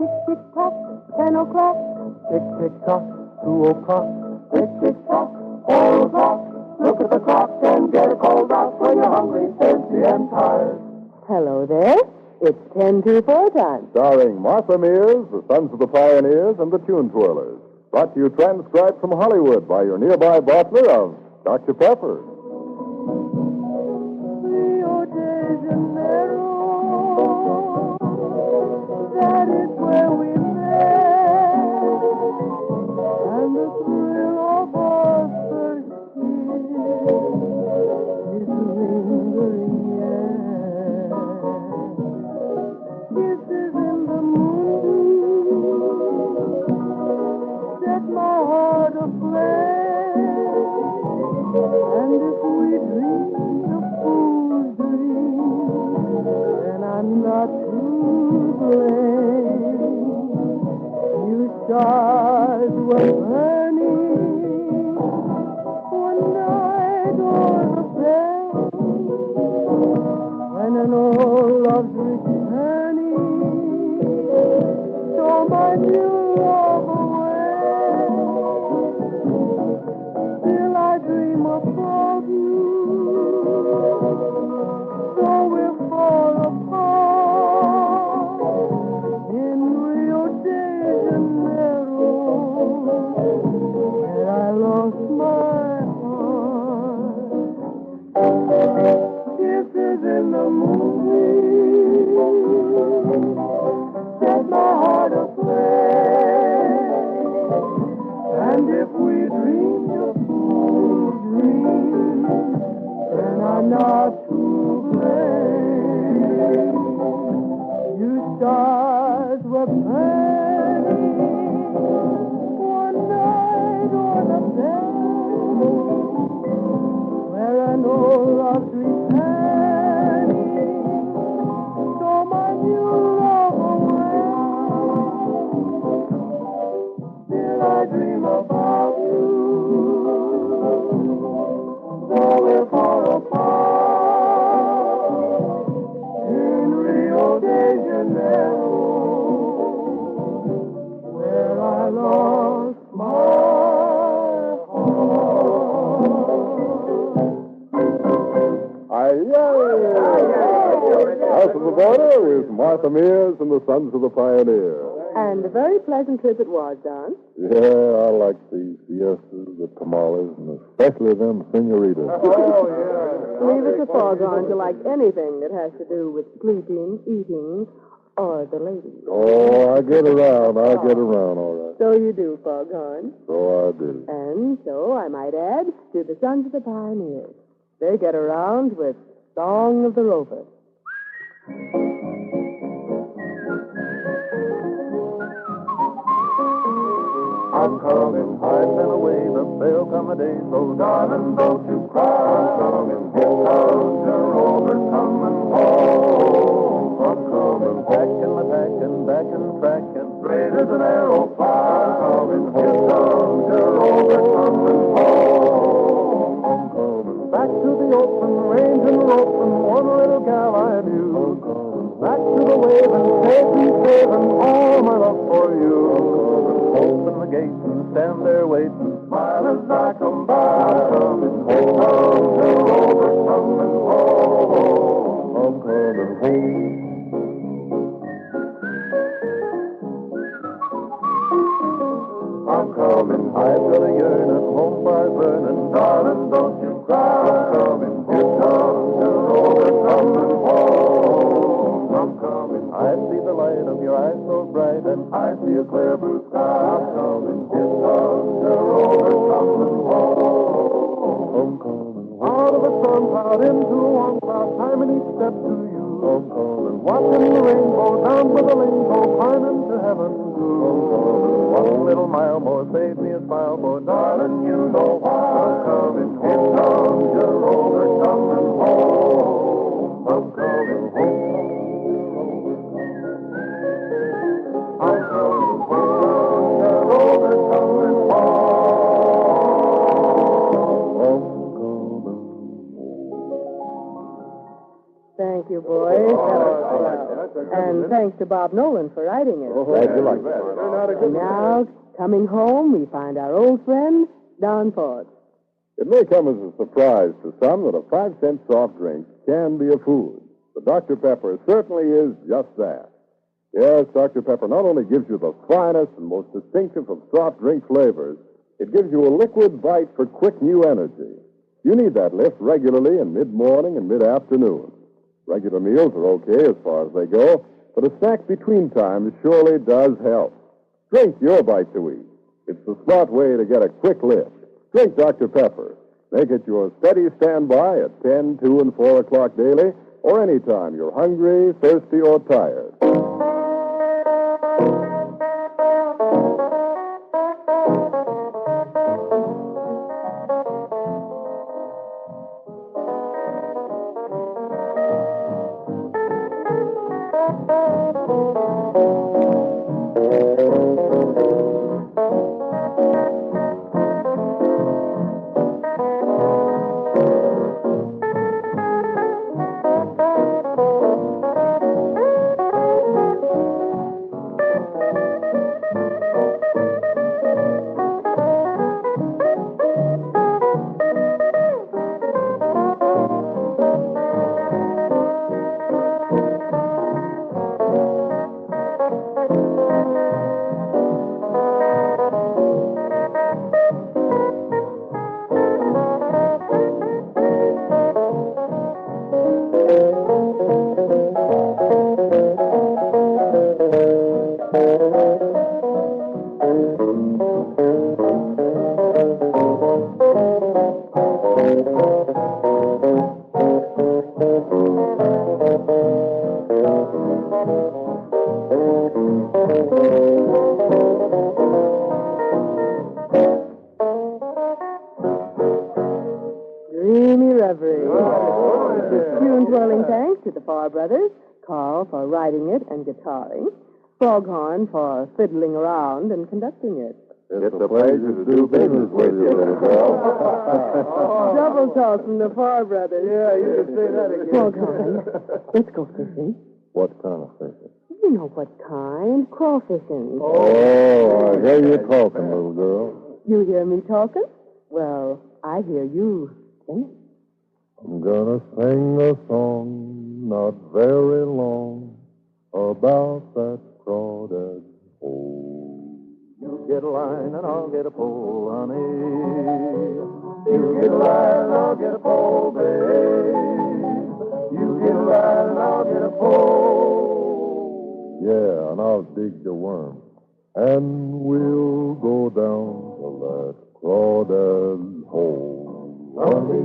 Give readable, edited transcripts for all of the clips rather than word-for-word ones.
Tick-tick-tock, 10 o'clock. Tick-tick-tock, 2 o'clock. Tick-tick-tock, 4 o'clock. Look at the clock and get a cold rock when you're hungry, thirsty, and tired. Hello there. It's 10 to 4 time. Starring Martha Mears, the Sons of the Pioneers, and the Tune Twirlers. Brought to you transcribed from Hollywood by your nearby bottler of Dr. Pepper. Rio de Janeiro, that is where we met, and the thrill of our first kiss is lingering yet. Kisses in the moonbeam set my heart aflame, and if we dream a fool's dream, then I'm not to blame. You stars were burning one night on the bed, when an old love's returning, so my new love away. Still I dream about you, though we're far apart in Rio de Janeiro, where I lost my heart. Kisses in the moonbeam set my heart aflame, and if we dream a fool's dream, then I'm not to blame. You stars were burning one night on a bed, where an old love's returning, so my new love away. Still I dream about you, though we're far apart in Rio de Janeiro, where I lost my heart. South of the border with Martha Mears and the Sons of the Pioneer. And a very pleasant trip it was, Don. Yeah, I like the fiestas, the tamales, and especially them senoritas. Leave us a foghorn to like anything that has to do with sleeping, eating, or the ladies. Oh, I get around, all right. So you do, foghorn. So I do. And so, I might add, to the Sons of the Pioneers. They get around with Song of the Rover. I'm coming, I've been away, but there'll come a day, so darling, don't you cry. I'm coming, here comes your Rover coming home. I'm coming, packing my packing, back and tracking, straight as an arrow fly. I'm coming, here comes your Rover coming home. I'm coming, back to the open range and roping, one little gal I knew. I'm coming, back to the waving, saving all my love for you. Open the gate and stand there waiting, smile as I come by. I'm coming home, your Rover coming home. I'm coming home. I'm coming, I've got a yearn at home fire burning, darling, don't you cry. I'm coming, here comes your Rover coming home. I'm coming, I see the light of your eyes so bright, and I see a clear blue sky. I'm coming, here comes your Rover coming home. I'm coming, out of the sun cloud into a warm cloud, climbing each step to you. I'm coming, watching the rainbow down by the lingo, climbing to heaven too. I'm coming, one little mile more, save me a smile more, darling, you know why. I'm coming, here comes your Rover coming home. I'm coming home. I'm coming, here comes your Rover coming home. I'm coming home. Thank you, boys. And thanks to Bob Nolan for writing it. Glad you like that. And now, coming home, we find our old friend, Don Ford. It may come as a surprise to some that a 5-cent soft drink can be a food. But Dr. Pepper certainly is just that. Yes, Dr. Pepper not only gives you the finest and most distinctive of soft drink flavors, it gives you a liquid bite for quick new energy. You need that lift regularly in mid-morning and mid-afternoon. Regular meals are okay as far as they go, but a snack between times surely does help. Drink your bite to eat. It's the smart way to get a quick lift. Drink Dr. Pepper. Make it your steady standby at 10, 2, and 4 o'clock daily, or any time you're hungry, thirsty, or tired. Dreamy reverie. With tune twirling thanks to the Farr brothers, Carl for writing it and guitaring, Foghorn for fiddling around and conducting it. It's a pleasure to do business with you, little girl. Double toss from the Farr brothers. Yeah, you can say that again. Foghorn, let's go fishing. What kind of fishing? You know what kind? Crawfishing. Oh, I hear you talking, little girl. You hear me talking? Well, I hear you singing. I'm gonna sing a song, not very long, about that crawdad hole. You get a line and I'll get a pole, honey. You get a line and I'll get a pole, babe. You get a line and I'll get a pole. Yeah, and I'll dig the worm. And we'll go down to that crawdad hole. Honey,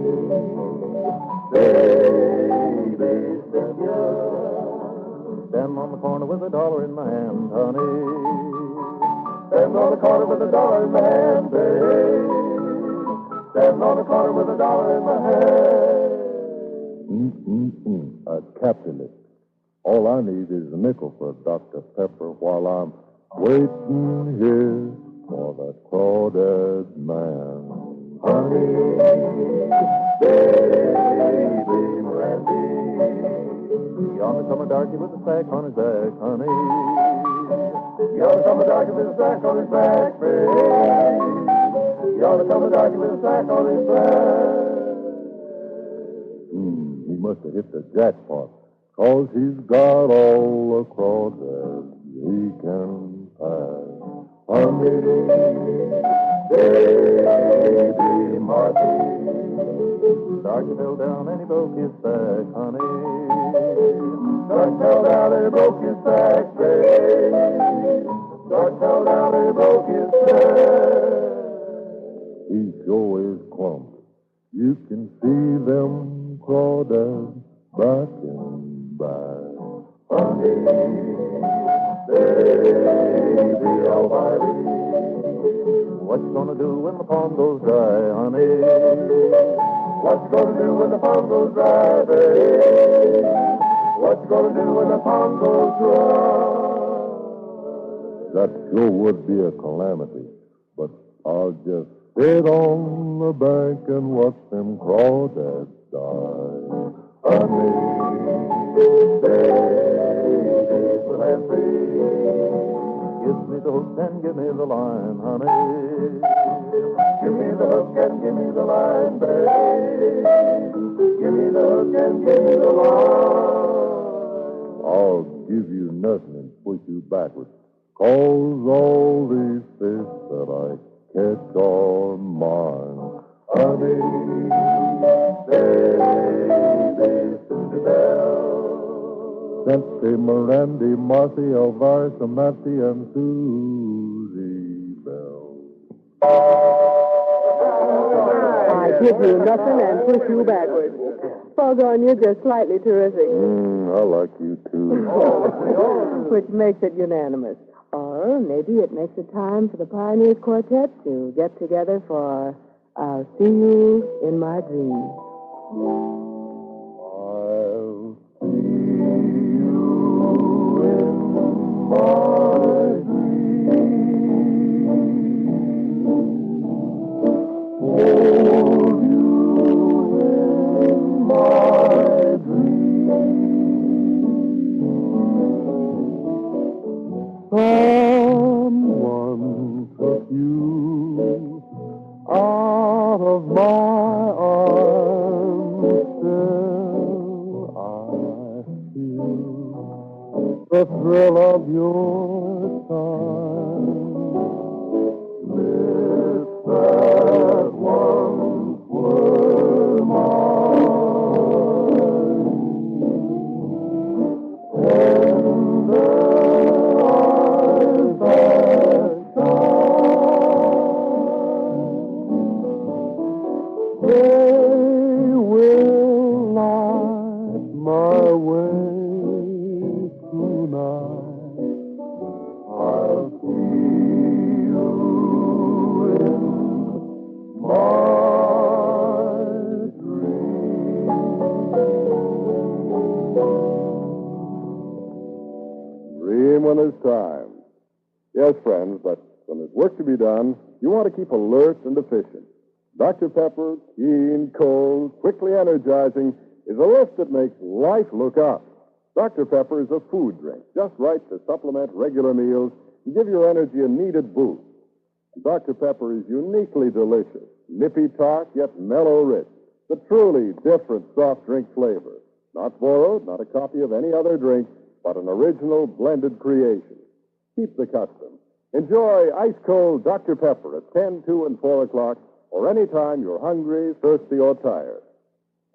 baby, step you. Stand on the corner with $1 in my hand, honey. Stand on the corner with $1 in my hand, babe. Stand on the corner with $1 in my hand. A capitalist. All I need is a nickel for Dr. Pepper while I'm waiting here for that crawdad man. Honey, baby, Randy. Yonder come a darky with a sack on his back, honey. Yonder come a darky with a sack on his back, babe. Yonder come a darky with a sack on his back. He must have hit the jackpot, 'cause he's got all the crawdads he can pass. Honey, baby, Marty. Darky fell down and he broke his back, honey. Darky fell down and he broke his back, babe. Darky fell down and he broke his back. He sure is clump. You can see them crawdads back and back. Honey, baby, Almighty. What you gonna do when the pond goes dry, honey? What you gonna do when the pond goes dry, babe? What you gonna do when the pond goes dry? That sure would be a calamity, but I'll just sit on the bank and watch them crawdads die. Honey, baby, free. Give me the hook and give me the line, honey. Give me the hook and give me the line, babe. Give me the hook and give me the line. I'll give you nothing and push you backwards. 'Cause all these fish that I catch are mine. Honey, baby, Cinderella. Santi, Mirandi, Marcy, Elvira, Samantha, and Susie Bell. I give you nothing and push you backwards. Foghorn, you're just slightly terrific. I like you, too. Which makes it unanimous. Or maybe it makes it time for the Pioneers Quartet to get together for I'll See You in My Dreams. I'll see you in my dreams. Hold you in my dreams. Someone took you out of my arms. Still I feel the thrill of your charm. Lips that once were mine. Tender eyes that shine. They will light my way tonight. I'll see you in my dreams. Dream when there's time. Yes, friends, but when there's work to be done, you want to keep alert and efficient. Dr. Pepper, keen, cold, quickly energizing, is a lift that makes life look up. Dr. Pepper is a food drink, just right to supplement regular meals and give your energy a needed boost. And Dr. Pepper is uniquely delicious, nippy tart, yet mellow rich. The truly different soft drink flavor. Not borrowed, not a copy of any other drink, but an original blended creation. Keep the custom. Enjoy ice-cold Dr. Pepper at 10, 2, and 4 o'clock, or any time you're hungry, thirsty, or tired.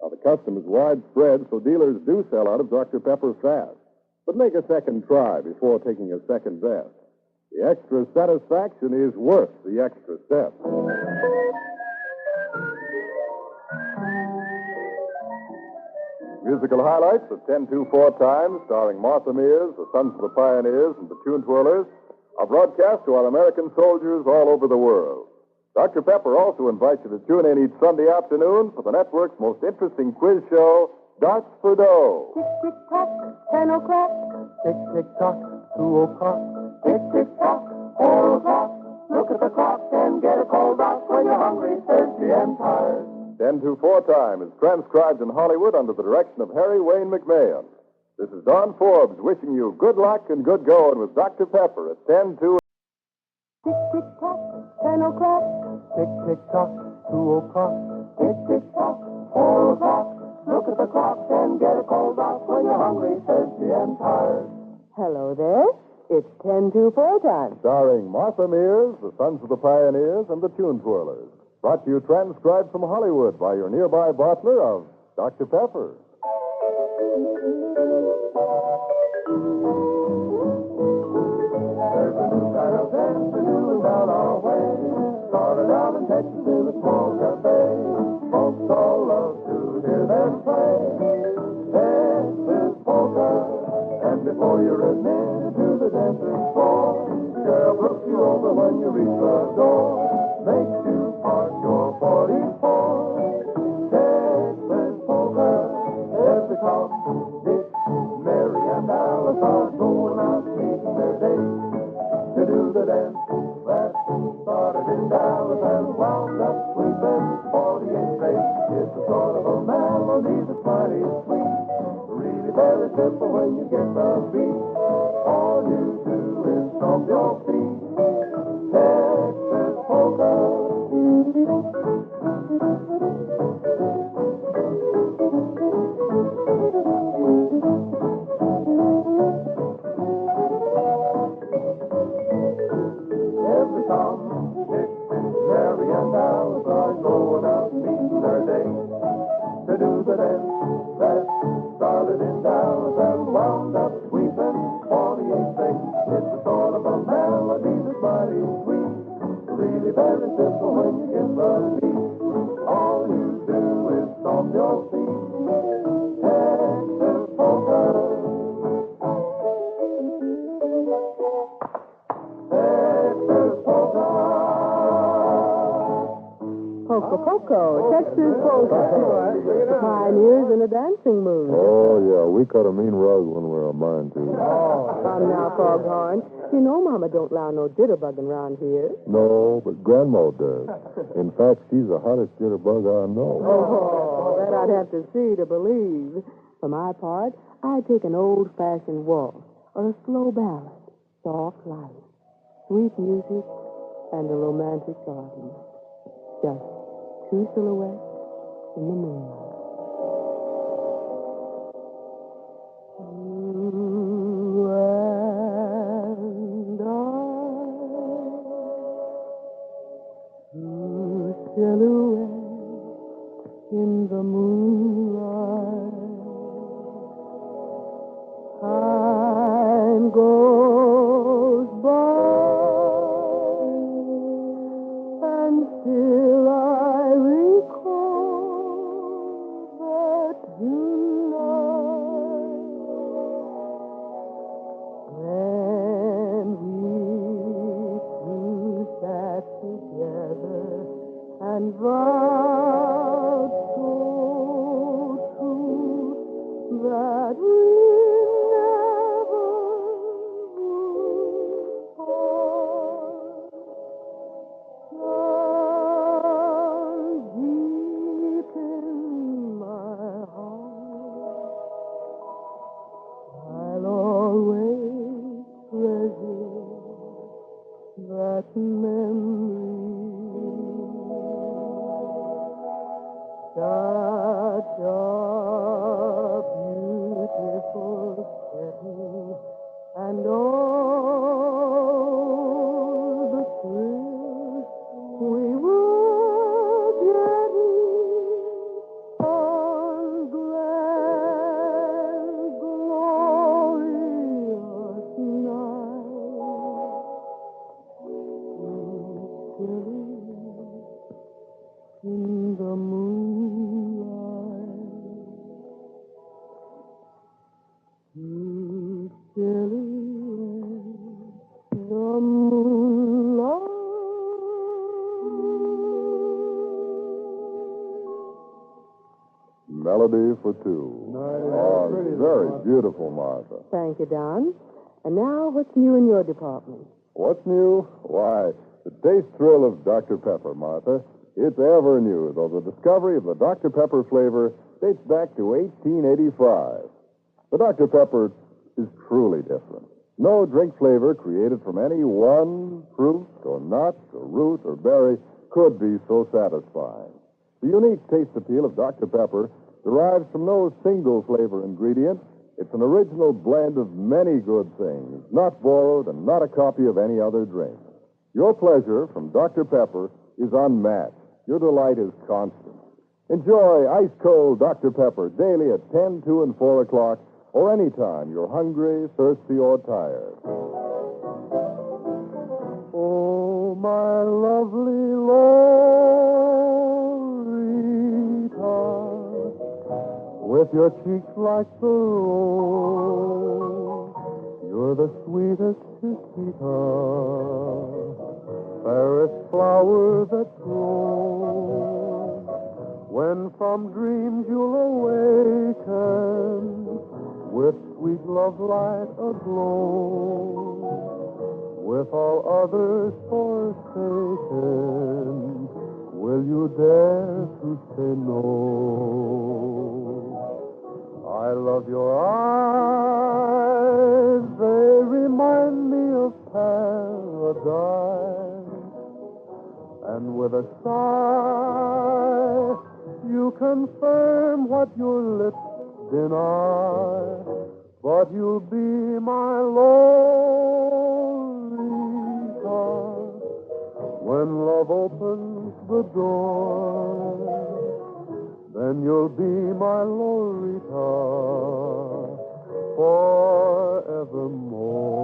Now, the custom is widespread, so dealers do sell out of Dr. Pepper fast. But make a second try before taking a second best. The extra satisfaction is worth the extra step. Musical highlights of 10-2-4 Times, starring Martha Mears, the Sons of the Pioneers, and the Tune Twirlers, are broadcast to our American soldiers all over the world. Dr. Pepper also invites you to tune in each Sunday afternoon for the network's most interesting quiz show, Darts for Dough. Tick, tick, tock, 10 o'clock. Tick, tick, tock, 2 o'clock. Tick, tick, tock, 4 o'clock. Look at the clock and get a cold box when you're hungry, thirsty, and tired. 10-2-4 Time is transcribed in Hollywood under the direction of Harry Wayne McMahon. This is Don Forbes wishing you good luck and good going with Dr. Pepper at 10-2. Tick, tick, tock, 10 o'clock. Tick, tick, tock, 2 o'clock. Tick, tick, tock, 4 o'clock. Look at the clock and get a cold box when you're hungry, thirsty, and tired. Hello there. It's 10-2-4 time. Starring Martha Mears, the Sons of the Pioneers, and the Tune Twirlers. Brought to you transcribed from Hollywood by your nearby bottler of Dr. Pepper. There's a new kind of dance to do about our way. Started out in Texas in a small cafe. Folks all love to hear them play. This is polka, and before you're admitted to the dancing floor, sheriff looks you over when you reach the door. Makes you park your 44. Texas polka, every clock, Dick, Mary, and Alice are going out meeting their dates to do the dance that started in Dallas and wound up sweeping 48 states. It's a sort of a melody that's mighty sweet, really very simple when you get the beat. All stomp your feet. Texas polka. Every Tom, Dick, Mary, and Alice are going out meeting their date to do the dance that started in Dallas and wound up sweeping 48 states. It's a sort of a melody that's mighty sweet, really very simple when you get the beat. All you do is stomp your feet. Texas polka. Poco Poco, Texas polka. Pioneers in a dancing mood. Oh, yeah, we cut a mean rug when we're a mind to. Come now, Foghorn. You know Mama don't allow no jitterbugging around here. No, but Grandma does. In fact, she's the hottest jitterbug I know. Oh, that I'd have to see to believe. For my part, I'd take an old-fashioned waltz or a slow ballad, soft light, sweet music, and a romantic garden. Just two silhouettes in the moonlight. You and I, two silhouettes in the moonlight. Time goes by, and still I recall that tonight when we two sat together and vowed so true that we never would part. Down deep in my heart, I'll always treasure that memory. Such a beautiful setting, and all the thrills we were getting on grand, glorious night. In the moonlight, you silhouette, the moonlight. Melody for two. Oh, very beautiful, Martha. Thank you, Don. And now, what's new in your department? What's new? Why, the taste thrill of Dr. Pepper, Martha. It's ever new, though the discovery of the Dr. Pepper flavor dates back to 1885. The Dr. Pepper is truly different. No drink flavor created from any one fruit or nut or root or berry could be so satisfying. The unique taste appeal of Dr. Pepper derives from no single flavor ingredient. It's an original blend of many good things, not borrowed and not a copy of any other drink. Your pleasure from Dr. Pepper is unmatched. Your delight is constant. Enjoy ice-cold Dr. Pepper daily at 10, 2, and 4 o'clock, or anytime you're hungry, thirsty, or tired. Oh, my lovely Loretta, with your cheeks like the rose, you're the sweetest Chiquita, fairest flower that grows. When from dreams you'll awaken, with sweet love light aglow, with all others forsaken, will you dare to say no? I love your eyes, they remind me of paradise. And with a sigh, you confirm what your lips deny. But you'll be my Lolita when love opens the door. Then you'll be my Lolita forevermore.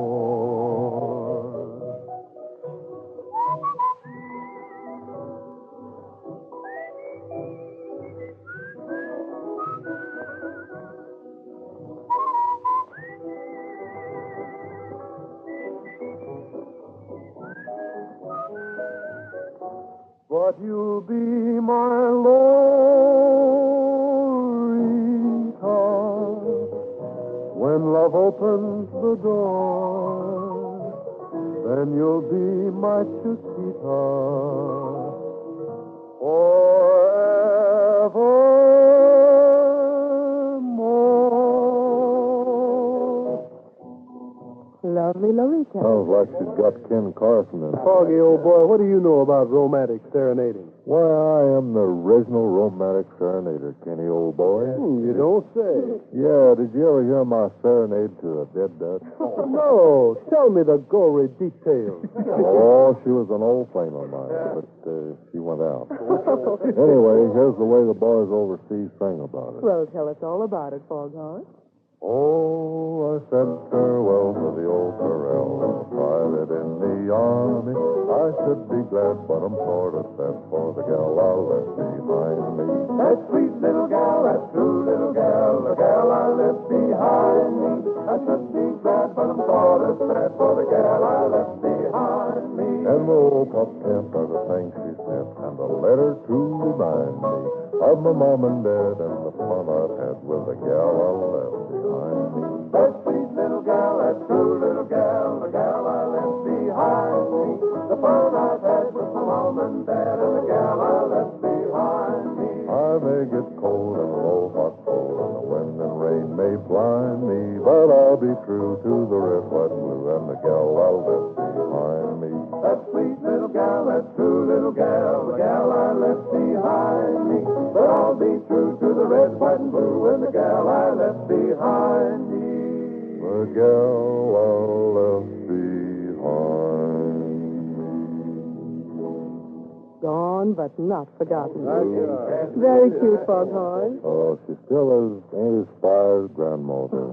But you'll be my Lolita when love opens the door. Then you'll be my Chiquita forevermore. Lovely Lolita. Sounds like she's got Ken Carson in. Foggy, old boy, what do you know about romantic serenading? Why, I am the original romantic serenader, Kenny, old boy. You don't say. Yeah, did you ever hear my serenade to a dead duck? No, tell me the gory details. Oh, she was an old flame of mine, but she went out. Anyway, here's the way the boys overseas sing about it. Well, tell us all about it, Foghorn. Oh, I said farewell to the old Corral, private in the army. I should be glad, but I'm sort of sad for the gal I left behind me. That sweet little gal, that true little gal, the gal I left behind me. I should be glad, but I'm sort of sad for the gal I left behind me. And the old pop tent are the things she sent, and a letter to remind me of my mom and dad and the fun I've had with the gal I left behind me. That sweet little gal, that true little gal, the gal I left behind me. The fun I've had with my mom and dad and the gal I left behind me. I may get cold and low, hot cold, and the wind and rain may blind me, but I'll be true to the red, white, and blue, and the gal I left behind me. That sweet little gal, that true little gal, the gal I left behind me. But I'll be true to the red, white, and blue, and the gal I left behind me. The gal I left behind me. Gone, but not forgotten. Very cute, Foghorn. Oh, she still ain't as far as grandmother.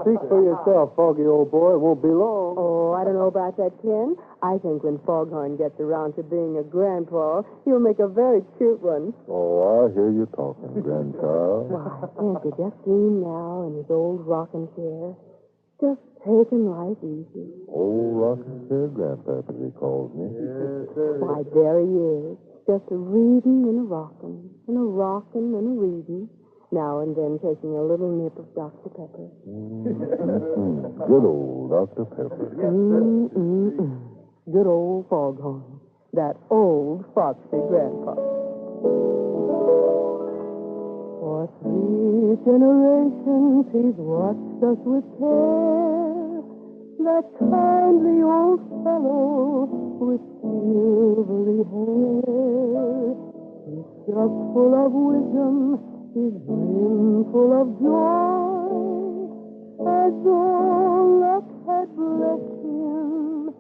Speak for yourself, Foggy, old boy. It won't be long. Oh, I don't know about that, Ken. I think when Foghorn gets around to being a grandpa, he'll make a very cute one. Oh, I hear you talking, grandchild. Why, can't you just see him now in his old rocking chair? Just taking life easy. Old rocking chair grandpapa, he calls me. Yes, sir. Why, there he is, just a reading and a rocking, and a rocking and a reading, now and then taking a little nip of Dr. Pepper. Good old Dr. Pepper. Good old Foghorn, that old foxy grandpa. For 3 generations he's watched us with care, that kindly old fellow with silvery hair. He's just full of wisdom, he's brimful of joy, as though luck had blessed him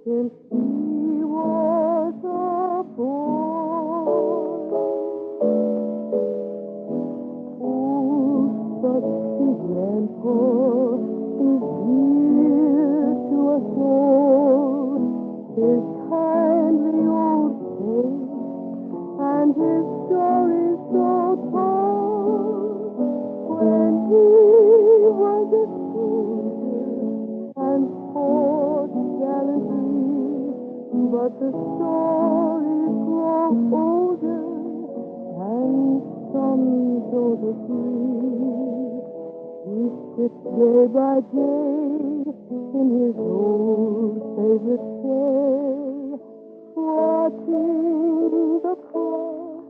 since he was a boy. Grandpa is dear to us all. His kindly old face and his stories so told. When he was a soldier and fought gallantly, but the stories grow older and some don't agree. He sits day by day in his old favorite chair, watching the clock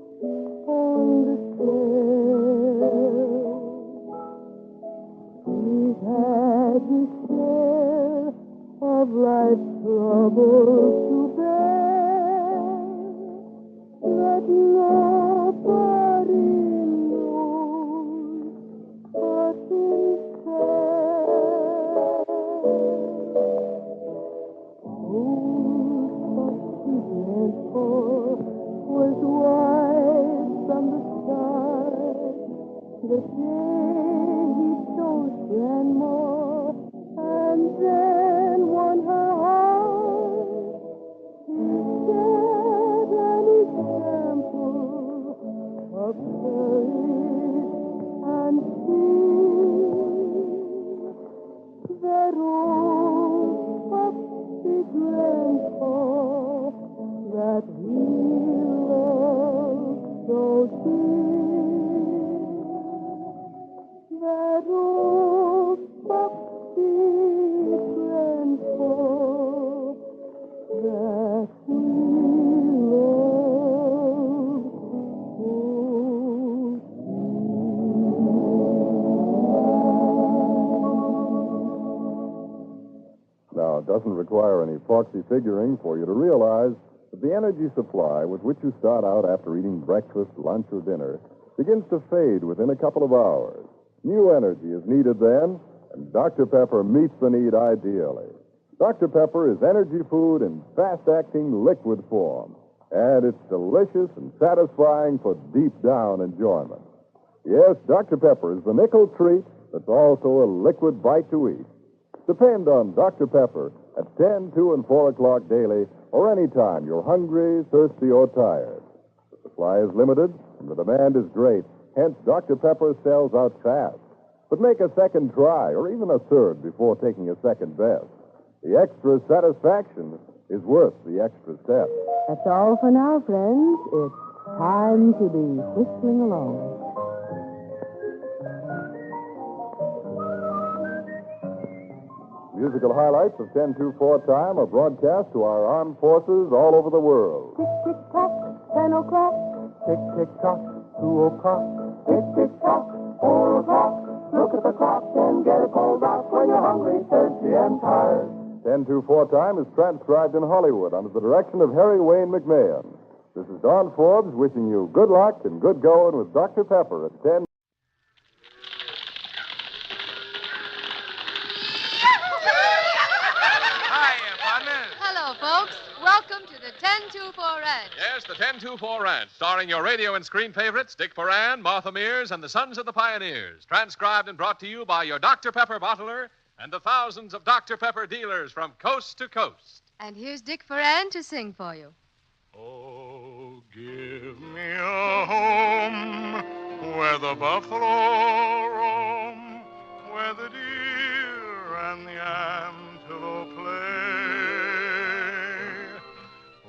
on the stair. He's had his share of life's troubles to bear that nobody knows but himself. Oh, gentle was white from the start. The day he chose Grandma and then won her heart. He set an example of courage and peace. That old puppy grandpa that he loved so dear. That old puppy grandpa that we loved so Now, it doesn't require any proxy figuring for you to realize that the energy supply with which you start out after eating breakfast, lunch, or dinner begins to fade within a couple of hours. New energy is needed then, and Dr. Pepper meets the need ideally. Dr. Pepper is energy food in fast-acting liquid form, and it's delicious and satisfying for deep-down enjoyment. Yes, Dr. Pepper is the nickel treat that's also a liquid bite to eat. Depend on Dr. Pepper at 10, 2, and 4 o'clock daily, or any time you're hungry, thirsty, or tired. The supply is limited, and the demand is great. Hence, Dr. Pepper sells out fast. But make a second try, or even a third, before taking a second best. The extra satisfaction is worth the extra step. That's all for now, friends. It's time to be whistling along. Musical highlights of 10-2-4 time are broadcast to our armed forces all over the world. Tick, tick, tock, 10 o'clock. Tick, tick, tock, 2 o'clock. Tick, tick, tock, 4 o'clock. Look at the clock and get a cold rock when you're hungry, thirsty, and tired. 10-2-4 time is transcribed in Hollywood under the direction of Harry Wayne McMahon. This is Don Forbes wishing you good luck and good going with Dr. Pepper at 10. Hiya, partner. Hello, folks. Welcome to the 10-2-4 Ranch. Yes, the 10-2-4 Ranch, starring your radio and screen favorites, Dick Moran, Martha Mears, and the Sons of the Pioneers. Transcribed and brought to you by your Dr. Pepper bottler and the thousands of Dr. Pepper dealers from coast to coast. And here's Dick Moran to sing for you. Oh, give me a home where the buffalo roam, where the deer and the antelope play,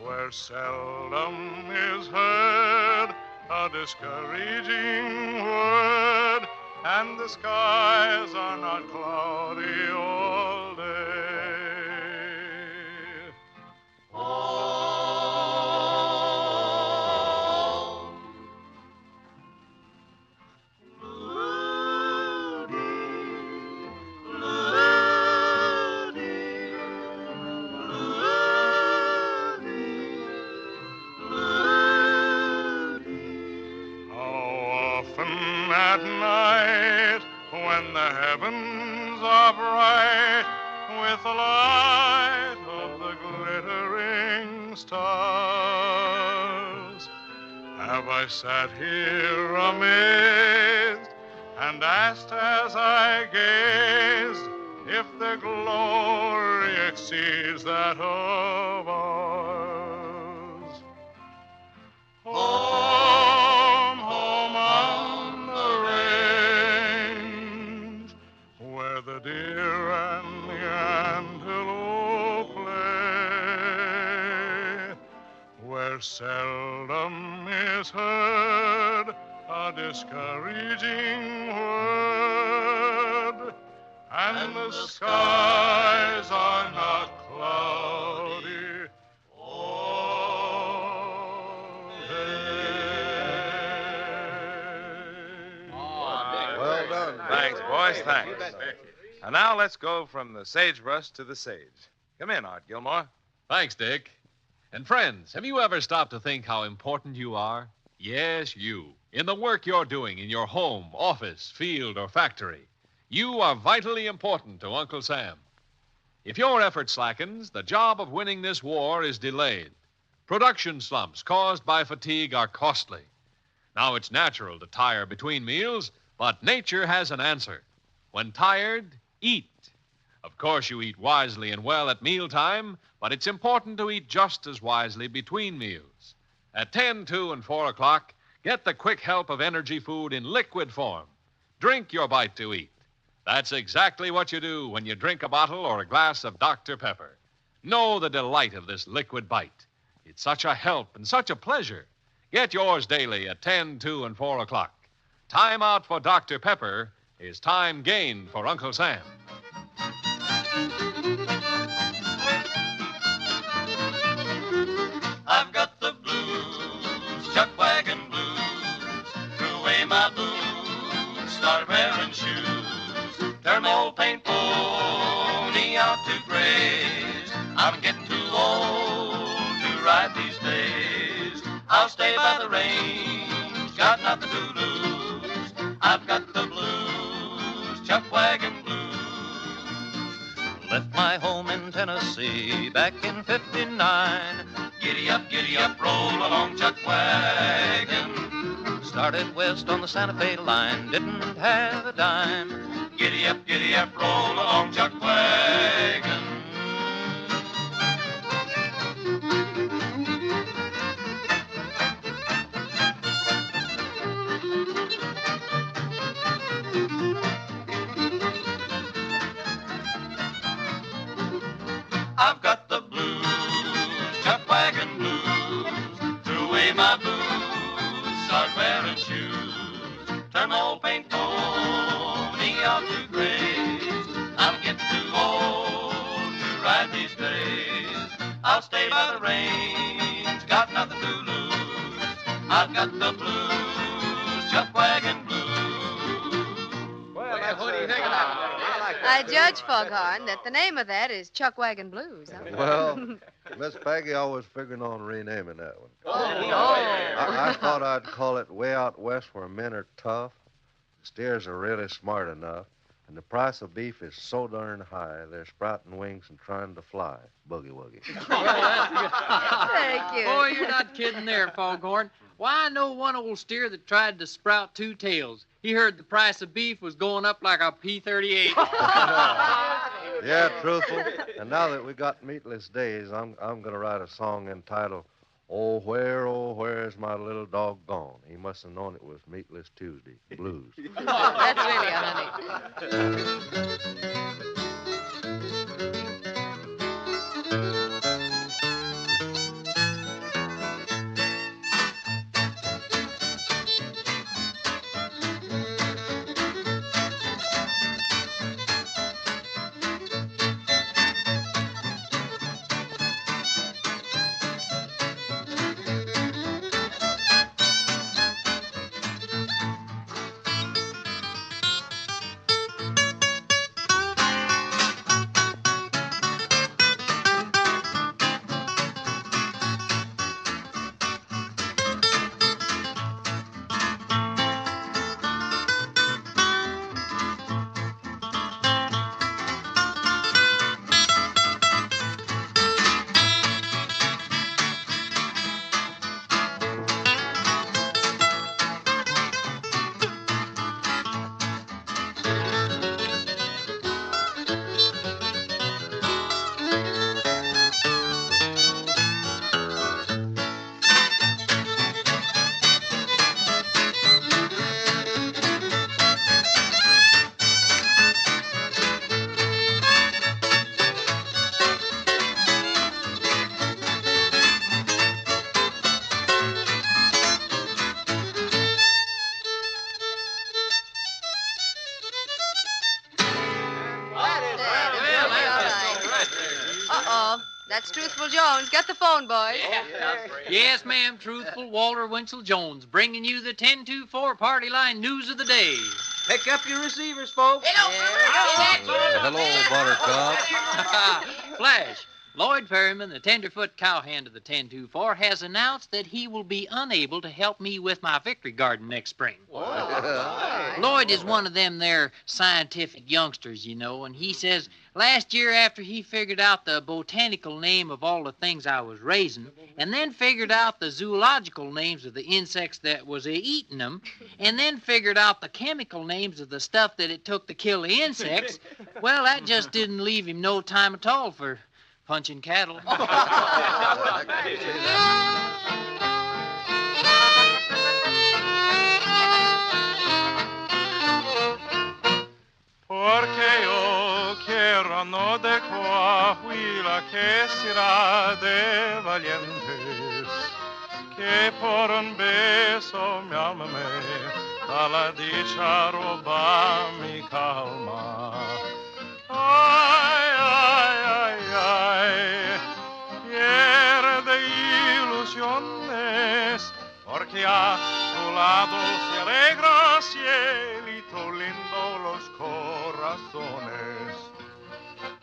where seldom is heard a discouraging word, and the skies are not cloudy all day. At night, when the heavens are bright with the light of the glittering stars, have I sat here amazed and asked as I gazed if their glory exceeds that of ours. Home, home on the range, where the deer and the antelope play, where seldom is heard a discouraging word, and the skies are not cloudy all day. Well done. Thanks, boys, thanks. And now let's go from the sagebrush to the sage. Come in, Art Gilmore. Thanks, Dick. And friends, have you ever stopped to think how important you are? Yes, you. In the work you're doing in your home, office, field, or factory, you are vitally important to Uncle Sam. If your effort slackens, the job of winning this war is delayed. Production slumps caused by fatigue are costly. Now, it's natural to tire between meals, but nature has an answer. When tired, eat. Of course, you eat wisely and well at mealtime, but it's important to eat just as wisely between meals. At 10, 2, and 4 o'clock, get the quick help of energy food in liquid form. Drink your bite to eat. That's exactly what you do when you drink a bottle or a glass of Dr. Pepper. Know the delight of this liquid bite. It's such a help and such a pleasure. Get yours daily at 10, 2, and 4 o'clock. Time out for Dr. Pepper is time gained for Uncle Sam. I've got the blues, chuck wagon blues. Threw away my boots, started wearing shoes. Turned my old paint pony out to graze. I'm getting too old to ride these days. I'll stay by the range, got nothing to lose. I've got the blues, chuck wagon blues. Left my home in Tennessee back in '59. Giddy up, roll along, chuck wagon. Started west on the Santa Fe line, didn't have a dime. Giddy up, roll along, chuck wagon. I've got the blues, chuck wagon blues. Threw away my boots, start wearing shoes. Turn my old paint pony out to graze. I'm getting too old to ride these days. I'll stay by the range, got nothing to lose. I've got the blues, chuck wagon blues. Well, what do you think of that? I judge, Foghorn, that the name of that is Chuck Wagon Blues, huh? Well, Miss Peggy, I was figuring on renaming that one. Oh. I thought I'd call it Way Out West Where Men Are Tough, steers are really smart enough, and the price of beef is so darn high, they're sprouting wings and trying to fly. Boogie woogie. Very cute. Boy, you're not kidding there, Foghorn. Why, I know one old steer that tried to sprout two tails. He heard the price of beef was going up like a P-38. Yeah, truthful. And now that we got meatless days, I'm going to write a song entitled, oh, where's my little dog gone? He must have known it was Meatless Tuesday. Blues. That's really a honey. That's Truthful Jones. Get the phone, boys. Yes, ma'am. Truthful Walter Winchell Jones, bringing you the 10-2-4 party line news of the day. Pick up your receivers, folks. Hello, Buttercup. Flash, Lloyd Ferryman, the tenderfoot cowhand of the 1024, has announced that he will be unable to help me with my victory garden next spring. Lloyd is one of them there scientific youngsters, you know, and he says last year after he figured out the botanical name of all the things I was raising, and then figured out the zoological names of the insects that was eating them, and then figured out the chemical names of the stuff that it took to kill the insects, well, that just didn't leave him no time at all for punching cattle. Porque yo quiero no de Coahuila que será de valientes, que por un beso mi alma me a la dicha roba mi calma. Ay, ay, ay, ay, pierde ilusiones, porque a tu lado se alegra cielito lindo los corazones.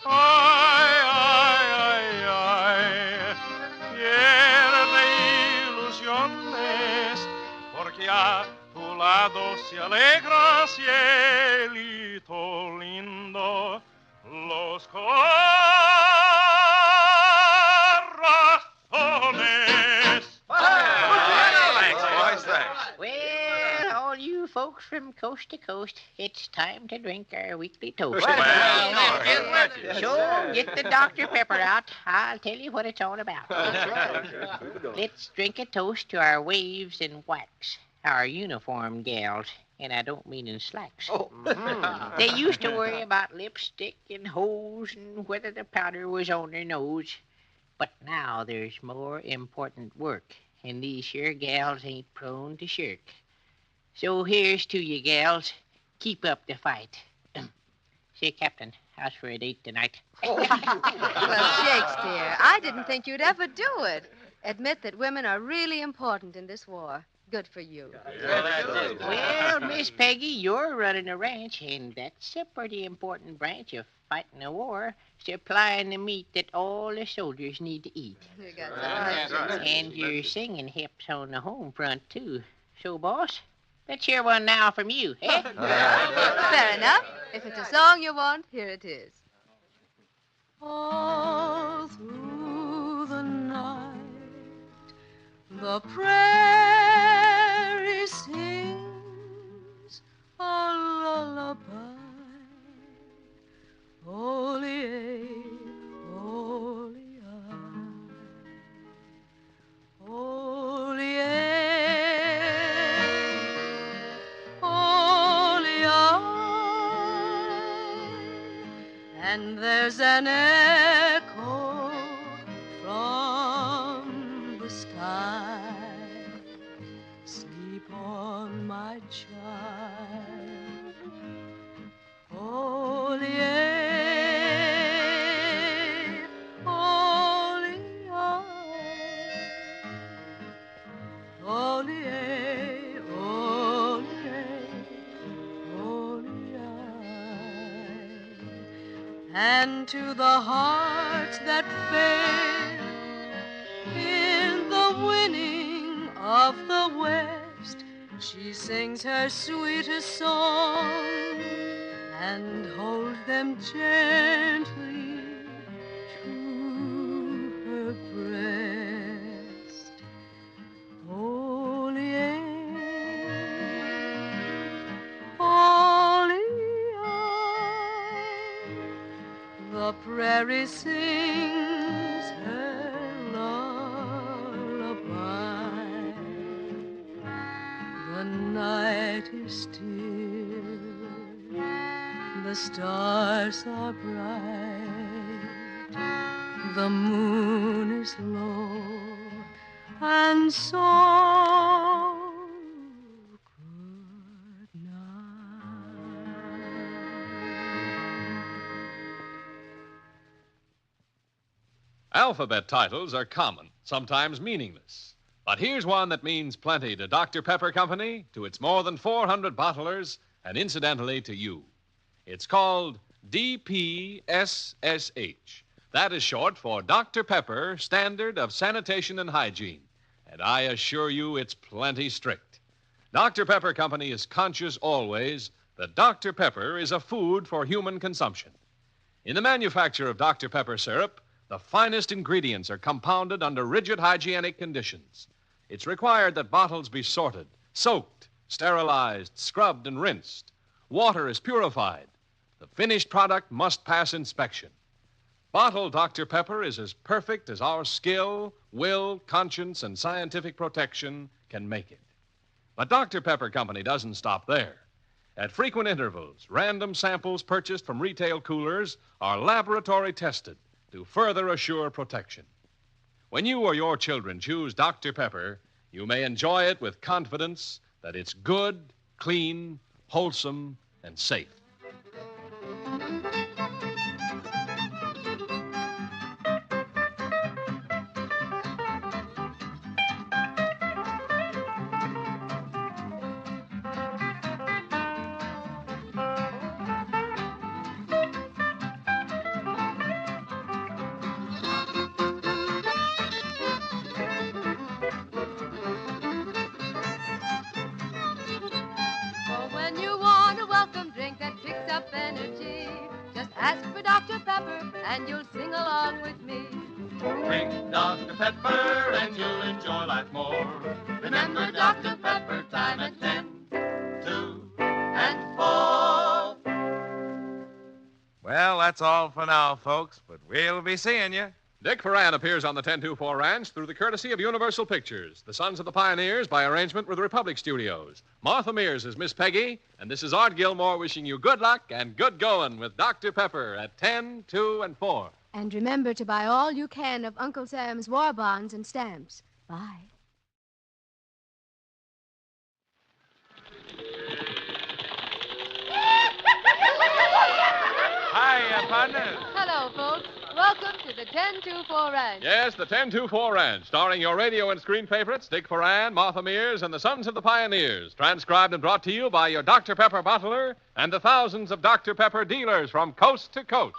Ay, ay, ay, ay, pierde ilusiones, porque a tu lado se alegra cielito lindo los corazones. Well, all you folks from coast to coast, it's time to drink our weekly toast. So get the Dr. Pepper out. I'll tell you what it's all about. Let's drink a toast to our waves and wax, our uniform gals, and I don't mean in slacks. They used to worry about lipstick and hose and whether the powder was on their nose. But now there's more important work, and these here gals ain't prone to shirk. So here's to you gals. Keep up the fight. Say, Captain, how's for a date tonight? Well, Shakespeare, I didn't think you'd ever do it. Admit that women are really important in this war. Good for you. Well, Miss Peggy, you're running a ranch, and that's a pretty important branch of fighting a war, supplying the meat that all the soldiers need to eat. You got some And you're singing hips on the home front, too. So, boss, let's hear one now from you, eh? Fair enough. If it's a song you want, here it is. All through the night, the prairie sings a lullaby. Holy, holy, holy, holy, and there's an echo from the sky. Sleep on, my child. Holy, holy, holy, holy, and to the hearts that fail in the winning of the West, she sings her sweetest song and holds them gently to her breast. Holy, holy, the prairie sings her lullaby. The night is still, the stars are bright, the moon is low, and so good night. Alphabet titles are common, sometimes meaningless. But here's one that means plenty to Dr. Pepper Company, to its more than 400 bottlers, and incidentally to you. It's called DPSSH, That is short for Dr. Pepper, Standard of Sanitation and Hygiene. And I assure you it's plenty strict. Dr. Pepper Company is conscious always that Dr. Pepper is a food for human consumption. In the manufacture of Dr. Pepper syrup, the finest ingredients are compounded under rigid hygienic conditions. It's required that bottles be sorted, soaked, sterilized, scrubbed, and rinsed. Water is purified. The finished product must pass inspection. Bottled Dr. Pepper is as perfect as our skill, will, conscience, and scientific protection can make it. But Dr. Pepper Company doesn't stop there. At frequent intervals, random samples purchased from retail coolers are laboratory tested to further assure protection. When you or your children choose Dr. Pepper, you may enjoy it with confidence that it's good, clean, wholesome, and safe. When you want a welcome drink that picks up energy, just ask for Dr. Pepper and you'll sing along with me. Drink Dr. Pepper and you'll enjoy life more. Remember Dr. Pepper, time at 10, 2, and 4. Well, that's all for now, folks, but we'll be seeing you. Dick Foran appears on the 1024 Ranch through the courtesy of Universal Pictures, The Sons of the Pioneers by arrangement with Republic Studios. Martha Mears is Miss Peggy, and this is Art Gilmore wishing you good luck and good going with Dr. Pepper at 10, 2, and 4. And remember to buy all you can of Uncle Sam's war bonds and stamps. Bye. Hi, partner. Hello, folks. Welcome to the 1024 Ranch. Yes, the 1024 Ranch, starring your radio and screen favorites, Dick Foran, Martha Mears, and the Sons of the Pioneers. Transcribed and brought to you by your Dr. Pepper bottler and the thousands of Dr. Pepper dealers from coast to coast.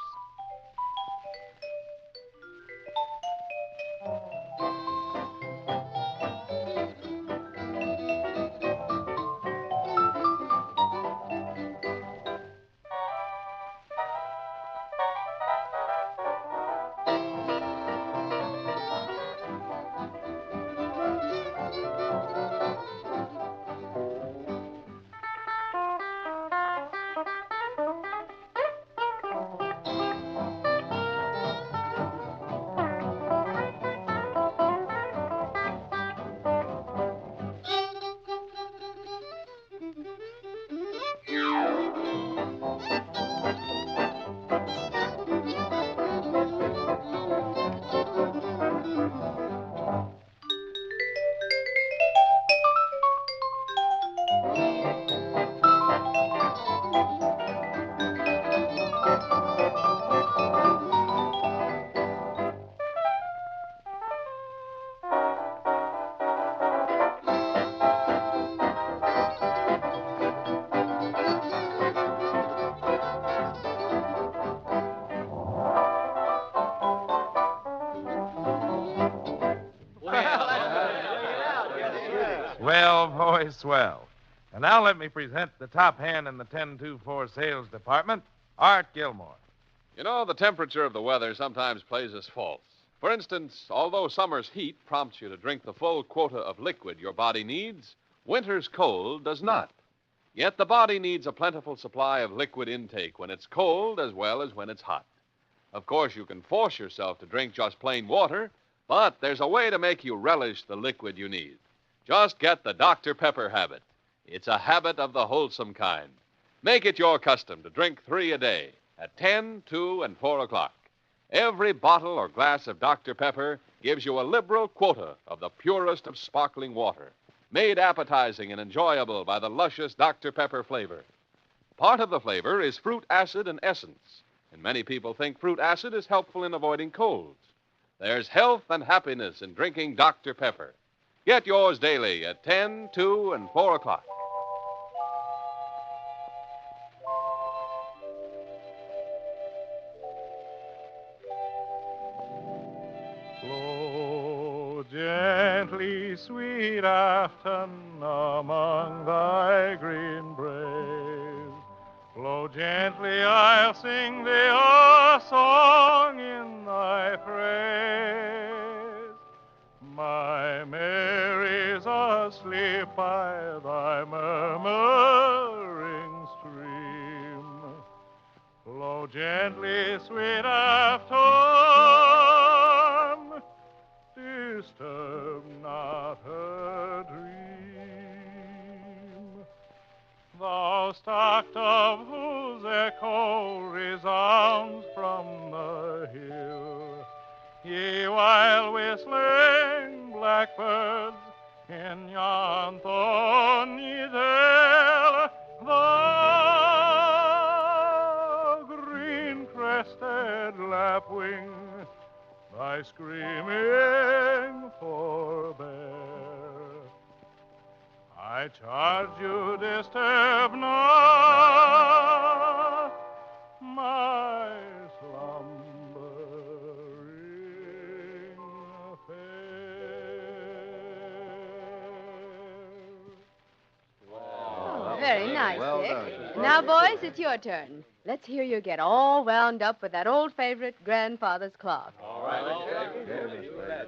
Well, boys, swell. And now let me present the top hand in the 1024 sales department, Art Gilmore. You know, the temperature of the weather sometimes plays us false. For instance, although summer's heat prompts you to drink the full quota of liquid your body needs, winter's cold does not. Yet the body needs a plentiful supply of liquid intake when it's cold as well as when it's hot. Of course, you can force yourself to drink just plain water, but there's a way to make you relish the liquid you need. Just get the Dr. Pepper habit. It's a habit of the wholesome kind. Make it your custom to drink 3 a day at 10, 2, and 4 o'clock. Every bottle or glass of Dr. Pepper gives you a liberal quota of the purest of sparkling water, made appetizing and enjoyable by the luscious Dr. Pepper flavor. Part of the flavor is fruit acid and essence, and many people think fruit acid is helpful in avoiding colds. There's health and happiness in drinking Dr. Pepper. Get yours daily at 10, 2, and 4 o'clock. gently, sweet Afton, among thy green braes. Blow gently, I'll sing thee a song in thy praise. My Mary's asleep by thy murmuring stream. Blow gently, sweet Afton, disturb not her dream. Thou stocked of whose echo resounds from the hill, ye wild whistling blackbirds in yon thorny dale, thou green-crested lapwing, thy screaming forbear. I charge you, disturb not my slumbering fair. Very nice, Well Dick. done. Now, boys, it's your turn. Let's hear you get all wound up with that old favorite, Grandfather's clock.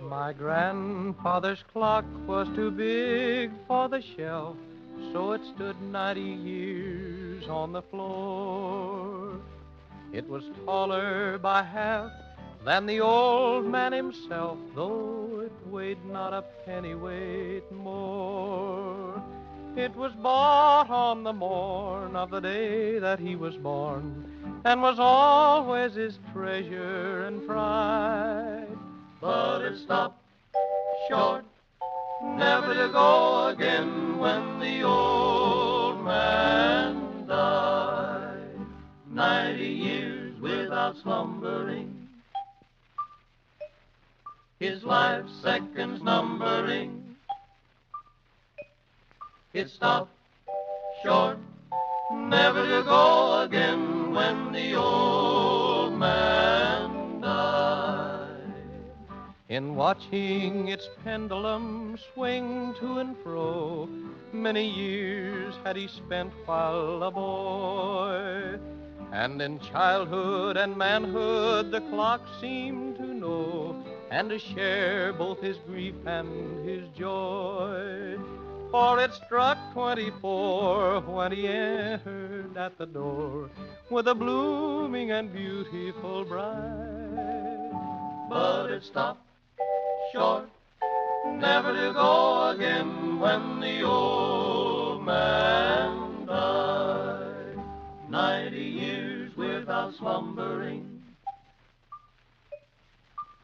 My grandfather's clock was too big for the shelf, so it stood 90 years on the floor. It was taller by half than the old man himself, though it weighed not a pennyweight more. It was bought on the morn of the day that he was born, and was always his treasure and pride. But it stopped short, never to go again when the old man died. 90 years without slumbering, his life's seconds numbering. It stopped short, never to go again when the old man died. In watching its pendulum swing to and fro, many years had he spent while a boy. And in childhood and manhood the clock seemed to know, and to share both his grief and his joy. For it struck 24 when he entered at the door with a blooming and beautiful bride. But it stopped short, never to go again when the old man died. 90 years without slumbering,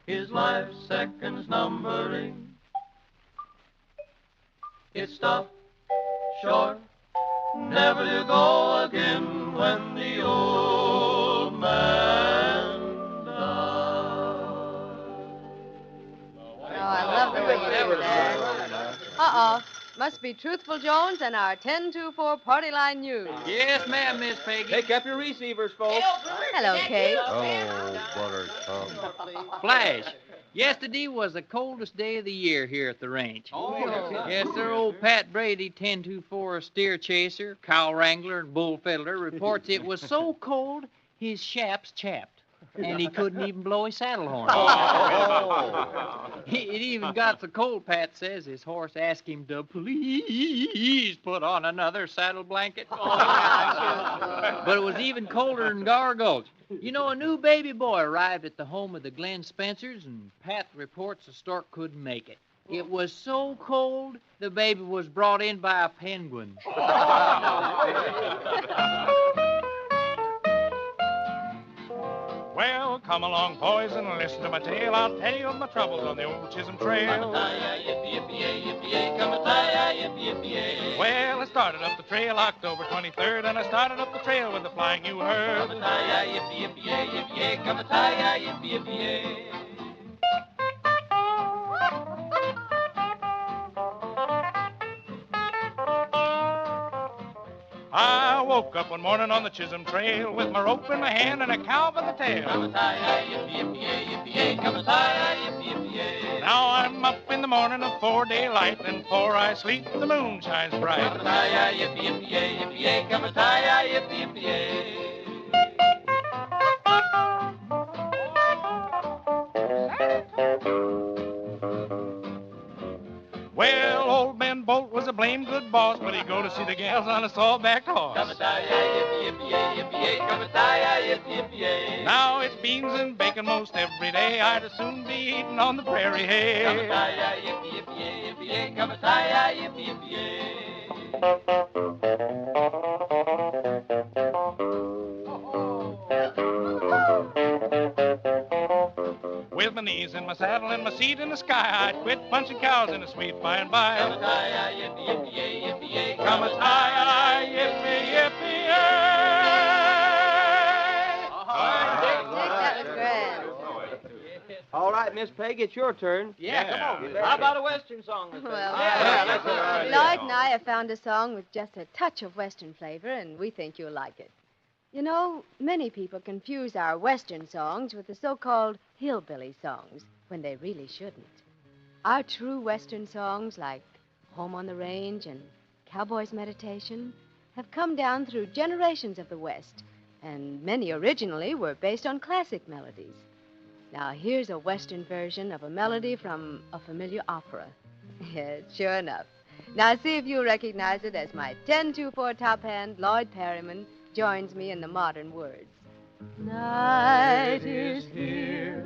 his life's seconds numbering. It stopped short, never to go again when the old man died. Oh, I love the way you do that. Uh-oh. Must be Truthful Jones and our 1024 Party Line News. Yes, ma'am, Miss Peggy. Pick up your receivers, folks. Hello, Kate. Oh, Buttercup. Flash. Yesterday was the coldest day of the year here at the ranch. Yes, sir, old Pat Brady, 1024 steer chaser, cow wrangler, and bull fiddler, reports it was so cold his shaps chapped, and he couldn't even blow his saddle horn. It even got so cold, Pat says, his horse asked him to please put on another saddle blanket. But it was even colder in Gar Gulch. You know, a new baby boy arrived at the home of the Glenn Spencers, and Pat reports the stork couldn't make it. It was so cold, the baby was brought in by a penguin. Well, come along, boys, and listen to my tale. I'll tell you of my troubles on the old Chisholm Trail. Well, I started up the trail October 23rd, and I started up the trail with the flying you heard. I woke up one morning on the Chisholm Trail with my rope in my hand and a cow by the tail. Now I'm up in the morning afore daylight, and before I sleep, the moon shines bright. Come-a-tie-yi, yippee-yippee-yay, yippee-yay, come-a-tie-yi, yippee-yippee-yay. Well, old Ben Bolt was a blame good boss, but he'd go to see the gals on a sawbacked horse. Come-a-tie-yi, yippee-yippee-yay, yippee-yay, come-a-tie-yi, yippee-yippee-yay. Now it's beans and bacon most every day. I'd as soon be eating on the prairie hay. Come-a-tie-yi, yippee-yippee-yay, yippee-yay, come-a-tie-yi, yippee-yippee-yay. With my knees in my saddle and my seat in the sky, I'd quit punching cows in the sweet by and by. Come-a-tie-yi, yippee-yippee-yay, yippee-yay, Come-a-tie-yi, yippee-yippee-yay. That was grand. All right, Miss Peg, it's your turn. Yeah, come on. How about a Western song, Miss Peg? Well, that's all right. Lloyd and I have found a song with just a touch of Western flavor, and we think you'll like it. You know, many people confuse our Western songs with the so-called hillbilly songs, when they really shouldn't. Our true Western songs, like Home on the Range and Cowboy's Meditation, have come down through generations of the West, and many originally were based on classic melodies. Now, here's a Western version of a melody from a familiar opera. Yes, sure enough. Now, see if you recognize it as my 10-2-4 top hand, Lloyd Perryman, joins me in the modern words. Night is here,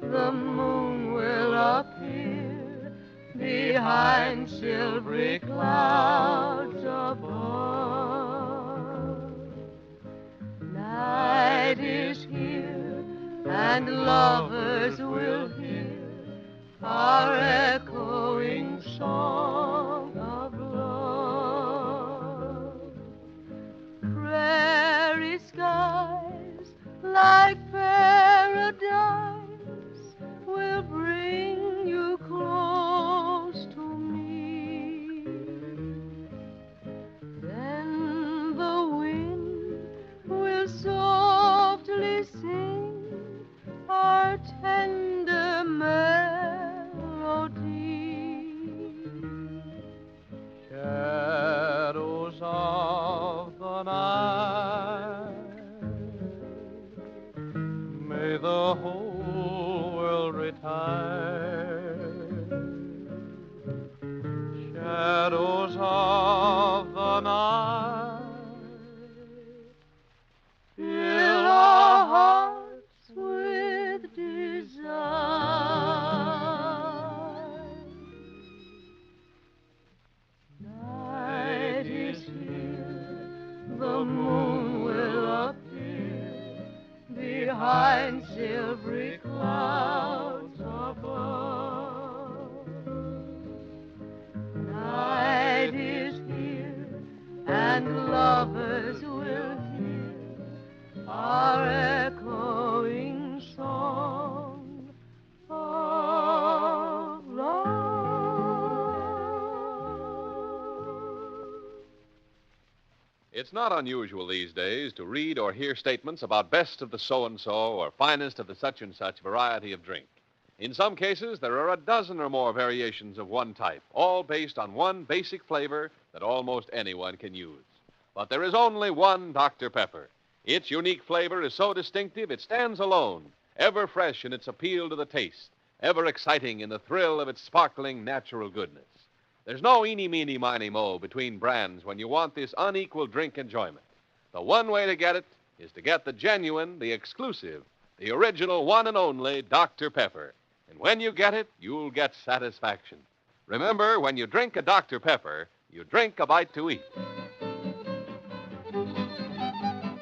the moon will appear behind silvery clouds above. Night is here, and lovers will hear our echoing song of love. Prairie skies like paradise will bring you close to me. Then the wind will softly sing our tender melody. Shadows of the night, may the whole world retire. Shadows of the night, fill our hearts with desire. Night is here, the moon will appear behind silvery clouds above. Night is here, and lovers will hear our echoing song of love. It's not unusual these days to read or hear statements about best of the so-and-so or finest of the such-and-such variety of drink. In some cases, there are a dozen or more variations of one type, all based on one basic flavor that almost anyone can use. But there is only one Dr. Pepper. Its unique flavor is so distinctive it stands alone, ever fresh in its appeal to the taste, ever exciting in the thrill of its sparkling natural goodness. There's no eeny-meeny-miny-mo between brands when you want this unequal drink enjoyment. The one way to get it is to get the genuine, the exclusive, the original one and only Dr. Pepper. And when you get it, you'll get satisfaction. Remember, when you drink a Dr. Pepper, you drink a bite to eat.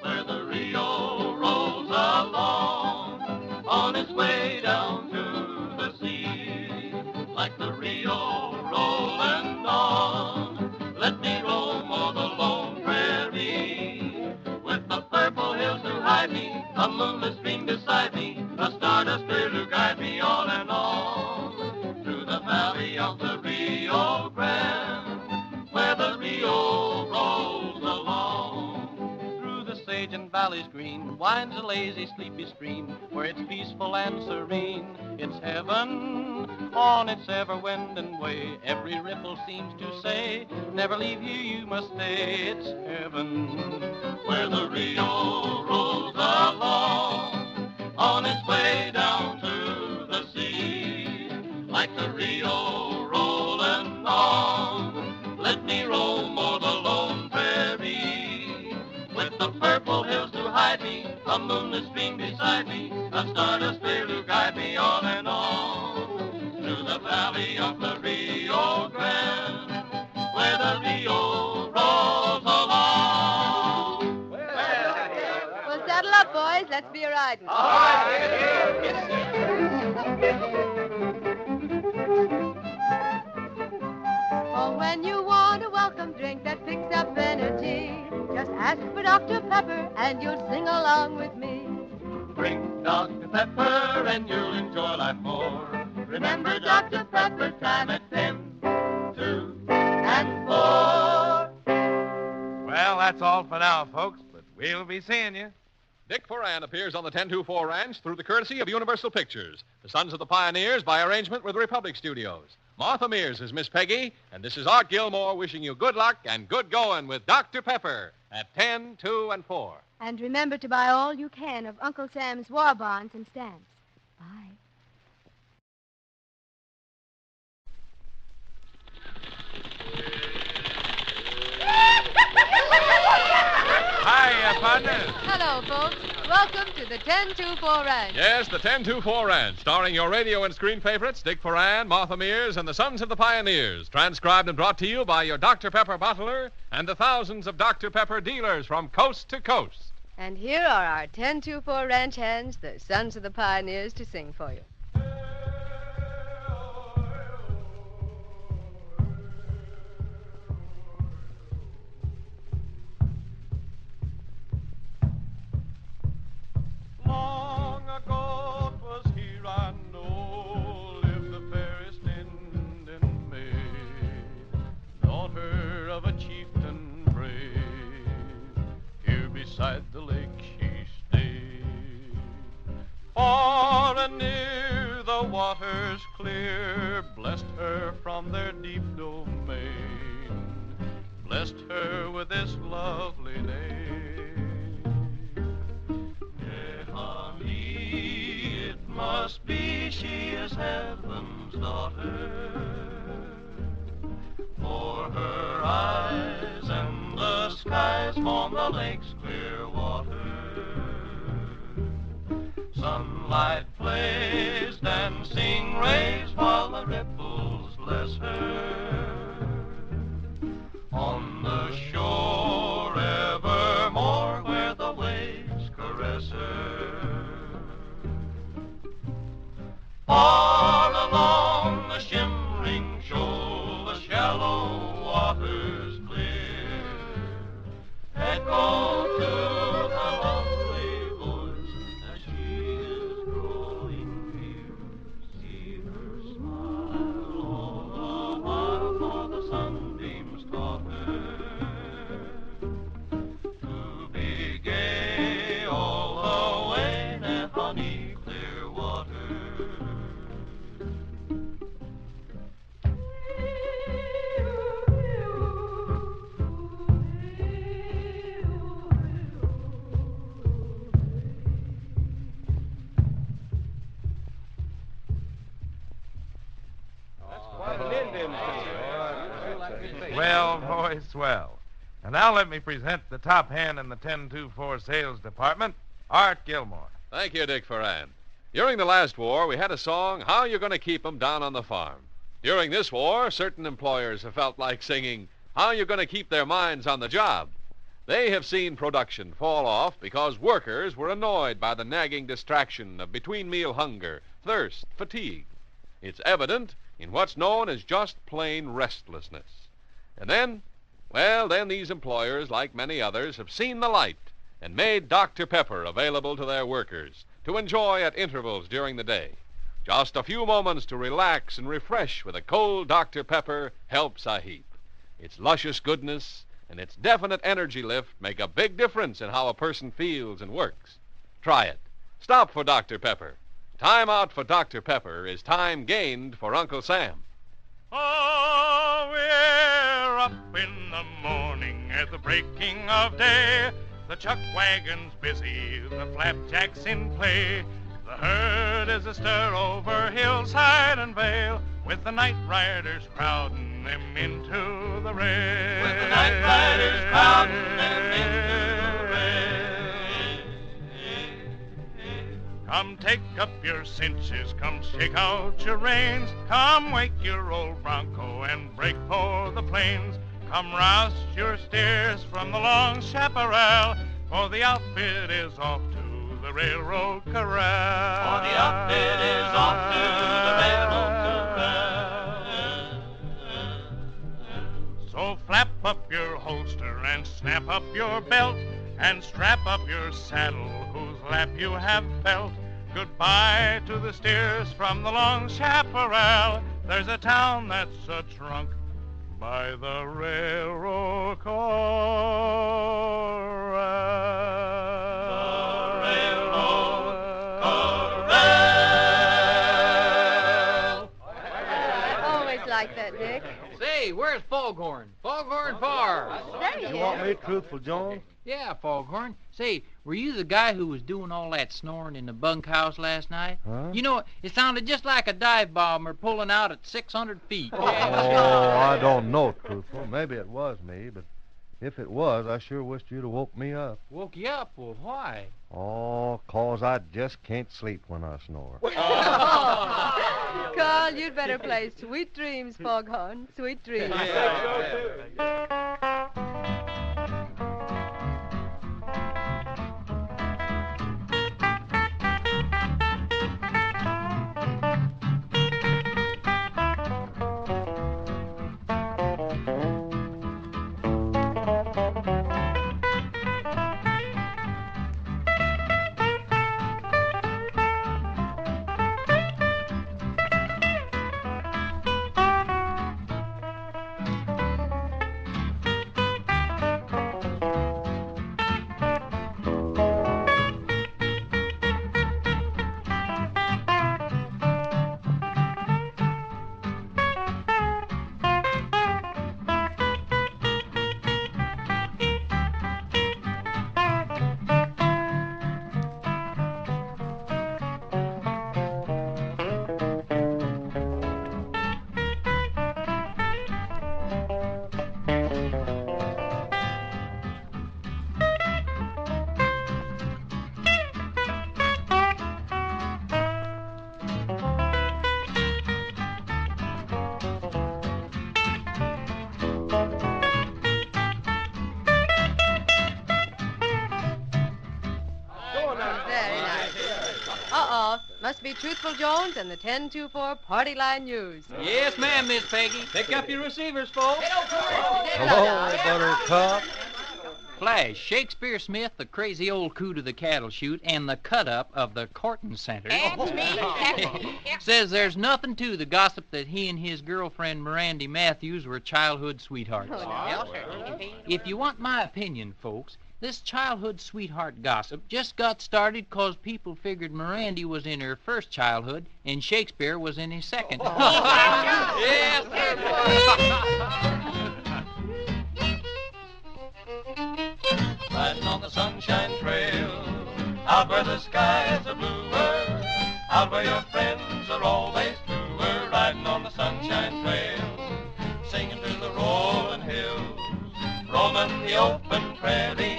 Where the Rio rolls along on its way down to the sea, like the Rio rolling on, let me roam o'er the lone prairie, with the purple hills to hide me, a moonlit stream beside me, a stardust spirit to guide me on and on, through the valley of the Rio Grande, where the Rio valleys green winds a lazy, sleepy stream where it's peaceful and serene. It's heaven on its ever-wending way. Every ripple seems to say, never leave here, you must stay. It's heaven where the Rio rolls along on its way down to the sea. Like the Rio rolling on, let me roam o'er the lone prairie. With the purple hills to hide me, a moonlit stream beside me, a stardust trail to guide me on and on. Through the valley of the Rio Grande, where the Rio rolls along. Well, saddle up, boys. Let's be a-riding. All right. Oh, when you want a welcome drink that picks up energy, just ask for Dr. Pepper and you'll sing along with me. Drink Dr. Pepper and you'll enjoy life more. Remember Dr. Pepper, time at 10, 2, and 4. Well, that's all for now, folks, but we'll be seeing you. Dick Foran appears on the 1024 Ranch through the courtesy of Universal Pictures. The Sons of the Pioneers by arrangement with Republic Studios. Martha Mears is Miss Peggy, and this is Art Gilmore wishing you good luck and good going with Dr. Pepper at 10, 2, and 4. And remember to buy all you can of Uncle Sam's war bonds and stamps. Bye. Hi, partners. Hello, folks. Welcome to the 1024 Ranch. Yes, the 1024 Ranch, starring your radio and screen favorites, Dick Foran, Martha Mears, and the Sons of the Pioneers. Transcribed and brought to you by your Dr. Pepper bottler and the thousands of Dr. Pepper dealers from coast to coast. And here are our 1024 Ranch hands, the Sons of the Pioneers, to sing for you. Long ago 'twas here I know lived the fairest Indian maid, daughter of a chieftain brave. Here beside the lake she stayed. Far and near the waters clear blessed her from their deep domain, blessed her with this lovely name. It must be she is heaven's daughter, for her eyes and the skies form the lake's clear water. Sunlight plays dancing rays while the ripples bless her. On the shore evermore where the waves caress her. All along the shimmering shoal, the shallow waters clear echo to the lovely voice as she is growing near. See her smile all the while, for the sunbeams taught her to be gay all the way in honey clear water. Well, boys, swell. And now let me present the top hand in the 1024 sales department, Art Gilmore. Thank you, Dick Foran. During the last war, we had a song, How You Gonna Keep 'Em Down on the Farm. During this war, certain employers have felt like singing, How You Gonna Keep Their Minds on the Job. They have seen production fall off because workers were annoyed by the nagging distraction of between-meal hunger, thirst, fatigue. It's evident in what's known as just plain restlessness. And then these employers, like many others, have seen the light and made Dr. Pepper available to their workers to enjoy at intervals during the day. Just a few moments to relax and refresh with a cold Dr. Pepper helps a heap. Its luscious goodness and its definite energy lift make a big difference in how a person feels and works. Try it. Stop for Dr. Pepper. Time out for Dr. Pepper is time gained for Uncle Sam. Oh, we're up in the morning at the breaking of day. The chuck wagon's busy, the flapjack's in play. The herd is astir over hillside and vale, with the night riders crowding them into the rail. With the night riders crowding them into the rail. Come take up your cinches, come shake out your reins. Come wake your old bronco and break for the plains. Come roust your steers from the long chaparral, for the outfit is off to the railroad corral. For the outfit is off to the railroad corral. So flap up your holster and snap up your belt, and strap up your saddle whose lap you have felt. Goodbye to the steers from the long chaparral. There's a town that's a trunk by the railroad corral. The railroad corral. I always like that, Dick. Say, where's Foghorn? Foghorn Farr. There he You want is. me truthful, Jones? Yeah, Foghorn. Say, were you the guy who was doing all that snoring in the bunkhouse last night? Huh? You know, it sounded just like a dive bomber pulling out at 600 feet. Oh, I don't know, truthful. Maybe it was me, but if it was, I sure wished you'd have woke me up. Woke you up? Well, why? Oh, 'cause I just can't sleep when I snore. Carl, you'd better play Sweet Dreams, Foghorn. Sweet Dreams. Must be Truthful Jones and the 1024 Party Line News. Yes, ma'am, Miss Peggy. Pick up your receivers, folks. Hello, Buttercup. Flash, Shakespeare Smith, the crazy old coot of the cattle chute, and the cut-up of the Corton Center. That's me. Says there's nothing to the gossip that he and his girlfriend, Mirandy Matthews, were childhood sweethearts. If you want my opinion, folks, this childhood sweetheart gossip just got started 'cause people figured Mirandy was in her first childhood and Shakespeare was in his second. Yes, Riding on the Sunshine Trail, out where the skies are bluer, out where your friends are always truer. Riding on the Sunshine Trail, singing through the rolling hills, roaming the open prairie.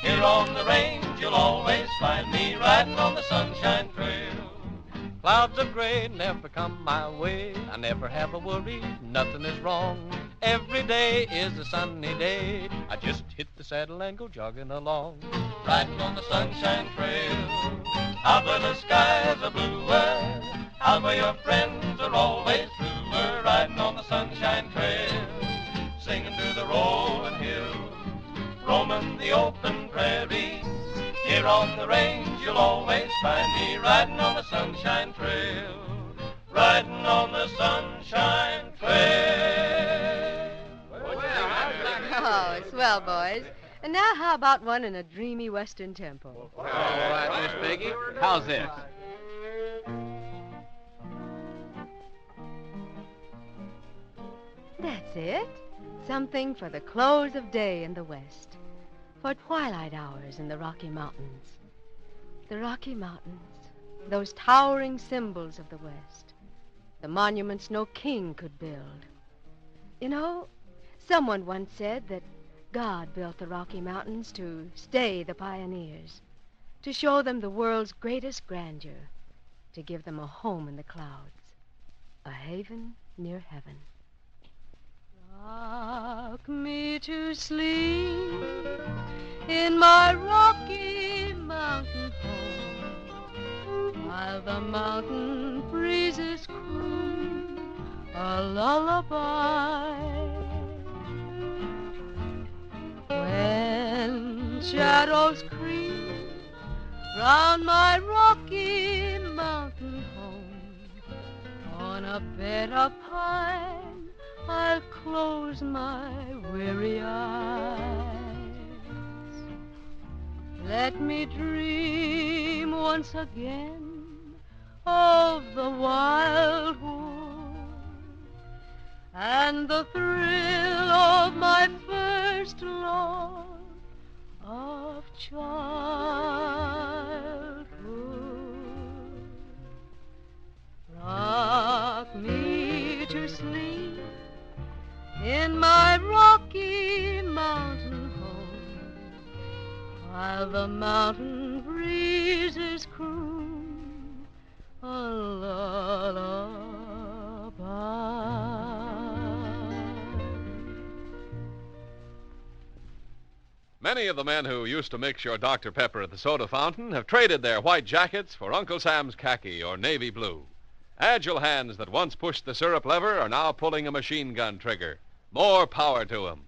Here on the range you'll always find me riding on the Sunshine Trail. Clouds of gray never come my way. I never have a worry, nothing is wrong. Every day is a sunny day. I just hit the saddle and go jogging along. Riding on the Sunshine Trail, out where the skies are bluer, out where your friends are always truer. Riding on the Sunshine Trail, singing through the rolling hills, roaming the open prairie. Here on the range you'll always find me riding on the Sunshine Trail, riding on the Sunshine Trail. Oh, well, boys. And now how about one in a dreamy western tempo? All right, Miss Peggy. How's this? That's it. Something for the close of day in the west. For twilight hours in the Rocky Mountains. The Rocky Mountains, those towering symbols of the west. The monuments no king could build. You know, someone once said that God built the Rocky Mountains to stay the pioneers, to show them the world's greatest grandeur, to give them a home in the clouds, a haven near heaven. Rock me to sleep in my Rocky Mountain home, while the mountain breezes croon a lullaby. When shadows creep round my Rocky Mountain home, on a bed of pine I'll close my weary eyes. Let me dream once again of the wildwood and the thrill of my first love of childhood. Rock me to sleep in my Rocky Mountain home, while the mountain breezes croon a lullaby. Many of the men who used to mix your Dr. Pepper at the soda fountain have traded their white jackets for Uncle Sam's khaki or navy blue. Agile hands that once pushed the syrup lever are now pulling a machine gun trigger. More power to them.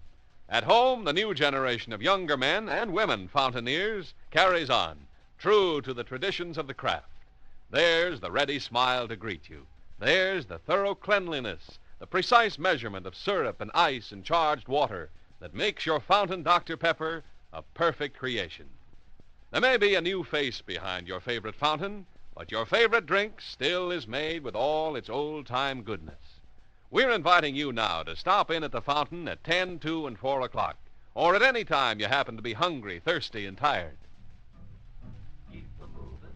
At home, the new generation of younger men and women fountaineers carries on, true to the traditions of the craft. There's the ready smile to greet you. There's the thorough cleanliness, the precise measurement of syrup and ice and charged water that makes your fountain Dr. Pepper a perfect creation. There may be a new face behind your favorite fountain, but your favorite drink still is made with all its old-time goodness. We're inviting you now to stop in at the fountain at 10, 2, and 4 o'clock, or at any time you happen to be hungry, thirsty, and tired. Keep a-moving,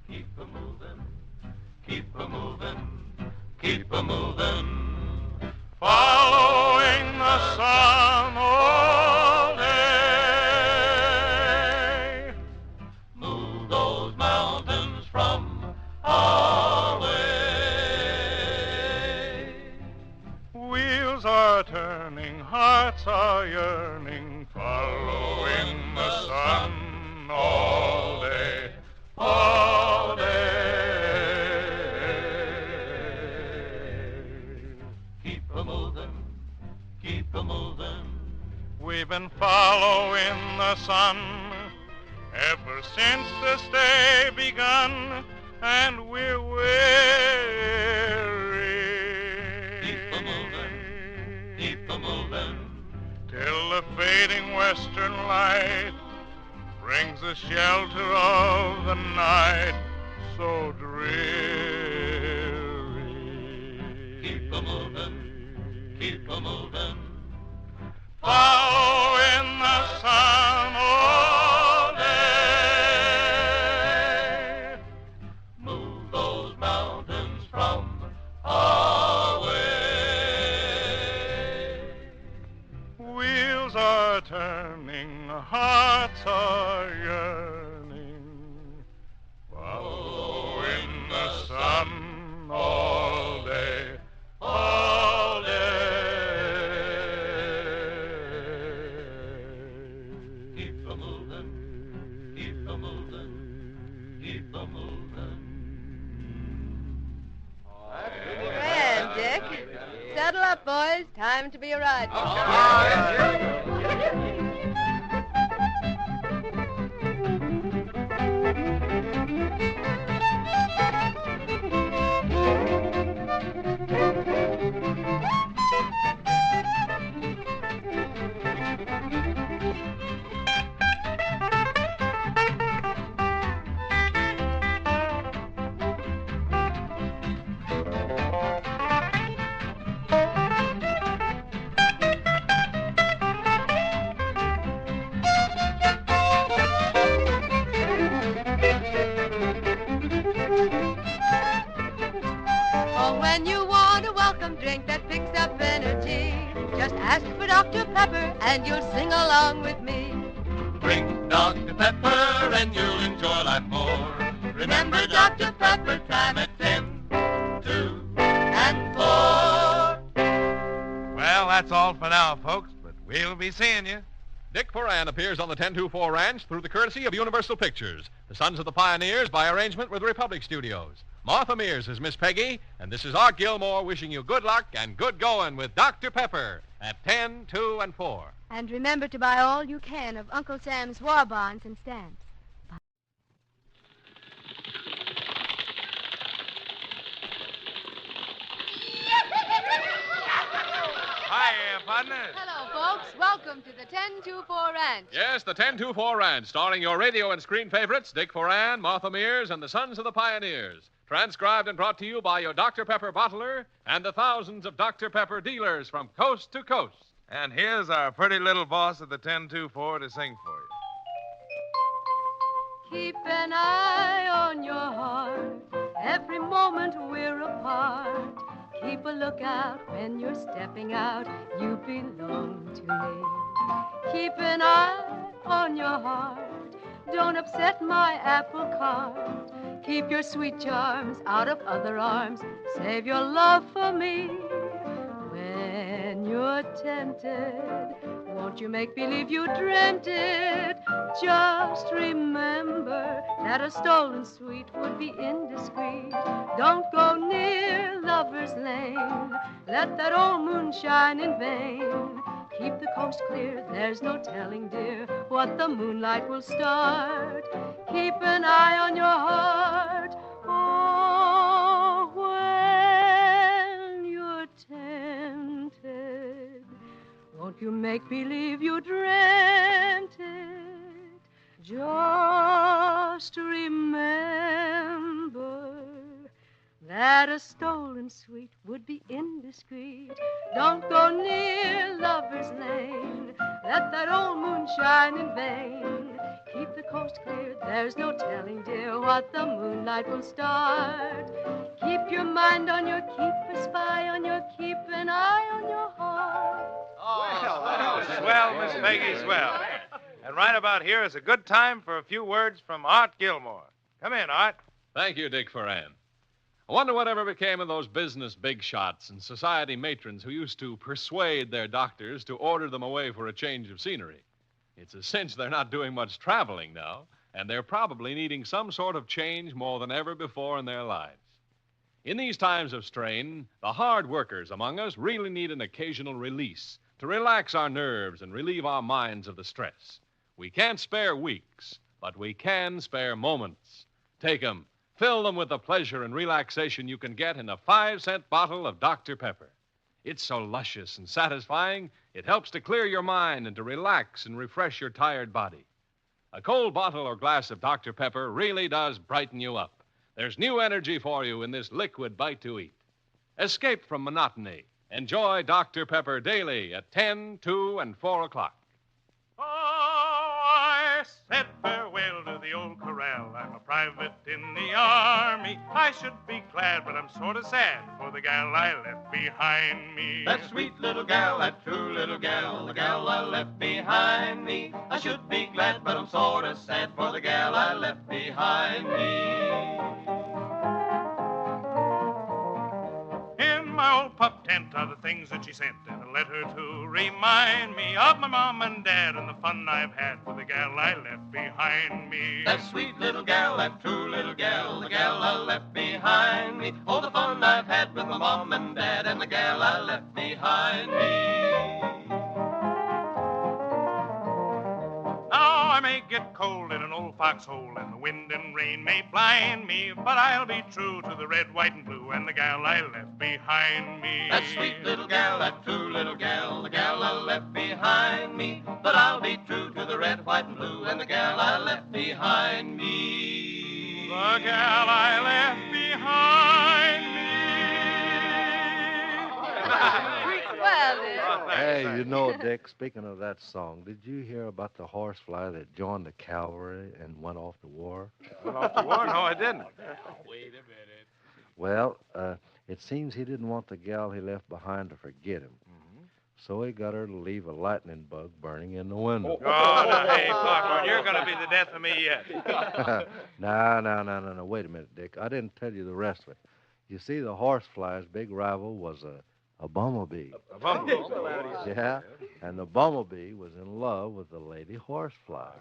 keep a-moving, keep a-moving, keep a-moving. Following the sun all day. Move those mountains from our way. Wheels are turning, hearts are yearning, following the sun all day, all day. Keep a-moving, keep a-moving. We've been following the sun ever since this day begun, and we're weary. Keep a-moving, keep a-moving, till the fading western light brings the shelter of the night so dreary. Keep a-moving, keep a-moving, following the sun all day. Move those mountains from our way. Wheels are turning, hearts are yearning, following the sun all day, all day. Keep a-moving, keep a-moving, keep a-moving. Grand, Dick. Settle up, boys. Time to be a ride. want a welcome drink that picks up energy, just ask for Dr. Pepper and you'll sing along with me. Drink Dr. Pepper and you'll enjoy life more. Remember Dr. Pepper, time at 10, 2, and 4. Well, that's all for now, folks, but we'll be seeing you. Dick Foran appears on the 1024 Ranch through the courtesy of Universal Pictures. The Sons of the Pioneers by arrangement with Republic Studios. Martha Mears is Miss Peggy, and this is Art Gilmore wishing you good luck and good going with Dr. Pepper at 10, 2, and 4. And remember to buy all you can of Uncle Sam's war bonds and stamps. Hi, partner. Hello, folks. Welcome to the 1024 Ranch. Yes, the 1024 Ranch, starring your radio and screen favorites, Dick Foran, Martha Mears, and the Sons of the Pioneers. Transcribed and brought to you by your Dr. Pepper bottler and the thousands of Dr. Pepper dealers from coast to coast. And here's our pretty little boss of the 1024 to sing for you. Keep an eye on your heart. Every moment we're apart. Keep a lookout when you're stepping out. You belong to me. Keep an eye on your heart. Don't upset my apple cart. Keep your sweet charms out of other arms. Save your love for me. When you're tempted, won't you make believe you dreamt it? Just remember that a stolen sweet would be indiscreet. Don't go near Lover's Lane. Let that old moon shine in vain. Keep the coast clear, there's no telling, dear, what the moonlight will start. Keep an eye on your heart. Oh, when you're tempted, won't you make believe you dreamt it? Just remember that a stolen sweet would be indiscreet. Don't go near Lover's Lane. Let that old moon shine in vain. Keep the coast clear, there's no telling, dear, what the moonlight will start. Keep your mind on your keep, a spy on your keep, an eye on your heart. Swell, Miss Peggy, swell. And right about here is a good time for a few words from Art Gilmore. Come in, Art. Thank you, Dick Foran. I wonder whatever became of those business big shots and society matrons who used to persuade their doctors to order them away for a change of scenery. It's a cinch they're not doing much traveling now, and they're probably needing some sort of change more than ever before in their lives. In these times of strain, the hard workers among us really need an occasional release to relax our nerves and relieve our minds of the stress. We can't spare weeks, but we can spare moments. Take them. Fill them with the pleasure and relaxation you can get in a 5-cent bottle of Dr. Pepper. It's so luscious and satisfying, it helps to clear your mind and to relax and refresh your tired body. A cold bottle or glass of Dr. Pepper really does brighten you up. There's new energy for you in this liquid bite to eat. Escape from monotony. Enjoy Dr. Pepper daily at 10, 2, and 4 o'clock. Oh, I said farewell to the old corral. I'm a private in the army. I should be glad, but I'm sort of sad for the gal I left behind me. That sweet little gal, that true little gal, the gal I left behind me. I should be glad, but I'm sort of sad for the gal I left behind me. In my old pup tent are the things that she sent, and a letter to remind me of my mom and dad and the fun I've had with the gal I left behind me. That sweet little gal, that true little gal, the gal I left behind me. Oh, the fun I've had with my mom and dad and the gal I left behind me. Now I may get cold in an old foxhole, and the wind and rain may blind me, but I'll be true to the red, white, and blue and the gal I left behind me. That sweet little gal, that true little gal, the gal I left behind me. But I'll be true to the red, white, and blue and the gal I left behind me. The gal I left behind me. Well, Hey, you know, Dick, speaking of that song, did you hear about the horsefly that joined the cavalry and went off to war? Went off to war? No, I didn't. Wait a minute. Well, It seems he didn't want the gal he left behind to forget him. So he got her to leave a lightning bug burning in the window. Oh, now, hey, Foghorn, you're going to be the death of me yet. No. Wait a minute, Dick. I didn't tell you the rest of it. You see, the horsefly's big rival was a bumblebee. A bumblebee? Yeah, and the bumblebee was in love with the lady horsefly.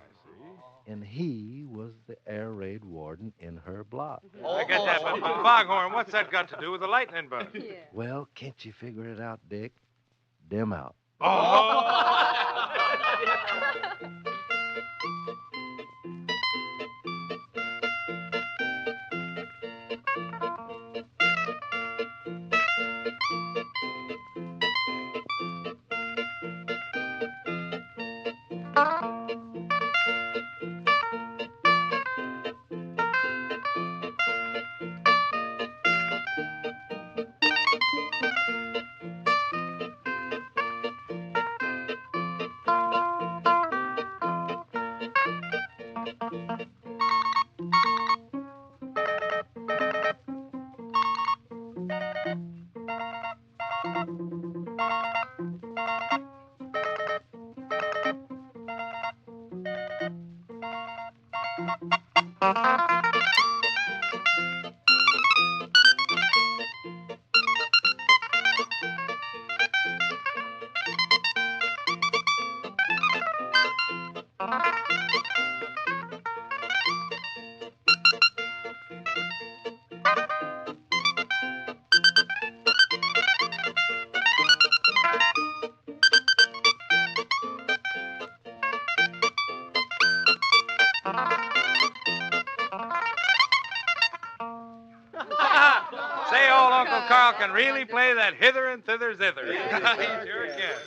And he was the air raid warden in her block. I get that, but Foghorn, what's that got to do with the lightning bug? Yeah. Well, can't you figure it out, Dick? Dim out. Say, old Uncle Carl can really play that hither and thither zither. He sure can.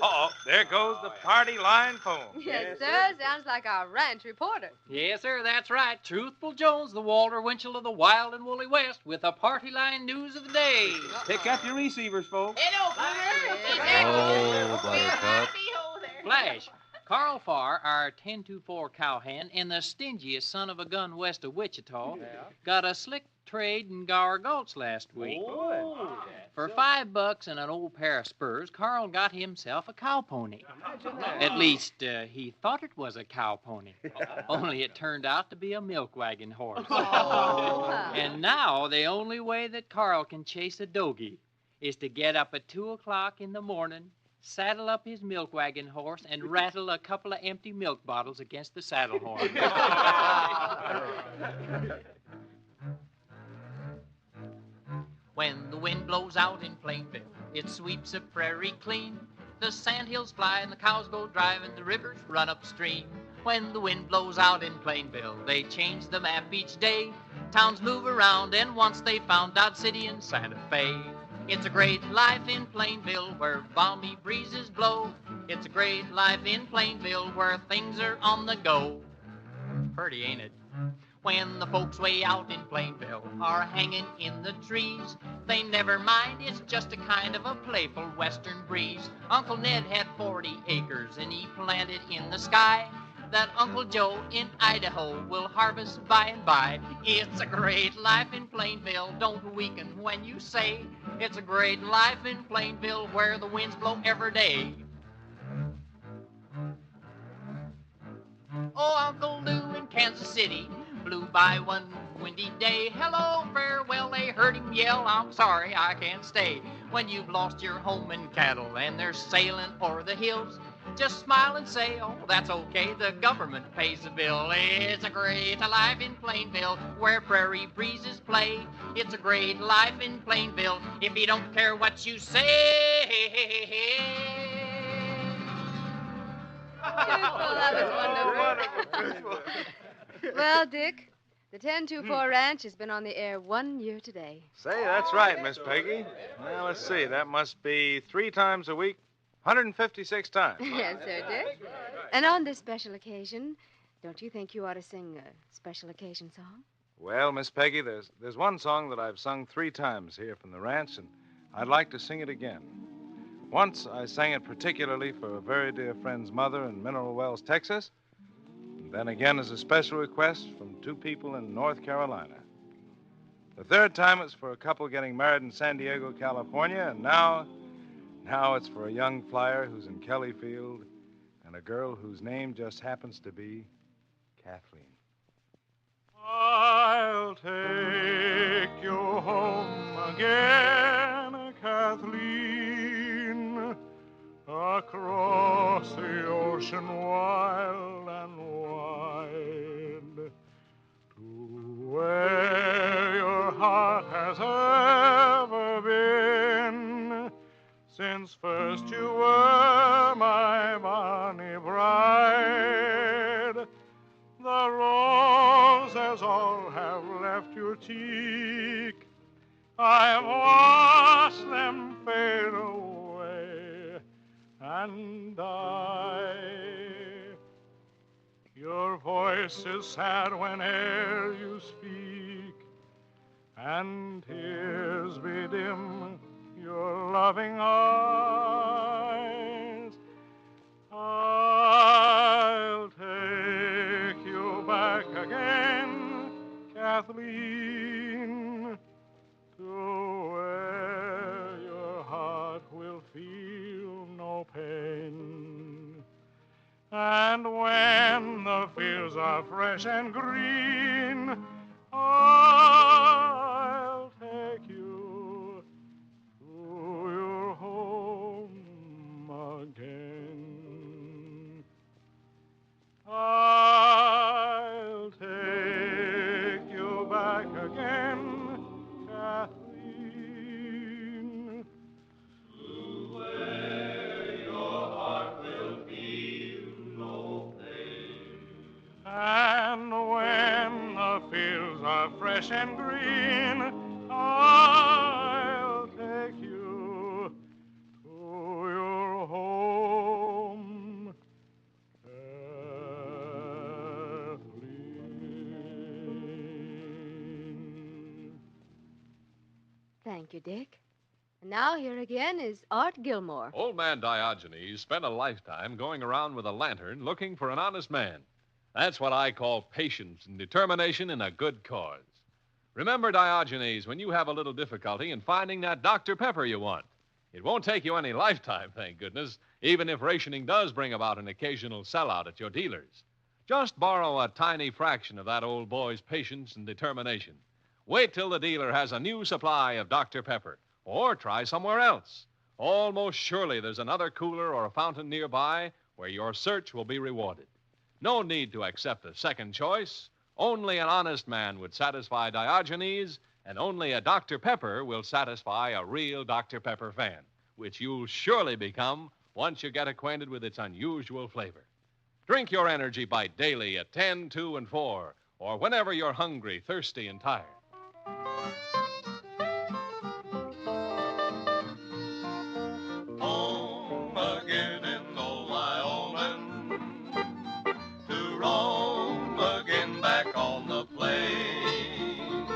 Uh-oh, there goes the party line phone. Yes, sir. Sounds like our ranch reporter. Yes, sir, that's right. Truthful Jones, the Walter Winchell of the Wild and Woolly West, with the party line news of the day. Pick up your receivers, folks. Oh, Buttercup. Flash. Carl Farr, our 10-24 cowhand and the stingiest son of a gun west of Wichita, got a slick trade in Gower Gulch last week. For $5 and an old pair of spurs, Carl got himself a cow pony. At least, he thought it was a cow pony. Only it turned out to be a milk wagon horse. And now the only way that Carl can chase a dogie is to get up at 2 o'clock in the morning, saddle up his milk wagon horse, and rattle a couple of empty milk bottles against the saddle horn. When the wind blows out in Plainville, it sweeps the prairie clean. The sandhills fly and the cows go driving, the rivers run upstream. When the wind blows out in Plainville, they change the map each day. Towns move around, and once they found Dodge City and Santa Fe. It's a great life in Plainville where balmy breezes blow. It's a great life in Plainville where things are on the go. Pretty, ain't it? When the folks way out in Plainville are hanging in the trees, they never mind, it's just a kind of a playful western breeze. Uncle Ned had 40 acres and he planted in the sky that Uncle Joe in Idaho will harvest by and by. It's a great life in Plainville, don't weaken when you say it's a great life in Plainville where the winds blow every day. Oh, Uncle Lou in Kansas City blew by one windy day. Hello, farewell, they heard him yell, I'm sorry, I can't stay. When you've lost your home and cattle and they're sailing o'er the hills, just smile and say, oh, that's okay, the government pays the bill. It's a great life in Plainville where prairie breezes play. It's a great life in Plainville if you don't care what you say. That was wonderful. Well, Dick, the 1024 Ranch has been on the air 1 year today. Say, that's right, Miss Peggy. Now, let's see. That must be 3 times a week, 156 times. Yes, sir, Dick. And on this special occasion, don't you think you ought to sing a special occasion song? Well, Miss Peggy, there's one song that I've sung 3 times here from the ranch, and I'd like to sing it again. Once I sang it particularly for a very dear friend's mother in Mineral Wells, Texas. And then again as a special request from 2 people in North Carolina. The third time it's for a couple getting married in San Diego, California, and now it's for a young flyer who's in Kellyfield and a girl whose name just happens to be Kathleen. I'll take you home again, Kathleen, across the ocean wild and wide, to where your heart has ever been, since first you were my bonny bride. The roses all have left your cheek. I've watched them fade away and die. Your voice is sad whene'er you speak, and tears bedim your loving eyes. I'll take you back again, Kathleen, to where your heart will feel no pain. And when the fields are fresh and green, I'll take you to your home again. I'll take you back again, Kathleen, to where your heart will feel no pain. And when the fields are fresh and green, I'll take you to your home, Kathleen. Thank you, Dick. And now here again is Art Gilmore. Old man Diogenes spent a lifetime going around with a lantern looking for an honest man. That's what I call patience and determination in a good cause. Remember, Diogenes, when you have a little difficulty in finding that Dr. Pepper you want. It won't take you any lifetime, thank goodness, even if rationing does bring about an occasional sellout at your dealers. Just borrow a tiny fraction of that old boy's patience and determination. Wait till the dealer has a new supply of Dr. Pepper, or try somewhere else. Almost surely there's another cooler or a fountain nearby where your search will be rewarded. No need to accept a second choice. Only an honest man would satisfy Diogenes, and only a Dr. Pepper will satisfy a real Dr. Pepper fan, which you'll surely become once you get acquainted with its unusual flavor. Drink your energy bite daily at 10, 2, and 4, or whenever you're hungry, thirsty, and tired. Home again in old Wyoming, to roam again back on the plains,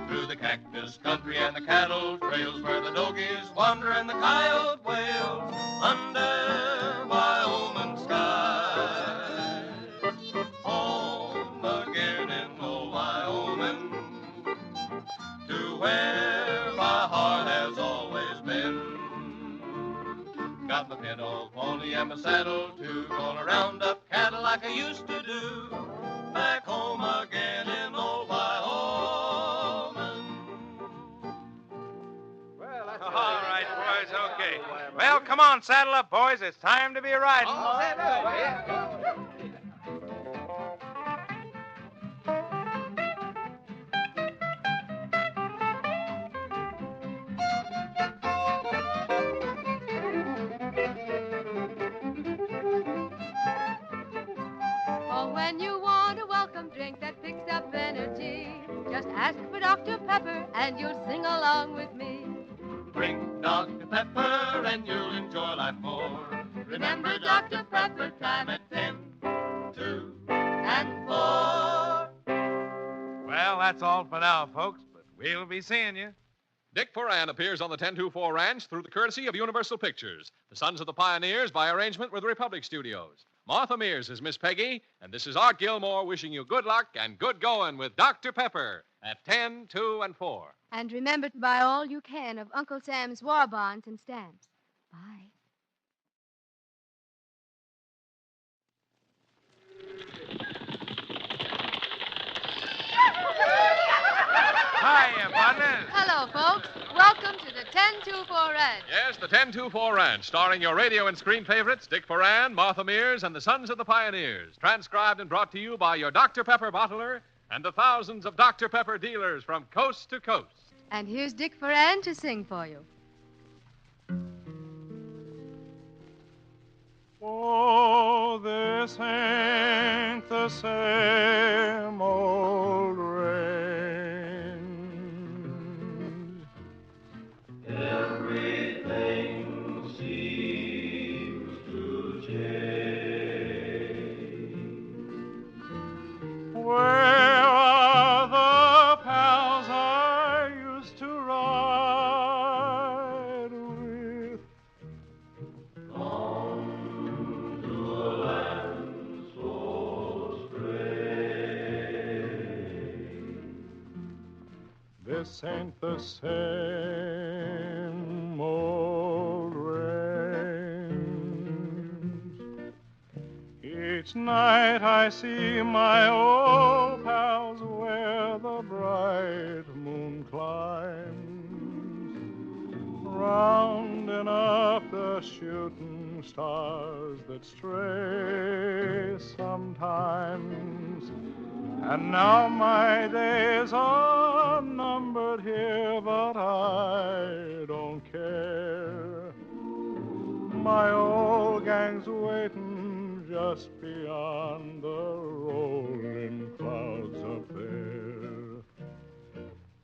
through the cactus country and the cattle trails where the dogies wander and the coyote wails under Wyoming skies. Home again in old Wyoming, to where my heart has always been. Got my pinto pony and my saddle too, gonna round up cattle like I used to do. Back home again in old Wyoming. Well, that's all right, boys, okay. Well, come on, saddle up, boys. It's time to be riding. Oh, when you want a welcome drink that picks up energy, just ask for Dr. Pepper and you'll sing along with me. Drink Dr. Pepper and you'll enjoy life more. Remember Dr. Pepper time at 10, 2, and 4. Well, that's all for now, folks, but we'll be seeing you. Dick Foran appears on the 1024 Ranch through the courtesy of Universal Pictures, the Sons of the Pioneers by arrangement with Republic Studios. Martha Mears is Miss Peggy, and this is Art Gilmore wishing you good luck and good going with Dr. Pepper at 10, 2, and 4. And remember to buy all you can of Uncle Sam's war bonds and stamps. Bye. Hiya, partners. Hello, folks. Welcome to the 10-2-4 Ranch. Yes, the 10-2-4 Ranch, starring your radio and screen favorites, Dick Moran, Martha Mears, and the Sons of the Pioneers. Transcribed and brought to you by your Dr. Pepper bottler and the thousands of Dr. Pepper dealers from coast to coast. And here's Dick Moran to sing for you. Oh, this ain't the same old rain. Everything seems to change. Where are the pals I used to ride with? Gone to a land so strange. This ain't the same old rain. Each night I see my old pals where the bright moon climbs, rounding up the shooting stars that stray sometimes. And now my days are numbered here, but I don't care. My old gang's waiting just beyond the rolling clouds up there.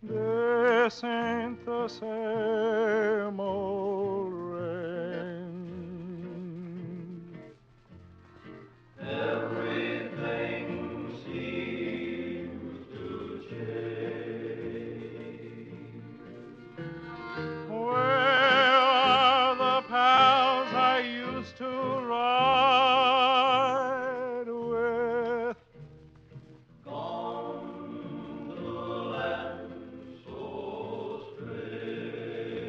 This ain't the same old rain. Everything seems to change. Where are the pals I used to ride with? Gone to a land so strange.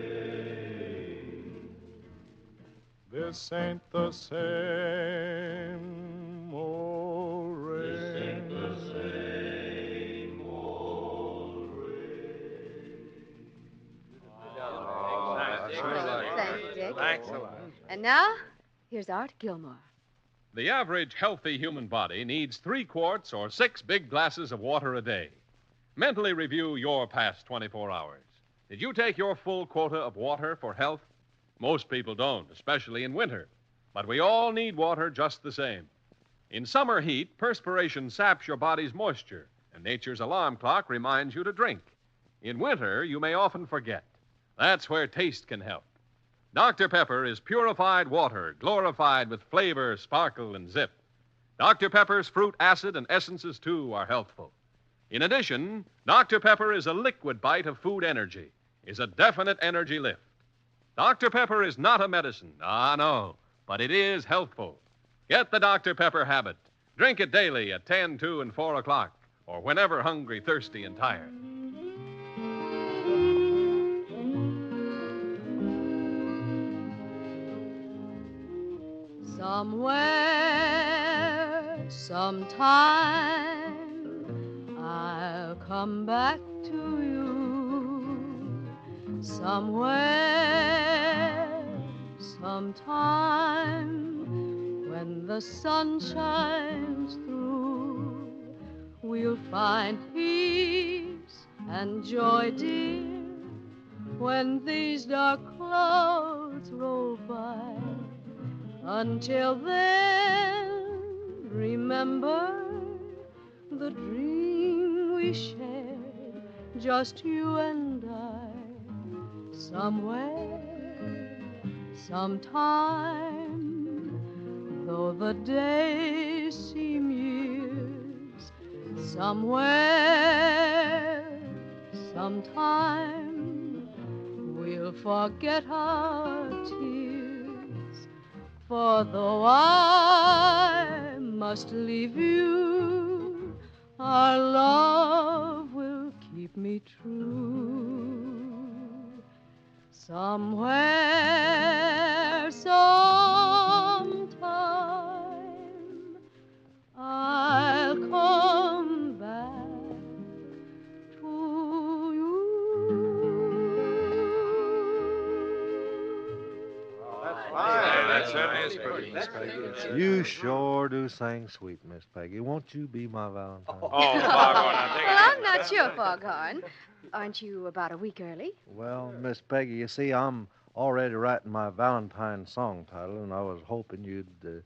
This ain't the same old rain. This ain't the same old rain. Thanks, Dick. Thanks a lot. And now, here's Art Gilmore. The average healthy human body needs 3 quarts or 6 big glasses of water a day. Mentally review your past 24 hours. Did you take your full quota of water for health? Most people don't, especially in winter. But we all need water just the same. In summer heat, perspiration saps your body's moisture, and nature's alarm clock reminds you to drink. In winter, you may often forget. That's where taste can help. Dr. Pepper is purified water, glorified with flavor, sparkle, and zip. Dr. Pepper's fruit acid and essences, too, are healthful. In addition, Dr. Pepper is a liquid bite of food energy, is a definite energy lift. Dr. Pepper is not a medicine, no, but it is healthful. Get the Dr. Pepper habit. Drink it daily at 10, 2, and 4 o'clock, or whenever hungry, thirsty, and tired. Somewhere, sometime, I'll come back to you. Somewhere, sometime, when the sun shines through, we'll find peace and joy, dear, when these dark clouds roll by. Until then, remember the dream we shared, just you and I. Somewhere, sometime, though the days seem years, somewhere, sometime, we'll forget our tears. For though I must leave you, our love will keep me true. Somewhere, sometime, I'll come back to you. That certainly is pretty, Miss Peggy. You sure do sing sweet, Miss Peggy. Won't you be my Valentine? Oh, Foghorn, I think. Well, I'm not sure, Foghorn. Aren't you about a week early? Well, Miss Peggy, you see, I'm already writing my Valentine song title, and I was hoping you'd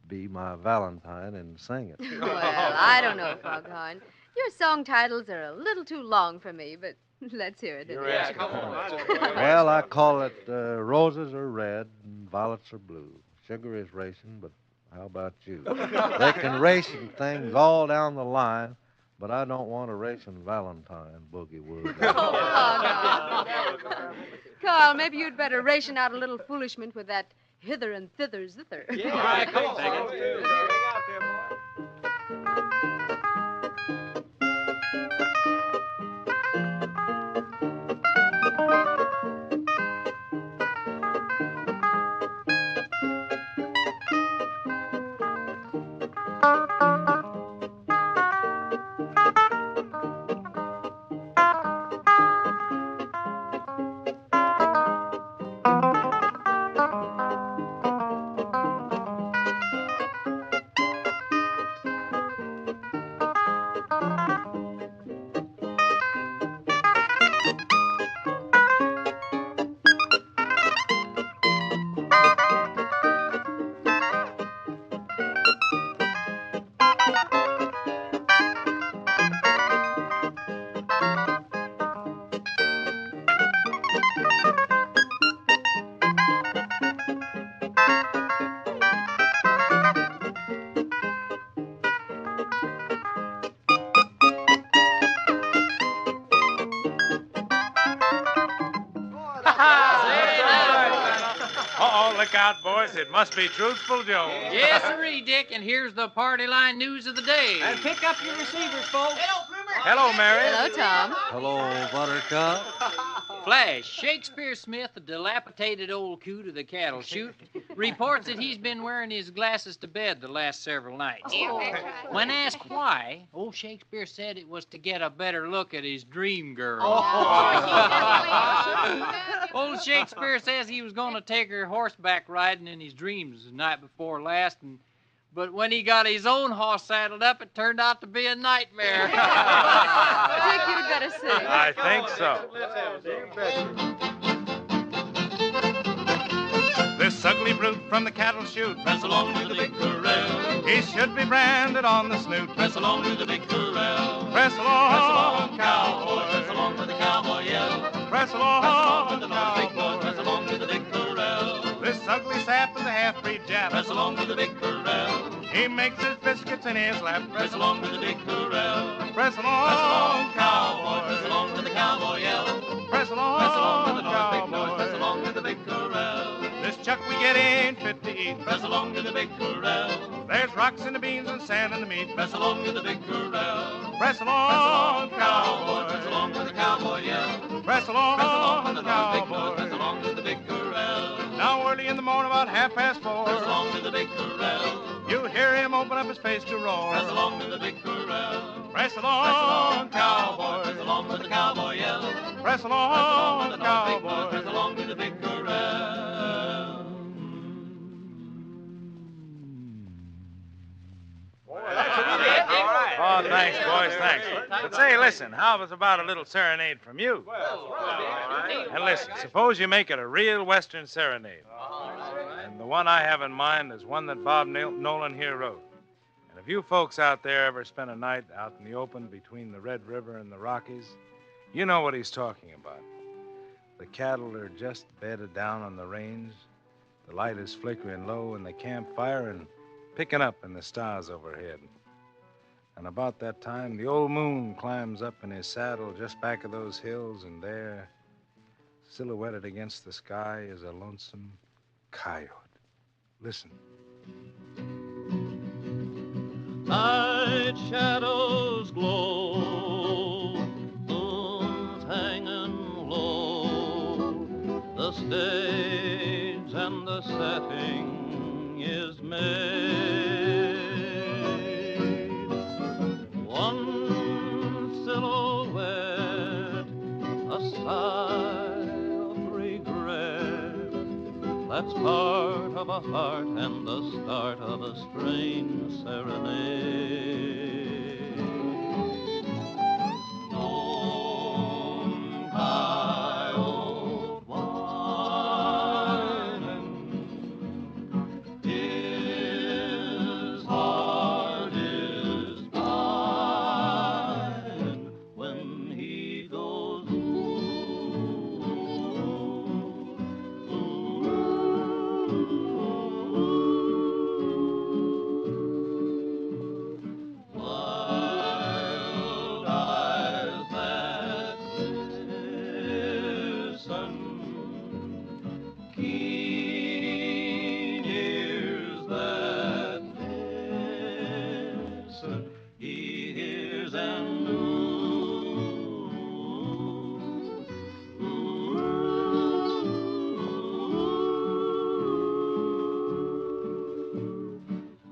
be my Valentine and sing it. Well, I don't know, Foghorn. Your song titles are a little too long for me, but let's hear it. Yeah, come on. Well, I call it Roses Are Red and Violets Are Blue. Sugar is racing, but how about you? They can racing things all down the line, but I don't want a racing Valentine boogie woogie. Carl, maybe you'd better ration out a little foolishment with that hither and thither zither. Yeah, all right, come on. Look out, boys. It must be Truthful Jones. Yes, sirree, Dick, and here's the party line news of the day. And pick up your receivers, folks. Hello, Mary. Hello, Tom. Hello, Buttercup. Flash, Shakespeare Smith, a dilapidated old coot of the cattle chute, reports that he's been wearing his glasses to bed the last several nights. Oh. When asked why, old Shakespeare said it was to get a better look at his dream girl. Old Shakespeare says he was going to take her horseback riding in his dreams the night before last, but when he got his own horse saddled up, it turned out to be a nightmare. Dick, you'd better sing. I think so. This ugly brute from the cattle chute, press along to the big corral. He should be branded on the snoot. Press along to the big corral. Press along, cowboy. Press along to the cowboy yell. Press along, cowboy. Press along to the big corral. This ugly sap is a half-breed Jap. Press along to the big corral. He makes his biscuits in his lap. Press along to the big corral. Press along, cowboy. Press along to the cowboy yell. Press along to the cowboy. Press along to the big corral. This chuck we get ain't fit to eat. Press along to the big corral. There's rocks in the beans and sand in the meat. Press along to the big corral. Press along, cowboy. Press along to the cowboy yell. Press along to the cowboy. Press along to the big corral. Now early in the morning, about 4:30. Press along to the big corral. You hear him open up his face to roar. Press along to the big corral. Press along, cowboy. Press along to the cowboy yell. Press along, cowboy. Press along to the big corral. Oh, thanks, boys, thanks. But say, listen, how was about a little serenade from you? And listen, suppose you make it a real Western serenade. And the one I have in mind is one that Bob Nolan here wrote. And if you folks out there ever spent a night out in the open between the Red River and the Rockies, you know what he's talking about. The cattle are just bedded down on the range. The light is flickering low in the campfire and picking up in the stars overhead. And about that time, the old moon climbs up in his saddle just back of those hills, and there, silhouetted against the sky, is a lonesome coyote. Listen. Night shadows glow, moon's hanging low, the stage and the setting is made. One silhouette, a sigh of regret, that's part of a heart and the start of a strange serenade. Lone coyote whining, his heart is mine when he goes wild eyes that listen, keen ears that listen, he hears and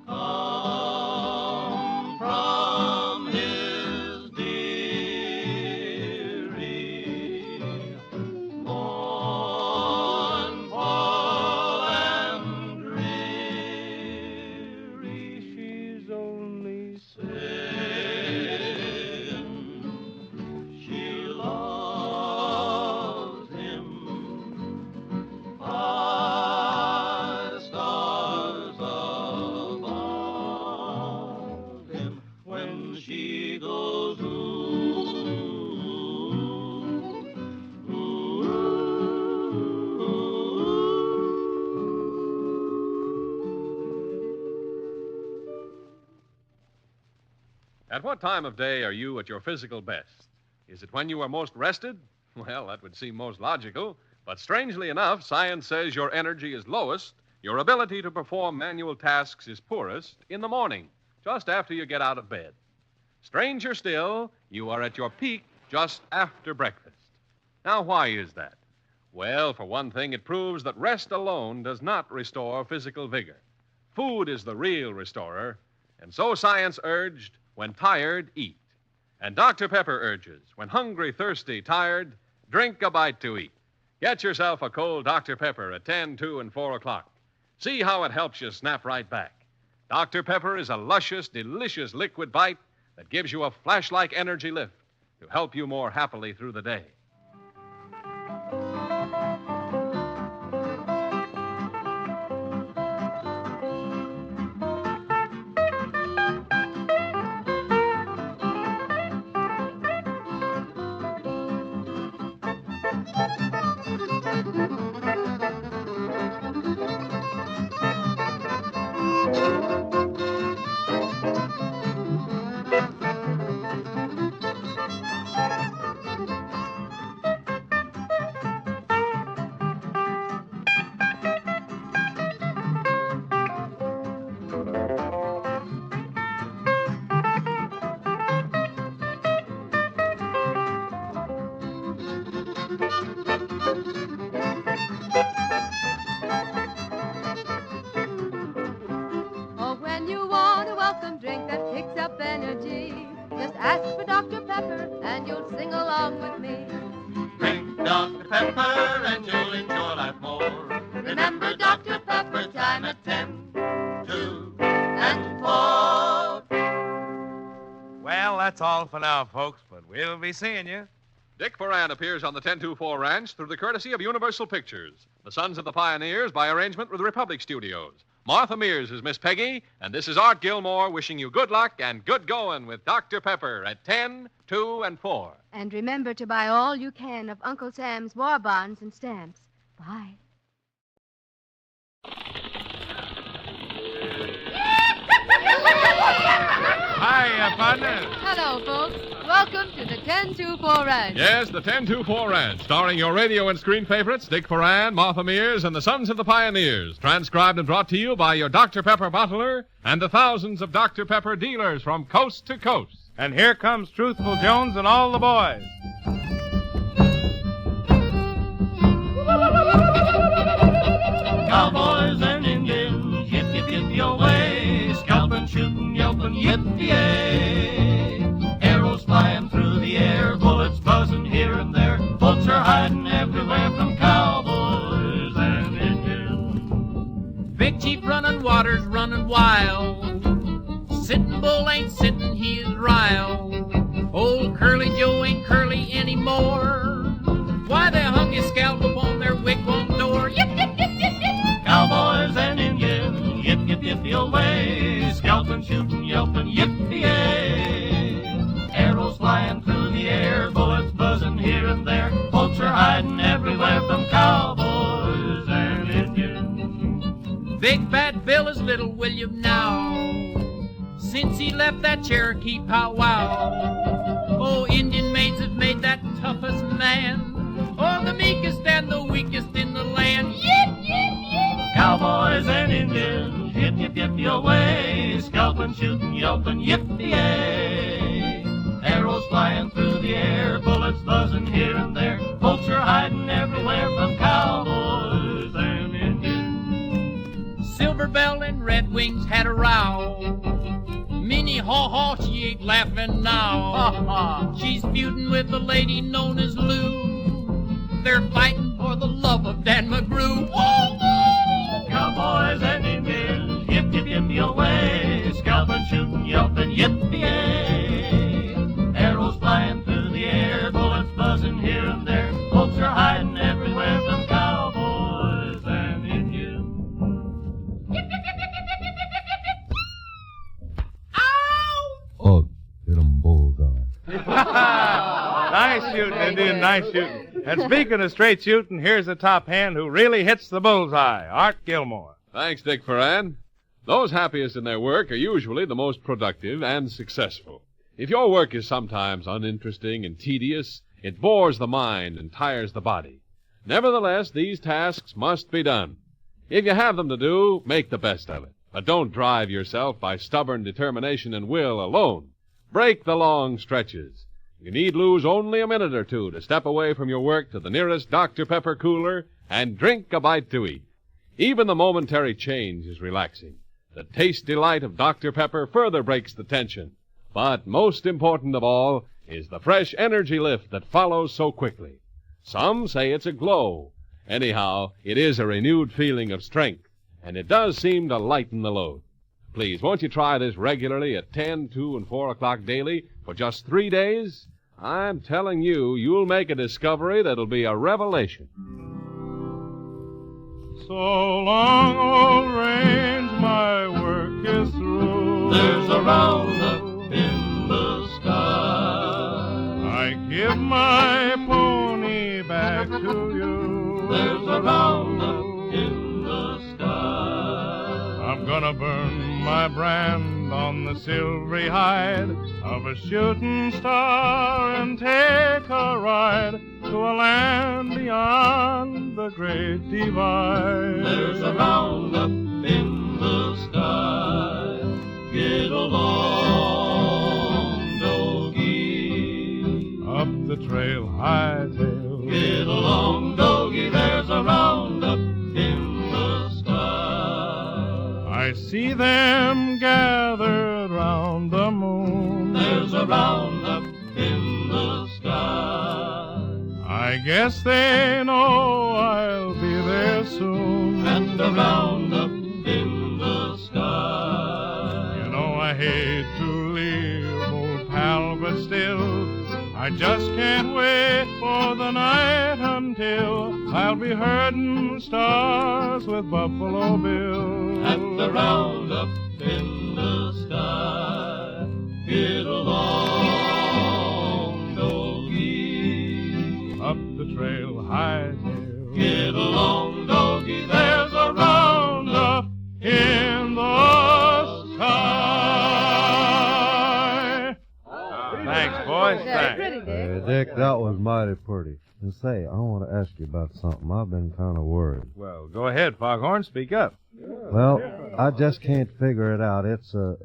come from his dearie, mournful and dreary. She's only saying she loves him. 5 stars above him when she goes At what time of day are you at your physical best? Is it when you are most rested? Well, that would seem most logical. But strangely enough, science says your energy is lowest, your ability to perform manual tasks is poorest in the morning, just after you get out of bed. Stranger still, you are at your peak just after breakfast. Now, why is that? Well, for one thing, it proves that rest alone does not restore physical vigor. Food is the real restorer, and so science urged, when tired, eat. And Dr. Pepper urges, when hungry, thirsty, tired, drink a bite to eat. Get yourself a cold Dr. Pepper at 10, 2, and 4 o'clock. See how it helps you snap right back. Dr. Pepper is a luscious, delicious liquid bite that gives you a flash-like energy lift to help you more happily through the day. Oh, when you want a welcome drink that picks up energy, just ask for Dr. Pepper and you'll sing along with me. Drink Dr. Pepper and you'll enjoy life more. Remember Dr. Pepper, time at 10, 2, and 4. Well, that's all for now, folks, but we'll be seeing you. Dick Moran appears on the 1024 Ranch through the courtesy of Universal Pictures. The Sons of the Pioneers by arrangement with Republic Studios. Martha Mears is Miss Peggy, and this is Art Gilmore wishing you good luck and good going with Dr. Pepper at 10, 2, and 4. And remember to buy all you can of Uncle Sam's war bonds and stamps. Bye. Hiya, partner. Hello, folks. Welcome to the 10-2-4 Ranch. Yes, the 10-2-4 Ranch, starring your radio and screen favorites, Dick Foran, Martha Mears, and the Sons of the Pioneers. Transcribed and brought to you by your Dr. Pepper bottler and the thousands of Dr. Pepper dealers from coast to coast. And here comes Truthful Jones and all the boys. Cowboys and Indians, yip, yip, yip, your way. Scalping, shooting, yelping, yippee-yay. Arrows flying through the air, bullets buzzing here and there. Folks are hiding everywhere from cowboys and Indians. Big Chief running waters, running wild. Sitting Bull ain't sitting, he is riled. Old Curly Joe ain't curly anymore. Why, they hung his scalp upon their wigwam door. Yip, yip, yip, yip, yip. Cowboys and Indians, yip, yip, yip, your way. Scalping, shooting, yelping, yippee-yay. Arrows flying through the air, bullets buzzing here and there. Folks are hiding everywhere from cowboys and Indians. Big Bad Bill is little William now, since he left that Cherokee powwow. Oh, Indian maids have made that toughest man, or the meekest and the weakest in the land. Yip, yip, yip. Cowboys and Indians, yip, yip, yip, your way. Scalping, shooting, yelping, yippee-yay. Arrows flying through the air, bullets buzzing here and there. Folks are hiding everywhere from cowboys and Indians. Silver Bell and Red Wings had a row. Minnie Haw-Haw, she ain't laughing now. She's feuding with a lady known as Lou. They're fighting for the love of Dan McGrew. Woo-woo! Cowboys and Indians, yip, yip, yip, your way. Scalping, shooting, yelping, yippee-yay. Arrows flying through the air, bullets buzzing here and there. Folks are hiding everywhere from cowboys and Indians. Yip, yip, yip, yip, yip, yip, yip, yip, yip, yip. Oh, hit 'em bullseye. Nice shooting, Indian, nice shooting. And speaking of straight shooting, here's the top hand who really hits the bullseye, Art Gilmore. Thanks, Dick Foran. Those happiest in their work are usually the most productive and successful. If your work is sometimes uninteresting and tedious, it bores the mind and tires the body. Nevertheless, these tasks must be done. If you have them to do, make the best of it. But don't drive yourself by stubborn determination and will alone. Break the long stretches. You need lose only a minute or two to step away from your work to the nearest Dr. Pepper cooler and drink a bite to eat. Even the momentary change is relaxing. The taste delight of Dr. Pepper further breaks the tension. But most important of all is the fresh energy lift that follows so quickly. Some say it's a glow. Anyhow, it is a renewed feeling of strength, and it does seem to lighten the load. Please, won't you try this regularly at 10, 2, and 4 o'clock daily for just 3 days? I'm telling you, you'll make a discovery that'll be a revelation. So long, old range, my work is through. There's a roundup in the sky. I give my pony back to you. There's a roundup in the sky. I'm gonna burn my brand on the silvery hide of a shooting star and take a ride to a land beyond the great divide. There's a roundup in the sky. Get along, doggy. Up the trail, hightail. Get along, doggy. There's a roundup in the sky. I see them gathered round the moon. There's a roundup in the sky. I guess they know I'll be there soon. And a roundup in the sky. You know I hate to leave old pal, but still I just can't wait for the night until I'll be herding stars with Buffalo Bill. And the roundup in the sky. Get along, doggy. Up the trail, hightail. Get along, doggy. There's a roundup in the sky. Thanks, boys. Very pretty, Dick. mighty pretty. And say, I want to ask you about something. I've been kind of worried. Well, go ahead, Foghorn. Speak up. Well, I just can't figure it out. It's a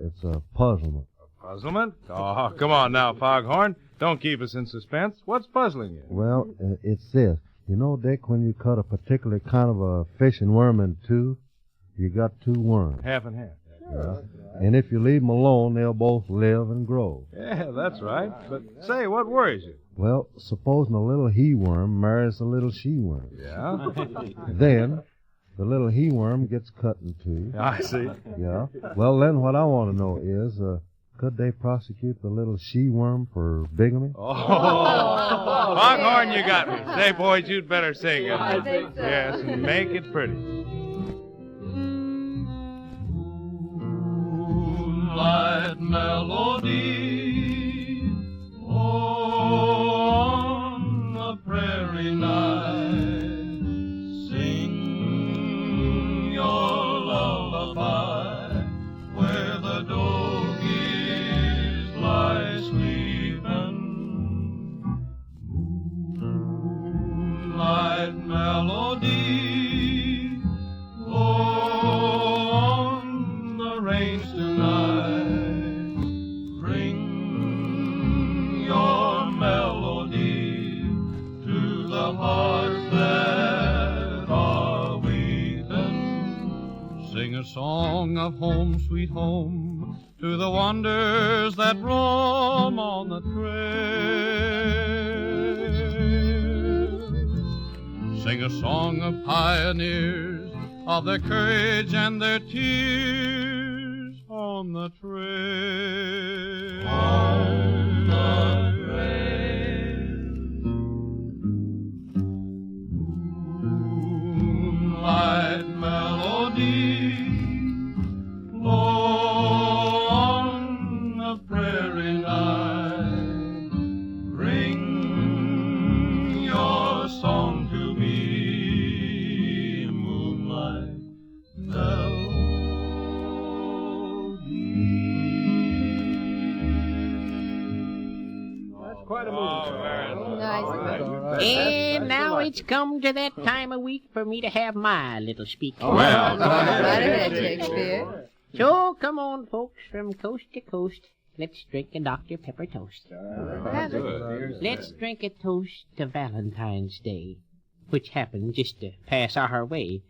puzzlement. Puzzlement? Oh, come on now, Foghorn. Don't keep us in suspense. What's puzzling you? Well, it's this. You know, Dick, when you cut a particular kind of a fishing worm in two, you got two worms. Half and half. Yeah. And if you leave them alone, they'll both live and grow. Yeah, that's right. But say, what worries you? Well, supposing a little he-worm marries a little she-worm. Yeah? Then the little he-worm gets cut in two. I see. Yeah. Well, then what I want to know is, could they prosecute the little she-worm for bigamy? Oh, Foghorn, you got me. Say, boys, you'd better sing it. I think so. Yes, and make it pretty. Moonlight melody on the prairie night. Sing your lullaby where the doggies lie sleeping. Moonlight melody on the range tonight. Bring your melody to the hearts that are weeping. Sing a song of home, sweet home, to the wonders that roam on the trail. Sing a song of pioneers, of their courage and their tears on the trail. On the trail. Moonlight melody on the prairie night. Bring your song to me, moonlight Quite a move. Nice. And now it's come to that time of week for me to have my little speech. Right ahead, Shakespeare. So, come on, folks, from coast to coast, let's drink a Dr. Pepper toast. Let's drink a toast to Valentine's Day, which happened just to pass our way.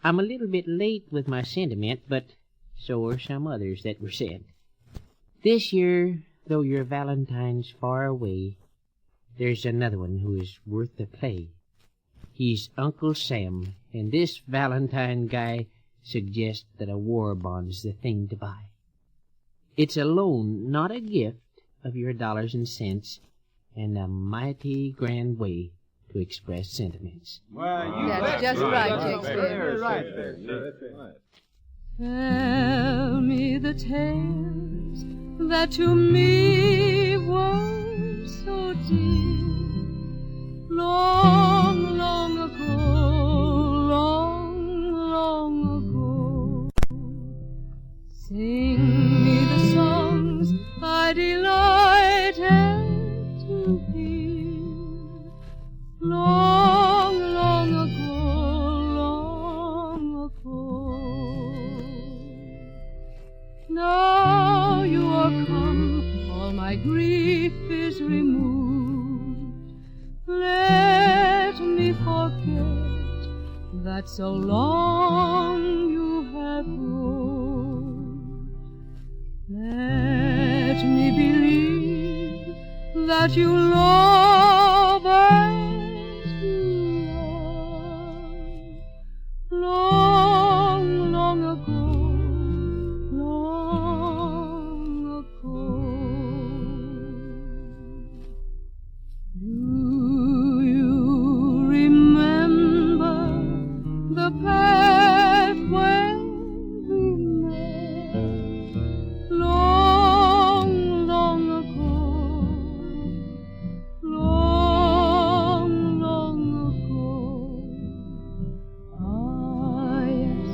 I'm a little bit late with my sentiment, but so are some others that were said. This year, though your Valentine's far away, there's another one who is worth the play. He's Uncle Sam, and this Valentine guy suggests that a war bond's the thing to buy. It's a loan, not a gift, of your dollars and cents, and a mighty grand way to express sentiments. Well, That's just right, Shakespeare. Right there. Tell me the tales that to me were so dear. Long, long ago, long, long ago. Sing me the songs I delighted to hear. Long, long ago, long ago. Now you are come, all my grief is removed. Let me forget that so long you have roved. Let me believe that you love as you love. Long, long ago, long ago. Do you remember the path where we met? Long, long ago, long, long ago. Ah, yes,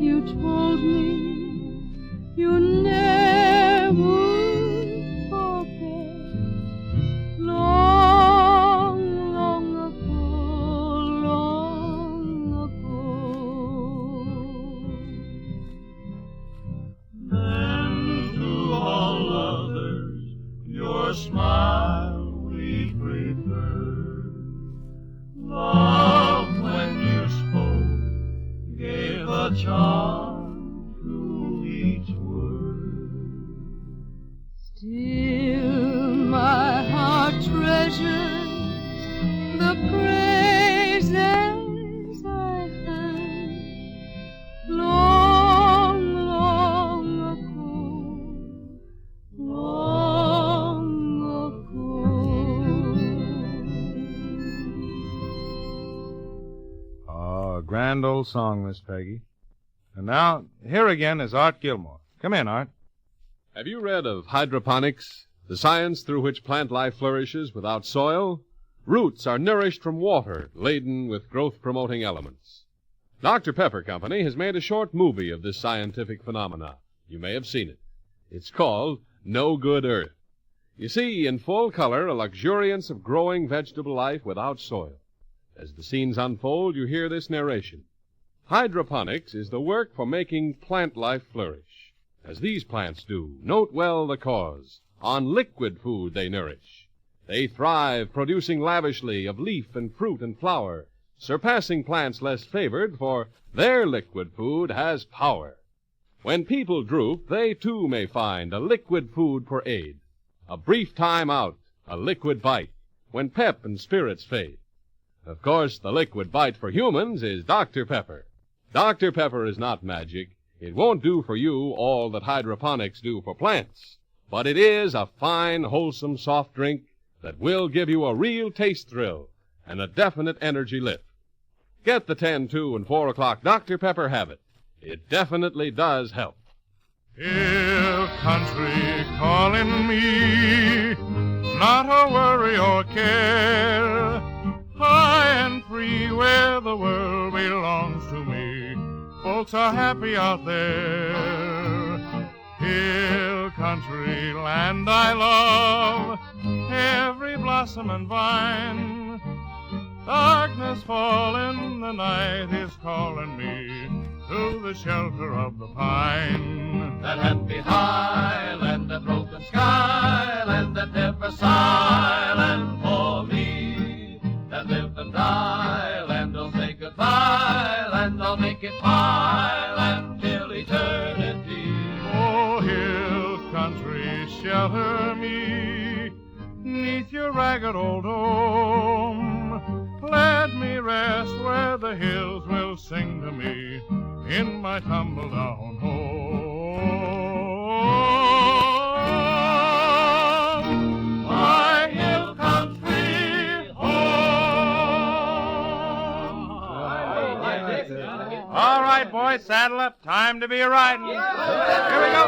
you told me you never would forget. Long, a charm through each word. Still my heart treasures the praises I heard long, long ago, long ago. Oh, a grand old song, Miss Peggy. And now, here again is Art Gilmore. Come in, Art. Have you read of hydroponics, the science through which plant life flourishes without soil? Roots are nourished from water, laden with growth-promoting elements. Dr. Pepper Company has made a short movie of this scientific phenomena. You may have seen it. It's called No Good Earth. You see in full color a luxuriance of growing vegetable life without soil. As the scenes unfold, you hear this narration. Hydroponics is the work for making plant life flourish. As these plants do, note well the cause. On liquid food they nourish. They thrive, producing lavishly of leaf and fruit and flower, surpassing plants less favored, for their liquid food has power. When people droop, they too may find a liquid food for aid. A brief time out, a liquid bite, when pep and spirits fade. Of course, the liquid bite for humans is Dr. Pepper. Dr. Pepper is not magic. It won't do for you all that hydroponics do for plants. But it is a fine, wholesome, soft drink that will give you a real taste thrill and a definite energy lift. Get the 10, 2, and 4 o'clock Dr. Pepper habit. It definitely does help. Hill country calling me, not a worry or care. High and free where the world belongs to me. Folks are happy out there. Hill country land I love, every blossom and vine. Darkness falling, the night is calling me to the shelter of the pine. That happy highland, that broken skyland, that never silent for me. That live and die land, don't say goodbye land, I'll make it my land till eternity. Oh, hill country, shelter me 'neath your ragged old dome. Let me rest where the hills will sing to me in my tumble-down home. My hill country home. All right, boys, saddle up. Time to be riding. Here we go.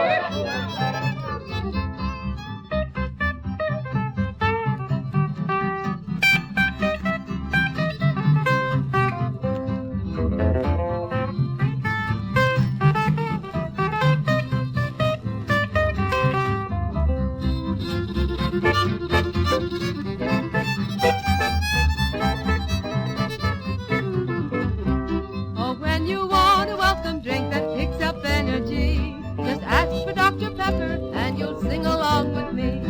Oh, when you want a welcome drink that picks up energy, just ask for Dr. Pepper and you'll sing along with me.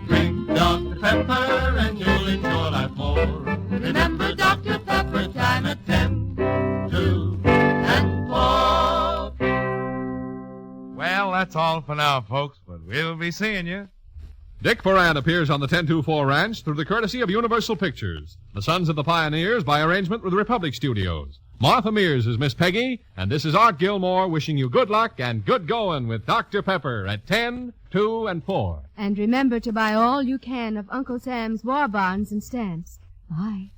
Drink Dr. Pepper and you'll enjoy life more. Remember Dr. Pepper, time at 10, 2, and 4. Well, that's all for now, folks, but we'll be seeing you. Dick Foran appears on the 1024 Ranch through the courtesy of Universal Pictures. The Sons of the Pioneers by arrangement with Republic Studios. Martha Mears is Miss Peggy, and this is Art Gilmore wishing you good luck and good going with Dr. Pepper at 10, 2, and 4. And remember to buy all you can of Uncle Sam's war bonds and stamps. Bye.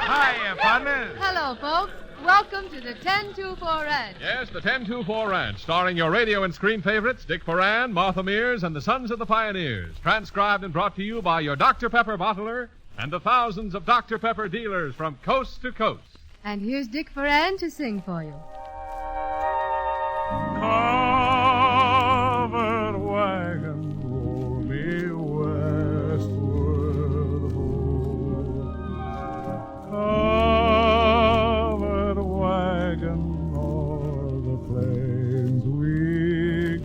Hiya, partners. Hello, folks. Welcome to the 1024 Ranch. Yes, the 1024 Ranch, starring your radio and screen favorites, Dick Foran, Martha Mears, and the Sons of the Pioneers. Transcribed and brought to you by your Dr. Pepper bottler and the thousands of Dr. Pepper dealers from coast to coast. And here's Dick Foran to sing for you. Covered wagon, roll me westward home. Covered wagon, o'er the plains we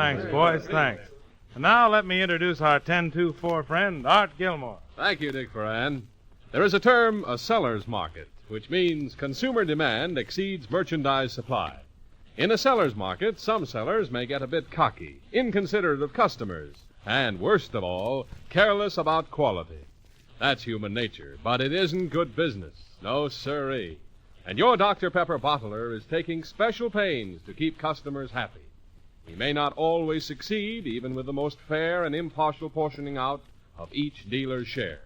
Thanks, boys, thanks. And now let me introduce our 10-2-4 friend, Art Gilmore. Thank you, Dick Foran. There is a term, a seller's market, which means consumer demand exceeds merchandise supply. In a seller's market, some sellers may get a bit cocky, inconsiderate of customers, and, worst of all, careless about quality. That's human nature, but it isn't good business. No, sirree. And your Dr. Pepper bottler is taking special pains to keep customers happy. He may not always succeed, even with the most fair and impartial portioning out of each dealer's share.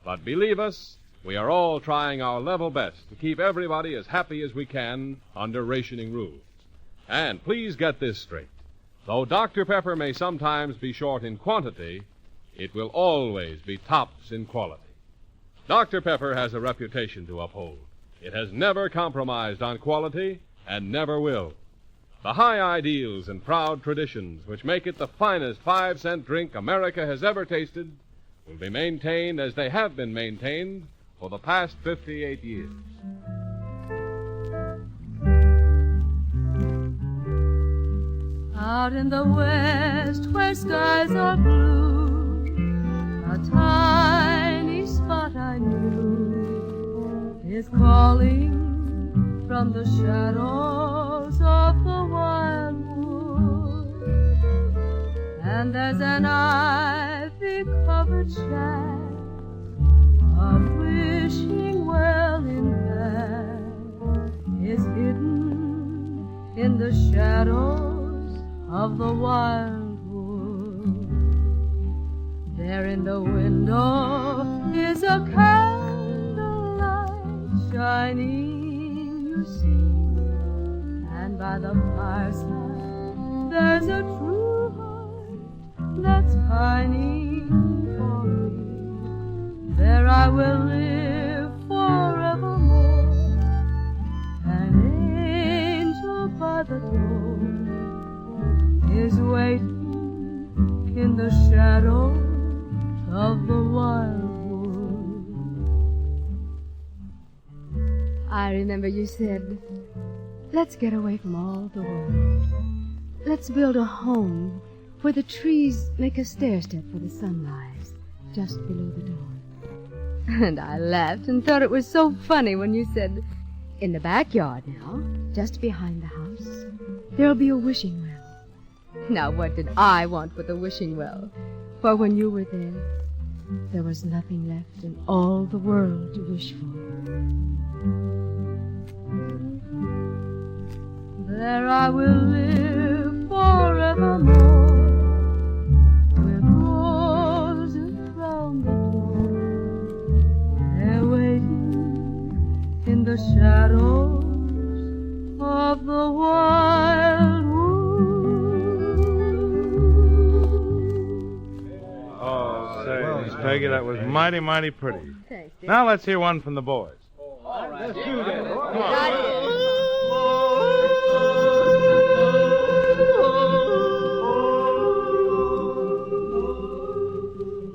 But believe us, we are all trying our level best to keep everybody as happy as we can under rationing rules. And please get this straight. Though Dr. Pepper may sometimes be short in quantity, it will always be tops in quality. Dr. Pepper has a reputation to uphold. It has never compromised on quality and never will. The high ideals and proud traditions which make it the finest 5-cent drink America has ever tasted will be maintained as they have been maintained for the past 58 years. Out in the west where skies are blue, a tiny spot I knew is calling from the shadows of the wildwood. And there's an ivy-covered shack, a wishing well in back is hidden in the shadows of the wildwood. There in the window is a candlelight shining, you see, and by the fireside there's a true heart that's pining for me. There I will live forevermore, an angel by the door is waiting in the shadow of the wildwood. I remember you said, let's get away from all the world. Let's build a home where the trees make a stair-step for the sunrise just below the door. And I laughed and thought it was so funny when you said, in the backyard now, just behind the house, there'll be a wishing well. Now, what did I want with a wishing well? For when you were there was nothing left in all the world to wish for. There I will live forevermore, with roses round the door. They're waiting in the shadows of the wildwood. Miss Peggy, that was mighty, mighty pretty. Thanks, Dick. Now let's hear one from the boys. All right, let's do that. Come on.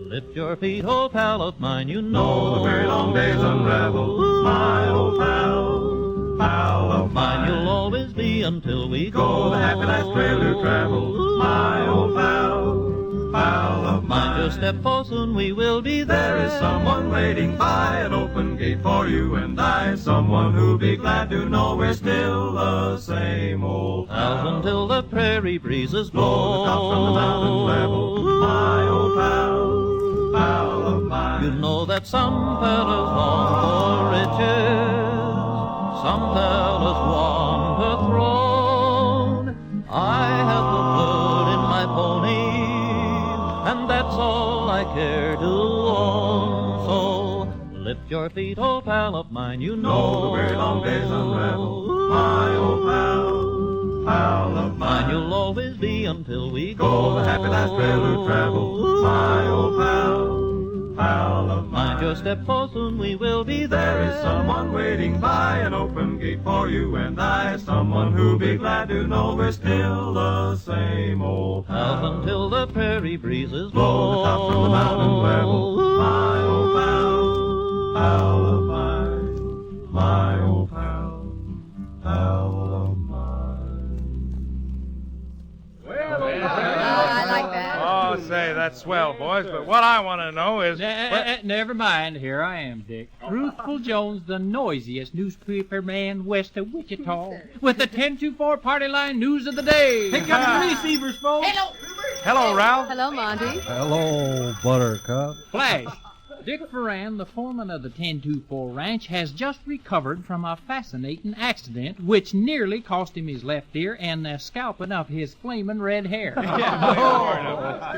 Lift your feet, old pal of mine, you know the very long days unravel. My old pal, pal of mine, you'll always be until we go the happy last trail to travel. My old pal, pal of mine. Just step forth, soon we will be there. There is someone waiting by an open gate for you and I. Someone who'll be glad to know we're still the same old pal. Out until the prairie breezes blow. The top from the mountain level. My old pal, pal of mine. You know that some fellas long for riches, some fellas want a throne. I have the blood in my pony, and that's all I care to own. So lift your feet, old pal of mine, you know the very long days unravel. My old pal, pal of mine. You'll always be until we go the happy last trail to travel. My old pal, pal of mine. Just step forth, soon we will be there. There is someone waiting by an open gate for you and I. Someone who'll be glad to know we're still the same old pal. Out until the prairie breezes blow. The top from the mountain level. My old pal, pal of mine. My old pal, pal of mine. Well, that's swell, boys, but what I want to know is... Never mind. Here I am, Dick. Truthful Jones, the noisiest newspaper man west of Wichita, with the 10-4 party line news of the day. Pick up the receivers, folks. Hello, Ralph. Hello, Monty. Hello, Buttercup. Flash. Dick Ferran, the foreman of the 10-4 ranch, has just recovered from a fascinating accident which nearly cost him his left ear and the scalping of his flaming red hair.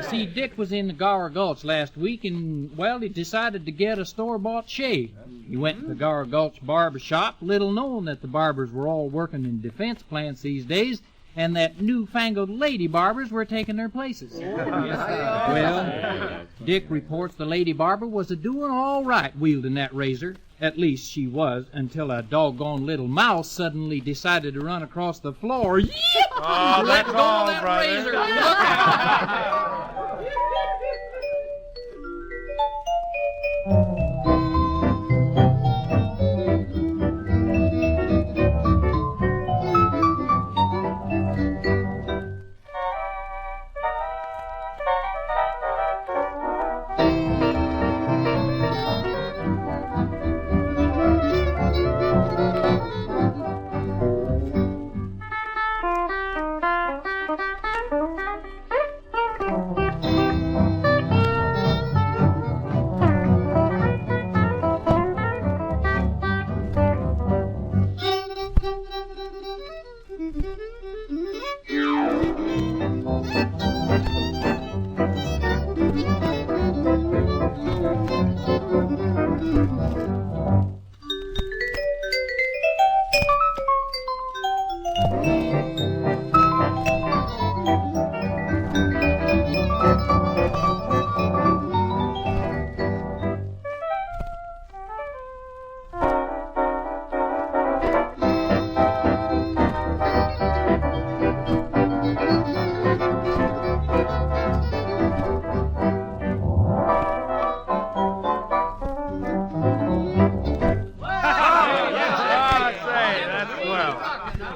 See, Dick was in the Gower Gulch last week and, well, he decided to get a store-bought shave. He went to the Gower Gulch barber shop, little knowing that the barbers were all working in defense plants these days, and that newfangled lady barbers were taking their places. Well, Dick reports the lady barber was a-doing all right wielding that razor. At least she was, until a doggone little mouse suddenly decided to run across the floor. Yip! Oh, Let that's go all, of that brother. razor. Look out!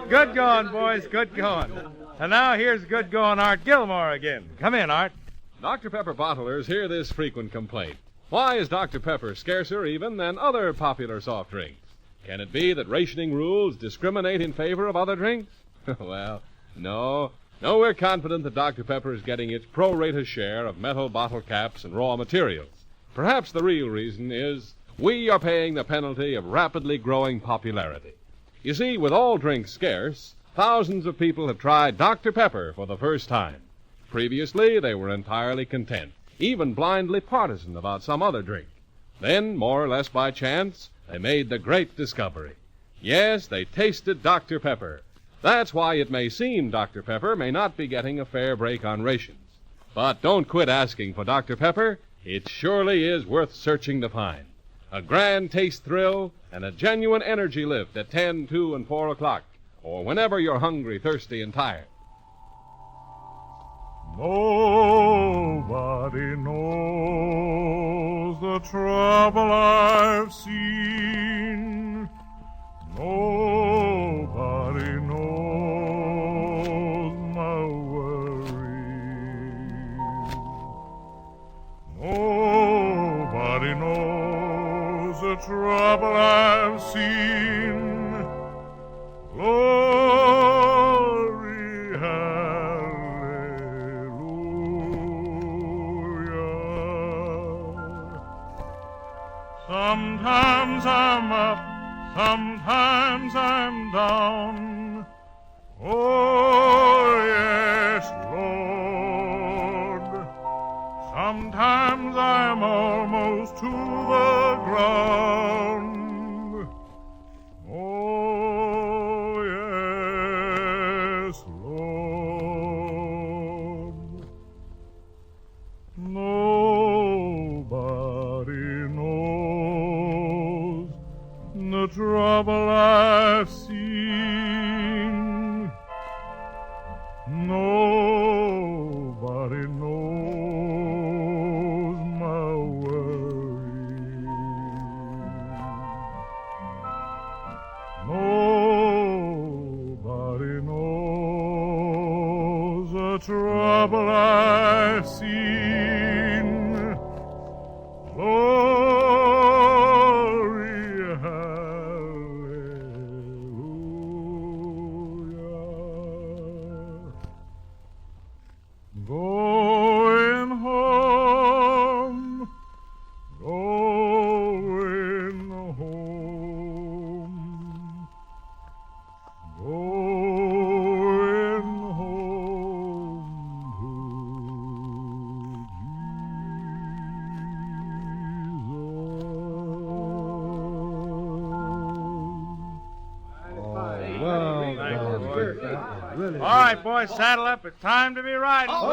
Good going, boys, good going. And now here's good going Art Gilmore again. Come in, Art. Dr. Pepper bottlers hear this frequent complaint. Why is Dr. Pepper scarcer even than other popular soft drinks? Can it be that rationing rules discriminate in favor of other drinks? Well, no. No, we're confident that Dr. Pepper is getting its pro-rata share of metal bottle caps and raw materials. Perhaps the real reason is we are paying the penalty of rapidly growing popularity. You see, with all drinks scarce, thousands of people have tried Dr. Pepper for the first time. Previously, they were entirely content, even blindly partisan about some other drink. Then, more or less by chance, they made the great discovery. Yes, they tasted Dr. Pepper. That's why it may seem Dr. Pepper may not be getting a fair break on rations. But don't quit asking for Dr. Pepper. It surely is worth searching to find. A grand taste thrill and a genuine energy lift at 10, 2, and 4 o'clock, or whenever you're hungry, thirsty, and tired. Nobody knows the trouble I've seen. Nobody knows my worries. Nobody knows the trouble I've seen. Glory, hallelujah. Sometimes I'm up, sometimes I'm down. Oh, yes, Lord. Sometimes I'm almost to the ground. Oh, yes, Lord. Nobody knows the trouble I've seen. Nobody knows my worries. Nobody knows the trouble I've seen. Really. All right, boys, saddle up. It's time to be riding. Oh,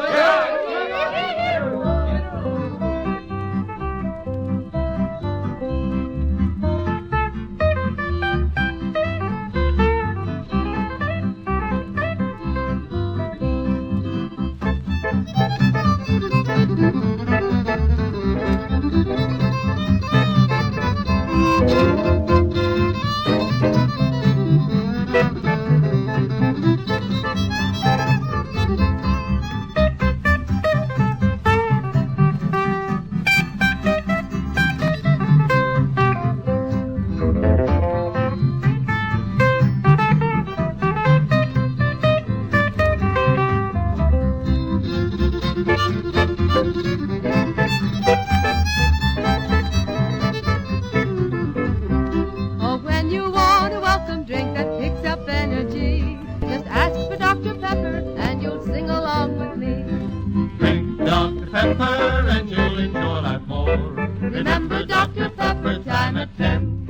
Remember Dr. Pepper, time at 10,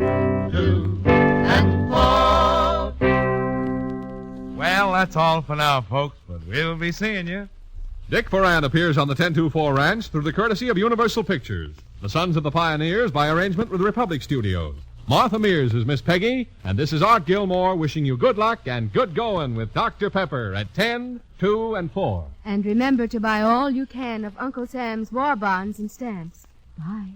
2, and 4. Well, that's all for now, folks, but we'll be seeing you. Dick Foran appears on the 1024 Ranch through the courtesy of Universal Pictures. The Sons of the Pioneers by arrangement with Republic Studios. Martha Mears is Miss Peggy, and this is Art Gilmore wishing you good luck and good going with Dr. Pepper at 10, 2, and 4. And remember to buy all you can of Uncle Sam's war bonds and stamps. Bye.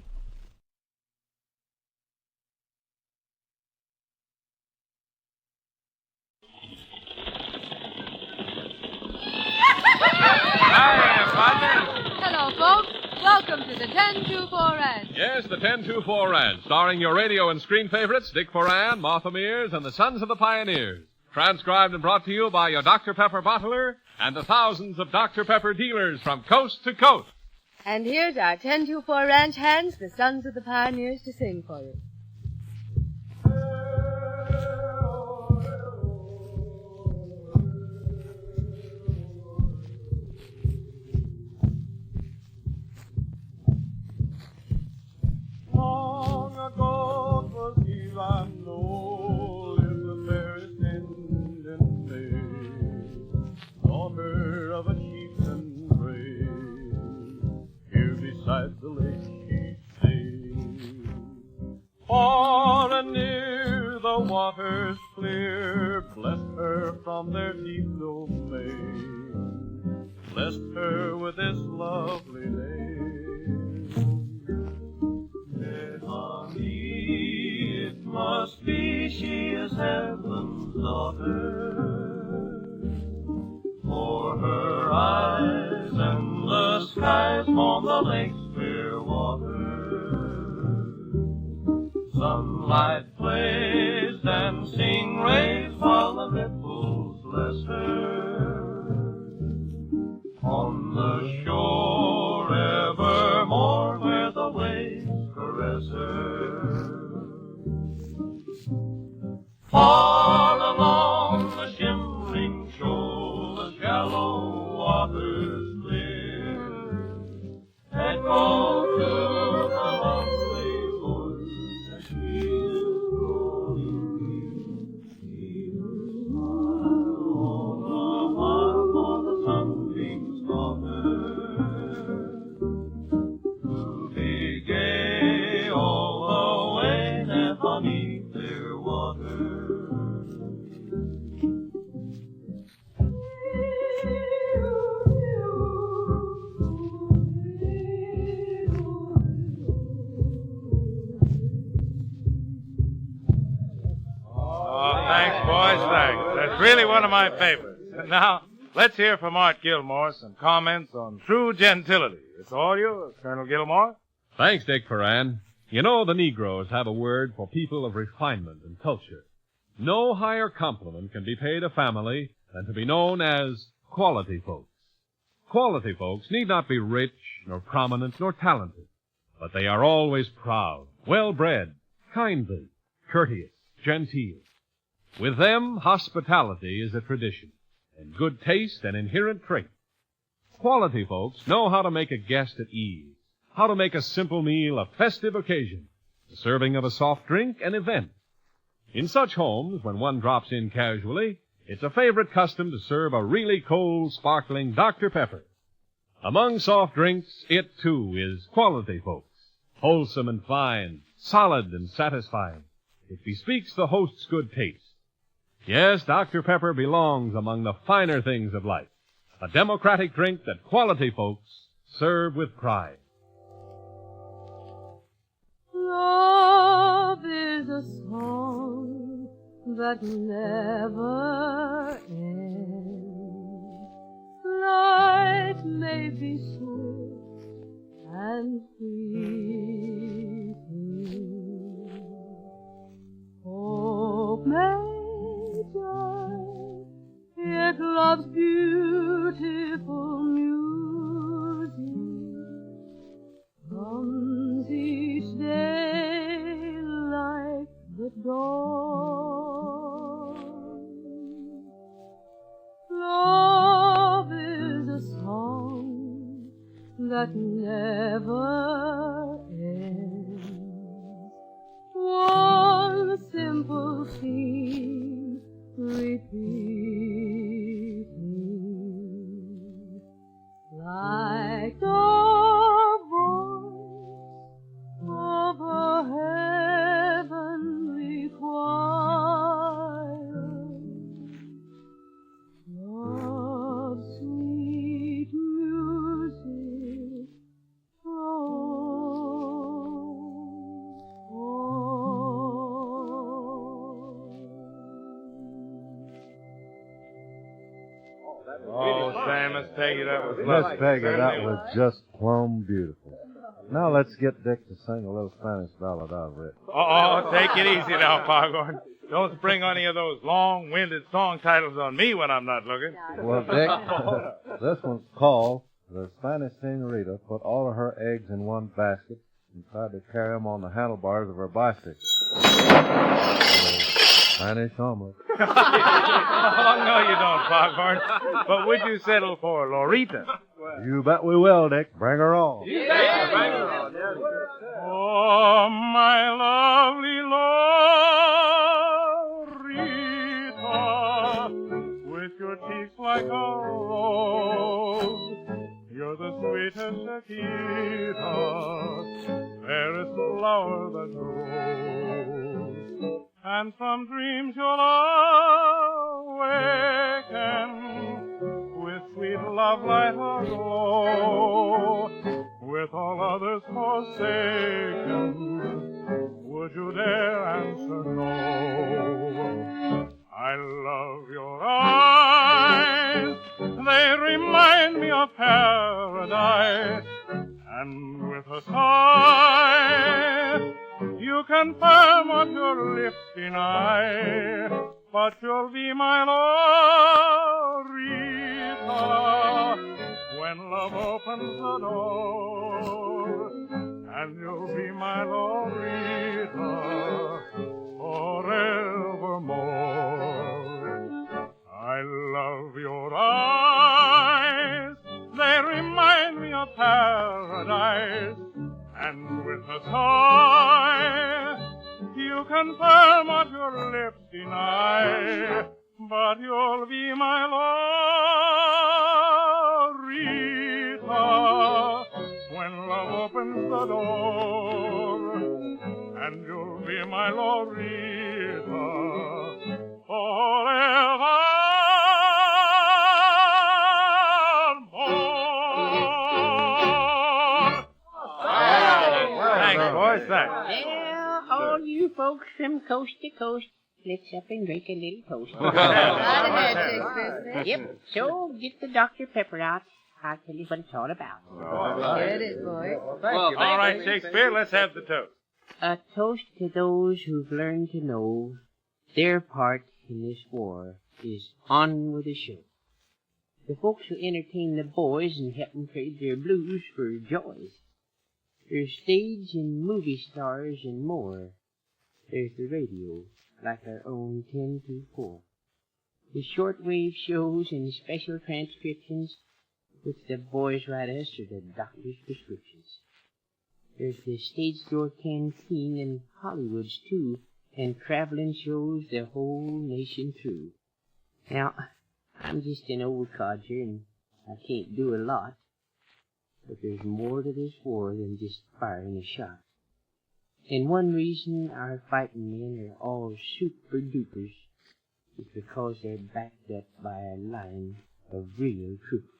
Hi, partner. Hello, folks. Welcome to the 1024 Ranch. Yes, the 1024 Ranch, starring your radio and screen favorites, Dick Foran, Martha Mears, and the Sons of the Pioneers. Transcribed and brought to you by your Dr. Pepper bottler and the thousands of Dr. Pepper dealers from coast to coast. And here's our 1024 Ranch hands, the Sons of the Pioneers, to sing for you. Long ago 'twas here I know lived the fairest Indian maid, daughter of a chieftain brave. Here beside the lake she stayed. Far and near the waters clear blessed her from their deep domain, blessed her with this lovely name. It must be she is heaven's daughter, for her eyes and the skies on the lake's clear water. Sunlight plays, dancing rays, while the ripples bless her. On the shore evermore, where the waves caress her. Far along the shimmering shore, the shallow waters clear echo to the lovely voice as she is rolling here. Smile all the while for the sunbeams on her. To be gay all the way and honey clear water. Thanks, boys, thanks. That's really one of my favorites. And now, let's hear from Art Gilmore some comments on true gentility. It's all yours, Colonel Gilmore. Thanks, Dick Foran. You know, the Negroes have a word for people of refinement and culture. No higher compliment can be paid a family than to be known as quality folks. Quality folks need not be rich, nor prominent, nor talented, but they are always proud, well-bred, kindly, courteous, genteel. With them, hospitality is a tradition, and good taste an inherent trait. Quality folks know how to make a guest at ease, how to make a simple meal a festive occasion, the serving of a soft drink an event. In such homes, when one drops in casually, It's a favorite custom to serve a really cold, sparkling Dr. Pepper. Among soft drinks, it, too, is quality, folks. Wholesome and fine, solid and satisfying. It bespeaks the host's good taste. Yes, Dr. Pepper belongs among the finer things of life. A democratic drink that quality folks serve with pride. Love is a song that never ends. Life may be sweet and fleeting. Hope may die, yet love's beautiful music comes each day like the dawn. Love is a song that never ends. One simple theme repeating, like the voice of a heavenly choir. Love's sweet music Oh, Sam, Miss Peggy, that was Miss lovely. Peggy, that Certainly was just plumb beautiful. Now let's get Dick to sing a little Spanish ballad I've written. Oh, take it easy now, Foghorn. Don't spring any of those long-winded song titles on me when I'm not looking. Well, Dick, this one's called The Spanish Senorita Put All of Her Eggs in One Basket and Tried to Carry them on the handlebars of her bicycle. Spanish omelet. Oh, no, you don't, Foghorn. But would you settle for Lorita? You bet we will, Dick. Bring her on. Oh, my lovely Lorita, with your cheeks like a rose, you're the sweetest Chiquita, fairest flower that grows. And from dreams you'll awaken with sweet love light aglow. With all others forsaken, would you dare answer no? I love your eyes, they remind me of paradise. And with a sigh, you confirm what your lips deny. But you'll be my Lorita when love opens the door. And you'll be my Lorita forevermore. I love your eyes, they remind me of paradise. And with a sigh, you confirm what your lips deny. But you'll be my Lorita when love opens the door. And you'll be my Lorita forever. Well, all you folks from coast to coast, let's up and drink a little toast. Yep, so get the Dr. Pepper out. I'll tell you what it's all about. Get it, boy. All right, Shakespeare, let's have the toast. A toast to those who've learned to know their part in this war is on with the show. The folks who entertain the boys and help them trade their blues for joys. There's stage and movie stars and more. There's the radio, like our own 1024. The shortwave shows and special transcriptions, which the boys write us are the doctor's prescriptions. There's the stage door canteen and Hollywoods too, and traveling shows the whole nation through. Now, I'm just an old codger, and I can't do a lot. But there's more to this war than just firing a shot. And one reason our fighting men are all super dupers is because they're backed up by a line of real troopers.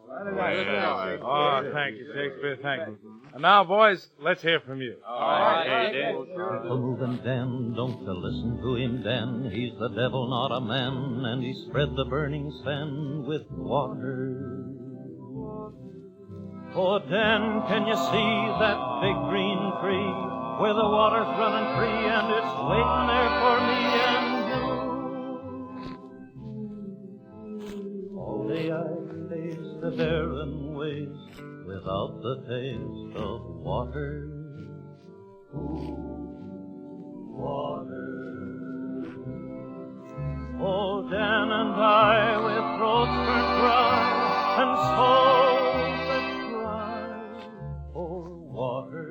Oh, thank you, Shakespeare, thank you. And now, boys, let's hear from you. All right. People moving then, don't you listen to him then. He's the devil, not a man, and he spread the burning sand with water. Oh, Dan, can you see that big green tree where the water's running free and it's waiting there for me and you? All day I face the barren waste without the taste of water. Water. Oh, Dan and I with throats burnt dry and souls that cry for water.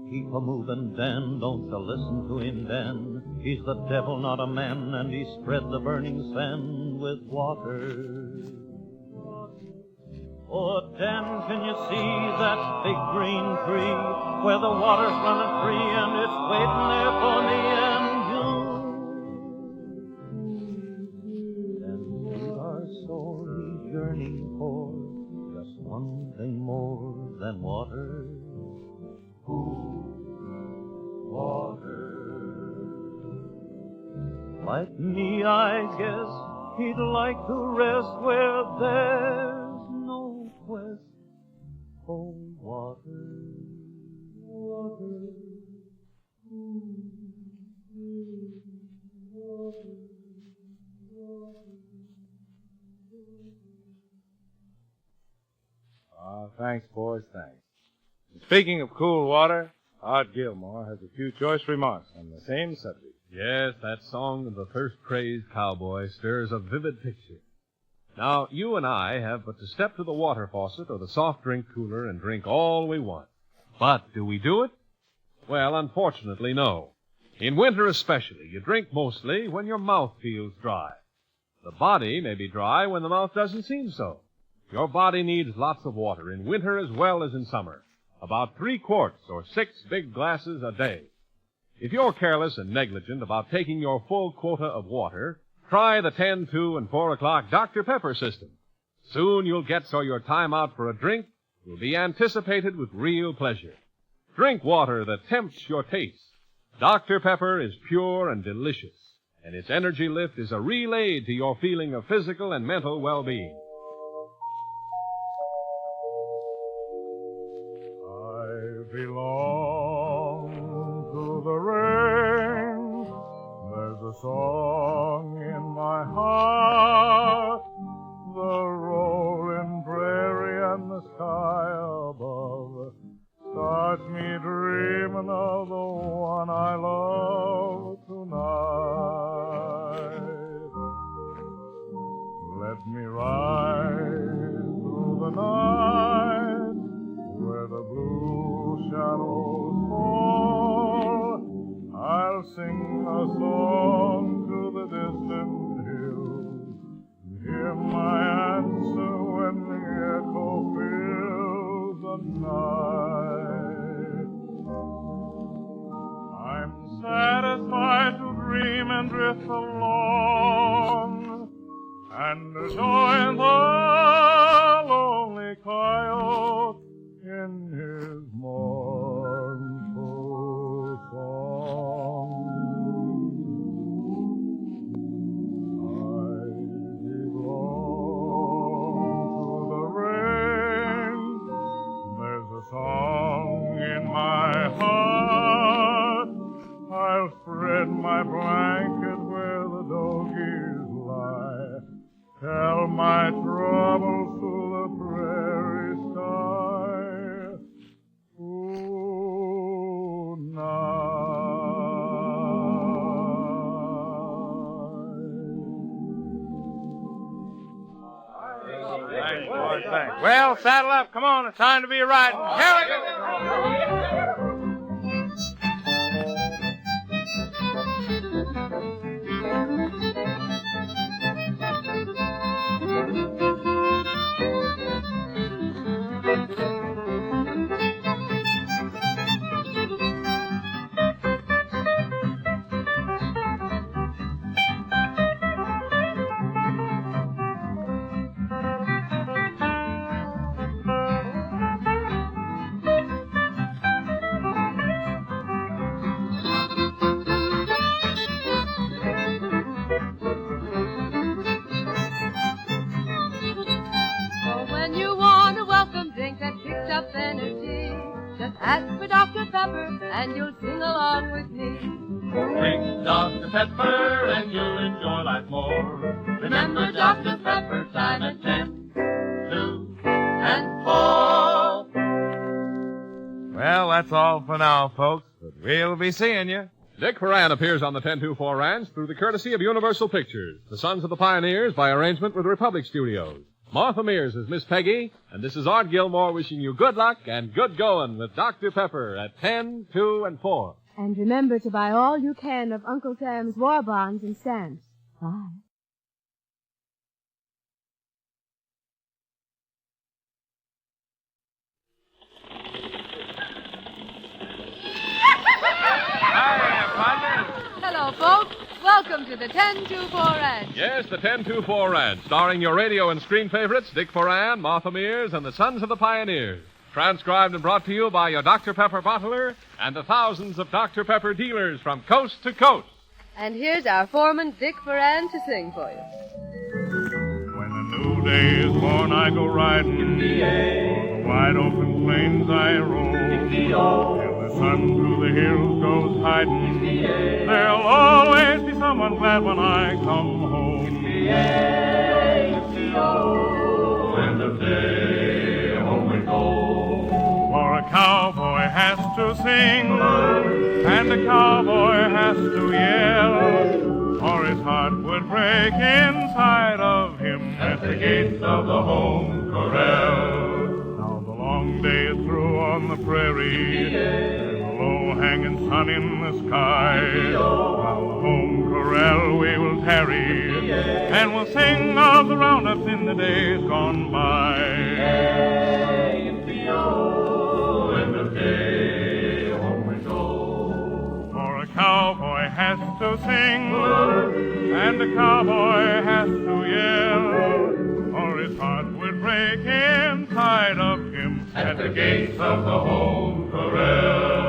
Keep a moving, Dan, don't you listen to him, Dan. He's the devil, not a man, and he spread the burning sand with water. Oh, Dan, can you see that big green tree where the water's running free and it's waiting there for me and you? And we are sore, he's yearning for just one thing more than water. Water. Like me, I guess he'd like to rest where there's no quest for water. Water. Oh, thanks, boys, thanks. Speaking of cool water, Art Gilmore has a few choice remarks on the same subject. Yes, that song of the thirst-crazed cowboy stirs a vivid picture. Now, you and I have but to step to the water faucet or the soft drink cooler and drink all we want. But do we do it? Well, unfortunately, no. In winter especially, you drink mostly when your mouth feels dry. The body may be dry when the mouth doesn't seem so. Your body needs lots of water in winter as well as in summer. About 3 quarts or 6 big glasses a day. If you're careless and negligent about taking your full quota of water, try the 10, 2, and 4 o'clock Dr. Pepper system. Soon you'll get so your time out for a drink will be anticipated with real pleasure. Drink water that tempts your taste. Dr. Pepper is pure and delicious, and its energy lift is a real aid to your feeling of physical and mental well-being. Belong to the rain. There's a song in my heart, the rolling prairie and the sky above starts me dreaming of the one I love tonight. Let me ride through the night where the blue shadows fall. I'll sing a song to the distant hills, hear my answer when the echo fills the night. I'm satisfied to dream and drift along and join the lonely coyote in his mournful song. I belong to the rain. There's a song in my heart. I'll spread my blanket where the doggies lie, tell my troubles to the prairie sky. Thanks, boys, thanks. Well, saddle up. Come on, it's time to be riding. Here we go. Ask for Dr. Pepper and you'll sing along with me. Drink Dr. Pepper and you'll enjoy life more. Remember Dr. Pepper, time at 10, 2, and 4. Well, that's all for now, folks, but we'll be seeing you. Dick Foran appears on the 1024 Ranch through the courtesy of Universal Pictures, The Sons of the Pioneers by arrangement with Republic Studios. Martha Mears is Miss Peggy, and this is Art Gilmore wishing you good luck and good going with Dr. Pepper at 10, 2, and 4. And remember to buy all you can of Uncle Sam's war bonds and stamps. Bye. Hi, partner. Hello, folks. Welcome to the 1024 Ranch. Yes, the 1024 Ranch, starring your radio and screen favorites, Dick Foran, Martha Mears, and the Sons of the Pioneers. Transcribed and brought to you by your Dr. Pepper bottler and the thousands of Dr. Pepper dealers from coast to coast. And here's our foreman, Dick Foran, to sing for you. When a new day is born, I go riding. On the wide open plains I roam. Till the sun through the hills goes hiding. There'll always be someone glad when I come home. End of day, home we go. For a cowboy has to sing, and a cowboy has to yell, or his heart would break inside of him at the gates of the home corral. Now the long day is through on the prairie, and the low-hanging sun in the sky. While the home corral we will tarry, and we'll sing of the roundups in the days gone by. End of day, home we go. For a cowboy has to sing, and a cowboy has to yell, or his heart would break inside of him at the gates of the home corral.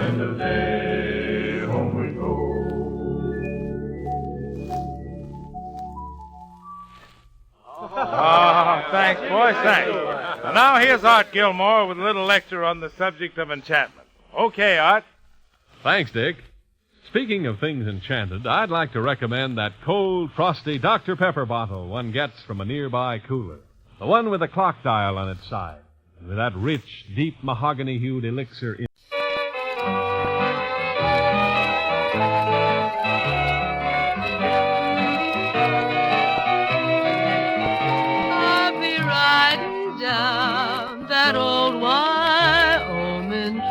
End of day, home we go. Oh, thanks, boys, thanks. And now here's Art Gilmore with a little lecture on the subject of enchantment. Okay, Art. Thanks, Dick. Speaking of things enchanted, I'd like to recommend that cold, frosty Dr. Pepper bottle one gets from a nearby cooler. The one with a clock dial on its side, and with that rich, deep mahogany-hued elixir in I'll be riding down that old Wyoming trail.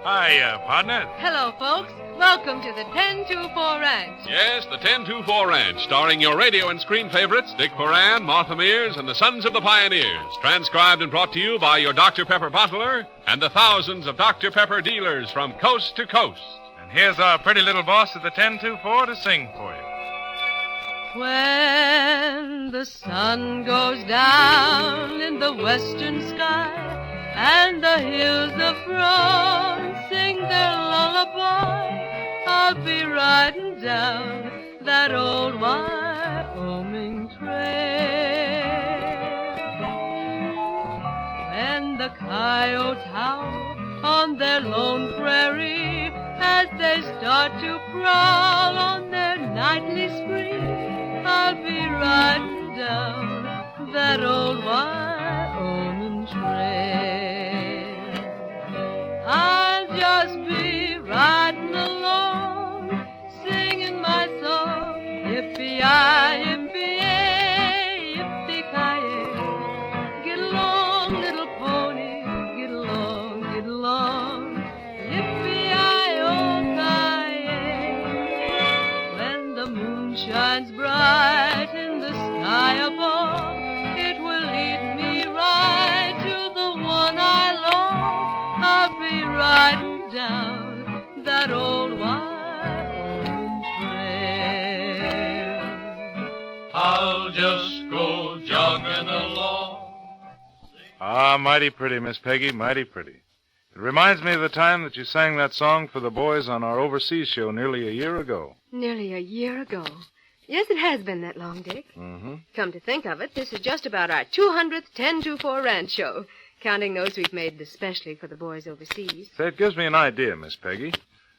Hi, partner. Hello, folks. Welcome to the 1024 Ranch. Yes, the 1024 Ranch, starring your radio and screen favorites, Dick Foran, Martha Mears, and the Sons of the Pioneers. Transcribed and brought to you by your Dr. Pepper bottler and the thousands of Dr. Pepper dealers from coast to coast. And here's our pretty little boss of the 1024 to sing for you. When the sun goes down in the western sky and the hills of bronze sing their lullaby, I'll be riding down that old Wyoming trail. When the coyotes howl on their lone prairie as they start to prowl on their nightly spree, I'll be riding down that old Wyoming trail. I'll just be riding along that old Wyoming trail. I'll just go jogging along. Ah, mighty pretty, Miss Peggy, mighty pretty. It reminds me of the time that you sang that song for the boys on our overseas show nearly a year ago. Nearly a year ago. Yes, it has been that long, Dick. Mm-hmm. Come to think of it, this is just about our 200th 10-4 ranch show, counting those we've made especially for the boys overseas. That gives me an idea, Miss Peggy.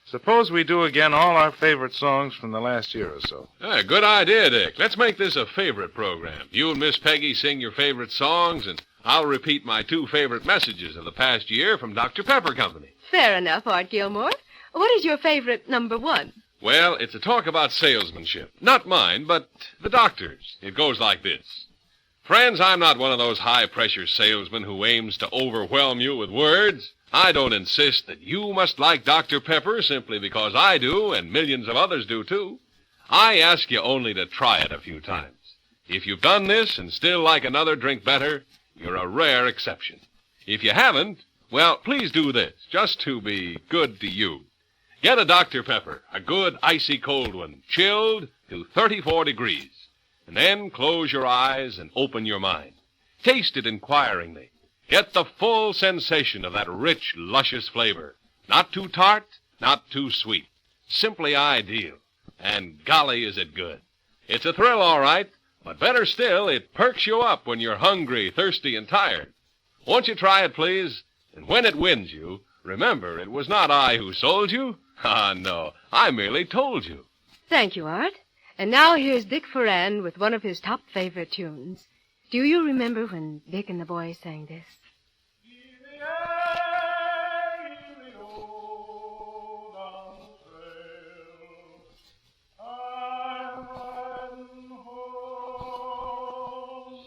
Suppose we do again all our favorite songs from the last year or so. Good idea, Dick. Let's make this a favorite program. You and Miss Peggy sing your favorite songs, and I'll repeat my 2 favorite messages of the past year from Dr. Pepper Company. Fair enough, Art Gilmore. What is your favorite number 1? Well, it's a talk about salesmanship. Not mine, but the doctor's. It goes like this. Friends, I'm not one of those high-pressure salesmen who aims to overwhelm you with words. I don't insist that you must like Dr. Pepper simply because I do, and millions of others do, too. I ask you only to try it a few times. If you've done this and still like another drink better, you're a rare exception. If you haven't, well, please do this, just to be good to you. Get a Dr. Pepper, a good icy cold one, chilled to 34 degrees. And then close your eyes and open your mind. Taste it inquiringly. Get the full sensation of that rich, luscious flavor. Not too tart, not too sweet. Simply ideal. And golly, is it good. It's a thrill, all right, but better still, it perks you up when you're hungry, thirsty, and tired. Won't you try it, please? And when it wins you, remember, it was not I who sold you. Ah, no, I merely told you. Thank you, Art. And now here's Dick Foran with one of his top favorite tunes. Do you remember when Dick and the boys sang this?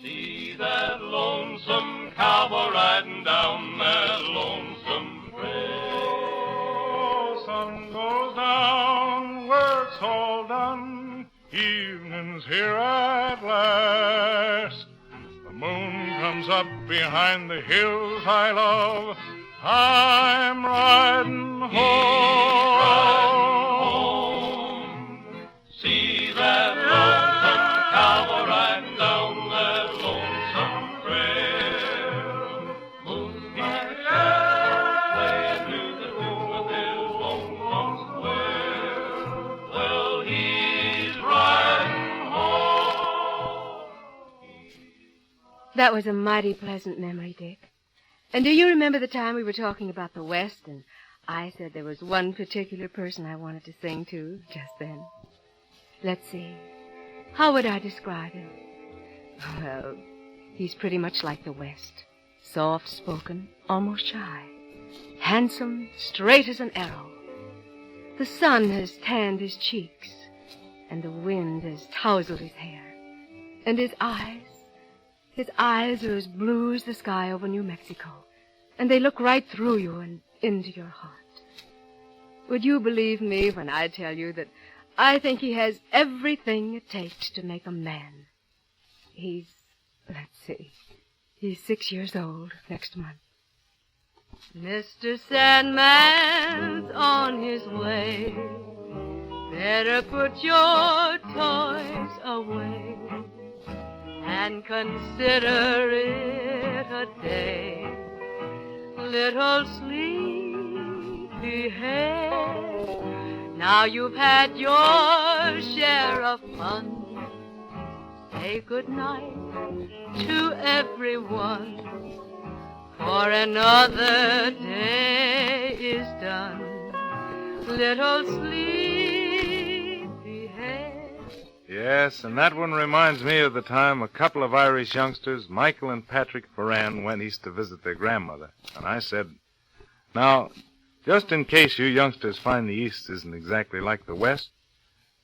See that lonesome cowboy riding down that lonesome trail. Sun goes down, work's all done. Evening's here at last. The moon comes up behind the hills I love. I'm riding home. See that lonesome cowboy riding down that lonesome trail. Moonlight playing through the room of his lonesome square. Well, he's riding home. That was a mighty pleasant memory, Dick. And do you remember the time we were talking about the West, and I said there was one particular person I wanted to sing to just then? Let's see. How would I describe him? Well, he's pretty much like the West. Soft-spoken, almost shy. Handsome, straight as an arrow. The sun has tanned his cheeks, and the wind has tousled his hair. And his eyes are as blue as the sky over New Mexico, and they look right through you and into your heart. Would you believe me when I tell you that I think he has everything it takes to make a man? He's 6 years old next month. Mr. Sandman's on his way. Better put your toys away and consider it a day. Little sleepyhead, now you've had your share of fun. Say good night to everyone, for another day is done. Little sleepyhead. Yes, and that one reminds me of the time a couple of Irish youngsters, Michael and Patrick Foran, went east to visit their grandmother. And I said, now, just in case you youngsters find the East isn't exactly like the West,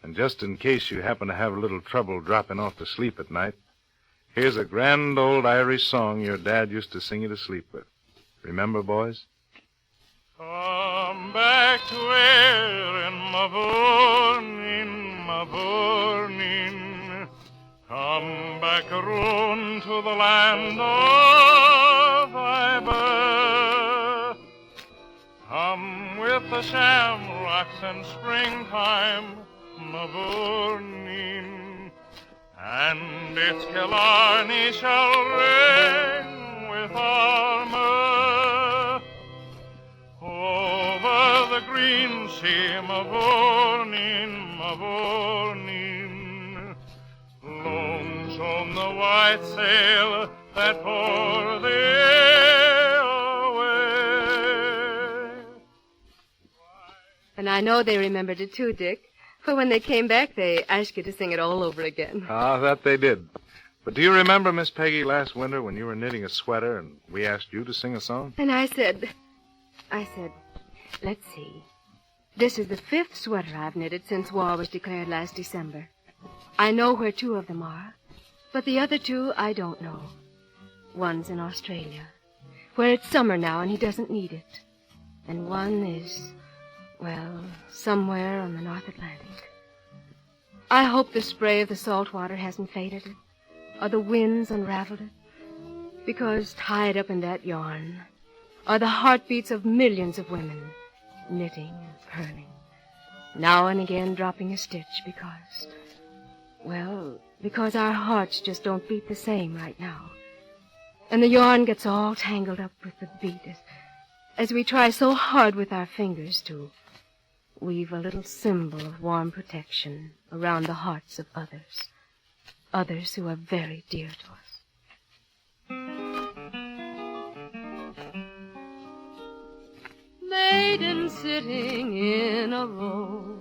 and just in case you happen to have a little trouble dropping off to sleep at night, here's a grand old Irish song your dad used to sing you to sleep with. Remember, boys? Come back to where in my morning. Come back round to the land of thy birth. Come with the shamrocks in springtime, Mavourneen, and its Killarney shall ring with armor over the green sea, Mavourneen, Mavourneen. Lone shone the white sail that bore thee away. And I know they remembered it too, Dick. For when they came back, they asked you to sing it all over again. Ah, that they did. But do you remember, Miss Peggy, last winter when you were knitting a sweater and we asked you to sing a song? And I said, let's see. This is the 5th sweater I've knitted since war was declared last December. I know where 2 of them are, but the other 2 I don't know. One's in Australia, where it's summer now and he doesn't need it. And one is, well, somewhere on the North Atlantic. I hope the spray of the salt water hasn't faded it, or the winds unraveled it, because tied up in that yarn are the heartbeats of millions of women, knitting and purling, now and again dropping a stitch because our hearts just don't beat the same right now. And the yarn gets all tangled up with the beat as we try so hard with our fingers to weave a little symbol of warm protection around the hearts of others who are very dear to us. Maiden sitting in a row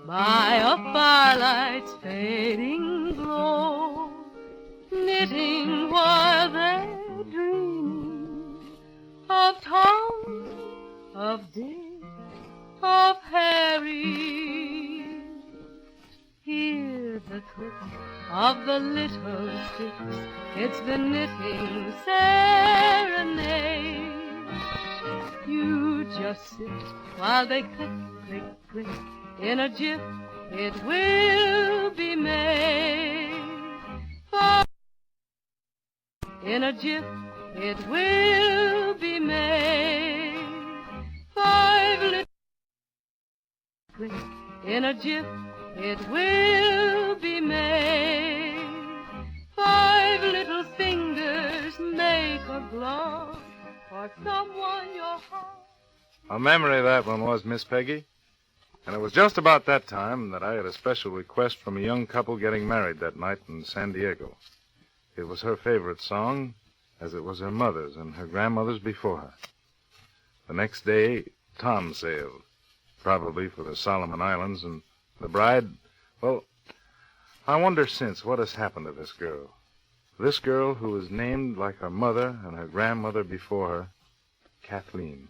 by a firelight's fading glow, knitting while they're dreaming of Tom, of Dick, of Harry. Hear the click of the little sticks, it's the knitting serenade. You just sit while they click, click, click. In a jiff, it will be made. In a jiff, it will be made. 5 little click. In a jiff, it will be made. 5 little fingers make a glove for someone your heart. A memory that one was, Miss Peggy. And it was just about that time that I had a special request from a young couple getting married that night in San Diego. It was her favorite song, as it was her mother's and her grandmother's before her. The next day, Tom sailed, probably for the Solomon Islands, and the bride, well, I wonder since what has happened to this girl. This girl who was named like her mother and her grandmother before her, Kathleen.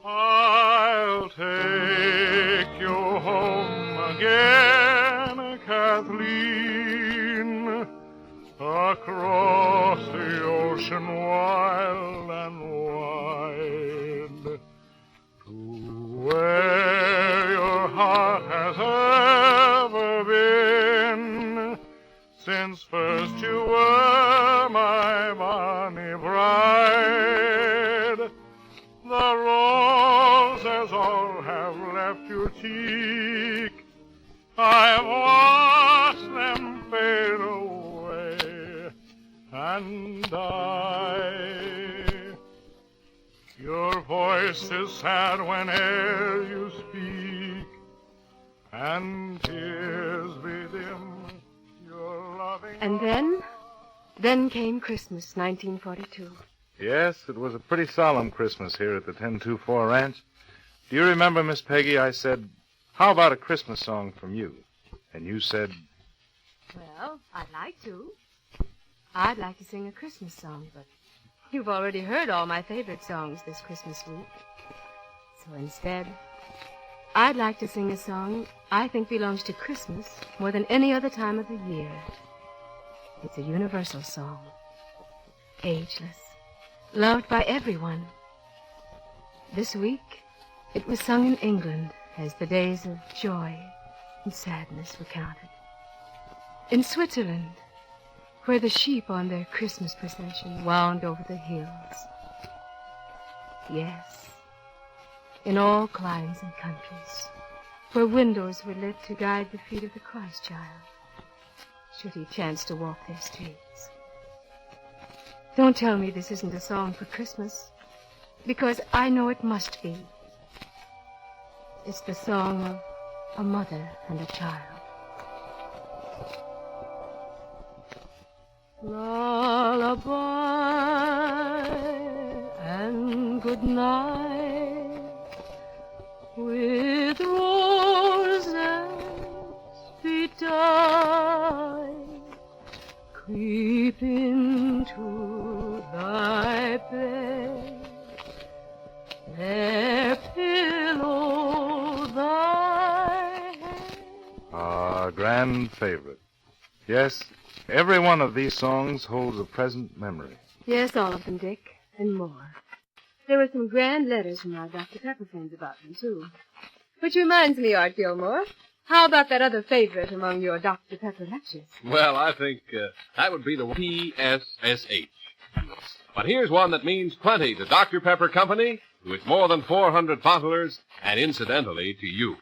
I'll take you home again, Kathleen, across the ocean wild and wide, to where your heart has ever been, since first you were my bonny bride. The roses all have left your cheek. I've watched them fade away, and your voice is sad whene'er you speak, and tears bedim your loving. And then came Christmas, 1942. Yes, it was a pretty solemn Christmas here at the 1024 Ranch. Do you remember, Miss Peggy, I said, how about a Christmas song from you? And you said... Well, I'd like to. I'd like to sing a Christmas song, but you've already heard all my favorite songs this Christmas week. So instead, I'd like to sing a song I think belongs to Christmas more than any other time of the year. It's a universal song, ageless, loved by everyone. This week, it was sung in England as the days of joy and sadness were counted. In Switzerland, where the sheep on their Christmas procession wound over the hills. Yes. In all climes and countries, where windows were lit to guide the feet of the Christ child, should he chance to walk their streets. Don't tell me this isn't a song for Christmas, because I know it must be. It's the song of a mother and a child. Lullaby and good night with roses bedight, creep into thy bed, there pillow thy head. Ah, grand favorite. Yes, every one of these songs holds a present memory. Yes, all of them, Dick, and more. There were some grand letters from our Dr. Pepper friends about them, too. Which reminds me, Art Gilmore, how about that other favorite among your Dr. Pepper lectures? Well, I think that would be the PSSH. But here's one that means plenty to Dr. Pepper Company, to its more than 400 bottlers, and incidentally to you.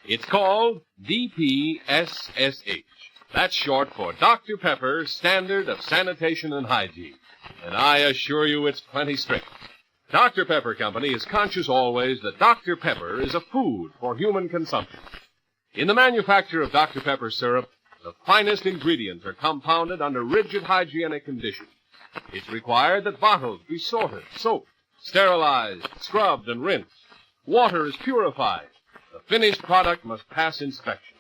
It's called DPSSH. That's short for Dr. Pepper Standard of Sanitation and Hygiene. And I assure you it's plenty strict. Dr. Pepper Company is conscious always that Dr. Pepper is a food for human consumption. In the manufacture of Dr. Pepper syrup, the finest ingredients are compounded under rigid hygienic conditions. It's required that bottles be sorted, soaked, sterilized, scrubbed, and rinsed. Water is purified. The finished product must pass inspection.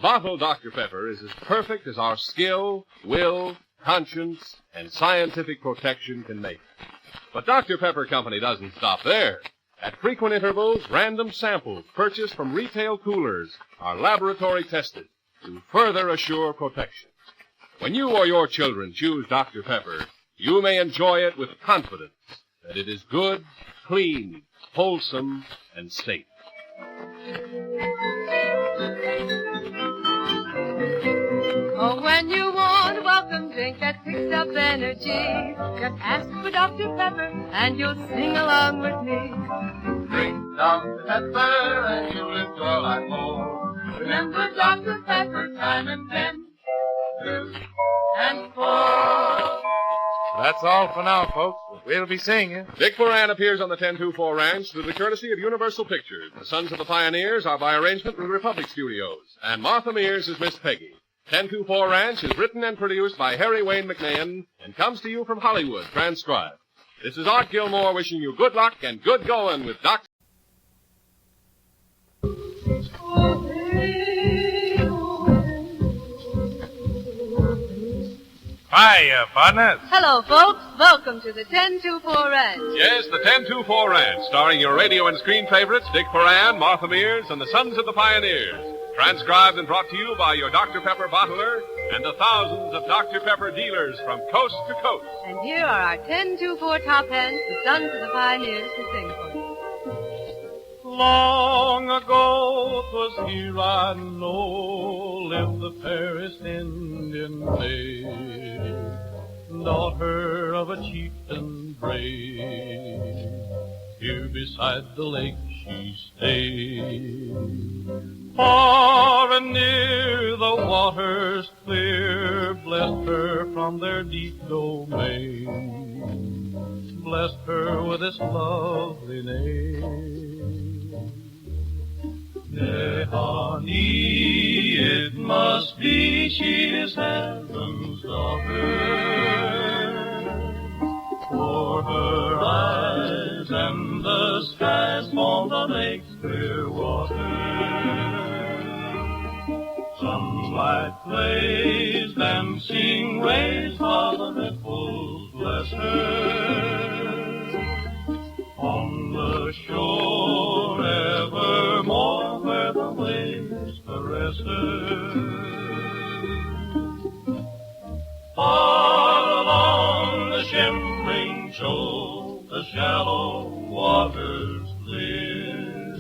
Bottled Dr. Pepper is as perfect as our skill, will, conscience, and scientific protection can make it. But Dr. Pepper Company doesn't stop there. At frequent intervals, random samples purchased from retail coolers are laboratory tested to further assure protection. When you or your children choose Dr. Pepper, you may enjoy it with confidence that it is good, clean, wholesome, and safe. Oh, when you want a welcome drink that picks up energy, just ask for Dr. Pepper and you'll sing along with me. Drink Dr. Pepper and you'll enjoy life more. Remember Dr. Pepper time and then, 2 and 4. That's all for now, folks. We'll be seeing you. Dick Moran appears on the 1024 Ranch through the courtesy of Universal Pictures. The Sons of the Pioneers are by arrangement with Republic Studios. And Martha Mears is Miss Peggy. 1024 Ranch is written and produced by Harry Wayne McMahon and comes to you from Hollywood, transcribed. This is Art Gilmore wishing you good luck and good going with Dr. Hiya, partners. Hello, folks. Welcome to the 1024 Ranch. Yes, the 1024 Ranch, starring your radio and screen favorites, Dick Moran, Martha Mears, and the Sons of the Pioneers. Transcribed and brought to you by your Dr. Pepper bottler and the thousands of Dr. Pepper dealers from coast to coast. And here are our 1024 top hens, the Sons of the Pioneers, to sing for you. Long ago 'twas here I know lived the fairest Indian maid, daughter of a chieftain brave. Here beside the lake she stayed. Far and near the waters clear blessed her from their deep domain, blessed her with this lovely name. Honey, it must be she is heaven's daughter, for her eyes and the skies form the lake's clear water. Sunlight plays, dancing rays, while the ripples bless her. On the shore evermore, where the waves caress her. Far along the shimmering shore, the shallow waters clear.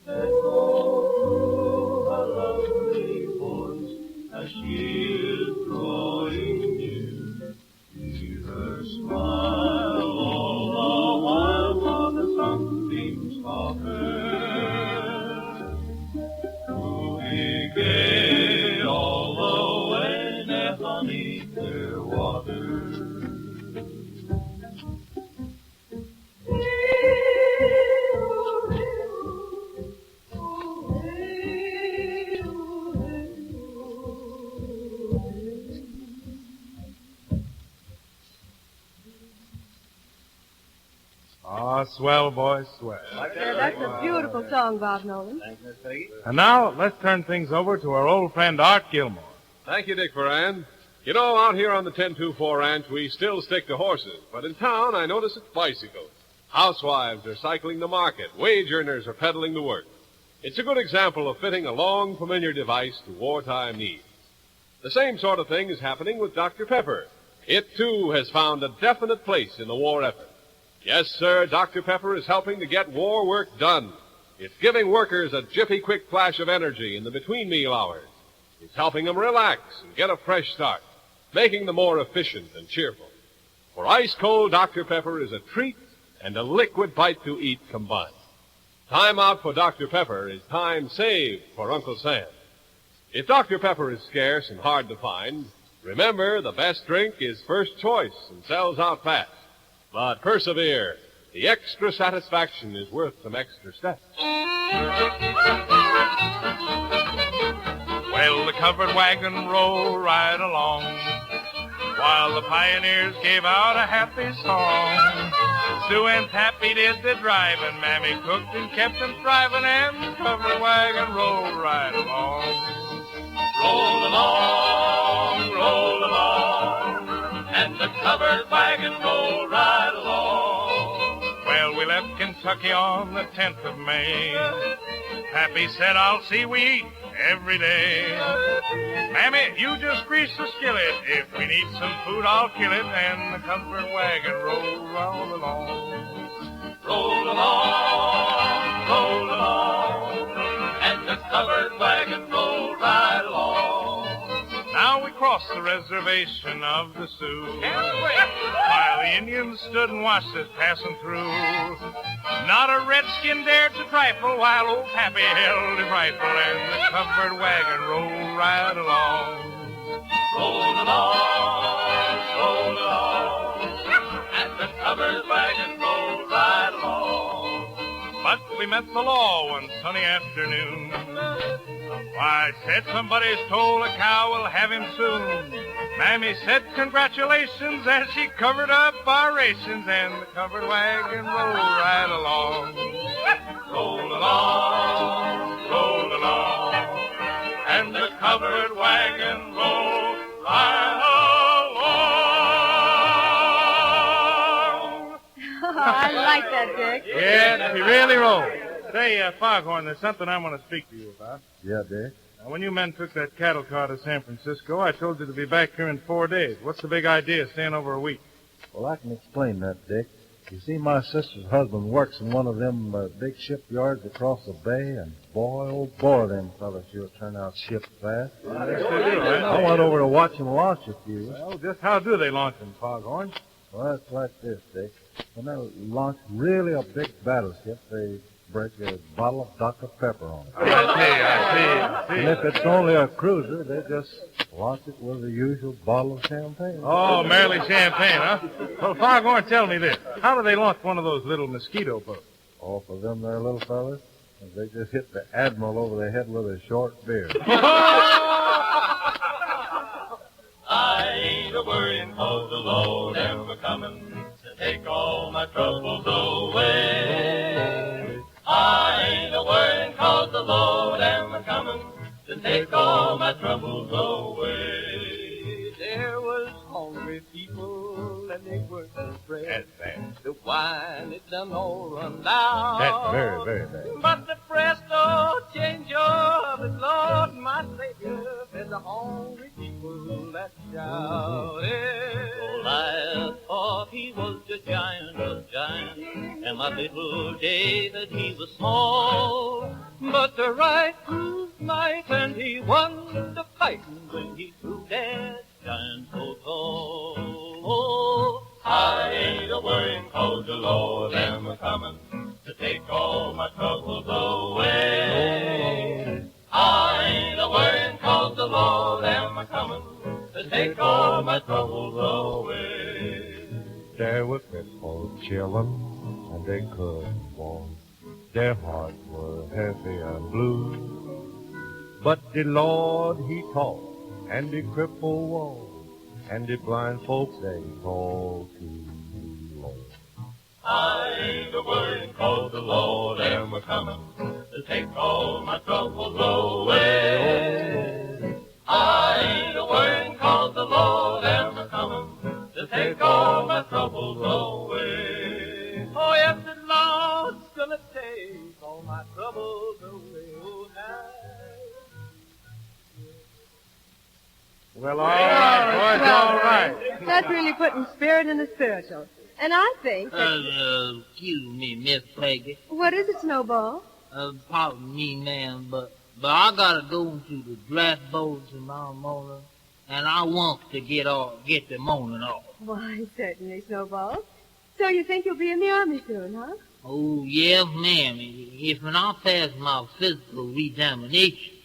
Echo her lovely voice as she is drawing near. Hear her smile all the while. swell, boys, swell. Yeah, that's a beautiful song, Bob Nolan. Thanks, Miss Peggy. And now, let's turn things over to our old friend Art Gilmore. Thank you, Dick Ferran. You know, out here on the 1024 Ranch, we still stick to horses. But in town, I notice it's bicycles. Housewives are cycling to market. Wage earners are pedaling to work. It's a good example of fitting a long, familiar device to wartime needs. The same sort of thing is happening with Dr. Pepper. It, too, has found a definite place in the war effort. Yes, sir, Dr. Pepper is helping to get war work done. It's giving workers a jiffy quick flash of energy in the between-meal hours. It's helping them relax and get a fresh start, making them more efficient and cheerful. For ice-cold Dr. Pepper is a treat and a liquid bite to eat combined. Time out for Dr. Pepper is time saved for Uncle Sam. If Dr. Pepper is scarce and hard to find, remember the best drink is first choice and sells out fast. But persevere. The extra satisfaction is worth some extra steps. Well, the covered wagon rolled right along, while the pioneers gave out a happy song. Sue and Pappy did the driving, Mammy cooked and kept them thriving, and the covered wagon rolled right along. Roll along, and the covered wagon rolled right along. Well, we left Kentucky on the 10th of May. Pappy said, I'll see we eat every day. Mammy, you just grease the skillet. If we need some food, I'll kill it. And the covered wagon rolled right along. Roll along, and the covered wagon rolled right along. Now we crossed the reservation of the Sioux, while the Indians stood and watched us passing through. Not a redskin dared to trifle, while old Pappy held his rifle, and the covered wagon rolled right along. Roll along, and the covered wagon rolled right along. But we met the law one sunny afternoon. Why, said somebody's told a cow we'll have him soon. Mammy said congratulations as she covered up our rations, and the covered wagon rolled right along. Roll along, and the covered wagon rolled right along. I like that, Dick. Yeah, he really rolled. Say, Foghorn, there's something I want to speak to you about. Yeah, Dick. Now, when you men took that cattle car to San Francisco, I told you to be back here in 4 days. What's the big idea of staying over a week? Well, I can explain that, Dick. You see, my sister's husband works in one of them big shipyards across the bay, and boy, oh boy, them fellas sure turn out ships fast. Yes, they do, right? I went over to watch them launch a few. Well, just how do they launch them, Foghorn? Well, it's like this, Dick. When they launch really a big battleship, they break a bottle of Dr. Pepper on it. I see. And if it's only a cruiser, they just launch it with the usual bottle of champagne. Oh, merely champagne, huh? Well, Foghorn, tell me this. How do they launch one of those little mosquito boats? Oh, for them there little fellas, they just hit the admiral over the head with a short beard. I ain't a worrying 'cause the Lord ever coming to take all my troubles away. I ain't a worrying 'cause the Lord ever coming to take all my troubles away. There was hungry people and they were afraid. The wine it done all run down. That's very, very bad. But the presto change of the Lord, my Savior, fed the hungry people that shouted. Goliath thought he was a giant, and my little David, he was small. But the right proved might, and he won the fight when he threw that giant so tall. Oh, I ain't a worrying 'cause the Lord am a coming to take all my troubles away. I ain't a worrying 'cause the Lord am a coming to take all my troubles away. There were crippled children, and they couldn't walk. Their hearts were heavy and blue. But the Lord, He taught, and the crippled walked, and the blind folks, they called to the Lord. I ain't a worrying 'cause the Lord am a-comin' to take all my troubles away. I ain't a worrying 'cause the Lord am a-comin' to take all my troubles away. Oh, yes, the Lord's gonna take all my troubles away. Oh, now. Well, all right, boys, all right. That's really putting spirit in the spiritual. And I think that... Excuse me, Miss Peggy. What is it, Snowball? Pardon me, ma'am, but I gotta go to the draft board tomorrow morning, and I want to get the morning off. Why, certainly, Snowball. So you think you'll be in the Army soon, huh? Oh, yes, ma'am. If I pass my physical examination,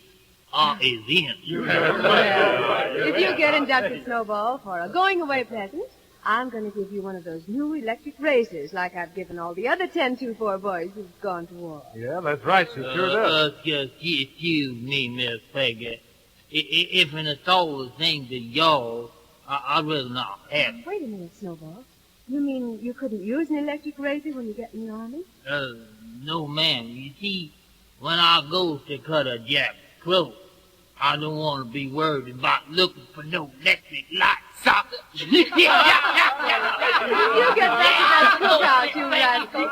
I is in. Well, if you get inducted, Snowball, for a going-away present, I'm going to give you one of those new electric razors like I've given all the other 10-2-4 boys who've gone to war. Yeah, that's right. She sure does. Just excuse me, Miss Peggy. If it's all the same to y'all, I'd rather not have it. Wait a minute, Snowball. You mean you couldn't use an electric razor when you get in the Army? No, ma'am. You see, when I go to cut a jack's throat, I don't want to be worried about looking for no electric light socket. You get back to that cookout, you rascal.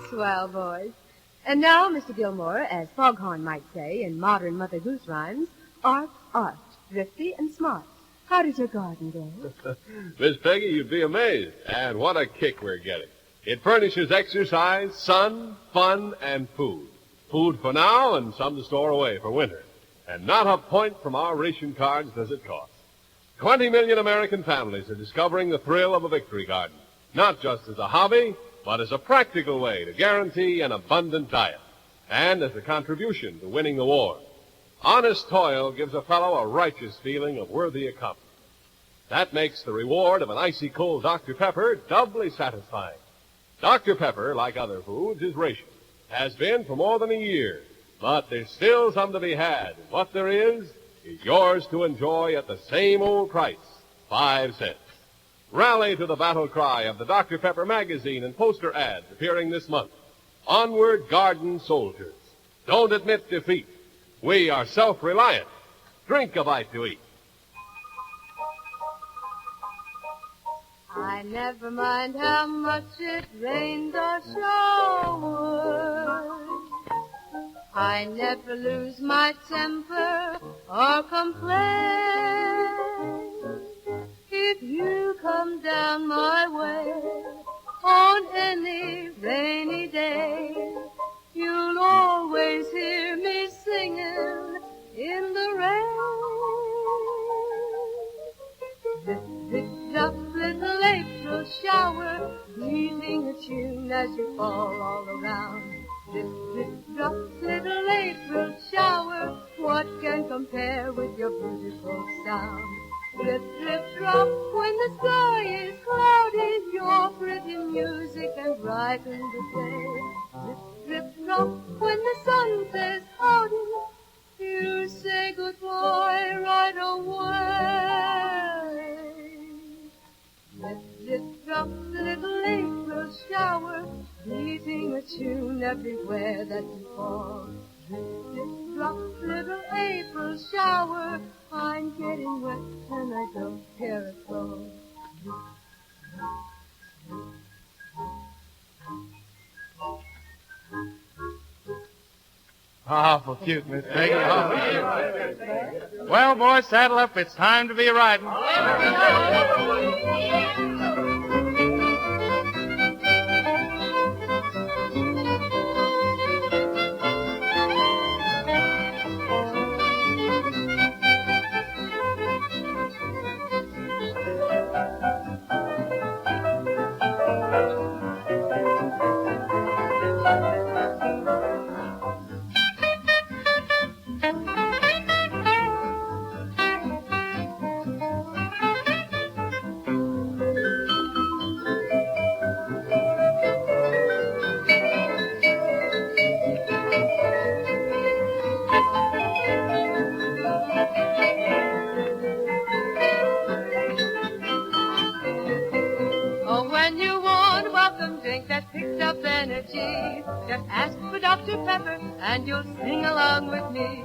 Swell, boys. And now, Mr. Gilmore, as Foghorn might say in modern Mother Goose rhymes, art, thrifty and smart. How does your garden go? Miss Peggy, you'd be amazed. And what a kick we're getting. It furnishes exercise, sun, fun, and food. Food for now and some to store away for winter. And not a point from our ration cards does it cost. 20 million American families are discovering the thrill of a victory garden, not just as a hobby, but as a practical way to guarantee an abundant diet, and as a contribution to winning the war. Honest toil gives a fellow a righteous feeling of worthy accomplishment. That makes the reward of an icy cold Dr. Pepper doubly satisfying. Dr. Pepper, like other foods, is rationed. Has been for more than a year. But there's still some to be had. And what there is yours to enjoy at the same old price, 5 cents. Rally to the battle cry of the Dr. Pepper magazine and poster ads appearing this month. Onward, garden soldiers. Don't admit defeat. We are self-reliant. Drink a bite to eat. I never mind how much it rains or showers. I never lose my temper or complain. If you come down my way on any rainy day, you'll always hear me singing in the rain. Drip, drip, drop, little April shower, breathing a tune as you fall all around. Drip, drip, drop, little April shower, what can compare with your beautiful sound? Drip, drip, drop, when the sky is cloudy, your pretty music can brighten the day. Drip, drip, drop, when the sun says howdy, you to say goodbye right away. It drops a little April shower, beating a tune everywhere that you fall. It drops a little April shower, I'm getting wet and I don't care at all. Awful cute, Miss Peggy. Awful cute. Well, boys, saddle up. It's time to be riding. Just ask for Dr. Pepper and you'll sing along with me.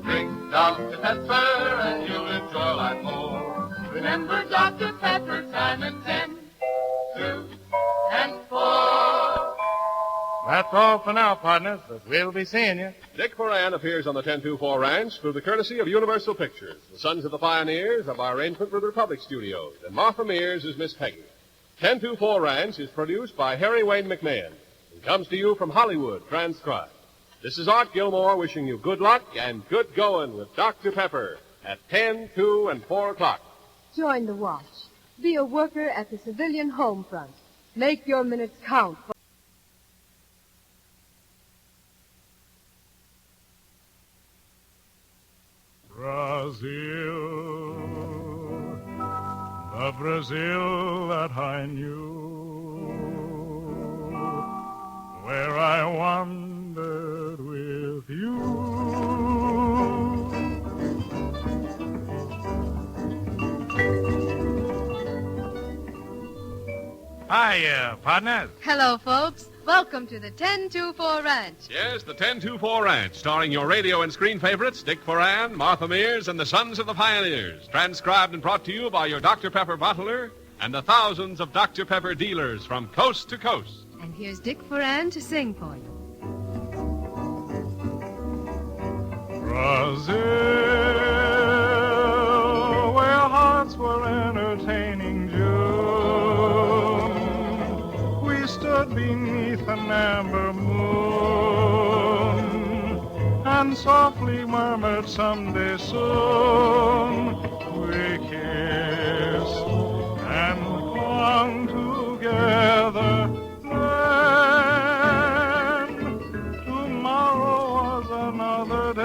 Drink Dr. Pepper and you'll enjoy life more. Remember Dr. Pepper, time and 10, 2, and 4. That's all for now, partners, but we'll be seeing you. Dick Moran appears on the 1024 Ranch through the courtesy of Universal Pictures. The Sons of the Pioneers are by arrangement with the Republic Studios, and Martha Mears is Miss Peggy. 1024 Ranch is produced by Harry Wayne McMahon and comes to you from Hollywood, transcribed. This is Art Gilmore wishing you good luck and good going with Dr. Pepper at 10, 2, and 4 o'clock. Join the watch. Be a worker at the civilian home front. Make your minutes count. Brazil, the Brazil that I knew, where I wandered with you. Hi, partners. Hello, folks. Welcome to the 1024 Ranch. Yes, the 1024 Ranch, starring your radio and screen favorites, Dick Moran, Martha Mears, and the Sons of the Pioneers. Transcribed and brought to you by your Dr. Pepper bottler and the thousands of Dr. Pepper dealers from coast to coast. And here's Dick Moran to sing for you. Brazil, where hearts were entertaining June, we stood beneath an amber moon and softly murmured someday soon. We kissed and clung together. Then tomorrow was another day.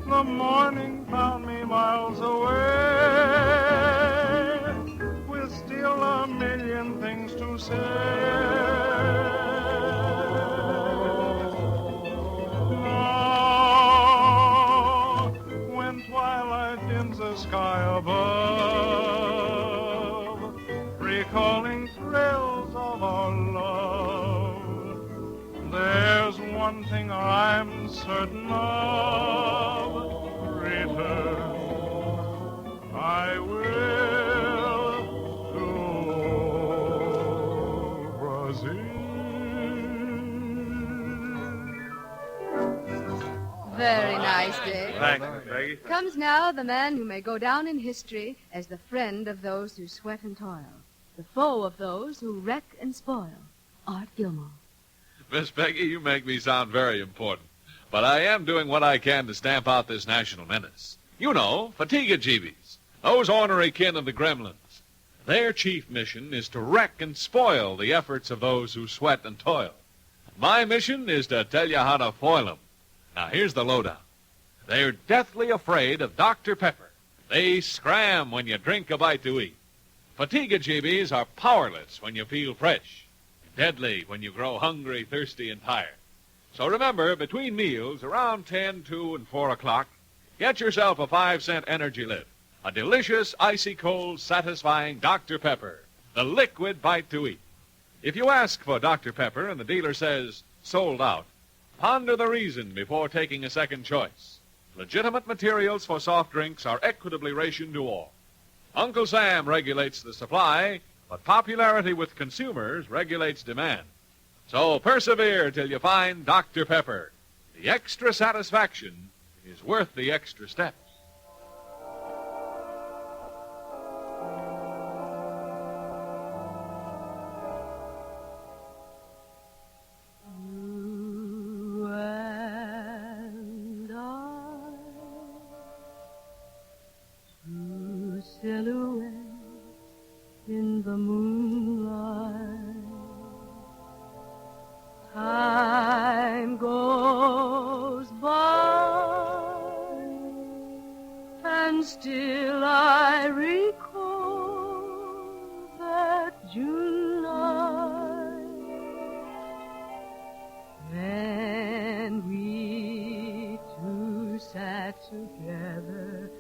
The morning found me miles away, with still a million things to say. Now, when twilight dims the sky above, recalling thrills of our love, there's one thing I'm certain of: return I will to Brazil. Very nice, Dick. Thanks, Peggy. Comes now the man who may go down in history as the friend of those who sweat and toil, the foe of those who wreck and spoil, Art Gilmore. Miss Peggy, you make me sound very important. But I am doing what I can to stamp out this national menace. You know, fatigue-jeebies, those ornery kin of the gremlins. Their chief mission is to wreck and spoil the efforts of those who sweat and toil. My mission is to tell you how to foil them. Now, here's the lowdown. They're deathly afraid of Dr. Pepper. They scram when you drink a bite to eat. Fatigue-jeebies are powerless when you feel fresh. Deadly when you grow hungry, thirsty, and tired. So remember, between meals, around 10, 2, and 4 o'clock, get yourself a 5-cent energy lift. A delicious, icy cold, satisfying Dr. Pepper. The liquid bite to eat. If you ask for Dr. Pepper and the dealer says, sold out, ponder the reason before taking a second choice. Legitimate materials for soft drinks are equitably rationed to all. Uncle Sam regulates the supply, but popularity with consumers regulates demand. So persevere till you find Dr. Pepper. The extra satisfaction is worth the extra steps. You and I, two silhouettes in the moonlight. Time goes by, and still I recall that June night when we two sat together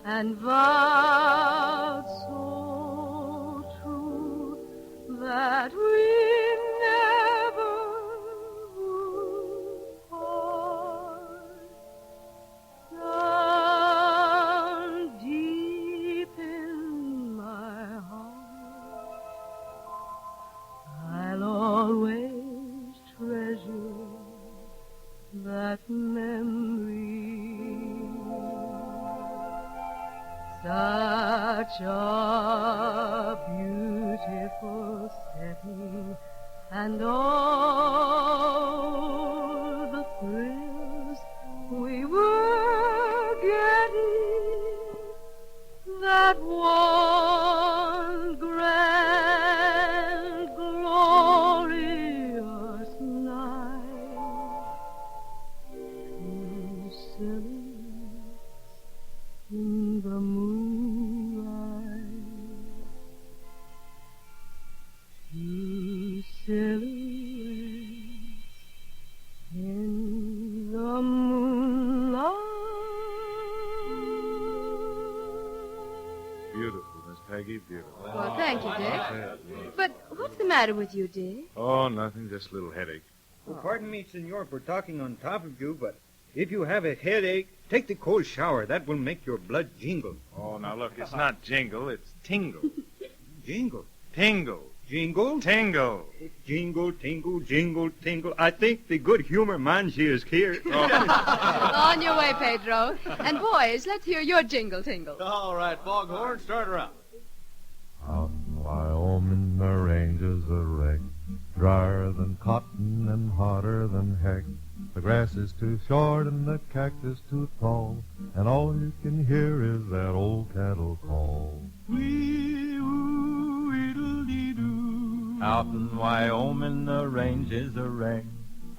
and vowed so true that we never would part. Down deep in my heart, I'll always treasure that memory. Such a beautiful setting, and all the thrills we were getting, that one grand, glorious night. Two silhouettes in the moonlight, two silhouettes in the moonlight. Beautiful, Miss Peggy, beautiful. Well, thank you, Dick. But what's the matter with you, Dick? Oh, nothing, just a little headache. Well, pardon me, senor, for talking on top of you, but if you have a headache, take the cold shower. That will make your blood jingle. Oh, now look, it's not jingle, it's tingle. Jingle? Tingle. Jingle? Tingle. Jingle, tingle, jingle, tingle. I think the good humor man she is here. On your way, Pedro. And boys, let's hear your jingle tingle. All right, Foghorn, start her out. Out in Wyoming, the ranges are wreck, drier than cotton and hotter than heck. The grass is too short and the cactus too tall, and all you can hear is that old cattle call. Out in Wyoming, the ranges are wreck.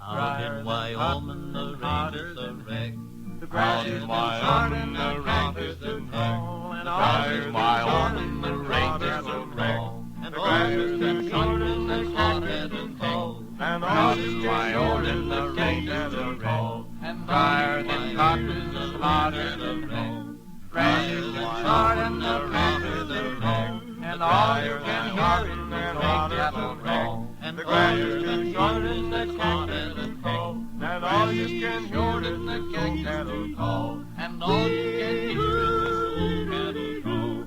Out in Wyoming, the ranges are wreck. The grass is too short and the cactus too tall, and all you Wyoming, the ranges are wreck. and all you can short and the cactus too tall, and all you Wyoming, the ranges are wreck. And drier than cotton and hotter than wreck. Grass is too short and the cactus too tall, and all you can hear is that old cattle call. And the grass is too short and the cactus too tall, and all you can hear is the cattle call. And all you can hear is the cattle call.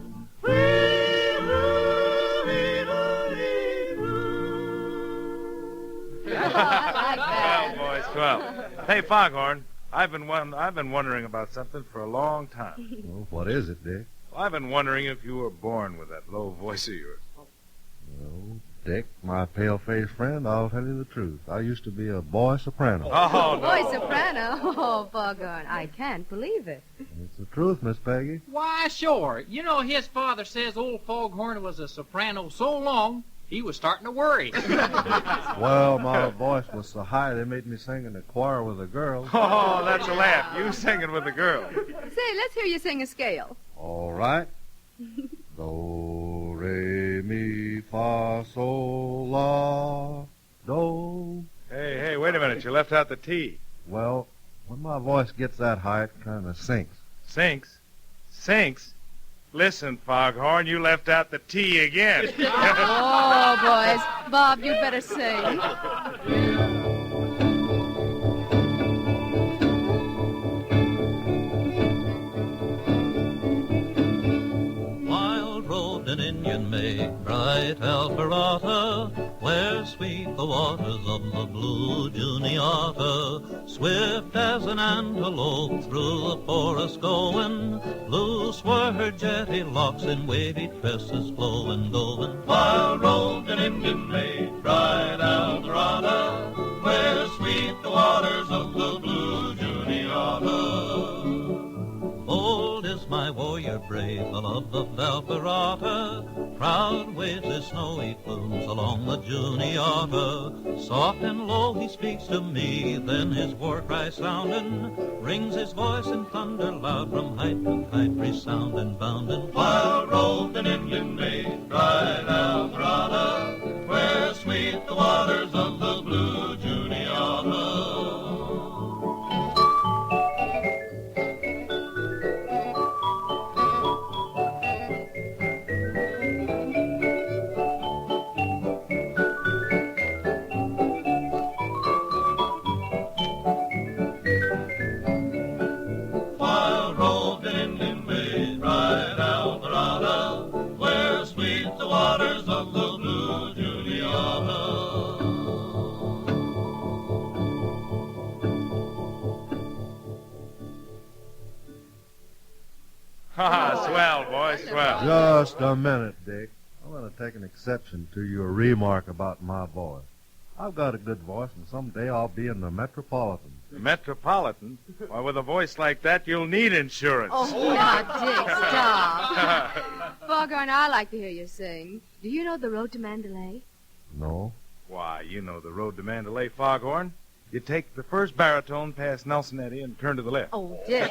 Well, boys, 12. Hey, Foghorn, I've been wondering about something for a long time. Well, what is it, Dick? I've been wondering if you were born with that low voice of yours. Well, Dick, my pale-faced friend, I'll tell you the truth. I used to be a boy soprano. Oh, Boy soprano. Oh, Foghorn, I can't believe it. It's the truth, Miss Peggy. Why, sure. You know, his father says old Foghorn was a soprano so long, he was starting to worry. Well, my voice was so high they made me sing in a choir with a girl. Oh, that's a laugh. You singing with a girl. Say, let's hear you sing a scale. All right. Do, re, mi, fa, sol, la, do. Hey, wait wait a minute. You left out the T. Well, when my voice gets that high, it kind of sinks. Sinks? Sinks? Listen, Foghorn, you left out the T again. Oh, boys. Bob, you'd better sing. Wild road an Indian made, bright Alpharetta, where sweet the waters of the blue Juniata, swift as an antelope through the forest going, loose were her jetty locks and wavy tresses flowing, going. Wild road an Indian made, bright Alpharetta, where sweet the waters of the blue Juniata. Bold is my warrior brave, the love of Alpharetta, proud waves his snowy plumes along the Juniata. Soft and low he speaks to me, then his war cry sounding, rings his voice in thunder loud from height to height, resounding, bounding. Wild road an Indian made, bright Alpharetta, where sweet the waters of the blue Juniata. Swell, boy, swell. Just a minute, Dick. I'm going to take an exception to your remark about my voice. I've got a good voice, and someday I'll be in the Metropolitan. The Metropolitan? Why, with a voice like that, you'll need insurance. Oh, now, Dick, stop. Foghorn, I like to hear you sing. Do you know the road to Mandalay? No. Why, you know the road to Mandalay, Foghorn. You take the first baritone past Nelson Eddy and turn to the left. Oh, Dick.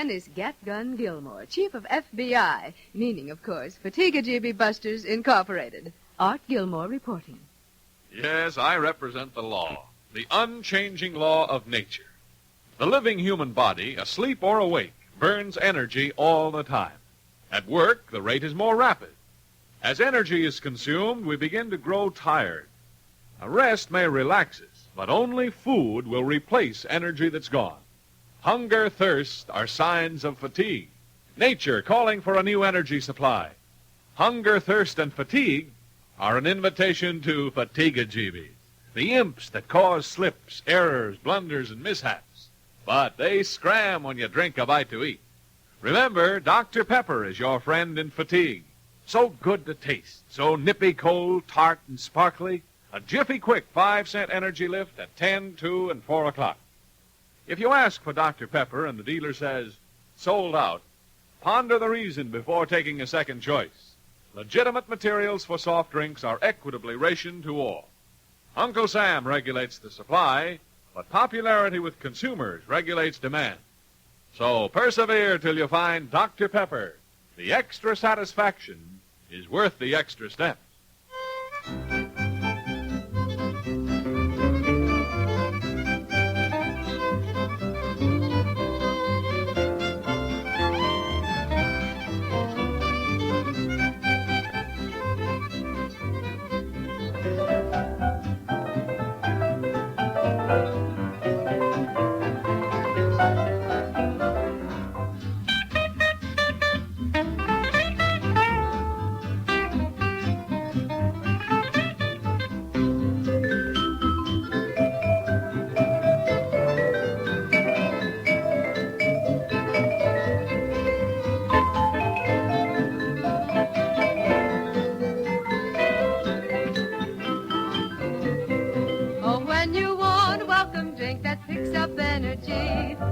Is Gat Gun Gilmore, Chief of FBI, meaning, of course, Fatigue Busters Incorporated. Art Gilmore reporting. Yes, I represent the law, the unchanging law of nature. The living human body, asleep or awake, burns energy all the time. At work, the rate is more rapid. As energy is consumed, we begin to grow tired. A rest may relax us, but only food will replace energy that's gone. Hunger, thirst are signs of fatigue. Nature calling for a new energy supply. Hunger, thirst, and fatigue are an invitation to fatigue-jeebies, the imps that cause slips, errors, blunders, and mishaps. But they scram when you drink a bite to eat. Remember, Dr. Pepper is your friend in fatigue. So good to taste, so nippy cold, tart, and sparkly. A jiffy quick 5-cent energy lift at 10, 2, and 4 o'clock. If you ask for Dr. Pepper and the dealer says, sold out, ponder the reason before taking a second choice. Legitimate materials for soft drinks are equitably rationed to all. Uncle Sam regulates the supply, but popularity with consumers regulates demand. So persevere till you find Dr. Pepper. The extra satisfaction is worth the extra steps.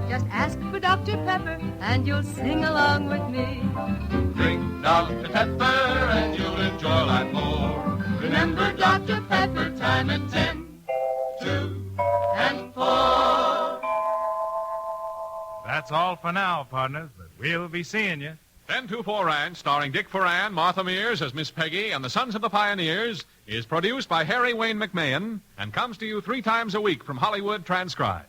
Just ask for Dr. Pepper and you'll sing along with me. Drink Dr. Pepper and you'll enjoy life more. Remember Dr. Pepper, time and 10, 2, and 4. That's all for now, partners, but we'll be seeing you. 10-2-4 Ranch, starring Dick Foran, Martha Mears as Miss Peggy, and the Sons of the Pioneers, is produced by Harry Wayne McMahon and comes to you 3 times a week from Hollywood, transcribed.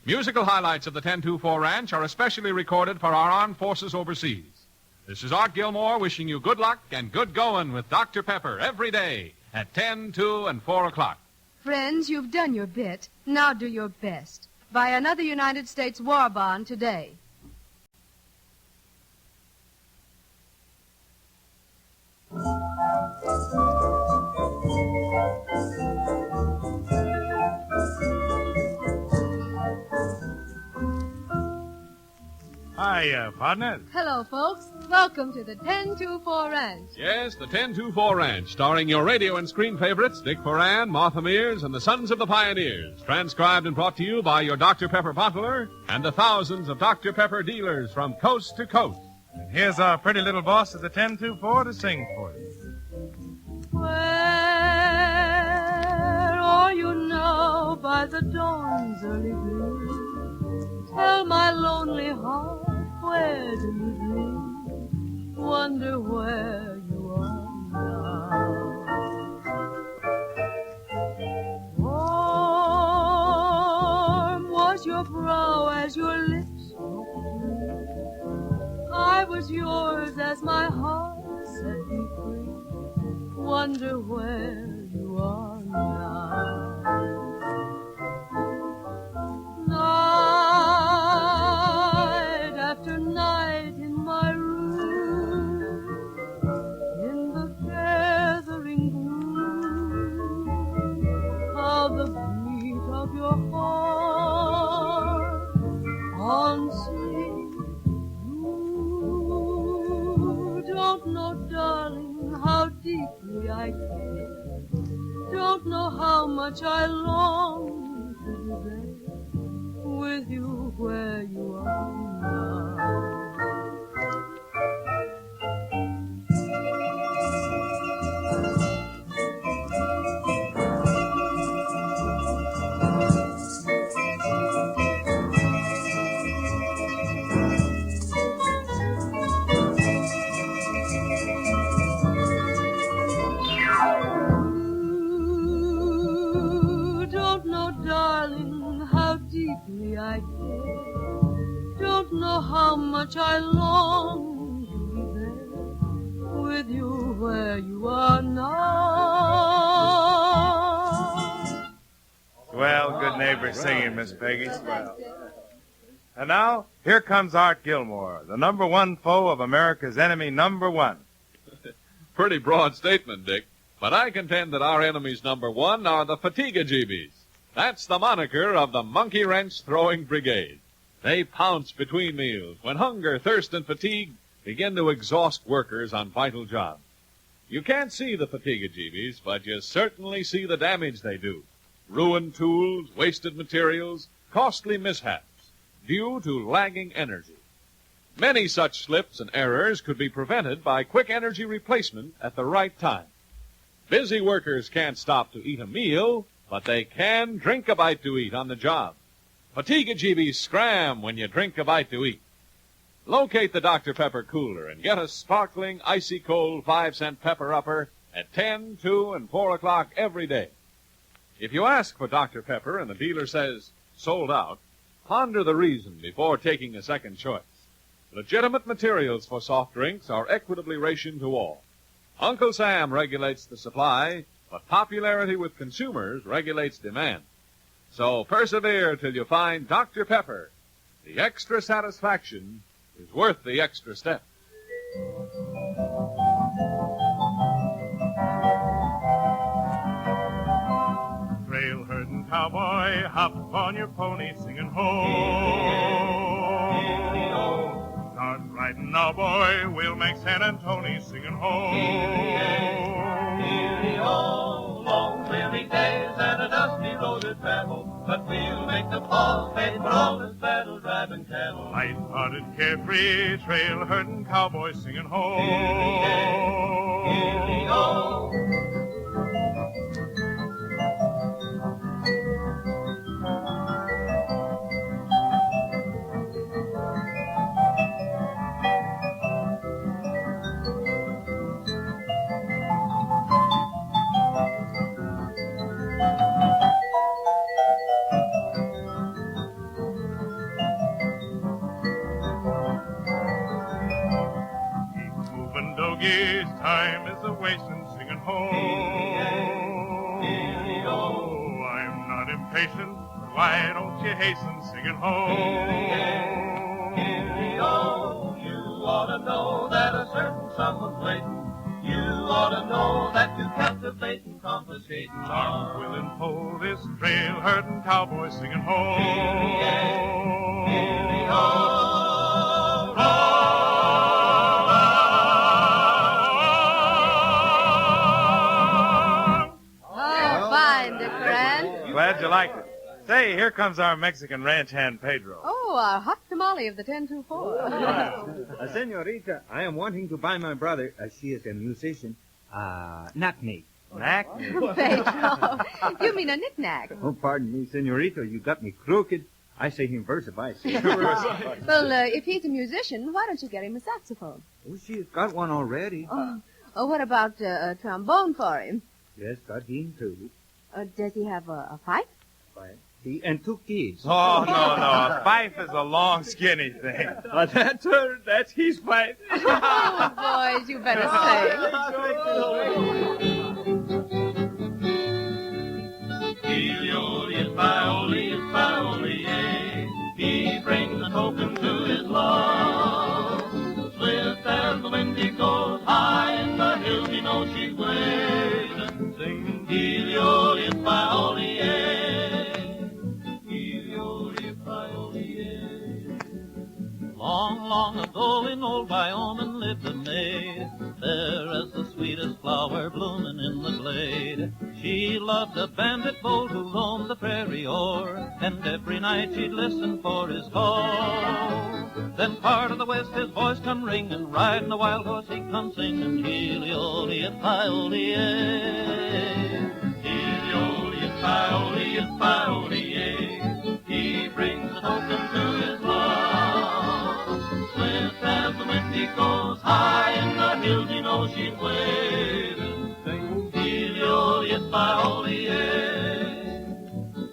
Musical highlights of the 10-2-4 Ranch are especially recorded for our armed forces overseas. This is Art Gilmore wishing you good luck and good going with Dr. Pepper every day at 10, 2, and 4 o'clock. Friends, you've done your bit. Now do your best. Buy another United States war bond today. Hi, partners. Hello, folks. Welcome to the 10-2-4 Ranch. Yes, the 10-2-4 Ranch, starring your radio and screen favorites, Dick Foran, Martha Mears, and the Sons of the Pioneers. Transcribed and brought to you by your Dr. Pepper bottler and the thousands of Dr. Pepper dealers from coast to coast. And here's our pretty little boss of the 10-2-4 to sing for you. Where are you now by the dawn's early gleam? Tell my lonely heart, where do you dream? Wonder where you are now. Warm was your brow as your lips spoke to me. I was yours as my heart set me free. Wonder where you are now. Night after night in my room, in the gathering gloom, how the beat of your heart on sweet you don't know, darling, how deeply I care. Don't know how much I long to be there with you where you are now. I care. Don't know how much I long to be there with you where you are now. Swell, good neighbor singing, Miss Peggy. Swell. And now, here comes Art Gilmore, the number one foe of America's enemy number one. Pretty broad statement, Dick, but I contend that our enemies number one are the Fatiga-jeebies. That's the moniker of the Monkey Wrench Throwing Brigade. They pounce between meals when hunger, thirst, and fatigue begin to exhaust workers on vital jobs. You can't see the Fatiga-jeebies, but you certainly see the damage they do. Ruined tools, wasted materials, costly mishaps, due to lagging energy. Many such slips and errors could be prevented by quick energy replacement at the right time. Busy workers can't stop to eat a meal, but they can drink a bite to eat on the job. Fatigue-a-jeebies scram when you drink a bite to eat. Locate the Dr. Pepper cooler and get a sparkling, icy cold 5-cent pepper upper at 10, 2, and 4 o'clock every day. If you ask for Dr. Pepper and the dealer says, sold out, ponder the reason before taking a second choice. Legitimate materials for soft drinks are equitably rationed to all. Uncle Sam regulates the supply, but popularity with consumers regulates demand. So persevere till you find Dr. Pepper. The extra satisfaction is worth the extra step. Trail herding cowboy, hop on your pony, singing ho. Start riding now, boy, we'll make San Antonio singing ho. Long weary days and a dusty road to travel, but we'll make the falls pay for all this battle driving cattle. Light-hearted, carefree, trail herding cowboy singing ho. Time is a wasting singing ho. I'm not impatient, but why don't you hasten singing ho? You ought to know that a certain someone's waiting. You ought to know that you captivating, confiscating. Arm, will, and pull this trail herding cowboy singing ho. Glad you liked it. Say, here comes our Mexican ranch hand, Pedro. Oh, our hot tamale of the 1024. Senorita, I am wanting to buy my brother, as she is a musician, knack-knack. Knack? Pedro, you mean a knick-knack. Oh, pardon me, senorita, you got me crooked. I say him versified. Well, if he's a musician, why don't you get him a saxophone? Oh, she's got one already. Oh, what about a trombone for him? Yes, got him too. Does he have a fife? Fife. And 2 kids. Oh, no. A fife is a long, skinny thing. That's his fife. Oh, boys, you better sing. He brings a token to his love. Swift as the wind he goes, high in the hills, he knows she's waiting. Sing, Helio, if I only Long, long ago in old Wyoming lived a maid, fair as the sweetest flower blooming in the glade. She loved a bandit bold who roamed the prairie o'er, and every night she'd listen for his call. Then part of the west his voice come ringing, riding the wild horse he come singing, Helio-li-if-I-oli-ay. Helio-li-if-I-oli-if-I-oli-ay. He brings a token to his love. Swift as the wind he goes, high in the hills, he knows she's waiting. Sing, Helio-li-if-I-oli-ay.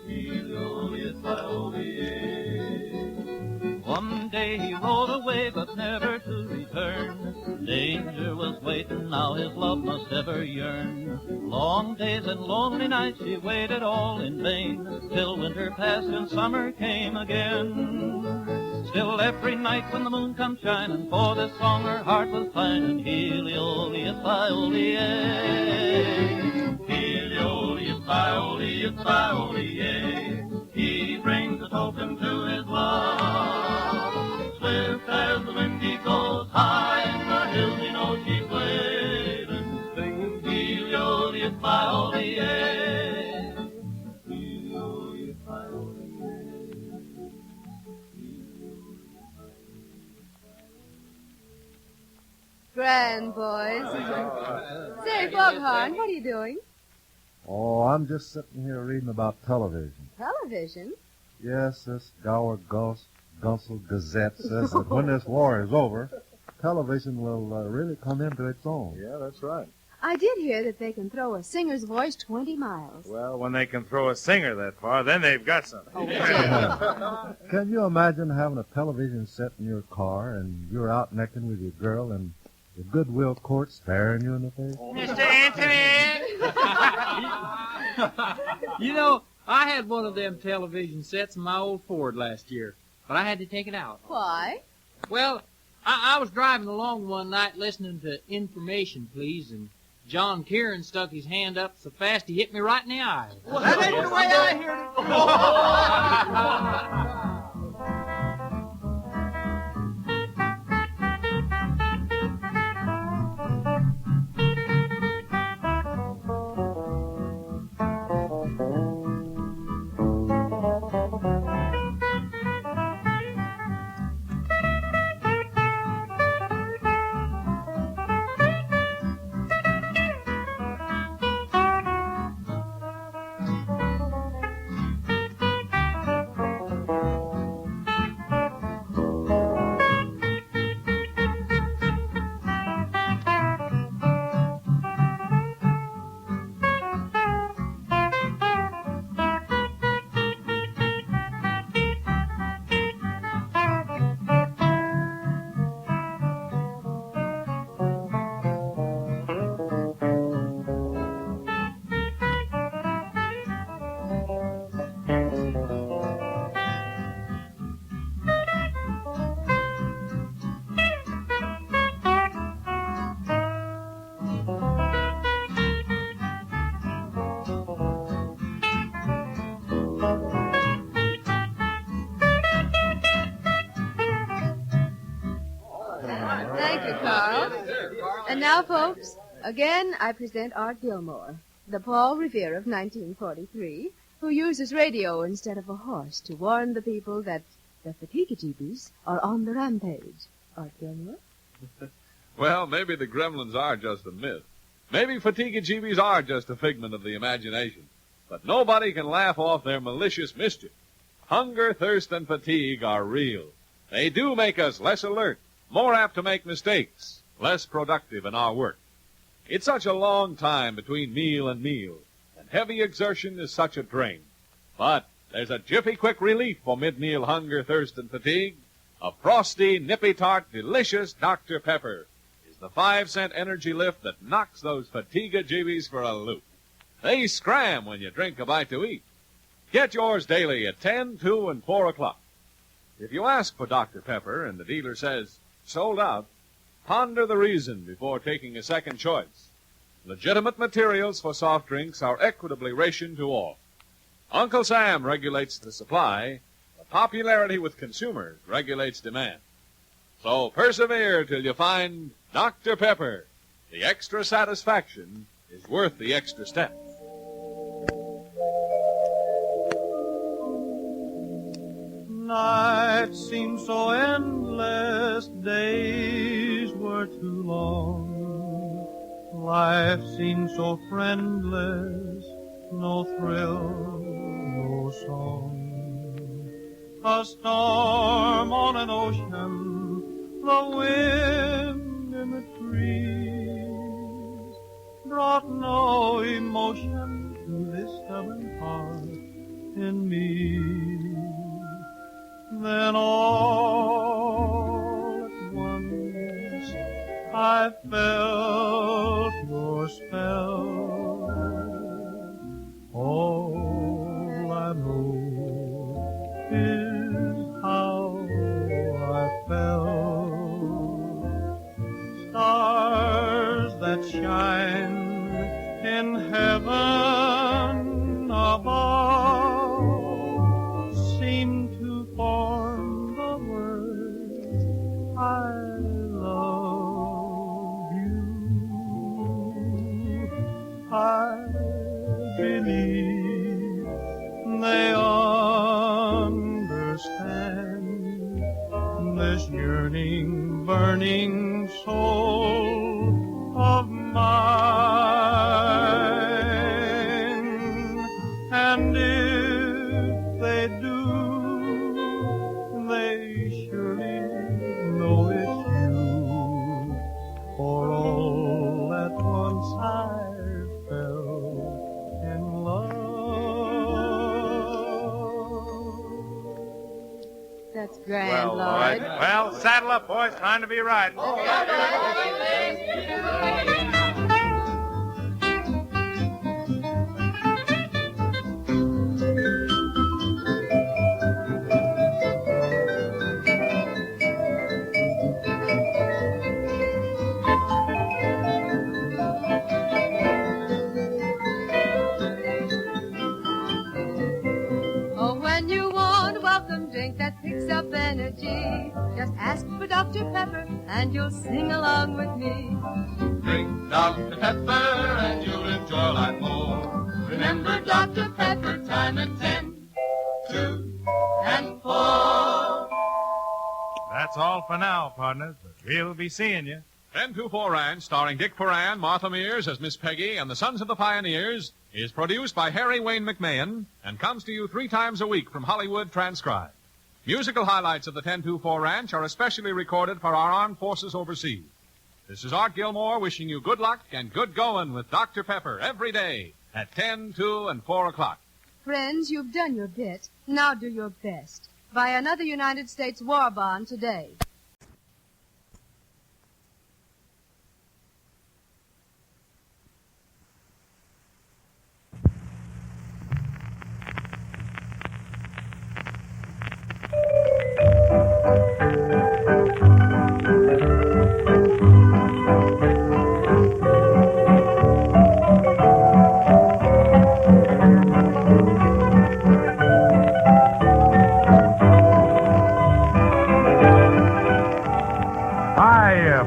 Helio-li-if-I-oli-ay. One day he rode away, but never to return. Danger was waiting, now his love must ever yearn. Long days and lonely nights she waited all in vain, till winter passed and summer came again. Still every night when the moon comes shining, for this song her heart was pining, Helio-li-if-I-oli-ay. Helio-li-if-I-oli-if-I-oli-ay. He brings a token to his love. Swift as the wind he goes, high in the hills, he knows she's waiting. Singing Helio-li-if-I-oli-ay. Helio-li-if-I-oli-ay. grand, boys. Say, Foghorn, what are you doing? Oh, I'm just sitting here reading about television. Television? Yes, this Gower Gussel Gazette says that when this war is over, television will really come into its own. Yeah, that's right. I did hear that they can throw a singer's voice 20 miles. Well, when they can throw a singer that far, then they've got something. Can you imagine having a television set in your car and you're out necking with your girl and the Goodwill court staring you in the face? Mr. Anthony! You know, I had one of them television sets in my old Ford last year, but I had to take it out. Why? Well, I was driving along one night listening to Information, Please, and John Kieran stuck his hand up so fast he hit me right in the eye. Well, that ain't the way I heard it. And now, folks, again I present Art Gilmore, the Paul Revere of 1943, who uses radio instead of a horse to warn the people that the fatigue-jeebies are on the rampage. Art Gilmore? Well, maybe the gremlins are just a myth. Maybe fatigue-jeebies are just a figment of the imagination. But nobody can laugh off their malicious mischief. Hunger, thirst, and fatigue are real. They do make us less alert, more apt to make mistakes, less productive in our work. It's such a long time between meal and meal, and heavy exertion is such a drain. But there's a jiffy-quick relief for mid-meal hunger, thirst, and fatigue. A frosty, nippy-tart, delicious Dr. Pepper is the 5-cent energy lift that knocks those fatigue-jeebies for a loop. They scram when you drink a bite to eat. Get yours daily at 10, 2, and 4 o'clock. If you ask for Dr. Pepper and the dealer says, sold out, ponder the reason before taking a second choice. Legitimate materials for soft drinks are equitably rationed to all. Uncle Sam regulates the supply, but popularity with consumers regulates demand. So persevere till you find Dr. Pepper. The extra satisfaction is worth the extra step. Nights seemed so endless, days were too long. Life seemed so friendless, no thrill, no song. A storm on an ocean, the wind in the trees, brought no emotion to this stubborn heart in me. Then all at once I felt your spell. All I know is how I felt. Stars that shine in heaven above seem to form the words I love you. I believe they understand this yearning, burning soul That's grand, Lloyd. Well, saddle up, boys. Time to be riding. Oh, when you want a welcome drink that picks up energy, just ask for Dr. Pepper and you'll sing along with me. Drink Dr. Pepper and you'll enjoy life more. Remember Dr. Pepper, time at 10, 2, and 4. That's all for now, partners, but we'll be seeing you. 10-2-4 Ranch, starring Dick Foran, Martha Mears as Miss Peggy, and the Sons of the Pioneers, is produced by Harry Wayne McMahon and comes to you 3 times a week from Hollywood, transcribed. Musical highlights of the 10-2-4 Ranch are especially recorded for our armed forces overseas. This is Art Gilmore wishing you good luck and good going with Dr. Pepper every day at 10, 2, and 4 o'clock. Friends, you've done your bit. Now do your best. Buy another United States war bond today.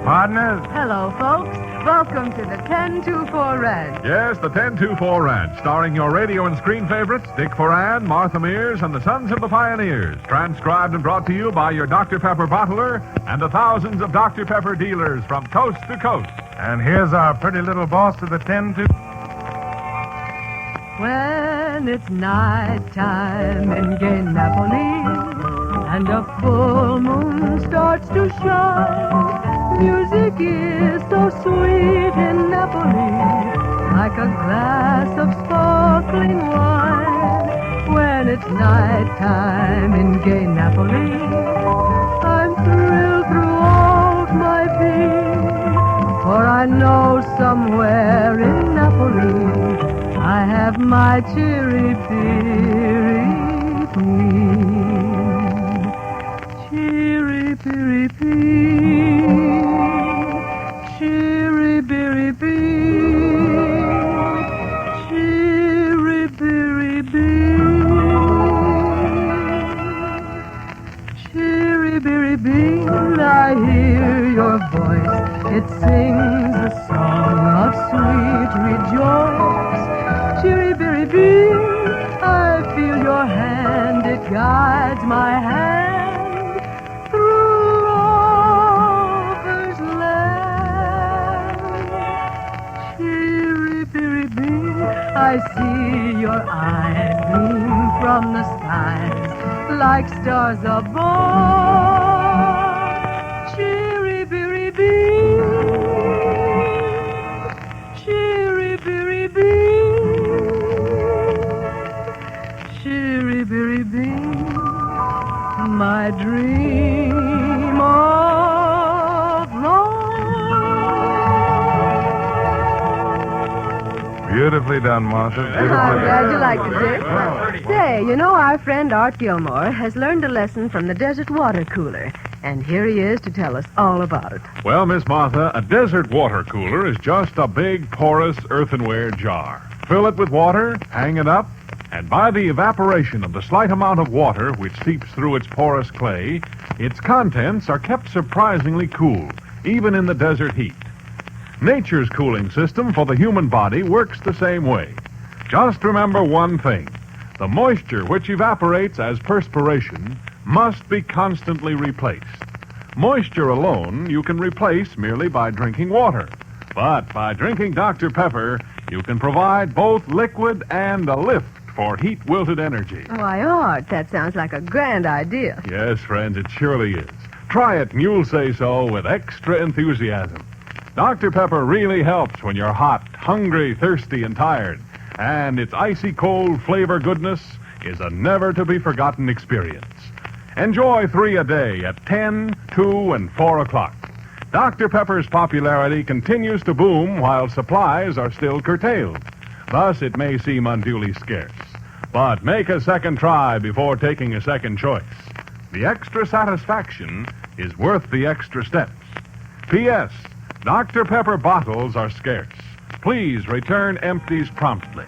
Partners. Hello, folks. Welcome to the 10-2-4 Ranch. Yes, the 10-2-4 Ranch, starring your radio and screen favorites, Dick Foran, Martha Mears, and the Sons of the Pioneers. Transcribed and brought to you by your Dr. Pepper bottler and the thousands of Dr. Pepper dealers from coast to coast. And here's our pretty little boss of the 10-2. When it's night time in gay Napoli and a full moon starts to shine, music is so sweet in Napoli, like a glass of sparkling wine. When it's night time in gay Napoli, I'm thrilled throughout my being, for I know somewhere in Napoli I have my Ciri, Biri, queen. Ciri, Biri, Biri. Ciri, Biri, Biri. Ciri, Biri, Biri. Ciri, Biri, Biri. I hear your voice. It sings a song of sweet rejoice. Ciri, Biri, Biri, I feel your hand, it guides my hand through Rover's land. Ciri, Biri, Biri, I see your eyes gleam from the skies like stars above. Ciri, Biri, Biri. Ciri, Biri, Biri. Ciri, Biri, Biri, my dream of love. Beautifully done, Martha. I'm glad you liked it, Dick. Say, you know, our friend Art Gilmore has learned a lesson from the desert water cooler, and here he is to tell us all about it. Well, Miss Martha, a desert water cooler is just a big, porous earthenware jar. Fill it with water, hang it up, and by the evaporation of the slight amount of water which seeps through its porous clay, its contents are kept surprisingly cool, even in the desert heat. Nature's cooling system for the human body works the same way. Just remember one thing. The moisture which evaporates as perspiration must be constantly replaced. Moisture alone you can replace merely by drinking water. But by drinking Dr. Pepper, you can provide both liquid and a lift for heat-wilted energy. Why, Art, that sounds like a grand idea. Yes, friends, it surely is. Try it and you'll say so with extra enthusiasm. Dr. Pepper really helps when you're hot, hungry, thirsty, and tired. And its icy cold flavor goodness is a never-to-be-forgotten experience. Enjoy 3 a day at 10, 2, and 4 o'clock. Dr. Pepper's popularity continues to boom while supplies are still curtailed. Thus, it may seem unduly scarce. But make a second try before taking a second choice. The extra satisfaction is worth the extra steps. P.S. Dr. Pepper bottles are scarce. Please return empties promptly.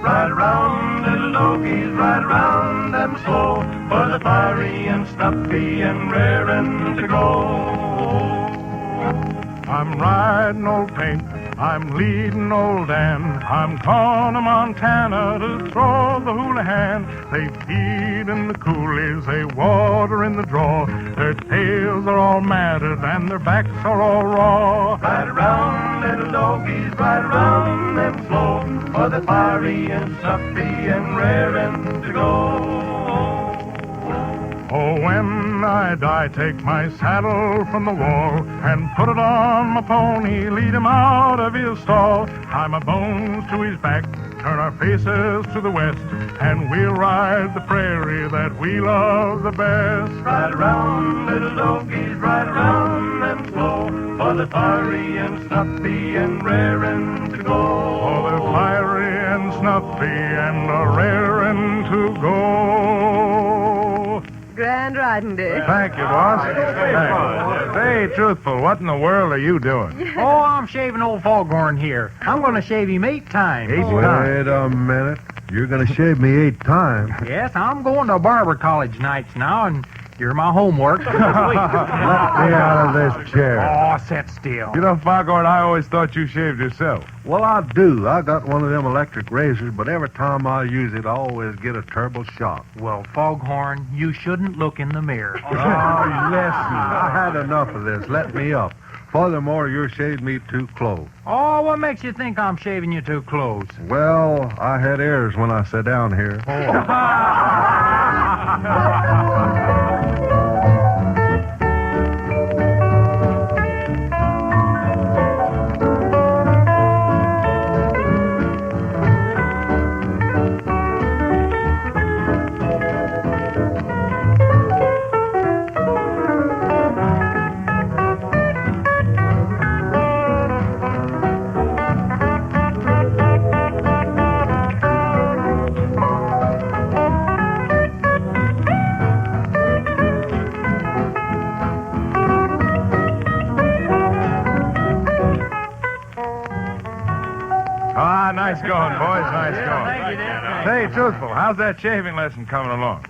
Ride around, little doggies, ride around them slow, for the fiery and stuffy and raring to go. I'm riding old Paint, I'm leading old Dan, I'm calling to Montana to throw the hula hand. They feed in the coulees, they water in the draw, their tails are all matted and their backs are all raw. Ride around, little doggies, ride around them slow, for the fiery and stuffy and raring to go. Oh, when I die, take my saddle from the wall and put it on my pony, lead him out of his stall. Tie my bones to his back, turn our faces to the west, and we'll ride the prairie that we love the best. Ride around, little doggies, ride around them slow, for the fiery and snuffy and raring to go. For the fiery and snuffy and raring to go. Grand riding, Dick. Thank you, boss. Say, truthful, what in the world are you doing? Oh, I'm shaving old Foghorn here. I'm going to shave him 8 times. Wait a minute. You're going to shave me 8 times. Yes, I'm going to barber college nights now, and you're my homework. Let me out of this chair. Oh, sit still. You know, Foghorn, I always thought you shaved yourself. Well, I do. I got one of them electric razors, but every time I use it, I always get a terrible shock. Well, Foghorn, you shouldn't look in the mirror. Oh, listen. I had enough of this. Let me up. Furthermore, you're shaving me too close. Oh, what makes you think I'm shaving you too close? Well, I had ears when I sat down here. Nice going, boys. Nice going. Say, truthful, how's that shaving lesson coming along?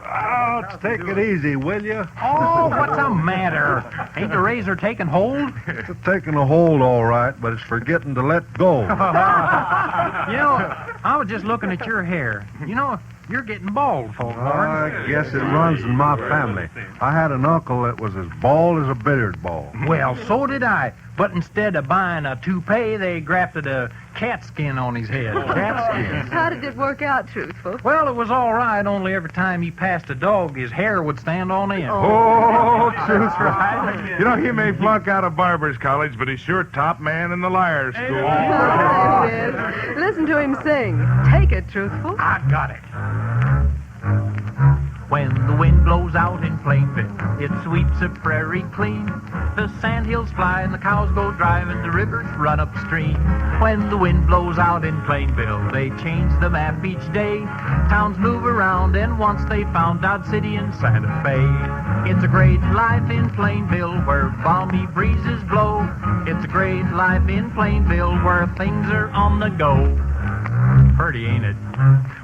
Oh, take it easy, will you? Oh, what's the matter? Ain't the razor taking hold? It's taking a hold, all right, but it's forgetting to let go. You know, I was just looking at your hair. You know, you're getting bald, Foghorn. I guess it runs in my family. I had an uncle that was as bald as a billiard ball. Well, so did I. But instead of buying a toupee, they grafted a cat skin on his head. Cat skin. How did it work out, Truthful? Well, it was all right, only every time he passed a dog, his hair would stand on end. Oh, truthful. You know, he may flunk out of barber's college, but he's sure top man in the liar school. Listen to him sing. Take it, Truthful. I got it. When the wind blows out in Plainville, it sweeps the prairie clean. The sandhills fly and the cows go driving, the rivers run upstream. When the wind blows out in Plainville, they change the map each day. Towns move around, and once they found Dodge City and Santa Fe. It's a great life in Plainville where balmy breezes blow. It's a great life in Plainville where things are on the go. Pretty, ain't it?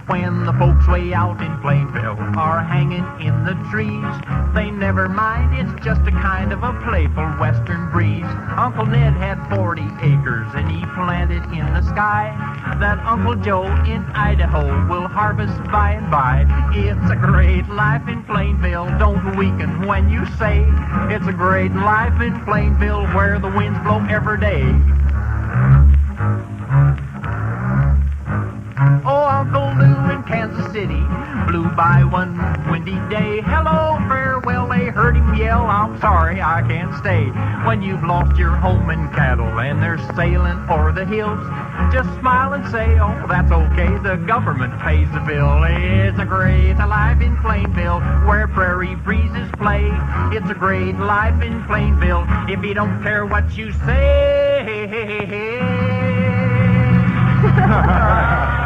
When the folks way out in Plainville are hanging in the trees, they never mind, it's just a kind of a playful western breeze. Uncle Ned had 40 acres and he planted in the sky that Uncle Joe in Idaho will harvest by and by. It's a great life in Plainville, don't weaken when you say it's a great life in Plainville where the winds blow every day. Oh, Uncle Lou in Kansas city. Blew by one windy day. Hello, farewell, they heard him yell. I'm sorry, I can't stay. When you've lost your home and cattle and they're sailing o'er the hills, just smile and say, oh, that's okay, the government pays the bill. It's a great life in Plainville where prairie breezes play. It's a great life in Plainville if you don't care what you say.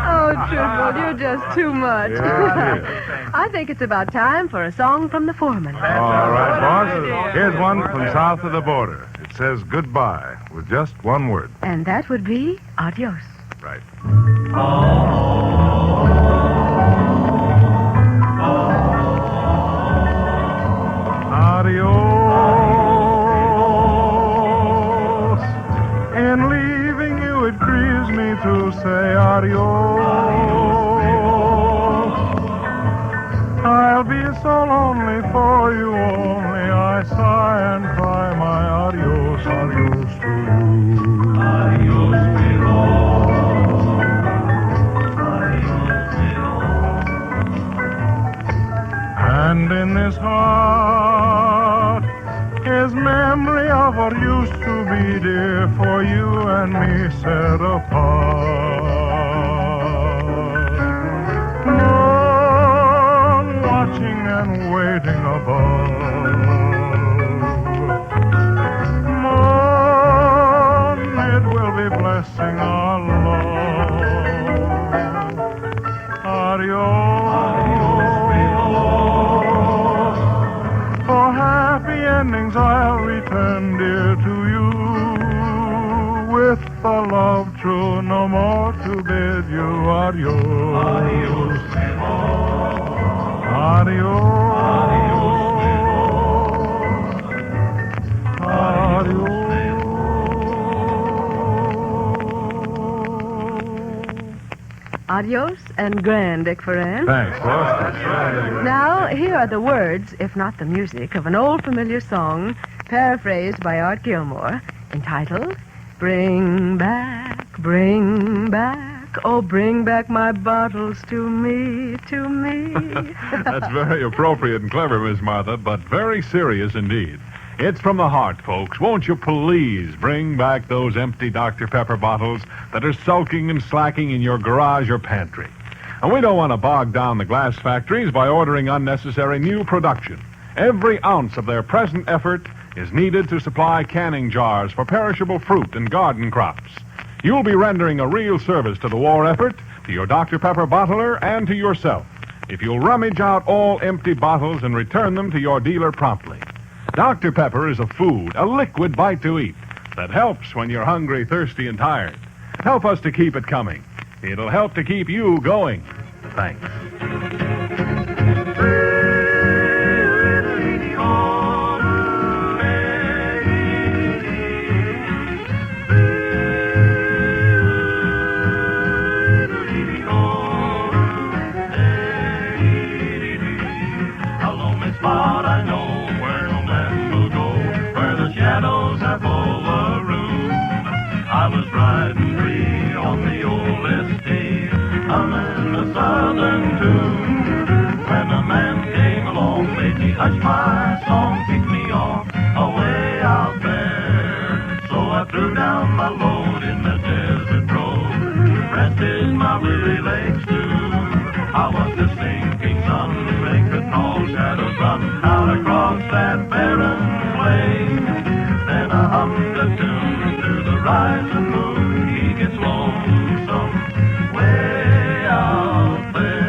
Oh, Trimble, you're just too much. Yeah, I think it's about time for a song from the foreman. All right, boss. Here's one from south of the border. It says goodbye with just one word. And that would be adios. Right. Adios. In leaving you, it grieves me to say adios. I'll be so lonely for you only. I sigh and cry my adios, adios to you. Adios, and in this heart is memory of what used to be dear for you and me set apart. Moon watching and waiting above. Moon, it will be blessing our love. Adios. For happy endings I'll return, dear, to you. With the love true, no more to bid you adios. Adios, adios. Adios and grand, Dick Ferran. Thanks, boss. Now, here are the words, if not the music, of an old familiar song paraphrased by Art Gilmore, entitled Bring Back, oh, bring back my bottles to me, to me. That's very appropriate and clever, Miss Martha, but very serious indeed. It's from the heart, folks. Won't you please bring back those empty Dr. Pepper bottles that are sulking and slacking in your garage or pantry? And we don't want to bog down the glass factories by ordering unnecessary new production. Every ounce of their present effort is needed to supply canning jars for perishable fruit and garden crops. You'll be rendering a real service to the war effort, to your Dr. Pepper bottler, and to yourself if you'll rummage out all empty bottles and return them to your dealer promptly. Dr. Pepper is a food, a liquid bite to eat that helps when you're hungry, thirsty, and tired. Help us to keep it coming. It'll help to keep you going. Thanks. Hush, my song kicked me off away out there. So I threw down my load in the desert road, rested my weary legs too. I was the sinking sun, make the tall shadows run out across that barren plain. Then I hummed a tune through the rising moon. He gets lonesome way out there.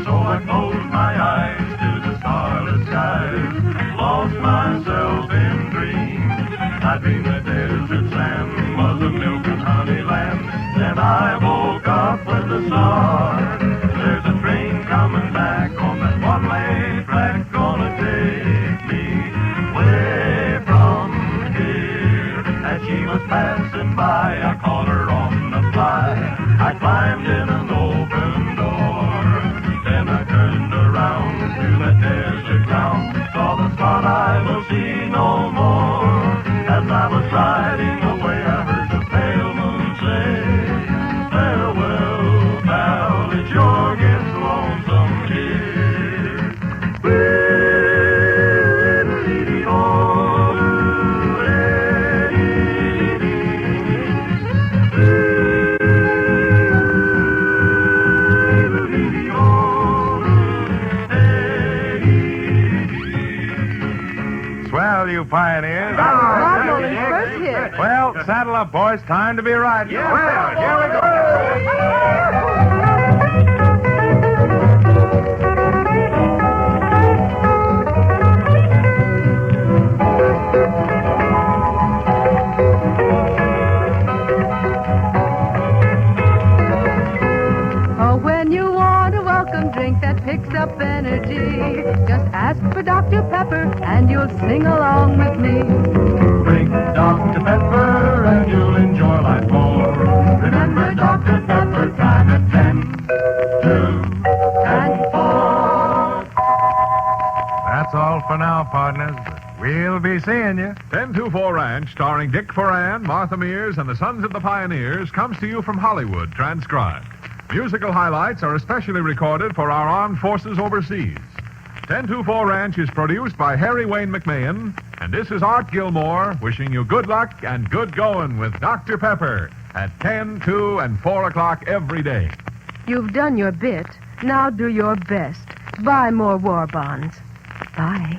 So I lonesome dear. Swell, you pioneers. First hit. Well, saddle up, boys. Time to be riding. Well, here we go. Oh, when you want a welcome drink that picks up energy, just ask for Dr. Pepper and you'll sing along with me. Drink Dr. Pepper and you'll enjoy life more. Remember Dr. Pepper, time at 10, 2, and 4. That's all for now, partners. We'll be seeing you. 1024 Ranch, starring Dick Foran, Martha Mears, and the Sons of the Pioneers, comes to you from Hollywood, transcribed. Musical highlights are especially recorded for our armed forces overseas. 1024 Ranch is produced by Harry Wayne McMahon, and this is Art Gilmore wishing you good luck and good going with Dr. Pepper at 10, 2, and 4 o'clock every day. You've done your bit. Now do your best. Buy more war bonds. Bye.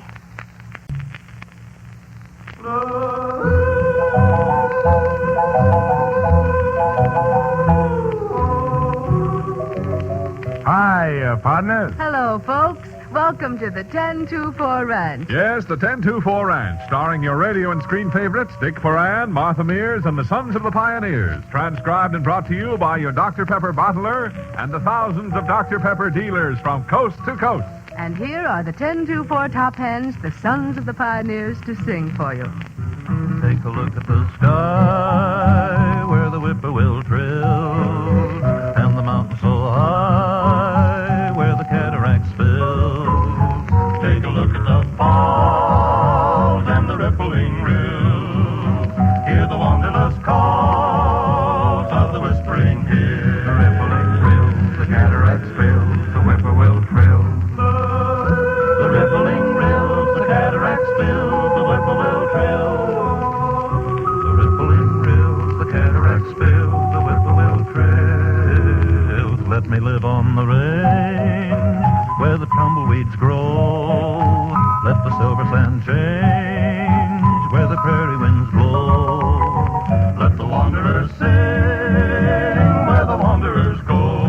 Hi, partners. Hello, folks. Welcome to the 1024 Ranch. Yes, the 1024 Ranch, starring your radio and screen favorites, Dick Foran, Martha Mears, and the Sons of the Pioneers. Transcribed and brought to you by your Dr. Pepper bottler and the thousands of Dr. Pepper dealers from coast to coast. And here are the 1024 top hens, the Sons of the Pioneers, to sing for you. Take a look at the sky where the whippoorwill trills, and the mountain so high where the cataract spills. Take a look at the falls and the rippling rills. Hear the wondrous calls of the whispering hills. The rippling rills, the cataract spills, the whippoorwill trills. The rippling rills, the cataract spills, the whippoorwill trills. The rippling rills, the cataract spills, the whippoorwill trills. Let me live on the range where the tumbleweeds grow. Let the silver sand change where the prairie winds blow. Let the wanderers sing where the wanderers go.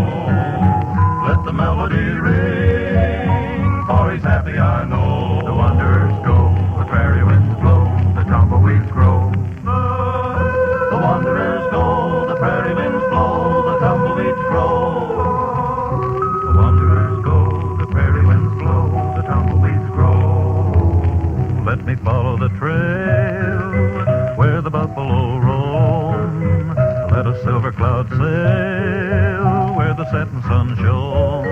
Let the melody ring, for he's happy, I know. The wanderers go, the prairie winds blow, the tumbleweeds grow. The wanderers go, the prairie winds blow, the tumbleweeds grow. The wanderers go, the prairie winds blow, the tumbleweeds grow. Let me follow the trail where the buffalo roam. Let a silver cloud sail where the setting sun shone.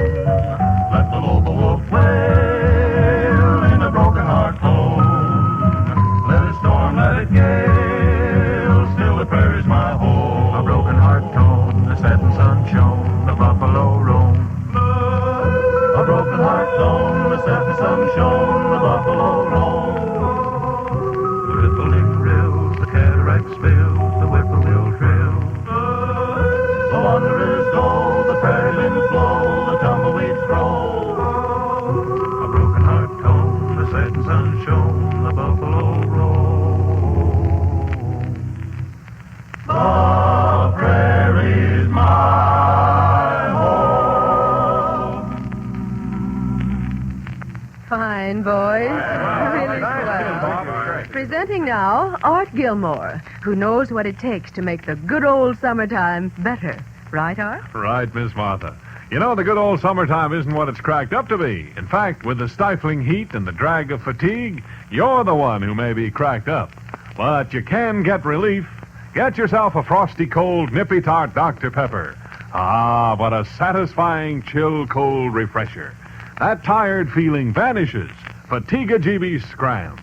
Let the lobo wolf wail in a broken heart tone. Let it storm, let it gale, still the prairie's my home. A broken heart tone, the setting sun shone, the buffalo roam. A broken heart tone, the setting sun shone, the buffalo roam. The rippling rills, the cataract spills, the whippoorwill trills. The wanderers go, the prairie winds blow, the tumbleweeds grow. A broken heart tone, the setting sun shone, the buffalo roam. The prairie's my home. Fine, boys. Really swell. Presenting now Art Gilmore, who knows what it takes to make the good old summertime better. Right, Art? Right, Miss Martha. You know, the good old summertime isn't what it's cracked up to be. In fact, with the stifling heat and the drag of fatigue, you're the one who may be cracked up. But you can get relief. Get yourself a frosty cold, nippy tart Dr. Pepper. Ah, what a satisfying, chill, cold refresher. That tired feeling vanishes. Fatigue-a-GB scram.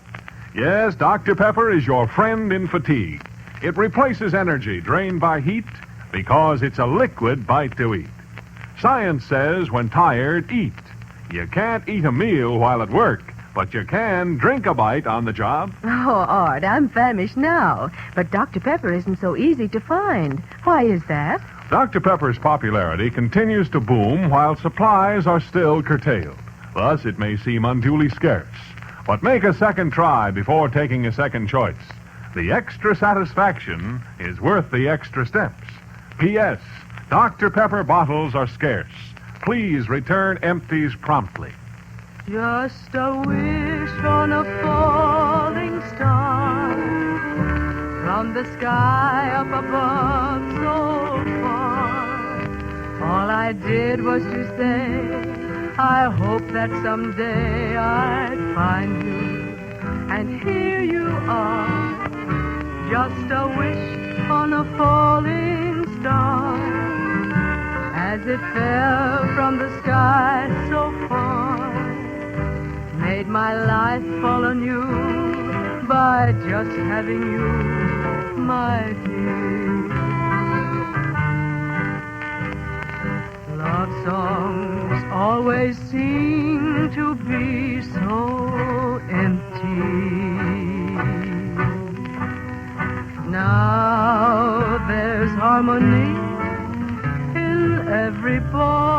Yes, Dr. Pepper is your friend in fatigue. It replaces energy drained by heat because it's a liquid bite to eat. Science says when tired, eat. You can't eat a meal while at work, but you can drink a bite on the job. Oh, Art, I'm famished now. But Dr. Pepper isn't so easy to find. Why is that? Dr. Pepper's popularity continues to boom while supplies are still curtailed. Thus, it may seem unduly scarce. But make a second try before taking a second choice. The extra satisfaction is worth the extra steps. P.S. Dr. Pepper bottles are scarce. Please return empties promptly. Just a wish on a falling star from the sky up above so far. All I did was to say, I hope that someday I'd find you. And here you are, just a wish on a falling star. As it fell from the sky so far, made my life fall anew by just having you, my dear. Love songs always seem to be so empty. Now there's harmony in every part.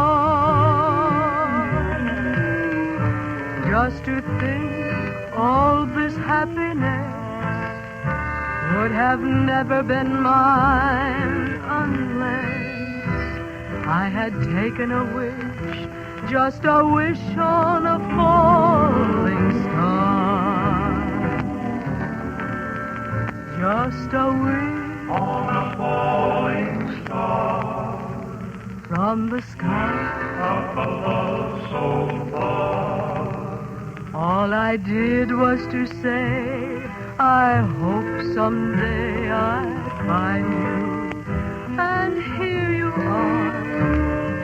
Just to think all this happiness would have never been mine unless I had taken a wish, just a wish on a falling star. Just a wish on a falling star from the sky up above so far. All I did was to say, I hope someday I'd find you. And here you are,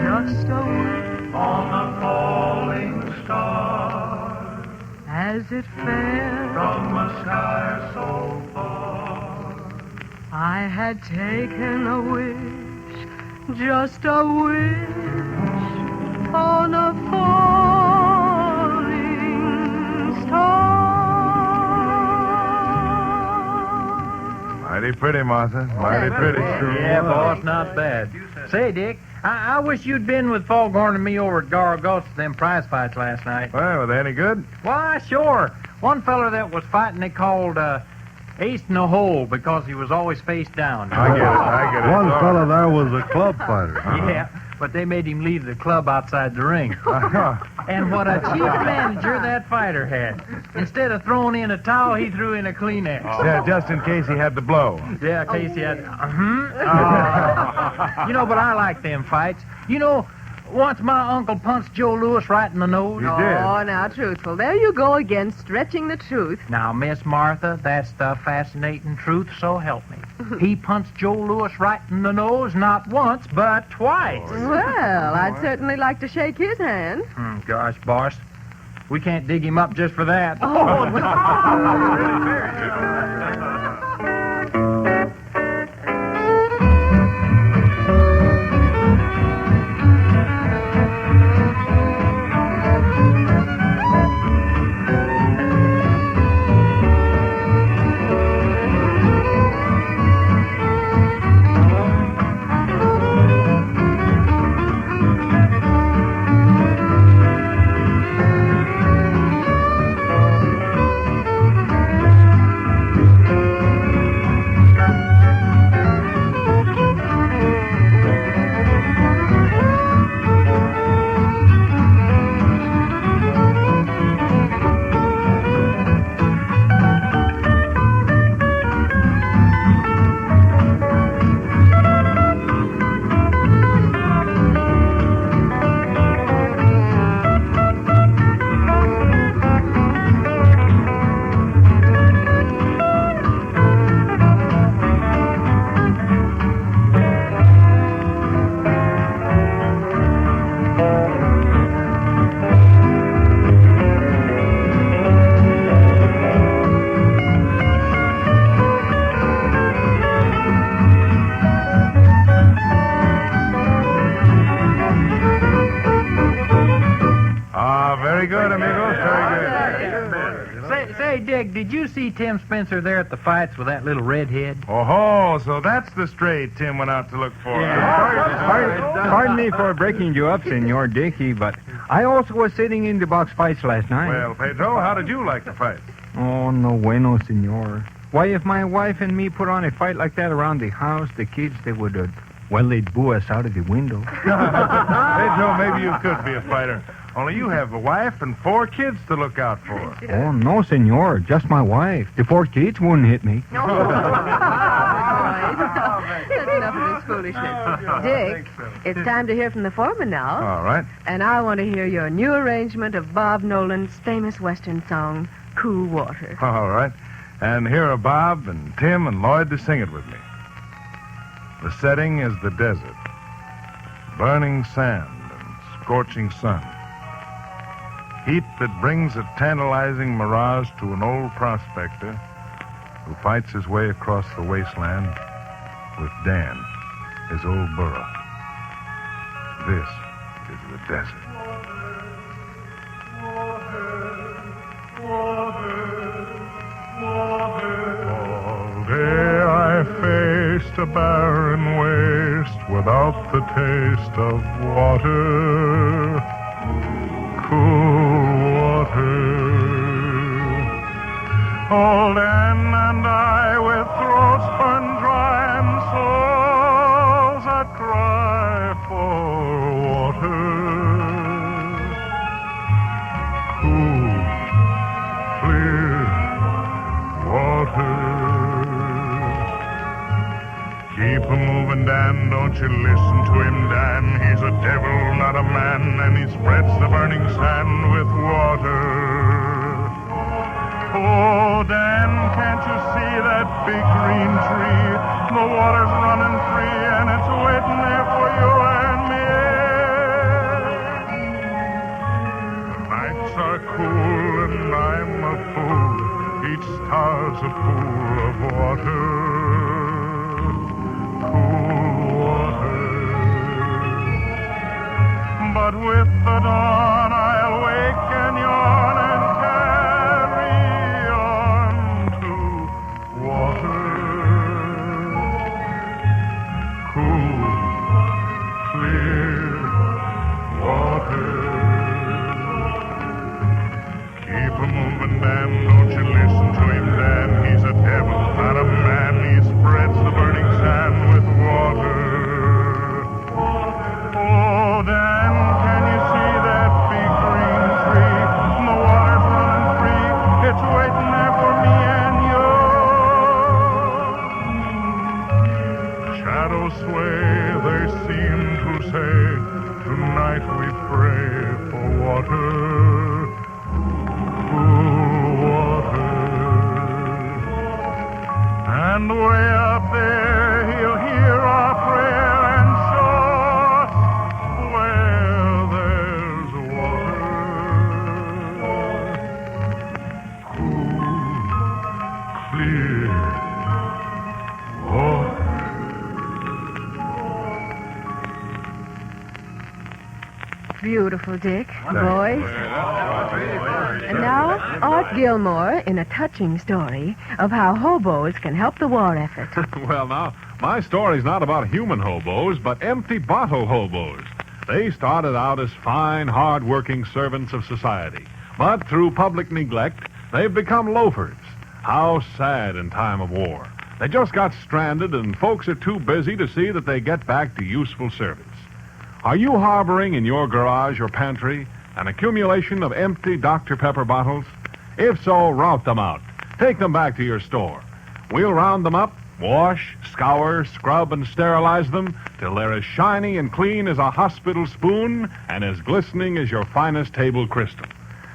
just a wish on a falling star. As it fell from a sky so far, I had taken a wish, just a wish on a falling star. Mighty pretty, Martha. Mighty pretty. Yeah, boss, not bad. Say, Dick, I wish you'd been with Foghorn and me over at Garagosa for them prize fights last night. Well, were they any good? Why, sure. One feller that was fighting they called Ace in the Hole because he was always face down. I get it. One fella there was a club fighter. Yeah, but they made him leave the club outside the ring. And what a cheap manager that fighter had. Instead of throwing in a towel, he threw in a Kleenex. Yeah, just in case he had to blow. Yeah, in case he had... You know, but I like them fights. You know, once my uncle punched Joe Louis right in the nose. You did? Oh, now, truthful. There you go again, stretching the truth. Now, Miss Martha, that's the fascinating truth, so help me. He punched Joe Louis right in the nose not once, but twice. Well, I'd certainly like to shake his hand. Gosh, boss, we can't dig him up just for that. Oh, Say, Dick, did you see Tim Spencer there at the fights with that little redhead? Oh, so that's the stray Tim went out to look for. Pardon me for breaking you up, Senor Dickey, but I also was sitting in the box fights last night. Well, Pedro, how did you like the fight? Oh, no bueno, senor. Why, if my wife and me put on a fight like that around the house, the kids, they would, they'd boo us out of the window. Pedro, maybe you could be a fighter. Only you have a wife and 4 kids to look out for. Oh, no, senor. Just my wife. The 4 kids wouldn't hit me. That's enough of this foolishness. Dick, it's time to hear from the foreman now. All right. And I want to hear your new arrangement of Bob Nolan's famous Western song, Cool Water. All right. And here are Bob and Tim and Lloyd to sing it with me. The setting is the desert. Burning sand and scorching sun. Heat that brings a tantalizing mirage to an old prospector who fights his way across the wasteland with Dan, his old burro. This is the desert. All day I faced a barren waste without the taste of water. Cool water. Old Ann and I with throats burned dry and souls that cry for water. Cool, clear water. Keep a moving, Dan, don't you listen to him, Dan. He's a devil, not a man, and he spreads the burning sand with water. Oh, Dan, can't you see that big green tree? The water's running free, and it's waiting there for you and me. The nights are cool, and I'm a fool. Each star's a pool of water. But with the dawn I'll wake and yawn and carry on to water. Cool, clear water. Keep a moving, Dan, don't you listen to him, Dan. He's a devil, not a man. He spreads the burning sand with water. Oh, Dan, can you see that big green tree? The water's running free. It's waiting there for me and you. Shadows sway, they seem to say, tonight we pray for water. Cool water. And way up there he'll hear our prayer and show us where there's water. Cool, clear water. Beautiful, Dick. Boys. And now, Art Gilmore in a touching story of how hobos can help the war effort. Well, now, my story's not about human hobos, but empty bottle hobos. They started out as fine, hard-working servants of society. But through public neglect, they've become loafers. How sad in time of war. They just got stranded, and folks are too busy to see that they get back to useful service. Are you harboring in your garage or pantry an accumulation of empty Dr. Pepper bottles? If so, rout them out. Take them back to your store. We'll round them up, wash, scour, scrub, and sterilize them till they're as shiny and clean as a hospital spoon and as glistening as your finest table crystal.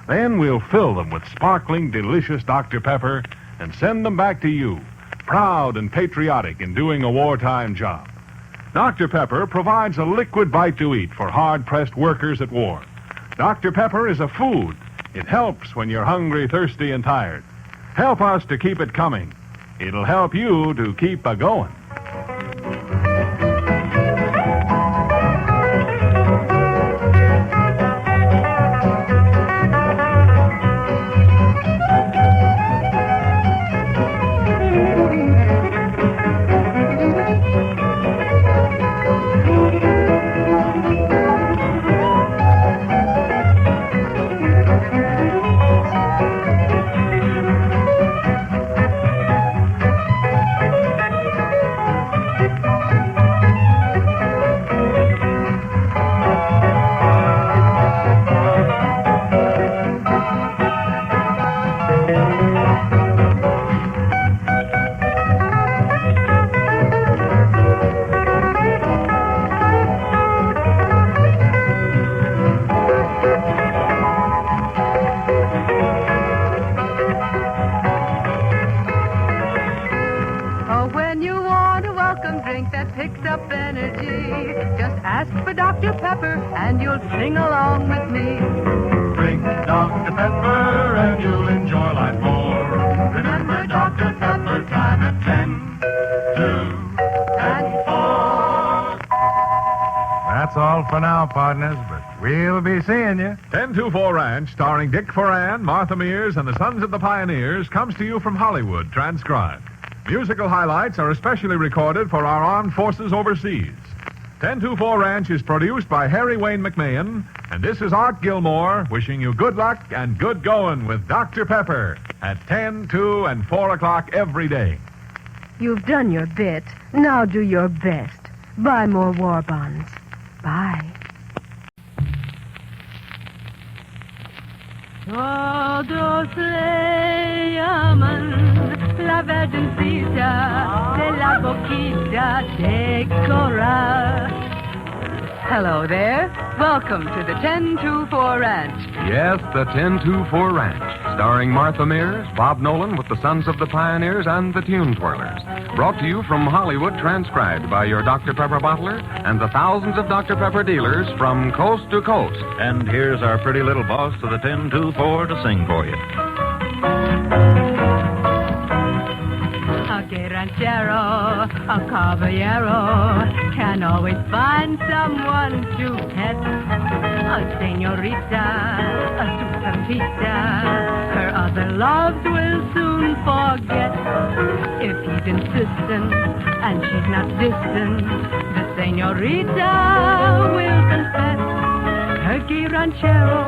Then we'll fill them with sparkling, delicious Dr. Pepper and send them back to you, proud and patriotic in doing a wartime job. Dr. Pepper provides a liquid bite to eat for hard-pressed workers at war. Dr. Pepper is a food. It helps when you're hungry, thirsty, and tired. Help us to keep it coming. It'll help you to keep a-going. sing along with me. Drink Dr. Pepper and you'll enjoy life more. Remember Dr. Pepper, time at 10, 2, and 4. That's all for now, partners, but we'll be seeing you. 1024 Ranch, starring Dick Foran, Martha Mears, and the Sons of the Pioneers, comes to you from Hollywood, transcribed. Musical highlights are especially recorded for our armed forces overseas. 1024 Ranch is produced by Harry Wayne McMahon, and this is Art Gilmore wishing you good luck and good going with Dr. Pepper at 10, 2, and 4 o'clock every day. You've done your bit. Now do your best. Buy more war bonds. Bye. Todos le llaman la virgencita de la boquita de Corral. Hello there. Welcome to the 1024 Ranch. Yes, the 1024 Ranch, starring Martha Mears, Bob Nolan with the Sons of the Pioneers and the Tune Twirlers. Brought to you from Hollywood, transcribed by your Dr. Pepper bottler and the thousands of Dr. Pepper dealers from coast to coast. And here's our pretty little boss of the 1024 to sing for you. A ranchero, a caballero can always find someone to pet. A señorita, a superfita, her other loves will soon forget. If he's insistent and she's not distant, the señorita will confess. Her gay ranchero,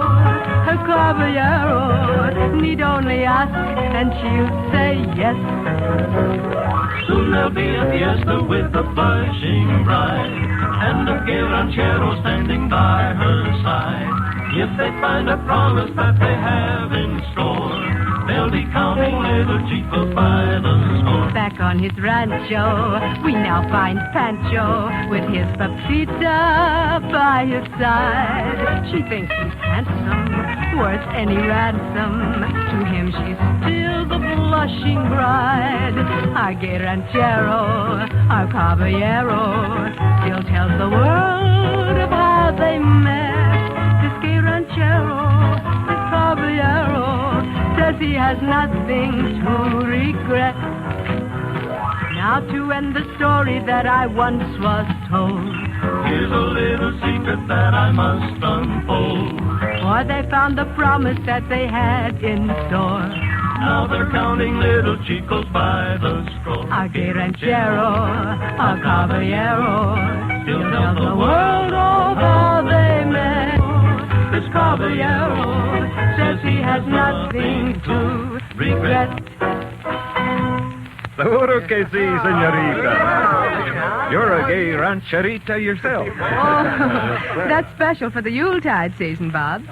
her caballero need only ask and she'll say yes. Soon there'll be a fiesta with a blushing bride, and a gay ranchero standing by her side. If they find a promise that they have in store, they'll be counting little chicos by the score. Back on his rancho, we now find Pancho with his papita by his side. She thinks he's handsome, worth any ransom. To him she's still the blushing bride. Our gay ranchero, our caballero, still tells the world of how they met. This gay ranchero, this caballero, says he has nothing to regret. Now to end the story that I once was told, here's a little secret that I must unfold. For they found the promise that they had in store. Now they're counting little chicos by the score. Our gay ranchero, our caballero, still tells the world of how they met. This caballero says he has nothing to regret. Seguro que sí, señorita. You're a gay rancherita yourself. Oh, that's special for the Yuletide season, Bob.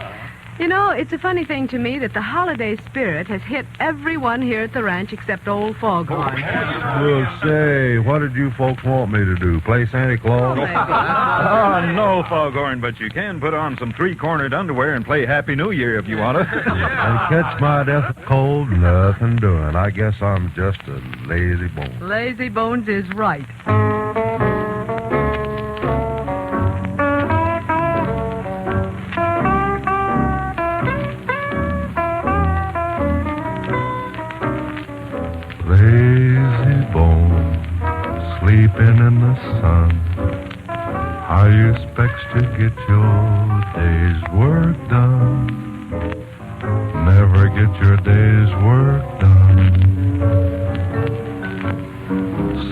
You know, it's a funny thing to me that the holiday spirit has hit everyone here at the ranch except old Foghorn. Well, say, what did you folks want me to do? Play Santa Claus? Oh, no, Foghorn, but you can put on some three-cornered underwear and play Happy New Year if you want to. And catch my death of cold, nothing doing. I guess I'm just a lazy bone. Lazy Bones is right. Lazy bone, sleeping in the sun. How you expects to get your day's work done? Never get your day's work done.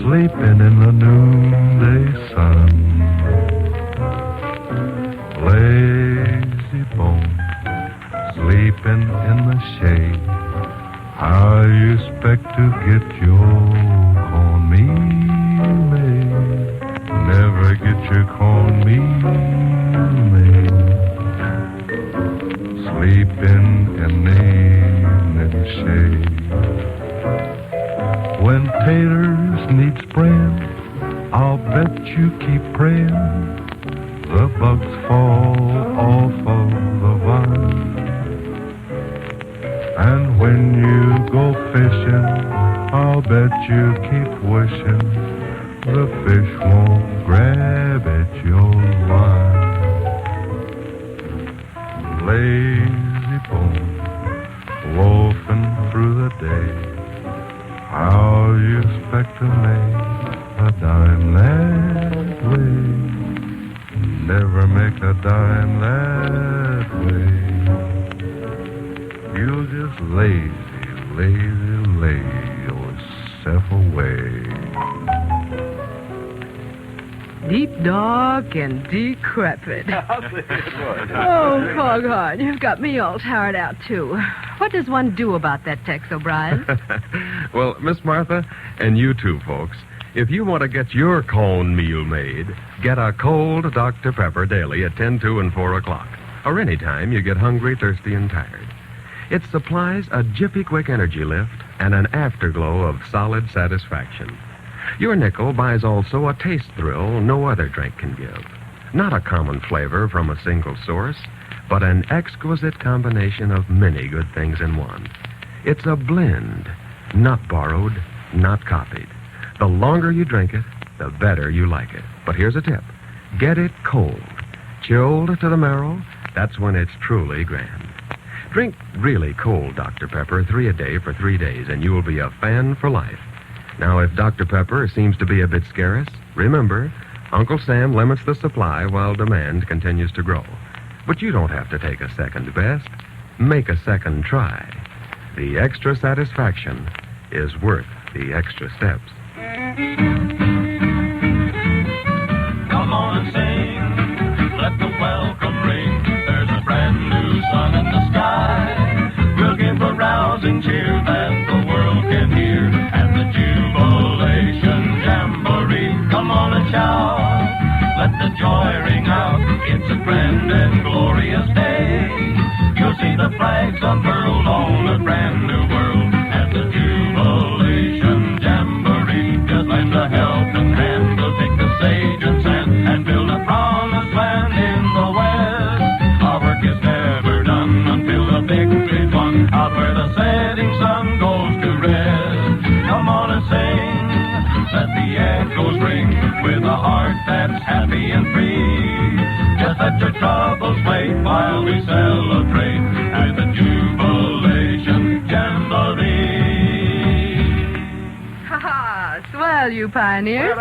Sleeping in the noonday sun. Lazy bone, sleeping in the shade. How you expect to get your cornmeal made? Never get your cornmeal made. Sleeping in the shade. When taters need spraying, I'll bet you keep praying the bugs fall off of the vine. And when you go fishing, I'll bet you keep wishing the fish won't grab at your line. lazy bone, loafing through the day. How you expect to make a dime that way? Never make a dime that way. You just lazy yourself away. Deep, dark, and decrepit. Oh, Foghorn, you've got me all tired out, too. What does one do about that, Tex O'Brien? Well, Miss Martha, and you too, folks, if you want to get your cone meal made, get a cold Dr. Pepper daily at 10, 2, and 4 o'clock, or any time you get hungry, thirsty, and tired. It supplies a jiffy-quick energy lift and an afterglow of solid satisfaction. Your nickel buys also a taste thrill no other drink can give. Not a common flavor from a single source, but an exquisite combination of many good things in one. It's a blend, not borrowed, not copied. The longer you drink it, the better you like it. But here's a tip. Get it cold. Chilled to the marrow, that's when it's truly grand. Drink really cold Dr. Pepper 3 a day for 3 days, and you'll be a fan for life. Now, if Dr. Pepper seems to be a bit scarce, remember, Uncle Sam limits the supply while demand continues to grow. But you don't have to take a second best. Make a second try. The extra satisfaction is worth the extra steps. Come on and sing, let the welcome ring. There's a brand new sun in the sky. We'll give a rousing cheer that the world can hear at the Jubilation Jamboree. Come on and shout, let the joy ring out. It's a grand and glorious day. You'll see the flags unfurled on a brand new world at the Jubilation Jamboree. Just lend a helping hand, we'll take the sage and sand and build a promised land in the West. Our work is never done until the victory's won, out where the setting sun goes to rest. Come on and sing, let the echoes ring with a heart that's happy and free. Just let your troubles wait while we celebrate at the Jubilation Jamboree. Ha-ha, swell, you pioneers.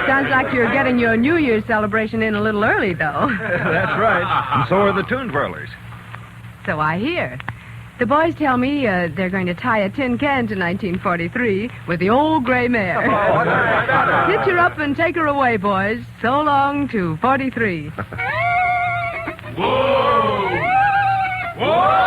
Sounds like you're getting your New Year's celebration in a little early, though. That's right. And so are the Twirlers. So I hear. The boys tell me they're going to tie a tin can to 1943 with the old gray mare. Hitch her up and take her away, boys. So long to 43. Whoa! Whoa!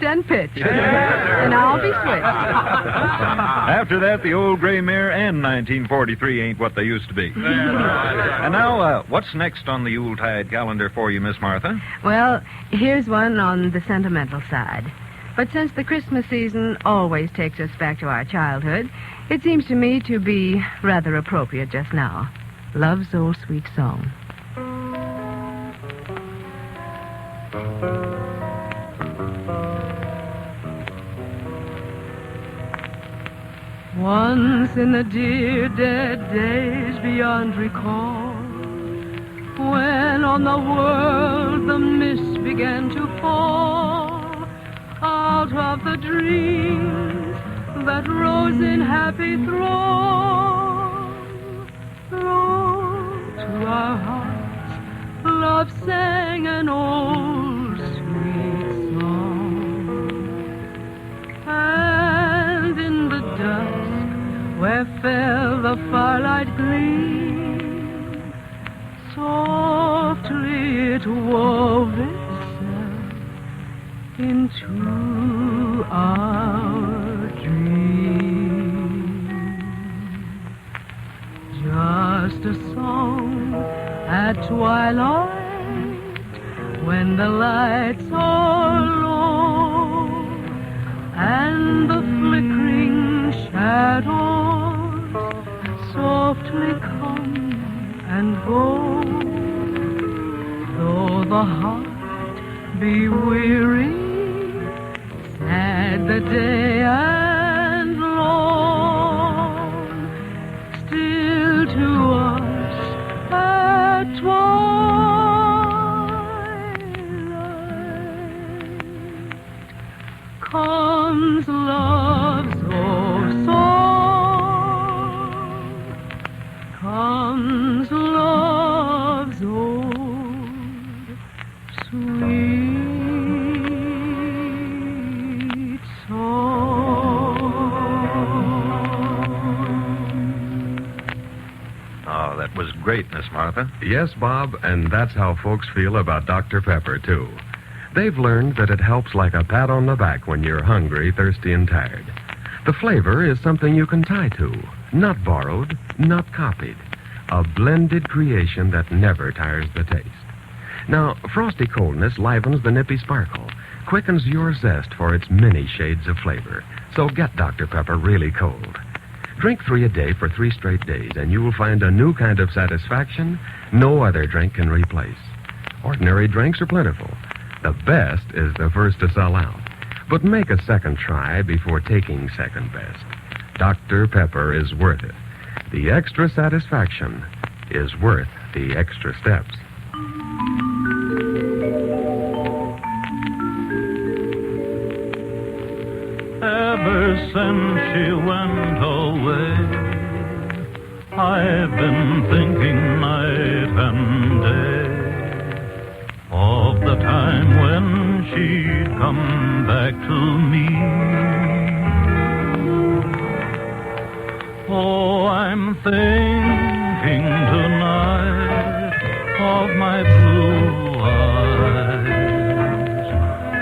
And pitch. And I'll be switched. After that, the old gray mare and 1943 ain't what they used to be. And now, what's next on the Yuletide calendar for you, Miss Martha? Well, here's one on the sentimental side. But since the Christmas season always takes us back to our childhood, it seems to me to be rather appropriate just now. Love's Old Sweet Song. Once in the dear dead days beyond recall, when on the world the mist began to fall, out of the dreams that rose in happy thrall, to our hearts love sang an old sweet song. And in the dusk where fell the firelight gleam, softly it wove itself into our dream. Just a song at twilight, when the lights are low and the flickering shadows softly come and go. Though the heart be weary, sad the day and long, still to us at twilight comes love's old song, comes love's old sweet song. Oh, that was great, Miss Martha. Yes, Bob, and that's how folks feel about Dr. Pepper, too. They've learned that it helps like a pat on the back when you're hungry, thirsty, and tired. The flavor is something you can tie to, not borrowed, not copied. A blended creation that never tires the taste. Now, frosty coldness livens the nippy sparkle, quickens your zest for its many shades of flavor. So get Dr. Pepper really cold. Drink 3 a day for 3 straight days, and you will find a new kind of satisfaction no other drink can replace. Ordinary drinks are plentiful. The best is the first to sell out. But make a second try before taking second best. Dr. Pepper is worth it. The extra satisfaction is worth the extra steps. Ever since she went away, I've been thinking night and day of the time when she'd come back to me. Oh, I'm thinking tonight of my blue eyes,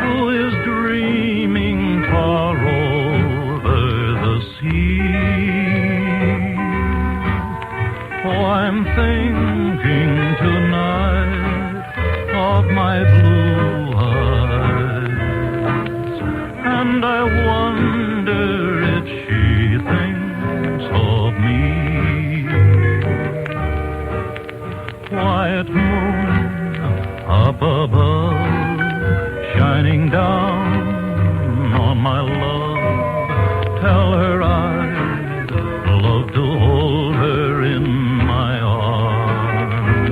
who is dreaming far over the sea. Oh, I'm thinking tonight of my blue eyes, and I wonder if she thinks of me. Quiet moon up above, shining down on my love. Tell her I'd love to hold her in my arms.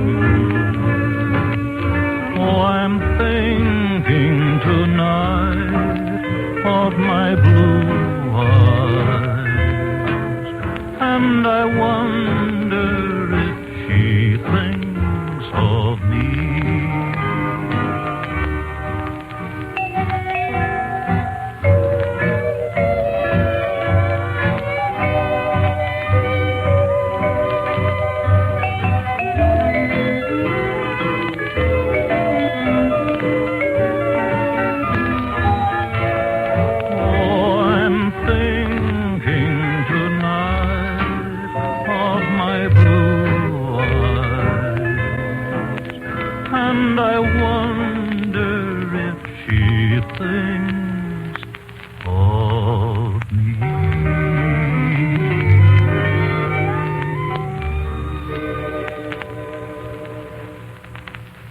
Oh, I'm thinking tonight of my blue eyes, and I wonder if she thinks of me.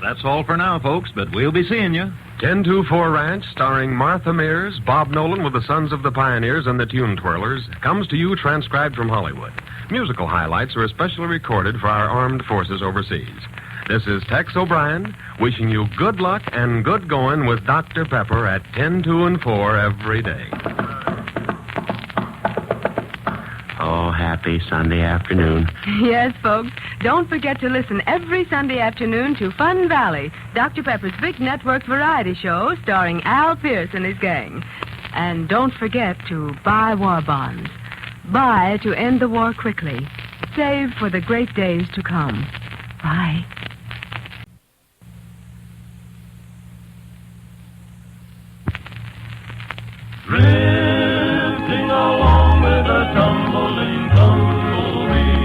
That's all for now, folks, but we'll be seeing you. 10-2-4 Ranch, starring Martha Mears, Bob Nolan with the Sons of the Pioneers and the Tune Twirlers, comes to you transcribed from Hollywood. Musical highlights are especially recorded for our armed forces overseas. This is Tex O'Brien wishing you good luck and good going with Dr. Pepper at 10, 2, and 4 every day. Oh, happy Sunday afternoon. Yes, folks. Don't forget to listen every Sunday afternoon to Fun Valley, Dr. Pepper's big network variety show starring Al Pierce and his gang. And don't forget to buy war bonds. Buy to end the war quickly. Save for the great days to come. Bye. Drifting along with a tumbling tumbleweed.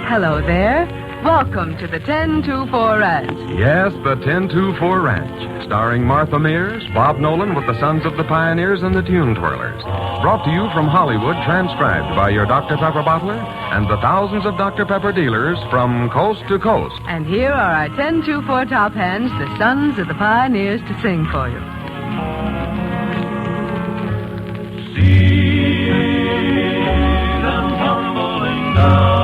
Hello there. Welcome to the 10-2-4 Ranch. Yes, the 10-2-4 Ranch, starring Martha Mears, Bob Nolan with the Sons of the Pioneers and the Tune Twirlers. Brought to you from Hollywood, transcribed by your Dr. Pepper bottler and the thousands of Dr. Pepper dealers from coast to coast. And here are our 10-2-4 top hands, the Sons of the Pioneers, to sing for you. See them tumbling down.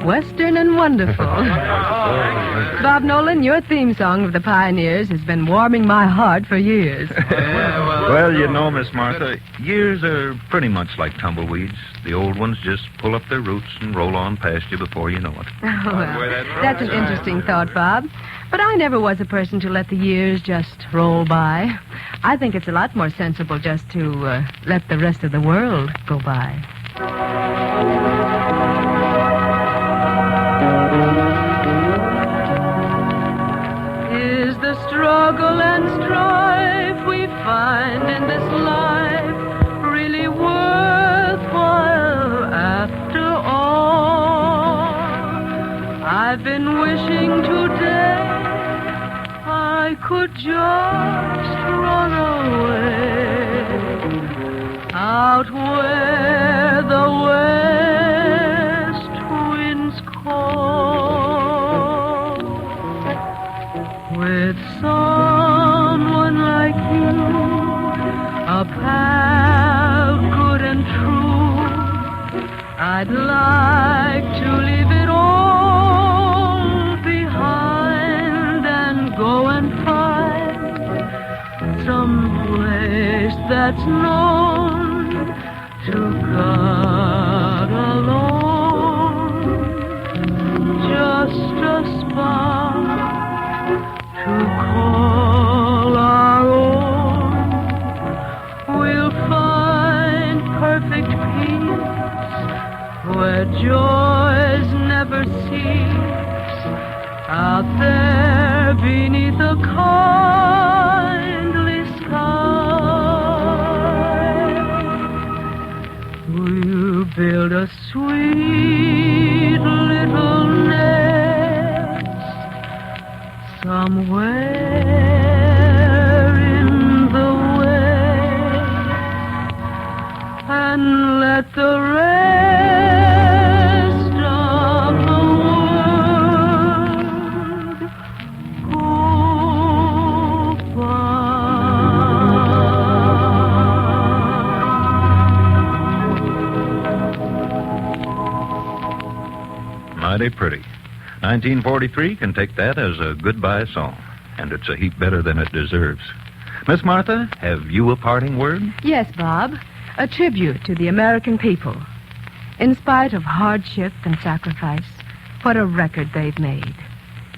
Western and wonderful. Bob Nolan, your theme song of the Pioneers has been warming my heart for years. Well, you know, Miss Martha, years are pretty much like tumbleweeds. The old ones just pull up their roots and roll on past you before you know it. Oh, well, that's an interesting thought, Bob. But I never was a person to let the years just roll by. I think it's a lot more sensible just to let the rest of the world go by. Is the struggle and strife we find in this life really worthwhile after all? I've been wishing today I could just run away out where the west winds call, with someone like you, a pal good and true. I'd like to leave it all behind and go and find some place that's known to God alone. Just a spot to call our own. We'll find perfect peace where joy out there beneath the kindly sky. We'll build a sweet little nest somewhere in the west, and let the rest of the world go by. Mighty pretty. 1943 can take that as a goodbye song, and it's a heap better than it deserves. Miss Martha, have you a parting word? Yes, Bob. A tribute to the American people. In spite of hardship and sacrifice, what a record they've made.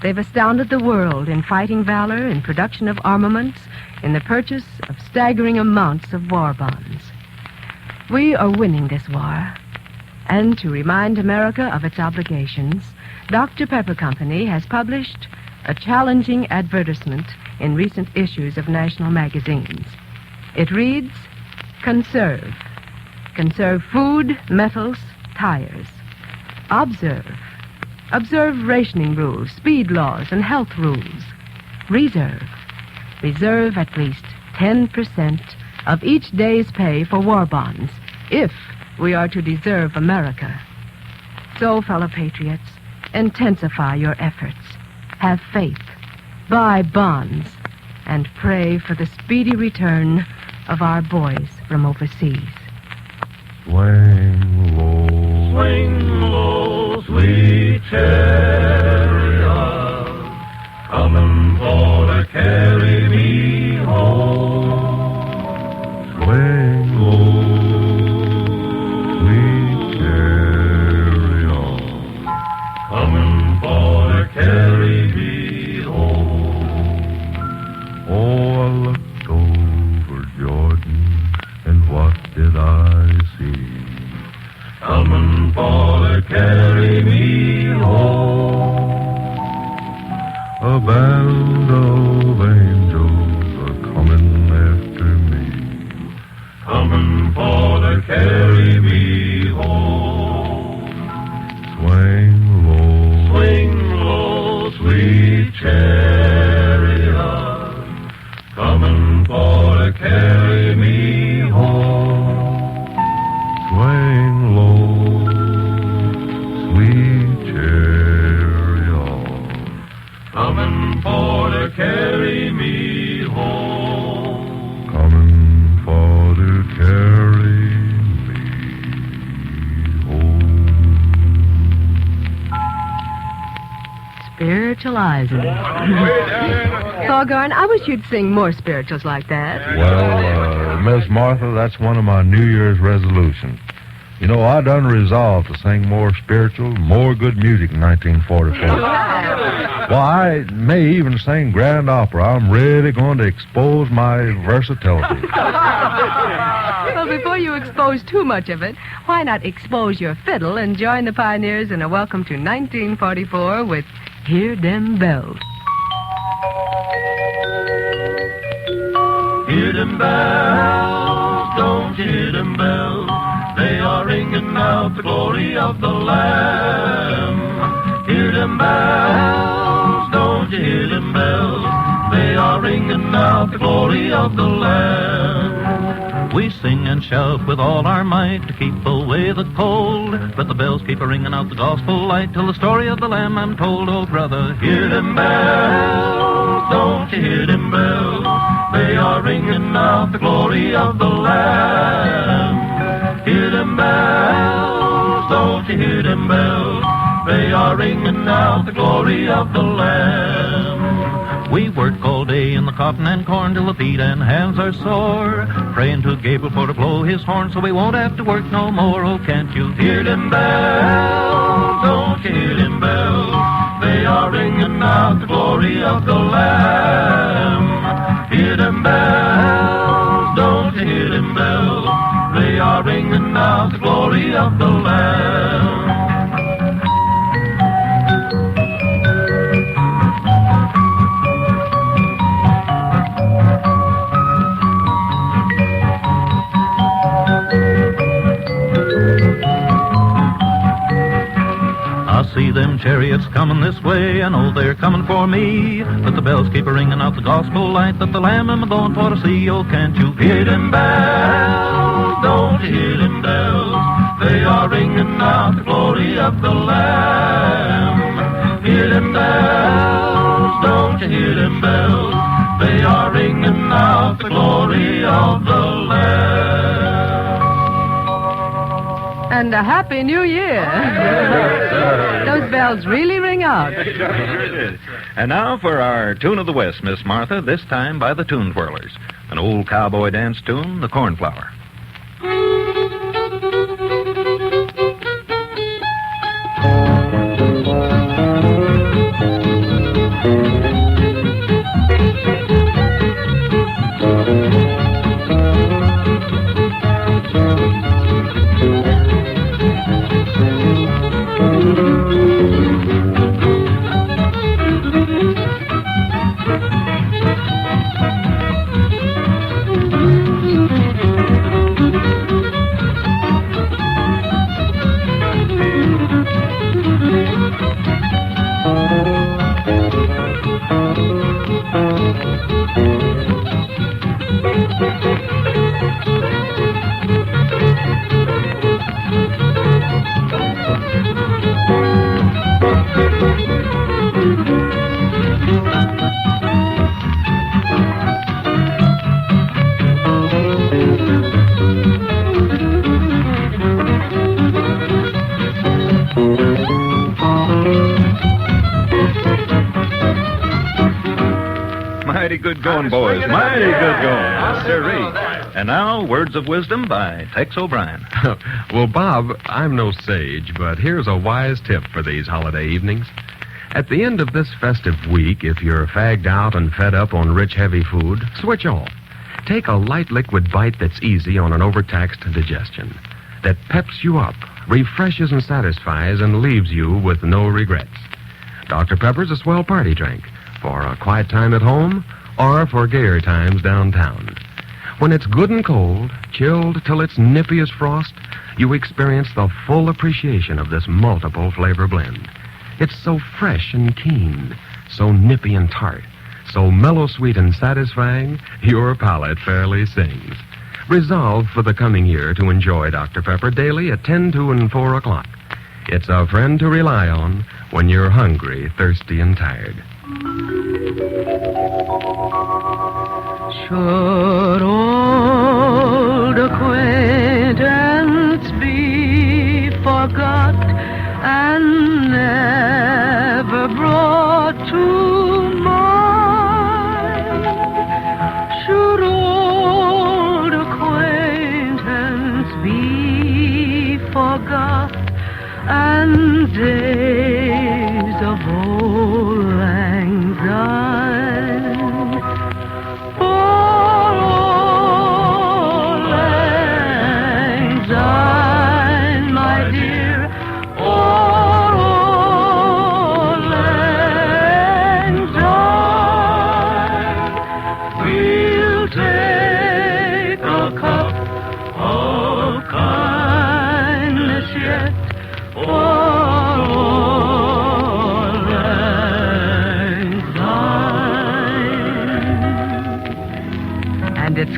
They've astounded the world in fighting valor, in production of armaments, in the purchase of staggering amounts of war bonds. We are winning this war. And to remind America of its obligations, Dr. Pepper Company has published a challenging advertisement in recent issues of national magazines. It reads, Conserve. Conserve food, metals, tires. Observe. Observe rationing rules, speed laws, and health rules. Reserve. Reserve at least 10% of each day's pay for war bonds, if we are to deserve America. So, fellow patriots, intensify your efforts. Have faith. Buy bonds. And pray for the speedy return of our boys from overseas. Swing low, sweet chariot, coming for to carry me home. Swing low, sweet chariot, coming for to carry me home. Oh, I looked over Jordan, and what did I see? Coming for to carry me home. A band of angels are coming after me, coming for to carry me home. Swing low, sweet chariot, coming for to carry me home. Swing low, sweet chariot, coming for to carry me home. Coming for to carry me home. Spiritualizing. Foghorn, I wish you'd sing more spirituals like that. Well, Miss Martha, that's one of my New Year's resolutions. You know, I done resolved to sing more spiritual, more good music in 1944. Well, I may even sing grand opera. I'm really going to expose my versatility. Well, before you expose too much of it, why not expose your fiddle and join the pioneers in a welcome to 1944 with Hear Them Bells. Hear them bells, don't you hear them bells? They are ringing out the glory of the Lamb. Hear them bells, don't you hear them bells? They are ringing out the glory of the Lamb. We sing and shout with all our might to keep away the cold, but the bells keep a-ringing out the gospel light till the story of the Lamb I'm told. Oh, brother, hear them bells, don't you hear them bells? They are ringing out the glory of the Lamb. Hear them bells, don't you hear them bells? They are ringing out the glory of the Lamb. we work all day in the cotton and corn till the feet and hands are sore, praying to Gabriel for to blow his horn so we won't have to work no more. Oh, can't you hear them bells? Don't you hear them bells? They are ringing out the glory of the Lamb. Hear them bells? Don't you hear them bells? They are ringing out the glory of the Lamb. see them chariots coming this way. I know they're coming for me. But the bells keep ringing out the gospel light that the Lamb I'm going for to see. Oh, can't you hear them bells? Don't you hear them bells? They are ringing out the glory of the Lamb. Hear them bells? Don't you hear them bells? They are ringing out the glory of the Lamb. And a Happy New Year. Those bells really ring out. And now for our tune of the West, Miss Martha, this time by the Tune Twirlers. An old cowboy dance tune, The Cornflower. Mighty good going, boys. Mighty good going. Ciri. And now, words of wisdom by Tex O'Brien. Well, Bob, I'm no sage, but here's a wise tip for these holiday evenings. At the end of this festive week, if you're fagged out and fed up on rich, heavy food, switch off. Take a light liquid bite that's easy on an overtaxed digestion, that peps you up, refreshes and satisfies, and leaves you with no regrets. Dr. Pepper's a swell party drink for a quiet time at home or for gayer times downtown. When it's good and cold, chilled till it's nippy as frost, you experience the full appreciation of this multiple flavor blend. It's so fresh and keen, so nippy and tart, so mellow sweet and satisfying, your palate fairly sings. Resolve for the coming year to enjoy Dr. Pepper daily at 10, 2, and 4 o'clock. It's a friend to rely on when you're hungry, thirsty, and tired. Should old acquaintance be forgot and never brought to mind? Should old acquaintance be forgot and days of old lang syne?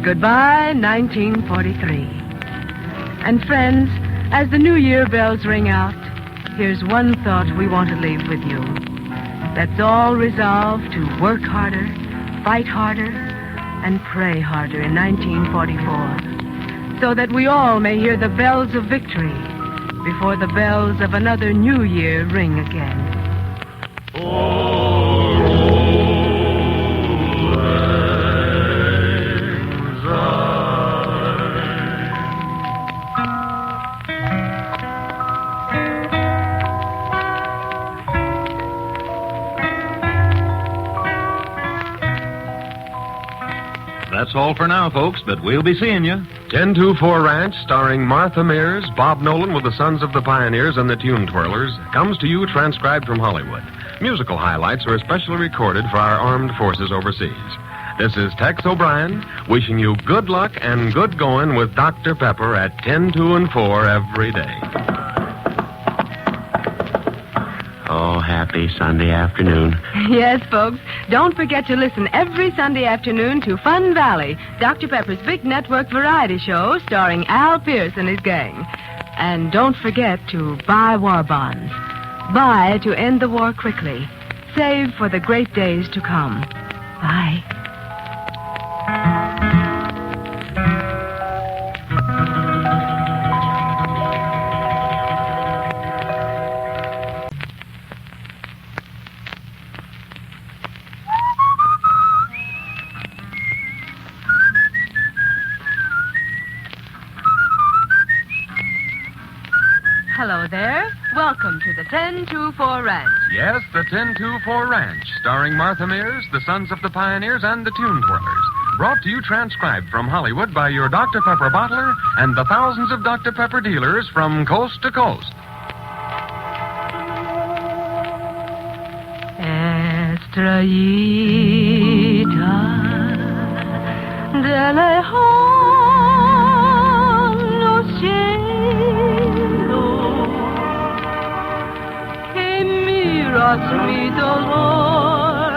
Goodbye, 1943. And friends, as the New Year bells ring out, here's one thought we want to leave with you. Let's all resolve to work harder, fight harder, and pray harder in 1944, so that we all may hear the bells of victory before the bells of another New Year ring again. That's all for now, folks, but we'll be seeing you. 1024 Ranch, starring Martha Mears, Bob Nolan with the Sons of the Pioneers and the Tune Twirlers, comes to you transcribed from Hollywood. Musical highlights are especially recorded for our armed forces overseas. This is Tex O'Brien, wishing you good luck and good going with Dr. Pepper at 10, 2, and 4 every day. happy Sunday afternoon. Yes, folks. Don't forget to listen every Sunday afternoon to Fun Valley, Dr. Pepper's big network variety show starring Al Pierce and his gang. And don't forget to buy war bonds. Buy to end the war quickly. Save for the great days to come. Bye. Hello there. Welcome to the 1024 Ranch. Yes, the 1024 Ranch, starring Martha Mears, the Sons of the Pioneers, and the Tune Twirlers. Brought to you transcribed from Hollywood by your Dr. Pepper bottler and the thousands of Dr. Pepper dealers from coast to coast. Estrellita de lejano cielo, que miras mi dolor,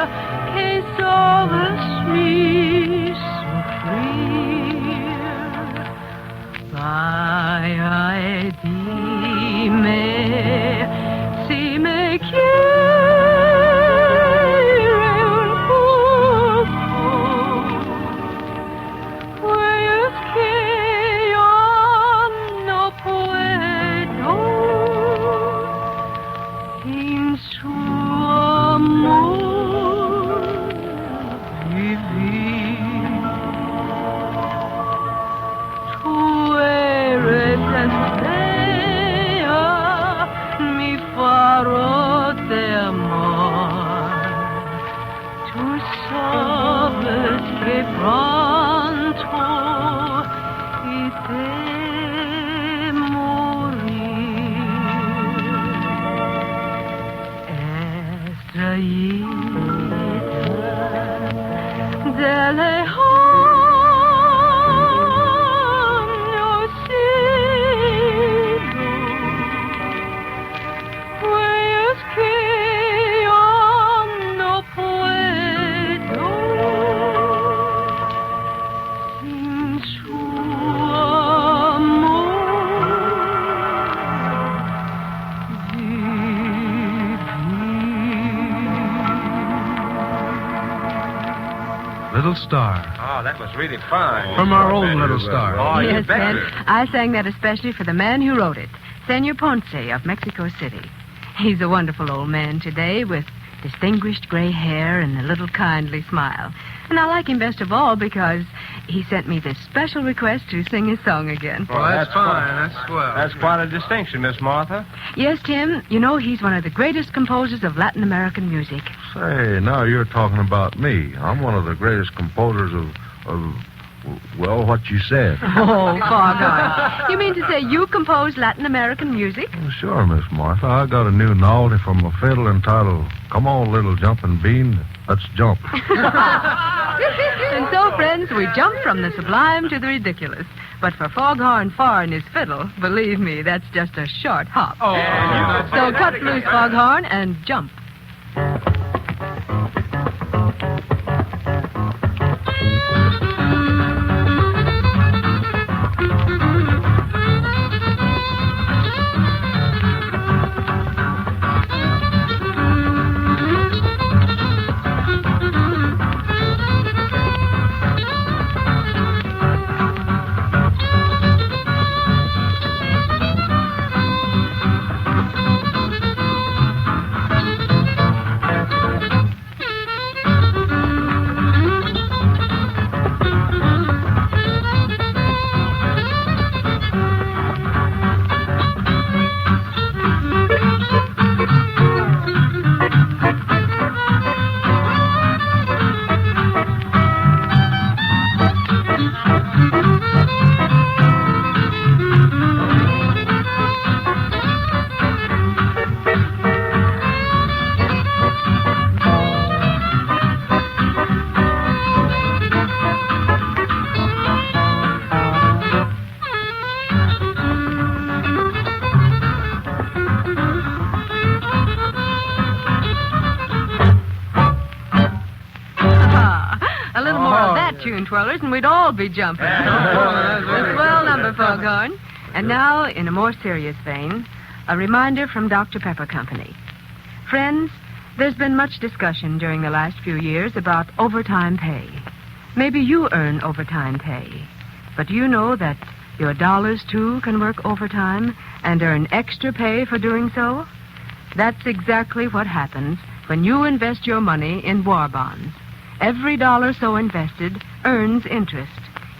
que sabes mi sufrir. Vaya y dime si me quiere un poco, pues que yo no puedo sin su amor vivir. Tú eres estrella, mi faro de amor. Tú sabes que pronto y de morir. Estrellita de lejano cielo, pues que yo no puedo sin su Little Star. Oh, that was really fine. From our own Little Star. Oh, you Yes, bet. Ben. I sang that especially for the man who wrote it, Senor Ponce of Mexico City. He's a wonderful old man today with distinguished gray hair and a little kindly smile. And I like him best of all because he sent me this special request to sing his song again. Well, that's fine. That's swell. That's quite a distinction, Miss Martha. Yes, Tim, you know he's one of the greatest composers of Latin American music. Say, now you're talking about me. I'm one of the greatest composers of well, what you said. Oh, Foghorn. You mean to say you compose Latin American music? Well, sure, Miss Martha. I got a new novelty from a fiddle entitled Come On, Little Jumping Bean, Let's Jump. And so, friends, we jump from the sublime to the ridiculous. But for Foghorn Farr and his fiddle, believe me, that's just a short hop. Oh, So cut loose, Foghorn, and jump. of that tune, Twirlers, and we'd all be jumping. A swell number, Foghorn. And now, in a more serious vein, a reminder from Dr. Pepper Company. Friends, there's been much discussion during the last few years about overtime pay. Maybe you earn overtime pay, but do you know that your dollars, too, can work overtime and earn extra pay for doing so? That's exactly what happens when you invest your money in war bonds. Every dollar so invested earns interest,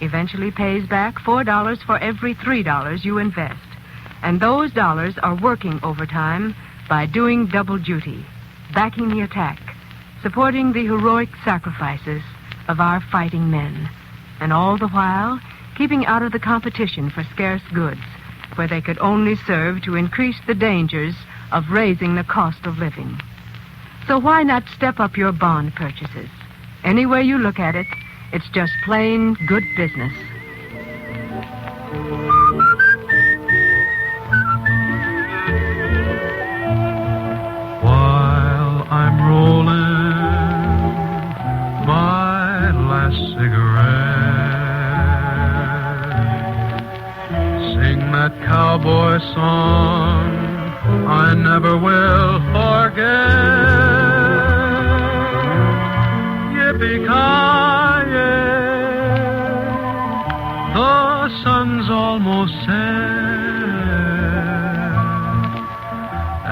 eventually pays back $4 for every $3 you invest. And those dollars are working overtime by doing double duty, backing the attack, supporting the heroic sacrifices of our fighting men, and all the while keeping out of the competition for scarce goods, where they could only serve to increase the dangers of raising the cost of living. So why not step up your bond purchases? Any way you look at it, it's just plain good business. While I'm rolling my last cigarette, sing that cowboy song I never will forget. Yippee-ki-yay, the sun's almost set,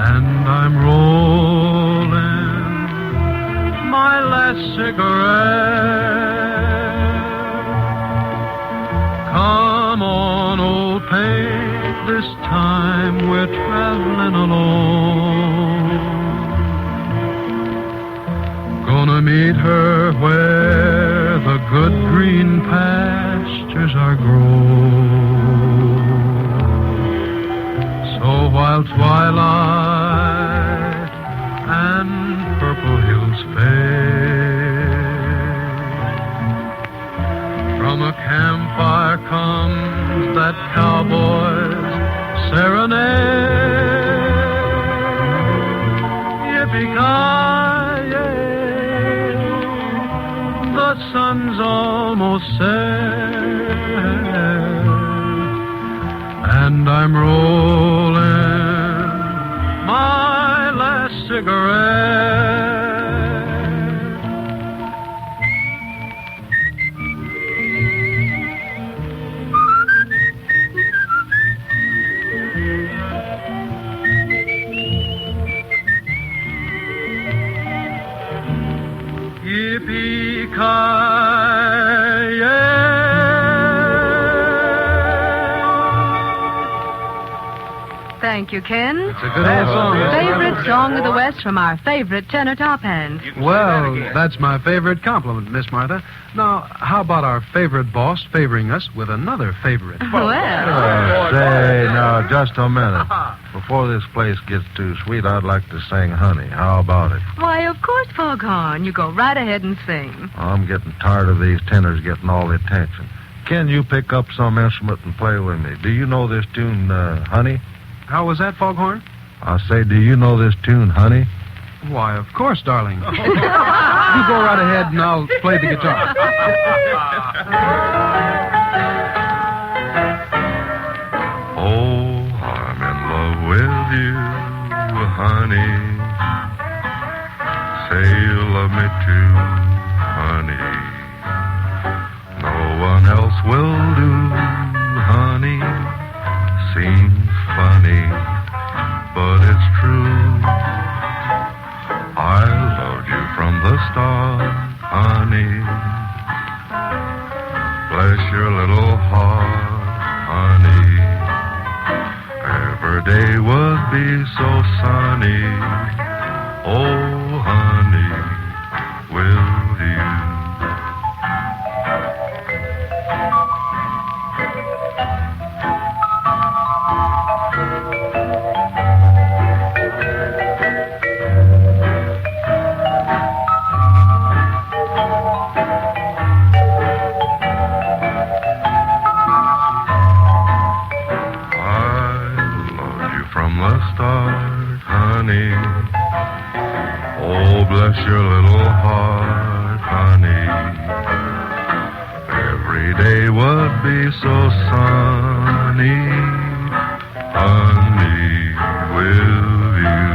and I'm rolling my last cigarette. Come on, old pate, this time we're traveling alone. Gonna meet her where the good green pastures are grown. So while twilight and purple hills fade, from a campfire comes that cowboy's serenade. Yippee-ki-yay, the sun's almost set, and I'm rolling my last cigarette. Thank you, Ken. It's a good old song. Favorite song of the West from our favorite tenor top hands. Well, that's my favorite compliment, Miss Martha. Now, how about our favorite boss favoring us with another favorite? Say, now, just a minute. Before this place gets too sweet, I'd like to sing Honey. How about it? Why, of course, Foghorn. You go right ahead and sing. I'm getting tired of these tenors getting all the attention. Can you pick up some instrument and play with me? Do you know this tune, Honey? How was that, Foghorn? I say, do you know this tune, Honey? Why, of course, darling. You go right ahead and I'll play the guitar. Oh, I'm in love with you, honey. Say you love me too, honey. No one else will do, honey. Seems funny, but it's true. I loved you from the start, honey. Bless your little heart, honey. Every day would be so sunny. Oh, honey, will you? Bless your little heart, honey. be so sunny, honey, with you.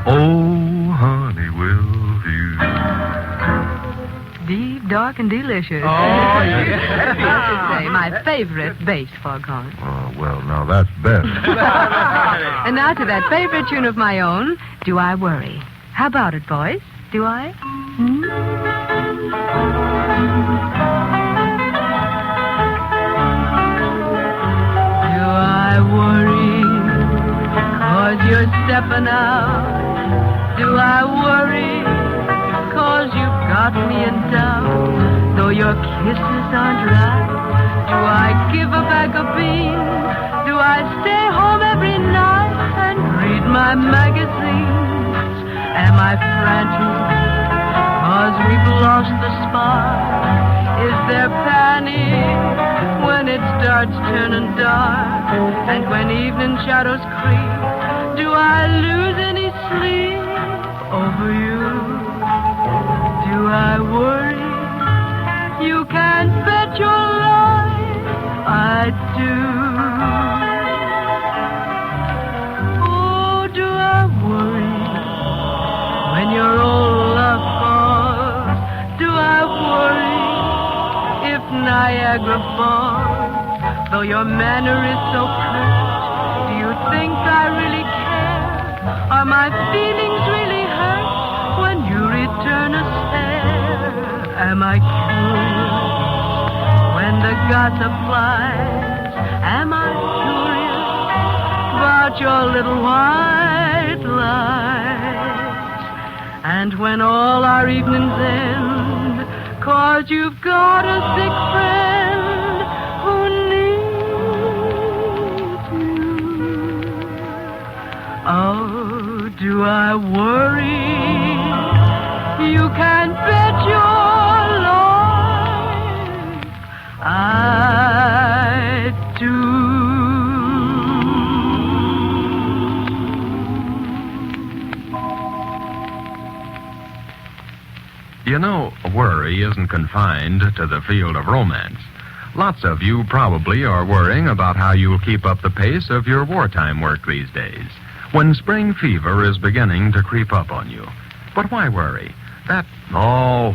Oh, honey, with you. Deep, dark, and delicious. Oh, yeah. Say, my favorite bass, Foghorn. Oh, well, now that's best. And now to that favorite tune of my own, Do I Worry? How about it, boys? Do I? Hmm? Do I worry 'cause you're stepping out? Do I worry 'cause you've got me in doubt? Though your kisses aren't right, do I give a bag of beans? Do I stay home every night and read my magazines? Am I frantic 'cause we've lost the spark? Is there panic when it starts turning dark? And when evening shadows creep, do I lose any sleep over you? Do I worry? You can bet your life I do. Oh, do I worry when your old love falls? Do I worry if Niagara falls? Though your manner is so curt, do you think I really care? Are my feelings really hurt when you return a stare? Am I curious when the gossip flies? Am I curious about your little white lies? And when all our evenings end, 'cause you've got a sick friend who needs you. Oh, do I worry? You can bet your life I do. You know, worry isn't confined to the field of romance. Lots of you probably are worrying about how you'll keep up the pace of your wartime work these days, when spring fever is beginning to creep up on you. But why worry?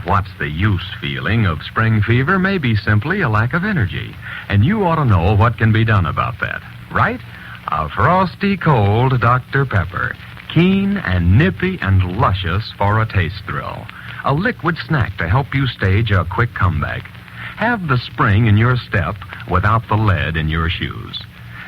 What's the use feeling of spring fever may be simply a lack of energy, and you ought to know what can be done about that, right? A frosty cold Dr. Pepper, keen and nippy and luscious for a taste thrill. A liquid snack to help you stage a quick comeback. Have the spring in your step without the lead in your shoes.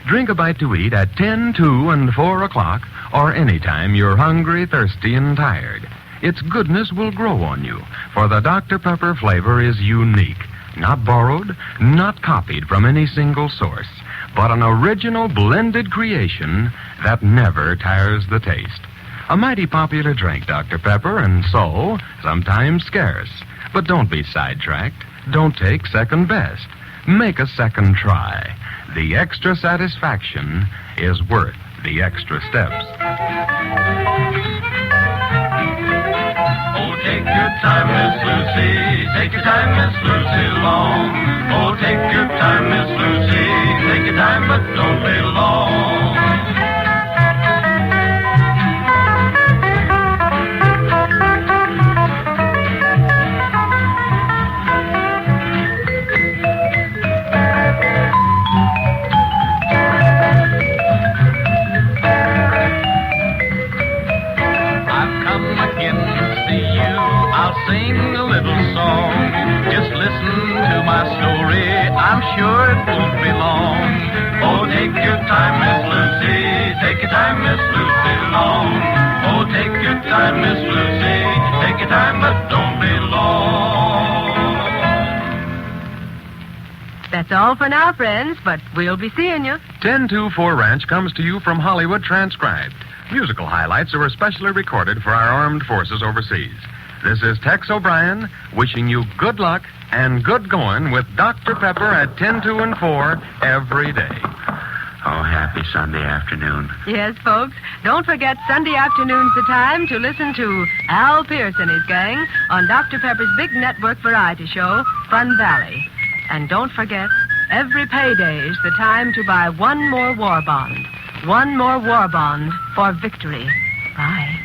Drink a bite to eat at 10, 2, and 4 o'clock, or any time you're hungry, thirsty, and tired. Its goodness will grow on you, for the Dr. Pepper flavor is unique, not borrowed, not copied from any single source, but an original blended creation that never tires the taste. A mighty popular drink, Dr. Pepper, and so, sometimes scarce. But don't be sidetracked. Don't take second best. Make a second try. The extra satisfaction is worth the extra steps. Oh, take your time, Miss Lucy. Take your time, Miss Lucy, long. Oh, take your time, Miss Lucy. Take your time, but don't be long. Sing a little song. Just listen to my story. I'm sure it won't be long. Oh, take your time, Miss Lucy. Take your time, Miss Lucy, long. Oh, take your time, Miss Lucy. Take your time, but don't be long. That's all for now, friends, but we'll be seeing you. 1024 Ranch comes to you from Hollywood transcribed. Musical highlights are especially recorded for our armed forces overseas. This is Tex O'Brien wishing you good luck and good going with Dr. Pepper at 10, 2, and 4 every day. Oh, happy Sunday afternoon. Yes, folks. Don't forget Sunday afternoon's the time to listen to Al Pierce and his gang on Dr. Pepper's big network variety show, Fun Valley. And don't forget, every payday is the time to buy one more war bond. One more war bond for victory. Bye.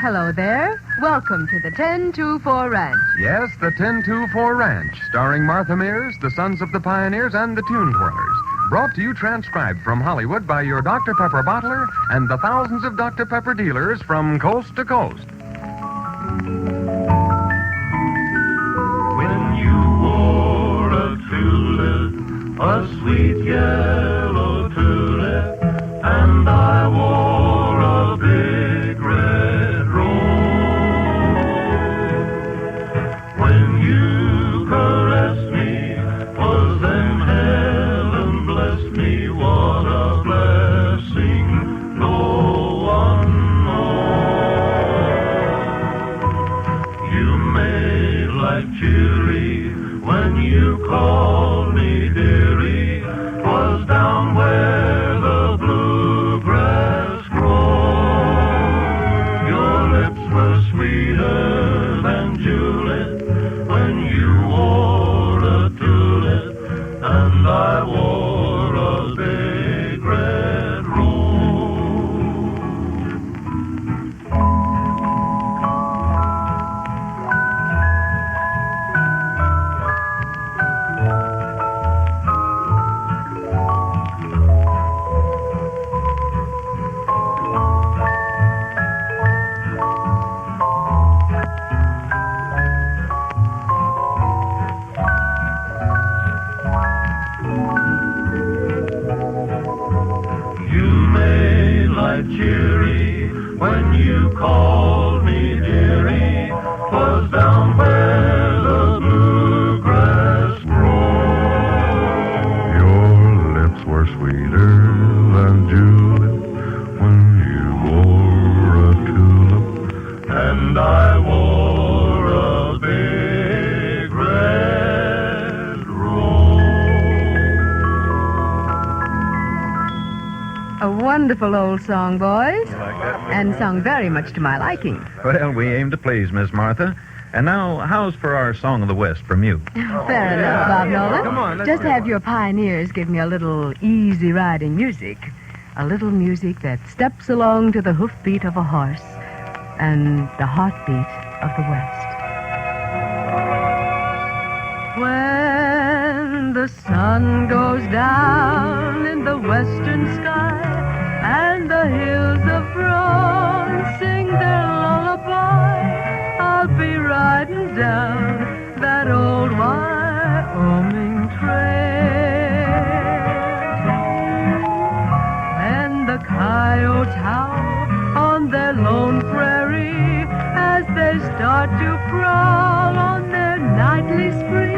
Hello there. Welcome to the 1024 Ranch. Yes, the 1024 Ranch, starring Martha Mears, the Sons of the Pioneers, and the Tune Twirlers. Brought to you transcribed from Hollywood by your Dr. Pepper bottler and the thousands of Dr. Pepper dealers from coast to coast. When you wore a tulip, a sweet yellow tulip, and I wore a big red rose. When you caressed me, was then heaven blessed me? What a blessing, no one knows. You made like Ciri when you called me dearie. 'Twas down where the bluegrass grows. Your lips were sweeter than julep when you wore a tulip, and I wore a big red rose. You made like Ciri when you called me dearie. 'Twas down where the bluegrass grows. Your lips were sweeter than julep when you wore a tulip, and I wore a big red rose. A wonderful old song, boys. And sung very much to my liking. Well, we aim to please, Miss Martha. And now, how's for our Song of the West from you? Fair enough, Bob Nolan. Come on, let's Just hear have one. your pioneers give me a little easy riding music. A little music that steps along to the hoofbeat of a horse and the heartbeat of the West. When the sun goes down in the western sky and the hills of bronze sing their lullaby, I'll be riding down that old Wyoming trail. And the coyotes howl on their lone prairie as they start to prowl on their nightly spree.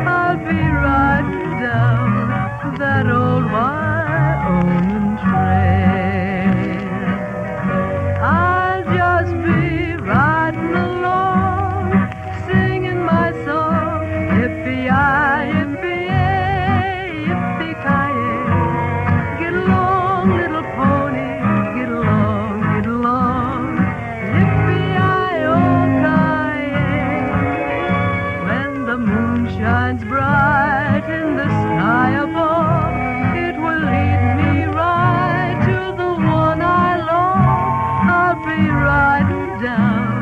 I'll be riding down that old Wyoming trail. I'll just be riding along, singing my song, yippee-yi, yippee-yay, yippee-ki-yay. Get along, little pony, get along, get along, yippee-yi-oh-ki-yay. When the moon shines bright in the sky above, it will lead me right to the one I love. I'll be riding down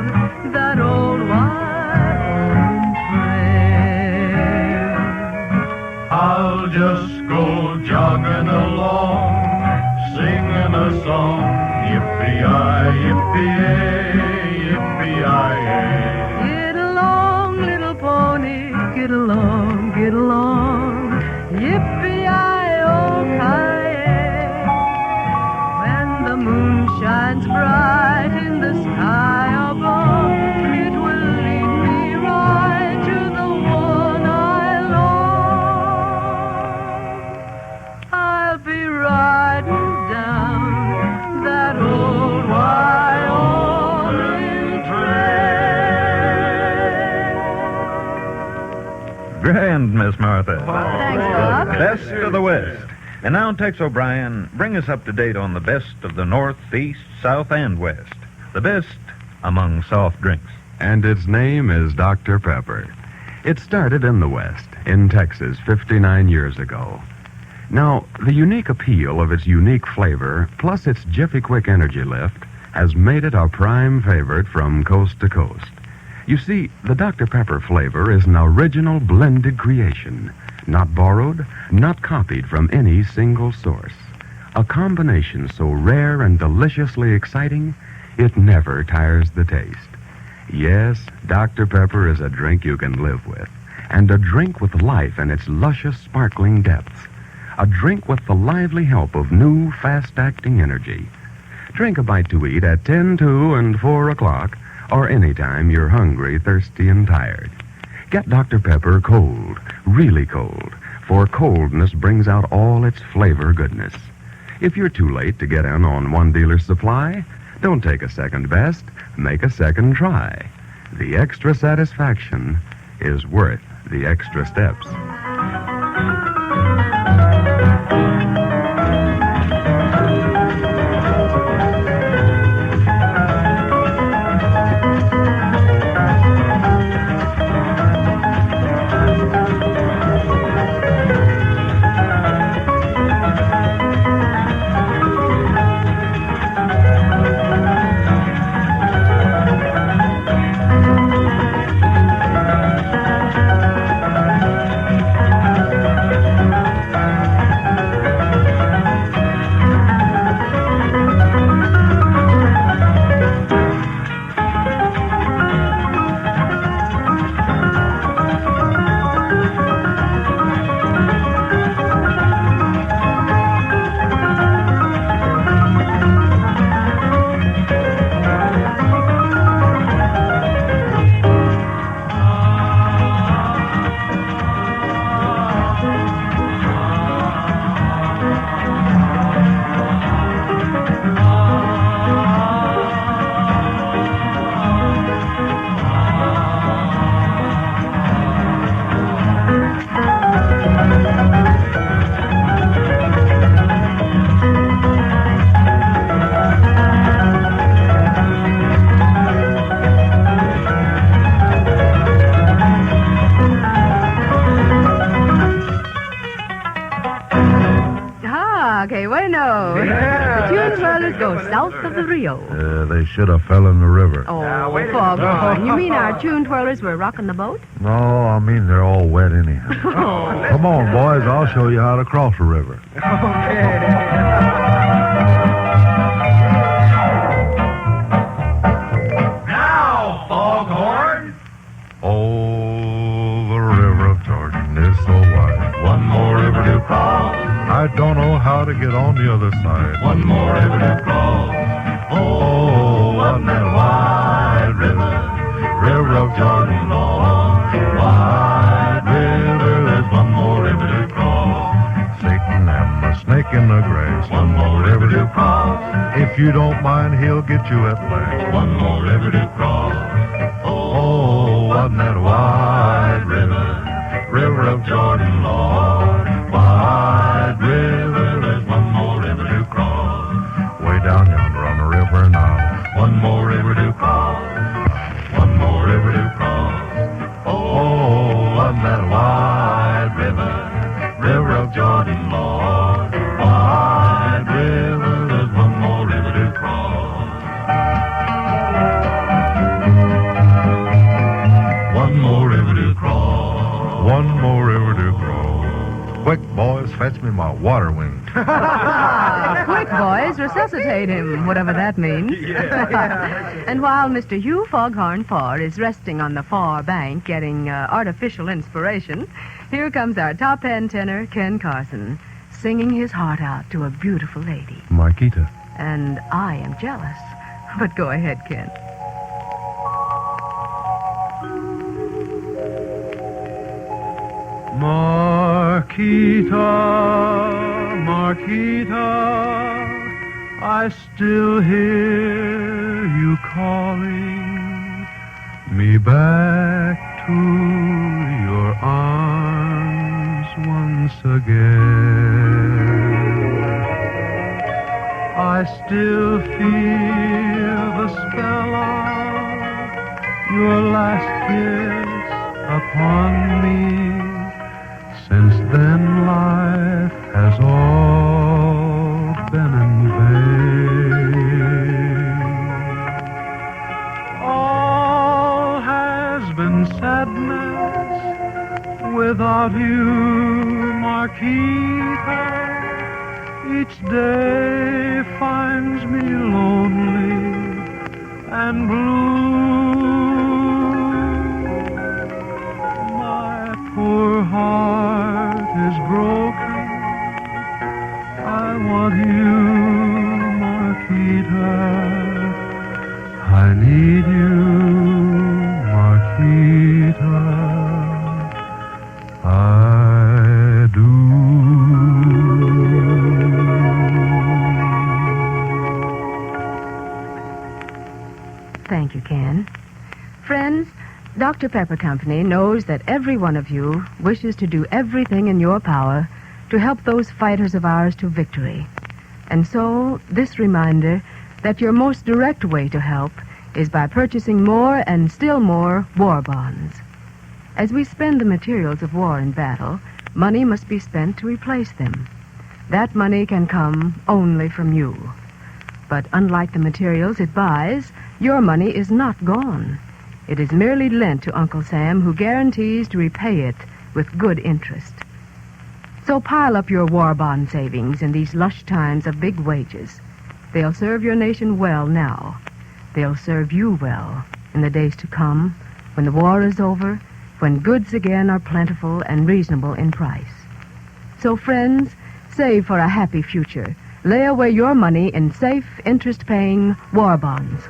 that old Wyoming trail. I'll just go jogging along, singing a song, yippee-yi, yippee-yay, yippee-yi-yay. Get along, little pony, get along, get along, yippee-yi-oh-ki-yay. When the moon shines bright in Grand, Miss Martha. Thanks, Bob. Best of the West. And now, Tex O'Brien, bring us up to date on the best of the North, East, South, and West. The best among soft drinks. And its name is Dr. Pepper. It started in the West, in Texas, 59 years ago. Now, the unique appeal of its unique flavor, plus its jiffy-quick energy lift, has made it a prime favorite from coast to coast. You see, the Dr. Pepper flavor is an original blended creation, not borrowed, not copied from any single source. A combination so rare and deliciously exciting, it never tires the taste. Yes, Dr. Pepper is a drink you can live with, and a drink with life in its luscious, sparkling depths. A drink with the lively help of new, fast-acting energy. Drink a bite to eat at 10, 2, and 4 o'clock, or any time you're hungry, thirsty, and tired. Get Dr. Pepper cold, really cold, for coldness brings out all its flavor goodness. If you're too late to get in on one dealer's supply, don't take a second best, make a second try. The extra satisfaction is worth the extra steps. They should have fell in the river. Oh, Foghorn. You mean our tune twirlers were rocking the boat? No, I mean they're all wet anyhow. Come on, boys. I'll show you how to cross a river. Now, Foghorn. Oh, the river of Jordan is so wide. One more river to cross. I don't know how to get on the other side. One more river to cross. Oh, wasn't that wide river, river of Jordan, Lord. Wide river, there's one more river to cross. Satan and the snake in the grass. One more river to cross. If you don't mind, he'll get you at last. One more river to cross. Oh, wasn't that wide river, river of Jordan, Lord. Wide river, there's one more river to cross. Way down yonder on the river now. One more river to cross. One more river to cross. Oh, wasn't that wide river, river of Jordan, Lord. Wide river, there's one more river to cross. One more river to cross. One more river to cross. Quick, boys, fetch me my water wings. Quick, boys, resuscitate him, whatever that means. And while Mr. Hugh Foghorn Farr is resting on the far bank getting artificial inspiration, here comes our top end tenor, Ken Carson, singing his heart out to a beautiful lady. Marquita. And I am jealous. But go ahead, Ken. Marquita, Marquita, I still hear you calling me back to your arms. once again. I still feel the spell of your last kiss upon me. Since then life has all been in vain. All has been sadness without you, Marquita. Each day finds me lonely and blue. My poor heart is broken. I want you, Marquita. I need you, Marquita. I do. Thank you, Ken. Friends, Dr. Pepper Company knows that every one of you wishes to do everything in your power to help those fighters of ours to victory. And so, this reminder that your most direct way to help is by purchasing more and still more war bonds. As we spend the materials of war and battle, money must be spent to replace them. That money can come only from you. But unlike the materials it buys, your money is not gone. It is merely lent to Uncle Sam, who guarantees to repay it with good interest. So pile up your war bond savings in these lush times of big wages. They'll serve your nation well now. They'll serve you well in the days to come, when the war is over, when goods again are plentiful and reasonable in price. So, friends, save for a happy future. Lay away your money in safe, interest-paying war bonds.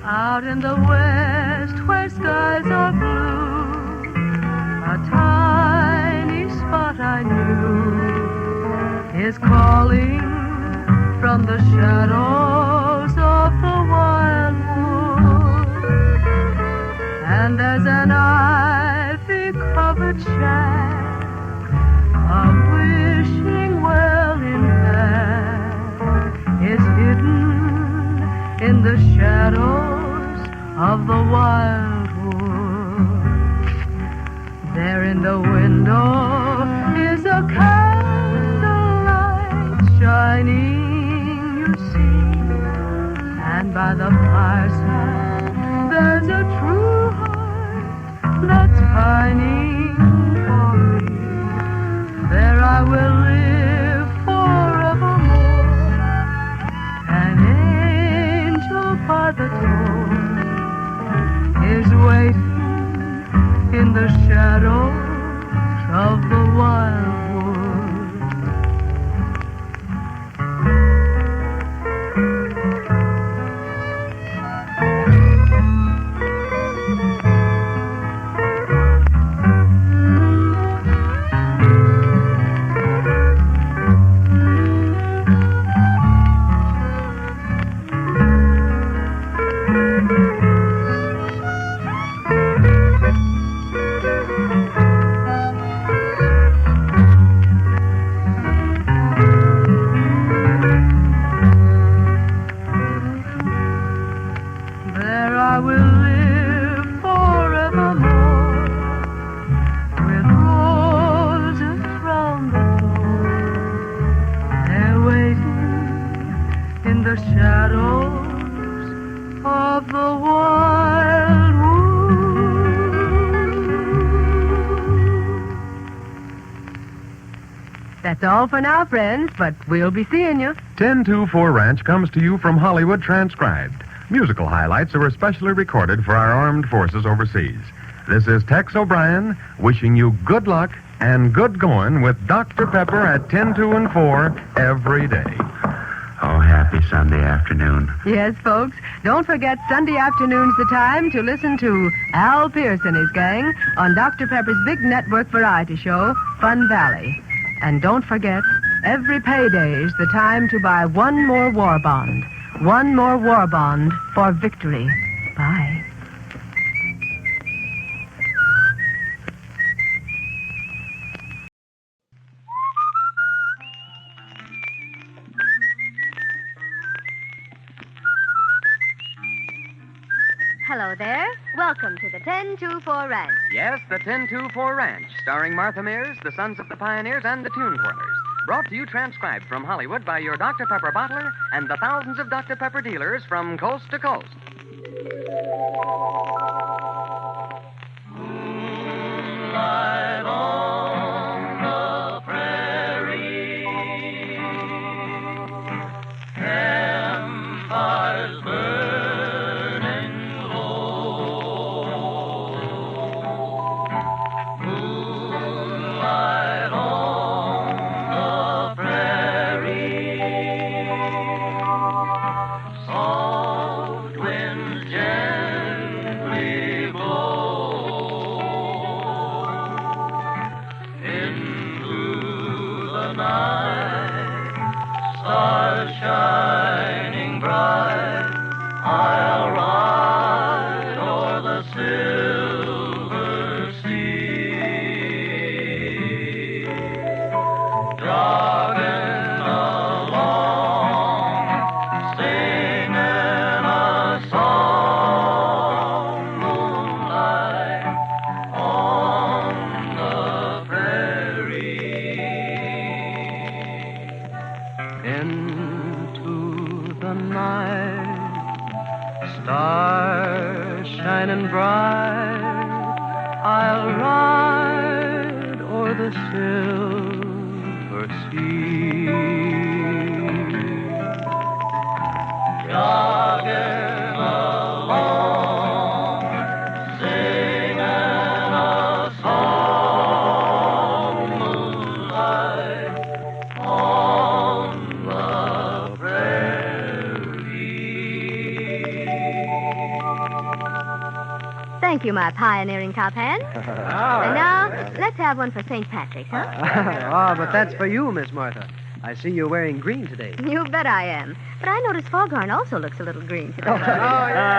Out in the west where skies are blue, a tiny spot I knew is calling from the shadows of the wildwood. And there's an ivy-covered shack, a wishing well in fact is hidden in the shadows of the wildwood. There in the window is a candlelight shining, you see, and by the fireside there's a true heart that's pining for me. There I will live forevermore, an angel by the door is waiting in the shadows of the wildwood. That's all for now, friends, but we'll be seeing you. 1024 Ranch comes to you from Hollywood transcribed. Musical highlights are especially recorded for our armed forces overseas. This is Tex O'Brien wishing you good luck and good going with Dr. Pepper at 10, 2, and 4 every day. Oh, happy Sunday afternoon. Yes, folks. Don't forget Sunday afternoon's the time to listen to Al Pierce and his gang on Dr. Pepper's big network variety show, Fun Valley. And don't forget, every payday's the time to buy one more war bond. One more war bond for victory. Bye. Hello there. Welcome to the 1024 Ranch. Yes, the 1024 Ranch, starring Martha Mears, the Sons of the Pioneers, and the Tune Twirlers. Brought to you transcribed from Hollywood by your Dr. Pepper bottler and the thousands of Dr. Pepper dealers from coast to coast. Moonlight on the prairie, campfires burning low. Moonlight on the prairie, soft winds gently blow into the night, stars shining bright. I'll ride o'er the silver sea, jogging along, singing a song. Moonlight on the prairie. Into the night, stars shining bright. I'll ride o'er the silver sea, Jogging along, singing a song. Moonlight on the prairie. Thank you, my pioneering top hand. And now, let's have one for St. Patrick's, huh? Oh, but that's for you, Miss Martha. I see you're wearing green today. You bet I am. But I notice Foghorn also looks a little green today.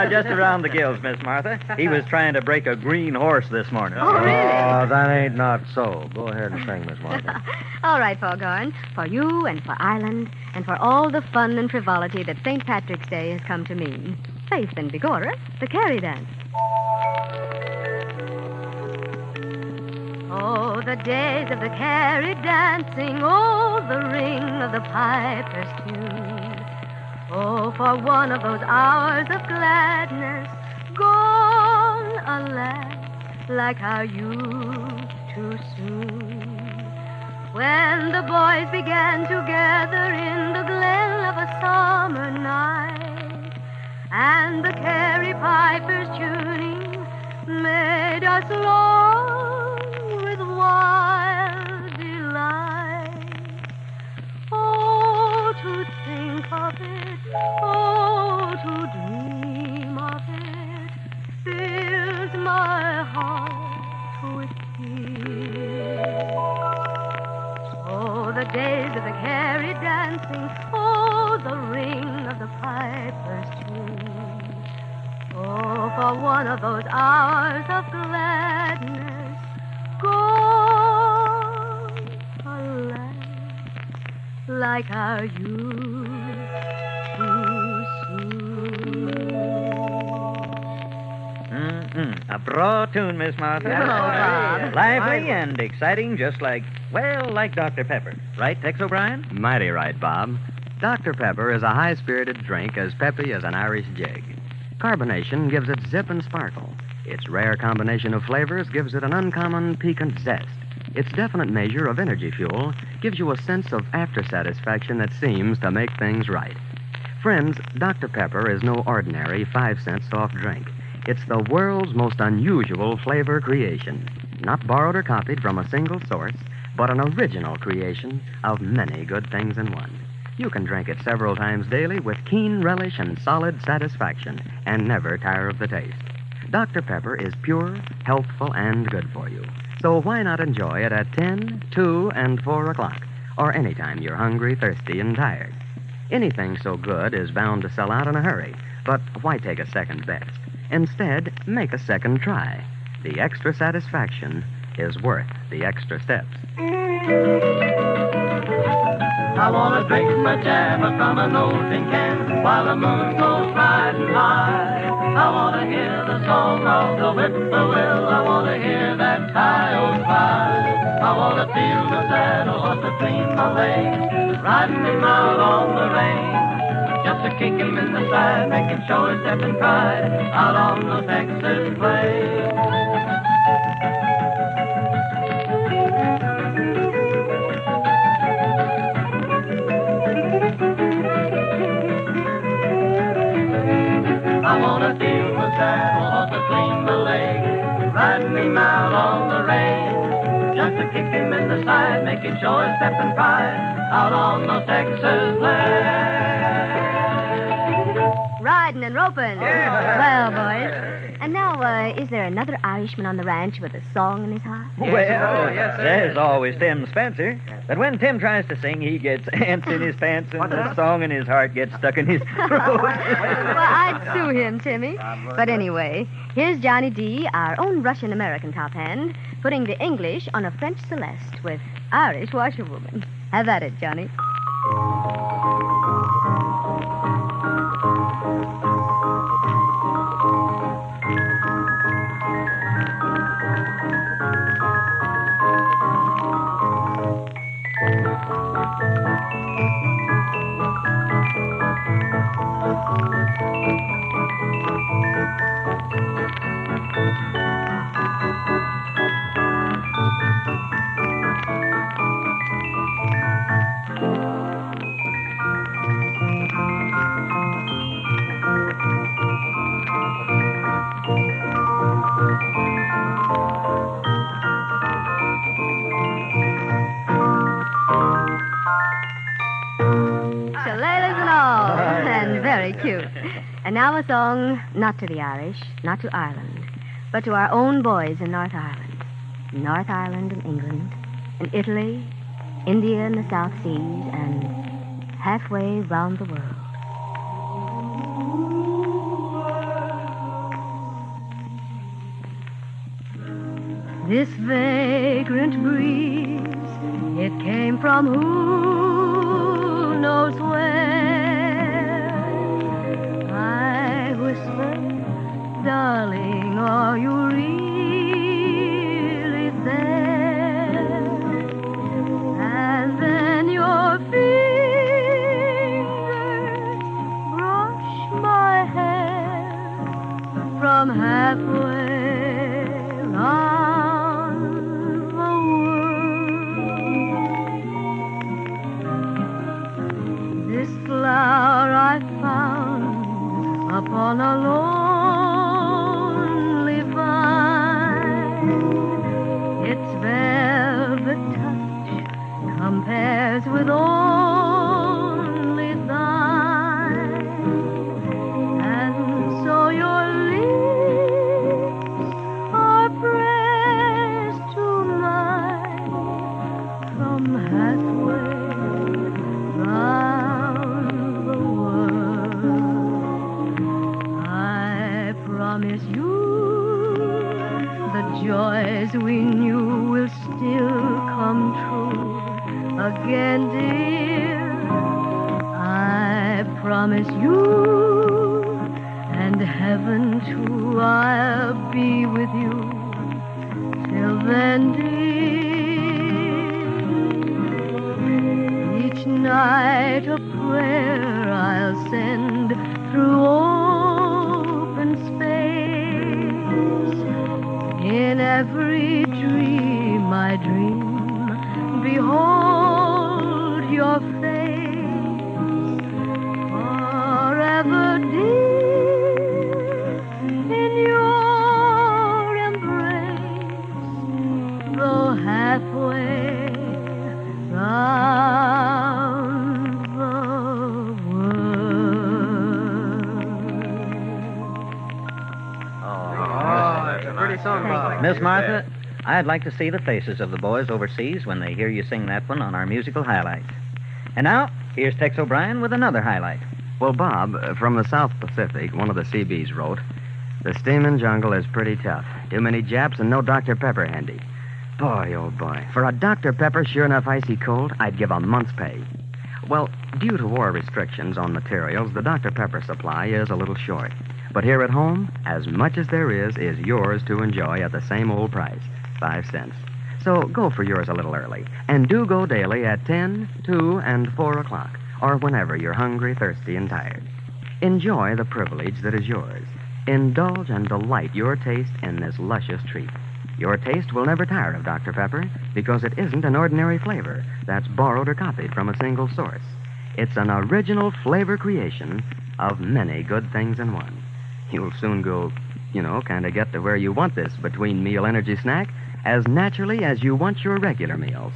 Just around the gills, Miss Martha. He was trying to break a green horse this morning. Oh, really? Oh, that ain't not so. Go ahead and sing, Miss Martha. All right, Foghorn. For you and for Ireland and for all the fun and frivolity that St. Patrick's Day has come to mean. Faith and Begorra, the Carry Dance. Oh, the days of the carry dancing, oh, the ring of the piper's tune. Oh, for one of those hours of gladness, gone, alas, like how used too soon. When the boys began to gather in the glen of a summer night, and the carry piper's tuning made us long with wild delight. Oh, to think of it, oh, to dream of it, fills my heart with tears. Oh, the days of the carry dancing, oh, the ring of the piper's tune. Oh, for one of those hours of gladness, gone, alas, like our youth too soon. A broad tune, Miss Martha. Oh, Bob. Lively and exciting, just like Dr. Pepper. Right, Tex O'Brien? Mighty right, Bob. Dr. Pepper is a high-spirited drink as peppy as an Irish jig. Carbonation gives it zip and sparkle. Its rare combination of flavors gives it an uncommon, piquant zest. Its definite measure of energy fuel gives you a sense of after-satisfaction that seems to make things right. Friends, Dr. Pepper is no ordinary 5-cent soft drink. It's the world's most unusual flavor creation. Not borrowed or copied from a single source, but an original creation of many good things in one. You can drink it several times daily with keen relish and solid satisfaction, and never tire of the taste. Dr. Pepper is pure, healthful, and good for you. So why not enjoy it at 10, 2, and 4 o'clock, or any time you're hungry, thirsty, and tired? Anything so good is bound to sell out in a hurry, but why take a second best? Instead, make a second try. The extra satisfaction is worth the extra steps. I want to drink my java from an old tin can while the moon goes riding high. I want to hear the song of the whippoorwill. I want to hear that coyote cry. I want to feel the saddle horse between my legs, riding him out on the range. Just to kick him in the side, make him show his step and pride out on the Texas plains. I want to feel the saddle horse between my legs, riding him out on the range. Just to kick him in the side, make him show his step and pride out on the Texas plains. Riding and roping. Well, boys. And now, is there another Irishman on the ranch with a song in his heart? Well, there's always Tim Spencer. But when Tim tries to sing, he gets ants in his pants and the song in his heart gets stuck in his throat. Well, I'd sue him, Timmy. But anyway, here's Johnny D., our own Russian-American top hand, putting the English on a French Celeste with Irish washerwoman. Have at it, Johnny. And now a song not to the Irish, not to Ireland, but to our own boys in North Ireland. North Ireland and England, and Italy, India and the South Seas, and halfway round the world. This vagrant breeze, it came from who knows where. I whispered, darling, are you really there? And then your fingers brush my hair from halfway round the world. This flower I found upon a lonely vine, its velvet touch compares with only thine. And so your lips are pressed to mine from halfway round the world. I promise you the joys we knew will still come true again, dear. I promise you, and heaven too, I'll be with you till then, dear. Each night a prayer I'll send through open space. In every dream I dream, behold your face. Forever, dear, in your embrace, though halfway round the Pretty song, Miss Martha, I'd like to see the faces of the boys overseas when they hear you sing that one on our musical highlights. And now, here's Tex O'Brien with another highlight. Well, Bob, from the South Pacific, one of the CBs wrote, "The steaming jungle is pretty tough. Too many Japs and no Dr. Pepper handy. Boy, oh boy, for a Dr. Pepper sure enough icy cold, I'd give a month's pay. Well, due to war restrictions on materials, the Dr. Pepper supply is a little short. But here at home, as much as there is yours to enjoy at the same old price, 5 cents. So go for yours a little early. And do go daily at 10, 2, and 4 o'clock, or whenever you're hungry, thirsty, and tired. Enjoy the privilege that is yours. Indulge and delight your taste in this luscious treat. Your taste will never tire of Dr. Pepper because it isn't an ordinary flavor that's borrowed or copied from a single source. It's an original flavor creation of many good things in one. You'll soon go, kind of get to where you want this between-meal energy snack as naturally as you want your regular meals.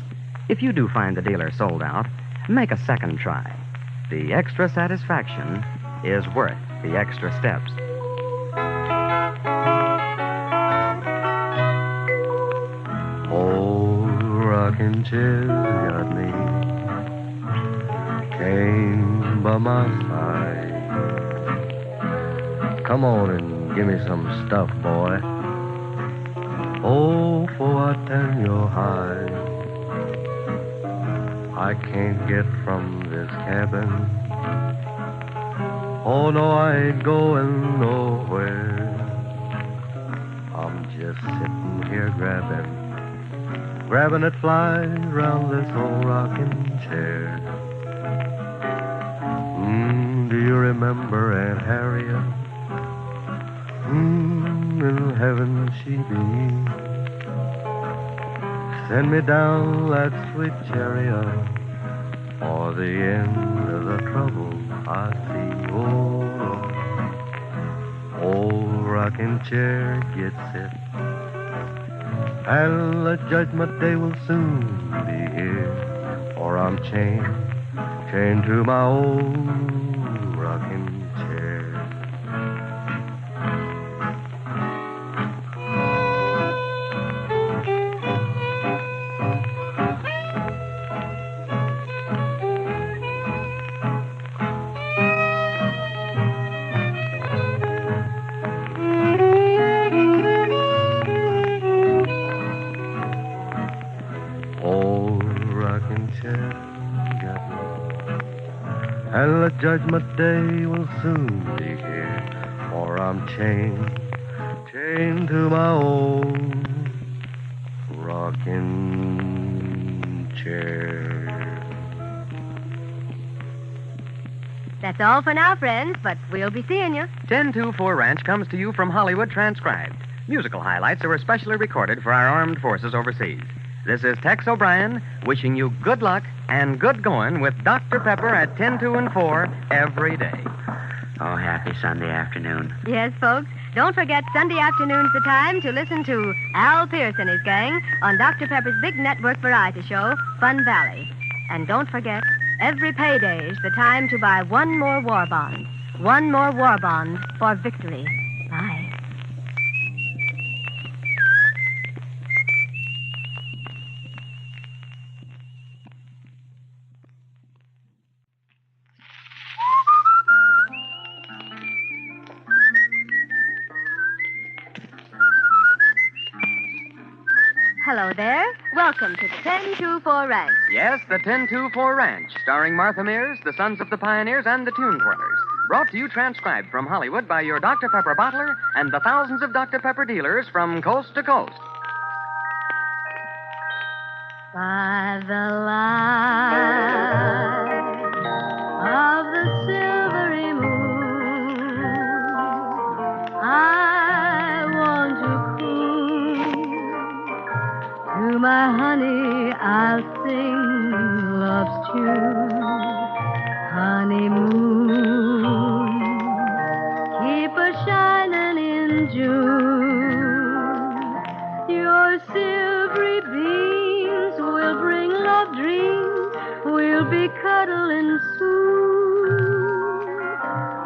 If you do find the dealer sold out, make a second try. The extra satisfaction is worth the extra steps. Old rocking chair got me, came by my side. Come on and give me some stuff, boy. Oh, for I tell you hide, I can't get from this cabin. Oh, no, I ain't going nowhere. I'm just sitting here grabbing at flies round this old rocking chair. Do you remember Aunt Harriet? In heaven she be. Send me down that sweet chariot, or the end of the trouble I see. Oh, old rocking chair gets it, and the judgment day will soon be here, or I'm chained to my old rocking chair. And the judgment day will soon be here, for I'm chained to my old rocking chair. That's all for now, friends, but we'll be seeing you. 1024 Ranch comes to you from Hollywood transcribed. Musical highlights are especially recorded for our armed forces overseas. This is Tex O'Brien wishing you good luck and good going with Dr. Pepper at 10, 2, and 4 every day. Oh, happy Sunday afternoon. Yes, folks. Don't forget Sunday afternoon's the time to listen to Al Pierce and his gang on Dr. Pepper's big network variety show, Fun Valley. And don't forget, every payday's the time to buy one more war bond. One more war bond for victory. Bye. Hello there. Welcome to the 1024 Ranch. Yes, the 1024 Ranch, starring Martha Mears, the Sons of the Pioneers, and the Tune Twirlers. Brought to you transcribed from Hollywood by your Dr. Pepper bottler and the thousands of Dr. Pepper dealers from coast to coast. By the light of the silvery moon, I want to to my honey, I'll sing love's tune. Honey moon, keep a shining in June. Your silvery beams will bring love dreams. We'll be cuddling soon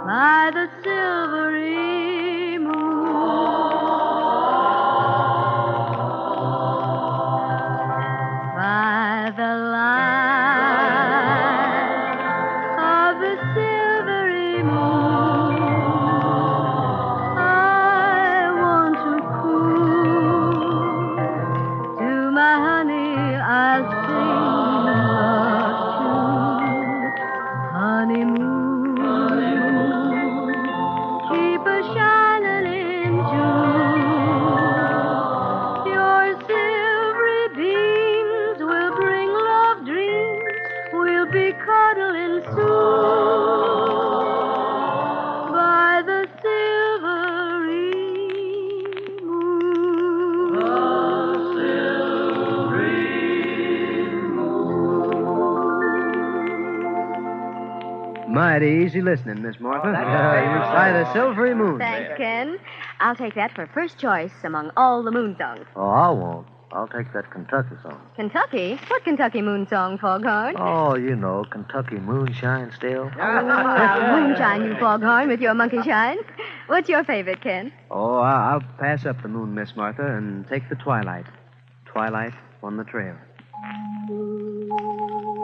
by the silvery moon. By the light of the silvery moon, I want to coo. To my honey, I'll sing love tune. mighty easy listening, Miss Martha. By the Silvery Moon. Thanks, Ken. I'll take that for first choice among all the moon songs. Oh, I won't. I'll take that Kentucky song. Kentucky? What Kentucky moon song, Foghorn? Oh, you know, Kentucky moonshine still. Moonshine, you Foghorn, with your monkey shine. What's your favorite, Ken? Oh, I'll pass up the moon, Miss Martha, and take the Twilight. Twilight on the trail.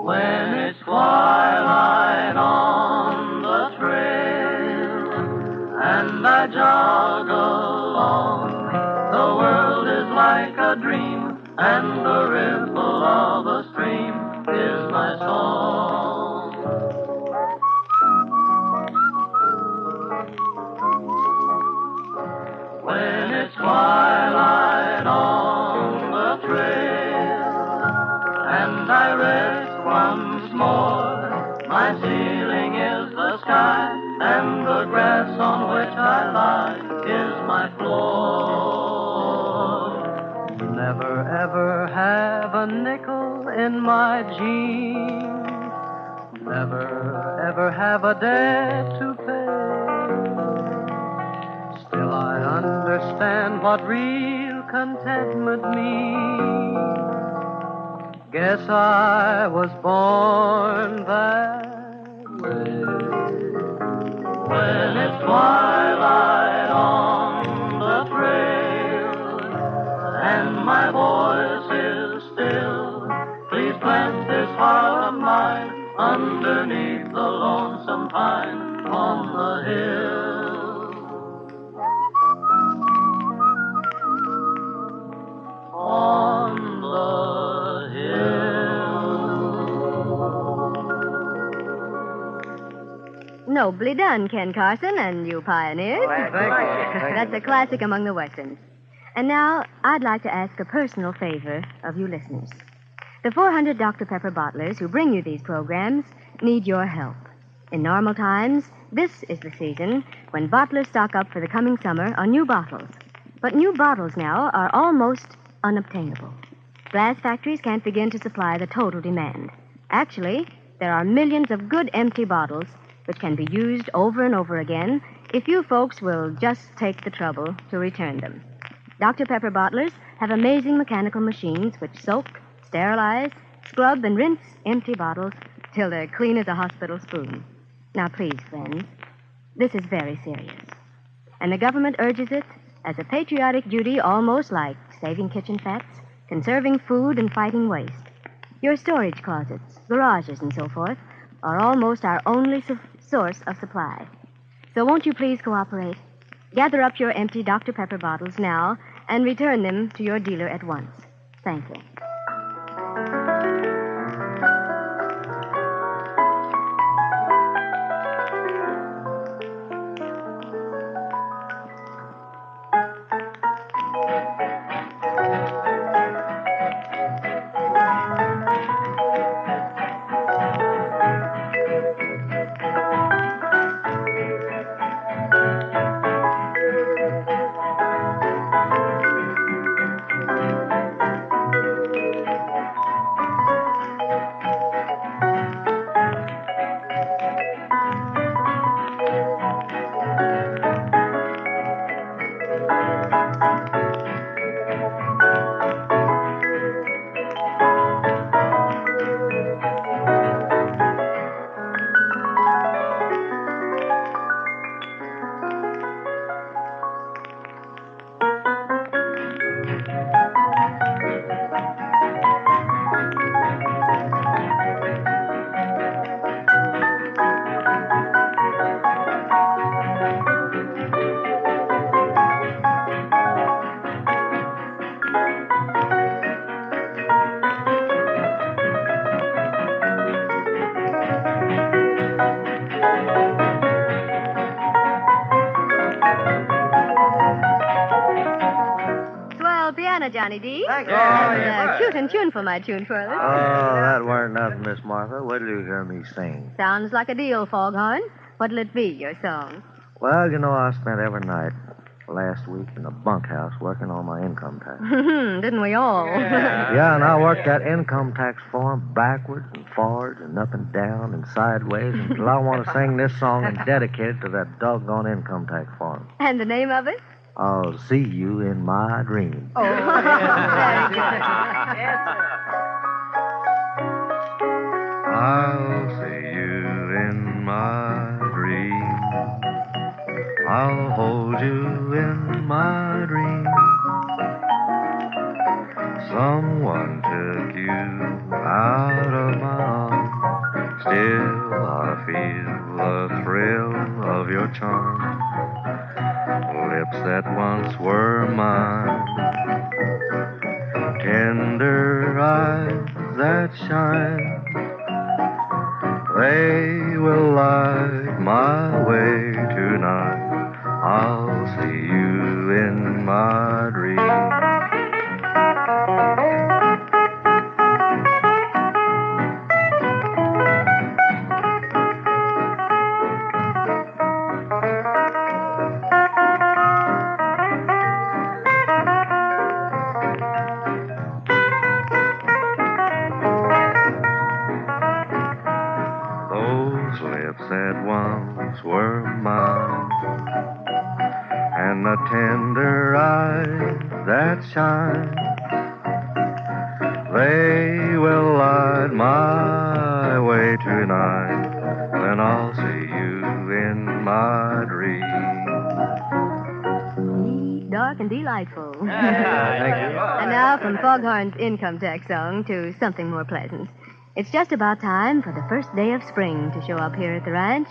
When it's twilight on the trail and I jog along, the world is like a dream and the ripple of a stream is my song. When it's twilight on the trail and I rest once more, my ceiling is the sky, and the grass on which I lie is my floor. Never ever have a nickel in my jeans, never ever have a debt to pay. Still I understand what real contentment means. Guess I was born that way. When it's twilight on the trail and my voice is still, please plant this heart of mine underneath the lonesome pine on the hill. On the Nobly done, Ken Carson, and you pioneers. Thank you. That's a classic among the Westerns. And now, I'd like to ask a personal favor of you listeners. The 400 Dr. Pepper bottlers who bring you these programs need your help. In normal times, this is the season when bottlers stock up for the coming summer on new bottles. But new bottles now are almost unobtainable. Glass factories can't begin to supply the total demand. Actually, there are millions of good empty bottles which can be used over and over again if you folks will just take the trouble to return them. Dr. Pepper bottlers have amazing mechanical machines which soak, sterilize, scrub, and rinse empty bottles till they're clean as a hospital spoon. Now, please, friends, this is very serious. And the government urges it as a patriotic duty almost like saving kitchen fats, conserving food, and fighting waste. Your storage closets, garages, and so forth are almost our only source of supply. So won't you please cooperate? Gather up your empty Dr. Pepper bottles now and return them to your dealer at once. Thank you. Johnny D. Thank you. Cute and tuneful, my tune twirlers. Oh, that weren't nothing, Miss Martha. Wait till you hear me sing. Sounds like a deal, Foghorn. What'll it be, your song? Well, you know, I spent every night last week in the bunkhouse working on my income tax. Didn't we all? Yeah, and I worked that income tax form backwards and forwards and up and down and sideways until I want to sing this song and dedicate it to that doggone income tax form. And the name of it? I'll see you in my dreams. Oh, very good. I'll see you in my dreams. I'll hold you in my dreams. Someone took you out of my arms. Still I feel the thrill of your charm. Lips that once were mine. Tender eyes that shine. They will light my way tonight. I'll see you in my dreams. That once were mine, and the tender eyes that shine, they will light my way tonight. Then I'll see you in my dreams. Neat, dark, and delightful. Thank you. And now from Foghorn's income tax song to something more pleasant. It's just about time for the first day of spring to show up here at the ranch.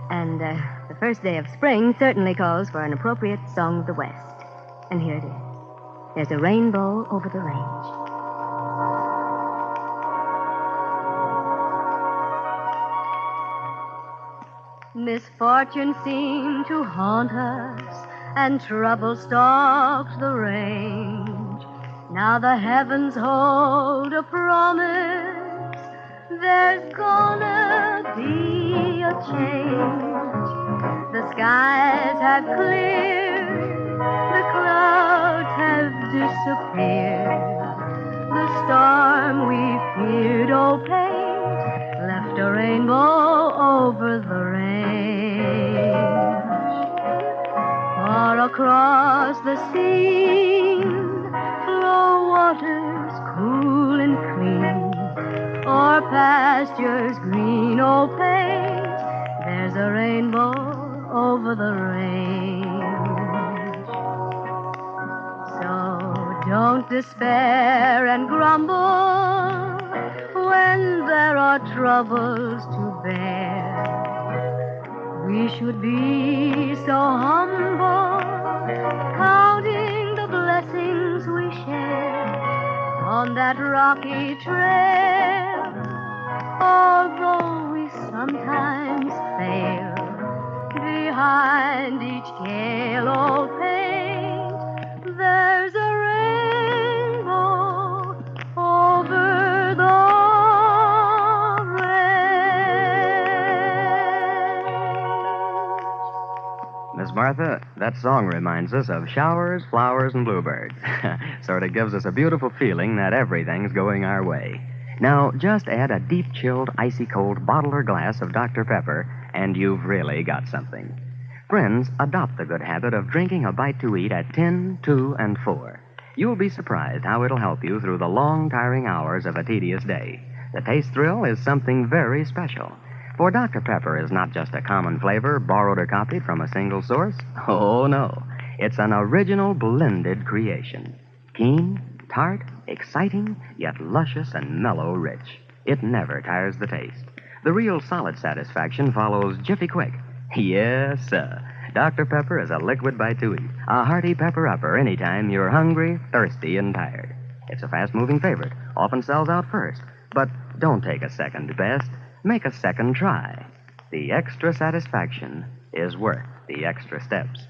And the first day of spring certainly calls for an appropriate song of the West. And here it is. There's a rainbow over the range. Misfortune seemed to haunt us, and trouble stalked the range. Now the heavens hold a promise. There's gonna be a change. The skies have cleared, the clouds have disappeared. The storm we feared, oh paint, left a rainbow over the range. Far across the scene flow waters cool and clean. O'er pastures green, oh paint, there's a rainbow over the range. So don't despair and grumble when there are troubles to bear. We should be so humble, counting the blessings we share on that rocky trail. Although we sometimes fail, behind each gale or paint, there's a rainbow over the range. Miss Martha, that song reminds us of showers, flowers, and bluebirds. Sort of gives us a beautiful feeling that everything's going our way. Now, just add a deep-chilled, icy-cold bottle or glass of Dr. Pepper, and you've really got something. Friends, adopt the good habit of drinking a bite to eat at 10, 2, and 4. You'll be surprised how it'll help you through the long, tiring hours of a tedious day. The taste thrill is something very special. For Dr. Pepper is not just a common flavor borrowed or copied from a single source. Oh, no. It's an original blended creation. Keen, tart, exciting, yet luscious and mellow rich. It never tires the taste. The real solid satisfaction follows jiffy quick. Yes, sir. Dr. Pepper is a liquid bite to eat. A hearty pepper-upper anytime you're hungry, thirsty, and tired. It's a fast-moving favorite. Often sells out first. But don't take a second best. Make a second try. The extra satisfaction is worth the extra steps.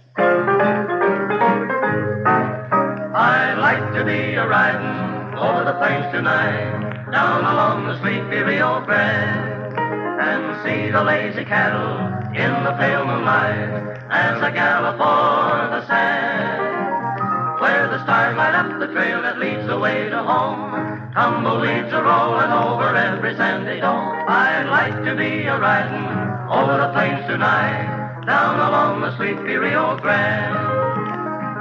I'd like to be a-riding over the plains tonight, down along the sleepy Rio Grande, and see the lazy cattle in the pale moonlight. as I gallop o'er the sand. Where the stars light up the trail that leads the way to home, tumbleweeds are rolling over every sandy dome. I'd like to be a-riding over the plains tonight, down along the sweet Rio Grande.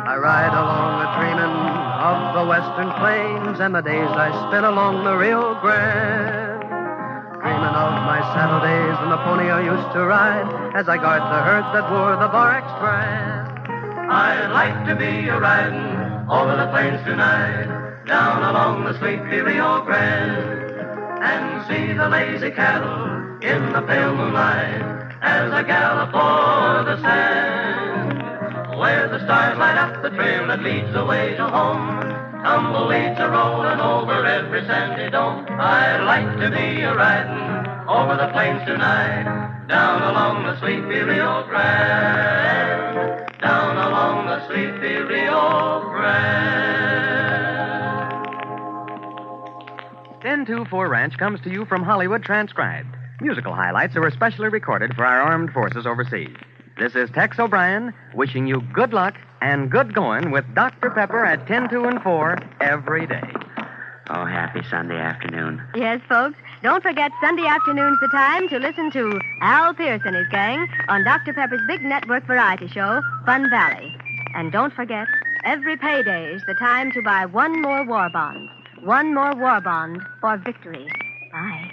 I ride along the dreaming of the western plains and the days I spent along the Rio Grande. Dreaming of my saddle days and the pony I used to ride as I guard the herd that wore the Borax brand. I'd like to be a-riding over the plains tonight, down along the sweet Rio Grande, and see the lazy cattle in the pale moonlight as I gallop o'er the sand. Where the stars light up the trail that leads the way to home, tumbleweeds are rolling over every sandy dome. I'd like to be a-riding over the plains tonight, down along the sweet Rio Grande, down along the sweet Rio Grande. 1024 Ranch comes to you from Hollywood transcribed. Musical highlights are especially recorded for our armed forces overseas. This is Tex O'Brien wishing you good luck and good going with Dr. Pepper at 10, 2, and 4 every day. Oh, happy Sunday afternoon. Yes, folks. Don't forget Sunday afternoon's the time to listen to Al Pierce and his gang on Dr. Pepper's big network variety show, Fun Valley. And don't forget, every payday's the time to buy one more war bond. One more war bond for victory. Bye.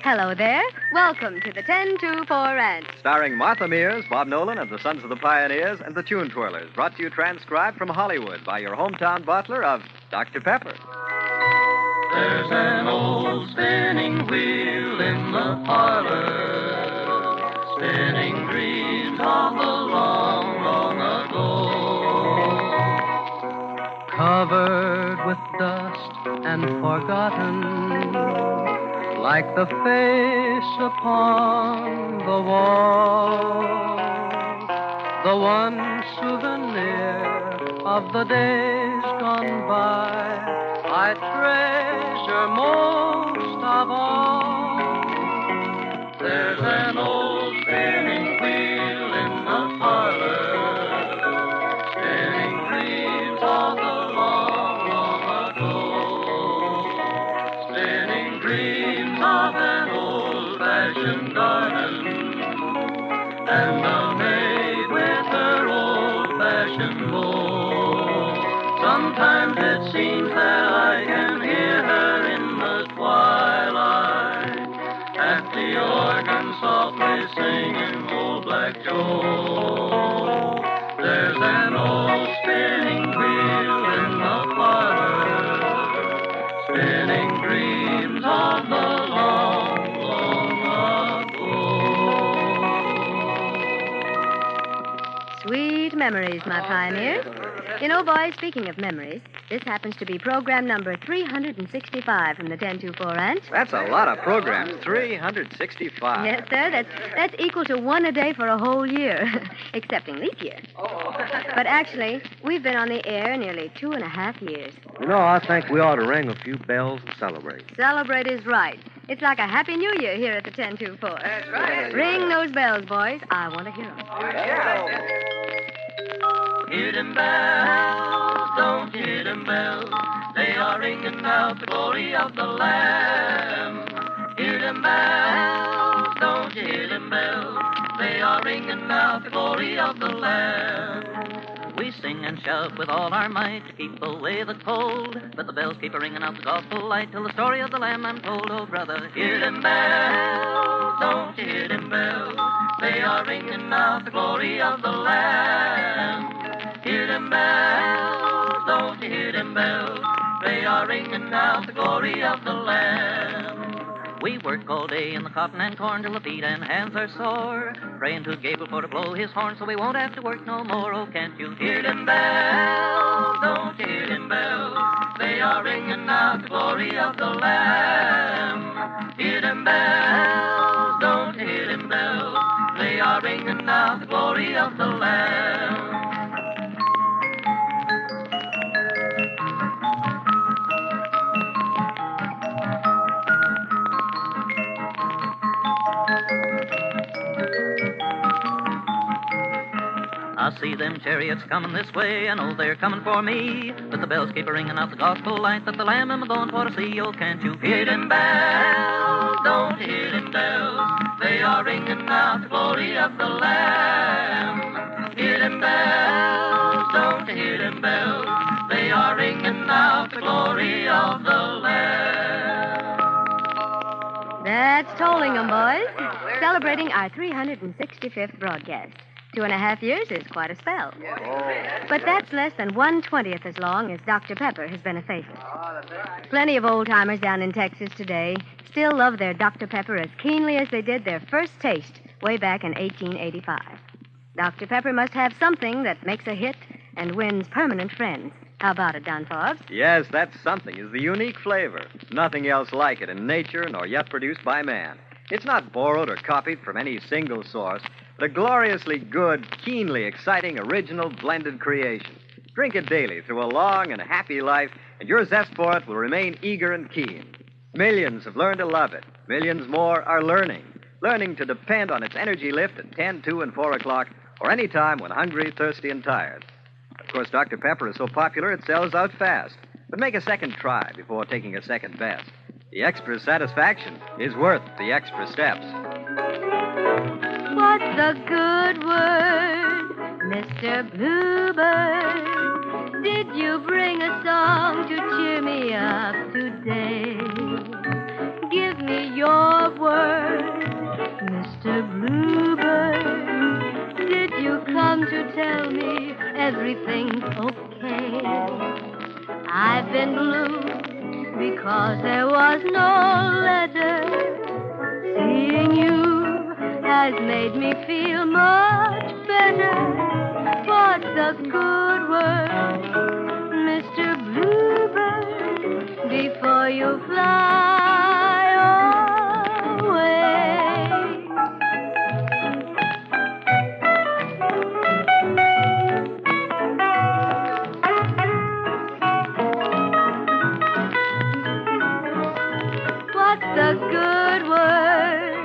Hello there. Welcome to the 1024 Ranch. Starring Martha Mears, Bob Nolan, and the Sons of the Pioneers, and the Tune Twirlers. Brought to you transcribed from Hollywood by your hometown butler of Dr. Pepper. There's an old spinning wheel in the parlor, spinning dreams of the long, long ago. Covered with dust and forgotten, like the face upon the wall, the one souvenir of the days gone by I treasure most of all. There's an old spinning wheel in the parlor, spinning dreams of the long, long ago, spinning dreams of an old-fashioned garden and a maid with her old-fashioned bow. Sometimes it seems that I can hear her in the twilight at the organ softly singing Old Black Joe. There's an old spinning wheel in the parlor, spinning dreams of the long, long ago. Sweet memories, my pioneers. You know, boys, speaking of memories, this happens to be program number 365 from the 1024 Ranch. That's a lot of programs. 365. Yes, sir. That's equal to one a day for a whole year, excepting leap year. But actually, we've been on the air nearly 2.5 years. You know, I think we ought to ring a few bells and celebrate. Celebrate is right. It's like a Happy New Year here at the 1024. That's right. Ring those bells, boys. I want to hear them. Hear them bells, don't hear them bells. They are ringing out the glory of the Lamb. Hear them bells, don't hear them bells. They are ringing out the glory of the Lamb. We sing and shout with all our might to keep away the cold, but the bells keep a-ringing out the gospel light till the story of the Lamb I'm told. Oh, brother, Hear them bells, don't hear them bells. They are ringing out the glory of the Lamb. Hear them bells, don't hear them bells. They are ringing out the glory of the Lamb. we work all day in the cotton and corn till the feet and hands are sore, praying to Gabriel for to blow his horn so we won't have to work no more. Oh, can't you hear them bells, don't hear them bells. They are ringing out the glory of the Lamb. Hear them bells, don't hear them bells. They are ringing out the glory of the Lamb. I see them chariots coming this way. I know they're coming for me. But the bells keep ringing out the gospel light that the Lamb I'm going for to see. Oh, can't you hear them bells? Don't you hear them bells? They are ringing out the glory of the Lamb. Hear them bells? Don't you hear them bells? They are ringing out the glory of the Lamb. That's tolling 'em, boys. Celebrating our 365th broadcast. 2.5 years is quite a spell. But that's less than 1/20th as long as Dr. Pepper has been a favorite. Plenty of old-timers down in Texas today still love their Dr. Pepper as keenly as they did their first taste way back in 1885. Dr. Pepper must have something that makes a hit and wins permanent friends. How about it, Don Forbes? Yes, that something is the unique flavor. Nothing else like it in nature nor yet produced by man. It's not borrowed or copied from any single source, but a gloriously good, keenly exciting, original blended creation. Drink it daily through a long and happy life, and your zest for it will remain eager and keen. Millions have learned to love it. Millions more are learning to depend on its energy lift at 10, 2, and 4 o'clock, or any time when hungry, thirsty, and tired. Of course, Dr. Pepper is so popular it sells out fast. But make a second try before taking a second best. The extra satisfaction is worth the extra steps. What's the good word, Mr. Bluebird? Did you bring a song to cheer me up today? Give me your word, Mr. Bluebird. Did you come to tell me everything's okay? I've been blue because there was no letter. Seeing you has made me feel much better. What's a good word, Mr. Bluebird, before you fly away? The good word,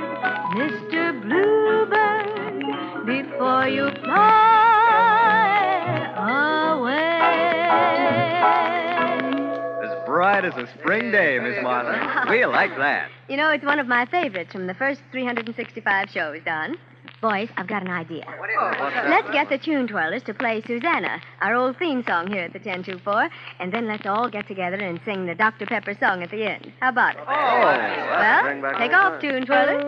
Mr. Bluebird, before you fly away. As bright as a spring day, Miss Martha. We like that. You know, it's one of my favorites from the first 365 shows, Don. Boys, I've got an idea. Let's get the Tune Twirlers to play Susanna, our old theme song here at the 1024, and then let's all get together and sing the Dr. Pepper song at the end. How about it? Well, take off, Tune Twirlers.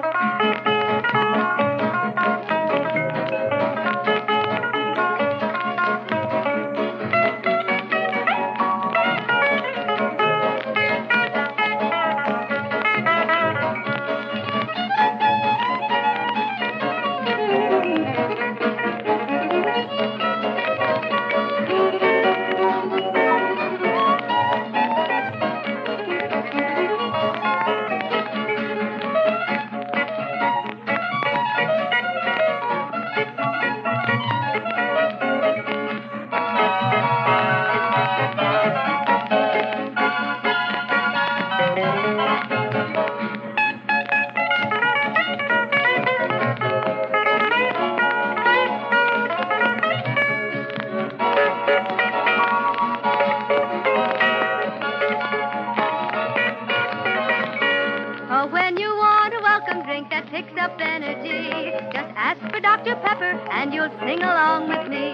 Picks up energy. Just ask for Dr. Pepper and you'll sing along with me.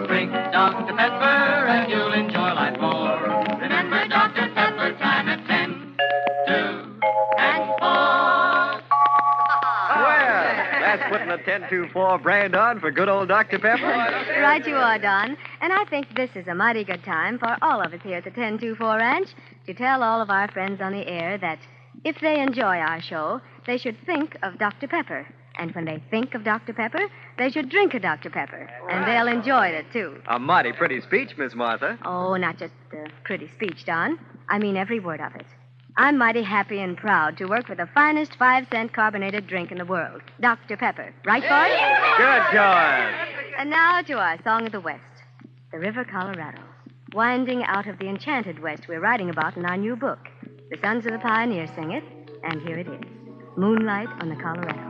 Drink Dr. Pepper and you'll enjoy life more. Remember Dr. Pepper time at 10, 2, and 4. Well, that's putting a 10-2-4 brand on for good old Dr. Pepper. Right you are, Don. And I think this is a mighty good time for all of us here at the 1024 Ranch to tell all of our friends on the air that if they enjoy our show, they should think of Dr. Pepper. And when they think of Dr. Pepper, they should drink a Dr. Pepper. And they'll enjoy it, too. A mighty pretty speech, Miss Martha. Oh, not just a pretty speech, Don. I mean every word of it. I'm mighty happy and proud to work with the finest 5-cent carbonated drink in the world, Dr. Pepper. Right, boys? Good God. And now to our Song of the West, the River Colorado, winding out of the enchanted West we're writing about in our new book. The Sons of the Pioneers sing it, and here it is, Moonlight on the Colorado.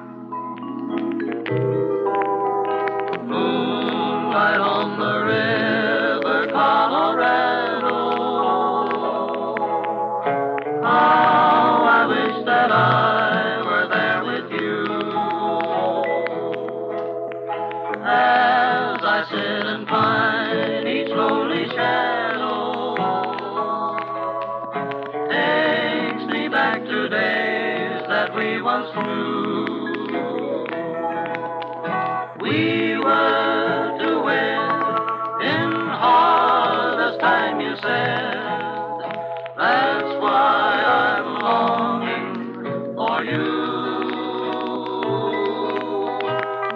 Moonlight moonlight on the river Colorado. How I wish that I were there with you. As I sit and find each lonely shadow takes me back to days that we once knew. We were to wed in harvest time, you said. That's why I'm longing for you.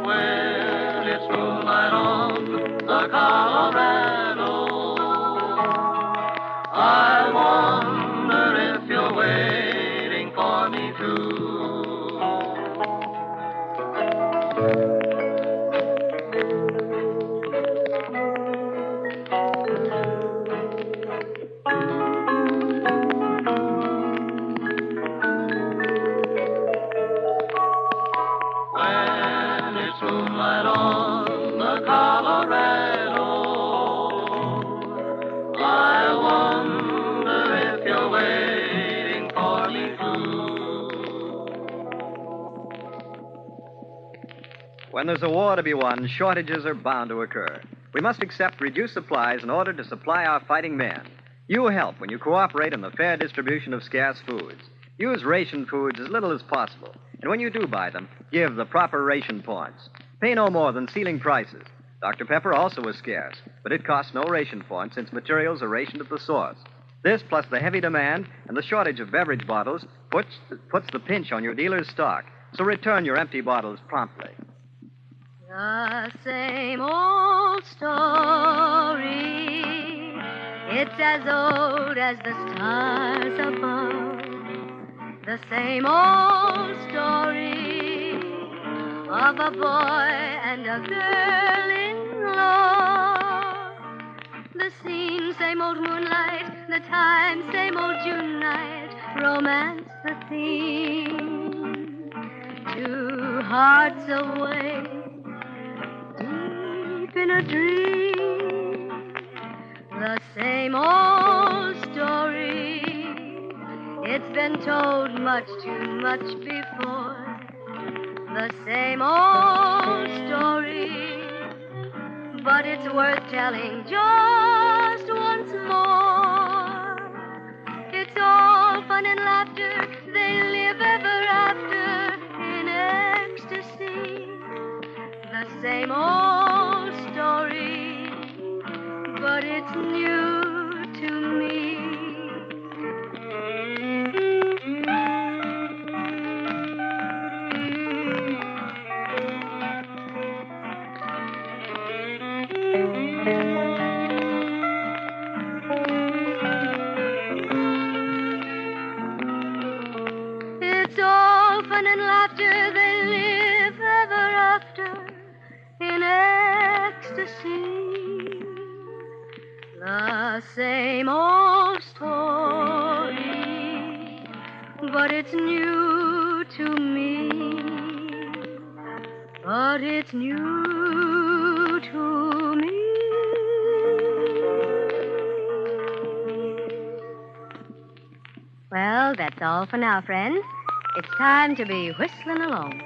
When it's moonlight on the Colorado, I wonder if you're waiting for me too. When it's moonlight on the Colorado, I wonder if you're waiting for me too. When there's a war to be won, shortages are bound to occur. We must accept reduced supplies in order to supply our fighting men. You help when you cooperate in the fair distribution of scarce foods. Use ration foods as little as possible. And when you do buy them, give the proper ration points. Pay no more than ceiling prices. Dr. Pepper also is scarce, but it costs no ration point since materials are rationed at the source. This, plus the heavy demand and the shortage of beverage bottles, puts the pinch on your dealer's stock. So return your empty bottles promptly. The same old story. It's as old as the stars above. The same old story of a boy and a girl in love. The scene, same old moonlight. The time, same old June night. Romance, the theme. Two hearts away, deep in a dream. The same old story. It's been told much too much before. The same old story. But it's worth telling just once more. It's all fun and laughter. They live ever after in ecstasy. The same old story. But it's new to me. It's all fun and laughter. They live ever after in ecstasy. The same old story, but it's new to me. But it's new to me. Well, that's all for now, friends. It's time to be whistling along.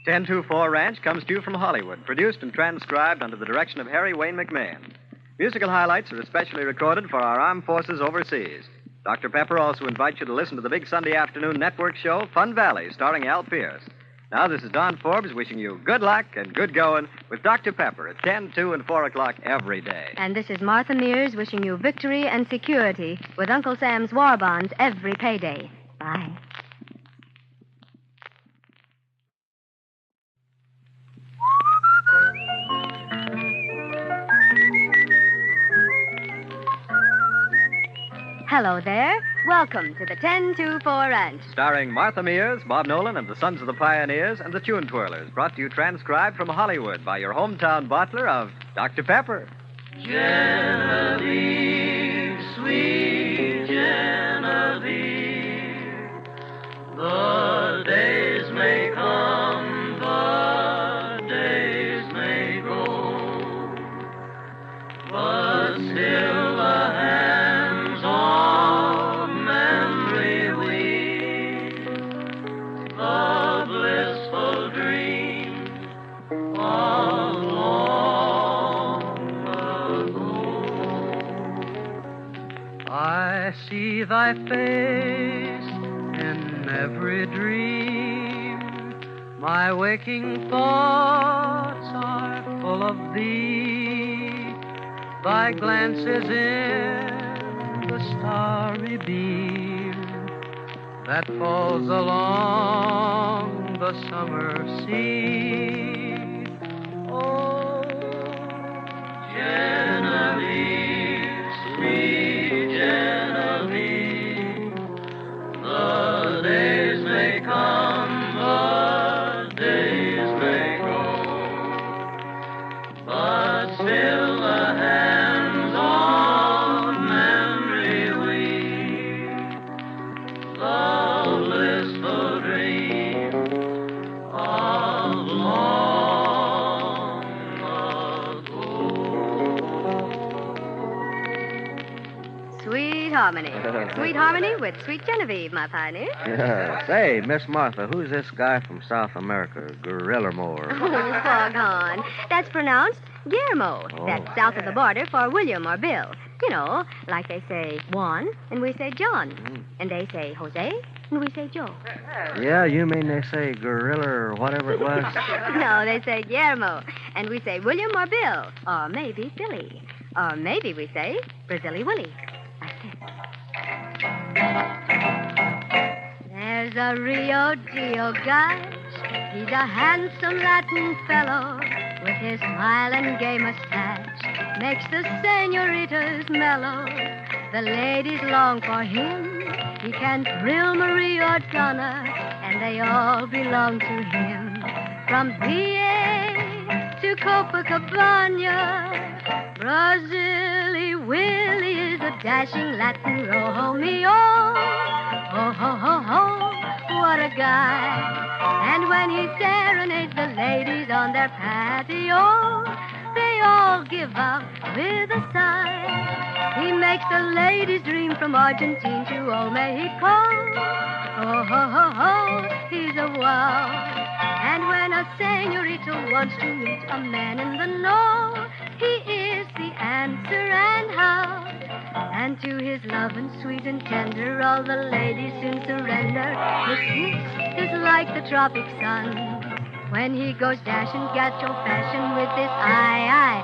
.1024 Ranch comes to you from Hollywood, produced and transcribed under the direction of Harry Wayne McMahon. Musical highlights are especially recorded for our armed forces overseas. Dr. Pepper also invites you to listen to the big Sunday afternoon network show, Fun Valley, starring Al Pierce. Now, this is Don Forbes wishing you good luck and good going with Dr. Pepper at 10, 2, and 4 o'clock every day. And this is Martha Mears wishing you victory and security with Uncle Sam's war bonds every payday. Bye. Hello there. Welcome to the 1024 Ranch. Starring Martha Mears, Bob Nolan, and the Sons of the Pioneers, and the Tune Twirlers. Brought to you transcribed from Hollywood by your hometown bottler of Dr. Pepper. Genevieve, sweet Genevieve, the days may come, the days may go, but still the hands of memory weave the blissful dream of long ago. I see thy face in every dream. My waking thoughts are full of thee. Thy glance is in the starry beam that falls along the summer sea. Oh, Genevieve, sweet Genevieve, the days may come, the days may go, but still the hands of memory weave the blissful dream of long ago. Sweet Harmony. Sweet Harmony with Sweet Genevieve, my pioneer. Yeah. Say, Miss Martha, who's this guy from South America? Gorilla Moore. Oh, foghorn. That's pronounced Guillermo. Oh. That's south of the border for William or Bill. You know, like they say Juan, and we say John. And they say Jose, and we say Joe. Yeah, you mean they say gorilla or whatever it was? No, they say Guillermo, and we say William or Bill, or maybe Billy. Or maybe we say Brazilli Willie. There's a Rio Dio guy. He's a handsome Latin fellow with his smile and gay mustache. Makes the senoritas mellow. The ladies long for him. He can thrill Marie or Donna, and they all belong to him. From PA to Copacabana, Brazilli Willie is a dashing Latin Romeo. Oh, ho, ho, ho, what a guy. And when he serenades the ladies on their patio, they all give up with a sigh. He makes the ladies dream from Argentine to old Mexico. Oh, ho, ho, ho, he's a wow. And when a senorita wants to meet a man in the know, he is the answer and how. And to his love and sweet and tender, all the ladies soon surrender. His kiss is like the tropic sun, when he goes dashing gacho fashion with his aye.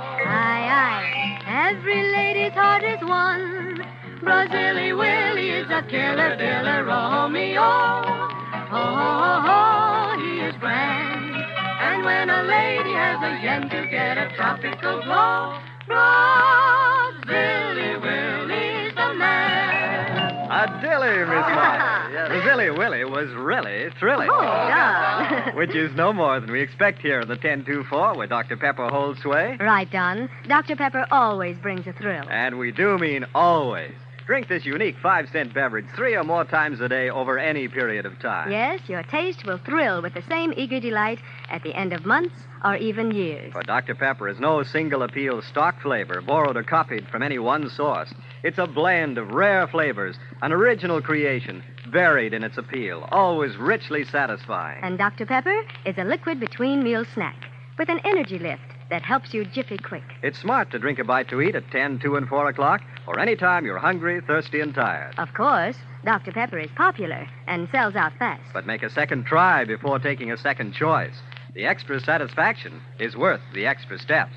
Every lady's heart is won. Brazilli Willie is a killer, diller Romeo. Oh, he is grand. And when a lady has a yen to get a tropical glow, Brazilli Willie's the man. A dilly, Miss Martha. Brazilli Willie was really thrilling. Oh, Don. Which is no more than we expect here in the 1024, where Dr. Pepper holds sway. Right, Don. Dr. Pepper always brings a thrill. And we do mean always. Drink this unique 5-cent beverage 3 or more times a day over any period of time. Yes, your taste will thrill with the same eager delight at the end of months or even years. For Dr. Pepper is no single appeal stock flavor borrowed or copied from any one source. It's a blend of rare flavors, an original creation, varied in its appeal, always richly satisfying. And Dr. Pepper is a liquid between meal snack with an energy lift that helps you jiffy quick. It's smart to drink a bite to eat at 10, 2, and 4 o'clock, or any time you're hungry, thirsty, and tired. Of course, Dr. Pepper is popular and sells out fast. But make a second try before taking a second choice. The extra satisfaction is worth the extra steps.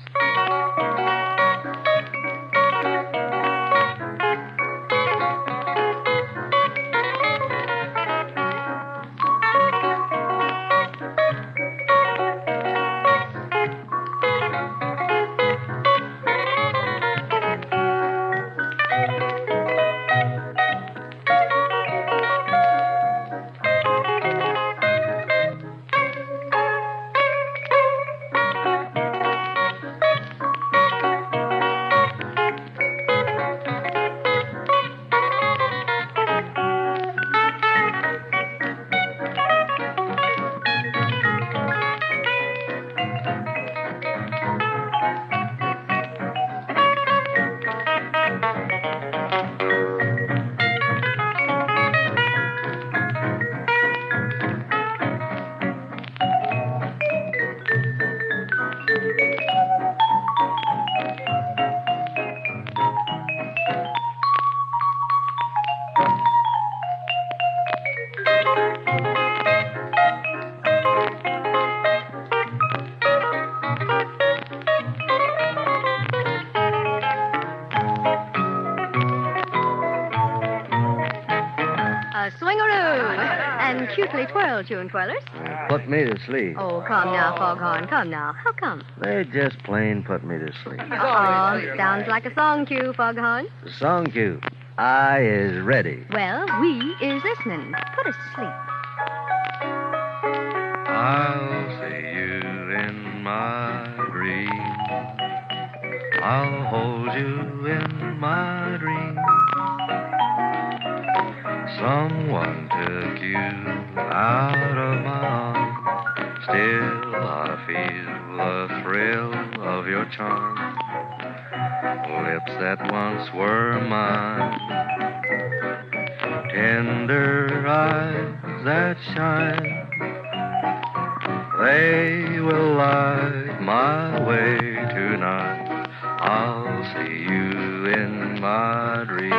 cutely twirl tune, Twirlers. Put me to sleep. Oh, come now, Foghorn. Come now. How come? They just plain put me to sleep. Oh, sounds like a song cue, Foghorn. The song cue. I is ready. Well, we is listening. Put us to sleep. I'll see you in my dream. I'll hold you in my dream. Someone took you out of my arms. Still I feel the thrill of your charm. Lips that once were mine. Tender eyes that shine. They will light my way tonight. I'll see you in my dream.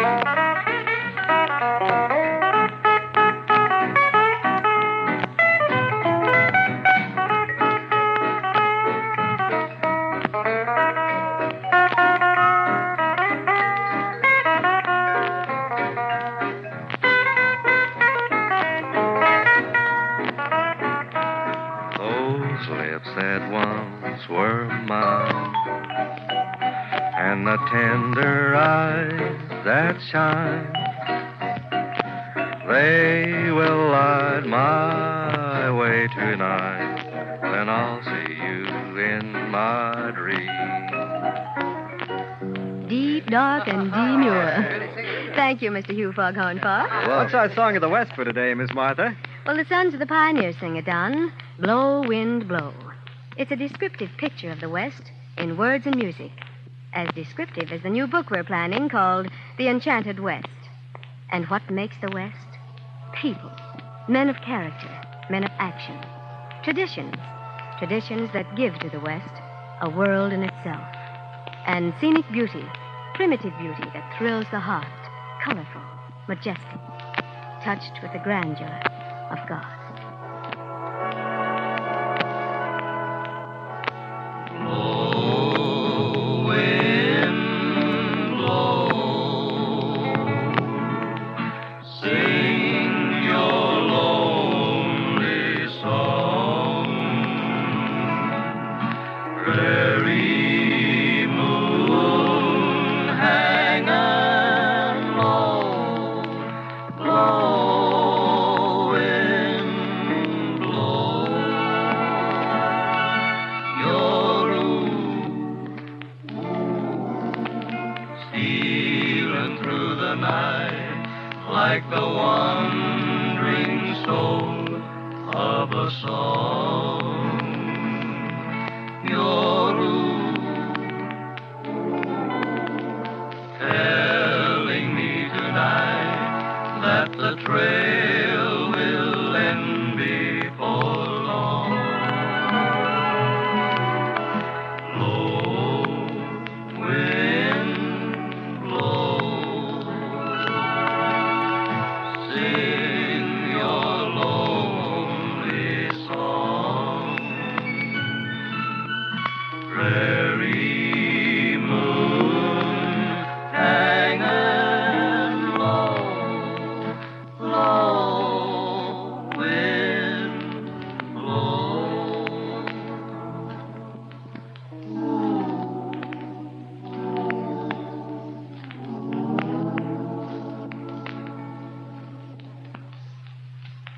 That once were mine, and the tender eyes that shine, they will light my way tonight. Then I'll see you in my dream. Deep, dark, and demure. Thank you, Mr. Hugh Foghorn Farr. What's our song of the West for today, Miss Martha? Well, the Sons of the Pioneers sing it, Don. Blow, wind, blow. It's a descriptive picture of the West in words and music, as descriptive as the new book we're planning called The Enchanted West. And what makes the West? People, men of character, men of action, traditions that give to the West a world in itself, and scenic beauty, primitive beauty that thrills the heart, colorful, majestic, touched with the grandeur of God.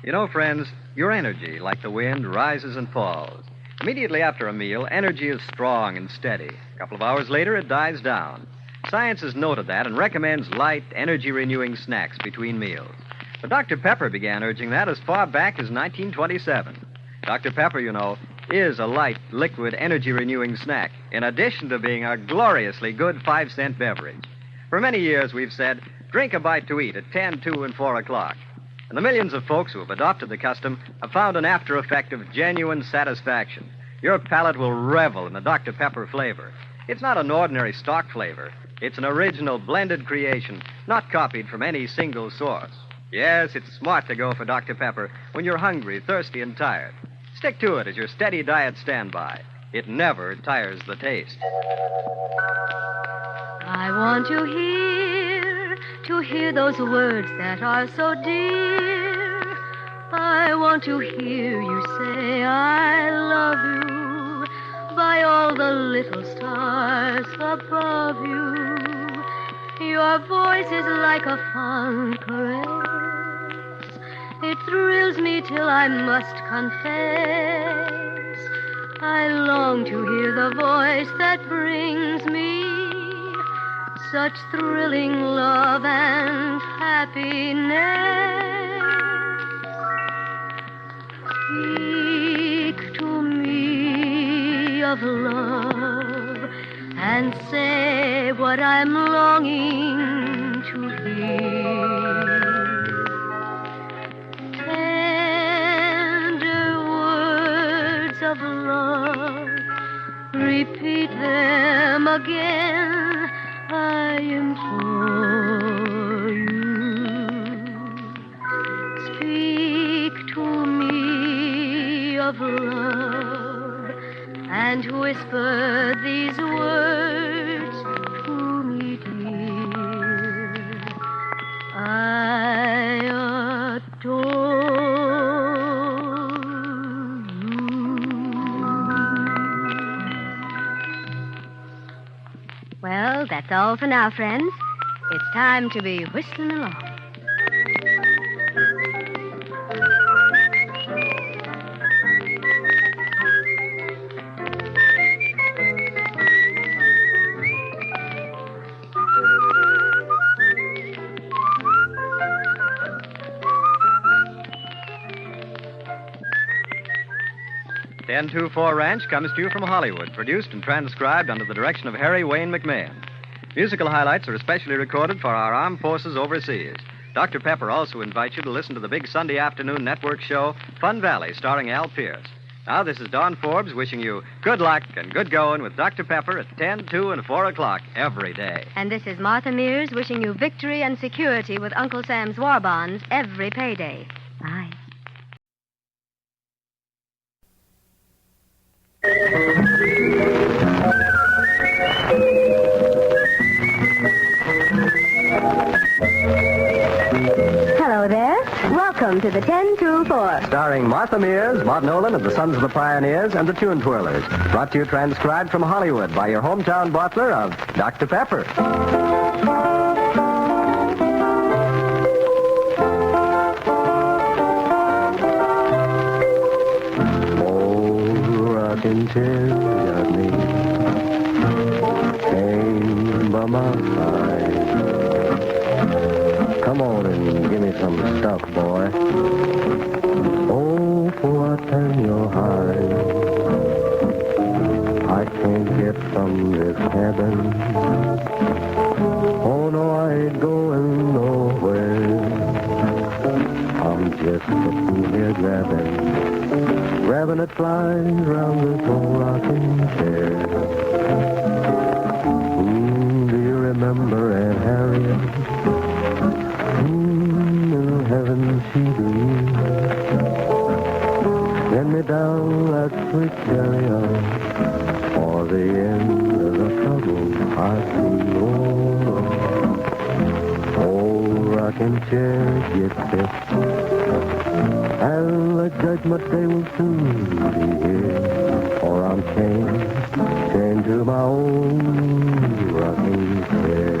You know, friends, your energy, like the wind, rises and falls. Immediately after a meal, energy is strong and steady. A couple of hours later, it dies down. Science has noted that and recommends light, energy-renewing snacks between meals. But Dr. Pepper began urging that as far back as 1927. Dr. Pepper, you know, is a light, liquid, energy-renewing snack, in addition to being a gloriously good 5-cent beverage. For many years, we've said, drink a bite to eat at 10, 2, and 4 o'clock. And the millions of folks who have adopted the custom have found an after effect of genuine satisfaction. Your palate will revel in the Dr. Pepper flavor. It's not an ordinary stock flavor. It's an original blended creation, not copied from any single source. Yes, it's smart to go for Dr. Pepper when you're hungry, thirsty, and tired. Stick to it as your steady diet standby. It never tires the taste. I want to hear those words that are so dear. I want to hear you say I love you by all the little stars above you. Your voice is like a fond caress. It thrills me till I must confess. I long to hear the voice that brings me such thrilling love and happiness. Speak to me of love and say what I'm longing to hear. Tender words of love, repeat them again, I implore you. Speak to me of love and whisper these words to me, dear. I adore you. Well, that's all for now, friends. It's time to be whistling along. The 1024 Ranch comes to you from Hollywood, produced and transcribed under the direction of Harry Wayne McMahon. Musical highlights are especially recorded for our armed forces overseas. Dr. Pepper also invites you to listen to the big Sunday afternoon network show, Fun Valley, starring Al Pierce. Now, this is Don Forbes wishing you good luck and good going with Dr. Pepper at 10, 2, and 4 o'clock every day. And this is Martha Mears wishing you victory and security with Uncle Sam's war bonds every payday. Bye. Hello there. Welcome to the 10-4. Starring Martha Mears, Bob Nolan of the Sons of the Pioneers, and the Tune Twirlers. Brought to you transcribed from Hollywood by your hometown bottler of Dr. Pepper. Rockin' chair got me came by my side. Come on and give me some stuff, boy. Oh, for I turn your hide. I can't get from this cabin. Oh, no, I ain't going nowhere. I'm just sitting here grabbing at flies round this old rocking chair. Do you remember Aunt Harriet? In heaven she do. Send me down that sweet chariot for the end of the trouble I see. Oh, rocking chair, get fit. And the judgment day will soon be here. For I'm chained to my own rocking chair.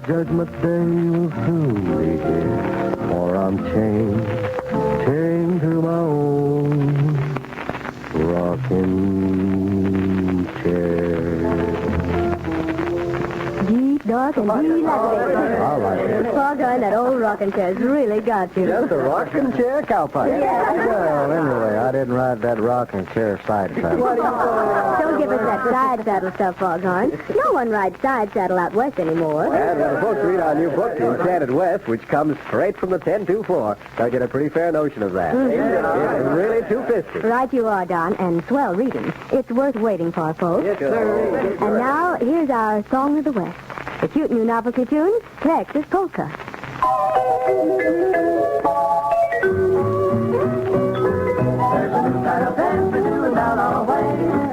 Judgment day will soon be here, for I'm chained to my own rocking chair. Deep, dark, and deep like a All right. Foghorn, that old rocking chair's really got you. Just a rocking chair cowpipe. Yeah. Well, anyway, I didn't ride that rocking chair side saddle. Don't give us that side saddle stuff, Foghorn. No one rides side saddle out west anymore. And when folks read our new book, Enchanted West, which comes straight from the 1024, they'll get a pretty fair notion of that. It's really 250. Right you are, Don, and swell reading. It's worth waiting for, folks. Yes, sir. And now, here's our Song of the West. The cute new novelty tune, Texas Polka.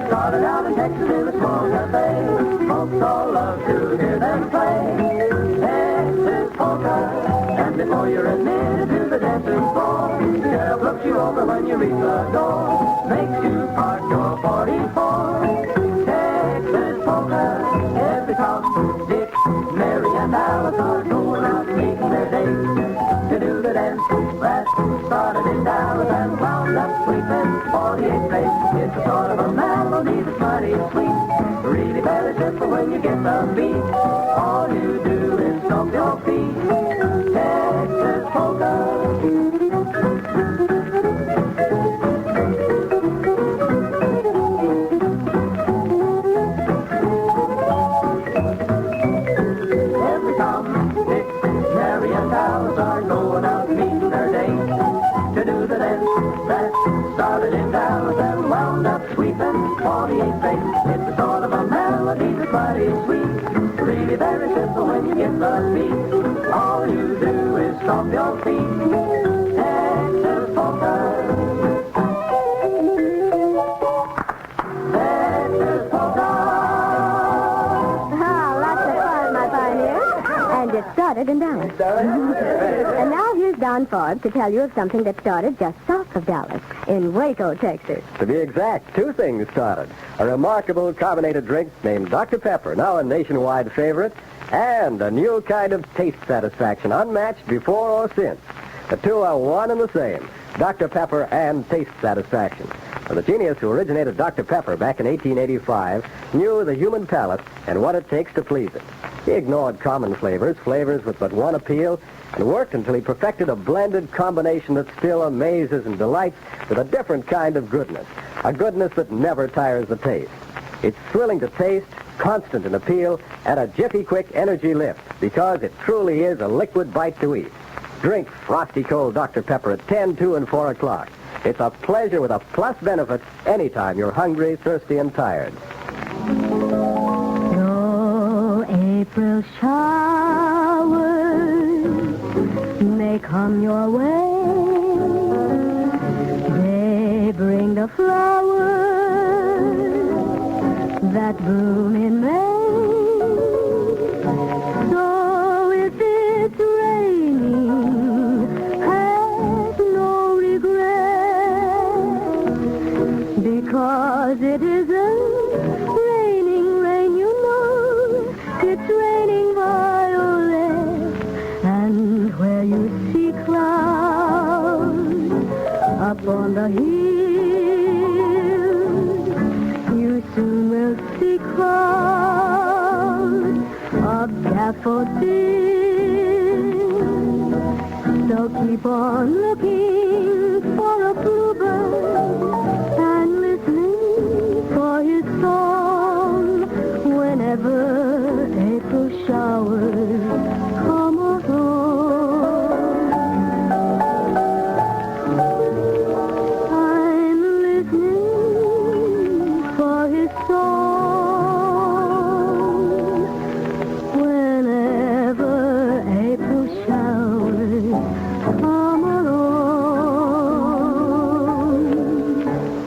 Started out in Texas in a small cafe. Folks all love to hear them play Texas polka. And before you're admitted to the dancing floor, sheriff looks you over when you reach the door. Makes you park your 44. Texas polka. Every Tom, Dick, Mary, and Alice are going out meeting their dates to do the dance that started in Dallas and wound up sweeping 48 place. It's a sort of a melody that's mighty sweet, really very simple when you get the beat. All you do is stomp your feet. Texas polka. Every Tom, Dick, Mary, and Alice are going out meeting their dates to do the dance that started in Dallas and wound up sweeping 48 states. It's a sort of a melody that's mighty sweet, really very simple when you get the beat. All you do is stomp your feet. Texas polka. Texas polka. Lots of fun, my pioneer. And it started in Dallas. And now here's Don Forbes to tell you of something that started just south of Dallas, in Waco, Texas. To be exact, two things started. A remarkable carbonated drink named Dr. Pepper, now a nationwide favorite, and a new kind of taste satisfaction, unmatched before or since. The two are one and the same, Dr. Pepper and taste satisfaction. Well, the genius who originated Dr. Pepper back in 1885 knew the human palate and what it takes to please it. He ignored common flavors with but one appeal, and worked until he perfected a blended combination that still amazes and delights with a different kind of goodness, a goodness that never tires the taste. It's thrilling to taste, constant in appeal, and a jiffy-quick energy lift, because it truly is a liquid bite to eat. Drink frosty cold Dr. Pepper at 10, 2, and 4 o'clock. It's a pleasure with a plus benefit anytime you're hungry, thirsty, and tired. No April showers may come your way. They bring the flowers that bloom in May. So if it's raining, have no regret, because it isn't raining rain, you know. It's raining violets, and where you see clouds up on the hill, you soon will see crowds of daffodils. So keep on looking for a bluebird and listening for his song whenever April showers come along. I'm listening for his song whenever April showers come along.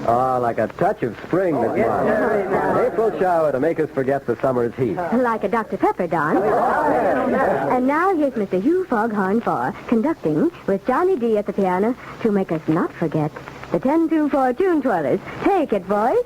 Ah, like a touch of spring this month. An April shower to make us forget the summer's heat. Like a Dr. Pepper, Don. And now here's Mr. Hugh Foghorn Farr conducting with Johnny D at the piano to make us not forget the 10-2-4 tune twirlers. Take it, boys.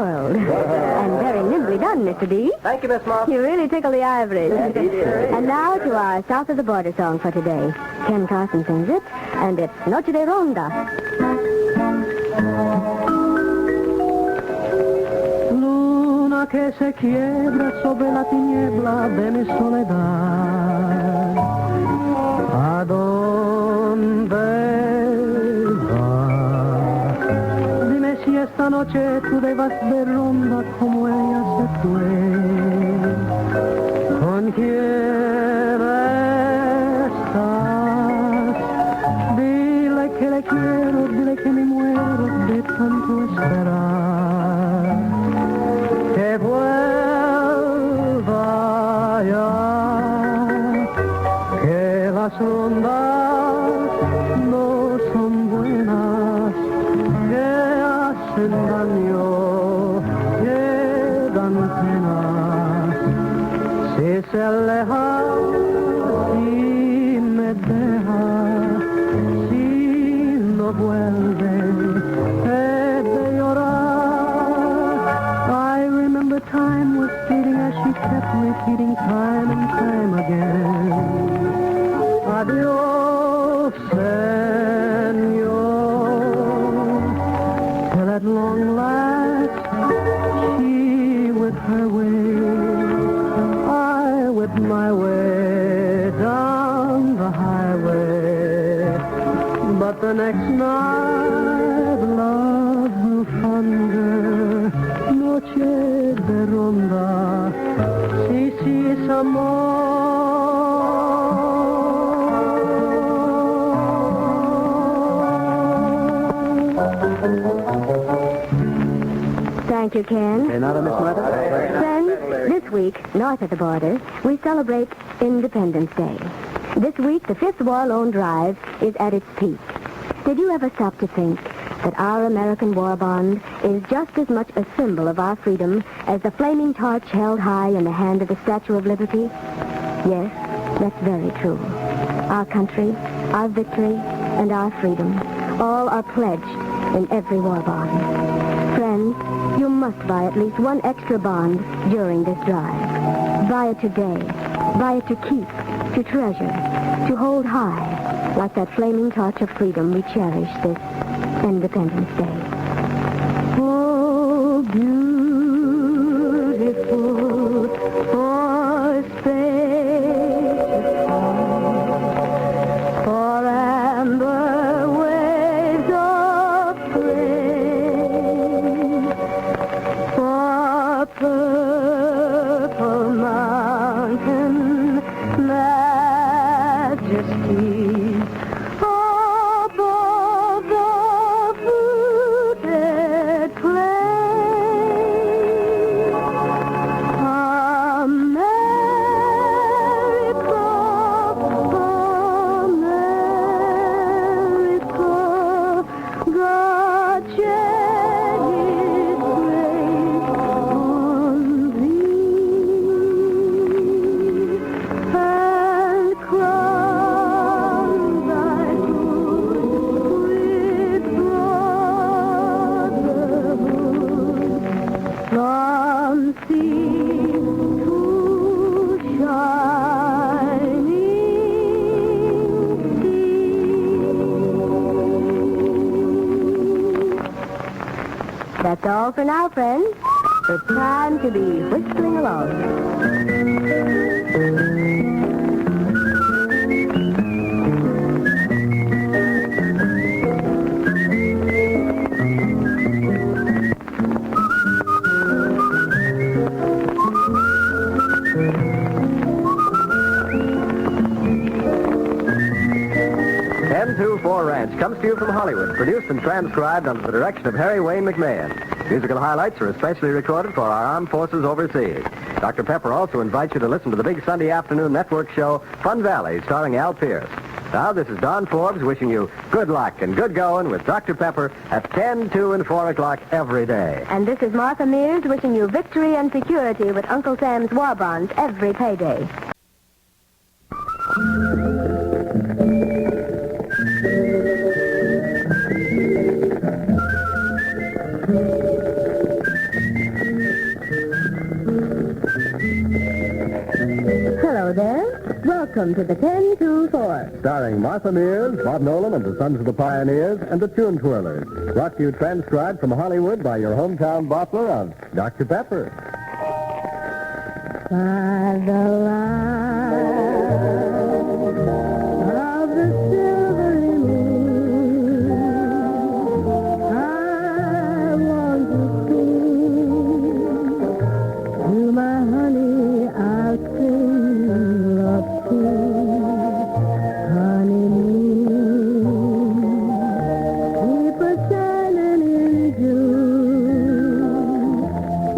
world. And very nimbly done, Mr. D. Thank you, Miss Moss. You really tickle the ivories. Yes, he did. And now to our South of the Border song for today. Ken Carson sings it, and it's Noche de Ronda. Luna que se quiebra sobre la tiniebla de mi soledad. ¿A dónde vas? Dime si esta noche tú debas de ronda como ella se fue. ¿Con quién estás? Dile que le quiero, dile que me muero de tanto esperar. Que vuelva ya, que las rondas no son buenas, que hacen daño, que dan penas. Si se aleja y me deja, si no vuelve, he de llorar. I remember time was fleeting as she kept repeating time and time again. Adios, Senor. Till at long last she with her way, I with my way down the highway. But the next night love grew fonder. Noche de ronda, sí, sí, es Thank you, Ken. Hey, not a Miss Martha? Friends, this week, north of the border, we celebrate Independence Day. This week, the Fifth War Loan Drive is at its peak. Did you ever stop to think that our American war bond is just as much a symbol of our freedom as the flaming torch held high in the hand of the Statue of Liberty? Yes, that's very true. Our country, our victory, and our freedom all are pledged in every war bond. Friends, you must buy at least one extra bond during this drive. Buy it today. Buy it to keep, to treasure, to hold high, like that flaming torch of freedom we cherish this Independence Day. Oh, beautiful for spacious for amber waves of grain, for purple mountain majesty. That's all for now, friends. It's time to be whistling along. Ranch comes to you from Hollywood, produced and transcribed under the direction of Harry Wayne McMahon. Musical highlights are especially recorded for our armed forces overseas. Dr. Pepper also invites you to listen to the big Sunday afternoon network show, Fun Valley, starring Al Pierce. Now, this is Don Forbes wishing you good luck and good going with Dr. Pepper at 10, 2, and 4 o'clock every day. And this is Martha Mears wishing you victory and security with Uncle Sam's war bonds every payday. Welcome to the 10-2-4. Starring Martha Mears, Bob Nolan and the Sons of the Pioneers, and the Tune Twirlers. Brought to you transcribed from Hollywood by your hometown bottler of Dr. Pepper. By the light of the silvery moon, I want to sing to my honey. I'll sing love tune, honey moon, keep a shining in June.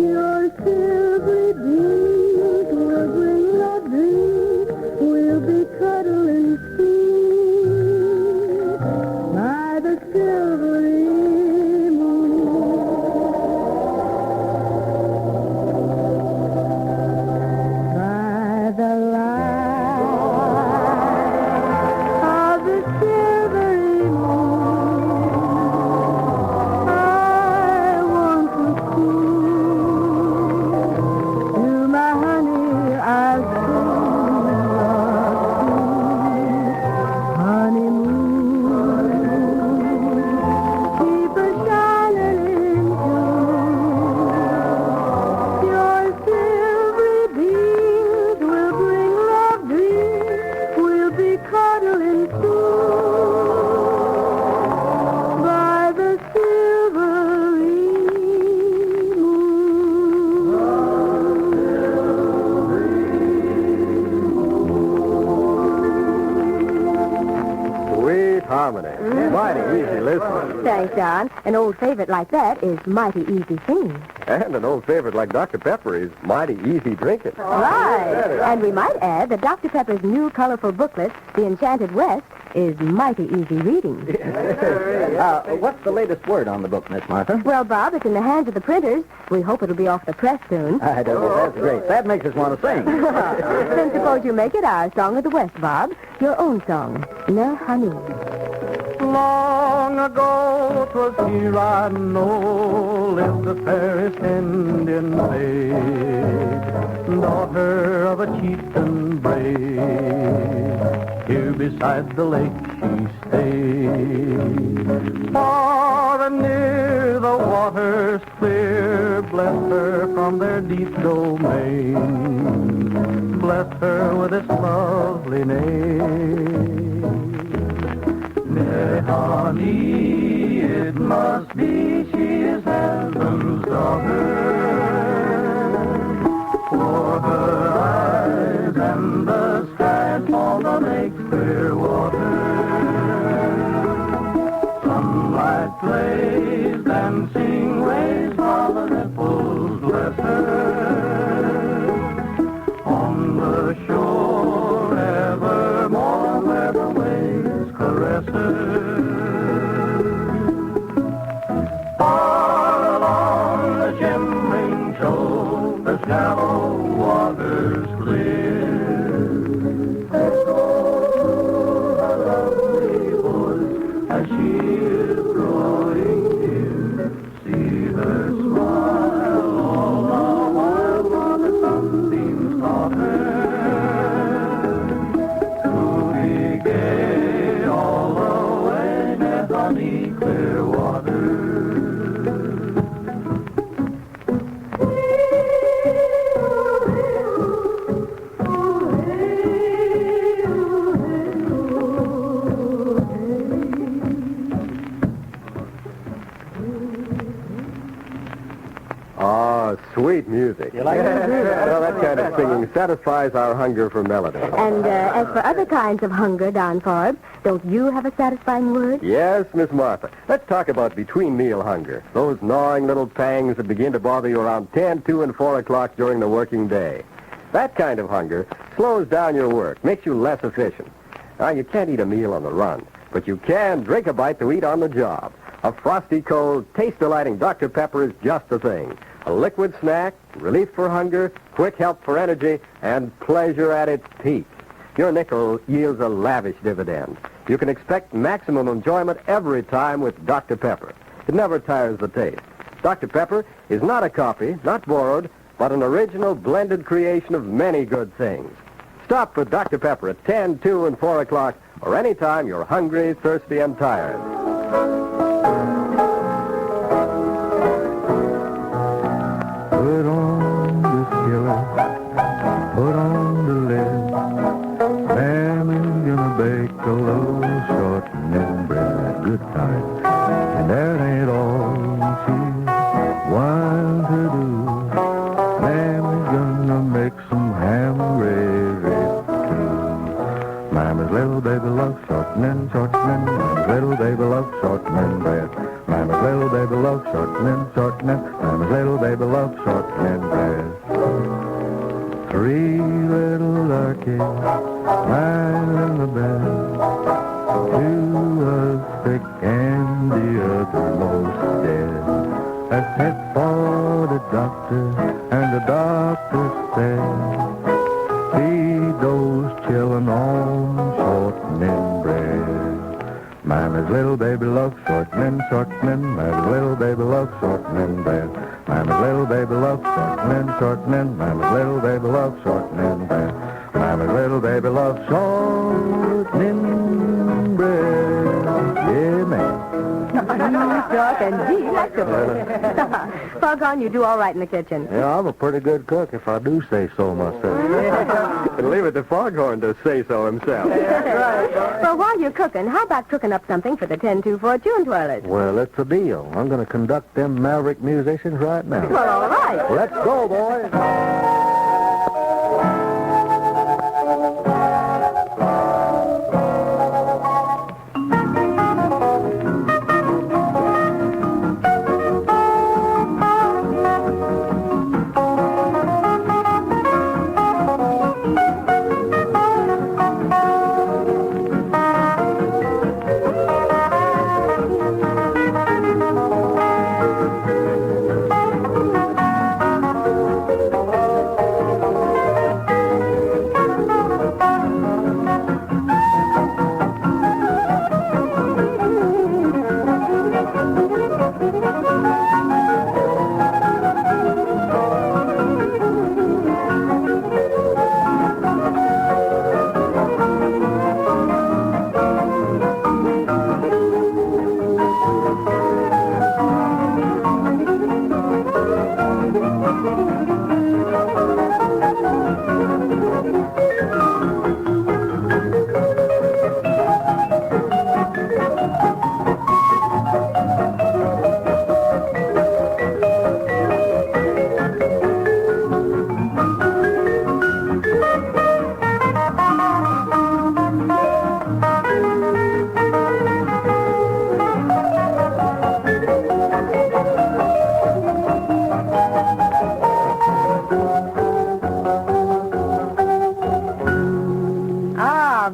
Your silvery beams will bring love dreams. We'll be cuddling sweet by the silvery moon. By the light of the silvery moon, I want to sing to my honey. I'll sing love tune, honey moon, keep a shining in June. Your silvery beams will bring love dreams. We'll be cuddling soon by the silvery Sweet harmony. Mighty easy listening. Thanks, Don. An old favorite like that is mighty easy singing. And an old favorite like Dr. Pepper is mighty easy drinking. Right. And we might add that Dr. Pepper's new colorful booklet, The Enchanted West, is mighty easy reading. What's the latest word on the book, Miss Martha? Well, Bob, it's in the hands of the printers. We hope it'll be off the press soon. I don't know. That's great. That makes us want to sing. Then suppose you make it our Song of the West, Bob. Your own song. No, honey. Long ago, 'twas here I know lived the fairest Indian maid, daughter of a chieftain brave. Here beside the lake she stayed. Far and near the waters clear, bless her from their deep domain. Bless her with its lovely name. Honey, it must be she is heaven's daughter. For her eyes and the skies all the lake's clear water. Sunlight plays, dancing rays, while the ripples bless her. On the shore evermore where the waves caress her. Far along the shimmering shore, the shallow waters clear. Echo a lovely voice as she is drawing near. See her smile all the while, while the sunbeams caught her. To be gay all the way, near honey clear water. Ah, sweet music. You like it? Well, that kind of singing satisfies our hunger for melody. And as for other kinds of hunger, Don Forbes, don't you have a satisfying word? Yes, Miss Martha. Let's talk about between-meal hunger. Those gnawing little pangs that begin to bother you around 10, 2, and 4 o'clock during the working day. That kind of hunger slows down your work, makes you less efficient. Now, you can't eat a meal on the run, but you can drink a bite to eat on the job. A frosty, cold, taste-delighting Dr. Pepper is just the thing. A liquid snack, relief for hunger, quick help for energy, and pleasure at its peak. Your nickel yields a lavish dividend. You can expect maximum enjoyment every time with Dr. Pepper. It never tires the taste. Dr. Pepper is not a copy, not borrowed, but an original blended creation of many good things. Stop for Dr. Pepper at 10, 2, and 4 o'clock, or any time you're hungry, thirsty, and tired. Put on the skillet, put on the lid. Mammy's gonna bake a little shortening bread. Good time. And that ain't all she's wanting to do. Mammy's gonna make some ham gravy too. Mammy's little baby loves shortening. Mammy's little baby loves shortening bread. Mammy's little baby loves shortening. Mammy's little baby loves shortening bread. 3 little darkies lying in the bed. 2 was sick and the other most dead. I sent for the doctor, and the doctor said, feed those children on shortening bread. Mammy's little baby loves shortening. Mammy's little baby loves shortening bread. Mammy's little baby loves shortening. Mammy's little baby loves shortening bread. Mammy's little baby loves shortening bread. Yeah, man. Talk and delectable. Foghorn, you do all right in the kitchen. Yeah, I'm a pretty good cook if I do say so myself. And leave it to Foghorn to say so himself. Well, while you're cooking, how about cooking up something for the 10-2-4 Tune Twirlers? Well, it's a deal. I'm going to conduct them maverick musicians right now. Well, all right. Let's go, boys.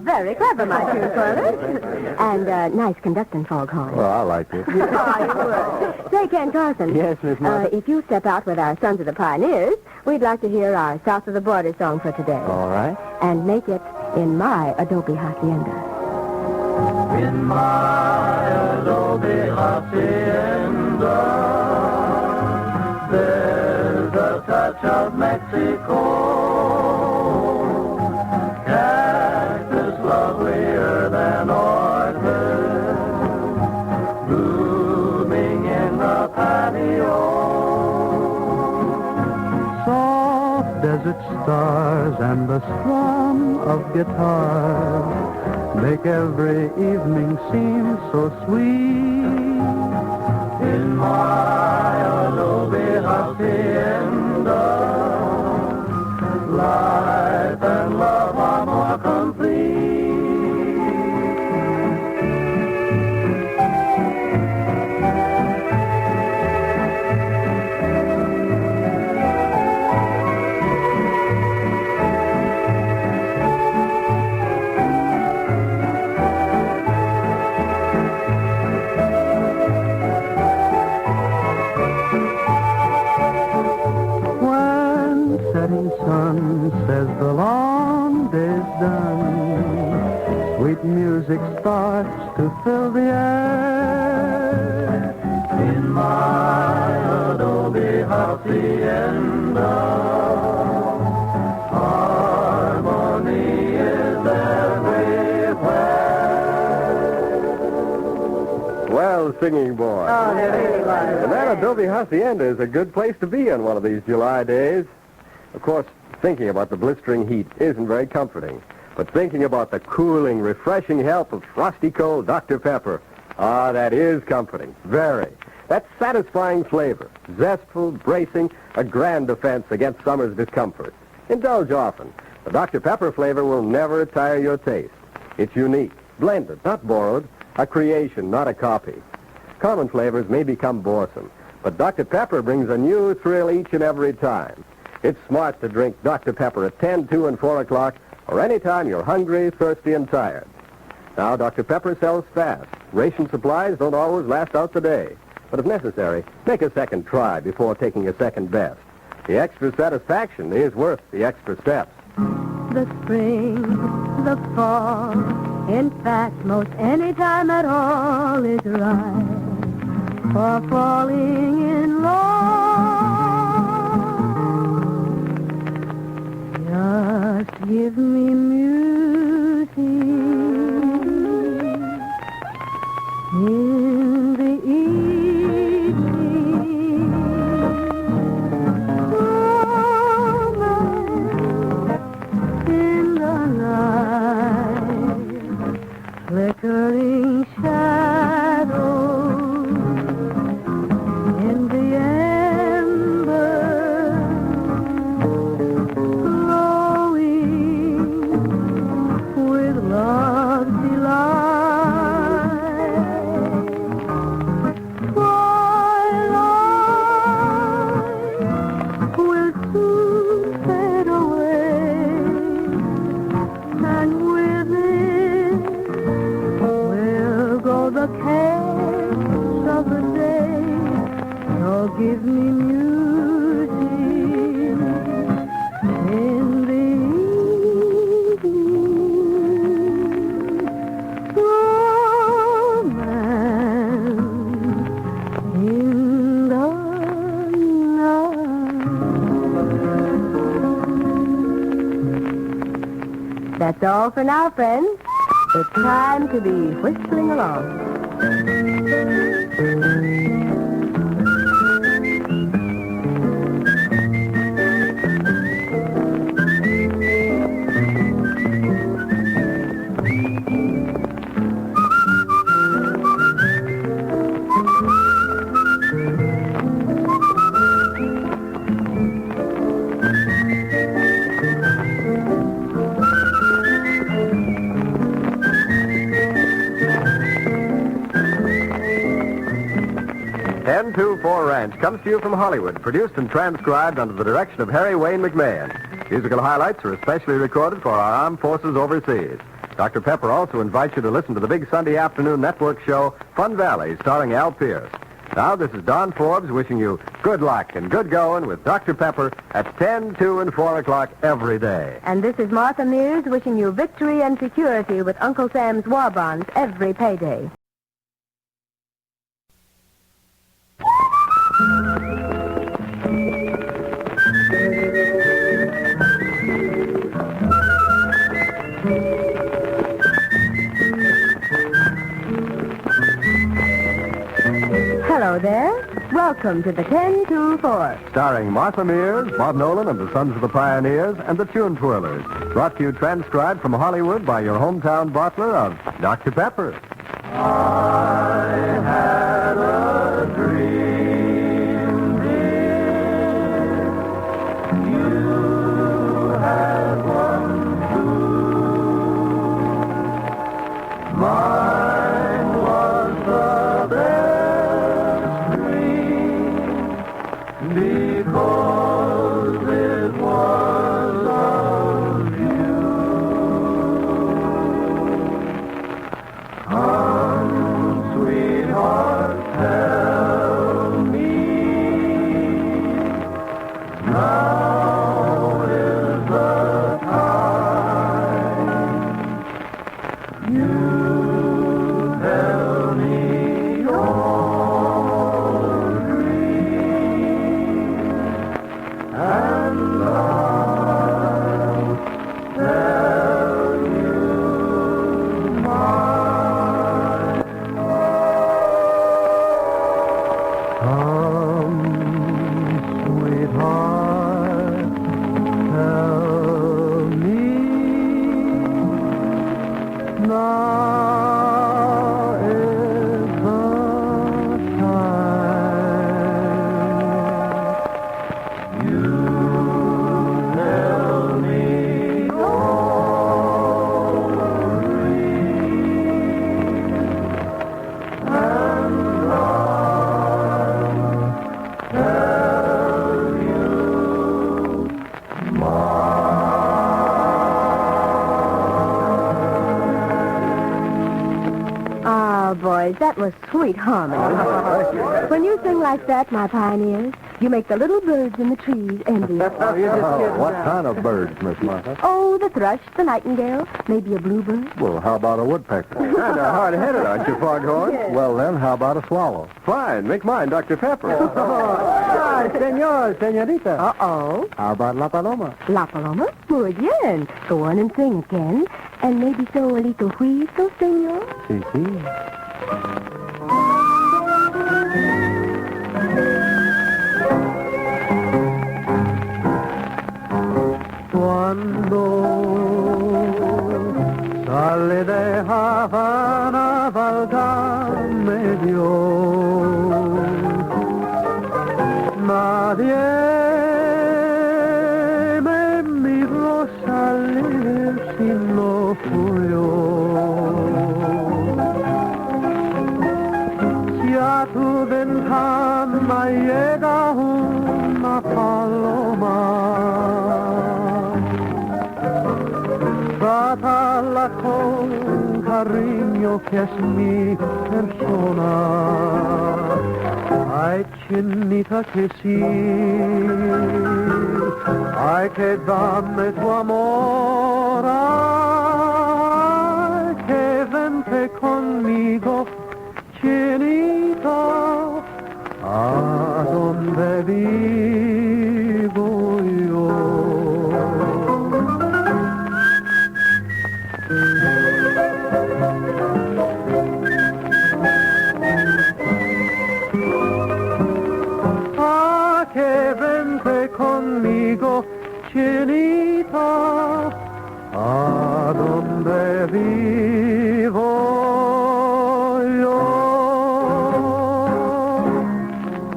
Very clever, my Tune Twirlers. And nice conducting, Foghorn. Well, I like it. Say, Ken Carson. Yes, Miss Martha? If you step out with our Sons of the Pioneers, we'd like to hear our South of the Border song for today. All right. And make it in my Adobe Hacienda. In my Adobe Hacienda, there's a touch of Mexico. Cactus lovelier than orchid, blooming in the patio. Soft desert stars and the strum of guitars make every evening seem so sweet. In my Adobe Hacienda, life and love are more complete. Setting sun says the long day's done. Sweet music starts to fill the air. In my Adobe Hacienda, harmony singing boy. Oh, there really was. And that Adobe Hacienda is a good place to be on one of these July days. Of course, thinking about the blistering heat isn't very comforting. But thinking about the cooling, refreshing help of frosty cold Dr. Pepper, that is comforting. Very. That satisfying flavor, zestful, bracing, a grand defense against summer's discomfort. Indulge often. The Dr. Pepper flavor will never tire your taste. It's unique, blended, not borrowed, a creation, not a copy. Common flavors may become boresome, but Dr. Pepper brings a new thrill each and every time. It's smart to drink Dr. Pepper at 10, 2, and 4 o'clock, or any time you're hungry, thirsty, and tired. Now, Dr. Pepper sells fast. Ration supplies don't always last out the day. But if necessary, make a second try before taking a second best. The extra satisfaction is worth the extra steps. The spring, the fall, in fact, most any time at all is right for falling in love. Just give me music in the evening, romance in the night, flickering shadows in the ember, glowing with love's delight. Give me music in the evening, romance in the night. That's all for now, friends. It's time to be whistling along. Ranch comes to you from Hollywood, produced and transcribed under the direction of Harry Wayne McMahon. Musical highlights are especially recorded for our armed forces overseas. Dr. Pepper also invites you to listen to the big Sunday afternoon network show, Fun Valley, starring Al Pierce. Now, this is Don Forbes wishing you good luck and good going with Dr. Pepper at 10, 2, and 4 o'clock every day. And this is Martha Mears wishing you victory and security with Uncle Sam's war bonds every payday. Hello there. Welcome to the 10-2-4. Starring Martha Mears, Bob Nolan and the Sons of the Pioneers, and the Tune Twirlers. Brought to you transcribed from Hollywood by your hometown bottler of Dr. Pepper. I had a dream, dear. You had one too. Mine was the best dream because it was of you. Sweetheart, tell me, now is the time. You tell me your dream, and I'll tell you mine. that was sweet harmony. When you sing like that, my pioneers, you make the little birds in the trees envious. What kind of birds, Miss Martha? Oh, the thrush, the nightingale, maybe a bluebird. Well, how about a woodpecker? Kind of hard-headed, aren't you, Foghorn? Yes. Well, then, how about a swallow? Fine. Make mine Dr. Pepper. Senor, senorita. Uh-oh. How about La Paloma? La Paloma? Muy bien. Go on and sing again. And maybe so a little whistle, senor. Si, si. Cuando sale de Havana, válgame Dios. Nadie me miró salir si no fui yo. Si a tu ventana llega una paloma, trátala con cariño que es mi persona. Ay, chinita que sí. Ay, que dame tu amor. Ay, que vente conmigo, chinita, a donde vivo yo. Que vente conmigo, chinita, a donde vivo yo.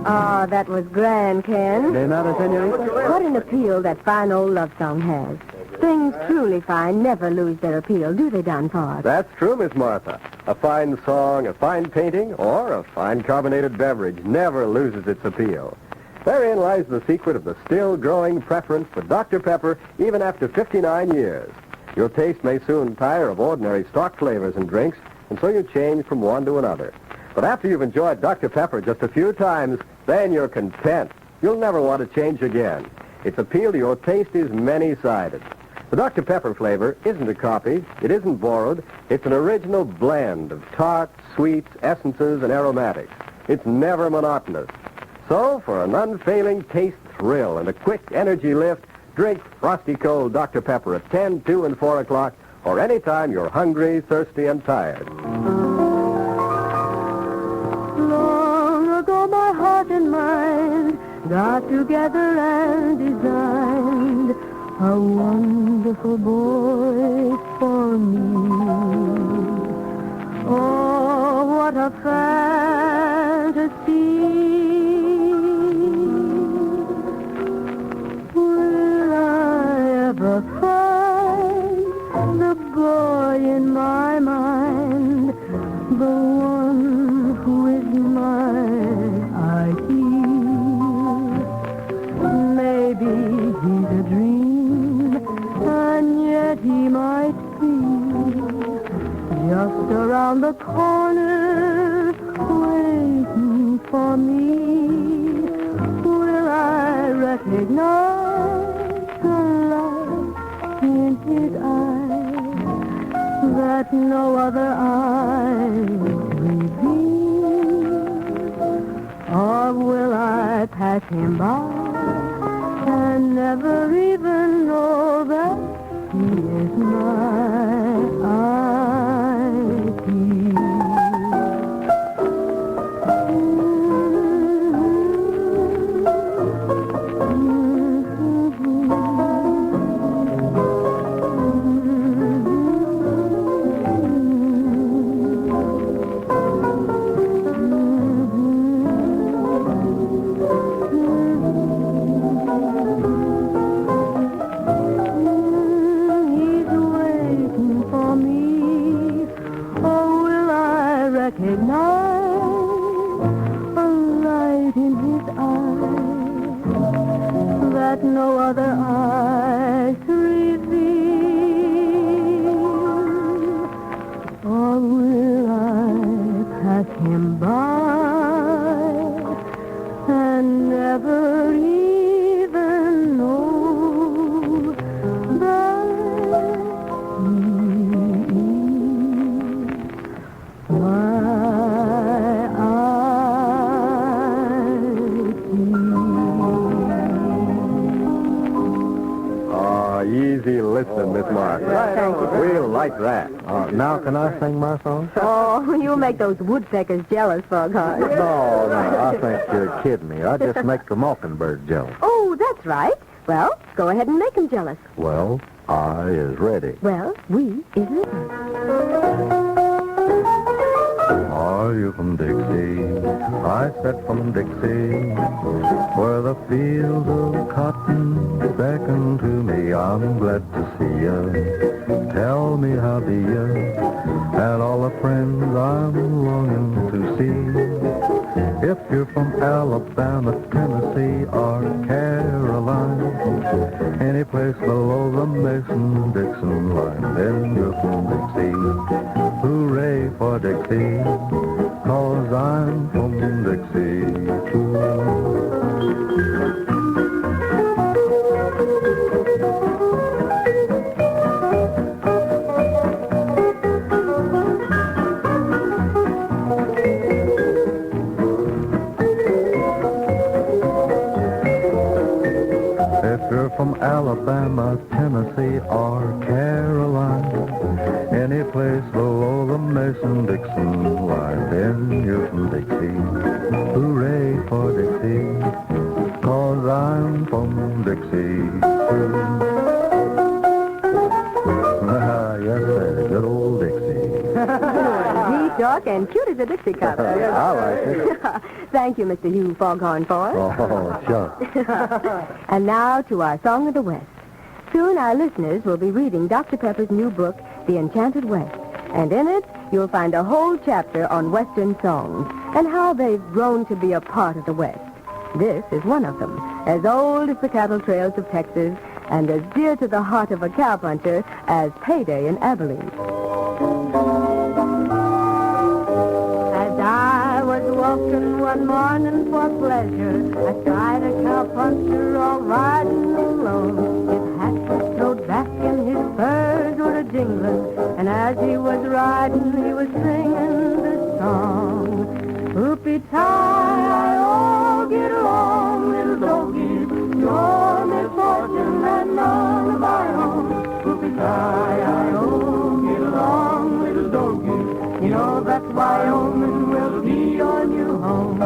Ah, that was grand, Ken. De nada, senorita. What an appeal that fine old love song has. Things truly fine never lose their appeal, do they, Don Park? That's true, Miss Martha. A fine song, a fine painting, or a fine carbonated beverage never loses its appeal. Therein lies the secret of the still-growing preference for Dr. Pepper even after 59 years. Your taste may soon tire of ordinary stock flavors and drinks, and so you change from one to another. But after you've enjoyed Dr. Pepper just a few times, then you're content. You'll never want to change again. Its appeal to your taste is many-sided. The Dr. Pepper flavor isn't a copy. It isn't borrowed. It's an original blend of tart, sweets, essences, and aromatics. It's never monotonous. So, for an unfailing taste thrill and a quick energy lift, drink frosty cold Dr. Pepper at 10, 2, and 4 o'clock, or any time you're hungry, thirsty, and tired. Long ago my heart and mind got together and designed a wonderful boy for me. Oh, what a fantasy. Find the boy in my mind, the one who is my ideal. Maybe he's a dream, and yet he might be just around the corner, waiting for me. Will I recognize the light in his eyes that no other eyes reveal? Or will I pass him by and never even know that he is my ideal? No other eyes reveal, or will I pass Easy listening, Miss Martha. Thank you. We'll like that. Now can I sing my song? Oh, you'll make those woodpeckers jealous, Foghorn. No, I think you're kidding me. I just make the mockingbird jealous. Oh, that's right. Well, go ahead and make them jealous. Well, I is ready. Well, we is listening. Are you from Dixie? I said from Dixie, where the fields of cotton beckon to me. I'm glad to see you. Tell me how do you, and all the friends I'm longing to see. If you're from Alabama, Tennessee, or Carolina, any place below the Mason-Dixon line, then you're from Dixie. Hooray for Dixie, 'cause I'm from Dixie, too. If you're from Alabama, Tennessee, or Carolina, any place below the Mason-Dixon line, then you're from Dixie. Hooray for Dixie, 'cause I'm from Dixie, too. Yes, sir, good old Dixie. Neat, dark, and cute as a Dixie cup. I like it. Thank you, Mr. Hugh Foghorn Forrest. Oh, sure. And now to our Song of the West. Soon our listeners will be reading Dr. Pepper's new book, The Enchanted West. And in it, you'll find a whole chapter on Western songs and how they've grown to be a part of the West. This is one of them, as old as the cattle trails of Texas and as dear to the heart of a cowpuncher as Payday in Abilene. As I was walking one morning for pleasure, I spied a cowpuncher all riding alone. His hat was thrown back and his spurs were a-jingling, and as he was riding, he was singing this song. Whoopie-tie, oh, get along, little doggy, you're misfortune and none of my own. Whoopie-tie, oh, get along, little doggy, you know that Wyoming will be your new home.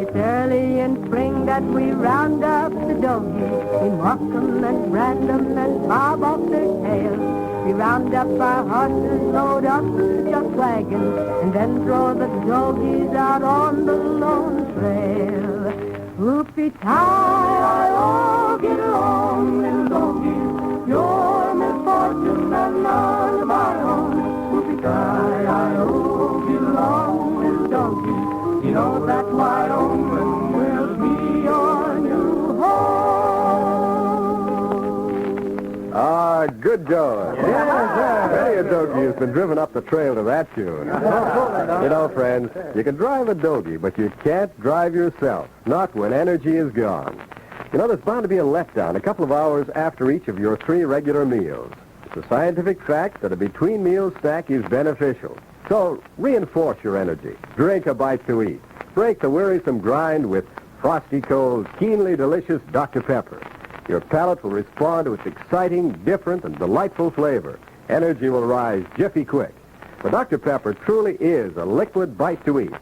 It's early in spring that we round up the doggies. We mock 'em and brand 'em and bob off their tails. We round up our horses, load up just wagons, and then throw the doggies out on the lone trail. Whoopie-tie, oh, get along, little doggies, your misfortune and none of my own. Whoopie-tie, oh, get along, little doggies, you know that Wyoming will be your new home. Ah, good George. Many a doggy has been driven up the trail to that tune. You know, friends, you can drive a doggy, but you can't drive yourself. Not when energy is gone. You know, there's bound to be a letdown a couple of hours after each of your 3 regular meals. It's a scientific fact that a between-meal snack is beneficial. So, reinforce your energy. Drink a bite to eat. Break the wearisome grind with frosty cold, keenly delicious Dr. Pepper. Your palate will respond to its exciting, different, and delightful flavor. Energy will rise jiffy quick. The Dr. Pepper truly is a liquid bite to eat.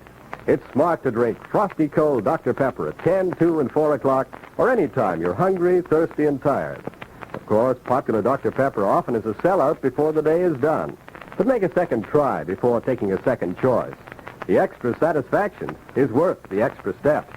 It's smart to drink frosty cold Dr. Pepper at 10, 2, and 4 o'clock, or any time you're hungry, thirsty, and tired. Of course, popular Dr. Pepper often is a sellout before the day is done. But make a second try before taking a second choice. The extra satisfaction is worth the extra steps.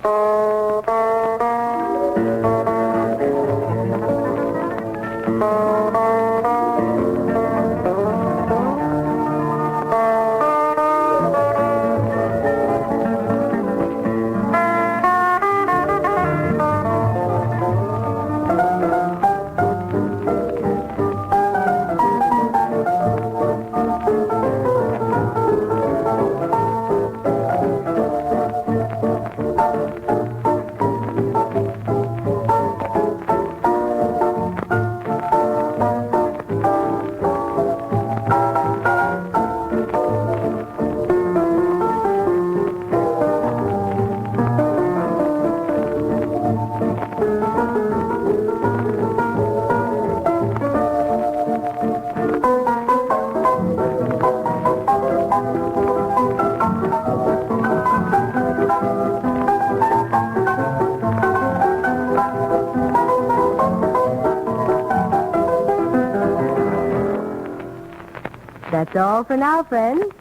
That's all for now, friends.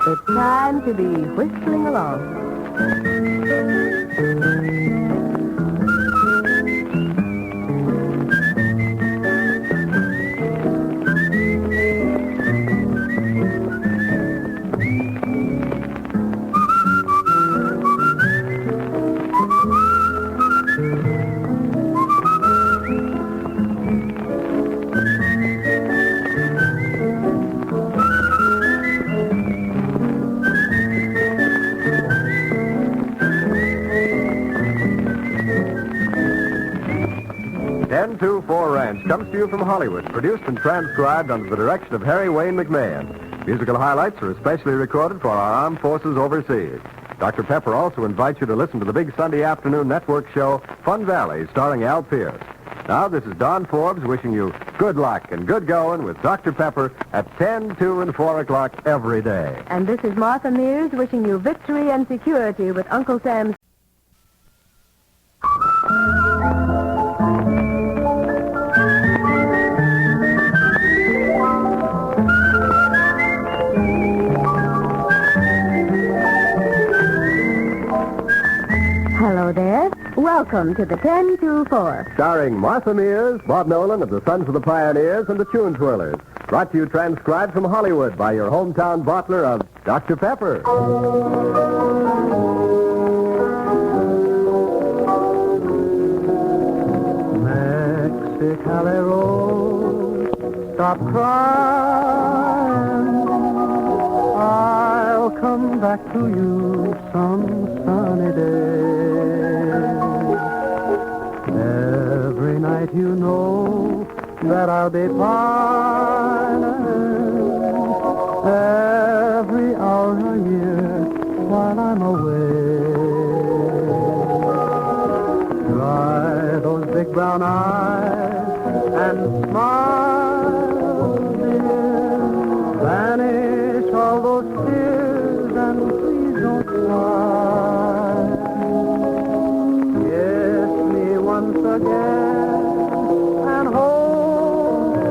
It's time to be whistling along. Ranch comes to you from Hollywood, produced and transcribed under the direction of Harry Wayne McMahon. Musical highlights are especially recorded for our armed forces overseas. Dr. Pepper also invites you to listen to the big Sunday afternoon network show, Fun Valley, starring Al Pierce. Now, this is Don Forbes wishing you good luck and good going with Dr. Pepper at 10, 2, and 4 o'clock every day. And this is Martha Mears wishing you victory and security with Uncle Sam's... Hello there. Welcome to the 10-2-4. Starring Martha Mears, Bob Nolan of the Sons of the Pioneers, and the Tune Twirlers. Brought to you transcribed from Hollywood by your hometown bottler of Dr. Pepper. Mexicali Road, stop crying. I'll come back to you some sunny day. Every night you know that I'll be pining. Every hour a year while I'm away. Dry those big brown eyes and smile, dear. Vanish all those tears and please don't cry. Kiss me once again and hold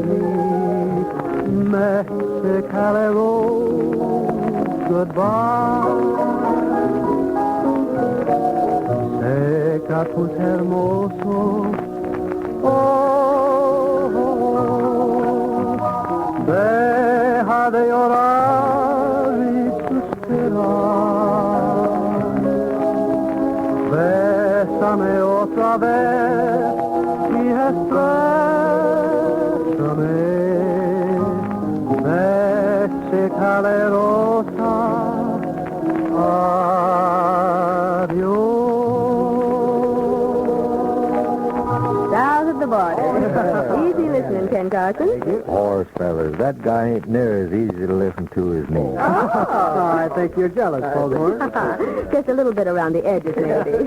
me. Mexicali Road, goodbye. Sé que tus hermosos, deja de llorar y suspirar. Bésame otra vez y estrésame. Mexicali Rosa, adiós. South of the border. Easy listening, Ken Carson. Horse feathers. That guy ain't near as easy to listen to as me. Oh. I think you're jealous, Foghorn. Just a little bit around the edges, maybe.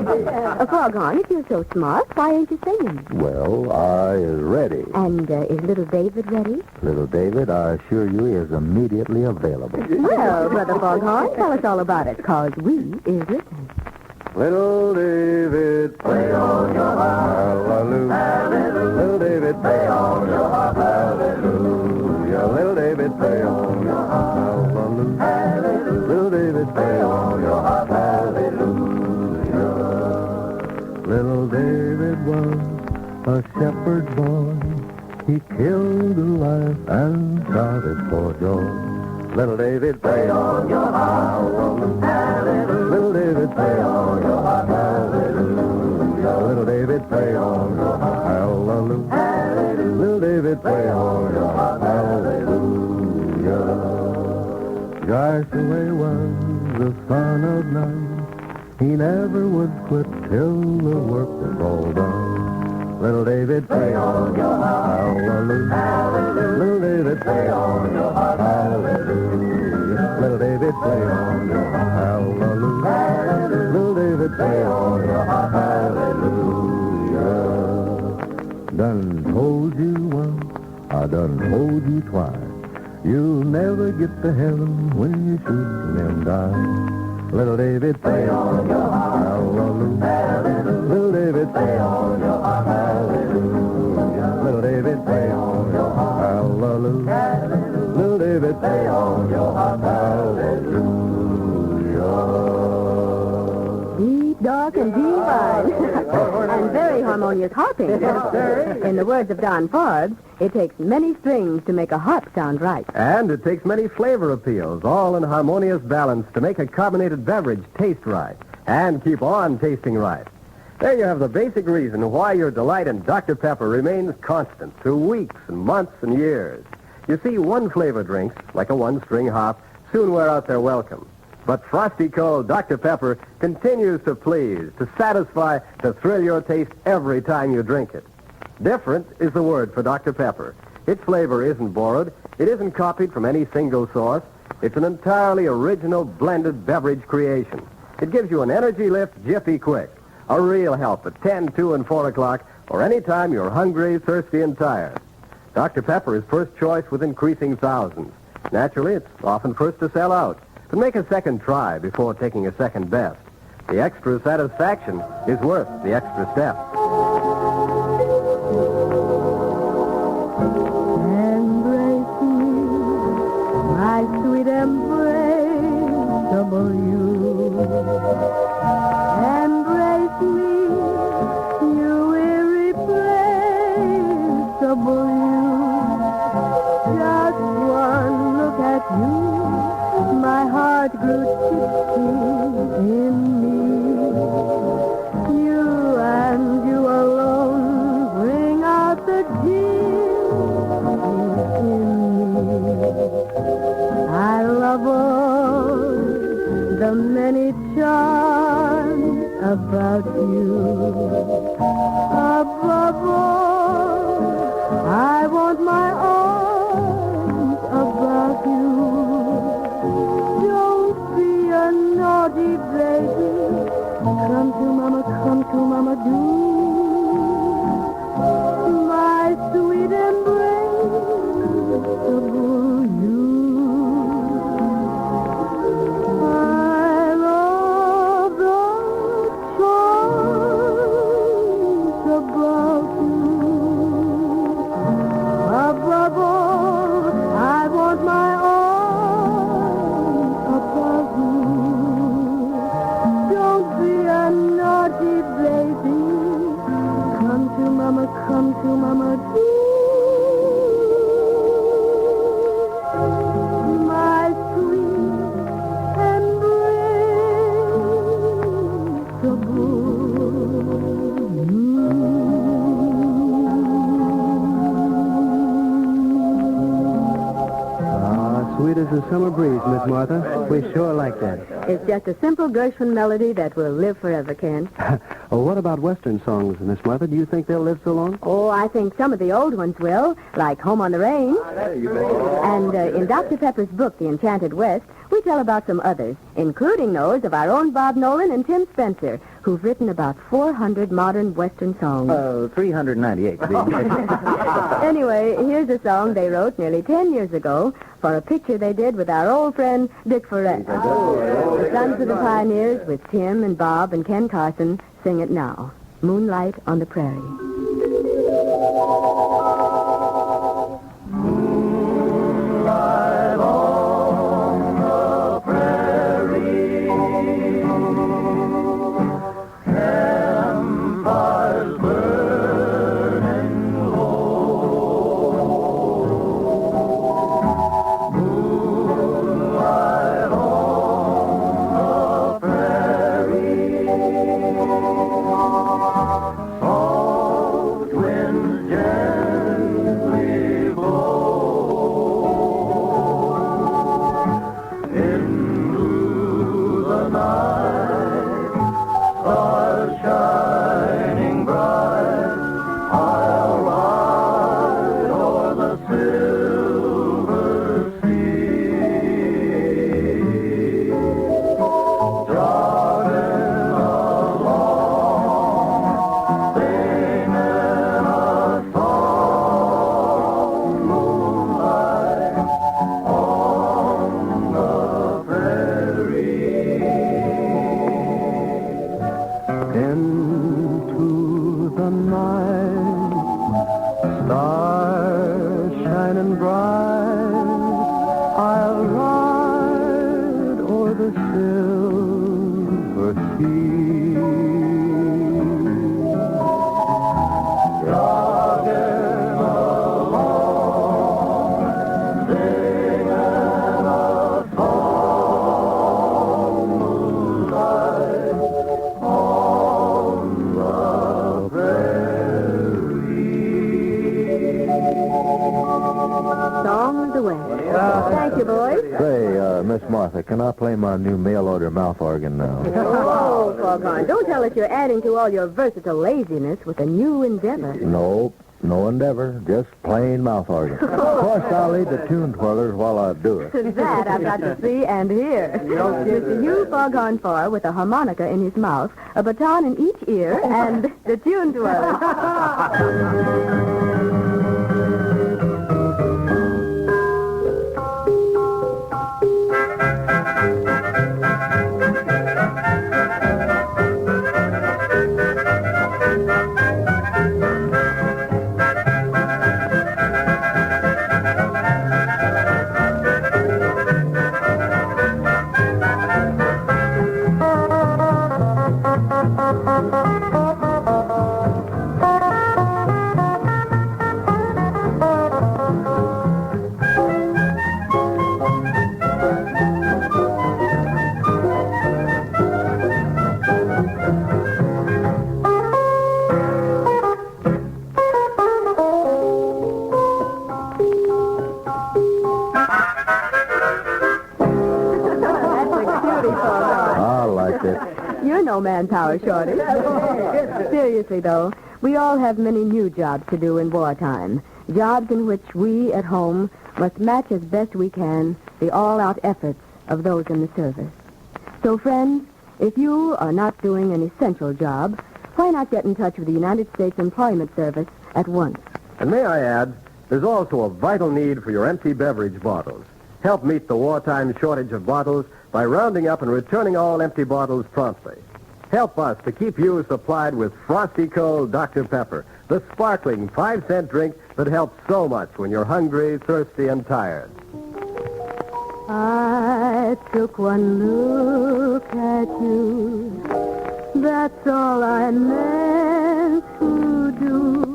Foghorn, if you're so smart, why ain't you singing? Well, I is ready. And is little David ready? Little David, I assure you, is immediately available. Well, Brother Foghorn, tell us all about it, because we is listening. Little David, play on your harp, hallelujah. Little David, play on your harp, hallelujah. Little David, play on your harp, hallelujah. Little David, play on your harp, hallelujah. Little David was a shepherd boy. He killed a life and shouted for joy. Little David, play on your harp, hallelujah. Little David, play on your harp, hallelujah. Little David, play on your harp, hallelujah. Little David, play on your harp, hallelujah. Joshua was the son of none. He never would quit till the work was all done. Little David, play on your harp, hallelujah. Little David, play on your harp, hallelujah. Little David, play on your harp, hallelujah. Little David, play on your harp, hallelujah. Done told you once, I done told you twice. You'll never get to heaven when you shoot and die. Little David, play on your harp, hallelujah. Little David, play on your harp, hallelujah. Little David, play on your harp, hallelujah. Little David, fine. And very harmonious harping. In the words of Don Forbes, it takes many strings to make a harp sound right. And it takes many flavor appeals, all in harmonious balance to make a carbonated beverage taste right and keep on tasting right. There you have the basic reason why your delight in Dr. Pepper remains constant through weeks and months and years. You see, one-flavor drinks, like a one-string hop, soon wear out their welcome. But frosty cold Dr. Pepper continues to please, to satisfy, to thrill your taste every time you drink it. Different is the word for Dr. Pepper. Its flavor isn't borrowed. It isn't copied from any single source. It's an entirely original blended beverage creation. It gives you an energy lift jiffy quick. A real help at 10, 2, and 4 o'clock, or any time you're hungry, thirsty, and tired. Dr. Pepper is first choice with increasing thousands. Naturally, it's often first to sell out. But make a second try before taking a second best. The extra satisfaction is worth the extra step. Embrace me, my sweet embraceable you. Embrace me, you irreplaceable you. Just one look at you, my heart grew tipsy in me. You and you alone bring out the dear in me. I love all the many charms about you. Above all, I want my arms about you. Don't be a naughty baby. Come to mama, do. My sweet embraceable you. I love the charms about you. Above all, I want my arms about you. Don't be a naughty baby. Come to mama, do. My sweet Sweet as a summer breeze, Miss Martha. We sure like that. It's just a simple Gershwin melody that will live forever, Ken. Well, what about Western songs, Miss Martha? Do you think they'll live so long? Oh, I think some of the old ones will, like Home on the Range. And in Dr. Pepper's book, The Enchanted West, we tell about some others, including those of our own Bob Nolan and Tim Spencer, who've written about 400 modern Western songs. 398. Anyway, here's a song they wrote nearly 10 years ago for a picture they did with our old friend Dick Ferret. The Sons of the Pioneers with Tim and Bob and Ken Carson sing it now. Moonlight on the Prairie. Moonlight on the prairie, campfires burning low. Moonlight on the prairie, soft winds gently blow into the night, stars shining bright. I'll ride o'er the silver sea, jogging along, singing a song. Moonlight on the prairie. Into the night, stars shining bright. I'll ride o'er the silver sea, the way. Thank you, boys. Say, Miss Martha, can I play my new mail-order mouth organ now? Oh, Foghorn, don't tell us you're adding to all your versatile laziness with a new endeavor. Nope, no endeavor, just plain mouth organ. Of course, I'll lead the tune twirlers while I do it. That I've got to see and hear. Mr. Hugh Foghorn Farr with a harmonica in his mouth, a baton in each ear, and the tune twirlers. You're no manpower shortage. Seriously, though, we all have many new jobs to do in wartime. Jobs in which we at home must match as best we can the all-out efforts of those in the service. So, friends, if you are not doing an essential job, why not get in touch with the United States Employment Service at once? And may I add, there's also a vital need for your empty beverage bottles. Help meet the wartime shortage of bottles by rounding up and returning all empty bottles promptly. Help us to keep you supplied with frosty cold Dr. Pepper, the sparkling 5-cent drink that helps so much when you're hungry, thirsty, and tired. I took one look at you. That's all I meant to do.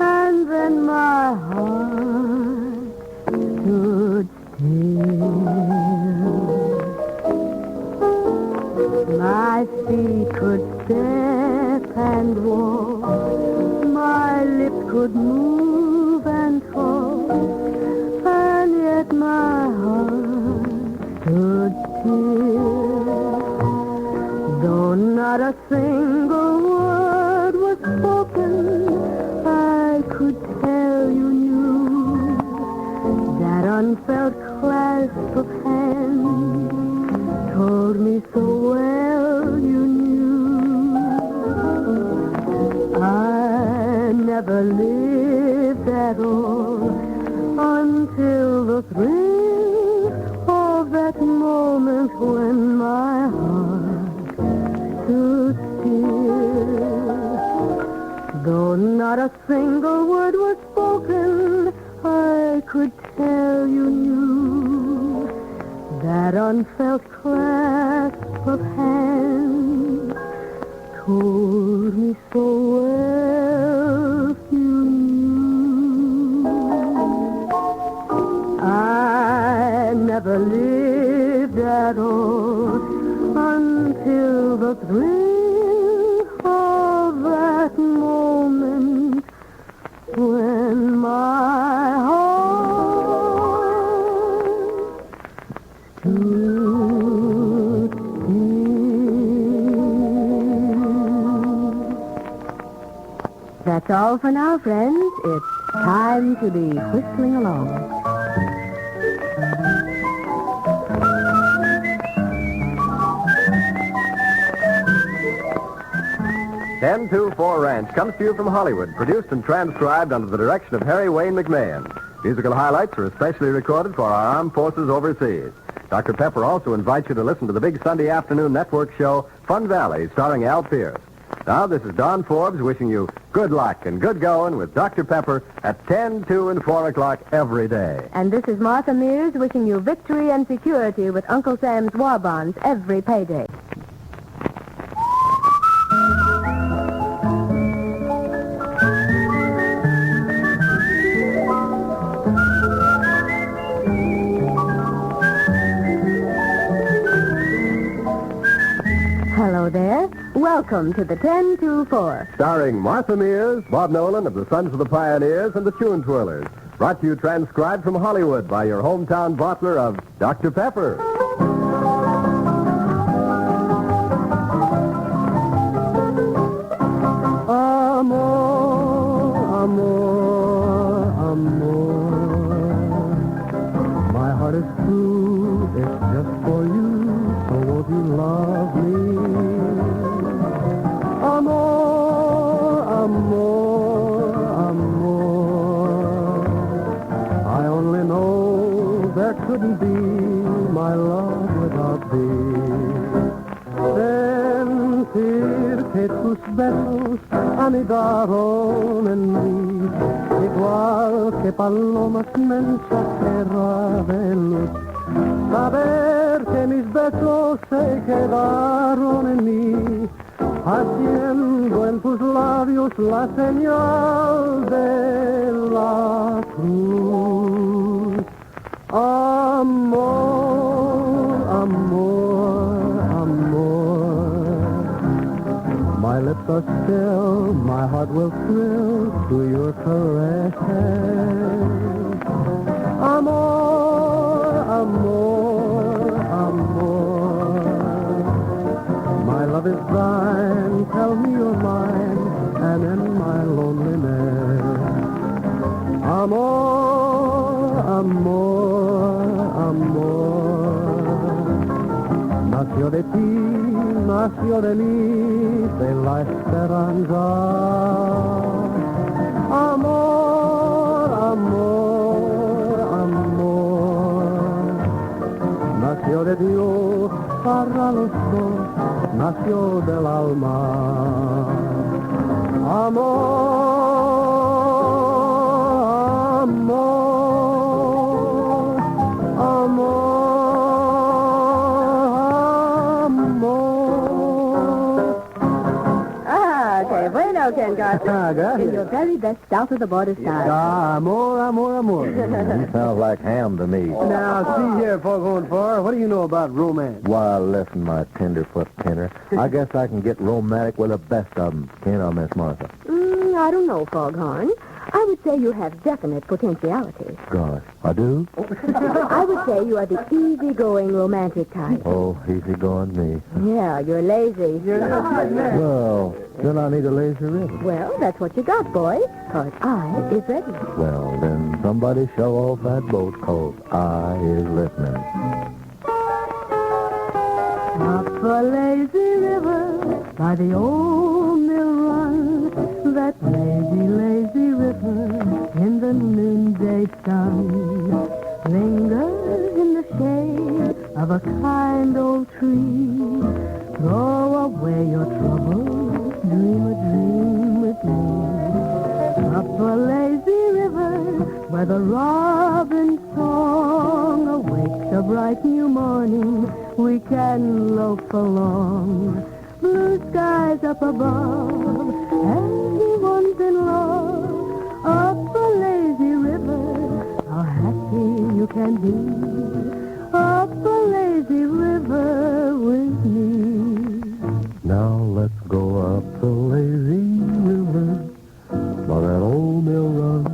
And then my heart stood still. My feet could step and walk. My lips could move and talk. And yet my heart stood still. Though not a single word was spoken, I could tell you knew that unfelt clasp of hands told me so well you knew. I never lived at all until the thrill of that moment when my heart stood still. Though not a single word was spoken, I could tell you knew that unfelt clasp of hands told me so well you knew. I never lived at all until the thrill of that moment when my heart stood still. That's all for now, friends. It's time to be whistling along. 1024 Ranch comes to you from Hollywood, produced and transcribed under the direction of Harry Wayne McMahon. Musical highlights are especially recorded for our armed forces overseas. Dr. Pepper also invites you to listen to the big Sunday afternoon network show, Fun Valley, starring Al Pierce. Now, this is Don Forbes wishing you good luck and good going with Dr. Pepper at 10, 2, and 4 o'clock every day. And this is Martha Mears wishing you victory and security with Uncle Sam's war bonds every payday. Hello there. Welcome to the 10-2-4. Starring Martha Mears, Bob Nolan of the Sons of the Pioneers, and the Tune Twirlers. Brought to you transcribed from Hollywood by your hometown bottler of Dr. Pepper. Amor, amor, amor. My heart is true, it's just for you, so won't you love me? Amor, amor, amor. I only know there couldn't be my love without thee. Sentirte tus besos anidaron en mí, igual que palomas mensajeras de luz. Saber que mis besos se quedaron en mí, haciendo en tus labios la señal de la cruz. Amor, amor, amor. My lips are still, my heart will thrill to your caresses. Amor, amor, amor. My love is thine, tell me you're mine, and in my loneliness. Amor, amor, amor. Nació de ti, nació de mí, de la esperanza. Amor, amor, amor. Nació de Dios para los dos, nació del alma. Amor, amor, amor. Ken Garfield. In your very best south-of-the-border style. Amor, amor, amor. You sound like ham to me. Now, see here, Foghorn Far, what do you know about romance? Why, listen, my tenderfoot tenor. I guess I can get romantic with the best of them, can't I, Miss Martha? I don't know, Foghorn. I would say you have definite potentiality. Gosh, I do? I would say you are the easygoing romantic type. Oh, easy-going me. Yeah, you're lazy. Well, then I need a lazy river. Well, that's what you got, boy. 'Cause I is ready. Well, then somebody show off that boat, 'cause I is listening. Up a lazy river by the old mill run, that lazy, lazy river in the noonday sun lingers in the shade of a kind old tree. Throw away your troubles, dream a dream with me. Up a lazy river where the robin's song awakes a bright new morning, we can loaf along. Blue skies up above, everyone's in love. Up a lazy river, how happy you can be. Up a lazy river with me. Now let's go up the lazy river by that old mill run.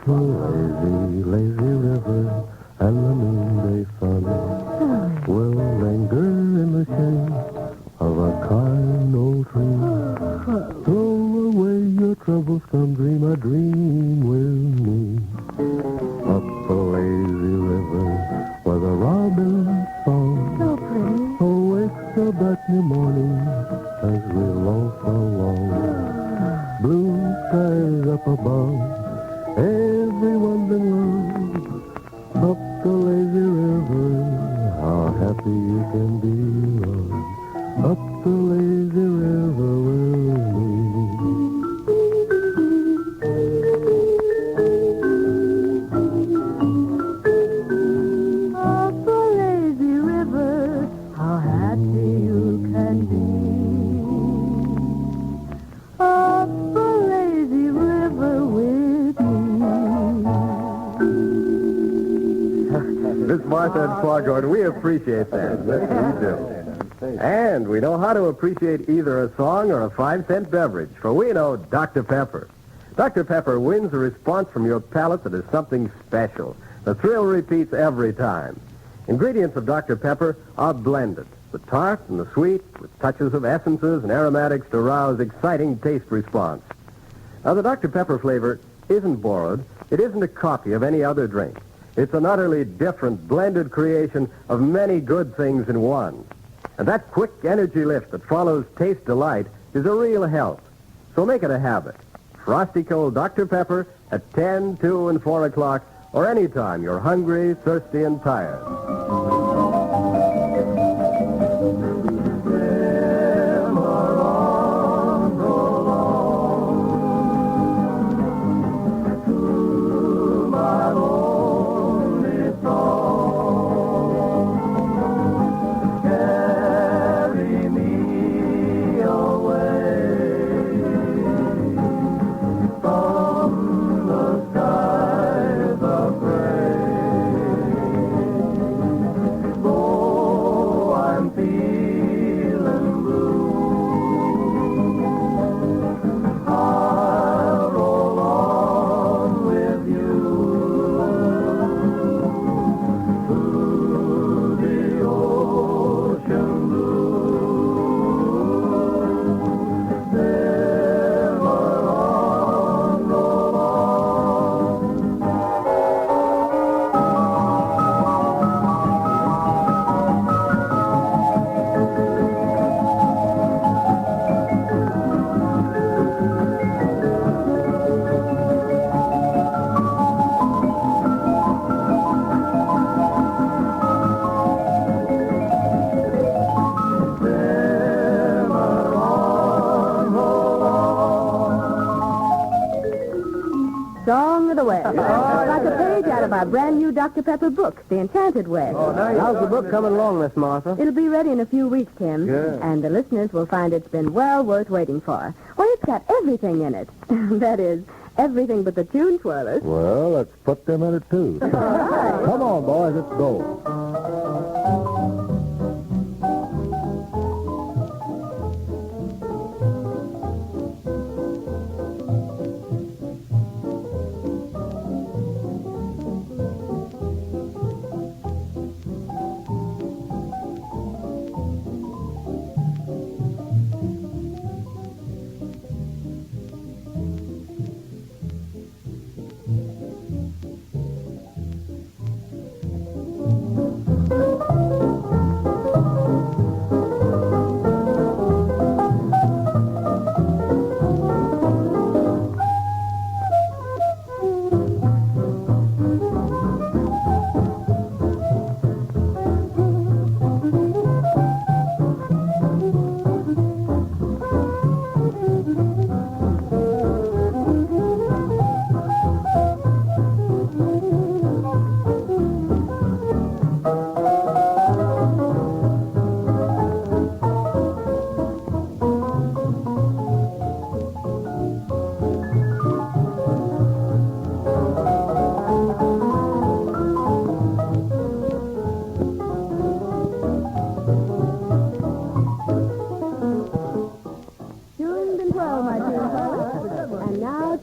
The lazy, lazy river and the noonday sun will linger in the shade of a kind old tree. Throw away your troubles, come dream a dream with me. Up the lazy river where the robin's song awakes a bright new morning as we loaf along. Blue skies up above, everyone's in love. Up the lazy river, how happy you can be, Lord. Up the lazy river with me. Up the lazy river, how happy you can be. Up the lazy river with me. Miss Martha and Foghorn, we appreciate that. Yes, we do. And we know how to appreciate either a song or a 5-cent beverage, for we know Dr. Pepper. Dr. Pepper wins a response from your palate that is something special. The thrill repeats every time. Ingredients of Dr. Pepper are blended, the tart and the sweet, with touches of essences and aromatics to rouse exciting taste response. Now, the Dr. Pepper flavor isn't borrowed. It isn't a copy of any other drink. It's an utterly different, blended creation of many good things in one. And that quick energy lift that follows taste delight is a real help. So make it a habit. Frosty cold Dr. Pepper at 10, 2, and 4 o'clock, or any time you're hungry, thirsty, and tired. Song of the West. Like a page out of our brand new Dr. Pepper book, The Enchanted West. How's the book coming along, Miss Martha? It'll be ready in a few weeks, Tim. Good. And the listeners will find it's been well worth waiting for. Well, it's got everything in it. That is, everything but the tune twirlers. Well, let's put them in it, too. Come on, boys, let's go.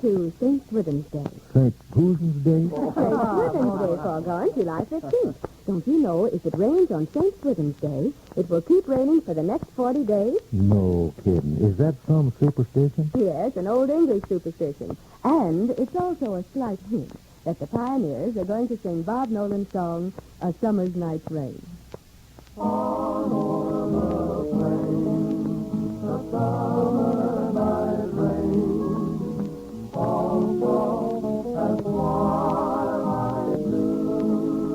To St. Swithin's Day. St. Swithin's Day? St. Swithin's Day, Foghorn, July 15th. Don't you know if it rains on St. Swithin's Day, it will keep raining for the next 40 days? No kidding. Is that some superstition? Yes, an old English superstition. And it's also a slight hint that the pioneers are going to sing Bob Nolan's song, A Summer's Night's Rain. On over the plain, a summer night's rain. Also as twilight blue,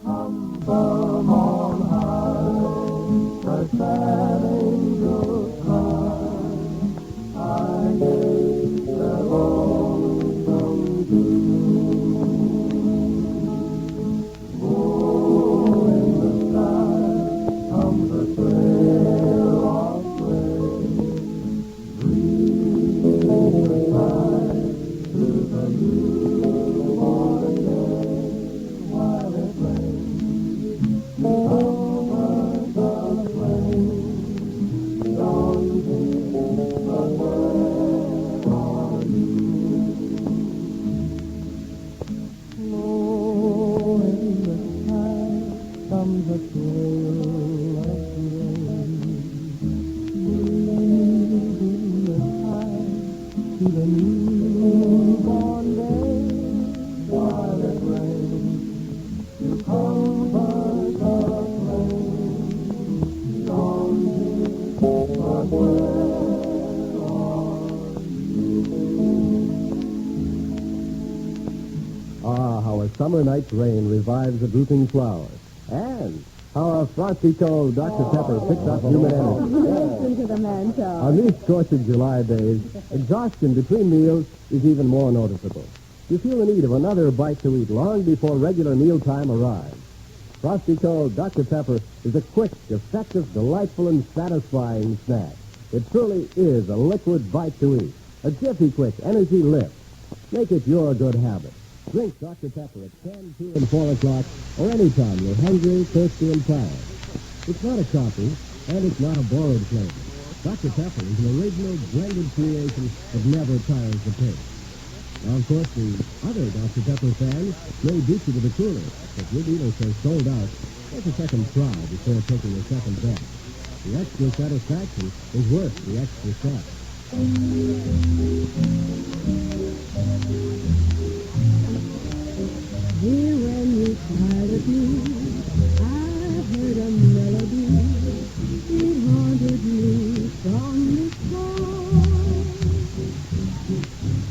come from on high, the sad angels cry, I gave their lonesome due. Oh, in the sky comes a trail of flame, Ah, how a summer night's rain revives a drooping flower. And how a frosty cold Dr. Pepper picks up human energy. Listen to the man talk. On these scorching July days, exhaustion between meals is even more noticeable. You feel the need of another bite to eat long before regular mealtime arrives. Frosty cold Dr. Pepper is a quick, effective, delightful, and satisfying snack. It truly is a liquid bite to eat. A jiffy quick energy lift. Make it your good habit. Drink Dr. Pepper at 10, 2, and 4 o'clock, or anytime you're hungry, thirsty, and tired. It's not a coffee, and it's not a borrowed flavor. Dr. Pepper is an original, blended creation that never tires the taste. Now, of course, the other Dr. Pepper fans may beat you to the cooler, but your dealer says sold out. Take a second try before taking a second bet. The extra satisfaction is worth the extra step. Dear, when you smiled at me, I heard a melody. It haunted me from the start.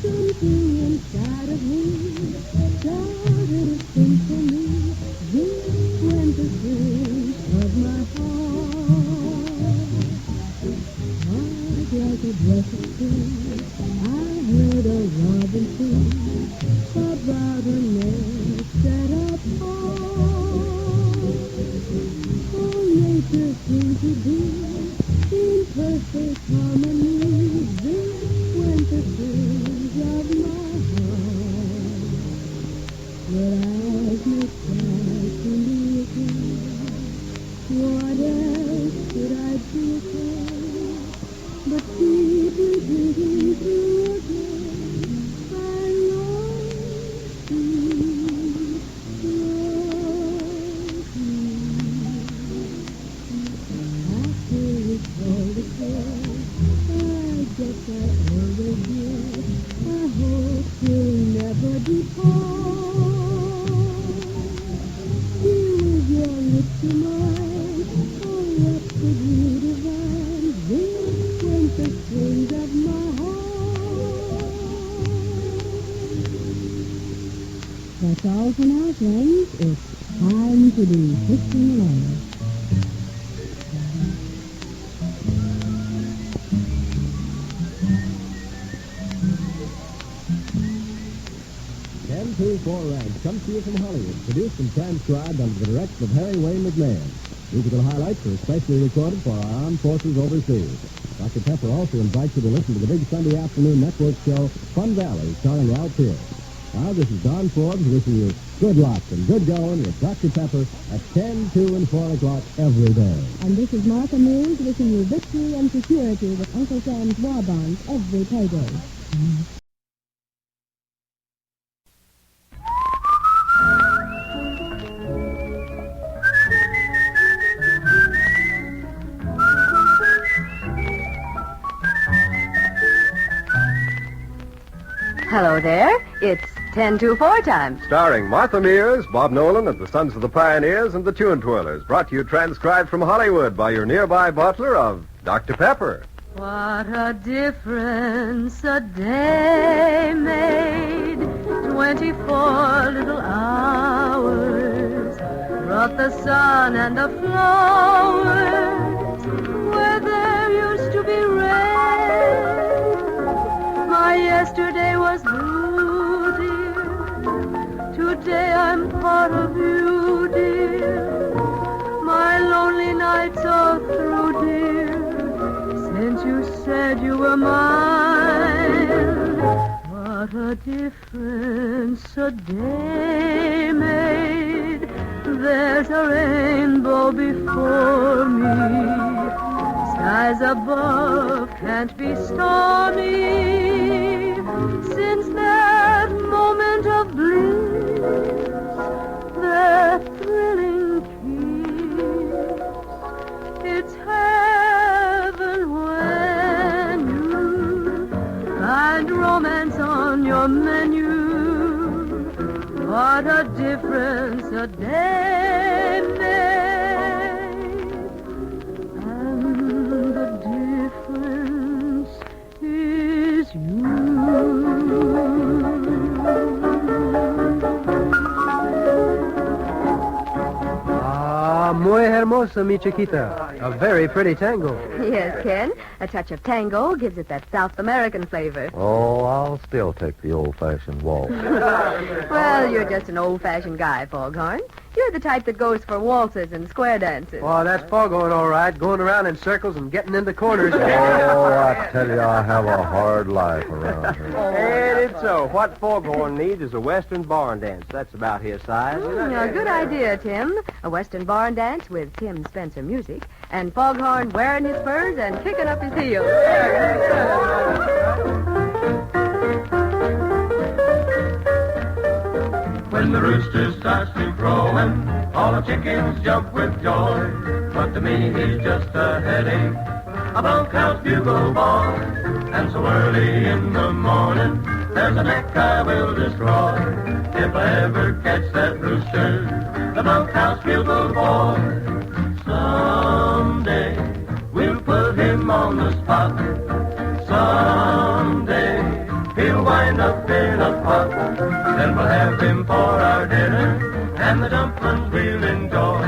Something inside of me started to sing for me. This went the thrill of my heart. Heart like a breath of spring, I heard a robin sing about a nest set apart. Oh, nature seemed to be in perfect harmony. This went the thrills of my heart. But as my past in the again, what else could I do again but deeply drinking through again? I love you, after it's all the care, I guess I always will. I hope you'll never depart. You with your lips to mine, oh, rhapsody divine. This went the strings of my heart. That's all for now, friends. It's time to be fixing along. 10-2-4 Ranch comes to you from Hollywood, produced and transcribed under the direction of Harry Wayne McMahon. Musical highlights are especially recorded for our armed forces overseas. Dr. Pepper also invites you to listen to the big Sunday afternoon network show, Fun Valley, starring Ralph Pierce. Now, this is Don Forbes wishing you good luck and good going with Dr. Pepper at 10, 2, and 4 o'clock every day. And this is Martha Mills wishing you victory and security with Uncle Sam's war bonds every payday. Hello there. It's 10-4 time. Starring Martha Mears, Bob Nolan, and the Sons of the Pioneers and the Tune Twirlers. Brought to you transcribed from Hollywood by your nearby bottler of Dr. Pepper. What a difference a day made. 24 little hours brought the sun and the flowers where there used to be rain. My yesterday was blue, dear. Today I'm part of you, dear. My lonely nights are through, dear, since you said you were mine. What a difference a day made. There's a rainbow before me. Skies above can't be stormy. Since that moment of bliss, that thrilling kiss, it's heaven when you find romance on your menu. What a difference a day made, and the difference hermosa, mi chiquita. A very pretty tango. Yes, Ken. A touch of tango gives it that South American flavor. Oh, I'll still take the old-fashioned waltz. Well, you're just an old-fashioned guy, Foghorn. You're the type that goes for waltzes and square dances. Oh, that's Foghorn, all right. Going around in circles and getting into corners. Oh, I tell you, I have a hard life around here. And it's so. What Foghorn needs is a Western barn dance. That's about his size. A good idea, Tim. A Western barn dance with Tim Spencer music and Foghorn wearing his furs and kicking up his heels. When the rooster starts to crowing, all the chickens jump with joy. But to me, he's just a headache, a bunkhouse bugle boy. And so early in the morning, there's a neck I will destroy. If I ever catch that rooster, the bunkhouse bugle boy. Someday, we'll put him on the spot. Someday, he'll wind up in a pot. Then we'll have him for our dinner, and the dumplings we'll enjoy.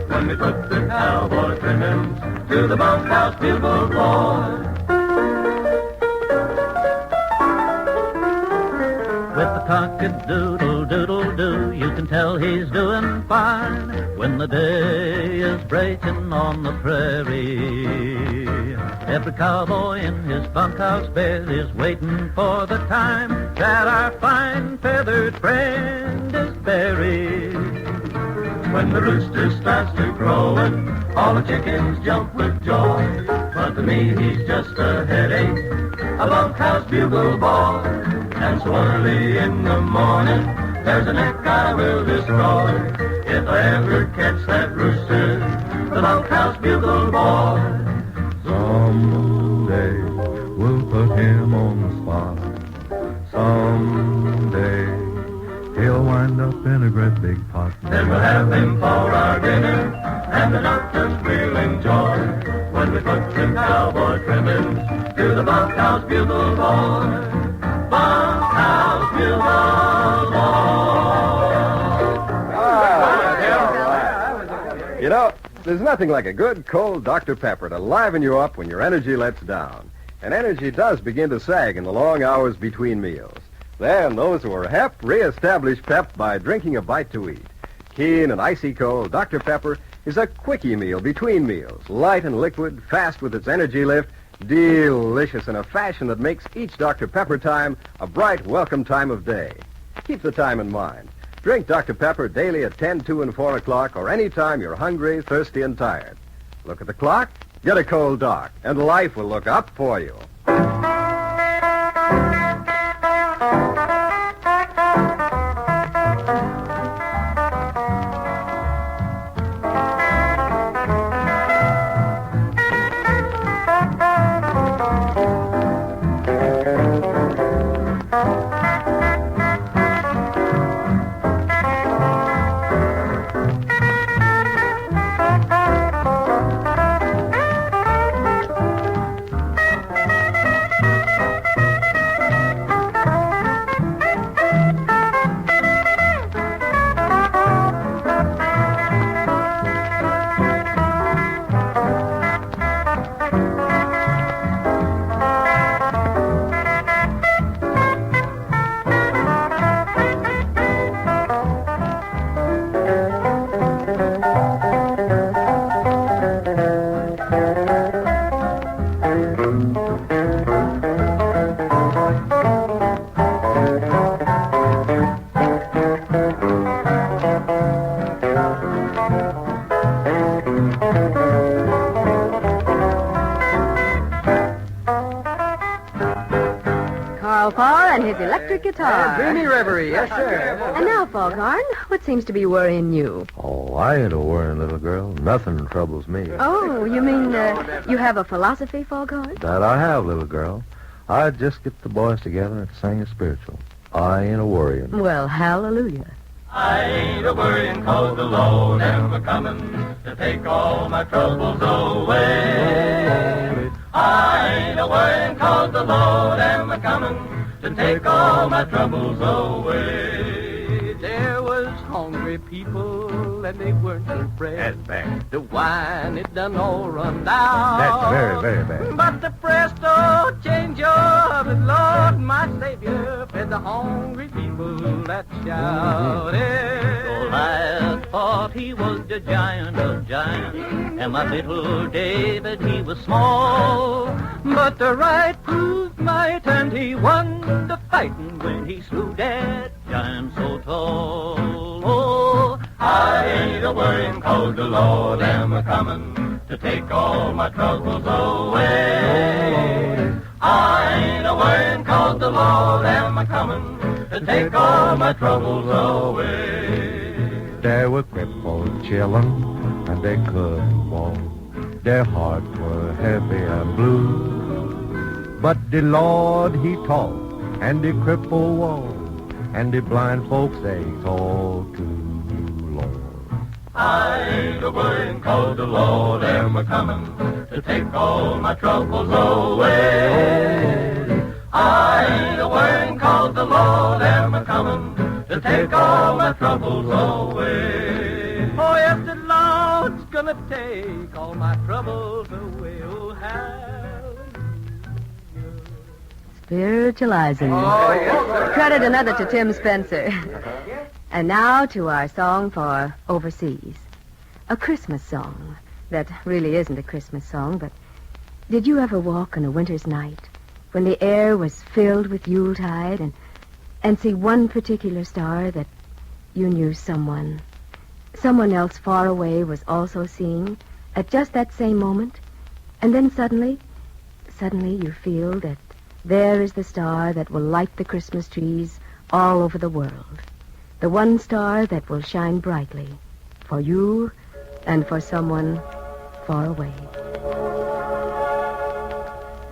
When we put the cowboy trimmings to the bunkhouse bugle boy. With the cock-a-doodle-doodle-doo, you can tell he's doing fine when the day is breaking on the prairie. Every cowboy in his bunkhouse bed is waiting for the time that our fine feathered friend is buried. When the rooster starts to crowing, all the chickens jump with joy. But to me, he's just a headache, a bunkhouse bugle boy. And so early in the morning, there's a neck I will destroy. If I ever catch that rooster, the bunkhouse bugle boy. Someday we'll put him on the spot. Someday he'll wind up in a great big pot. Then we'll have him for our dinner, and the dumplings we'll enjoy. When we put the cowboy trimmings to the bunkhouse bugle boy. Bunkhouse bugle boy. You know, there's nothing like a good, cold Dr. Pepper to liven you up when your energy lets down. And energy does begin to sag in the long hours between meals. Then those who are hep reestablish pep by drinking a bite to eat. Keen and icy cold, Dr. Pepper is a quickie meal between meals. Light and liquid, fast with its energy lift, delicious in a fashion that makes each Dr. Pepper time a bright, welcome time of day. Keep the time in mind. Drink Dr. Pepper daily at 10, 2, and 4 o'clock or any time you're hungry, thirsty, and tired. Look at the clock, get a cold Doc, and life will look up for you. And his electric guitar. Dreamy reverie, yes, sir. And now, Foghorn, what seems to be worrying you? Oh, I ain't a worrying, little girl. Nothing troubles me. Oh, you mean you have a philosophy, Foghorn? That I have, little girl. I just get the boys together and sing a spiritual. I ain't a worrying. Well, hallelujah. I ain't a worrying 'cause the Lord am a comin' to take all my troubles away. I ain't a worrying 'cause the Lord am a comin' to take all my troubles away. There was hungry people and they weren't impressed. That's bad. The wine, it done all run down. That's very, very bad. But the presto change of the Lord, my Savior, fed the hungry people that shouted. Goliath thought he was the giant of giants, and my little David, he was small. But the right proved might, and he won the fighting when he slew that Giant so tall. Oh, I ain't a worrying 'cause the Lord am a comin' to take all my troubles away. I ain't a worrying 'cause the Lord am a comin' to take all my troubles away. There were crippled children, and they couldn't walk. Their hearts were heavy and blue. But the Lord, he taught, and the crippled walked, and the blind folks, they saw too, Lord. I ain't a worrying 'cause the Lord am a comin' to take all my troubles away. I ain't a worrying 'cause the Lord am a comin' to take all my troubles away. Oh, yes, the Lord's gonna take all my troubles away. Oh, Spiritualizing. Oh, yes, sir. Credit another to Tim Spencer. And now to our song for overseas. A Christmas song that really isn't a Christmas song, but did you ever walk on a winter's night when the air was filled with Yuletide and see one particular star that you knew someone else far away was also seeing at just that same moment? And then suddenly you feel that there is the star that will light the Christmas trees all over the world. The one star that will shine brightly for you and for someone far away.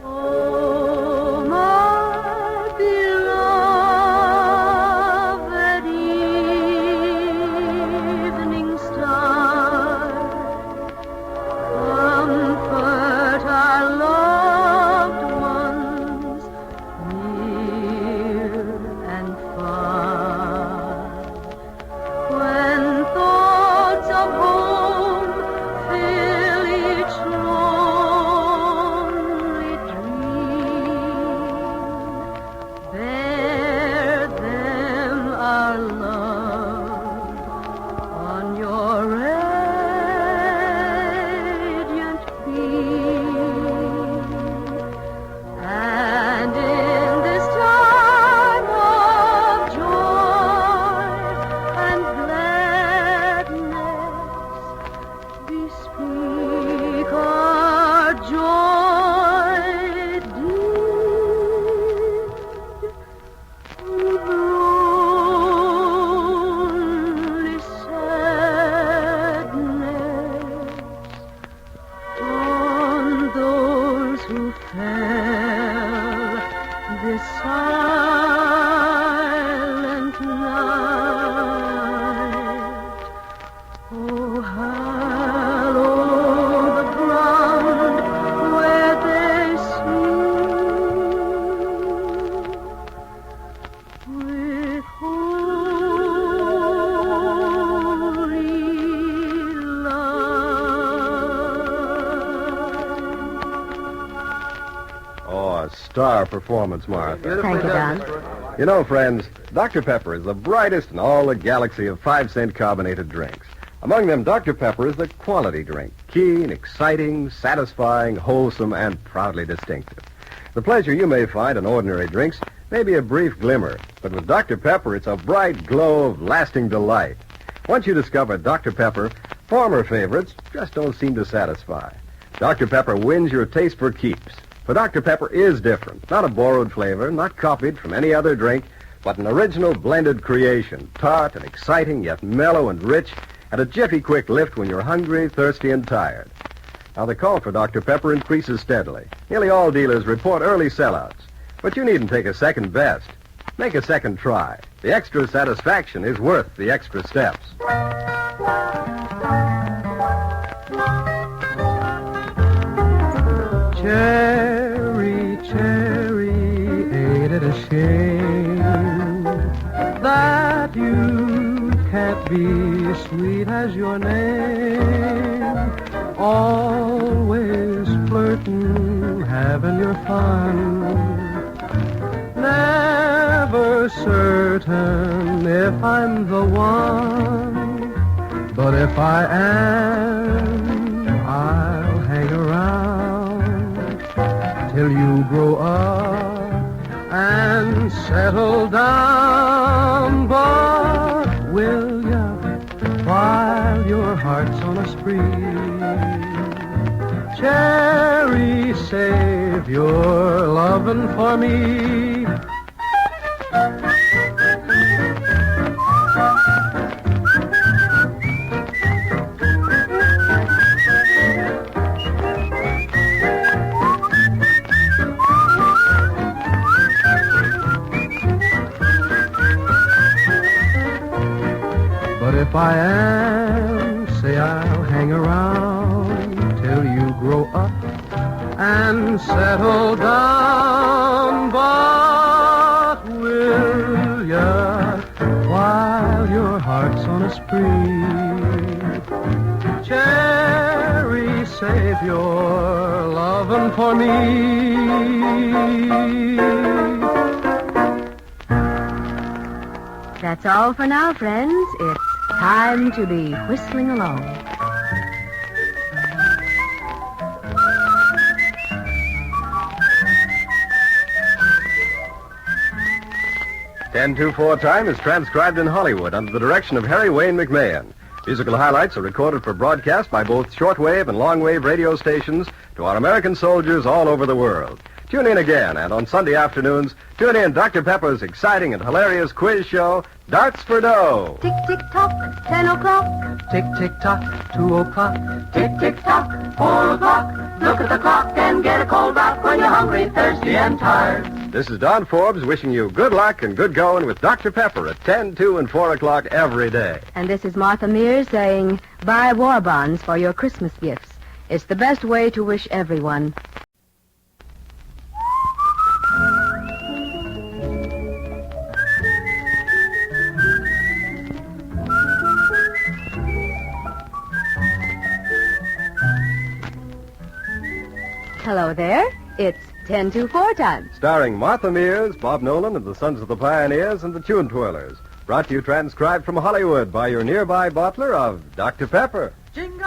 Oh, my beloved evening star, comfort our loved ones near and far. When thoughts of home fill each lonely dream, bear them our love on your radiant beam. And in this time of joy and gladness, bespeak our joy deep, lonely sadness on those who fell this silent night. Oh, hallow the ground where they sleep with holy love. Oh, a star performance, Martha. Thank you, Don. You know, friends, Dr. Pepper is the brightest in all the galaxy of 5-cent carbonated drinks. Among them, Dr. Pepper is the quality drink. Keen, exciting, satisfying, wholesome, and proudly distinctive. The pleasure you may find in ordinary drinks may be a brief glimmer, but with Dr. Pepper, it's a bright glow of lasting delight. Once you discover Dr. Pepper, former favorites just don't seem to satisfy. Dr. Pepper wins your taste for keeps. For Dr. Pepper is different. Not a borrowed flavor, not copied from any other drink, but an original blended creation. Tart and exciting, yet mellow and rich, and a jiffy-quick lift when you're hungry, thirsty, and tired. Now, the call for Dr. Pepper increases steadily. Nearly all dealers report early sellouts. But you needn't take a second best. Make a second try. The extra satisfaction is worth the extra steps. Cherry, cherry, ain't it a shame that you can't be sweet as your name. Always flirting, having your fun. Never certain if I'm the one, but if I am, I'll hang around till you grow up and settle down. But will ya, while your heart's on a spree, cherry, save your lovin' for me? But if I am, say I'll hang around till you grow up and settle down. But will ya, while your heart's on a spree, cherry, save your lovin' for me? That's all for now, friends. It's time to be whistling along. Ten 2-4 Time is transcribed in Hollywood under the direction of Harry Wayne McMahon. Musical highlights are recorded for broadcast by both shortwave and longwave radio stations to our American soldiers all over the world. Tune in again, and on Sunday afternoons, tune in Dr. Pepper's exciting and hilarious quiz show, Darts for Dough. Tick, tick, tock, 10 o'clock. Tick, tick, tock, 2 o'clock. Tick, tick, tock, 4 o'clock. Look at the clock and get a cold rock when you're hungry, thirsty, and tired. This is Don Forbes wishing you good luck and good going with Dr. Pepper at 10, 2, and 4 o'clock every day. And this is Martha Mears saying, buy war bonds for your Christmas gifts. It's the best way to wish everyone. Hello there. It's 10 to 4 time. Starring Martha Mears, Bob Nolan, and the Sons of the Pioneers and the Tune Twirlers. Brought to you transcribed from Hollywood by your nearby bottler of Dr. Pepper. Jingle,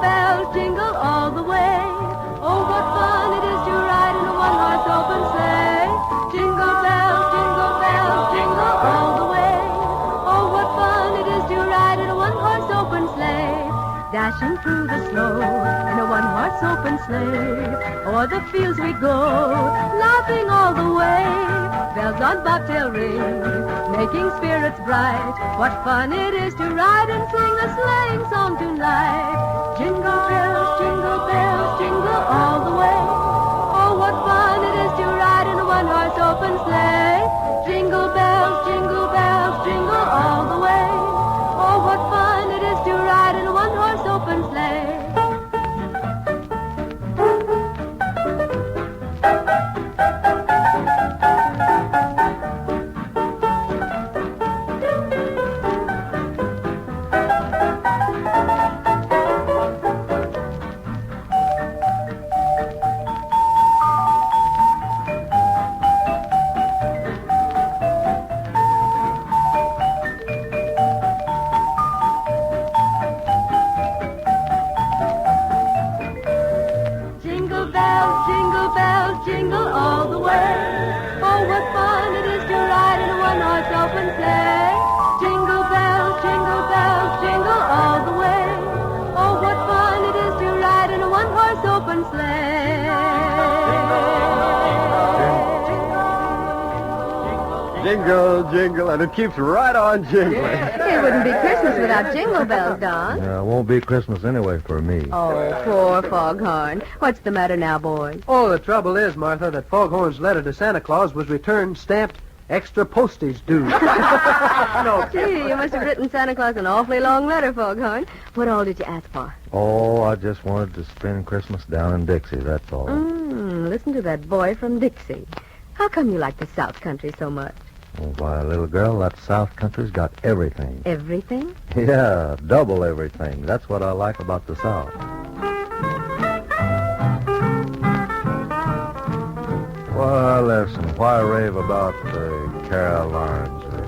bells, jingle all the way. Oh, what fun it is to ride in a one-horse open sleigh. Jingle bells, jingle all the way. Oh, what fun it is to ride in a one-horse open sleigh. Dashing through the snow in a one-horse open sleigh. O'er the fields we go, laughing all the way. Bells on bobtail ring, making spirits bright. What fun it is to ride and sing a sleighing song tonight. Jingle bells, jingle all the way. Oh, what fun it is to ride in a one-horse open sleigh. Jingle bells, jingle all the way. Oh, what fun it is to ride in a one-horse open sleigh. Jingle all the way. Oh, what fun it is to ride in a one-horse open sleigh. Jingle bells, jingle all the way. Oh, what fun it is to ride in a one-horse open sleigh. Jingle, jingle, and it keeps right on jingling. It wouldn't be Christmas without jingle bells, Don. It won't be Christmas anyway for me. Oh, poor Foghorn. What's the matter now, boy? Oh, the trouble is, Martha, that Foghorn's letter to Santa Claus was returned stamped extra postage due. Gee, you must have written Santa Claus an awfully long letter, Foghorn. What all did you ask for? Oh, I just wanted to spend Christmas down in Dixie, that's all. Listen to that boy from Dixie. How come you like the South Country so much? Oh, why, little girl, that South Country's got everything. Everything? Yeah, double everything. That's what I like about the South. Why, listen, why rave about the Carolines or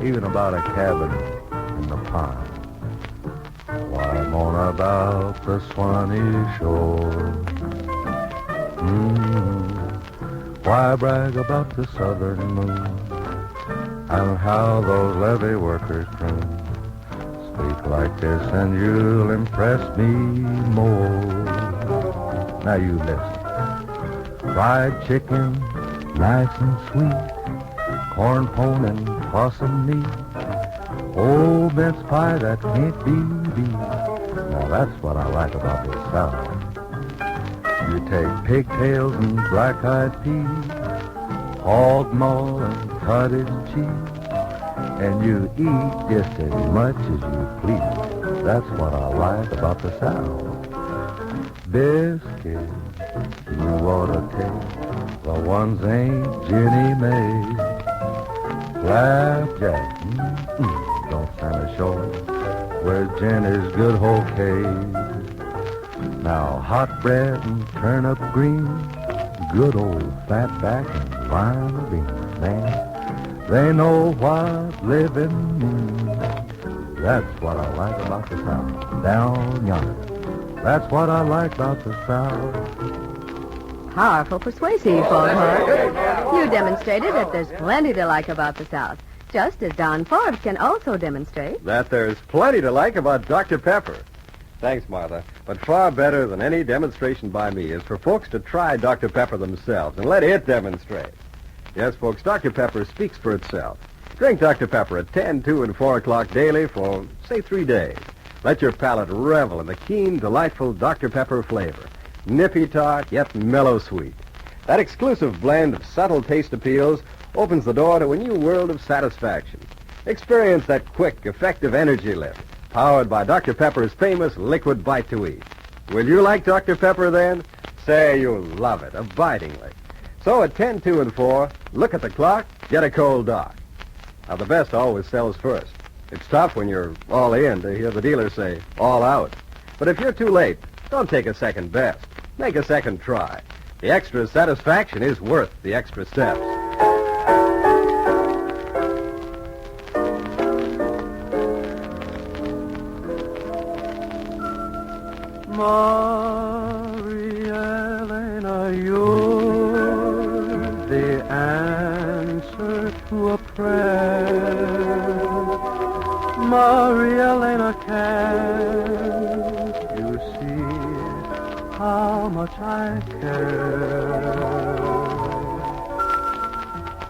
even about a cabin in the pine? Why moan about the Swanee shore? Why brag about the southern moon and how those levee workers croon? Speak like this and you'll impress me more. Now you listen. Fried chicken, nice and sweet, corn pone and possum meat, old mince pie that can't be beat. Now that's what I like about the South. You take pigtails and black-eyed peas, hog maw and cottage cheese, and you eat just as much as you please. That's what I like about the South. Biscuits, you ought to take the ones ain't Jenny made. Flapjack, don't stand ashore. Where's Jenny's good whole cake? Now hot bread and turnip green, good old fatback and lima beans, man. They know what living means. That's what I like about the South, down yonder. That's what I like about the South. Powerful persuasive, Foghorn. You demonstrated that there's plenty to like about the South, just as Don Forbes can also demonstrate. That there's plenty to like about Dr. Pepper. Thanks, Martha. But far better than any demonstration by me is for folks to try Dr. Pepper themselves and let it demonstrate. Yes, folks, Dr. Pepper speaks for itself. Drink Dr. Pepper at 10, 2, and 4 o'clock daily for, say, 3 days. Let your palate revel in the keen, delightful Dr. Pepper flavor. Nippy tart, yet mellow sweet. That exclusive blend of subtle taste appeals opens the door to a new world of satisfaction. Experience that quick, effective energy lift, powered by Dr. Pepper's famous liquid bite to eat. Will you like Dr. Pepper then? Say you'll love it, abidingly. So at 10, 2, and 4, look at the clock, get a cold Doc. Now, the best always sells first. It's tough when you're all in to hear the dealer say, all out. But if you're too late, don't take a second best. Make a second try. The extra satisfaction is worth the extra steps. Maria Elena, you're the answer to a prayer. Maria Elena, can't you see how much I care?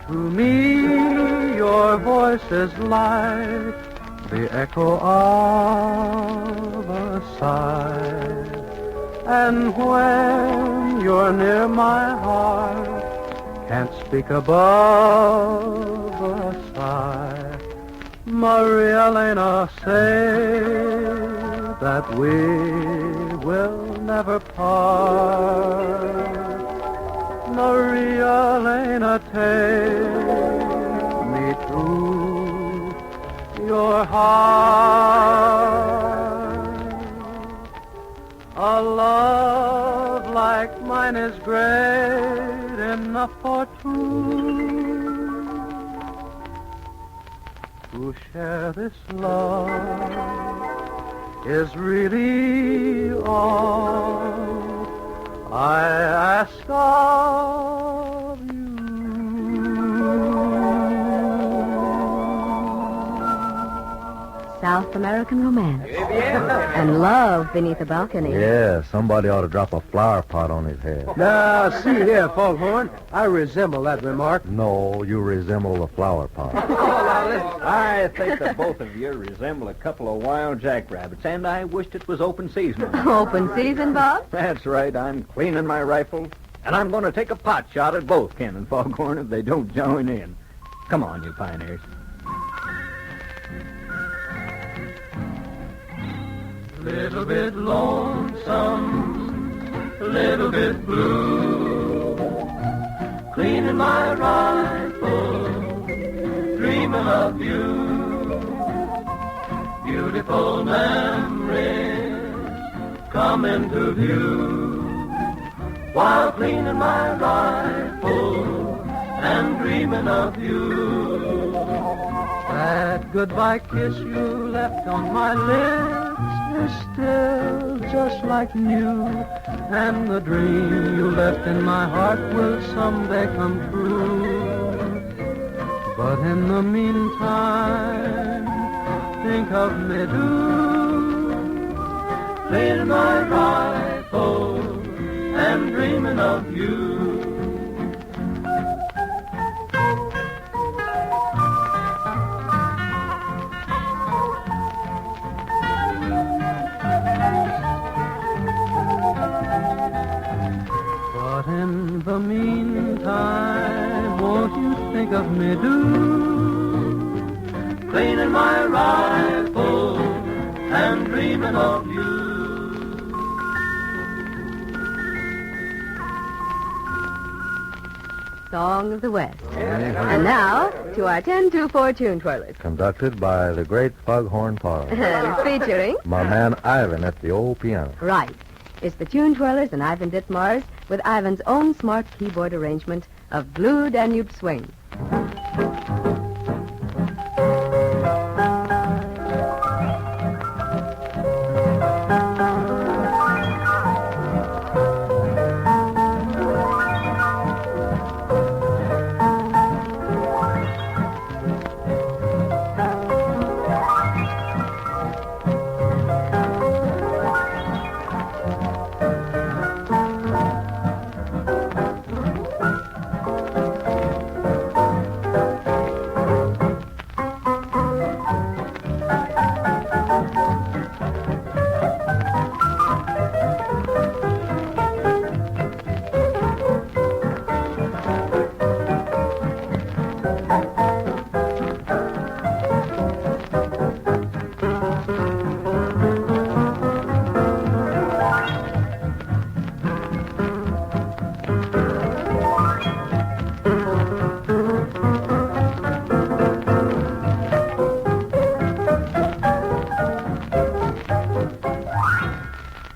To me, your voice is like the echo of a sigh. And when you're near my heart, can't speak above a sigh. Maria Elena, say that we will never part. Maria Elena, take me to your heart. A love like mine is great enough for two. To share this love is really all I ask of you. South American romance. And love beneath a balcony. Yeah, somebody ought to drop a flower pot on his head. Now, see here, Foghorn. I resemble that remark. No, you resemble the flower pot. I think that both of you resemble a couple of wild jackrabbits, and I wished it was open season. Open season, Bob? That's right. I'm cleaning my rifle, and I'm going to take a pot shot at both Ken and Foghorn if they don't join in. Come on, you pioneers. Little bit lonesome, little bit blue, cleaning cleaning my rifle, dreaming of you. Beautiful memories come into view while cleaning my rifle and dreaming of you. That goodbye kiss you left on my lips is still just like new, and the dream you left in my heart will someday come true. But in the meantime, think of me, do, Cleaning my rifle and dreaming of you. But in the meantime, won't you think of me, do, Cleaning my rifle and dreaming of you. Song of the West. And now, to our 10-2-4 tune twirlers. Conducted by the great Foghorn Parlor. And featuring... My man Ivan at the old piano. Right. It's the tune twirlers and Ivan Ditmars with Ivan's own smart keyboard arrangement of Blue Danube Swing.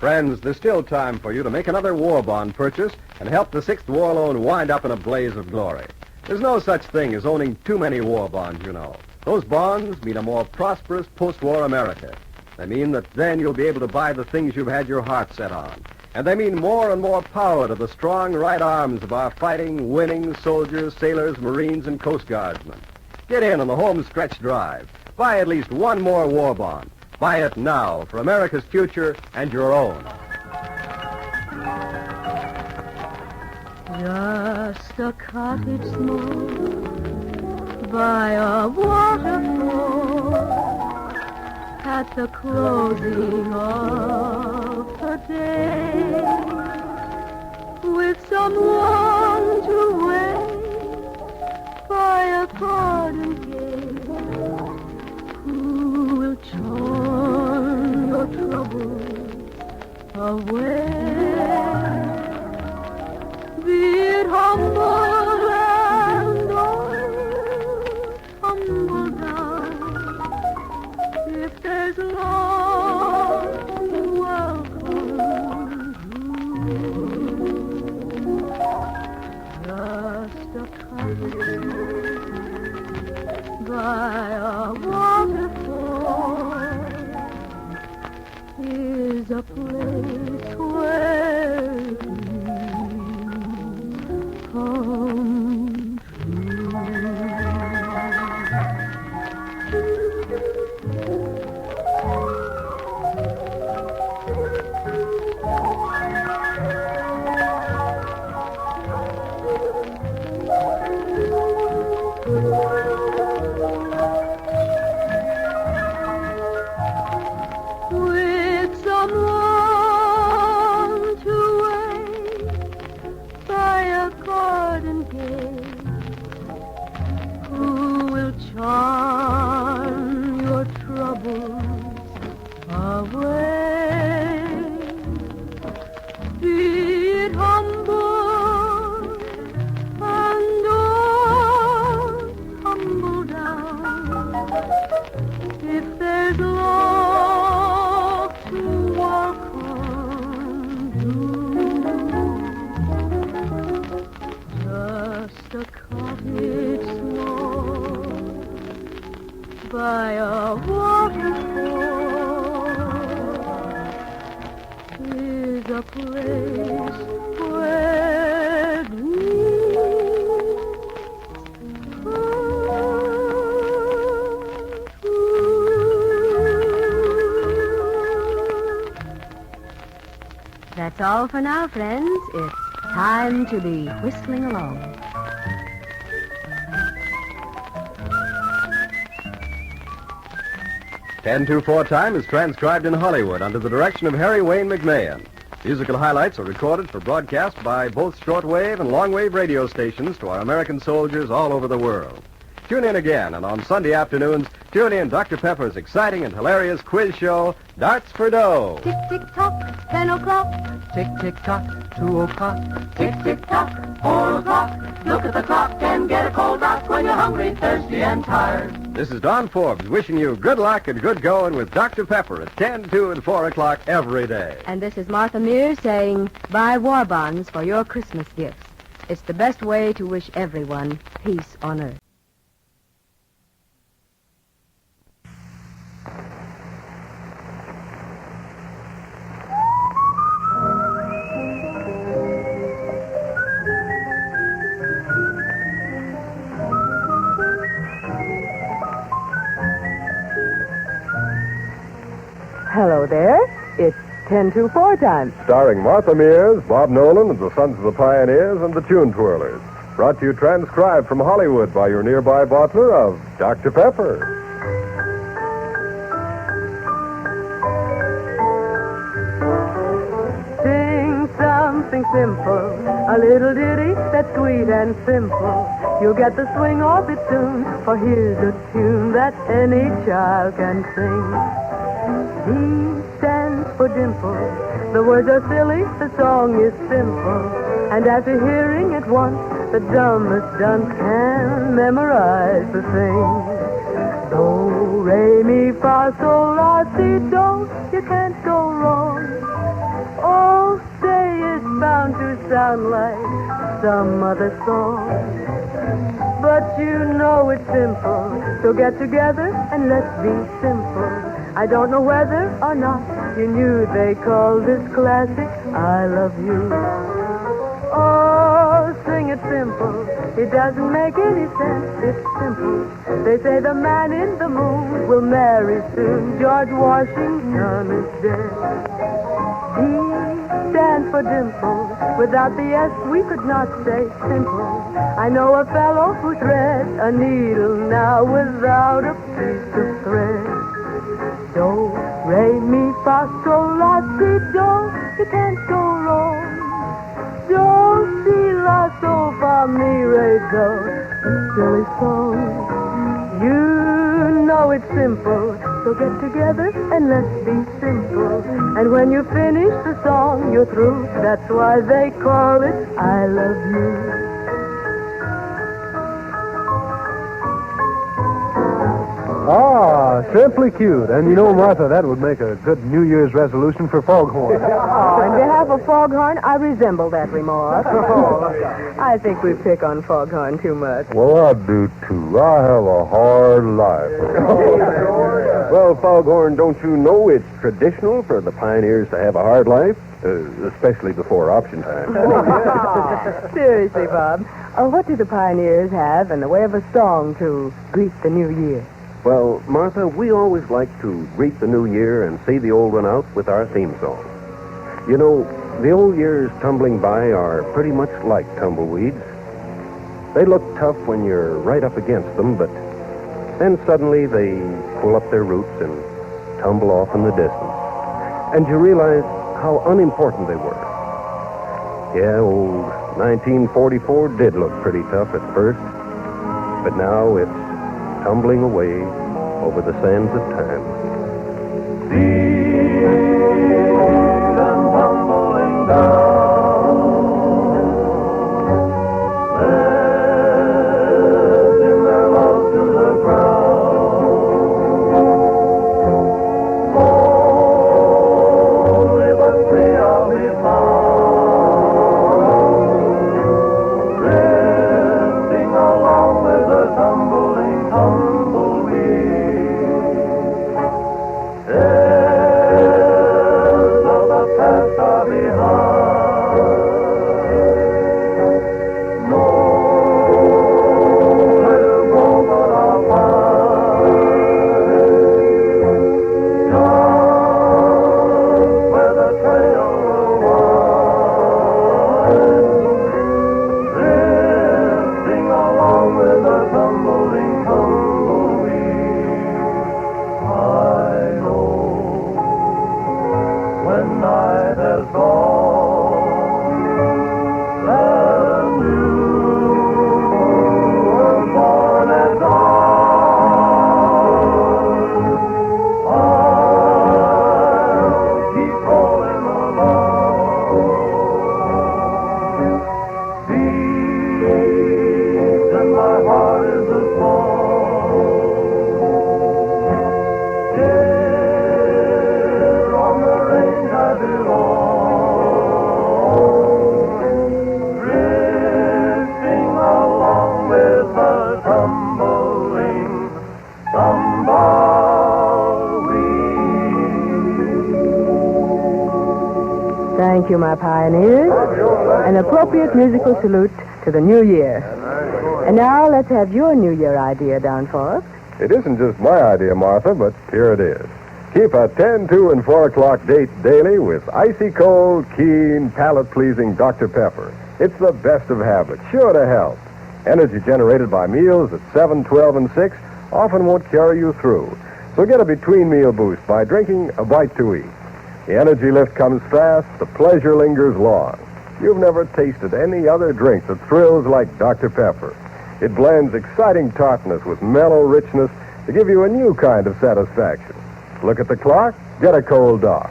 Friends, there's still time for you to make another war bond purchase and help the 6th War Loan wind up in a blaze of glory. There's no such thing as owning too many war bonds, you know. Those bonds mean a more prosperous post-war America. They mean that then you'll be able to buy the things you've had your heart set on. And they mean more and more power to the strong right arms of our fighting, winning soldiers, sailors, Marines, and Coast Guardsmen. Get in on the home stretch drive. Buy at least one more war bond. Buy it now for America's future and your own. Just a cottage small by a waterfall at the closing of the day, with someone to wait by a garden gate, who will charm your troubles away. Be it humble and old, humble down. If there's love, welcome to. Just a cottage by a waterfall is a place where Just a cottage small by a waterfall is a place where dreams That's all for now, friends. It's time to be whistling along. Ten to 4 Time is transcribed in Hollywood under the direction of Harry Wayne McMahon. Musical highlights are recorded for broadcast by both shortwave and longwave radio stations to our American soldiers all over the world. Tune in again, and on Sunday afternoons, tune in Dr. Pepper's exciting and hilarious quiz show, Darts for Dough. tick, tick, tock, 10 o'clock. Tick, tick, tock, 2 o'clock. Tick, tick, tock, 4 o'clock. Look at the clock and get a cold rock when you're hungry, thirsty, and tired. This is Don Forbes wishing you good luck and good going with Dr. Pepper at 10, 2, and 4 o'clock every day. And this is Martha Mears saying, buy war bonds for your Christmas gifts. It's the best way to wish everyone peace on earth. Hello there. It's 10 to 4 time. Starring Martha Mears, Bob Nolan, and the Sons of the Pioneers, and the Tune Twirlers. Brought to you transcribed from Hollywood by your nearby bottler of Dr. Pepper. Sing something simple, a little ditty that's sweet and simple. You'll get the swing of it soon, for here's a tune that any child can sing. D stands for dimple. The words are silly, the song is simple. And after hearing it once, the dumbest dunce can memorize the thing. Do, re, mi, fa, sol, la, si, do. You can't go wrong. Oh, say it's bound to sound like some other song. But you know it's simple, so get together and let's be simple. I don't know whether or not you knew they call this classic I Love You. Oh, sing it simple. It doesn't make any sense. It's simple. They say the man in the moon will marry soon. George Washington is dead. D stands for dimple. Without the S, we could not say simple. I know a fellow who threads a needle now without a piece of thread. Do, re, mi, fa, sol, la, si, do. You can't go wrong. Do, si, la, sol, fa, mi, re, do. A silly song. You know it's simple, so get together and let's be simple. And when you finish the song, you're through. That's why they call it I Love You. Ah, simply cute. And you know, Martha, that would make a good New Year's resolution for Foghorn. On behalf of Foghorn, I resemble that remark. I think we pick on Foghorn too much. Well, I do, too. I have a hard life. Well, Foghorn, don't you know it's traditional for the pioneers to have a hard life? Especially before option time. Seriously, Bob, what do the pioneers have in the way of a song to greet the new year? Well, Martha, we always like to greet the new year and see the old one out with our theme song. You know, the old years tumbling by are pretty much like tumbleweeds. They look tough when you're right up against them, but then suddenly they pull up their roots and tumble off in the distance. And you realize how unimportant they were. Yeah, old 1944 did look pretty tough at first, but now it's tumbling away over the sands of time. See them tumbling down, letting their love to the ground. Slowly but free I'll be found. Thank you, my pioneers. An appropriate musical salute to the new year. And now let's have your New Year idea, Downforth. It isn't just my idea, Martha, but here it is. Keep a 10, 2, and 4 o'clock date daily with icy cold, keen, palate-pleasing Dr. Pepper. It's the best of habits, sure to help. Energy generated by meals at 7, 12, and 6 often won't carry you through. So get a between-meal boost by drinking a bite to eat. The energy lift comes fast, the pleasure lingers long. You've never tasted any other drink that thrills like Dr. Pepper. It blends exciting tartness with mellow richness to give you a new kind of satisfaction. Look at the clock, get a cold Doc.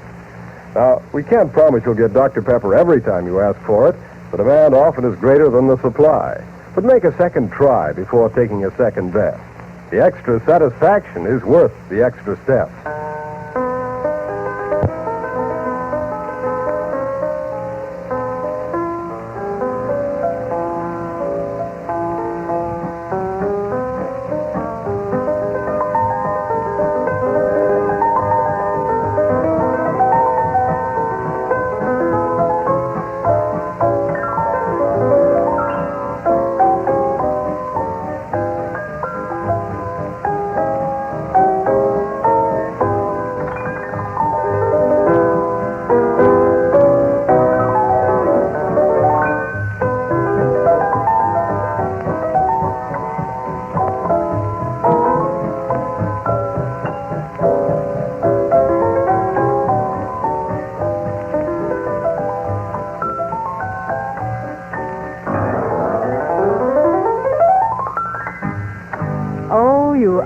Now, we can't promise you'll get Dr. Pepper every time you ask for it. The demand often is greater than the supply. But make a second try before taking a second bet. The extra satisfaction is worth the extra steps.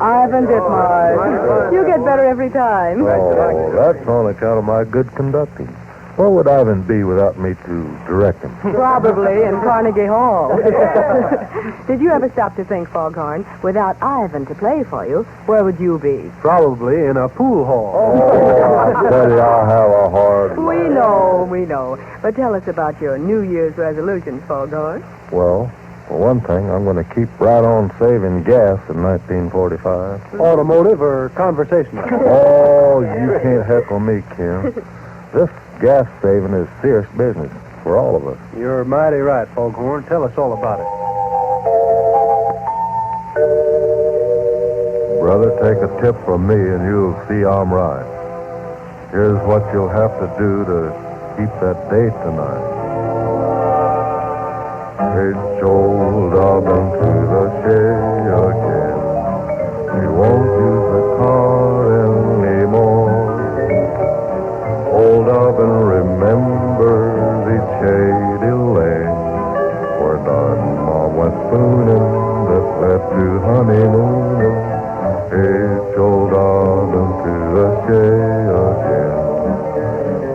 Ivan Ditmars. You get better every time. Oh, that's on account of my good conducting. Where would Ivan be without me to direct him? Probably in Carnegie Hall. Did you ever stop to think, Foghorn, without Ivan to play for you, where would you be? Probably in a pool hall. Oh, Daddy, I'll have a hard life. We know. But tell us about your New Year's resolutions, Foghorn. Well, for one thing, I'm going to keep right on saving gas in 1945. Automotive or conversational? Oh, you can't heckle me, Kim. This gas saving is serious business for all of us. You're mighty right, Foghorn. Tell us all about it. Brother, take a tip from me and you'll see I'm right. Here's what you'll have to do to keep that date tonight. Hitch old Dobbin to the shay again. We won't use the car anymore. Old Dobbin remembers each shady lane where Don Mom went spooning that led to honeymooning. Hitch old Dobbin to the shay again.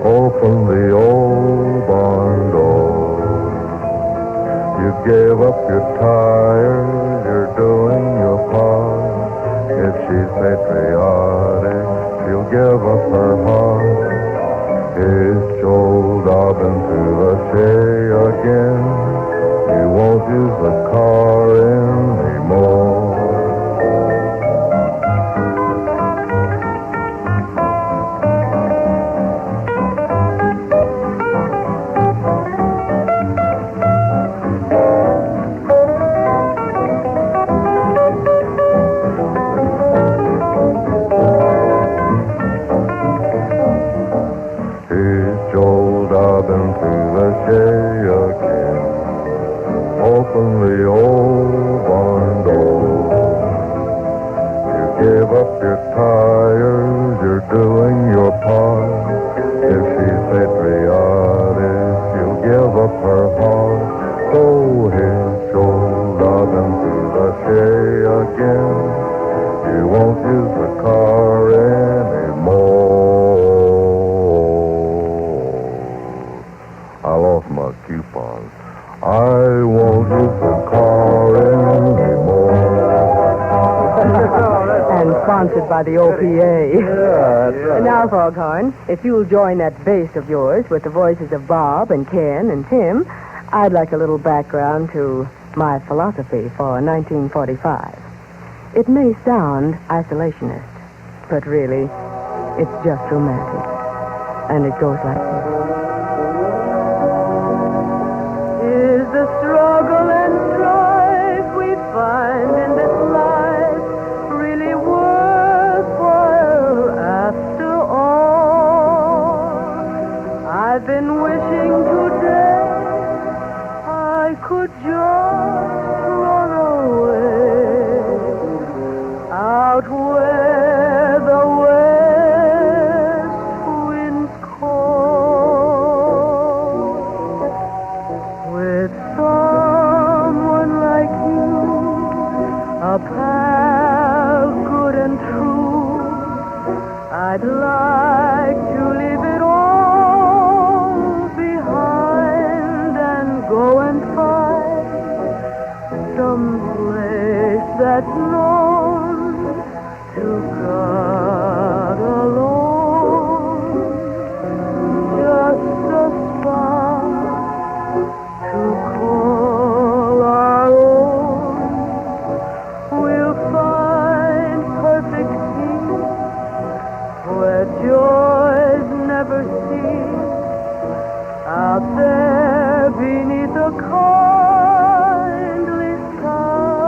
Open the old barn door. You gave up your tires, you're doing your part. If she's patriotic, she'll give up her heart. Hitch old Dobbin to the shay again. You won't use the car anymore. Open the old barn door. You gave up your tires, you're doing your part. If she's patriotic, she'll give up her heart. So hitch old Dobbin to the shay again. You won't use the car anymore. I lost my coupons. I won't use the car anymore. And sponsored by the OPA. Yeah, that's right. Now, Foghorn, if you'll join that bass of yours with the voices of Bob and Ken and Tim, I'd like a little background to my philosophy for 1945. It may sound isolationist, but really, it's just romantic. And it goes like this. that's known to God alone. Just a spark to call our own. We'll find perfect peace where joys never cease. Out there beneath the kindly sky,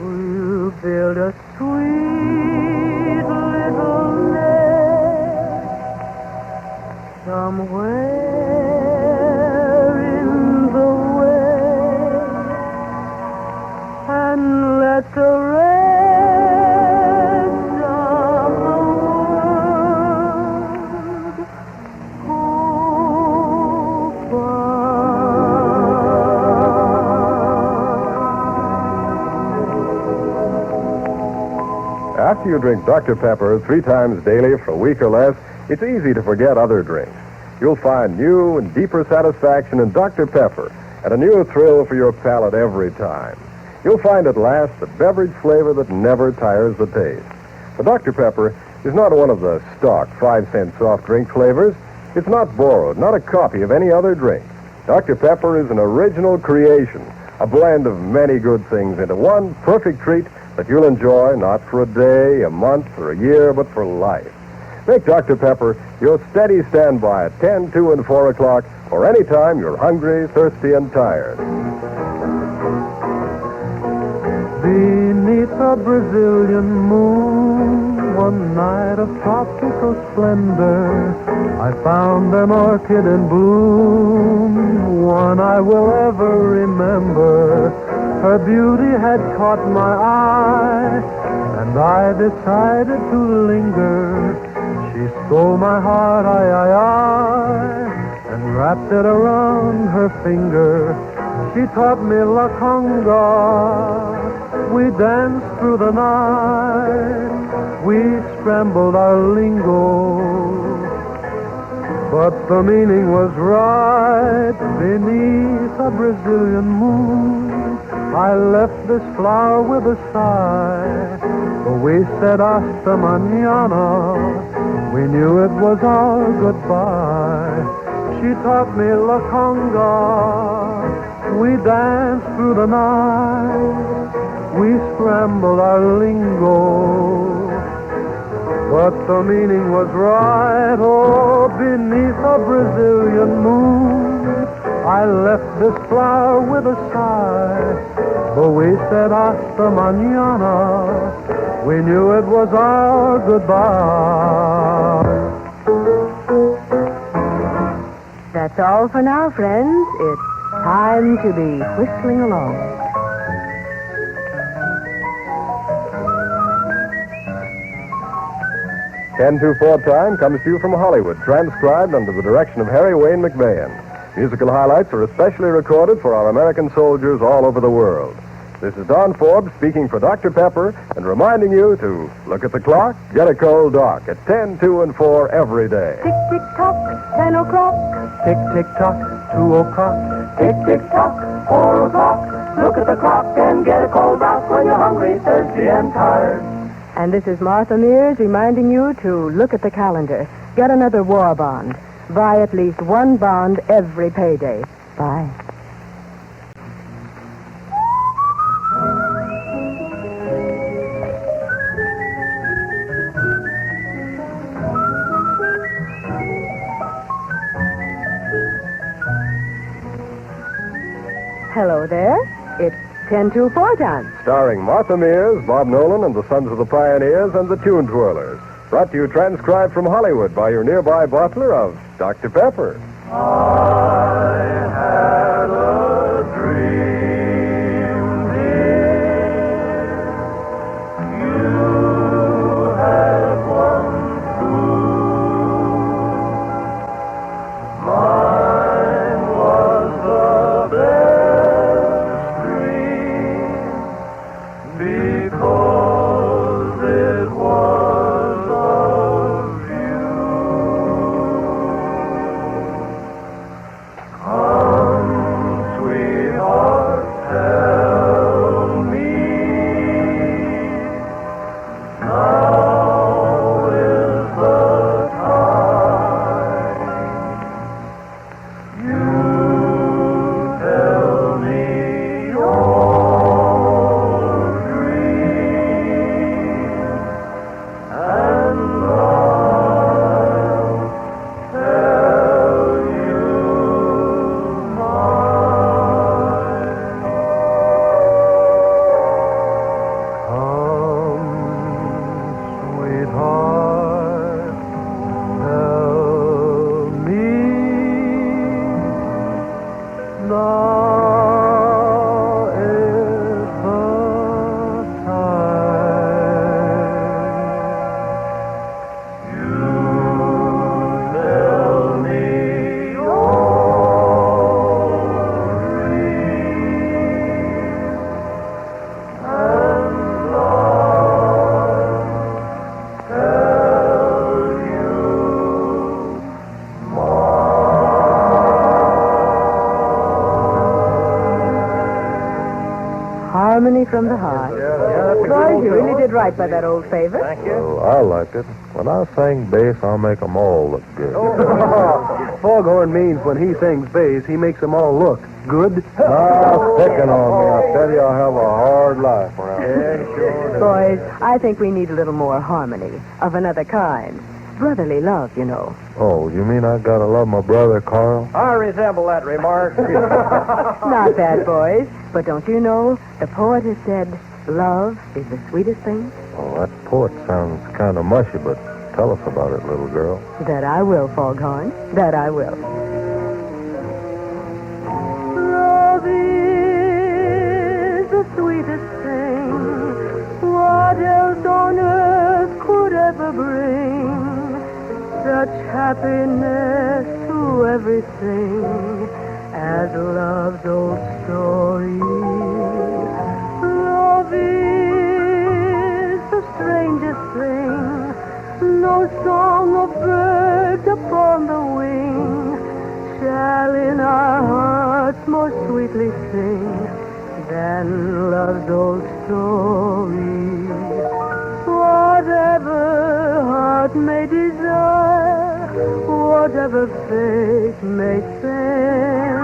we'll build a sweet little nest somewhere in the west, and let the rest of the world go After you drink Dr. Pepper 3 times daily for a week or less, it's easy to forget other drinks. You'll find new and deeper satisfaction in Dr. Pepper and a new thrill for your palate every time. You'll find at last a beverage flavor that never tires the taste. But Dr. Pepper is not one of the stock 5-cent soft drink flavors. It's not borrowed, not a copy of any other drink. Dr. Pepper is an original creation, a blend of many good things into one perfect treat that you'll enjoy not for a day, a month, or a year, but for life. Make Dr. Pepper your steady standby at 10, 2, and 4 o'clock or any time you're hungry, thirsty, and tired. Beneath a Brazilian moon, one night of tropical splendor, I found an orchid in bloom, one I will ever remember. Her beauty had caught my eye, and I decided to linger. She stole my heart, I, and wrapped it around her finger. She taught me la conga. We danced through the night. We scrambled our lingo. But the meaning was right. Beneath a Brazilian moon, I left this flower with a sigh. But we said hasta mañana. We knew it was our goodbye. She taught me la conga. We danced through the night. We scrambled our lingo. But the meaning was right. Oh, beneath a Brazilian moon, I left this flower with a sigh. But we said hasta mañana. We knew it was our goodbye. That's all for now, friends. It's time to be whistling along. Ten to 4 time comes to you from Hollywood, transcribed under the direction of Harry Wayne McMahon. Musical highlights are especially recorded for our American soldiers all over the world. This is Don Forbes speaking for Dr. Pepper and reminding you to look at the clock, get a cold doc at 10, 2, and 4 every day. Tick, tick, tock, 10 o'clock. Tick, tick, tock, 2 o'clock. Tick, tick, tock, 4 o'clock. Look at the clock and get a cold doc when you're hungry, thirsty, and tired. And this is Martha Mears reminding you to look at the calendar. Get another war bond. Buy at least one bond every payday. Bye. Hello there. It's 10 to 4 time. Starring Martha Mears, Bob Nolan, and the Sons of the Pioneers and the Tune Twirlers. Brought to you transcribed from Hollywood by your nearby bottler of Dr. Pepper. I had a dream, dear. You had one too. Mine was the best dream because it was of you. Come me from the heart. Boys, you really did right by that old favorite. Thank you. Well, I like it. When I sing bass, I'll make 'em all look good. Foghorn means when he sings bass, he makes them all look good. Now, picking on me, I tell you, I have a hard life around here. Sure. Boys, I think we need a little more harmony of another kind. Brotherly love, you know. Oh, you mean I gotta love my brother, Carl? I resemble that remark. Not bad, boys. But don't you know, the poet has said, love is the sweetest thing? Oh, that poet sounds kind of mushy, but tell us about it, little girl. That I will, Foghorn. That I will. Love is the sweetest thing. What else on earth could ever bring such happiness to everything as love's old story? Love is the strangest thing. No song of birds upon the wing shall in our hearts more sweetly sing than love's old story. Whatever heart may desire, whatever fate may send,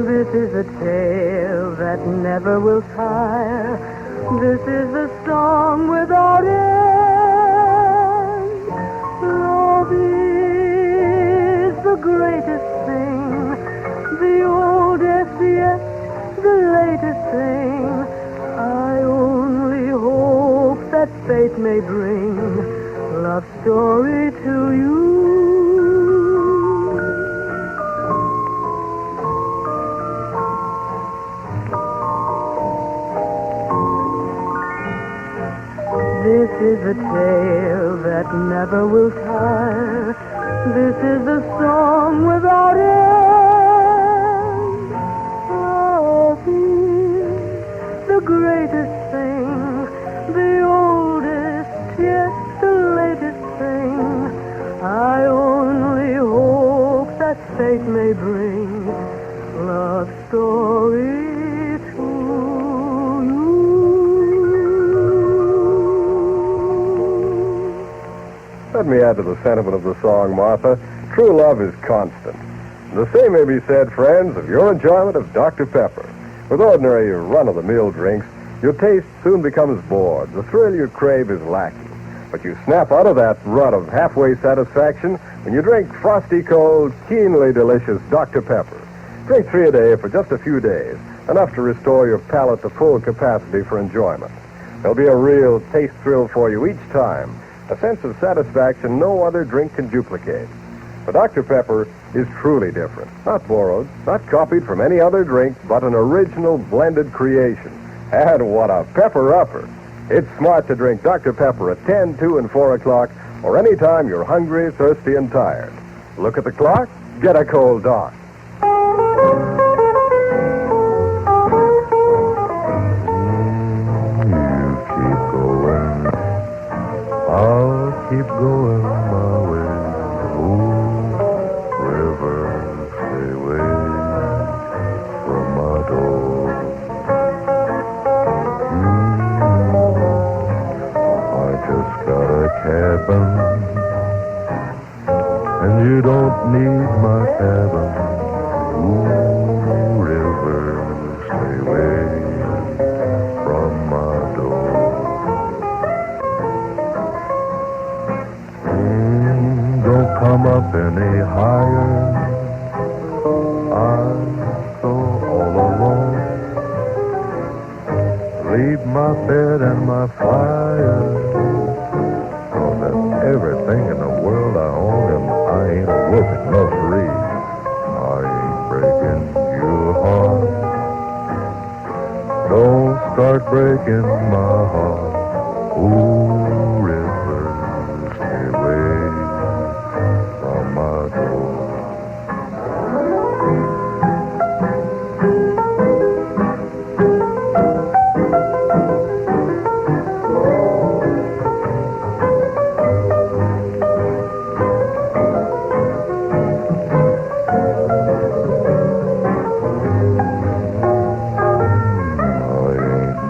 this is a tale that never will tire. This is a song without end. Love is the greatest thing, the oldest yet the latest thing. I only hope that fate may bring love story to you. This is a tale that never will tire. This is a song without end. Love is the greatest thing, the oldest yet the latest thing. I only hope that fate may bring love story to you. Let me add to the sentiment of the song, Martha. True love is constant. The same may be said, friends, of your enjoyment of Dr. Pepper. With ordinary run-of-the-mill drinks, your taste soon becomes bored. The thrill you crave is lacking. But you snap out of that rut of halfway satisfaction when you drink frosty cold, keenly delicious Dr. Pepper. Drink 3 a day for just a few days, enough to restore your palate to full capacity for enjoyment. There'll be a real taste thrill for you each time, a sense of satisfaction no other drink can duplicate. But Dr. Pepper is truly different. Not borrowed, not copied from any other drink, but an original blended creation. And what a pepper-upper. It's smart to drink Dr. Pepper at 10, 2, and 4 o'clock, or any time you're hungry, thirsty, and tired. Look at the clock, get a cold Doc. I'll keep going my way. Ooh, river, stay away from my door. I just got a cabin, and you don't need my cabin. Ooh, river, stay away from my door. Don't come up any higher. I'm so all alone. Leave my bed and my fire. Oh, that's everything in the world I own, and I ain't working no free. I ain't breaking your heart. Don't start breaking my heart. Ooh, river, stay away from my door. I ain't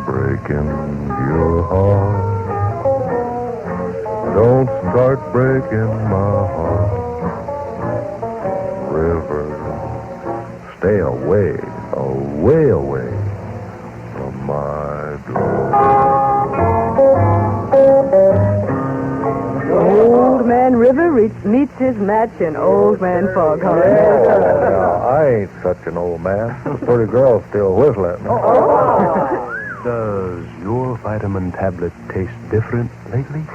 stay away, away, away from my door. Old Man River meets his match in Old Man Foghorn. I ain't such an old man. The pretty girl's still whistling. Does your vitamin tablet taste different lately?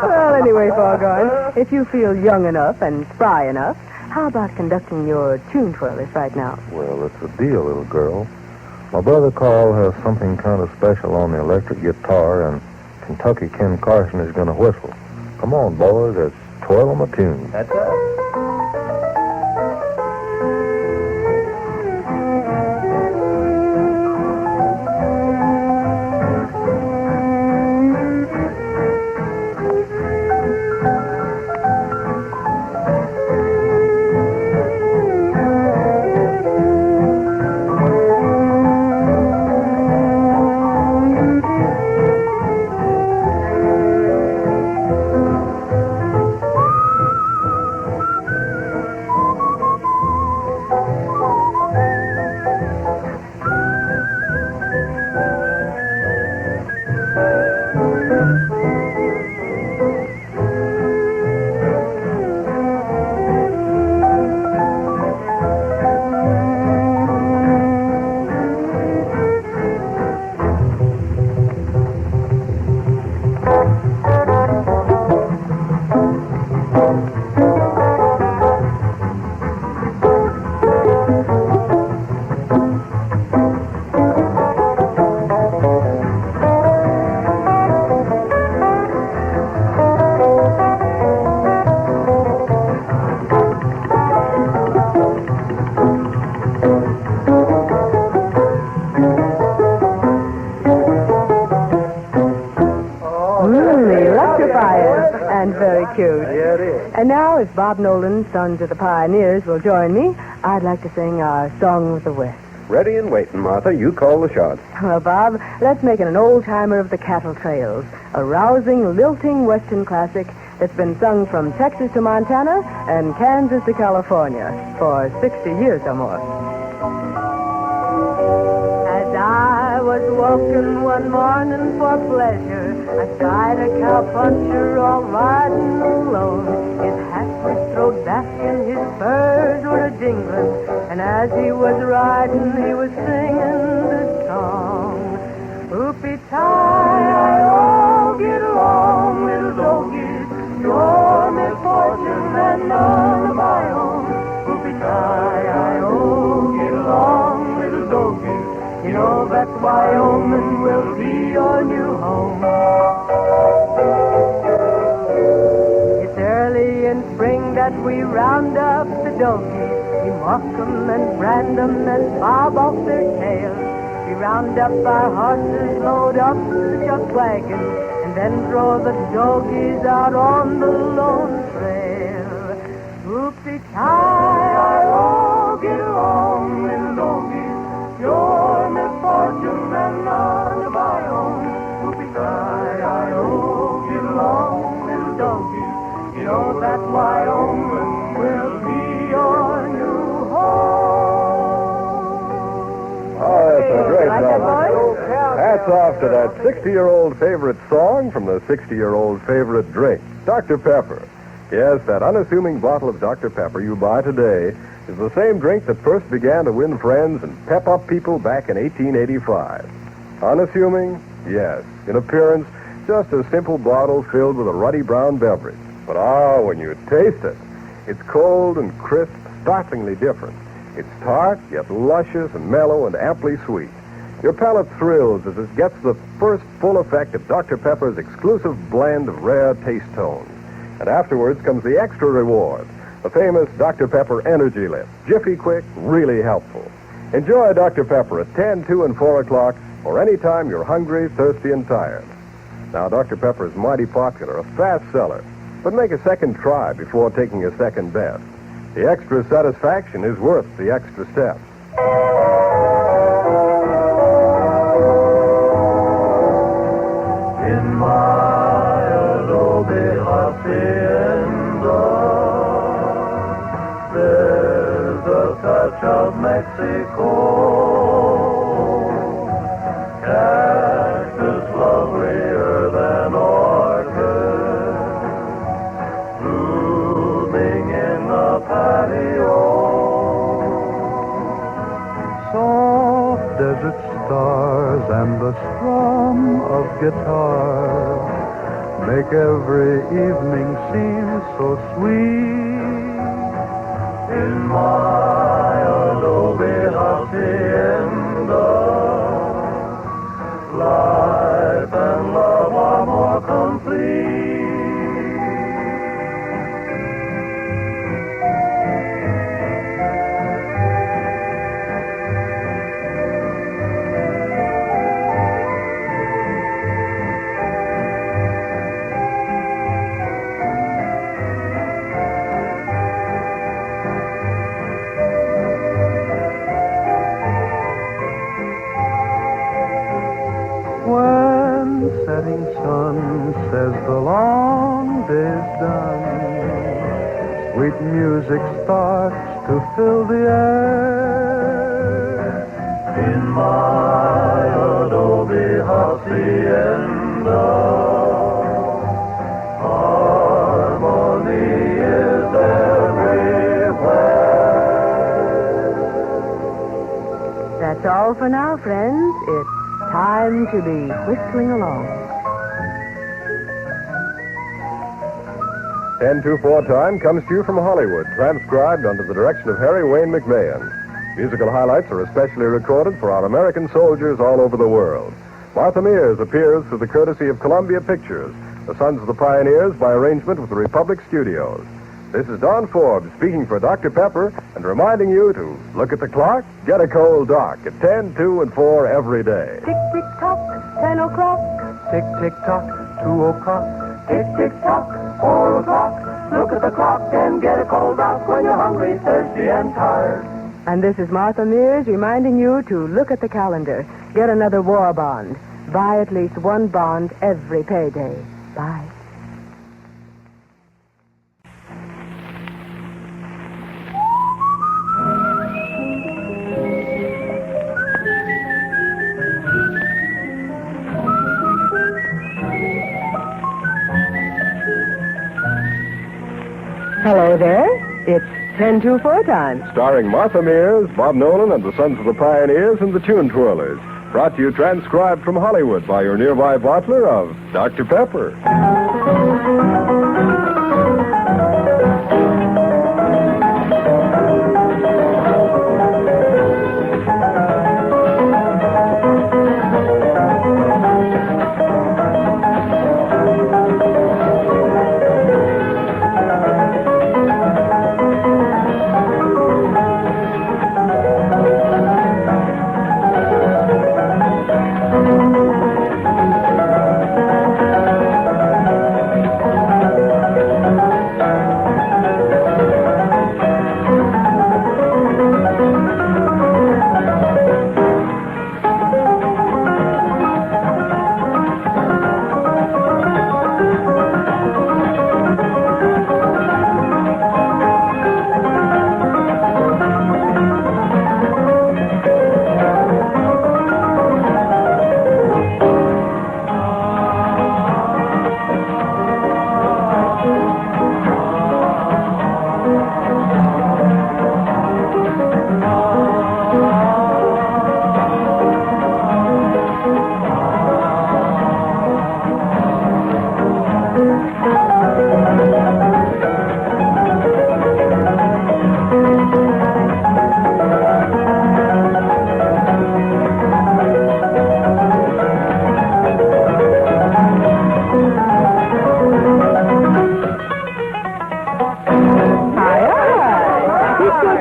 Well, anyway, Foghorn, if you feel young enough and spry enough, how about conducting your tune twirlers right now? Well, it's a deal, little girl. My brother Carl has something kind of special on the electric guitar, and Kentucky Ken Carson is going to whistle. Come on, boys, let's twirl 'em a tune. That's right. And now, if Bob Nolan's Sons of the Pioneers will join me, I'd like to sing our Song of the West. Ready and waiting, Martha. You call the shots. Well, Bob, let's make it an old-timer of the cattle trails, a rousing, lilting Western classic that's been sung from Texas to Montana and Kansas to California for 60 years or more. As I was walking one morning for pleasure, I spied a cowpuncher all riding alone. His hat was throwed back and his spurs were a-jingling, and as he was riding, he was singing this song. Whoopie-tie-oh, get along, little doggies, you're misfortune and none of my own. Whoopie-tie-oh, get along, little doggies, you know that Wyoming will be your new home. It's early in spring that we round up the donkeys. We mock 'em and brand 'em and bob off their tails. We round up our horses, load up the chuck wagon, and then throw the donkeys out on the lone trail. Whoopie-tie-oh, get along, little donkeys, your misfortune and none of my own. Whoopie-tie-oh, get along, little donkeys, you know that Wyoming will be your new home. Oh, that's a great song. Hats off to that 60-year-old favorite song from the 60-year-old favorite drink, Dr. Pepper. Yes, that unassuming bottle of Dr. Pepper you buy today is the same drink that first began to win friends and pep up people back in 1885. Unassuming? Yes. In appearance, just a simple bottle filled with a ruddy brown beverage. But when you taste it, it's cold and crisp, startlingly different. It's tart, yet luscious and mellow and amply sweet. Your palate thrills as it gets the first full effect of Dr. Pepper's exclusive blend of rare taste tones. And afterwards comes the extra reward, the famous Dr. Pepper Energy Lift. Jiffy quick, really helpful. Enjoy Dr. Pepper at 10, 2, and 4 o'clock, or any time you're hungry, thirsty, and tired. Now, Dr. Pepper is mighty popular, a fast seller, but make a second try before taking a second bet. The extra satisfaction is worth the extra step. In my adobe hacienda, there's a touch of Mexico. Cactus lovelier than orchid, blooming in the patio. Soft desert stars and the strum of guitars make every evening seem so sweet. In my adobe hacienda, life and love are more complete. Setting sun says the long day's done, sweet music starts to fill the air. In my adobe hacienda, harmony is everywhere. That's all for now, friends. It's time to be whistling along. 10-2-4 time comes to you from Hollywood, transcribed under the direction of Harry Wayne McMahon. Musical highlights are especially recorded for our American soldiers all over the world. Martha Mears appears through the courtesy of Columbia Pictures, the Sons of the Pioneers by arrangement with the Republic Studios. This is Don Forbes speaking for Dr. Pepper and reminding you to look at the clock, get a cold doc at 10, 2, and 4 every day. Tick, tick, tock, 10 o'clock. Tick, tick, tock, 2 o'clock. Tick, tick, tock, 4 o'clock. Look at the clock and get a cold doc when you're hungry, thirsty, and tired. And this is Martha Mears reminding you to look at the calendar. Get another war bond. Buy at least one bond every payday. Bye. Hello there. It's 10-2-4 time. Starring Martha Mears, Bob Nolan, and the Sons of the Pioneers and the Tune Twirlers. Brought to you transcribed from Hollywood by your nearby bottler of Dr. Pepper.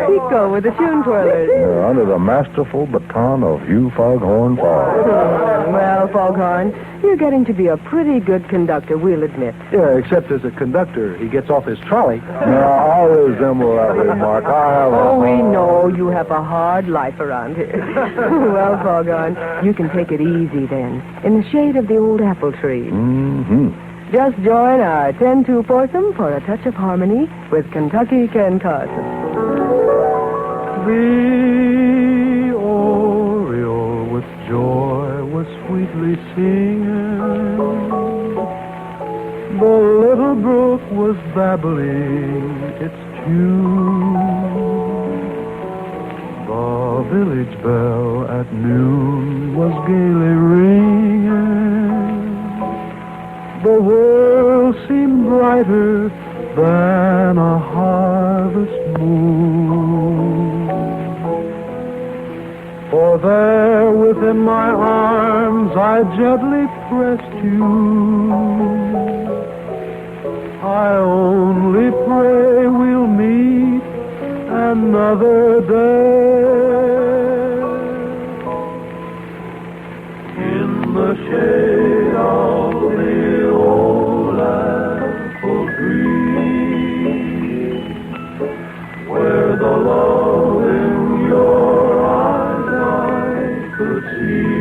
Tico with the Tune Twirlers. Under the masterful baton of Hugh Foghorn Fogg. Well, Foghorn, you're getting to be a pretty good conductor, we'll admit. Yeah, except as a conductor, he gets off his trolley. Now, I resemble that remark. We know you have a hard life around here. Well, Foghorn, you can take it easy then, in the shade of the old apple tree. Mm-hmm. Just join our 10-2 foursome for a touch of harmony with Kentucky Ken Carson. The oriole with joy was sweetly singing. The little brook was babbling its tune. The village bell at noon was gaily ringing. The world seemed brighter than a harvest moon. For there within my arms I gently pressed you. I only pray we'll meet another day in the shade of the old apple tree, where the love in your eyes I could see,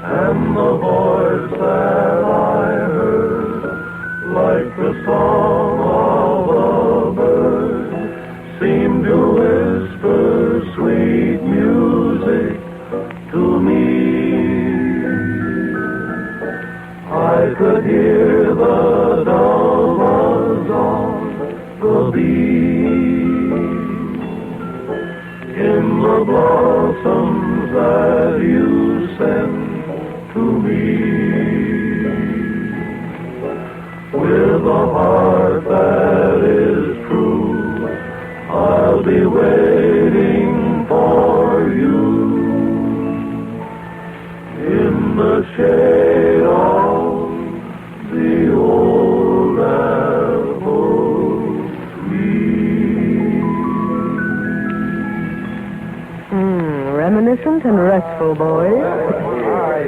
and the voice that I heard, like the song of a bird, seemed to whisper sweet music to me. I could hear the dull buzz of the bee in the blossoms that you sent to me. With a heart that is true, I'll be waiting for you in the shade of the old apple tree. Reminiscent and restful, boys.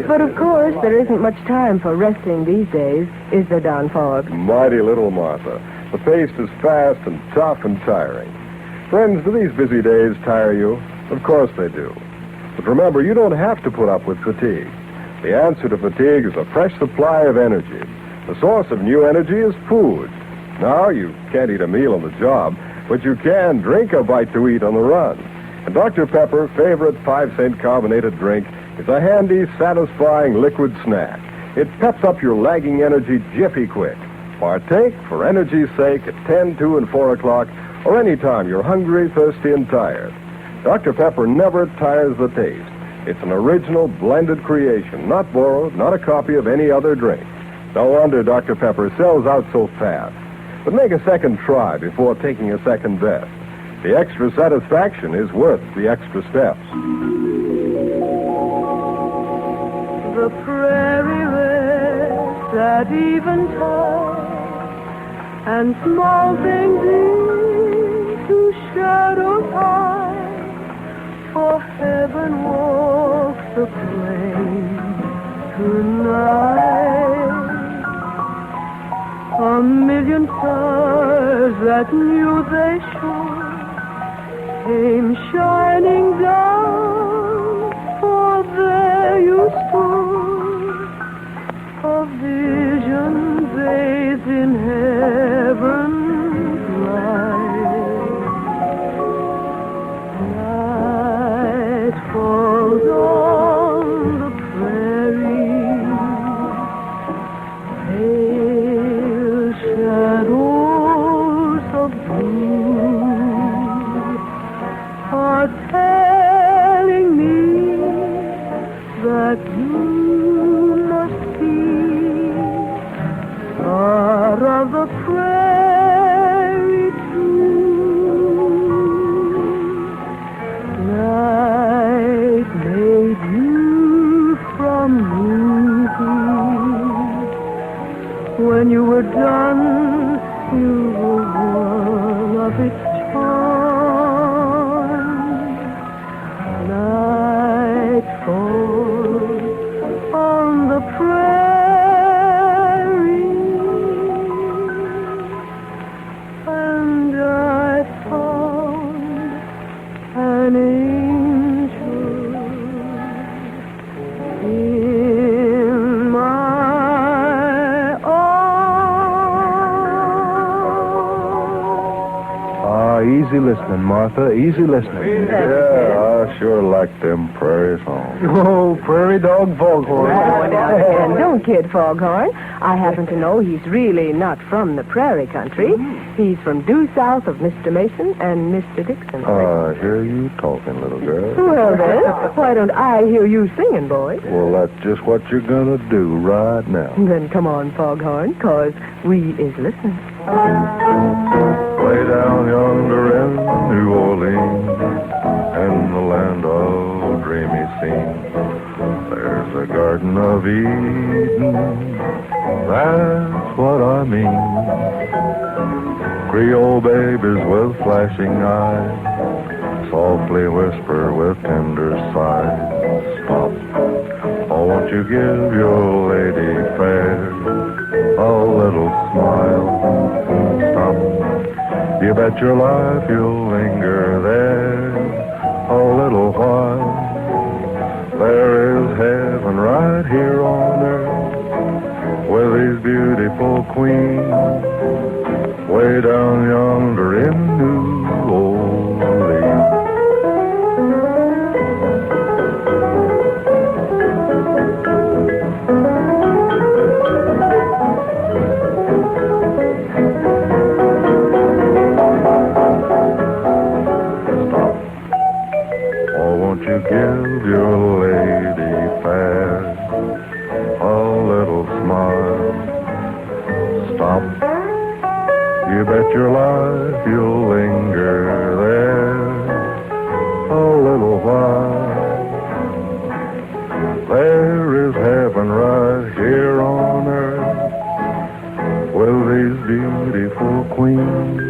But of course, there isn't much time for resting these days, is there, Don Fogg? Mighty little, Martha. The pace is fast and tough and tiring. Friends, do these busy days tire you? Of course they do. But remember, you don't have to put up with fatigue. The answer to fatigue is a fresh supply of energy. The source of new energy is food. Now, you can't eat a meal on the job, but you can drink a bite to eat on the run. And Dr. Pepper's favorite 5-cent carbonated drink is a handy, satisfying liquid snack. It peps up your lagging energy jiffy quick. Partake for energy's sake at 10, 2, and 4 o'clock, or any time you're hungry, thirsty, and tired. Dr. Pepper never tires the taste. It's an original blended creation, not borrowed, not a copy of any other drink. No wonder Dr. Pepper sells out so fast. But make a second try before taking a second best. The extra satisfaction is worth the extra steps. The prairie rests at eventide, and small things into shadows hide, for heaven walks the plain tonight. A million stars that knew they should came shining down, for there you stood, a vision bathed in heaven's light. Night falls on the prairie, pale shadows of blue are telling me that you must be part of the prairie too. Night made you from music. When you were done, you were one of its falls on the prairie, and I found an angel in my arms. Easy listening, Martha. Easy listening. Yeah, I sure like them prairie songs. Oh, prairie dog foghorn. And don't kid Foghorn. I happen to know he's really not from the prairie country. He's from due south of Mr. Mason and Mr. Dixon. I hear you talking, little girl. Well, then, why don't I hear you singing, boy? Well, that's just what you're gonna do right now. Then come on, Foghorn, 'cause we is listening. Way down yonder in New Orleans, in the land of dreamy scenes, there's a Garden of Eden. That's what I mean. Creole babies with flashing eyes softly whisper with tender sighs. Stop. Oh, won't you give your lady fair a little smile? Stop. You bet your life you'll linger there a little while. There is heaven right here on earth with these beautiful queens way down yonder in New Orleans. Give your lady fair a little smile. Stop. You bet your life you'll linger there a little while. There is heaven right here on earth with these beautiful queens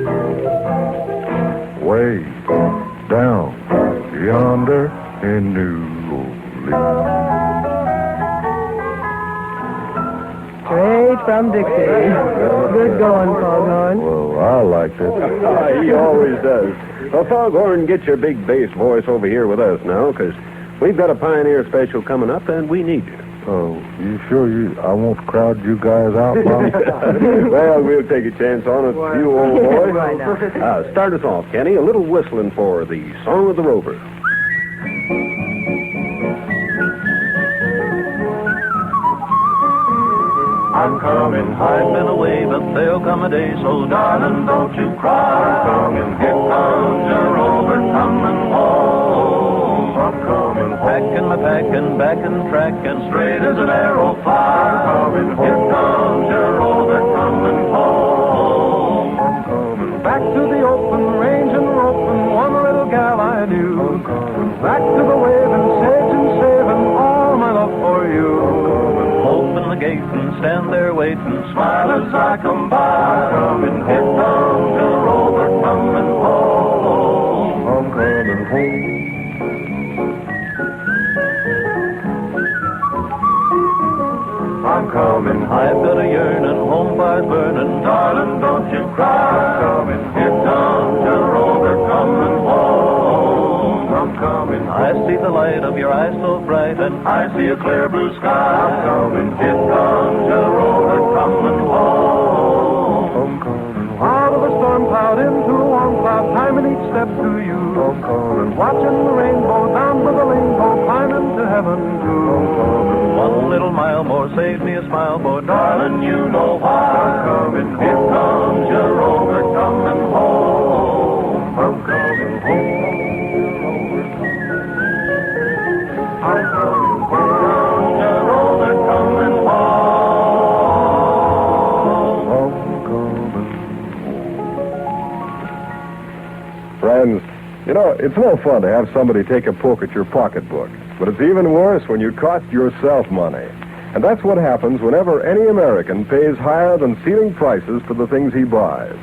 way down yonder in New Orleans. Straight from Dixie. Good going, Foghorn. Well, I liked it. He always does. Well, Foghorn, get your big bass voice over here with us now, because we've got a Pioneer special coming up, and we need you. Oh, you sure I won't crowd you guys out, Mom? Well, we'll take a chance on it, you old boy. Right now. Start us off, Kenny. A little whistling for the Song of the Rover. I'm coming home. I've been away, but there'll come a day, so darling, don't you cry. I'm coming home. Here comes your Rover coming home. I'm coming home. Packing my packing, back and tracking, straight as an arrow fly. I'm coming home. Here comes your Rover coming home. I'm coming Back to the open range and roping one little gal I knew. Back to the waving, sage and saving all my love for you. Open the gate and stand there waiting, smile as I come by. Coming, here comes the Rover coming home. I'm coming home. I'm coming, I've got a yearning, home fire's burning, darling, don't you cry. I'm coming, here comes the Rover coming home. I'm coming, I see the light of your eyes so bright, and I see a clear blue sky. I'm coming, here comes the Rover coming home. I'm coming Out of a storm cloud into a warm cloud, timing each step to you. I'm coming Watching the rainbow down with the rainbow, climbing to heaven too. One little mile more, save me a smile more, darling, you know why. I'm coming, here comes your Rover coming home. I'm coming home. I'm coming, here comes your Rover coming home. Friends, you know, it's no fun to have somebody take a poke at your pocketbook. But it's even worse when you cost yourself money. And that's what happens whenever any American pays higher than ceiling prices for the things he buys.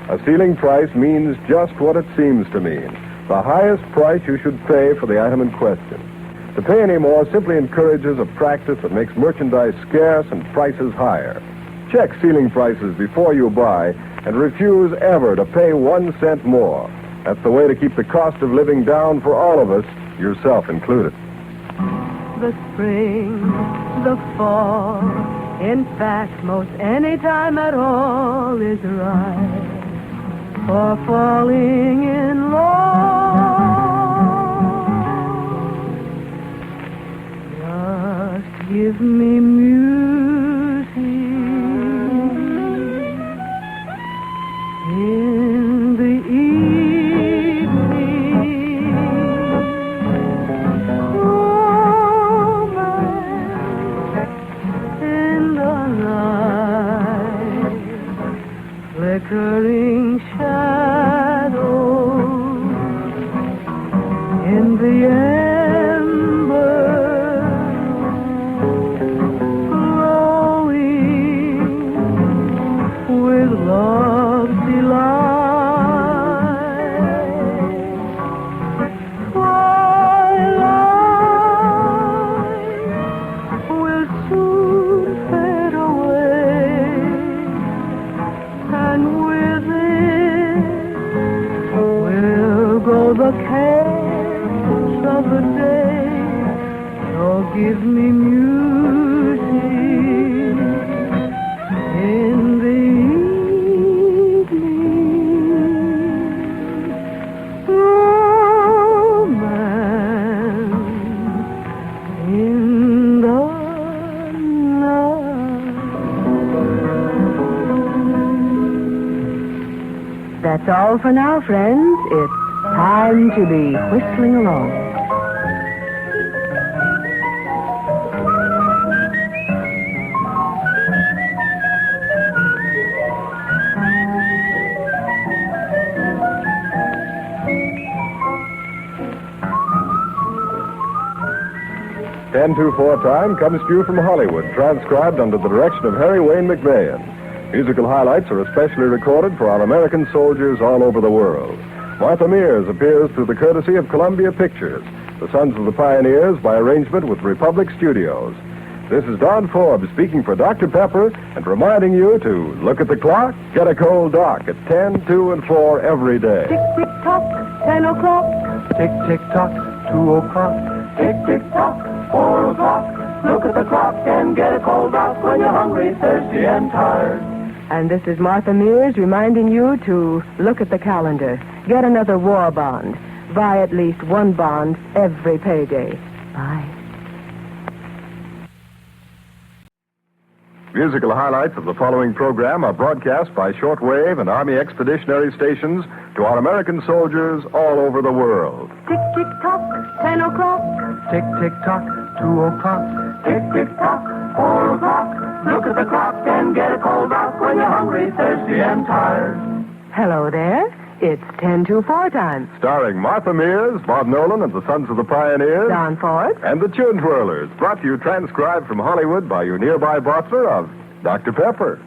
A ceiling price means just what it seems to mean. The highest price you should pay for the item in question. To pay any more simply encourages a practice that makes merchandise scarce and prices higher. Check ceiling prices before you buy and refuse ever to pay 1 cent more. That's the way to keep the cost of living down for all of us, yourself included. The spring, the fall, in fact, most any time at all is right. for falling in love. Just give me music in the evening. Romance in the night, flickering shadows in the ember, glowing with love's delight. Twilight will soon fade away, and with it will go the cares of the day. So give me music in the evening, romance in the night. That's all for now, friends. It's time to be whistling along. Ten to 4 time comes to you from Hollywood, transcribed under the direction of Harry Wayne McMahon. Musical highlights are especially recorded for our American soldiers all over the world. Martha Mears appears through the courtesy of Columbia Pictures, the Sons of the Pioneers by arrangement with Republic Studios. This is Don Forbes speaking for Dr. Pepper and reminding you to look at the clock, get a cold dock at 10, 2, and 4 every day. Tick, tick, tock, 10 o'clock. Tick, tick, tock, 2 o'clock. Tick, tick, tock, 4 o'clock. Look at the clock and get a cold dock when you're hungry, thirsty, and tired. And this is Martha Mears reminding you to look at the calendar. Get another war bond. Buy at least one bond every payday. Bye. Musical highlights of the following program are broadcast by shortwave and Army expeditionary stations to our American soldiers all over the world. Tick, tick, tock, 10 o'clock. Tick, tick, tock, 2 o'clock. Tick, tick, tock, 4 o'clock. Look at the clock and get a cold dock when you're hungry, thirsty, and tired. Hello there. It's 10 to 4 time. Starring Martha Mears, Bob Nolan, and the Sons of the Pioneers. Don Ford. And the Tune Twirlers, brought to you transcribed from Hollywood by your nearby bother of Dr. Pepper.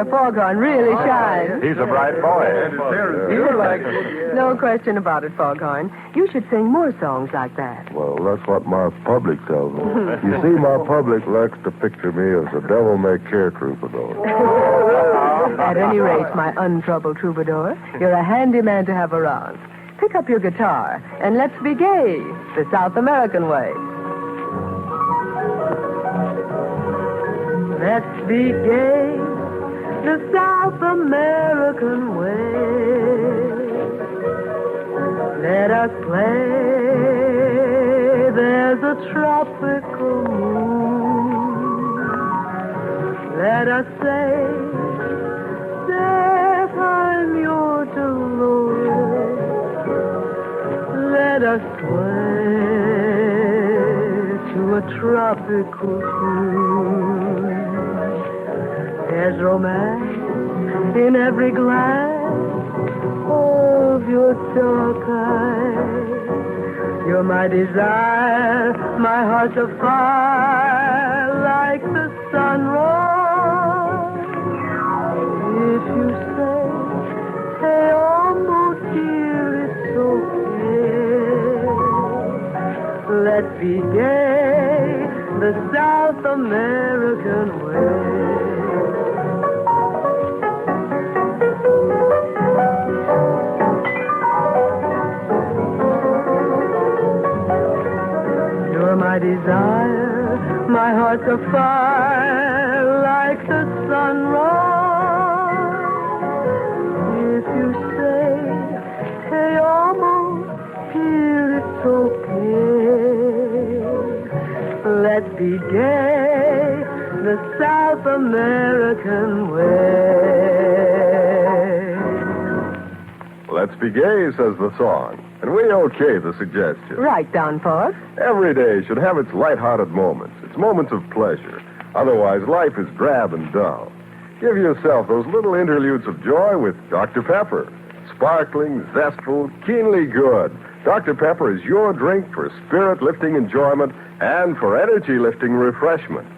where Foghorn really shines. He's a bright boy. You're like No question about it, Foghorn. You should sing more songs like that. Well, that's what my public tells me. You see, my public likes to picture me as a devil-may-care troubadour. At any rate, my untroubled troubadour, you're a handy man to have around. Pick up your guitar and let's be gay, the South American way. Let's be gay, the South American way. Let us play, there's a tropical moon. Let us say that I'm your Dolores. Let us sway to a tropical tune. There's romance in every glance of your dark eyes. You're my desire, my heart's afire, like the sunrise. If you say, hey, almost dear, it's okay. Let's be gay, the South American way. My desire, my heart's afire, like the sunrise. If you say, hey, almost, here it's okay. Let's be gay, the South American way. Let's be gay, says the song. And we okay the suggestion. Right, Don Ford. Every day should have its light-hearted moments, its moments of pleasure. Otherwise, life is drab and dull. Give yourself those little interludes of joy with Dr. Pepper. Sparkling, zestful, keenly good. Dr. Pepper is your drink for spirit-lifting enjoyment and for energy-lifting refreshment.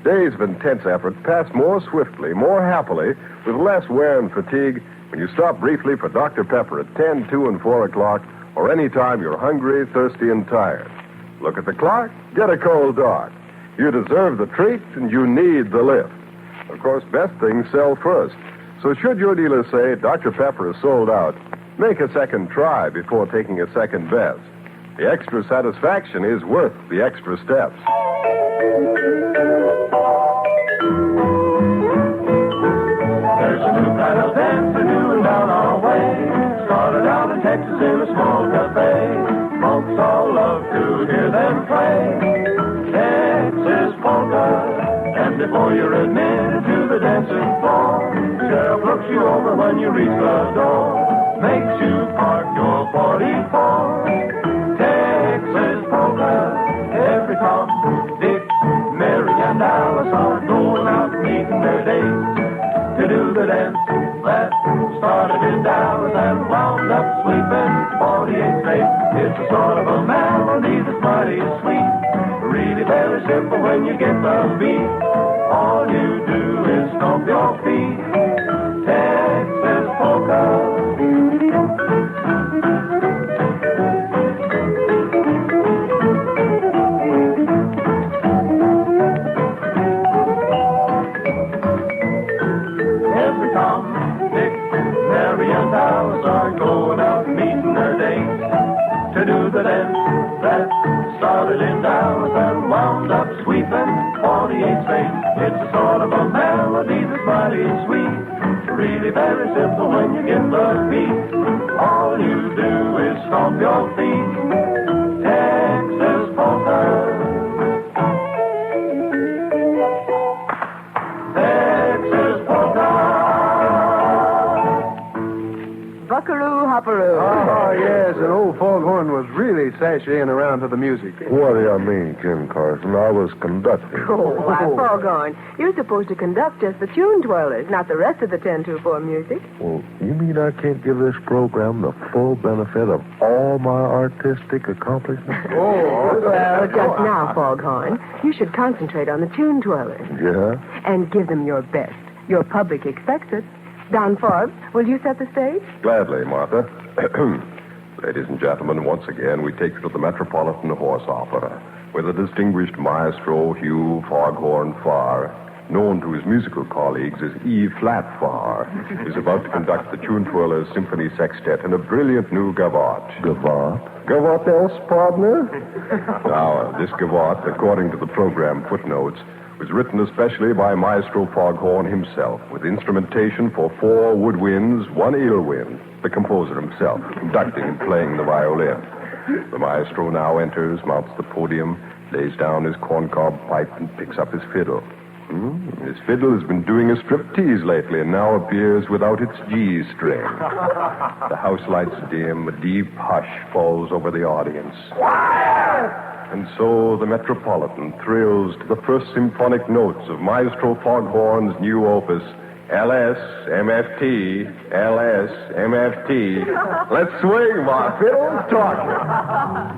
Days of intense effort pass more swiftly, more happily, with less wear and fatigue when you stop briefly for Dr. Pepper at 10, 2, and 4 o'clock, or any time you're hungry, thirsty, and tired. Look at the clock, get a cold dart. You deserve the treat, and you need the lift. Of course, best things sell first. So should your dealer say Dr. Pepper is sold out, make a second try before taking a second best. The extra satisfaction is worth the extra steps. There's a new kind of dance they're doing down our way. Started out in Texas in a small cafe. Folks all love to hear them play Texas polka. And before you're admitted to the dancing floor, sheriff looks you over when you reach the door. Makes you park your 44. Texas polka. Every Tom, Dick, Mary, and Alice are going out meeting their dates to do the dance that started in Dallas and wound up sweeping 48 states. It's a sort of a melody that's mighty sweet, really very simple when you get the beat. All you do is stomp your feet. Texas polka. To do the dance that started in Dallas and wound up sweeping 48 states. It's a sort of a melody that's mighty sweet, really very simple when you get the beat. All you do is stomp your feet. Texas polka. Texas polka. Buckaroo hopperoo. Oh, yes, and old Foghorn was really sashaying around to the music. What do you mean, Ken Carson? I was conducting. Oh, why, Foghorn, you're supposed to conduct just the tune twirlers, not the rest of the 10-2-4 music. Well, you mean I can't give this program the full benefit of all my artistic accomplishments? Well, just now, Foghorn, you should concentrate on the tune twirlers Yeah? and give them your best. Your public expects it. Don Forbes, will you set the stage? Gladly, Martha. Ladies and gentlemen, once again, we take you to the Metropolitan Horse Opera, where the distinguished maestro Hugh Foghorn Farr, known to his musical colleagues as E-flat Farr, is about to conduct the Tune Twirlers Symphony Sextet in a brilliant new gavotte. Gavotte? Gavotte else, partner? Now, this gavotte, according to the program footnotes, was written especially by Maestro Foghorn himself, with instrumentation for 4 woodwinds, 1 eelwind, the composer himself, conducting and playing the violin. The maestro now enters, mounts the podium, lays down his corncob pipe, and picks up his fiddle. His fiddle has been doing a striptease lately and now appears without its G string. The house lights dim, a deep hush falls over the audience. And so the Metropolitan thrills to the first symphonic notes of Maestro Foghorn's new opus, L.S.M.F.T., L.S.M.F.T. Let's swing, my fiddle's talking.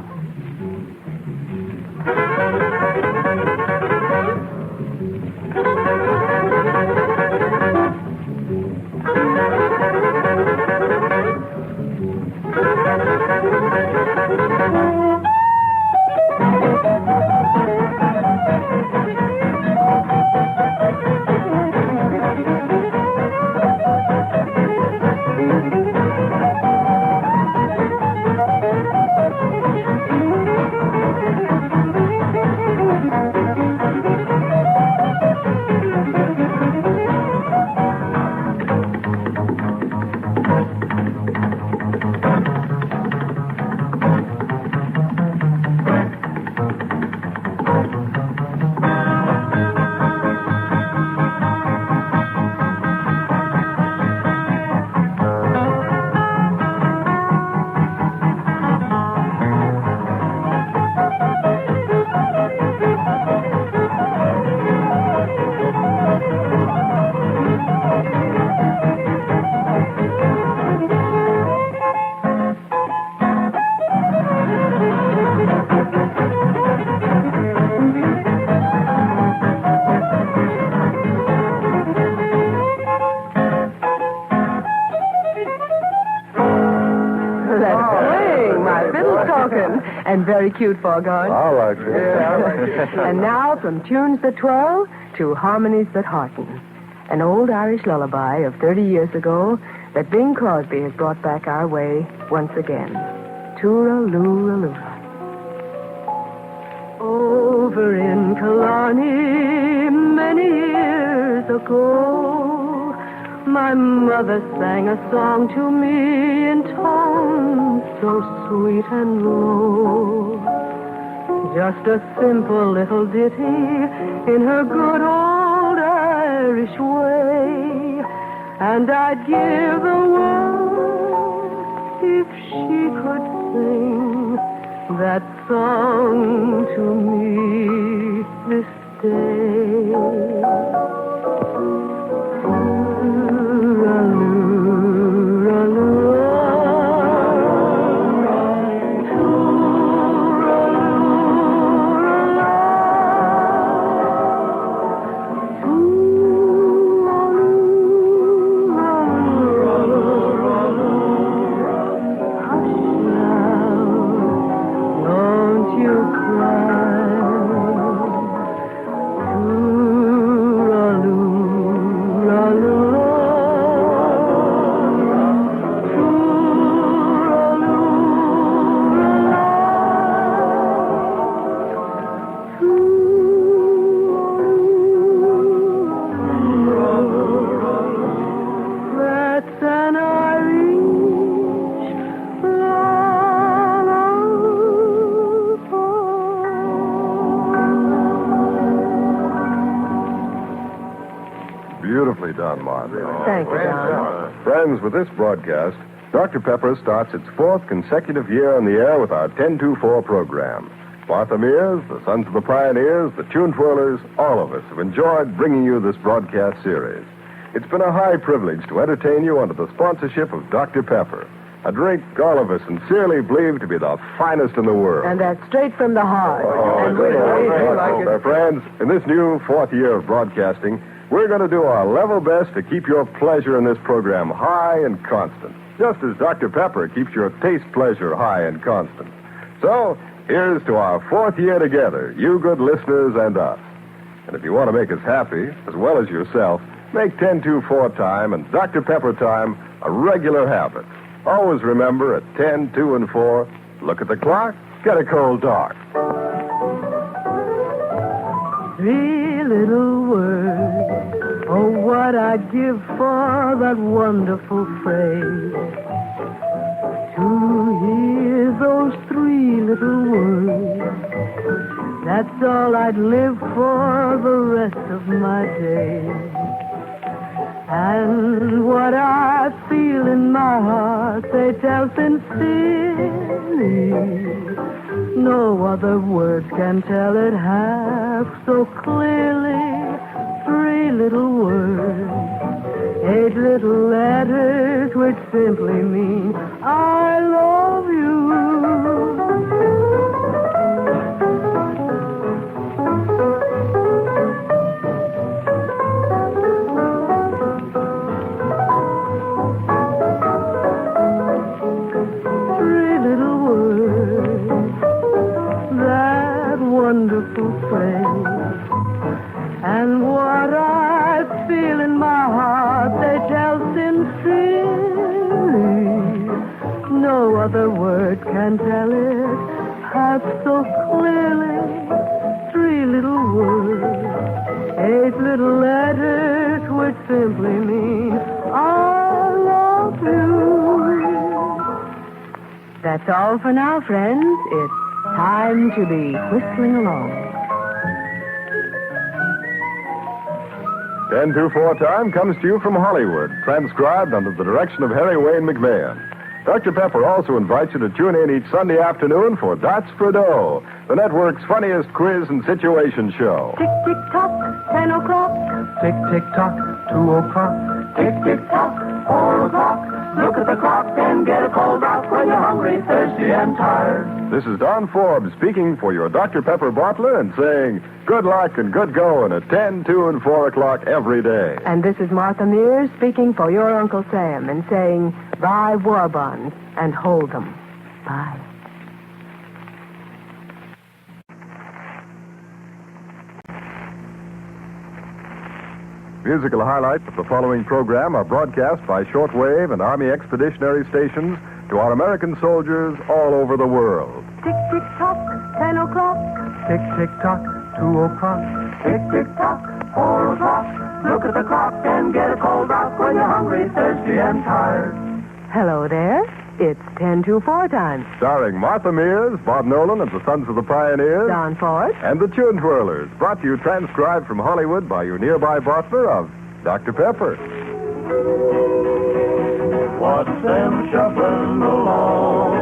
And very cute, Foghorn. I like it. And now, from tunes that twirl to harmonies that hearten. An old Irish lullaby of 30 years ago that Bing Crosby has brought back our way once again. Tooraloo-raloo. Over in Killarney, many years ago, my mother sang a song to me in tones so sweet and low. Just a simple little ditty in her good old Irish way. And I'd give the world if she could sing that song to me this day. Thank you, Don. Friends, with this broadcast, Dr. Pepper starts its 4th consecutive year on the air with our 10-2-4 program. Martha Mears, the Sons of the Pioneers, the Tune Twirlers, all of us have enjoyed bringing you this broadcast series. It's been a high privilege to entertain you under the sponsorship of Dr. Pepper, a drink all of us sincerely believe to be the finest in the world. And that's straight from the heart. Friends, in this new 4th year of broadcasting, we're going to do our level best to keep your pleasure in this program high and constant, just as Dr. Pepper keeps your taste pleasure high and constant. So, here's to our 4th year together, you good listeners and us. And if you want to make us happy, as well as yourself, make 10-2-4 time and Dr. Pepper time a regular habit. Always remember at 10, 2, and 4, look at the clock, get a cold talk. 3 little words, oh, what I'd give for that wonderful phrase. To hear those 3 little words, that's all I'd live for the rest of my days. And what I feel in my heart, they tell sincerely. No other words can tell it half so clearly. 3 little words, 8 little letters, which simply mean I love you. Wonderful phrase. And what I feel in my heart, they tell sincerely. No other word can tell it half so clearly. 3 little words, 8 little letters, which simply mean I love you. That's all for now, friends. It's time to be whistling along. 10-2-4 time comes to you from Hollywood, transcribed under the direction of Harry Wayne McMahon. Dr. Pepper also invites you to tune in each Sunday afternoon for Dots for Dough, the network's funniest quiz and situation show. Tick, tick, tock, 10 o'clock. Tick, tick, tock, 2 o'clock. Tick, tick, tock, 4 o'clock. Look at the clock and get a cold rock when you're hungry, thirsty, and tired. This is Don Forbes speaking for your Dr. Pepper bottler and saying good luck and good going at 10, 2, and 4 o'clock every day. And this is Martha Mears speaking for your Uncle Sam and saying, buy war bonds and hold them. Bye. Musical highlights of the following program are broadcast by shortwave and Army expeditionary stations to our American soldiers all over the world. Tick, tick, tock, 10 o'clock. Tick, tick, tock, 2 o'clock. Tick, tick, tock, 4 o'clock. Look at the clock and get a cold rock when you're hungry, thirsty, and tired. Hello there. It's 10-4 time. Starring Martha Mears, Bob Nolan and the Sons of the Pioneers. Don Ford. And the Tune Twirlers, brought to you transcribed from Hollywood by your nearby bottler of Dr. Pepper. Watch them shuffling along.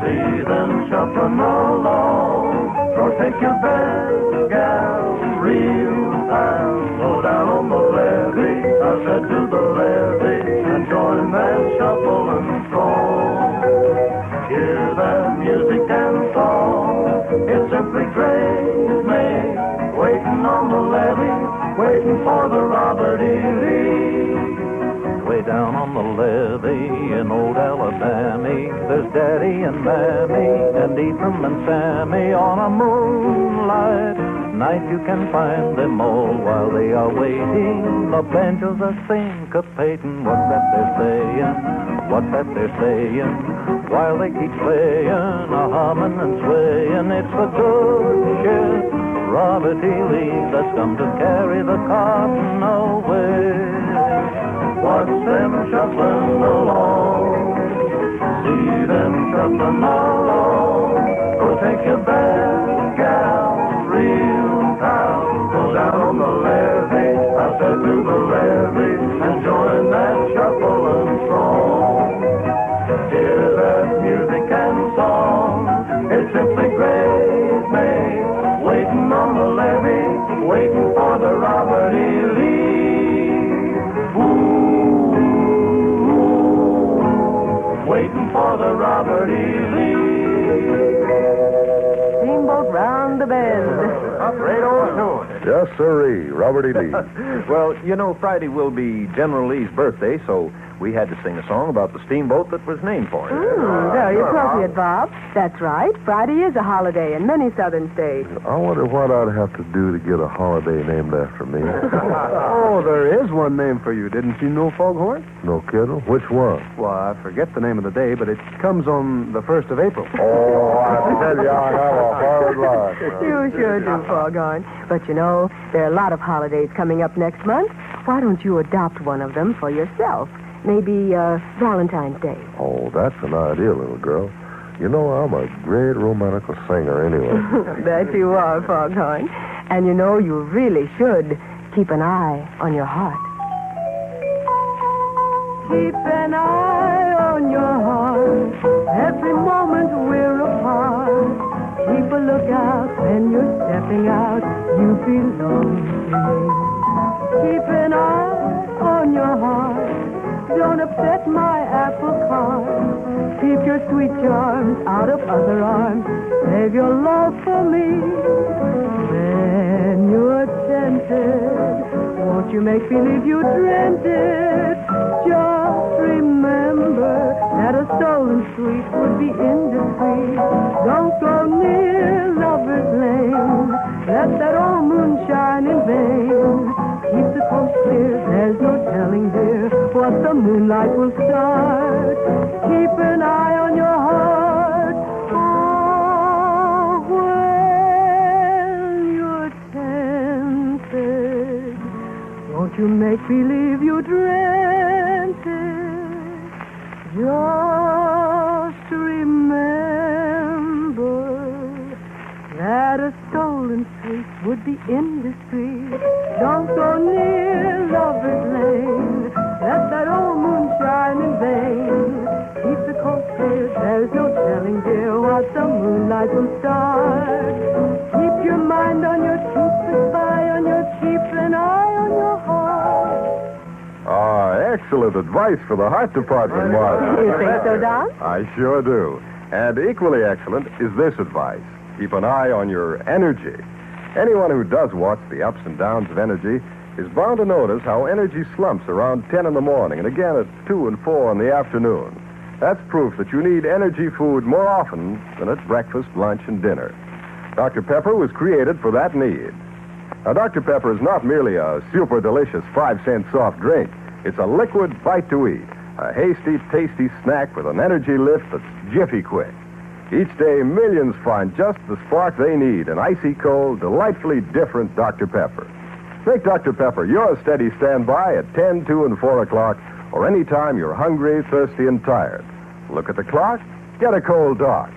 See them shuffling along. Go take your best gal real time. Go down on the levee. I said to the levee and join that shuffling throng. Hear that music and song. It's simply great, mate. Waiting on the levee, waiting for the Robert E. Lee. Way down on the levee in old Alabama, there's Daddy and Mammy and Ephraim and Sammy on a moonlight night. You can find them all while they are waiting. The banjos are syncopating what that they're saying, what that they're saying, while they keep playing, humming and swaying. It's the good ship Robert E. Lee that's come to carry the cotton away. Watch them shuffling along. See them shuffling along. Go take your best gal, real pal. Go down on the levee. I said to the levee and join that shuffling throng. Hear that music and song. It's simply great, mate. Waiting on the levee, waiting for the Robert E. Lee. Waiting for the Robert E. Lee. Steamboat round the bend. Up right on to it. Yes, sirree. Robert E. Lee. Well, you know, Friday will be General Lee's birthday, so we had to sing a song about the steamboat that was named for him. Very appropriate, Bob. That's right. Friday is a holiday in many southern states. I wonder what I'd have to do to get a holiday named after me. Oh, there is one name for you. Didn't you know, Foghorn? No kidding? Which one? Well, I forget the name of the day, but it comes on the 1st of April. Oh, I tell you, I have a hard life. You sure do, Foghorn. But you know, there are a lot of holidays coming up next month. Why don't you adopt one of them for yourself? Maybe Valentine's Day. Oh, that's an idea, little girl. You know, I'm a great romantical singer anyway. That you are, Foghorn. And you know, you really should keep an eye on your heart. Keep an eye on your heart. Every moment we're apart. Keep a lookout when you're stepping out. You belong to me. Keep an eye on your heart. Don't upset my apple cart. Keep your sweet charms out of other arms. Save your love for me. When you're tempted, won't you make believe you dreamt it? Just remember that a stolen sweet would be indiscreet. Don't go near Lover's Lane. Let that old moon shine in vain. Keep the coast clear, there's no telling, dear, what the moonlight will start. Keep an eye on your heart. Oh, when you're tempted, won't you make believe you dreamt it? Just remember that a stolen sweet would be indiscreet. Don't go near Lover's Lane. Let that old moon shine in vain. Keep the coast clear, there's no telling, dear, what the moonlight will start. Keep your mind on your keep a spy on your keep an eye on your heart. Excellent advice for the heart department, Martha. You think so, Don? I sure do. And equally excellent is this advice. Keep an eye on your energy. Anyone who does watch the ups and downs of energy is bound to notice how energy slumps around 10 in the morning and again at 2 and 4 in the afternoon. That's proof that you need energy food more often than at breakfast, lunch, and dinner. Dr. Pepper was created for that need. Now, Dr. Pepper is not merely a super delicious 5-cent soft drink. It's a liquid bite to eat, a hasty, tasty snack with an energy lift that's jiffy quick. Each day, millions find just the spark they need in icy cold, delightfully different Dr. Pepper. Make Dr. Pepper your steady standby at 10, 2, and 4 o'clock, or any time you're hungry, thirsty, and tired. Look at the clock, get a cold Doc.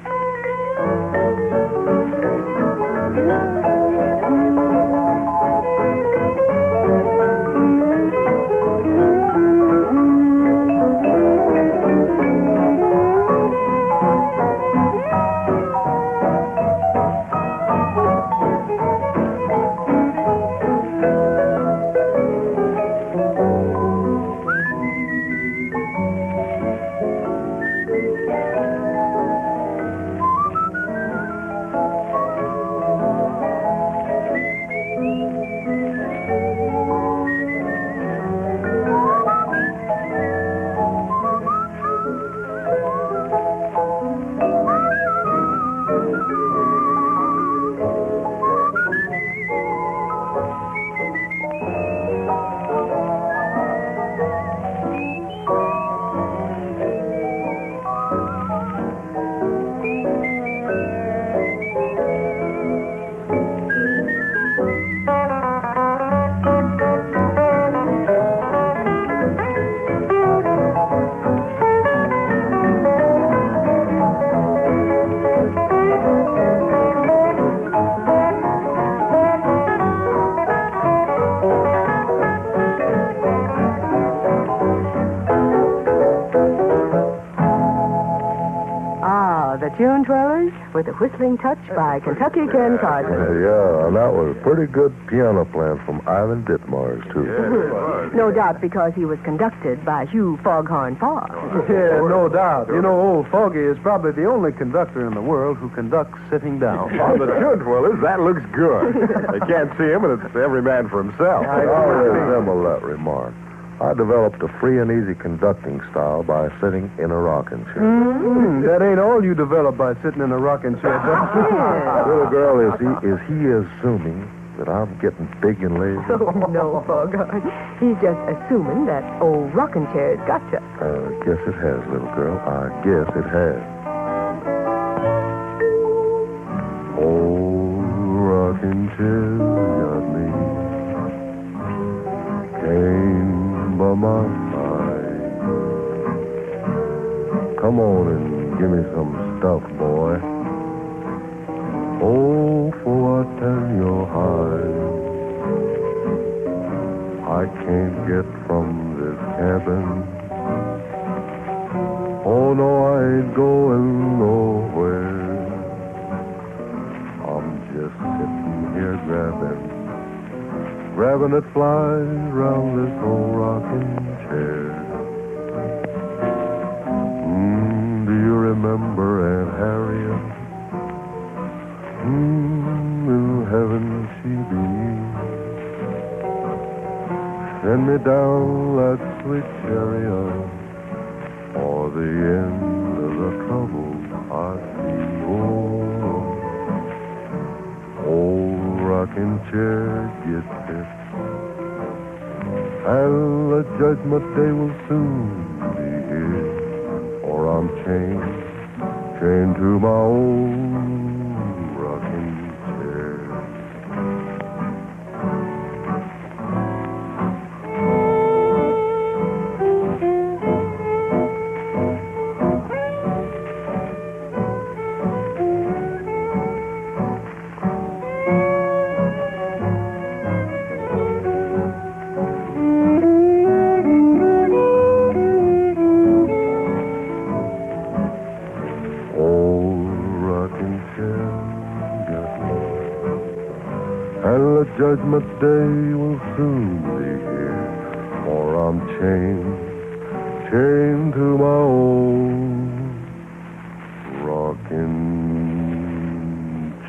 Tune Twirlers with a whistling touch by Kentucky Ken Carson. Yeah, and that was a pretty good piano playing from Ivan Ditmars, too. No doubt because he was conducted by Hugh Foghorn Fogg. Yeah, no doubt. You know, old Foggy is probably the only conductor in the world who conducts sitting down. On the Tune Twirlers, that looks good. They can't see him, and it's every man for himself. I resemble that remark. I developed a free and easy conducting style by sitting in a rocking chair. That ain't all you developed by sitting in a rocking chair, Little girl, is he assuming that I'm getting big and lazy? Oh, no, Foghorn. He's just assuming that old rocking chair's got you. Guess it has, little girl. I guess it has. Old rocking chair got me. Came by my side. Come on and give me some stuff, boy. Oh, for what tan your hide. I can't get from this cabin. Oh, no, I ain't going nowhere. I'm just sitting here grabbing at flies round this old rocking chair. Do you remember Aunt Harriet? In heaven she be. Send me down that sweet chariot, or the end of the trouble I see. Old rocking chair, get it. And the judgment day will soon be here, or I'm chained to my old rocking chair. Judgment day will soon be here, for I'm chained to my old rocking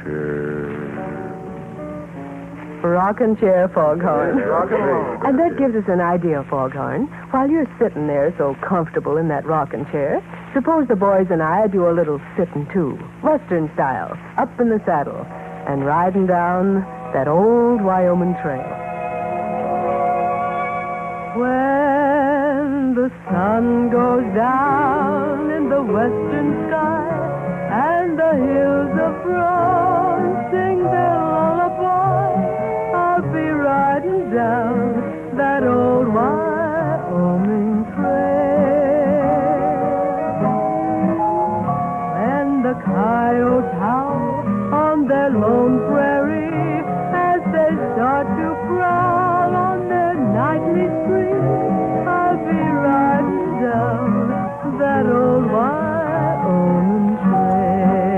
chair. Rocking chair, Foghorn. And that gives us an idea, Foghorn. While you're sitting there so comfortable in that rocking chair, suppose the boys and I do a little sitting too, Western style, up in the saddle, and riding down that old Wyoming trail. When the sun goes down in the western sky and the hills of bronze sing their lullaby, I'll be riding down that old Wyoming trail. When the coyotes howl on their lone prairie, they start to prowl on their nightly spree, I'll be riding down that old Wyoming trail.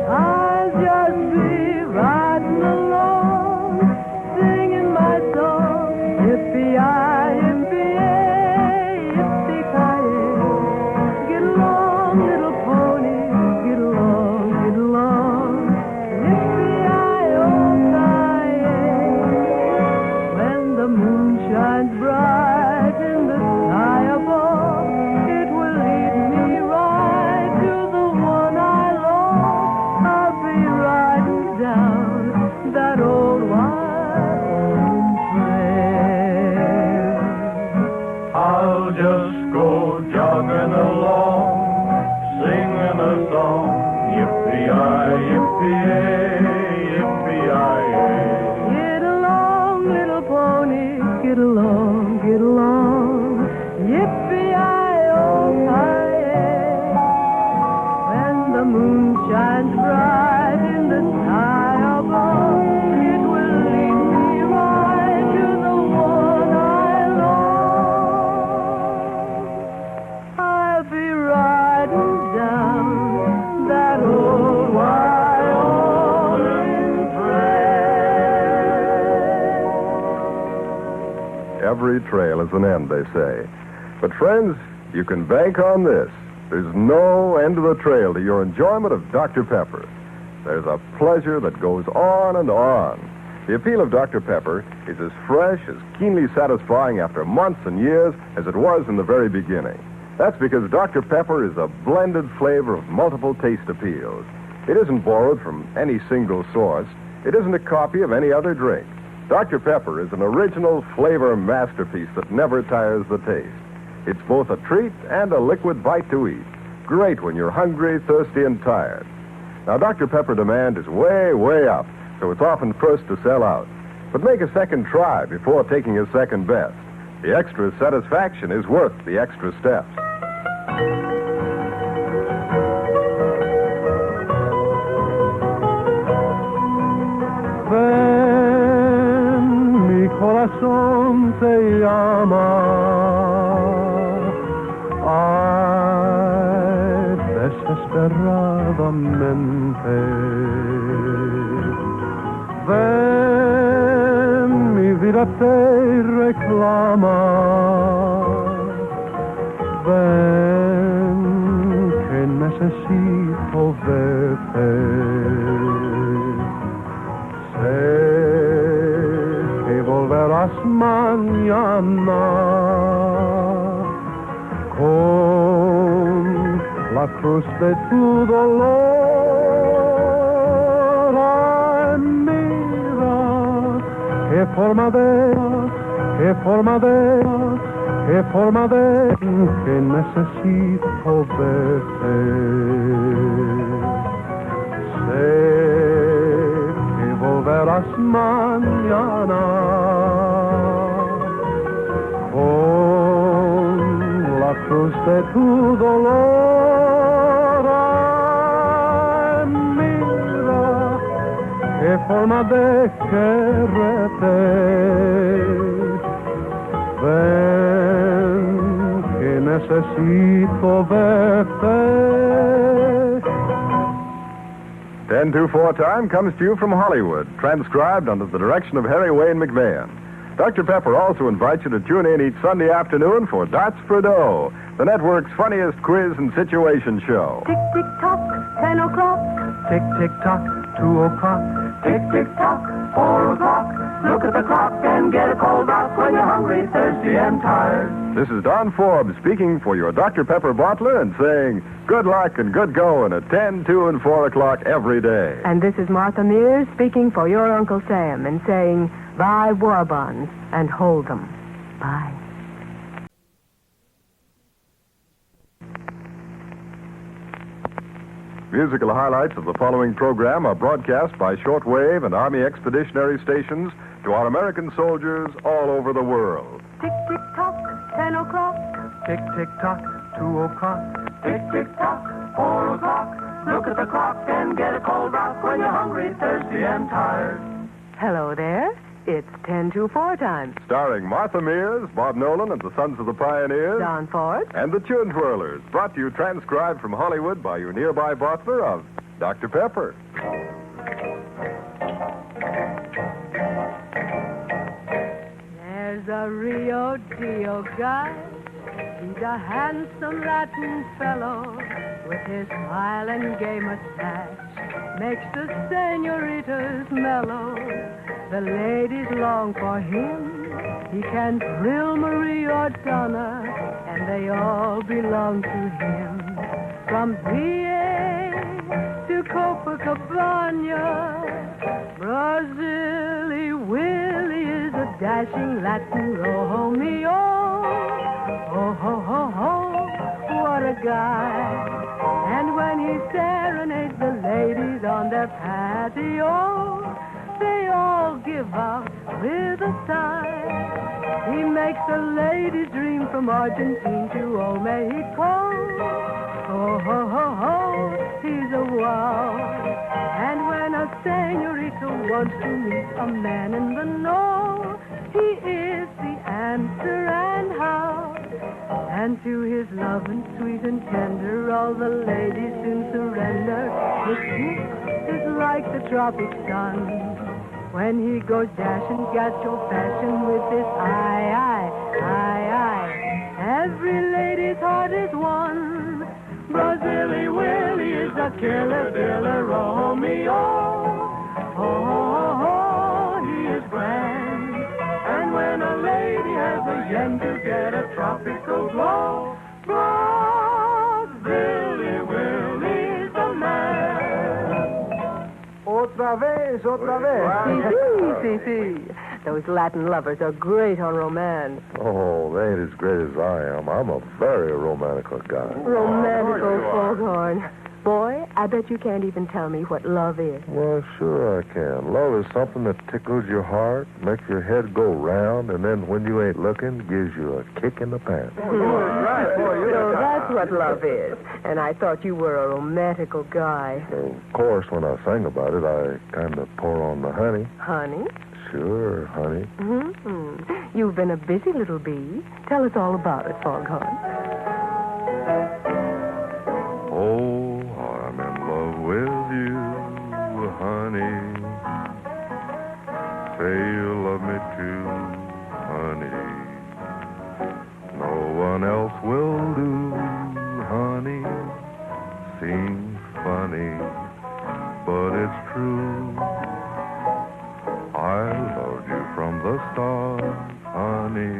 I'll just be riding along, singing my song, yippee-yi-yippee-yay, yippee-ki-yay. Get along, little pony, get along, get along. Yippee-yi-oh-ki-yay. When the moon shines Every trail has an end, they say. But, friends, you can bank on this. There's no end to the trail to your enjoyment of Dr. Pepper. There's a pleasure that goes on and on. The appeal of Dr. Pepper is as fresh, as keenly satisfying after months and years as it was in the very beginning. That's because Dr. Pepper is a blended flavor of multiple taste appeals. It isn't borrowed from any single source. It isn't a copy of any other drink. Dr. Pepper is an original flavor masterpiece that never tires the taste. It's both a treat and a liquid bite to eat. Great when you're hungry, thirsty, and tired. Now, Dr. Pepper demand is way, way up, so it's often first to sell out. But make a second try before taking a second best. The extra satisfaction is worth the extra steps. Ven, mi corazón te llama. Ay, desesperadamente. Ven, mi vida te reclama. Ven, que necesito verte. Sé que volverás mañana con la cruz de tu dolor. Ay, mira, qué forma de, que necesito verte. Sé que volverás mañana con la cruz de tu dolor. Ay, mira, qué forma de quererte. Ven, que necesito verte. 10-2-4 time comes to you from Hollywood, transcribed under the direction of Harry Wayne McMahon. Dr. Pepper also invites you to tune in each Sunday afternoon for Dots for Dough, the network's funniest quiz and situation show. Tick, tick, tock, 10 o'clock. Tick, tick, tock, 2 o'clock. Tick, tick, tock, 4 o'clock. Look at the clock and get a cold rock when you're hungry, thirsty, and tired. This is Don Forbes speaking for your Dr. Pepper bottler and saying good luck and good going at 10, 2, and 4 o'clock every day. And this is Martha Mears speaking for your Uncle Sam and saying, buy war bonds and hold them. Bye. Musical highlights of the following program are broadcast by shortwave and Army expeditionary stations to our American soldiers all over the world. Tick, tick, tock, 10 o'clock. Tick, tick, tock, 2 o'clock. Tick, tick, tock, 4 o'clock. Look at the clock and get a cold rock when you're hungry, thirsty, and tired. Hello there. It's 10-4 time. Starring Martha Mears, Bob Nolan, and the Sons of the Pioneers. Don Ford. And the Tune Twirlers, brought to you transcribed from Hollywood by your nearby bottler of Dr. Pepper. There's a Rio Dio guy. He's a handsome Latin fellow with his smile and gay mustache. Makes the senoritas mellow. The ladies long for him. He can thrill Marie or Donna, and they all belong to him. From VA to Copacabana, Brazilli Willie is a dashing Latin Romeo. Oh, ho, ho, ho, what a guy. And when he serenades the ladies on their patio, they all give out with a sigh. He makes the ladies dream from Argentine to old Mexico. Oh, ho, ho, ho, he's a wow. And when a senorita wants to meet a man in the know, he is the answer and how. And to his love and sweet and tender, all the ladies soon surrender. His kiss is like the tropic sun. When he goes dashing, got your fashion with this aye. Every lady's heart is won. Brazilli Willie is a killer, Romeo. Oh, he is grand. And when a lady has a yen to get a tropical glow, Brazilli Willie's the man. Otra vez. See. Those Latin lovers are great on romance. Oh, they ain't as great as I am. I'm a very romantical guy. Romantical foghorn. Boy, I bet you can't even tell me what love is. Well, sure I can. Love is something that tickles your heart, makes your head go round, and then when you ain't looking, gives you a kick in the pants. So that's what love is. And I thought you were a romantical guy. Of course, when I sing about it, I kind of pour on the honey. Honey? Sure, honey. Mm-hmm. You've been a busy little bee. Tell us all about it, Foghorn. Oh, I'm in love with you, honey. Say you love me too, honey. No one else will do, honey. Seems funny, but it's true. I loved you from the start, honey.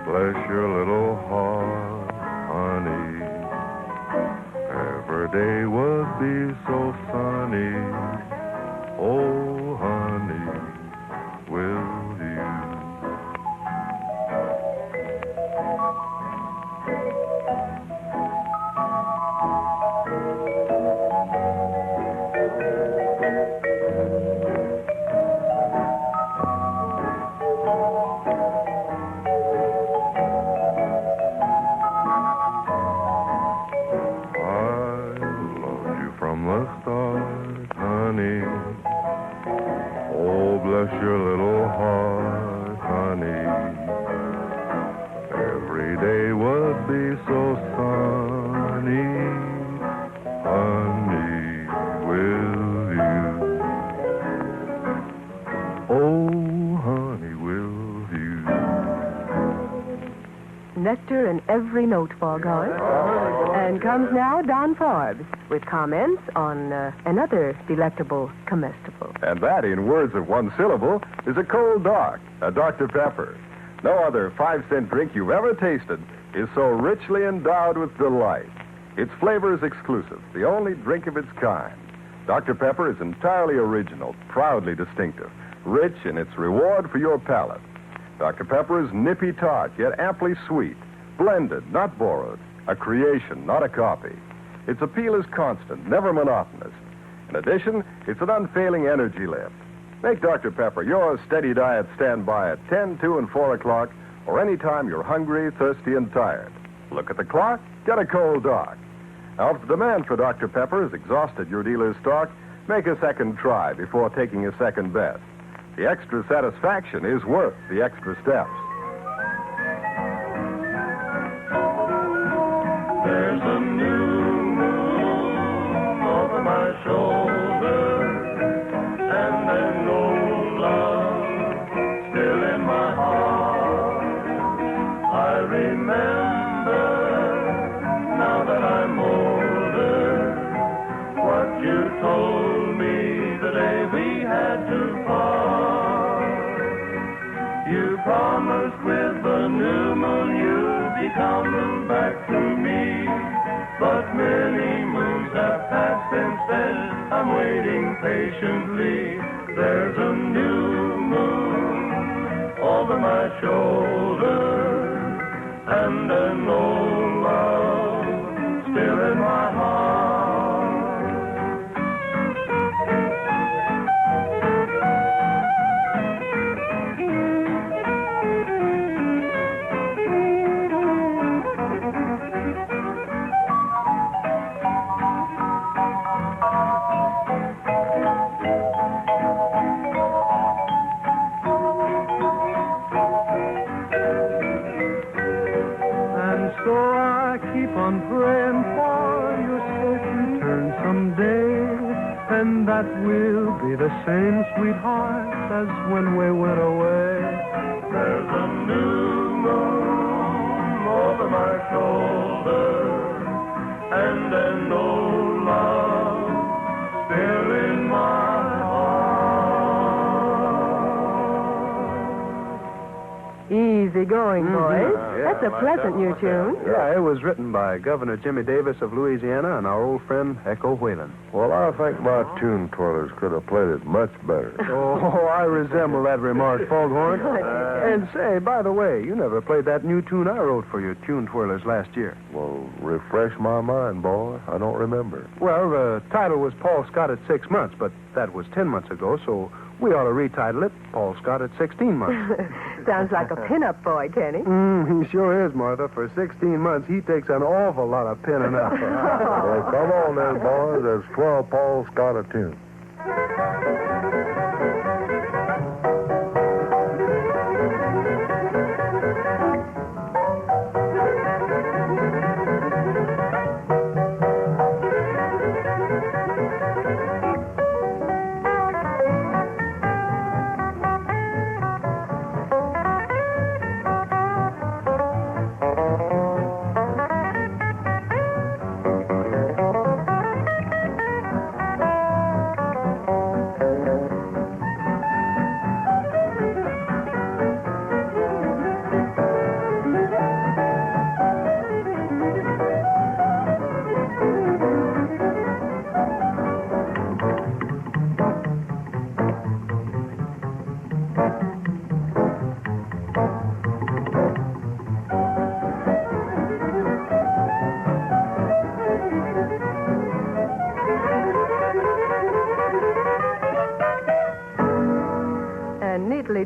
Bless your little heart, honey. Every day would be so sunny. Oh, honey, will you? Bless your little heart, honey. Every day would be so sunny, honey, with you. Oh, honey, with you. Nectar in every note, Foghorn. And comes now Don Forbes with comments on another delectable comestible. And that, in words of one syllable, is a cold dark, a Dr. Pepper. No other 5-cent drink you've ever tasted is so richly endowed with delight. Its flavor is exclusive, the only drink of its kind. Dr. Pepper is entirely original, proudly distinctive, rich in its reward for your palate. Dr. Pepper is nippy tart, yet amply sweet, blended, not borrowed, a creation, not a copy. Its appeal is constant, never monotonous. In addition, it's an unfailing energy lift. Make Dr. Pepper your steady diet standby at 10, 2, and 4 o'clock, or any time you're hungry, thirsty, and tired. Look at the clock, get a cold dark. Now, if the demand for Dr. Pepper has exhausted your dealer's stock, make a second try before taking a second best. The extra satisfaction is worth the extra steps. There's a new moon over my shoulder, and there's no love still in my heart. I remember, now that I'm older, what you told me the day we had to part. You promised with the new moon you'd be coming back to me. But many moons have passed instead. I'm waiting patiently. There's a new moon over my shoulder, and an old love still in my heart. So we'll be the same sweethearts as when we went away. There's a new moon over my shoulder, and an old love still in my heart. Easy going, boys. That's a pleasant new tune. Yeah, it was written by Governor Jimmy Davis of Louisiana and our old friend Echo Whalen. Well, I think my tune twirlers could have played it much better. Oh, I resemble that remark, Foghorn. And say, by the way, you never played that new tune I wrote for your tune twirlers last year. Well, refresh my mind, boy. I don't remember. Well, the title was Paul Scott at 6 months, but that was 10 months ago, so we ought to retitle it Paul Scott at 16 months. Sounds like a pin-up boy, Kenny. He sure is, Martha. For 16 months, he takes an awful lot of pinning up. Well, come on then, boys. There's 12 Paul Scott a tune.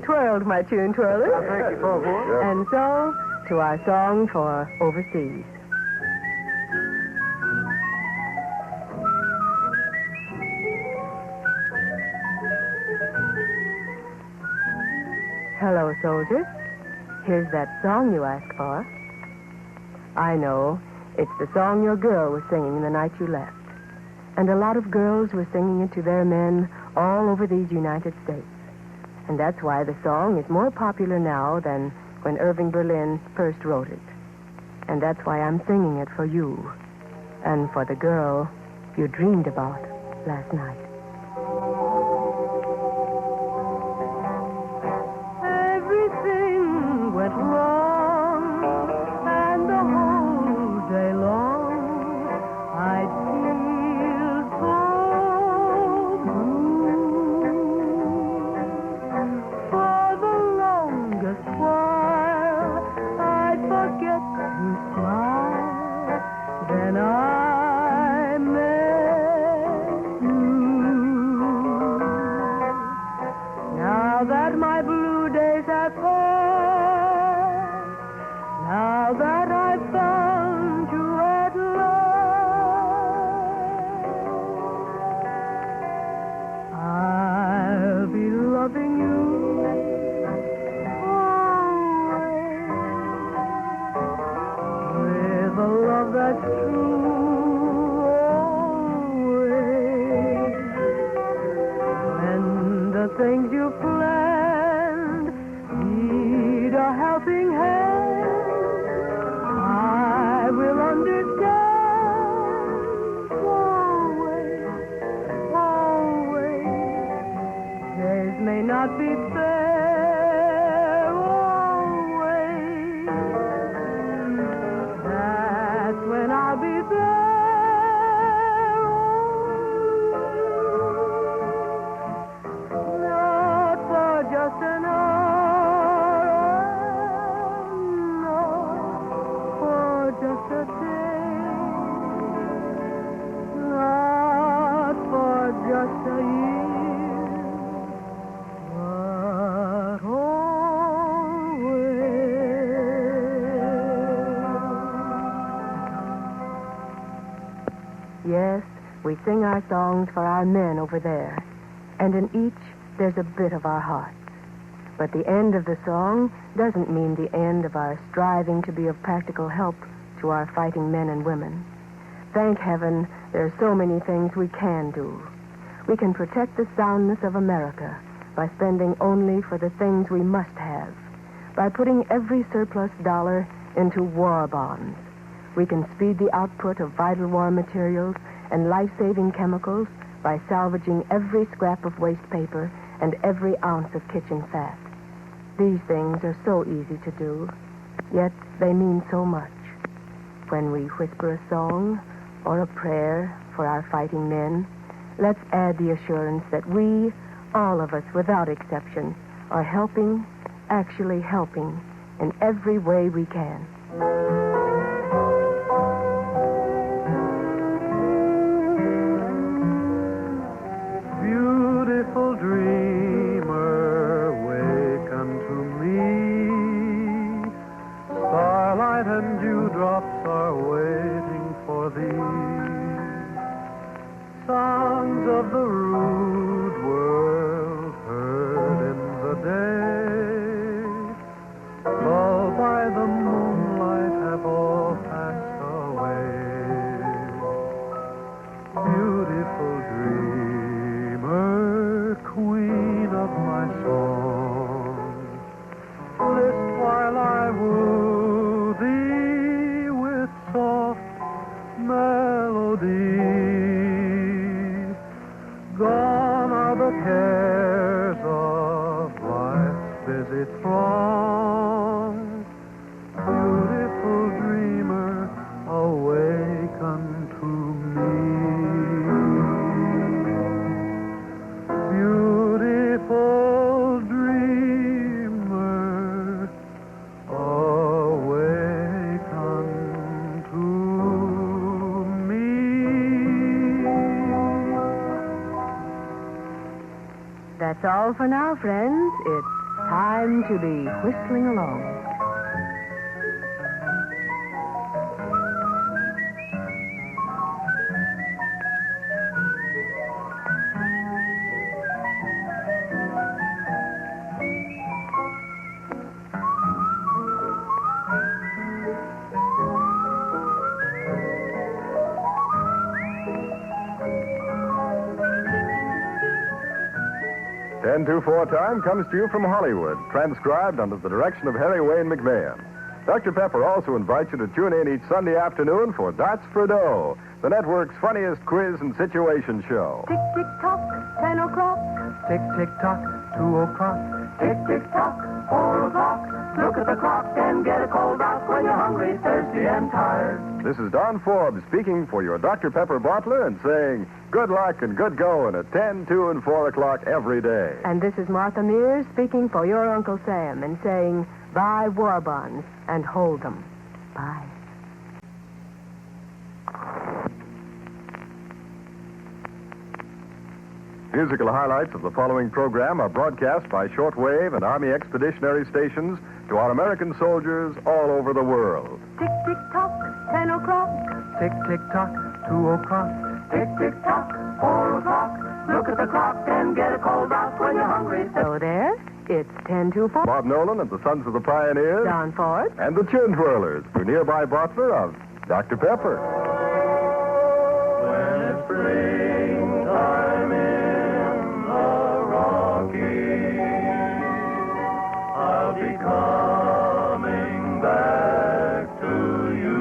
Twirled, my tune twirlers. Thank you, Foghorn. And so, to our song for overseas. Hello, soldiers. Here's that song you asked for. I know. It's the song your girl was singing the night you left. And a lot of girls were singing it to their men all over these United States. And that's why the song is more popular now than when Irving Berlin first wrote it. And that's why I'm singing it for you and for the girl you dreamed about last night. Everything went wrong, and the whole day long I'd feel so blue. For the longest while I'd forget to smile, then I met you. Now that my blue days have passed, now that I've found you at last, I'll be loving you always, with a love that's true always. When the things you planned need a helping hand, I will understand always, always. Days may not be fair always. That's when I'll be there. Not for just an hour, no, for just a day. Not for just a year, but always. Yes, we sing our songs for our men over there, and in each there's a bit of our hearts. But the end of the song doesn't mean the end of our striving to be of practical help to our fighting men and women. Thank heaven, there are so many things we can do. we can protect the soundness of America by spending only for the things we must have, by putting every surplus dollar into war bonds. We can speed the output of vital war materials and life-saving chemicals by salvaging every scrap of waste paper and every ounce of kitchen fat. These things are so easy to do, yet they mean so much. When we whisper a song or a prayer for our fighting men, let's add the assurance that we, all of us without exception, are helping, actually helping, in every way we can. Beautiful dreamer, wake unto me. Starlight and dewdrops are waiting for thee. Songs of the rude world heard in the day, lulled by the moonlight, have all passed away. Beautiful dreamer, queen of my song, list while I woo thee with soft melody. Gone are the cares of life's busy throng. Beautiful dreamer, awaken to me. Beautiful dreamer, awaken to me. That's all for now, friends. It's time to be whistling along. Ten 2-4 time comes to you from Hollywood, transcribed under the direction of Harry Wayne McMahon. Dr. Pepper also invites you to tune in each Sunday afternoon for Dots for Dough, the network's funniest quiz and situation show. Tick, tick, tock, 10 o'clock. Tick, tick, tock, 2 o'clock. Tick, tick, tock, 4 o'clock. Look at the clock and get a cold rock when you're hungry, thirsty, and tired. This is Don Forbes speaking for your Dr. Pepper bottler and saying good luck and good going at 10, 2, and 4 o'clock every day. And this is Martha Mears speaking for your Uncle Sam and saying, buy war bonds and hold them. Bye. Musical highlights of the following program are broadcast by shortwave and Army expeditionary stations to our American soldiers all over the world. Tick, tick, tock, 10 o'clock. Tick, tick, tock, 2 o'clock. Tick, tick, tock, 4 o'clock. Look at the clock and get a cold rock when you're hungry. So there, it's 10 to 4. Bob Nolan and the Sons of the Pioneers. Don Ford. And the Chin Twirlers, the nearby bottler of Dr. Pepper. When it's springtime in the Rockies, I'll be coming back to you.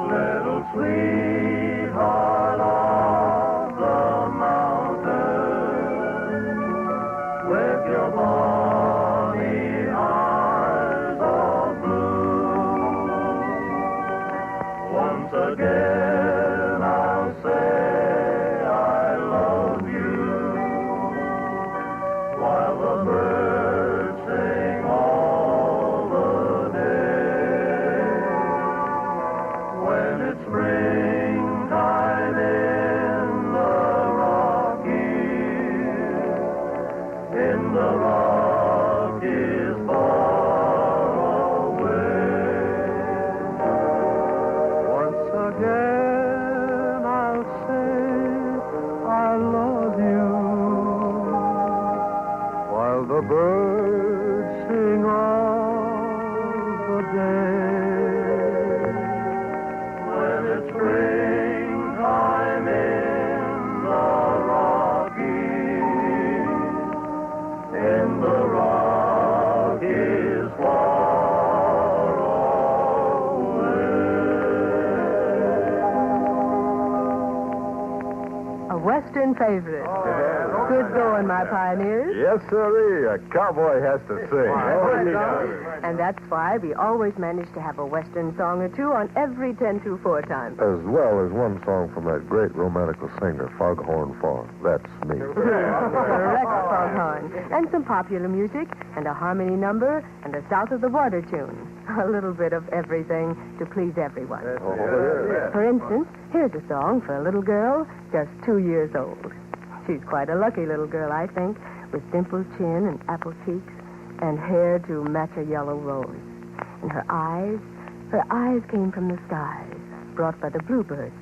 Little sweetheart of the mountain, with your bonny eyes all blue. Once again I'll say I love you, while the birds sing all the day. When it's springtime in the Rockies far away. Once again I'll say I love you, while the birds sing all the day. When it's springtime in Western favorite. Good going, my pioneers. Yes, sirree. A cowboy has to sing. And that's why we always manage to have a Western song or two on every 10-4 time. As well as one song from that great romantical singer, Foghorn Fog. That's me. Correct, Foghorn. And some popular music, and a harmony number, and a South of the Water tune. A little bit of everything to please everyone. For instance, here's a song for a little girl just 2 years old. She's quite a lucky little girl, I think, with dimpled chin and apple cheeks and hair to match a yellow rose. And her eyes came from the skies, brought by the bluebirds.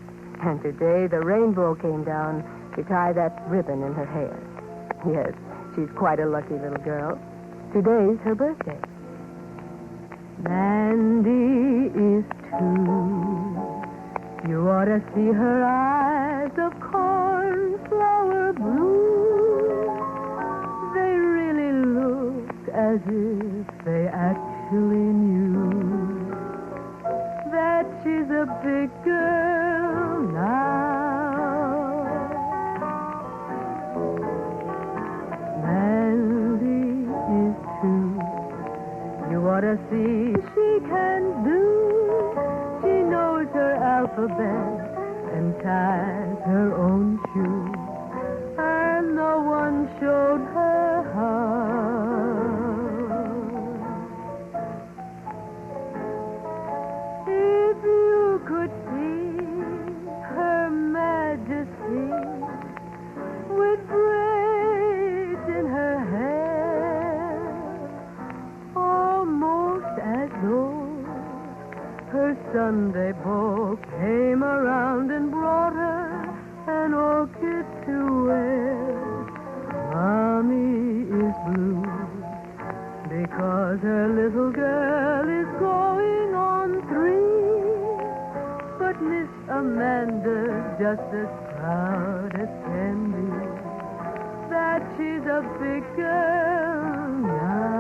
And today the rainbow came down to tie that ribbon in her hair. Yes, she's quite a lucky little girl. Today's her birthday. Mandy is 2. You ought to see her eyes of cornflower blue. They really look as if they actually knew that she's a big girl now. Mandy is 2. You ought to see she can do. She knows her alphabet and ties her own shoes. And no one showed her how. If you could see her majesty with braids in her hair, almost as though her Sunday beau came around and brought her an orchid to wear. Mommy is blue because her little girl is going on 3. But Miss Amanda's just as proud as can be that she's a big girl now.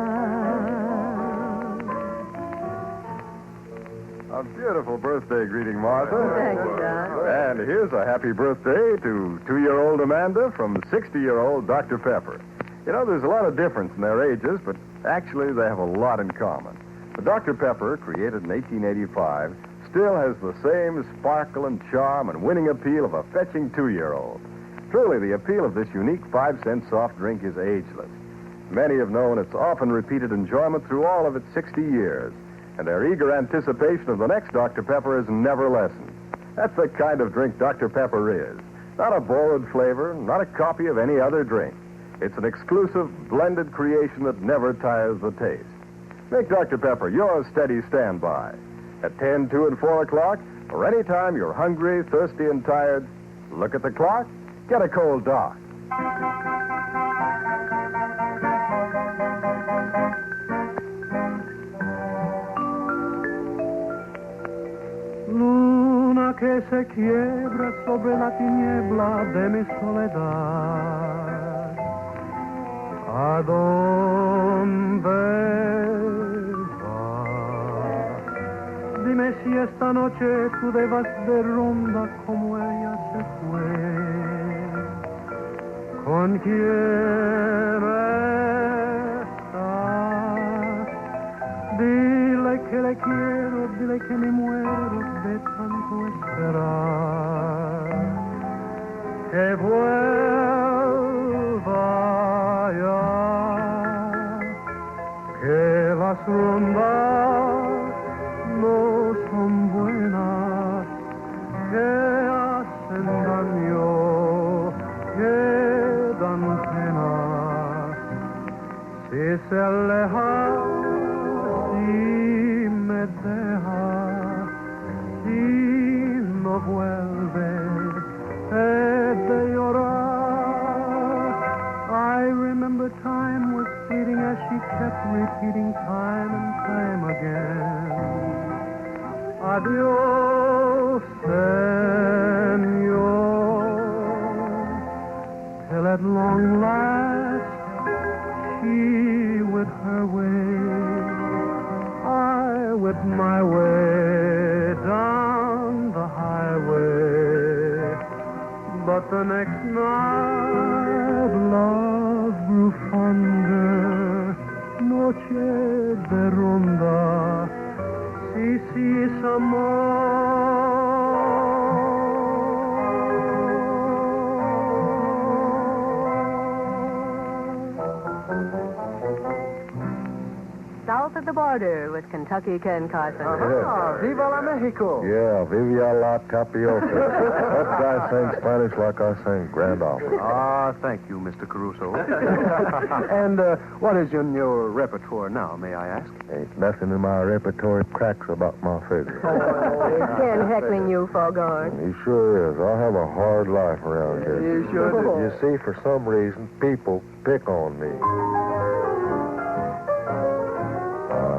A beautiful birthday greeting, Martha. Thank you, Don. And here's a happy birthday to 2-year-old Amanda from 60-year-old Dr. Pepper. You know, there's a lot of difference in their ages, but actually they have a lot in common. But Dr. Pepper, created in 1885, still has the same sparkle and charm and winning appeal of a fetching 2-year-old. Truly, the appeal of this unique 5-cent soft drink is ageless. Many have known its often repeated enjoyment through all of its 60 years, and their eager anticipation of the next Dr. Pepper has never lessened. That's the kind of drink Dr. Pepper is. Not a borrowed flavor, not a copy of any other drink. It's an exclusive, blended creation that never tires the taste. Make Dr. Pepper your steady standby. At 10, 2, and 4 o'clock, or any time you're hungry, thirsty, and tired, look at the clock, get a cold Doc. Luna que se quiebra sobre la tiniebla de mi soledad. ¿A dónde vas? Dime si esta noche tú debas de ronda como ella se fue. ¿Con quién estás? Dile que le quiero, dile que me muero de tanto esperar. Que vuelva ya, que las rondas no son buenas, que hacen daño, que dan pena. Si se aleja, si me deja, si no vuelve, he de llorar. I remember time was fleeting as she kept repeating time and time again. Adios, Senor, till at long last she went her way, I went my way down the highway. But But the next night love grew fonder. Noche de ronda, si, South of the border with Kentucky Ken Carson. Ah, viva la Mexico. Yeah, Viva la Tapioca. That guy sings Spanish like I sing Grand Opera. Ah, thank you, Mr. Caruso. And what is in your repertoire now, may I ask? Ain't nothing in my repertoire cracks about my figure. Is Ken heckling you, Foghorn? He sure is. I have a hard life around here. You sure do. You see, for some reason, people pick on me.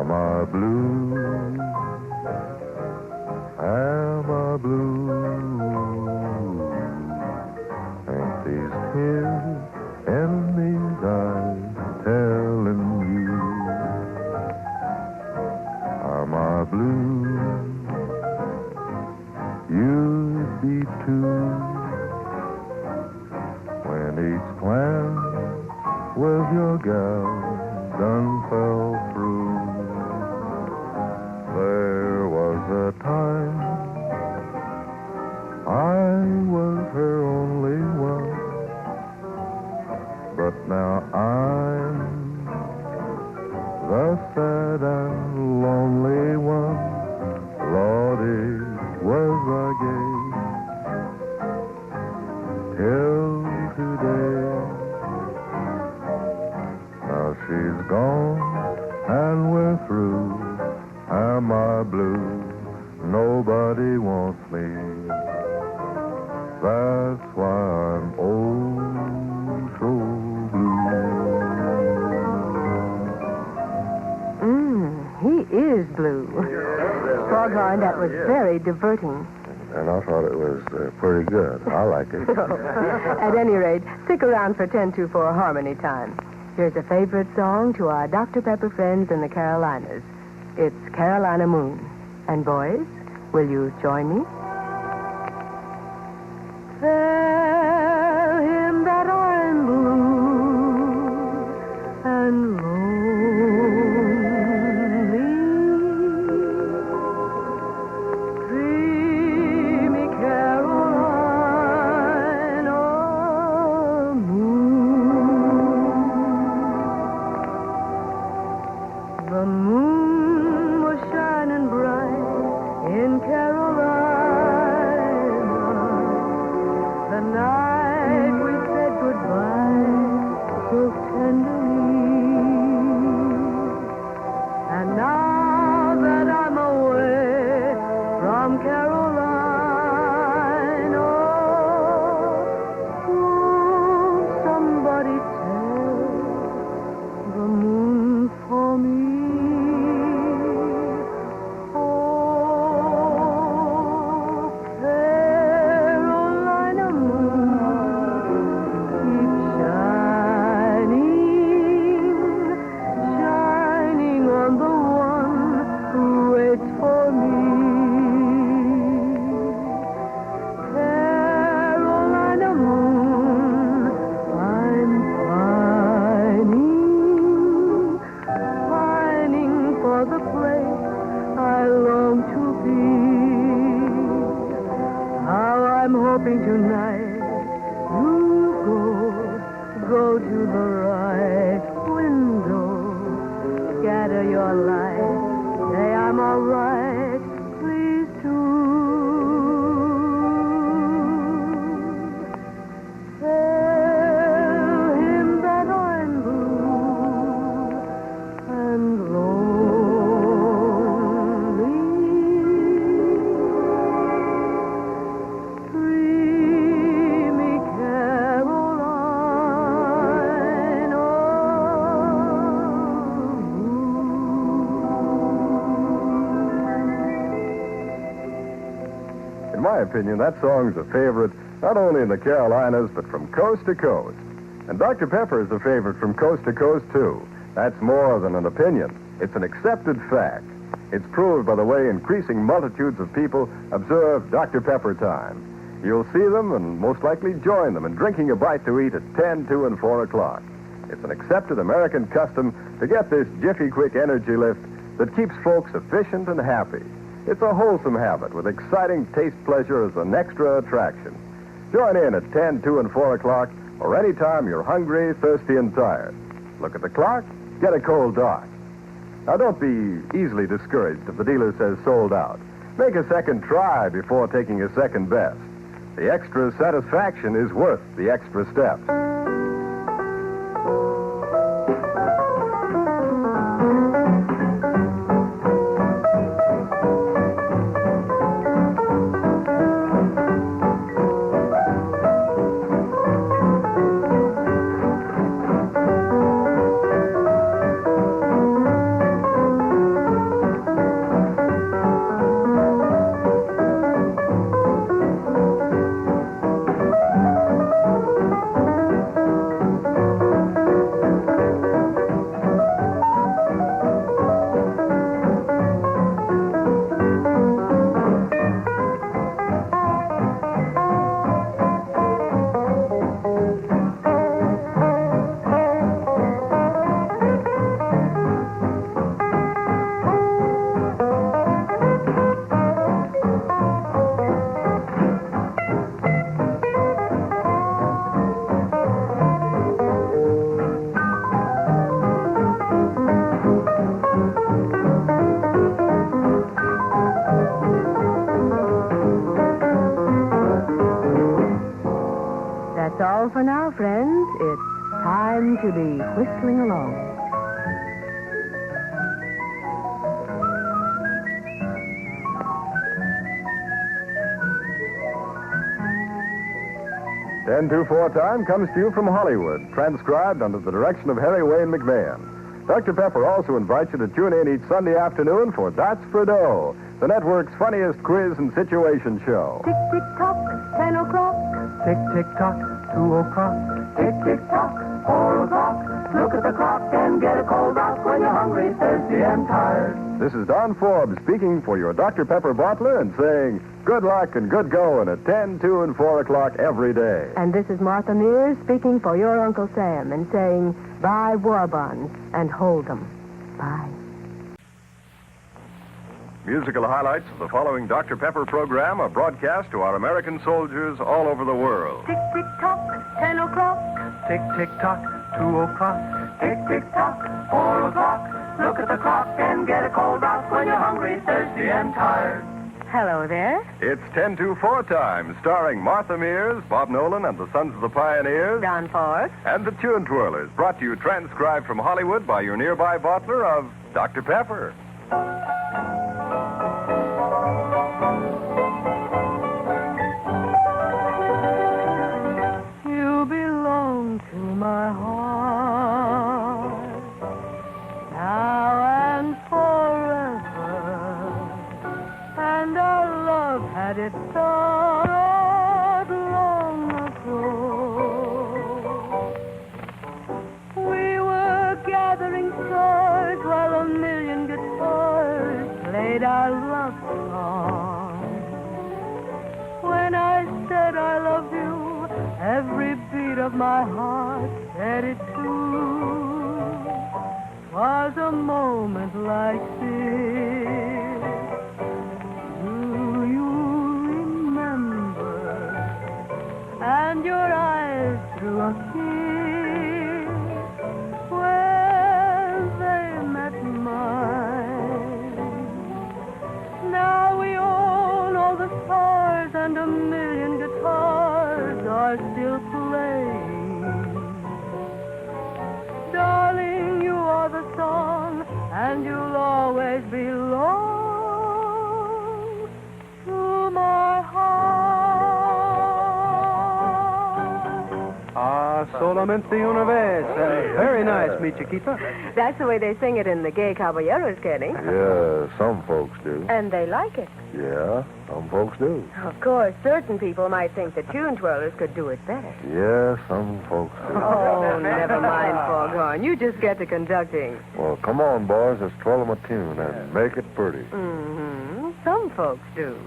Am I blue? Am I blue? Ain't these tears in these eyes telling you? Am I blue? You'd be too. When each plan with your gal done fell through. There was a time I was her only one, but now I'm the sad and lonely one. Lordy, was I gay till today. Now she's gone and we're through. Am I blue? Nobody wants me. That's why I'm oh so blue. He is blue. Foghorn, that was very diverting. And I thought it was pretty good. I like it. At any rate, stick around for 10-4 Harmony Time. Here's a favorite song to our Dr. Pepper friends in the Carolinas. It's Carolina Moon. And boys, will you join me? Tell him that I'm blue and lonely. Dreamy Carolina moon. The moon was shining bright in Carolina the night we said goodbye so tenderly. And now that I'm away from Carolina, won't somebody tell the moon for me? Tonight, you go to the right window, scatter your light, say I'm all right, please do. Tell him that I'm blue and lonely. In my opinion, that song's a favorite not only in the Carolinas, but from coast to coast. And Dr. Pepper is a favorite from coast to coast, too. That's more than an opinion. It's an accepted fact. It's proved by the way increasing multitudes of people observe Dr. Pepper time. You'll see them and most likely join them in drinking a bite to eat at 10, 2, and 4 o'clock. It's an accepted American custom to get this jiffy quick energy lift that keeps folks efficient and happy. It's a wholesome habit with exciting taste pleasure as an extra attraction. Join in at 10, 2, and 4 o'clock or any time you're hungry, thirsty, and tired. Look at the clock, get a cold dark. Now, don't be easily discouraged if the dealer says sold out. Make a second try before taking a second best. The extra satisfaction is worth the extra steps. That's all for now, friends. It's time to be whistling along. Ten 2-4 time comes to you from Hollywood, transcribed under the direction of Harry Wayne McMahon. Dr. Pepper also invites you to tune in each Sunday afternoon for That's for Dough, the network's funniest quiz and situation show. Tick, tick, tock, 10 o'clock. Tick, tick, tock, 2 o'clock. Tick, tick, tock, 4 o'clock. Look at the clock and get a cold rock when you're hungry, thirsty, and tired. This is Don Forbes speaking for your Dr. Pepper bottler and saying good luck and good going at 10, 2, and 4 o'clock every day. And this is Martha Mears speaking for your Uncle Sam and saying buy war bonds and hold them. Bye. Musical highlights of the following Dr. Pepper program are broadcast to our American soldiers all over the world. Tick, tick, tock, 10 o'clock. Tick, tick, tock, 2 o'clock. Tick, tick, tock, 4 o'clock. Look at the clock and get a cold rock when you're hungry, thirsty, and tired. Hello there. It's 10 to 4 time, starring Martha Mears, Bob Nolan, and the Sons of the Pioneers. Don Forbes. And the Tune Twirlers, brought to you transcribed from Hollywood by your nearby bottler of Dr. Pepper. You belong to my heart now and forever, and our love had its start long ago. We were gathering stars while a million guitars played our love song. When I said I love you, every beat of my heart said it too. 'Twas a moment like this. Do you remember? And your eyes threw a kiss when they met mine. Now we own all the stars and a million guitars are still playing. Darling, you are the song, and you'll always belong to my heart. Ah, solamente una vez. Very nice, mi chiquita. That's the way they sing it in the gay caballeros, Kenny. Yeah, some folks do. And they like it. Yeah, some folks do. Of course, certain people might think the tune twirlers could do it better. Yeah, some folks do. Oh, never mind, Foghorn. You just get to conducting. Well, come on, boys. Let's twirl them a tune and make it pretty. Mm-hmm. Some folks do.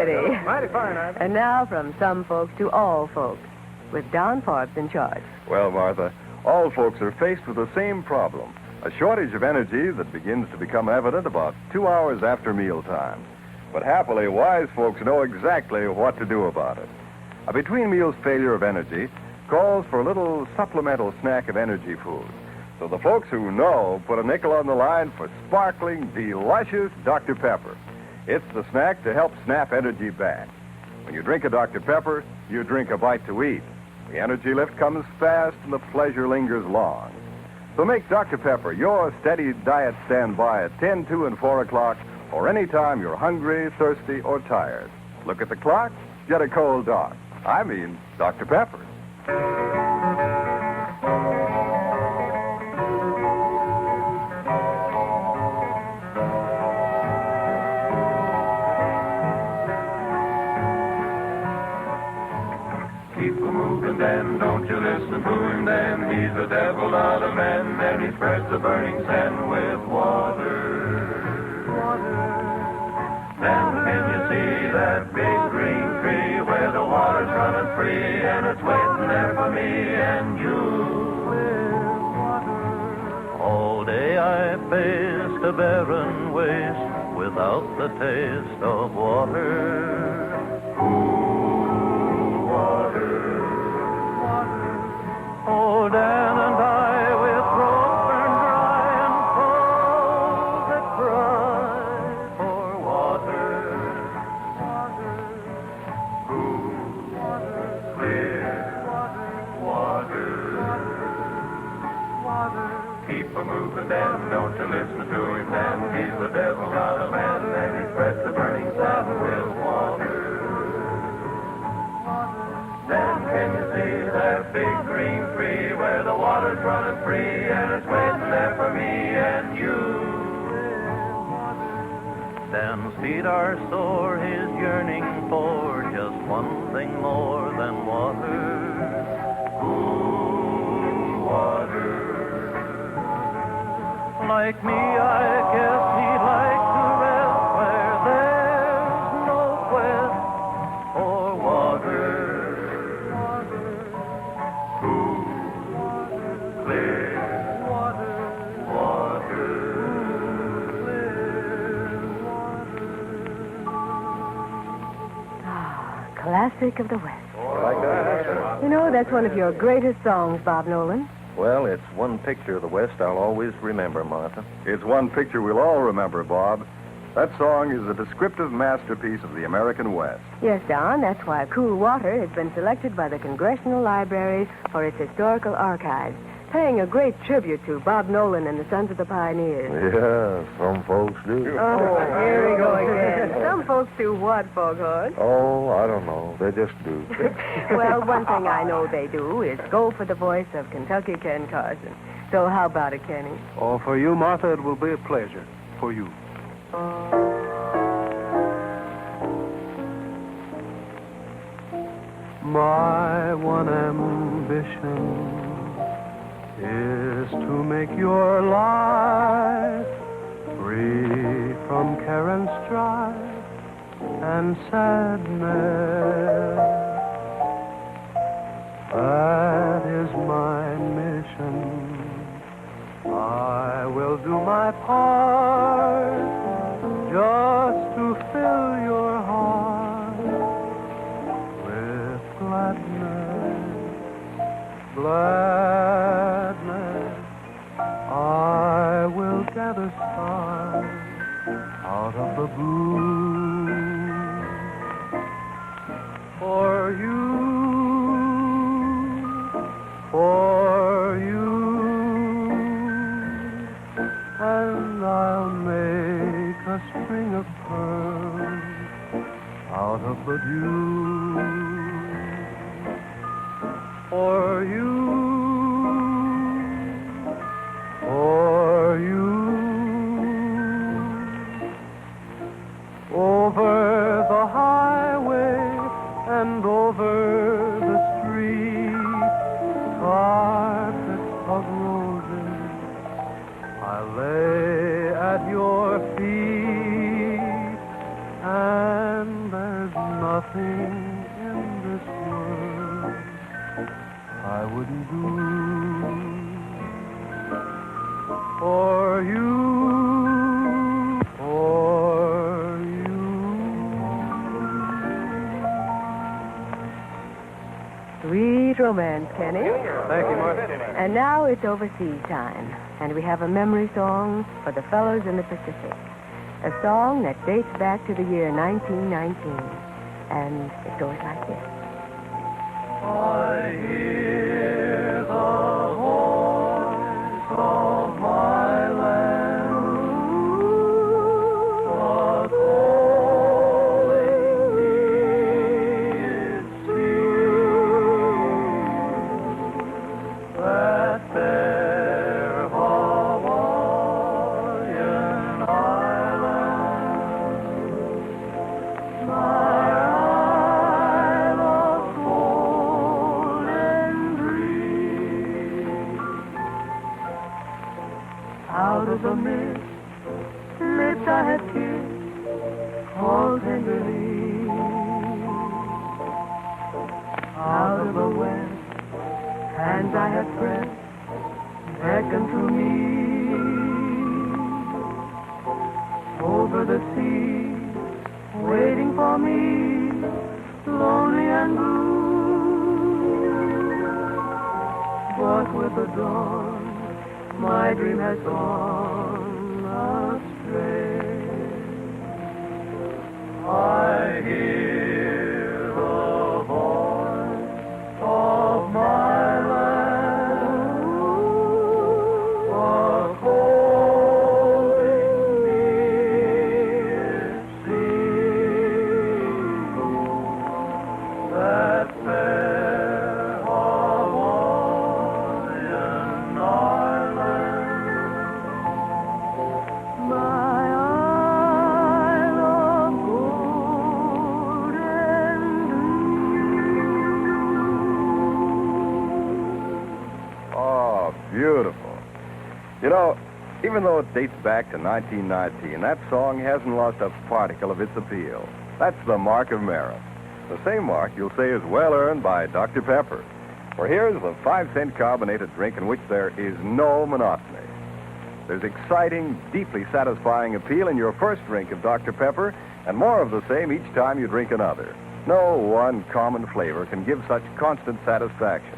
pretty. Mighty fine, Ivy. And now from some folks to all folks, with Don Forbes in charge. Well, Martha, all folks are faced with the same problem. A shortage of energy that begins to become evident about 2 hours after mealtime. But happily, wise folks know exactly what to do about it. A between meals failure of energy calls for a little supplemental snack of energy food. So the folks who know put a nickel on the line for sparkling, delicious Dr. Pepper. It's the snack to help snap energy back. When you drink a Dr. Pepper, you drink a bite to eat. The energy lift comes fast and the pleasure lingers long. So make Dr. Pepper your steady diet standby at 10, 2, and 4 o'clock or any time you're hungry, thirsty, or tired. Look at the clock, get a cold doc. I mean, Dr. Pepper. Then don't you listen to him then. He's the devil, not a man. And he spreads the burning sand with water. Then can you see that big green tree where the water's running free and it's waiting there for me and you? All day I faced a barren waste without the taste of water. Oh, Dan and I with throats burned dry and souls that cry for water. Cool, clear water. Keep a moving, Dan, don't you listen to him, Dan. He's the devil, not a man, and he spreads the burning sand with water. Then can you see that big green tree where the water's running free and it's waiting there for me and you? Dan's feet are sore, his yearning for just one thing more than water. Cool water. Like me, I guess he'd like to rest where there's no quest for water. Classic of the West. Like that? You know, that's one of your greatest songs, Bob Nolan. Well, it's one picture of the West I'll always remember, Martha. It's one picture we'll all remember, Bob. That song is a descriptive masterpiece of the American West. Yes, Don, that's why Cool Water has been selected by the Congressional Library for its historical archives, paying a great tribute to Bob Nolan and the Sons of the Pioneers. Yeah, some folks do. Oh, here we go again. Some folks do what, Foghorn? Oh, I don't know. They just do. Well, one thing I know they do is go for the voice of Kentucky Ken Carson. So how about it, Kenny? Oh, for you, Martha, it will be a pleasure. For you. My one ambition is to make your life free from care and strife and sadness. That is my mission. I will do my part just to fill your heart with gladness. I will gather stars out of the blue for you, and I'll make a string of pearls out of the dew for you. Over the highway and over the street, carpet of roses, I lay at your feet, and there's nothing in this world I wouldn't do for you, for you. Sweet romance, Kenny. Thank you, Martha. And now it's overseas time, and we have a memory song for the fellows in the Pacific. A song that dates back to the year 1919. And it goes like this. I hear the voice of my land, calling me its dear, that fair Hawaiian island, my isle of golden dreams. Out of the mist, lips I have kissed, all tenderly. Out of the west, hands I have pressed, beckon to me. Over the sea, waiting for me, lonely and blue. But with the dawn, my dream has gone astray. I hear the voice of my land, calling me its sea, that fair Hawaiian island, my isle of golden Oh, beautiful. You know, even though it dates back to 1919, that song hasn't lost a particle of its appeal. That's the mark of merit. The same mark you'll say is well earned by Dr. Pepper. For here's the 5-cent carbonated drink in which there is no monotony. There's exciting, deeply satisfying appeal in your first drink of Dr. Pepper, and more of the same each time you drink another. No one common flavor can give such constant satisfaction.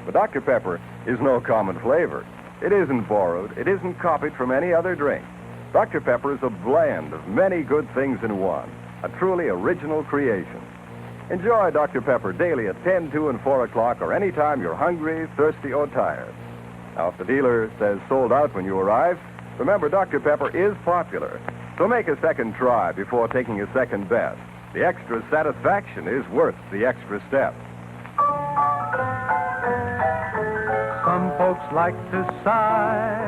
But Dr. Pepper is no common flavor. It isn't borrowed. It isn't copied from any other drink. Dr. Pepper is a blend of many good things in one, a truly original creation. Enjoy Dr. Pepper daily at 10, 2, and 4 o'clock, or any time you're hungry, thirsty, or tired. Now, if the dealer says sold out when you arrive, remember Dr. Pepper is popular. So make a second try before taking a second bet. The extra satisfaction is worth the extra step. Some folks like to sigh,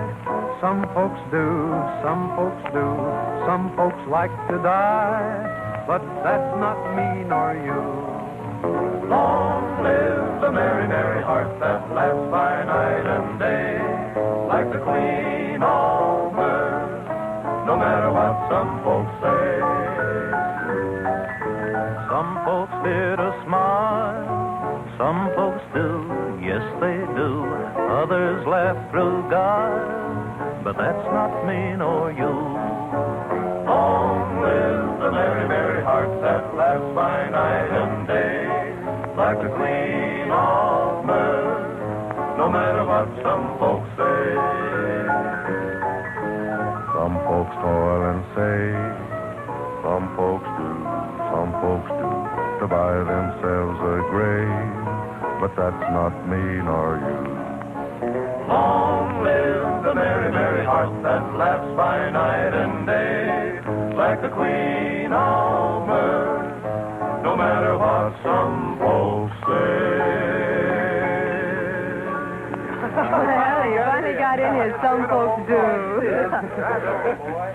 some folks do, some folks do, some folks like to die, but that's not me nor you. Long live the merry, merry heart that laughs by night and day, like the queen of mirth, no matter what some folks say. Some folks fear to smile, some folks do, yes they do. Others laugh through guile, but that's not me nor you. Long live the merry, merry heart that laughs by night and day, like the queen of mirth, no matter what some folks say. Some folks toil and save, some folks do, to buy themselves a grave, but that's not me nor you. Long live the merry, merry heart that laughs by night and day, like the queen of mirth, no matter what some folks say. Well, you finally got in here, some folks do.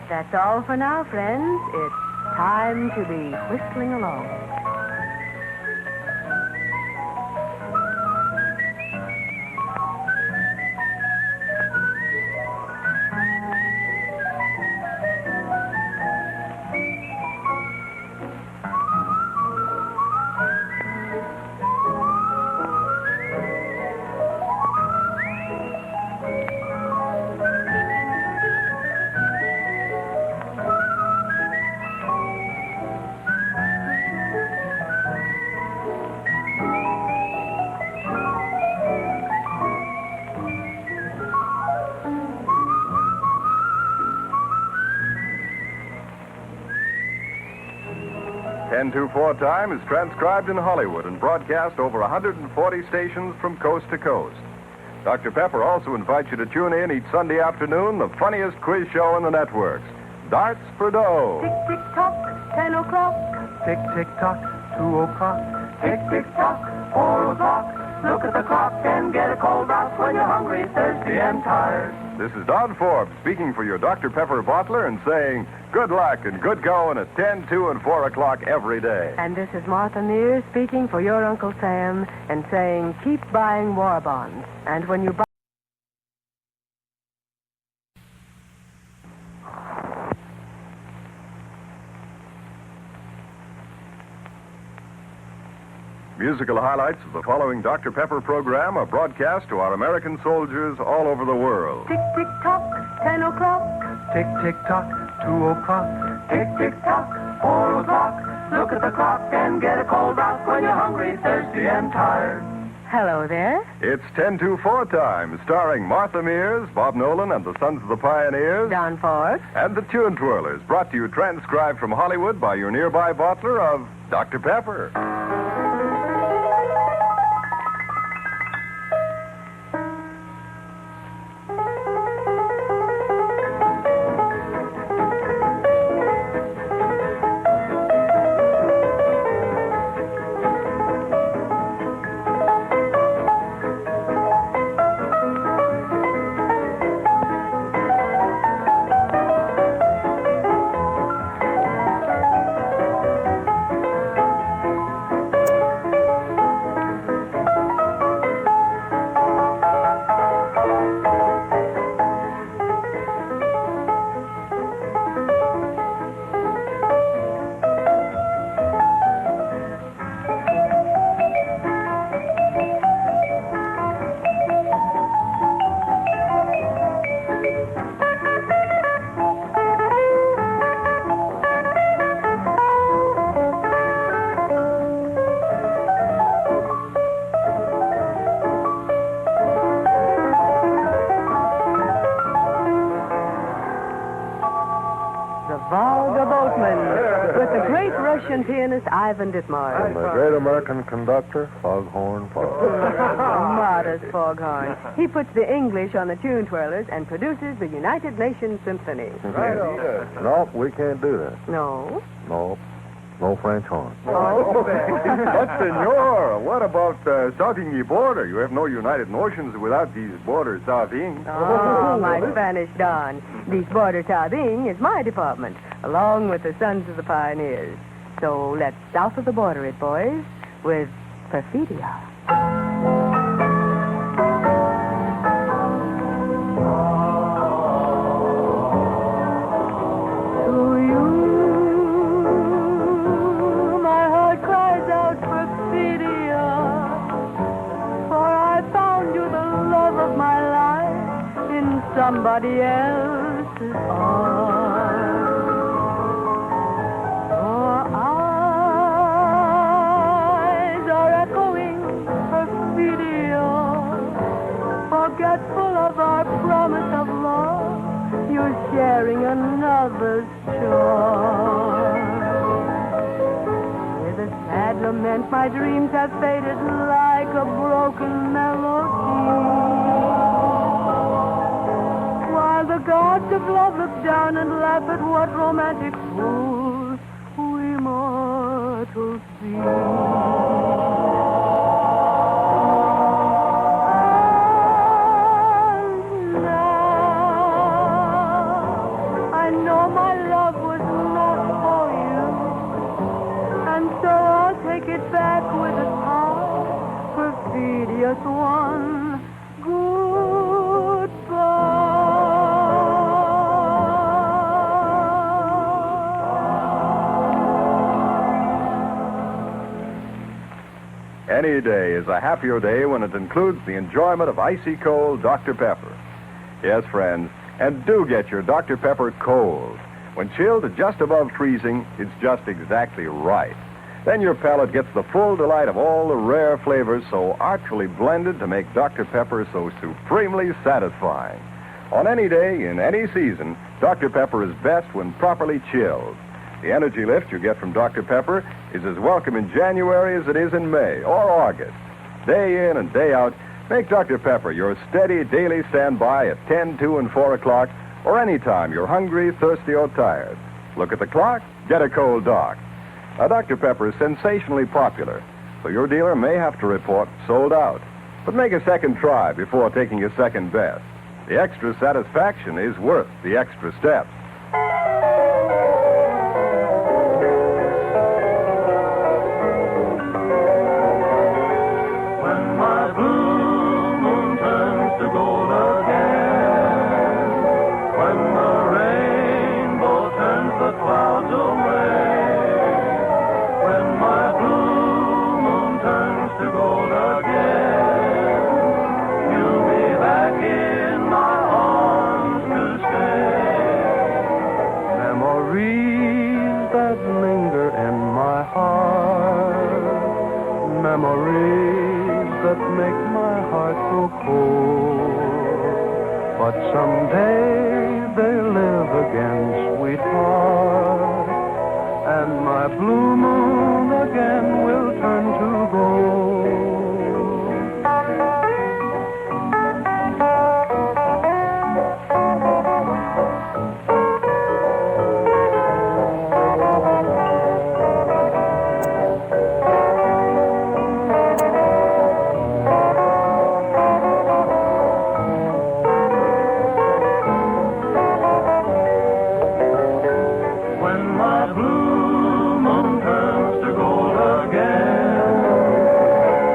That's all for now, friends. It's time to be whistling along. 10-4 time is transcribed in Hollywood and broadcast over 140 stations from coast to coast. Dr. Pepper also invites you to tune in each Sunday afternoon, the funniest quiz show in the networks, Darts for Dough. Tick, tick, tock, 10 o'clock. Tick, tick, tock, 2 o'clock. Tick, tick, tock, 4 o'clock. Look at the clock and get a cold rock when you're hungry, thirsty, and tired. This is Don Forbes speaking for your Dr. Pepper bottler and saying good luck and good going at 10, 2, and 4 o'clock every day. And this is Martha Mears speaking for your Uncle Sam and saying keep buying war bonds. And when you buy... Musical highlights of the following Dr. Pepper program are broadcast to our American soldiers all over the world. Tick, tick, tock, 10 o'clock. Tick, tick, tock, 2 o'clock. Tick, tick, tock, 4 o'clock. Look at the clock and get a cold rock when you're hungry, thirsty, and tired. Hello there. It's 10-4 time, starring Martha Mears, Bob Nolan, and the Sons of the Pioneers. Don Forbes. And the Tune Twirlers, brought to you transcribed from Hollywood by your nearby bottler of Dr. Pepper. Russian pianist Ivan Ditmar. And the great American conductor, Foghorn Fogg. Modest Foghorn. He puts the English on the Tune Twirlers and produces the United Nations Symphony. Right on. No, we can't do that. No? No. No French horn. Oh. But, senor, what about southing the border? You have no United Nations without these border southing. Oh, my Spanish Don. These border southing is my department, along with the Sons of the Pioneers. So let's south of the border it, boys, with Perfidia. Somebody else's arms. Your eyes are echoing Perfidia, forgetful of our promise of love. You're sharing another's charm. With a sad lament, my dreams have faded like a broken melody. The gods of love look down and laugh at what romantic fools we mortals be. And now I know my love was not for you, and so I'll take it back with a heart, perfidious one. Goodbye. Any day is a happier day when it includes the enjoyment of icy cold Dr. Pepper. Yes, friends, and do get your Dr. Pepper cold. When chilled to just above freezing, it's just exactly right. Then your palate gets the full delight of all the rare flavors so artfully blended to make Dr. Pepper so supremely satisfying. On any day, in any season, Dr. Pepper is best when properly chilled. The energy lift you get from Dr. Pepper is as welcome in January as it is in May or August. Day in and day out, make Dr. Pepper your steady daily standby at 10, 2, and 4 o'clock or any time you're hungry, thirsty, or tired. Look at the clock, get a cold Doc. Now, Dr. Pepper is sensationally popular, so your dealer may have to report sold out. But make a second try before taking your second best. The extra satisfaction is worth the extra steps. When my blue moon turns to gold again, when the rainbow turns the clouds away, when my blue moon turns to gold again, you'll be back in my arms to stay. Memories that linger in my heart, memories that make my heart so cold. But someday they'll live again, sweetheart, and my blue moon again will turn to gold. When my blue moon turns to gold again,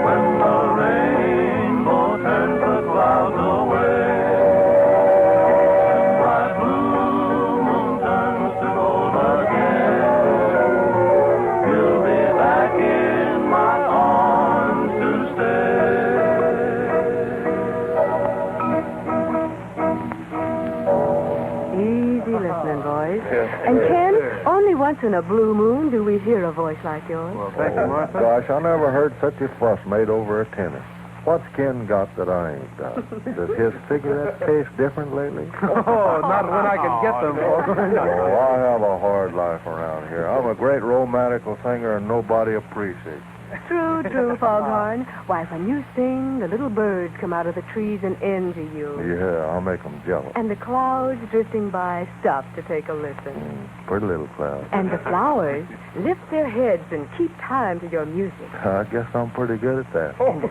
when the rainbow turns the clouds away, when my blue moon turns to gold again, you'll be back in my arms to Easy listening, boys. And Ken, only once in a blue moon do we hear a voice like yours. Well, thank you, Martha. Gosh, I never heard such a fuss made over a tennis. What's Ken got that I ain't got? Does his cigarettes taste different lately? Oh, not when I can get them, Foghorn. Oh, I have a hard life around here. I'm a great romantical singer and nobody appreciates. True, Foghorn. Why, when you sing, the little birds come out of the trees and envy you. Yeah, I'll make 'em jealous. And the clouds drifting by stop to take a listen. Pretty little cloud. And the flowers lift their heads and keep time to your music. I guess I'm pretty good at that. And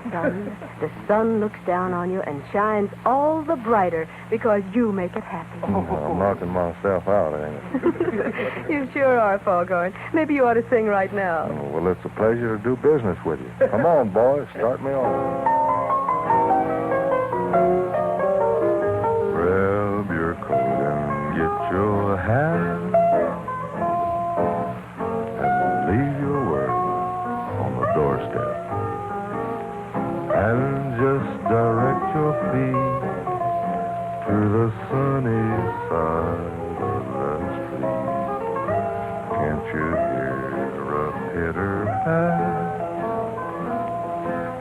the sun looks down on you and shines all the brighter because you make it happy. I'm knocking myself out, ain't it? You sure are, Foghorn. Maybe you ought to sing right now. Oh, well, it's a pleasure to do business with you. Come on, boys. Start me off. Grab your coat and get your hat and leave your work on the doorstep and just direct your feet to the sunny side of the street. Can't you hear a pitter-pat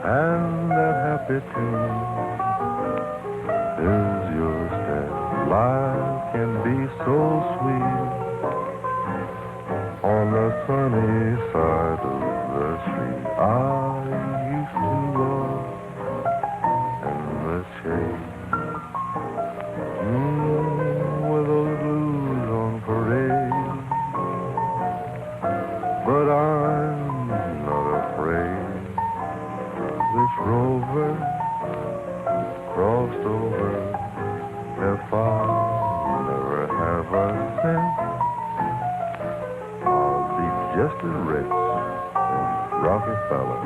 and that happy tune is your step? Life can be so sweet on the sunny side of the street. I used to walk in the shade with those blues on parade, but I'm not afraid. This rover crossed over. If I never have a cent, I'll be just as rich as Rockefeller,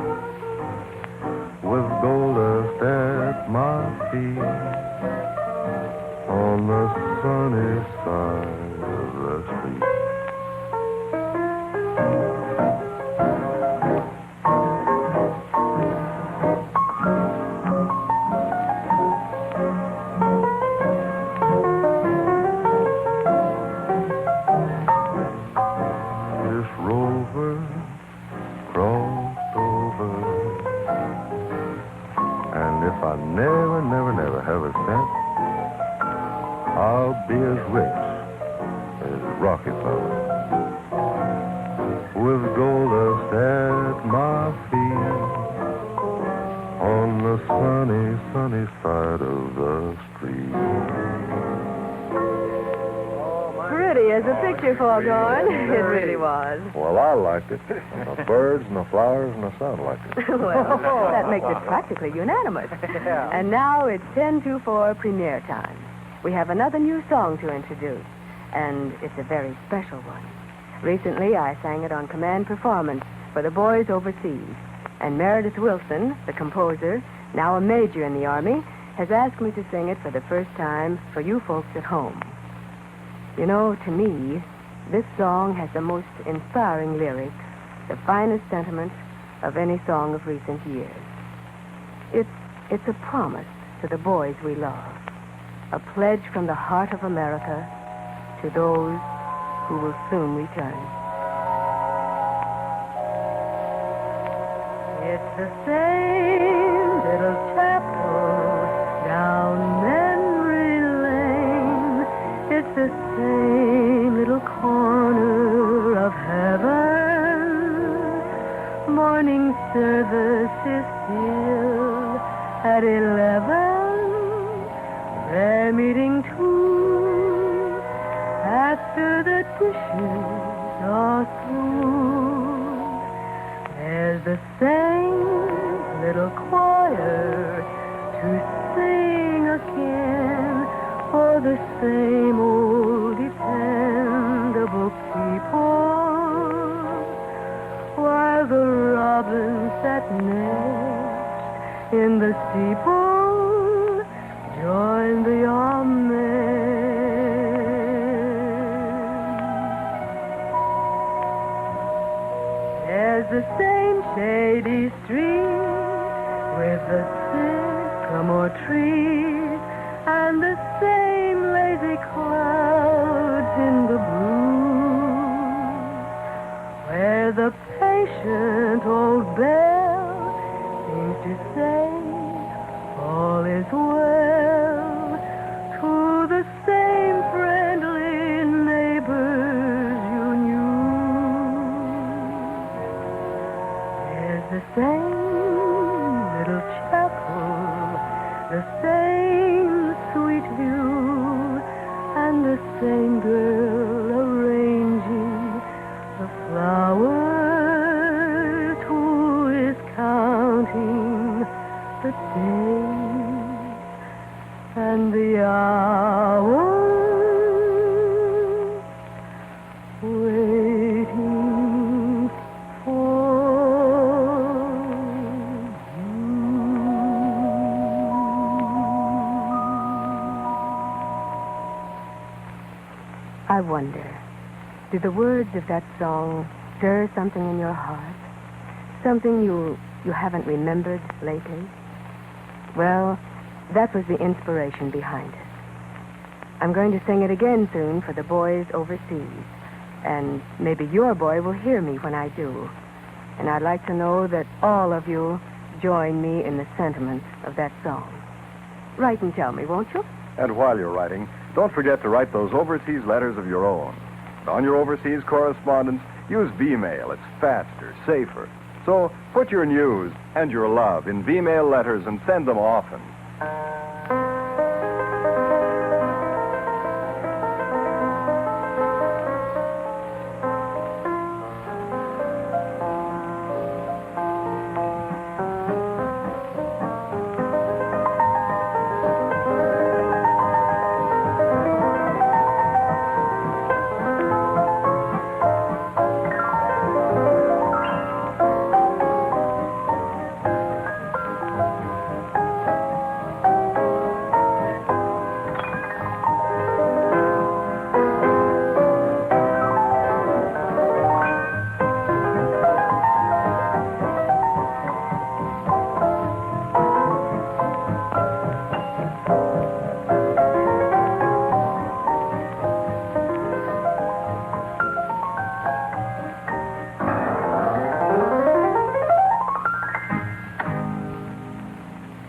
with gold dust at my feet on the sunny side of the street. Never have a cent, I'll be as rich as Rockefeller. with gold dust at my feet on the sunny, sunny side of the street. Pretty as a picture, Foghorn. It really was. Well, I liked it. The birds and the flowers and the sun liked it. Well, that makes it practically unanimous. And now it's 10:04 premiere time. We have another new song to introduce, and it's a very special one. Recently, I sang it on command performance for the boys overseas, and Meredith Wilson, the composer, now a major in the Army, has asked me to sing it for the first time for you folks at home. You know, to me, this song has the most inspiring lyrics, the finest sentiment of any song of recent years. It's a promise to the boys we love, a pledge from the heart of America to those who will soon return. It's the same little chapel down memory lane. It's the same little corner of heaven. Morning service is still at 11. Prayer meeting too. After the dishes are through, there's the same little choir to sing again for the same old dependable people, while the robins that nest in the steeple join the amen. There's the same shady street with the sycamore trees and the same lazy clouds in the blue, where the patient old bell seems to say all is well to the same friendly neighbors you knew. There's the same little chapel, the same sweet view, and the same girl arranging the flowers who is counting the days and the hours, waiting for I wonder, do the words of that song stir something in your heart? Something you haven't remembered lately? Well, that was the inspiration behind it. I'm going to sing it again soon for the boys overseas. And maybe your boy will hear me when I do. And I'd like to know that all of you join me in the sentiment of that song. Write and tell me, won't you? And while you're writing, don't forget to write those overseas letters of your own. On your overseas correspondence, use V-mail. It's faster, safer. So put your news and your love in V-mail letters and send them often.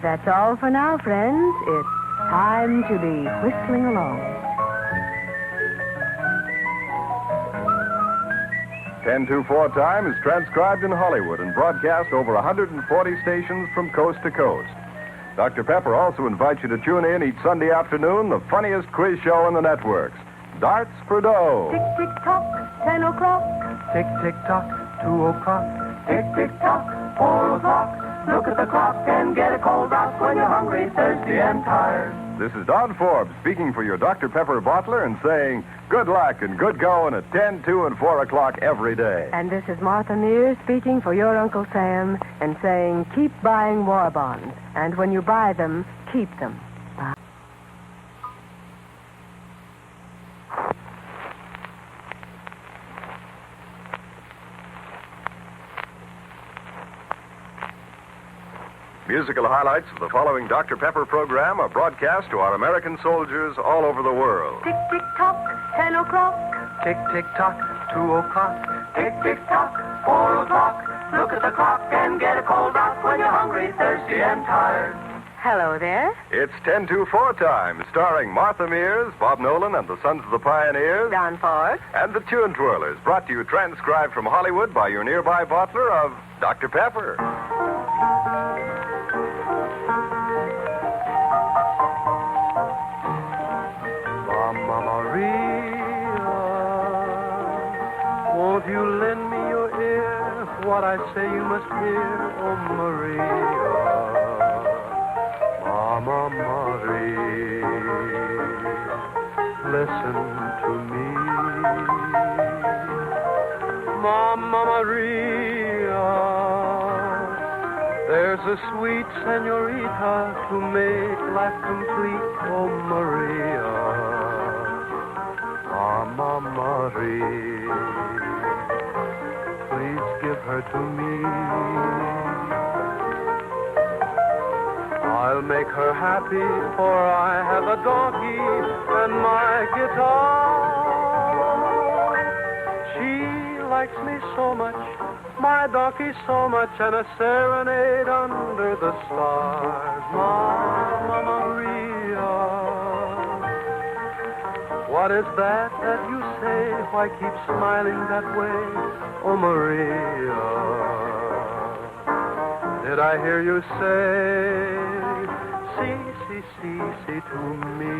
That's all for now, friends. It's time to be whistling along. 10-4 time is transcribed in Hollywood and broadcast over 140 stations from coast to coast. Dr. Pepper also invites you to tune in each Sunday afternoon, the funniest quiz show in the networks, Darts for Dough. Tick, tick, tock, 10 o'clock. Tick, tick, tock, 2 o'clock. Tick, tick, tock, 4 o'clock. Look at the clock and get a cold rock when you're hungry, thirsty, and tired. This is Don Forbes speaking for your Dr. Pepper bottler and saying good luck and good going at 10, 2, and 4 o'clock every day. And this is Martha Mears speaking for your Uncle Sam and saying keep buying war bonds. And when you buy them, keep them. Bye. Musical highlights of the following Dr. Pepper program are broadcast to our American soldiers all over the world. Tick, tick, tock, 10 o'clock. Tick, tick, tock, 2 o'clock. Tick, tick, tock, 4 o'clock. Look at the clock and get a cold rock when you're hungry, thirsty, and tired. Hello there. It's 10-4 time, starring Martha Mears, Bob Nolan, and the Sons of the Pioneers, Don Forbes, and the Tune Twirlers, brought to you transcribed from Hollywood by your nearby bottler of Dr. Pepper. Won't you lend me your ear? What I say you must hear, oh Maria, Mama Marie, listen to me, Mama Maria. There's a sweet senorita to make life complete, oh Maria, Mama Marie. Please give her to me. I'll make her happy, for I have a donkey and my guitar. She likes me so much, my donkey so much, and a serenade under the stars. Mama Maria, what is that you say? Why keep smiling that way? Oh, Maria, did I hear you say, see to me?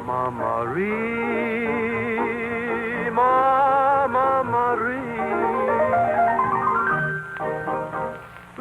Mama Marie, Mama Marie.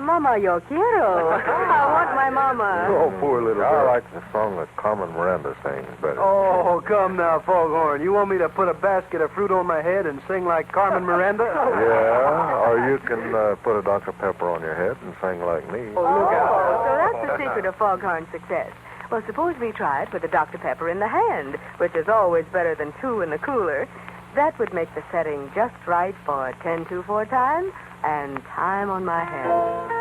Mama, yo quiero. I want my mama. Oh, poor little girl. I like the song that Carmen Miranda sings better. Oh, come now, Foghorn. You want me to put a basket of fruit on my head and sing like Carmen Miranda? Yeah, or you can put a Dr. Pepper on your head and sing like me. Oh, look out. So that's the secret of Foghorn's success. Well, suppose we try it with the Dr. Pepper in the hand, which is always better than 2 in the cooler. That would make the setting just right for 10-4 time and time on my hand.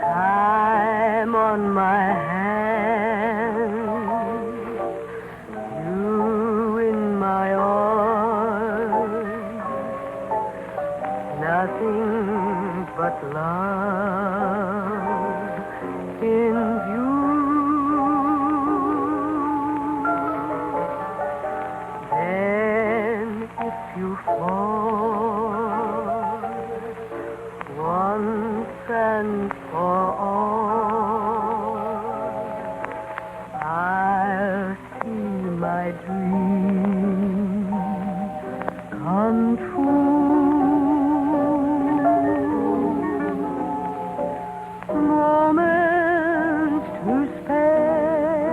Time on my hand, you in my arms, nothing but love in view. Then if you fall once and for all, I'll see my dream come true. Moments to spare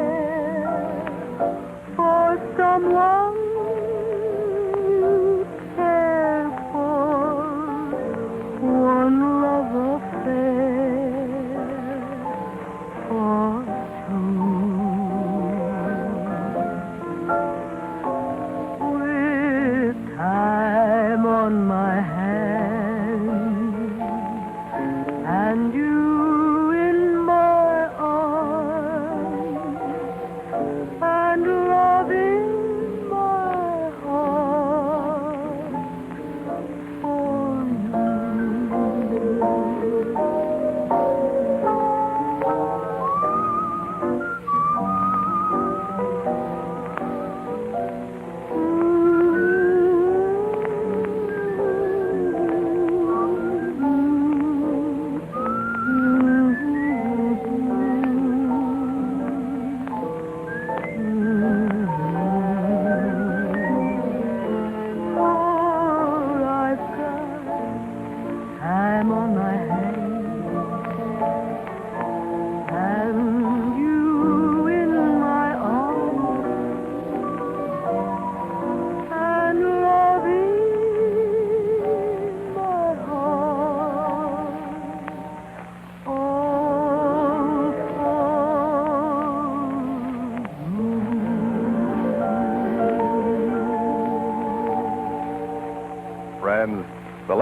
for someone you care for, one love affair.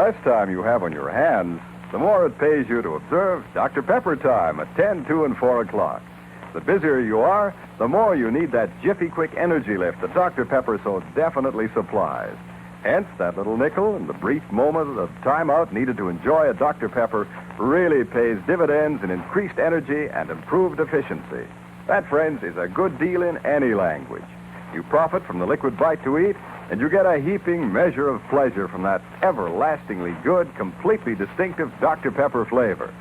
less time you have on your hands, the more it pays you to observe Dr. Pepper time at 10, 2, and 4 o'clock. The busier you are, the more you need that jiffy-quick energy lift that Dr. Pepper so definitely supplies. Hence, that little nickel and the brief moment of time out needed to enjoy a Dr. Pepper really pays dividends in increased energy and improved efficiency. That, friends, is a good deal in any language. You profit from the liquid bite to eat, and you get a heaping measure of pleasure from that everlastingly good, completely distinctive Dr. Pepper flavor.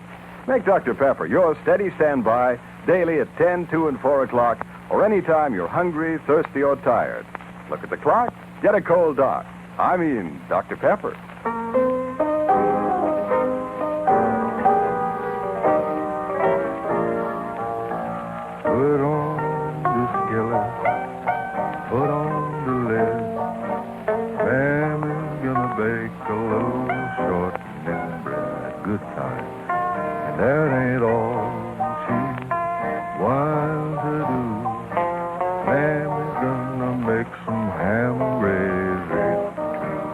Make Dr. Pepper your steady standby daily at 10, 2, and 4 o'clock, or any time you're hungry, thirsty, or tired. Look at the clock, get a cold Doc. I mean, Dr. Pepper. Put on the skillet, put on the lid. Mammy's gonna bake a little shortening bread. Good time. And that ain't all she wants to do. Mammy's gonna make some ham gravy too.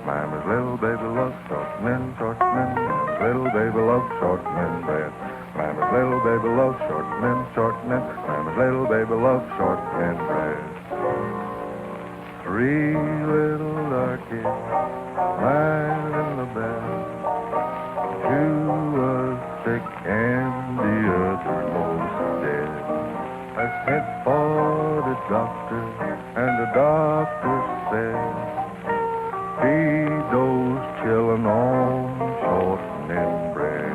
Mammy's little baby loves shortening, shortening. Mammy's little baby loves shortening bread. Mammy's little baby loves shortening, shortening. Mammy's little baby loves shortening bread. 3 little darkies lying in the bed. 2 was sick and the other most dead. I sent for the doctor, and the doctor said, feed those children on shortening bread.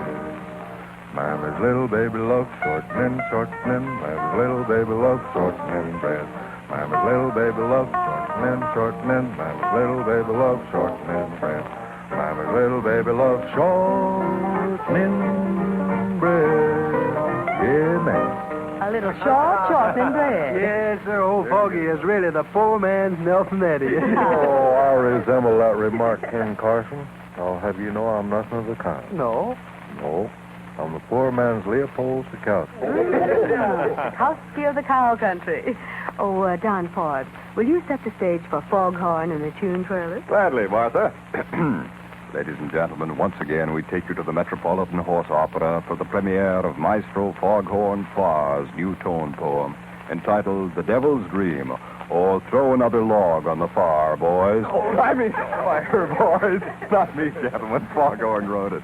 Mammy's little baby loves shortening, shortening. Mammy's little baby loves shortening bread. Mammy's little baby loves shortening, shortening. Mammy's little baby loves shortening bread. Mammy's little baby loves shortening bread. Yeah, man. A little shortening bread. Yes, sir. Old Foggy is really the poor man's Nelson Eddy. Oh, I resemble that remark, Ken Carson. I'll have you know I'm nothing of the kind. No. No. I'm the poor man's Leopold Stokowski. Stokowski of the cow country. Oh, Don Forbes, will you set the stage for Foghorn and the Tune Twirlers? Gladly, Martha. Ladies and gentlemen, once again we take you to the Metropolitan Horse Opera for the premiere of Maestro Foghorn Farr's new tone poem entitled The Devil's Dream, or Throw Another Log on the Far, boys. Oh, I mean, fire, boys. Not me, gentlemen. Foghorn wrote it.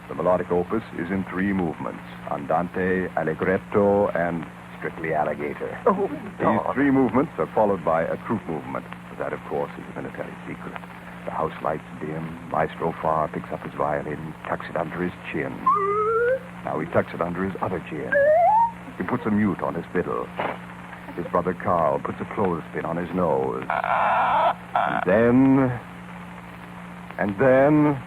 The melodic opus is in 3 movements, Andante, Allegretto, and Strictly Alligator. Oh, These 3 movements are followed by a troop movement. That, of course, is a military secret. The house lights dim. Maestro Farr picks up his violin, tucks it under his chin. Now he tucks it under his other chin. He puts a mute on his fiddle. His brother Carl puts a clothespin on his nose. And then...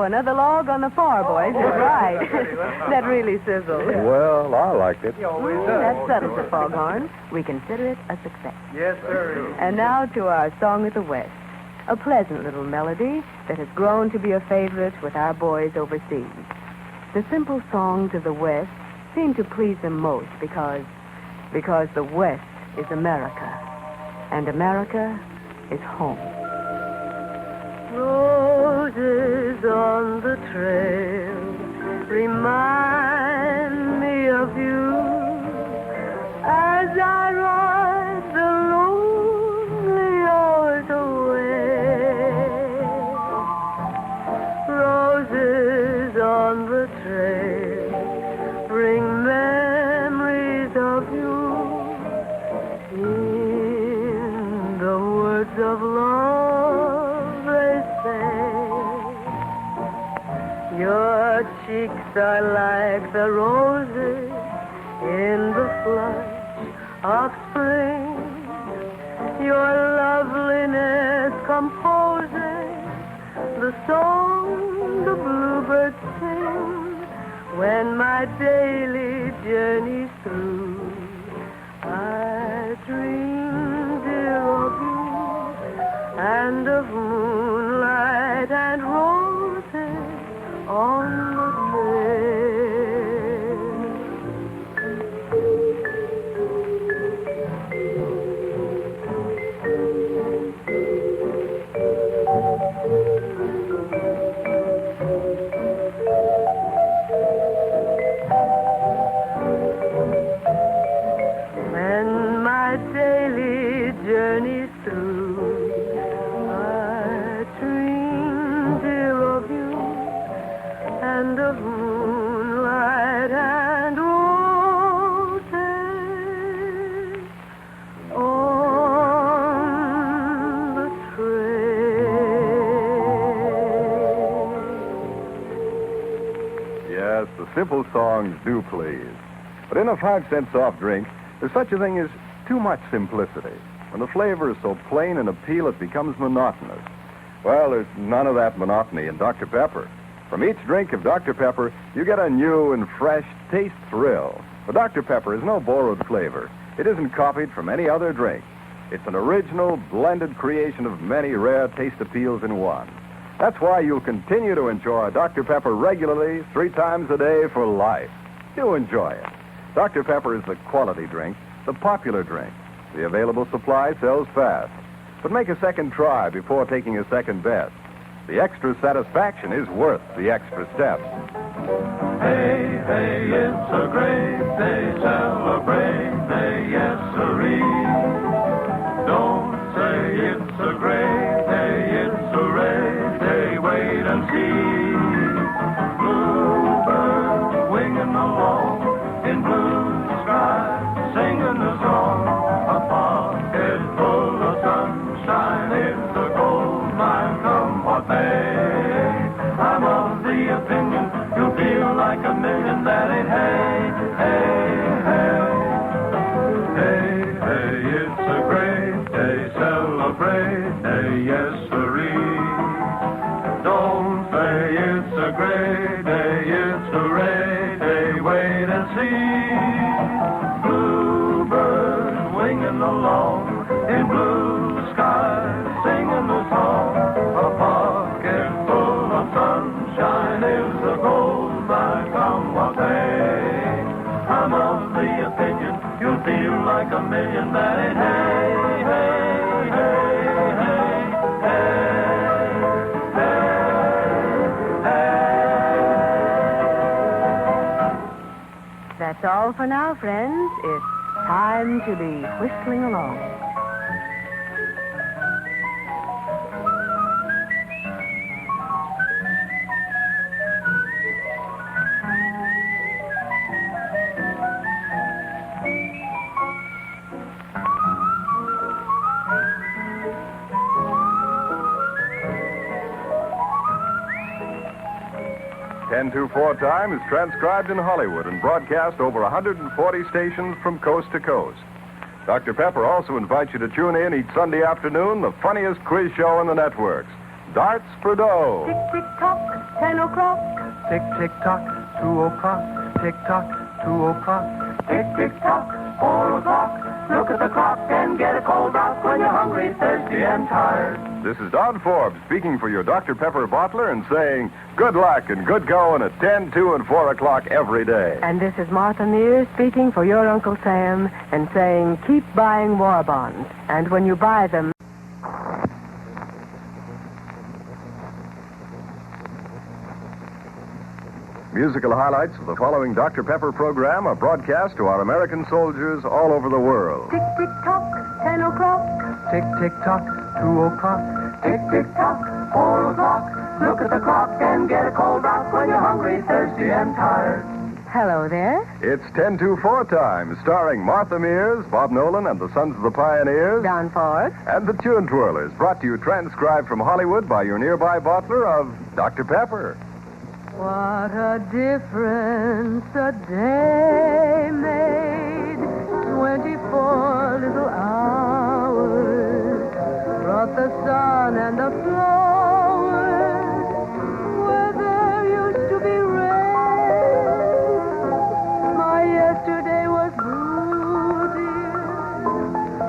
Another log on the far, boys. That's right. That really sizzles. Well, I liked it. That settles it, Foghorn. We consider it a success. Yes, sir. And now to our Song of the West, a pleasant little melody that has grown to be a favorite with our boys overseas. The simple songs of the West seem to please them most because the West is America, and America is home. Roses on the trail remind me of you as I ride the lonely hours away. cheeks are like the roses in the flush of spring. Your loveliness composes the song the bluebirds sing. When my daily journey's through, I dream, dear, of you and of moonlight and roses on the journey's through, I dream, dear, of you and of moonlight and roses on the trail. Yes, the simple songs do please. But in a 5-cent soft drink, there's such a thing as too much simplicity. When the flavor is so plain and appeal, it becomes monotonous. Well, there's none of that monotony in Dr. Pepper. From each drink of Dr. Pepper, you get a new and fresh taste thrill. But Dr. Pepper is no borrowed flavor. It isn't copied from any other drink. It's an original, blended creation of many rare taste appeals in one. That's why you'll continue to enjoy Dr. Pepper regularly 3 times a day for life. Do enjoy it. Dr. Pepper is the quality drink, the popular drink. The available supply sells fast. But make a second try before taking a second bet. The extra satisfaction is worth the extra steps. Hey, hey, it's a great day, celebrate, day, yes, sirree. Don't say it's a great day, it's a red day, wait and see. Bluebird winging along in blue sky, singing the song. A pocket full of sunshine is a gold mine, come what may. I'm of the opinion you'll feel like a million that ain't hey, hey, hey. Hey, hey, it's a great day, celebrate, day, yes, sirree. Don't say it's a great day, it's a ray day, wait and see. Bluebird winging along in blue skies, singing the song. A pocket full of sunshine is a gold mine, come what may. I'm of the opinion you'll feel like a million that ain't hey, hey, hey, hey, hey, hey. That's all for now, friends. It's time to be whistling along. Ten-2-4 Time is transcribed in Hollywood and broadcast over 140 stations from coast to coast. Dr. Pepper also invites you to tune in each Sunday afternoon, the funniest quiz show in the networks, Darts for Dough. Tick-tick-tock, 10 o'clock. Tick-tick-tock, 2 o'clock. Tick-tock, 2 o'clock. Tick-tick-tock, 4 o'clock. Look at the clock and get a cold rock when you're hungry, thirsty, and tired. This is Don Forbes speaking for your Dr. Pepper bottler and saying good luck and good going at 10, 2, and 4 o'clock every day. And this is Martha Mears speaking for your Uncle Sam and saying keep buying war bonds. And when you buy them... Musical highlights of the following Dr. Pepper program are broadcast to our American soldiers all over the world. Tick-tick-tock, 10 o'clock. Tick-tick-tock, 2 o'clock. Tick-tick-tock, 4 o'clock. Look at the clock and get a cold rock when you're hungry, thirsty, and tired. Hello there. It's 10-2-4 Time, starring Martha Mears, Bob Nolan, and the Sons of the Pioneers. Don Forbes. And the Tune Twirlers, brought to you transcribed from Hollywood by your nearby bottler of Dr. Pepper. What a difference a day made. 24 little hours brought the sun and the flowers where there used to be rain. My yesterday was blue, dear.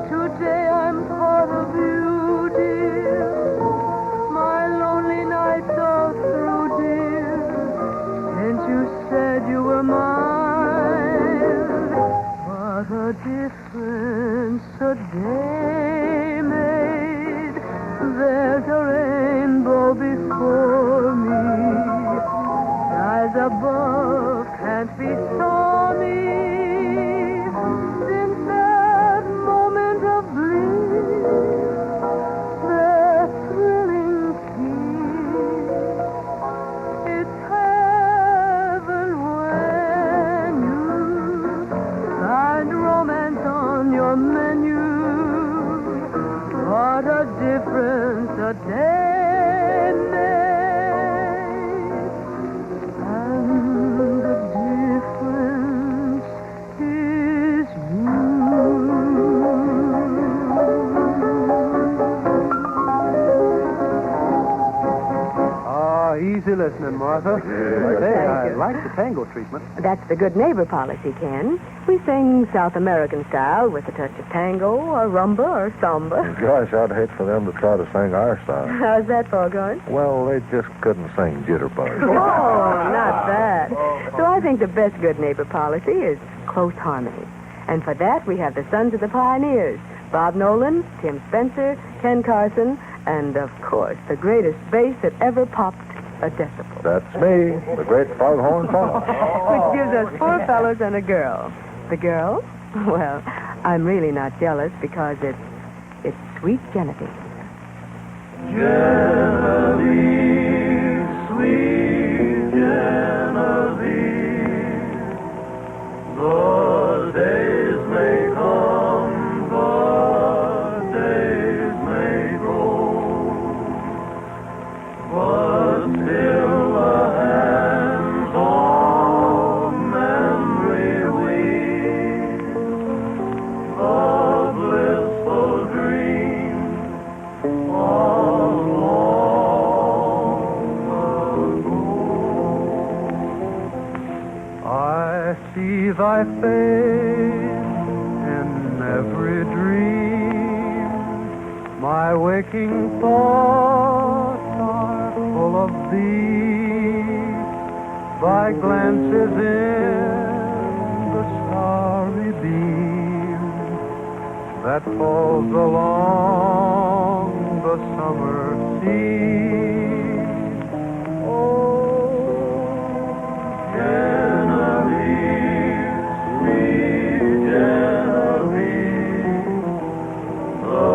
Today I'm part of you, dear. My lonely nights all through, dear. Since you said you were mine, what a difference a day made. There's a rainbow before me. Skies above can't be stormy. Since that moment of bliss, that thrilling kiss, it's heaven when you find romance on your menu. What a difference a day made. And the difference is Easy listening, Martha. Say, I like the tango treatment. That's the good neighbor policy, Ken. We sing South American style with a touch of tango or rumba or samba. Gosh, I'd hate for them to try to sing our style. How's that, Foghorn? Well, they just couldn't sing Jitterbug. Oh, not that. So I think the best good neighbor policy is close harmony. And for that, we have the Sons of the Pioneers, Bob Nolan, Tim Spencer, Ken Carson, and, of course, the greatest bass that ever popped a decibel. That's me, the great foghorn fellow. Which gives us 4 fellows and a girl. The girl? Well, I'm really not jealous because it's sweet Genevieve. Genevieve, sweet Genevieve, the days may come, the days may go, but still the hands of memory weave the blissful dream of long ago. I see thy face in every dream. My waking thoughts are full of thee. Thy glances in the starry beam that falls along the summer sea. Oh, Genevieve, sweet Genevieve, the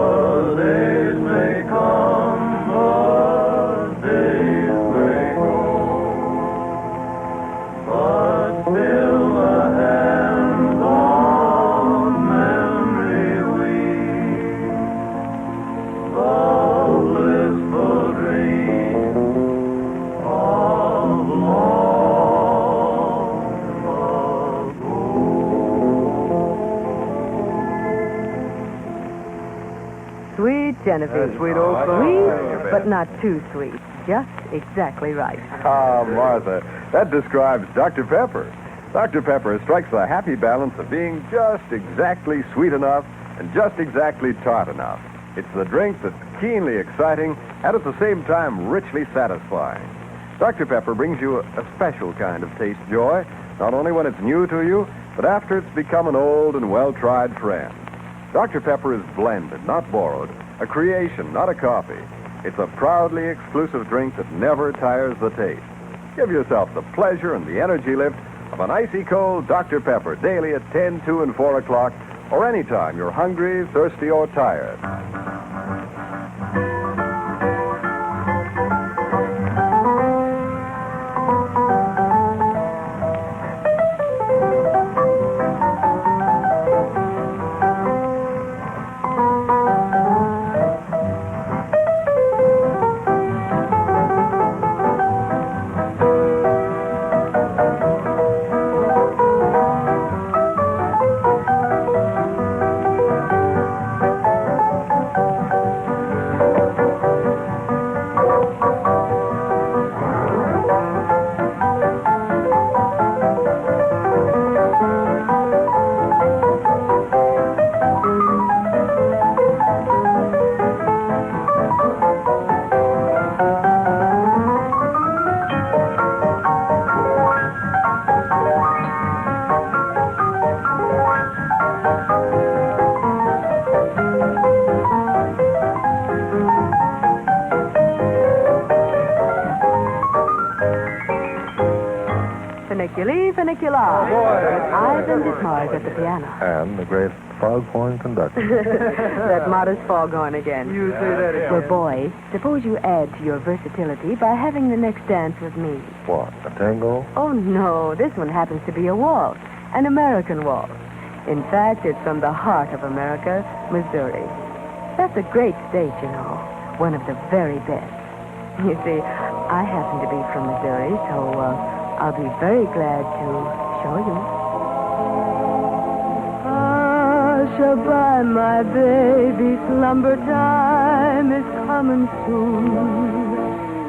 days may come, the days may go, but still the hands of memory weave the blissful dream of long ago. Sweet Genevieve. Sweet old song. Sweet, but not too sweet. Just exactly right. Ah, Martha, that describes Dr. Pepper. Dr. Pepper strikes a happy balance of being just exactly sweet enough and just exactly tart enough. It's the drink that's keenly exciting and at the same time richly satisfying. Dr. Pepper brings you a special kind of taste joy, not only when it's new to you, but after it's become an old and well-tried friend. Dr. Pepper is blended, not borrowed, a creation, not a copy. It's a proudly exclusive drink that never tires the taste. Give yourself the pleasure and the energy lift of an icy cold Dr. Pepper daily at 10, 2, and 4 o'clock, or anytime you're hungry, thirsty, or tired. Dracula. With Ivan Ditmars at the piano. And the great foghorn conductor. That modest foghorn again. You say that again. Well, boys, suppose you add to your versatility by having the next dance with me. What, a tango? Oh, no. This one happens to be a waltz. An American waltz. In fact, it's from the heart of America, Missouri. That's a great state, you know. One of the very best. You see, I happen to be from Missouri, so I'll be very glad to show you. Hush-a-bye, my baby, slumber time is coming soon.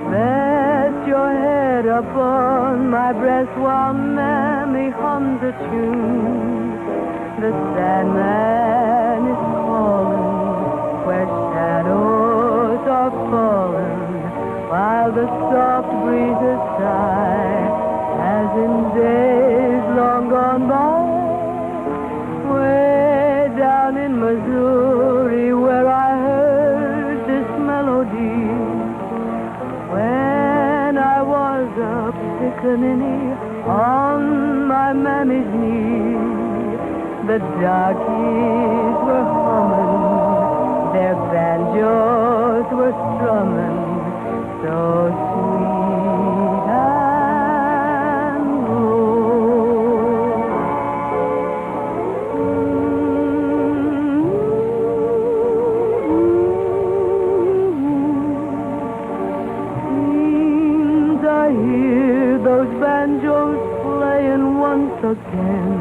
Rest your head upon my breast while Mammy hums a tune. The Sandman is calling where shadows are falling, while the soft breezes sigh, as in days long gone by. Way down in Missouri, where I heard this melody, when I was a pickaninny on my mammy's knee, the darkies were humming, their banjos were strumming, so sweet and low. Seems I hear those banjos playing once again.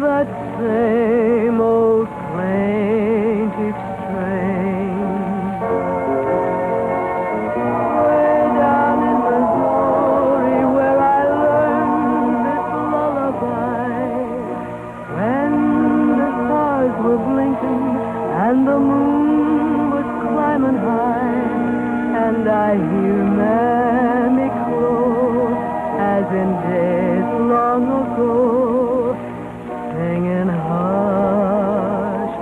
That same old plaintive strain. Way down in Missouri, where I learned this lullaby, when the stars were blinking and the moon was climbing high, and I hear Mammy crow as in days long ago, singing hush,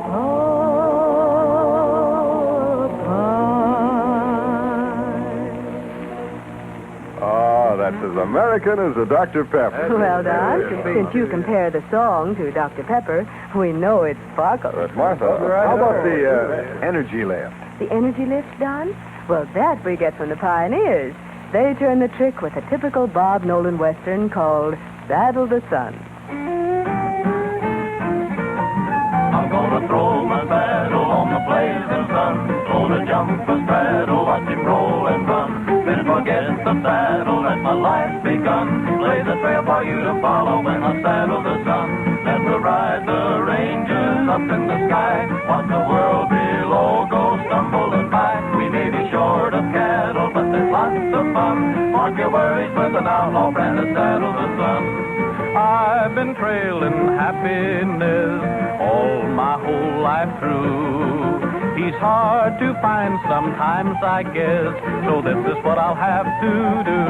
Ah, that's as American as a Dr. Pepper. Well done. Since you compare the song to Dr. Pepper, we know it sparkles. But Martha, how about the energy lift? The energy lift, Don? Well, that we get from the pioneers. They turn the trick with a typical Bob Nolan Western called Saddle the Sun. I'm gonna throw my saddle on the blazing sun. Gonna jump a straddle, watch him roll and run. Then forget the saddle, let my life begun. Lay the trail for you to follow when I saddle the sun. Then we'll ride the ranges up in the sky. Watch the world below go stumbling by. We may be short of cattle, but there's lots of fun. Mark your worries with an outlaw brand and saddle the sun. I've been trailing happiness all my whole life through. He's hard to find sometimes, I guess, so this is what I'll have to do.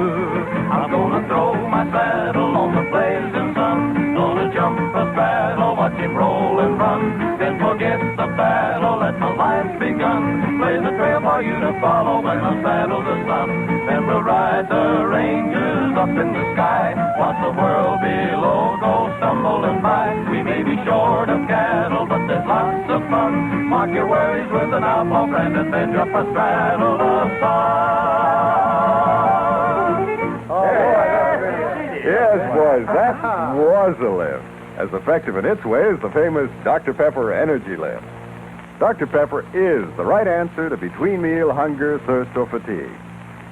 I'm gonna throw my saddle on the blazing sun. Gonna jump a straddle, watch him roll and run. Then forget the battle, let my life begun. Lay the trail for you to follow when I saddle the sun. Then we'll ride the ranges up in the sky. Watch the world below go stumbling by. We may be short of cattle, but there's lots of fun. Mark your worries with an outlaw brand and then jump a straddle the sun. Yes, boys, that was a lift. As effective in its way as the famous Dr. Pepper energy lift. Dr. Pepper is the right answer to between-meal hunger, thirst, or fatigue.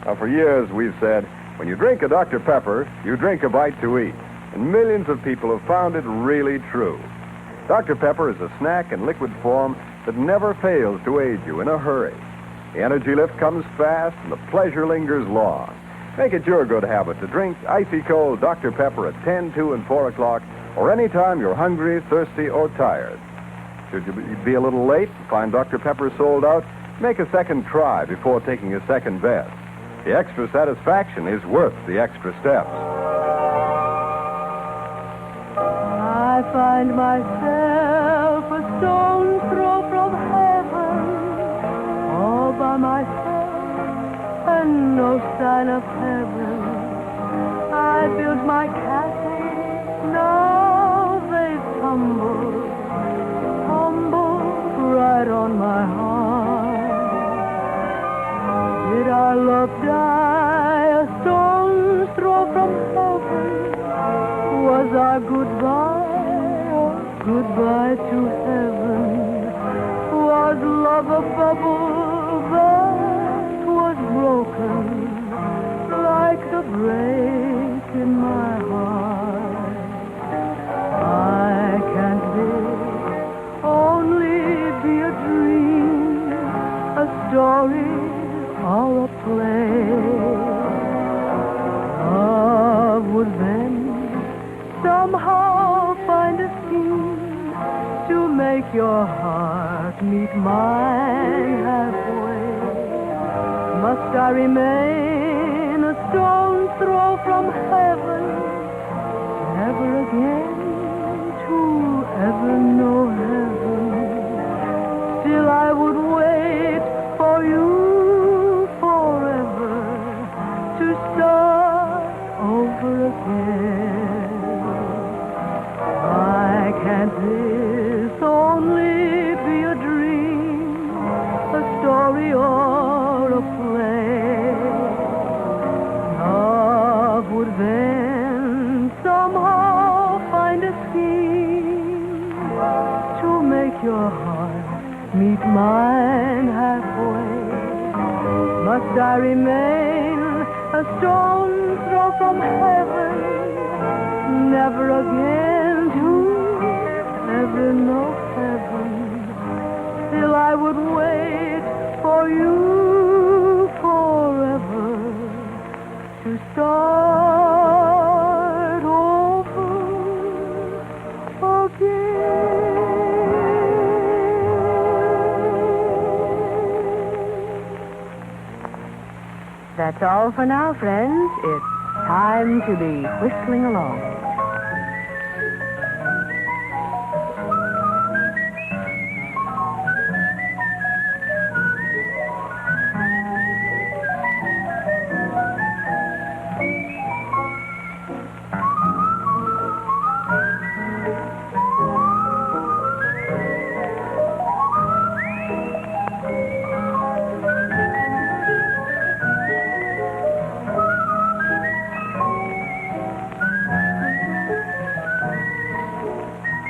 Now, for years we've said, when you drink a Dr. Pepper, you drink a bite to eat. And millions of people have found it really true. Dr. Pepper is a snack in liquid form that never fails to aid you in a hurry. The energy lift comes fast and the pleasure lingers long. Make it your good habit to drink icy cold Dr. Pepper at 10, 2, and 4 o'clock or any time you're hungry, thirsty, or tired. Should you be a little late and find Dr. Pepper sold out, make a second try before taking a second bet. The extra satisfaction is worth the extra steps. I find myself a stone's throw from heaven, all by myself and no sign of heaven. I built my castle, now they tumble right on my heart. Did our love die a stone's throw from heaven? Was our goodbye to heaven? Was love a bubble that was broken like the break in my heart? I can't live, only be a dream, a story or a play. Love would then somehow find a scheme to make your heart meet mine halfway. Must I remain a stone's throw from heaven, never again to ever know heaven? Still I would wait for you forever to start over again. I can't this only be a dream, a story or a play? Love would then somehow find a scheme to make your heart meet mine halfway. Must I remain a stone's throw from heaven, never again to ever know heaven? Still I would wait for you forever to start over again. That's all for now, friends. It's time to be whistling along.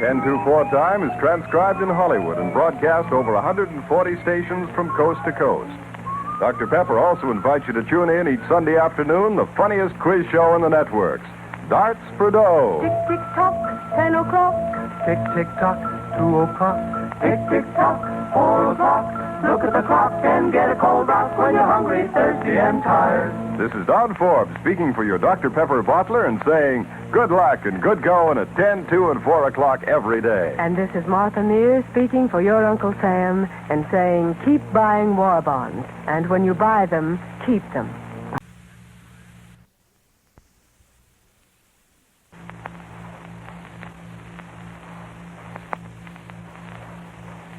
Ten-2-4 time is transcribed in Hollywood and broadcast over 140 stations from coast to coast. Dr. Pepper also invites you to tune in each Sunday afternoon, the funniest quiz show in the networks, Darts for Dough. Tick, tick, tock, 10 o'clock. Tick, tick, tock, 2 o'clock. Tick, tick, tock, 4 o'clock. Look at the clock and get a cold rock when you're hungry, thirsty, and tired. This is Don Forbes speaking for your Dr. Pepper bottler and saying good luck and good going at 10, 2, and 4 o'clock every day. And this is Martha Mears speaking for your Uncle Sam and saying keep buying war bonds. And when you buy them, keep them.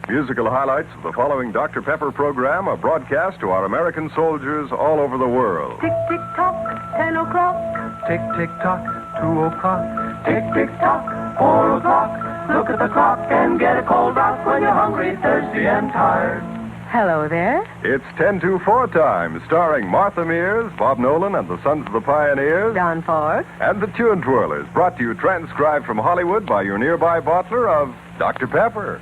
Musical highlights of the following Dr. Pepper program are broadcast to our American soldiers all over the world. Tick, tick, tock, 10 o'clock. Tick, tick, tock, 2 o'clock. Tick, tick, tock, 4 o'clock. Look at the clock and get a cold rock when you're hungry, thirsty, and tired. Hello there. It's 10-2-4 time, starring Martha Mears, Bob Nolan, and the Sons of the Pioneers. Don Forbes. And the Tune Twirlers, brought to you transcribed from Hollywood by your nearby bottler of Dr. Pepper.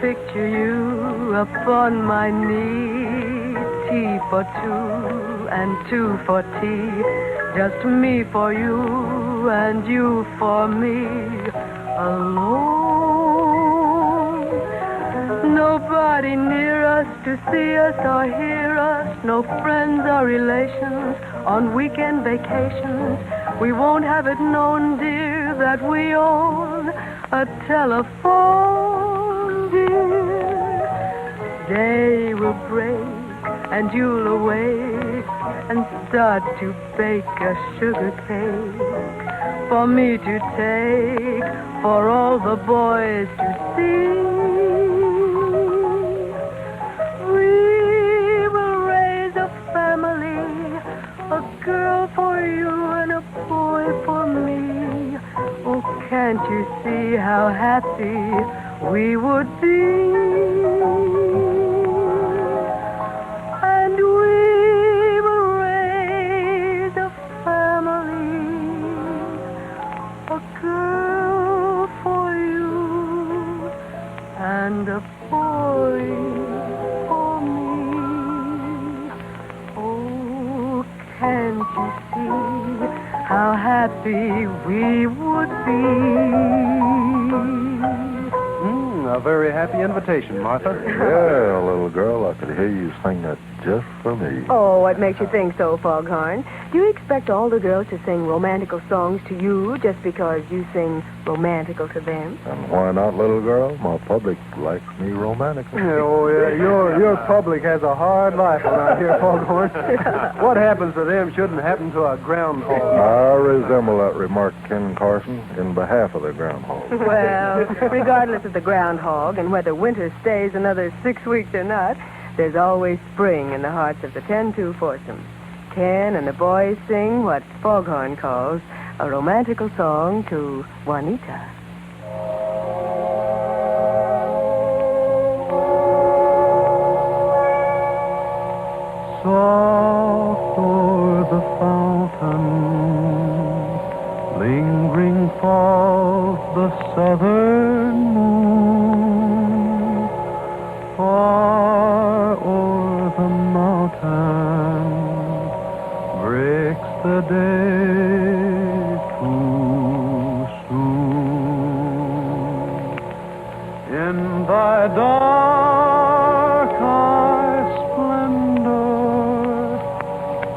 Picture you upon my knee, tea for two and two for tea, just me for you and you for me, alone. Nobody near us to see us or hear us, no friends or relations on weekend vacations. We won't have it known, dear, that we own a telephone, dear. Day will break and you'll awake and start to bake a sugar cake for me to take, for all the boys to see. We will raise a family, a girl for you and a boy for me. Oh, can't you see how happy we would be? And we will raise a family, a girl for you and a boy for me. Oh, can't you see how happy we would be? A very happy invitation, Martha. Yeah, little girl, I could hear you sing that just for me. Oh, what makes you think so, Foghorn? Do you expect all the girls to sing romantical songs to you just because you sing romantical to them? And why not, little girl? My public likes me romantical. Oh, yeah, your public has a hard life around here, Foghorn. What happens to them shouldn't happen to a groundhog. I resemble that remark, Ken Carson, in behalf of the groundhog. Well, regardless of the groundhog and whether winter stays another 6 weeks or not, there's always spring in the hearts of the 10-2 foursome. Ken and the boys sing what Foghorn calls a romantical song to Juanita. Soft o'er the fountain, lingering falls the southern moon. Far o'er the mountain breaks the day too soon. In thy dark eye splendor,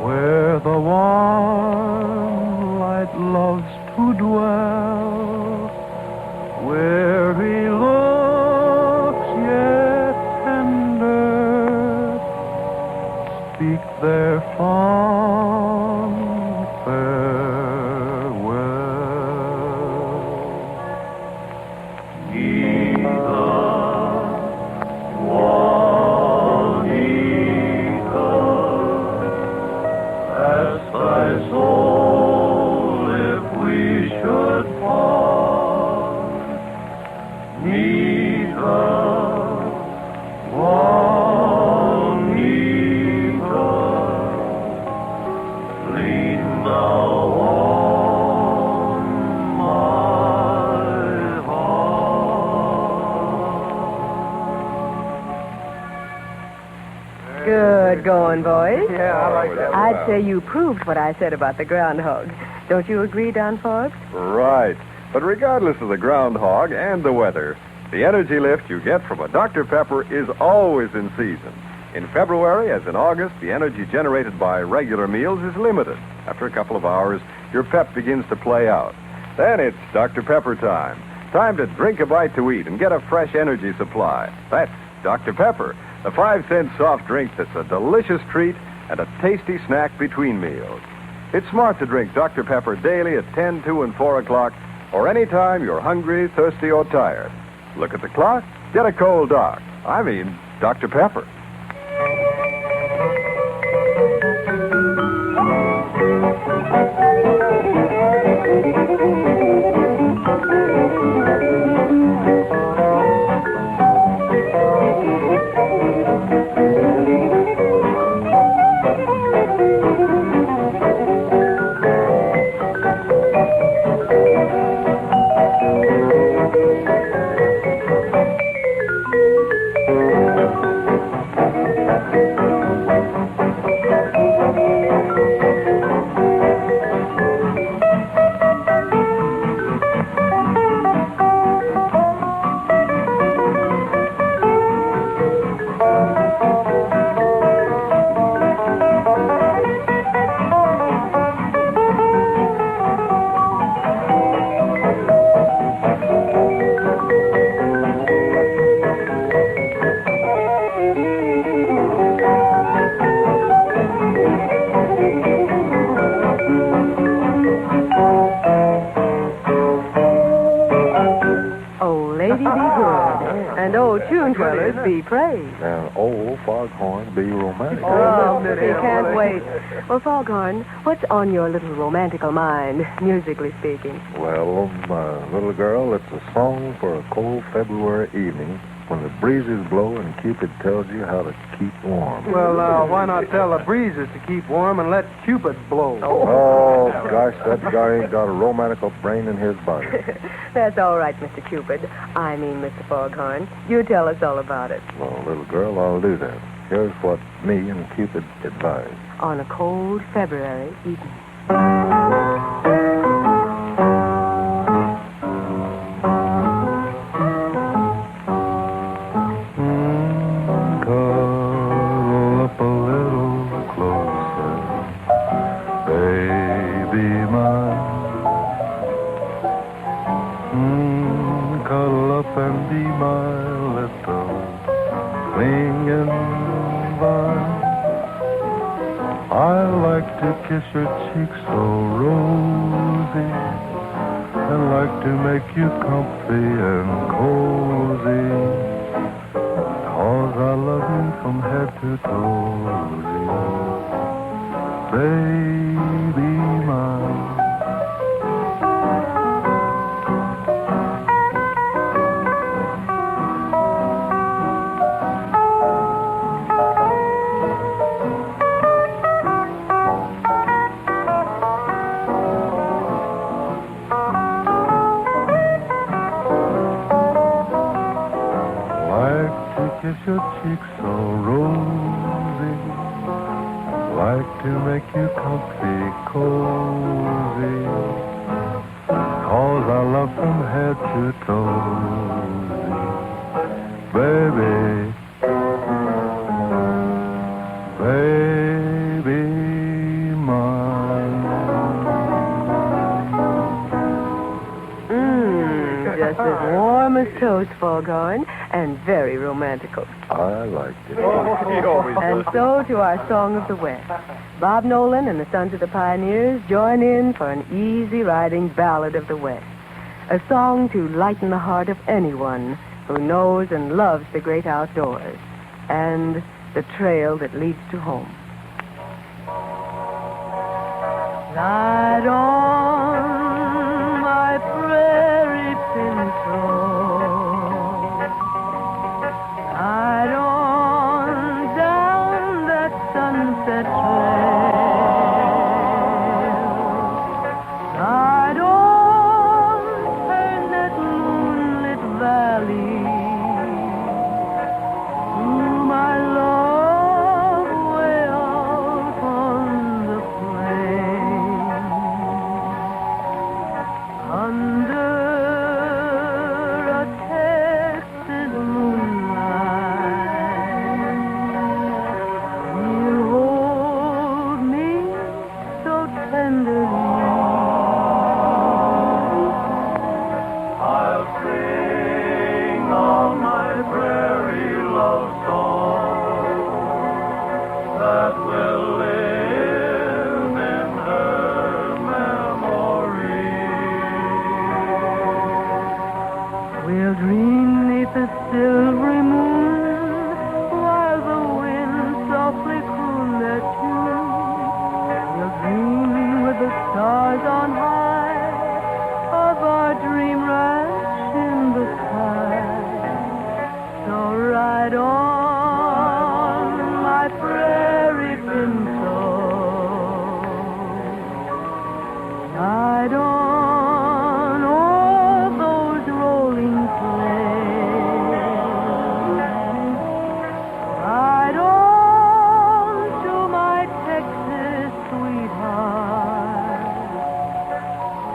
where the warm light loves to dwell, where he looks yet tender, speak their fond farewell. Gita, Juanita, ask thy soul if we should part. Nita, Juanita, lean thou on my heart. Good going, boys. Yeah, I like that. I'd say you proved what I said about the groundhog. Don't you agree, Don Forbes? Right. But regardless of the groundhog and the weather, the energy lift you get from a Dr. Pepper is always in season. In February, as in August, the energy generated by regular meals is limited. After a couple of hours, your pep begins to play out. Then it's Dr. Pepper time. Time to drink a bite to eat and get a fresh energy supply. That's Dr. Pepper, the 5-cent soft drink that's a delicious treat and a tasty snack between meals. It's smart to drink Dr. Pepper daily at 10, 2, and 4 o'clock, or any time you're hungry, thirsty, or tired. Look at the clock, get a cold Doc. I mean, Dr. Pepper. lady be good. And old tune twirlers be praised. And old foghorn be romantic. Oh, he can't wait. Well, Foghorn, what's on your little romantical mind, musically speaking? Well, my little girl, it's a song for a cold February evening when the breezes blow and Cupid tells you how to keep warm. Well, why not tell the breezes to keep warm and let Cupid blow? Oh, gosh, that guy ain't got a romantical brain in his body. That's all right, Mr. Cupid. I mean, Mr. Foghorn. You tell us all about it. Well, little girl, I'll do that. Here's what me and Cupid advise. On a cold February evening. Cuddle up a little closer, baby mine. Cuddle up and be my little clinging vine. I like to kiss your cheeks so rosy, and like to make you comfy and cozy. 'Cause I love you from head to toe, baby mine. Kiss your cheeks so rosy, like to make you comfy, cozy. 'Cause I love from head to toe, baby, baby mine. Just as warm as toast, Foghorn, and very romantical. I liked it. And so to our Song of the West. Bob Nolan and the Sons of the Pioneers join in for an easy riding ballad of the West. A song to lighten the heart of anyone who knows and loves the great outdoors and the trail that leads to home. Ride on, my prairie pinto. Ride on down that sunset trail. Ride on, turn that moonlit valley to my love way out on the plain. Under a Texas moonlight, you hold me so tenderly. I'll sing all my prairie love songs that will live in her memory. We'll dream 'neath the silvery moon while the wind softly croon their tune. We'll dream with the stars on high of our dream ranch in the sky. So ride on, my prairie pinto. Ride on all those rolling plains. Ride on to my Texas sweetheart,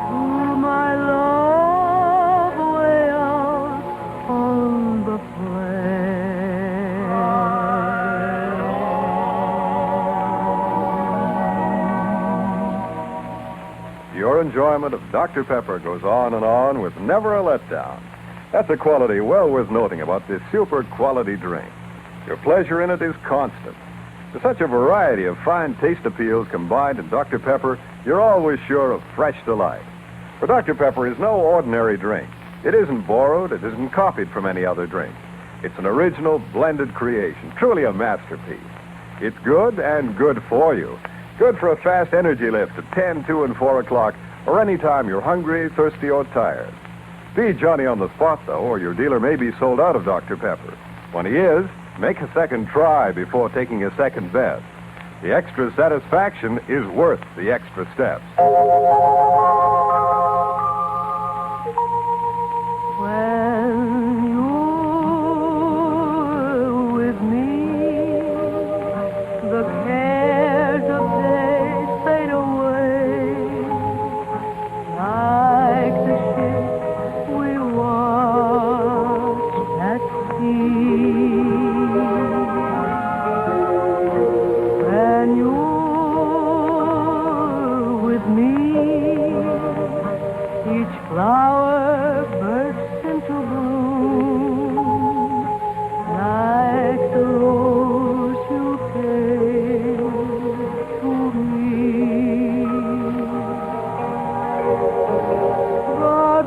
to my love way out on the Your enjoyment of Dr. Pepper goes on with never a letdown. That's a quality well worth noting about this super quality drink. Your pleasure in it is constant. With such a variety of fine taste appeals combined in Dr. Pepper, you're always sure of fresh delight. For Dr. Pepper is no ordinary drink. It isn't borrowed. It isn't copied from any other drink. It's an original blended creation, truly a masterpiece. It's good and good for you. Good for a fast energy lift at 10, 2, and 4 o'clock, or any time you're hungry, thirsty, or tired. Be Johnny on the spot, though, or your dealer may be sold out of Dr. Pepper. When he is, make a second try before taking a second bet. The extra satisfaction is worth the extra steps. When you're with me, the cares of days fade away, like the ship we watched at sea. When you're with me, each flower bursts into bloom, like the rose you gave to me. But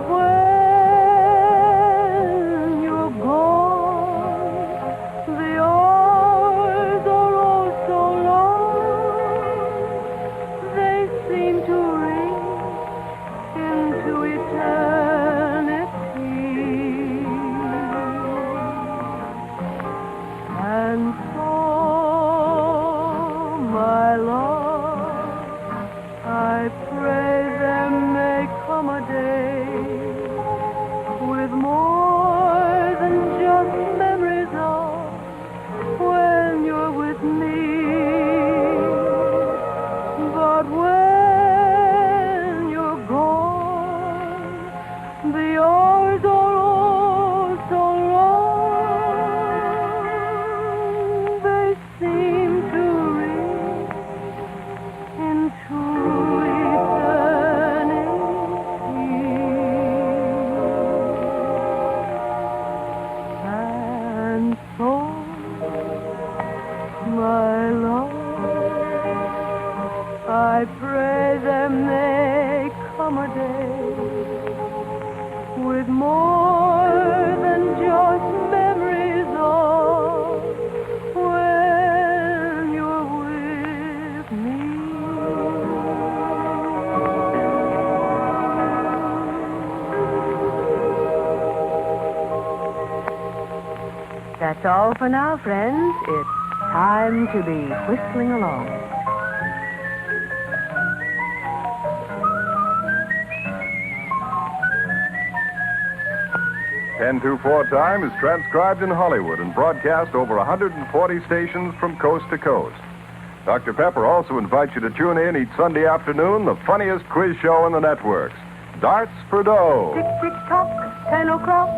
when you're gone, the hours are oh so long, they seem to reach into eternity. And so, my love, I pray there may come a day with more than just memories of when you're with me. But when you're gone, the hours are oh so long, they seem to reach into eternity. And so, my love, I pray there may come a day with more than just memories of when you're with me. That's all for now, friends. It's time to be whistling along. Ten 2-4 Time is transcribed in Hollywood and broadcast over 140 stations from coast to coast. Dr. Pepper also invites you to tune in each Sunday afternoon, the funniest quiz show in the networks, Darts for Dough. Tick, tick, tock, 10 o'clock.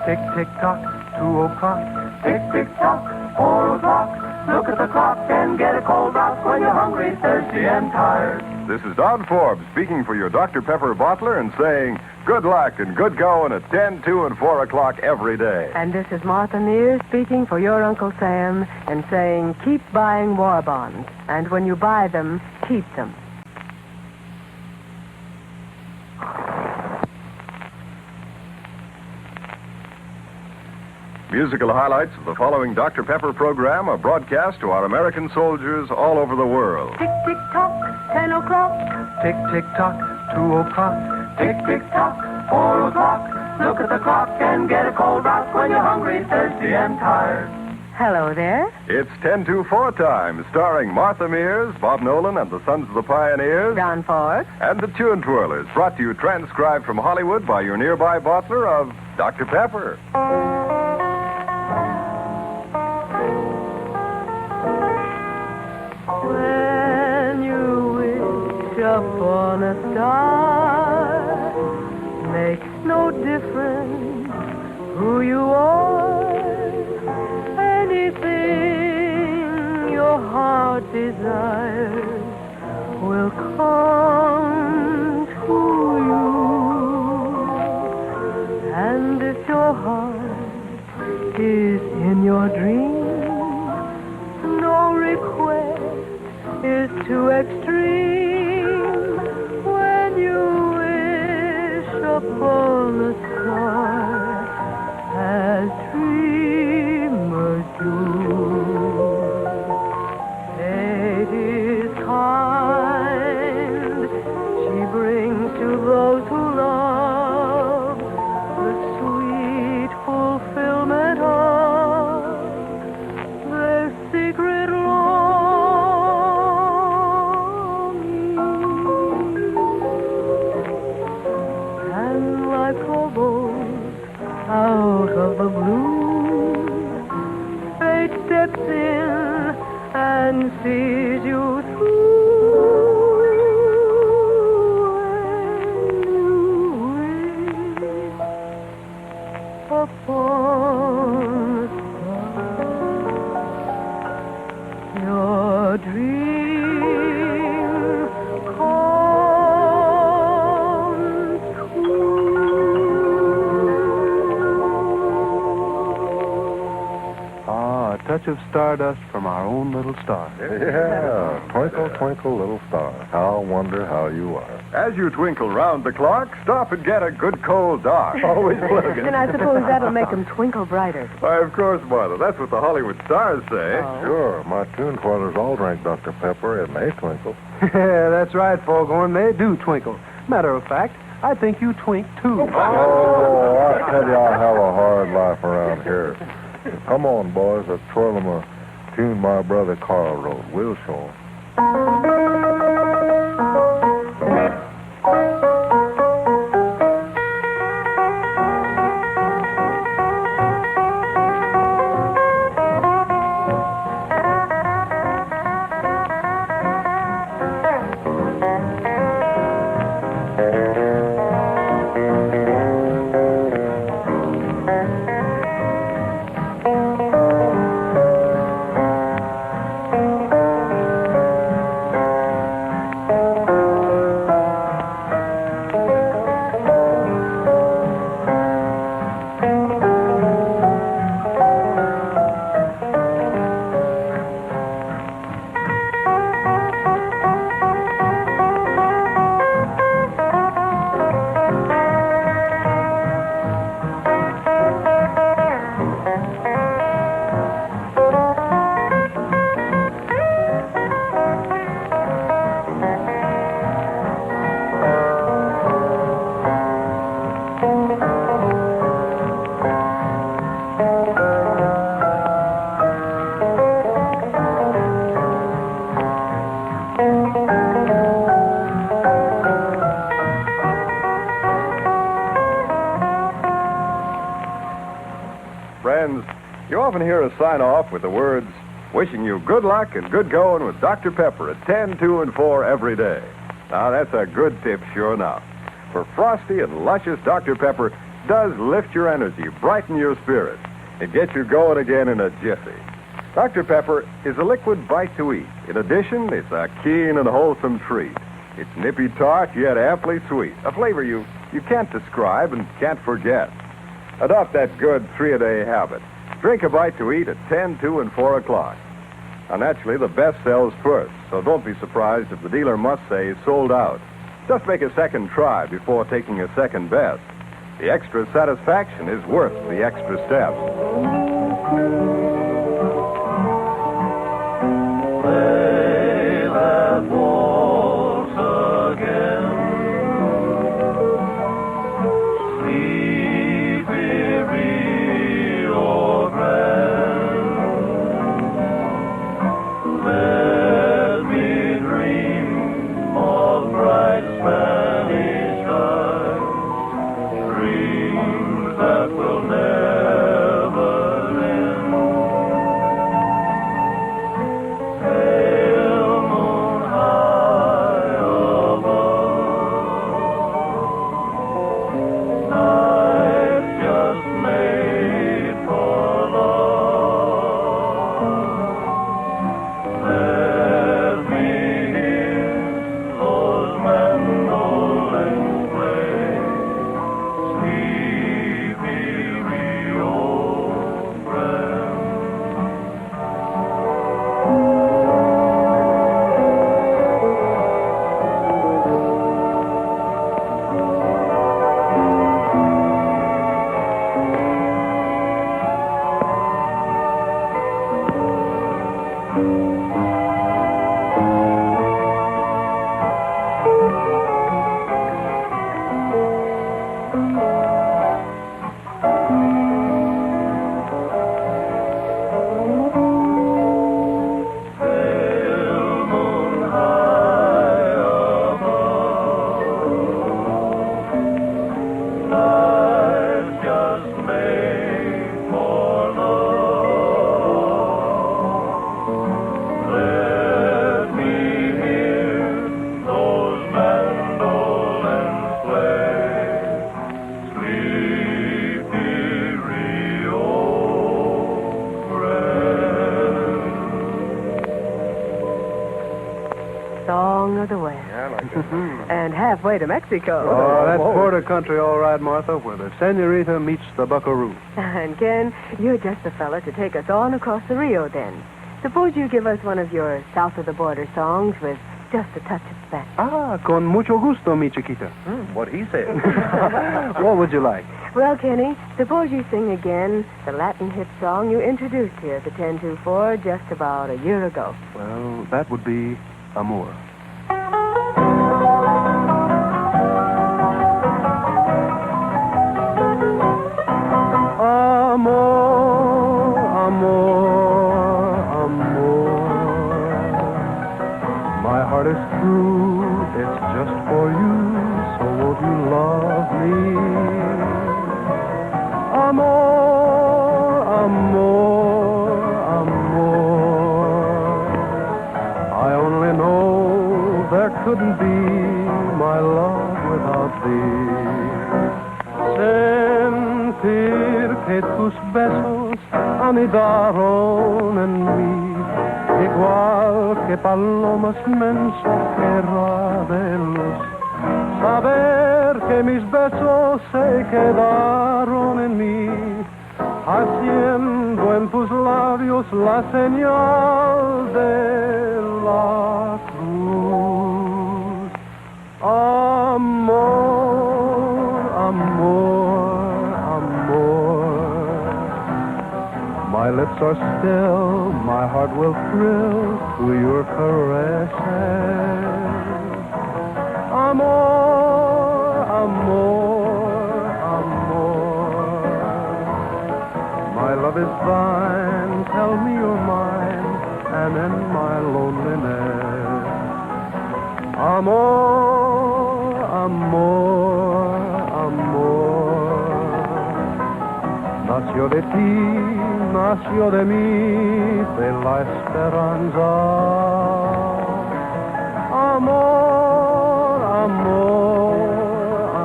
Tick, tick, tock, 2 o'clock. Tick, tick, tock, 4 o'clock. Look at the clock and get a cold rock when you're hungry, thirsty, and tired. This is Don Forbes speaking for your Dr. Pepper bottler and saying good luck and good going at 10, 2, and 4 o'clock every day. And this is Martha Mears speaking for your Uncle Sam and saying keep buying war bonds. And when you buy them, keep them. Musical highlights of the following Dr. Pepper program are broadcast to our American soldiers all over the world. Tick, tick, tock, 10 o'clock. Tick, tick, tock, 2 o'clock. Tick, tick, tock, 4 o'clock. Look at the clock and get a cold rock when you're hungry, thirsty, and tired. Hello there. It's 10-4 Time, starring Martha Mears, Bob Nolan, and the Sons of the Pioneers. Don Forbes. And the Tune Twirlers, brought to you transcribed from Hollywood by your nearby bottler of Dr. Pepper. When you wish upon a star, makes no difference who you are. Anything your heart desires will come to you. And if your heart is in your dream, no request is too extreme. When you wish upon a star, of the blue, fate steps in and sees you through. And you wait upon your dream comes Ah, a touch of stardust from our own little star. Yeah, twinkle, twinkle, little star. How wonder how you are. As you twinkle round the clock, stop and get a good cold dark. Always plugging. And I suppose that'll make them twinkle brighter. Why, of course, Martha. That's what the Hollywood stars say. Sure, my tune twirlers all drank Dr. Pepper and they twinkle. Yeah, that's right, Foghorn. They do twinkle. Matter of fact, I think you twink, too. Oh, I tell you, I have a hard life around here. Come on, boys. Let's twirl 'em a tune my brother Carl wrote. We'll show 'em. Friends, you often hear us sign off with the words, wishing you good luck and good going with Dr. Pepper at 10, 2, and 4 every day. Now, that's a good tip, sure enough. For frosty and luscious Dr. Pepper does lift your energy, brighten your spirit. It gets you going again in a jiffy. Dr. Pepper is a liquid bite to eat. In addition, it's a keen and wholesome treat. It's nippy tart, yet amply sweet. A flavor you can't describe and can't forget. Adopt that good 3-a-day habit. Drink a bite to eat at 10, 2, and 4 o'clock. Now, naturally, the best sells first, so don't be surprised if the dealer must say sold out. Just make a second try before taking a second best. The extra satisfaction is worth the extra steps. Play that waltz again. Sleep, weary or grand. Let me dream of bright Spanish skies. Dreams that will never end. Sail moon high above. Night just made for love. Let me hear those mandolins play. Sleepy, weary and halfway to Mexico. Oh, that's border country, all right, Martha, where the senorita meets the buckaroo. And Ken, you're just the fella to take us on across the Rio then. Suppose you give us one of your south of the border songs with just a touch of Spanish. Ah, con mucho gusto, mi chiquita. What he said. What would you like? Well, Kenny, suppose you sing again the Latin hit song you introduced here at the 1024 just about a year ago. Well, that would be Amor. Amor, amor, amor. My heart is true, it's just for you, so won't you love me? Amor, amor, amor. I only know there couldn't be my love without thee. Sentir que tus besos anidaron en mí, igual que palomas mensajeras de luz. Saber que mis besos se quedaron en mí, haciendo en tus labios la señal de la cruz. Amor, amor, amor. My lips are still, my heart will thrill to your caresses. Amor, amor, amor. My love is thine, tell me you're mine, and in my loneliness. Amor, amor, amor. Nació de ti, nació de mí, de la esperanza. Amor, amor,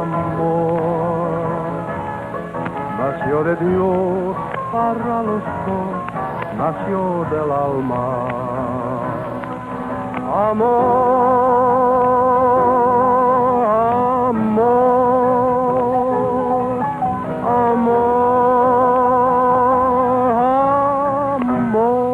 amor. Nació de Dios para los dos, nació del alma. Amor, amor, amor, amor.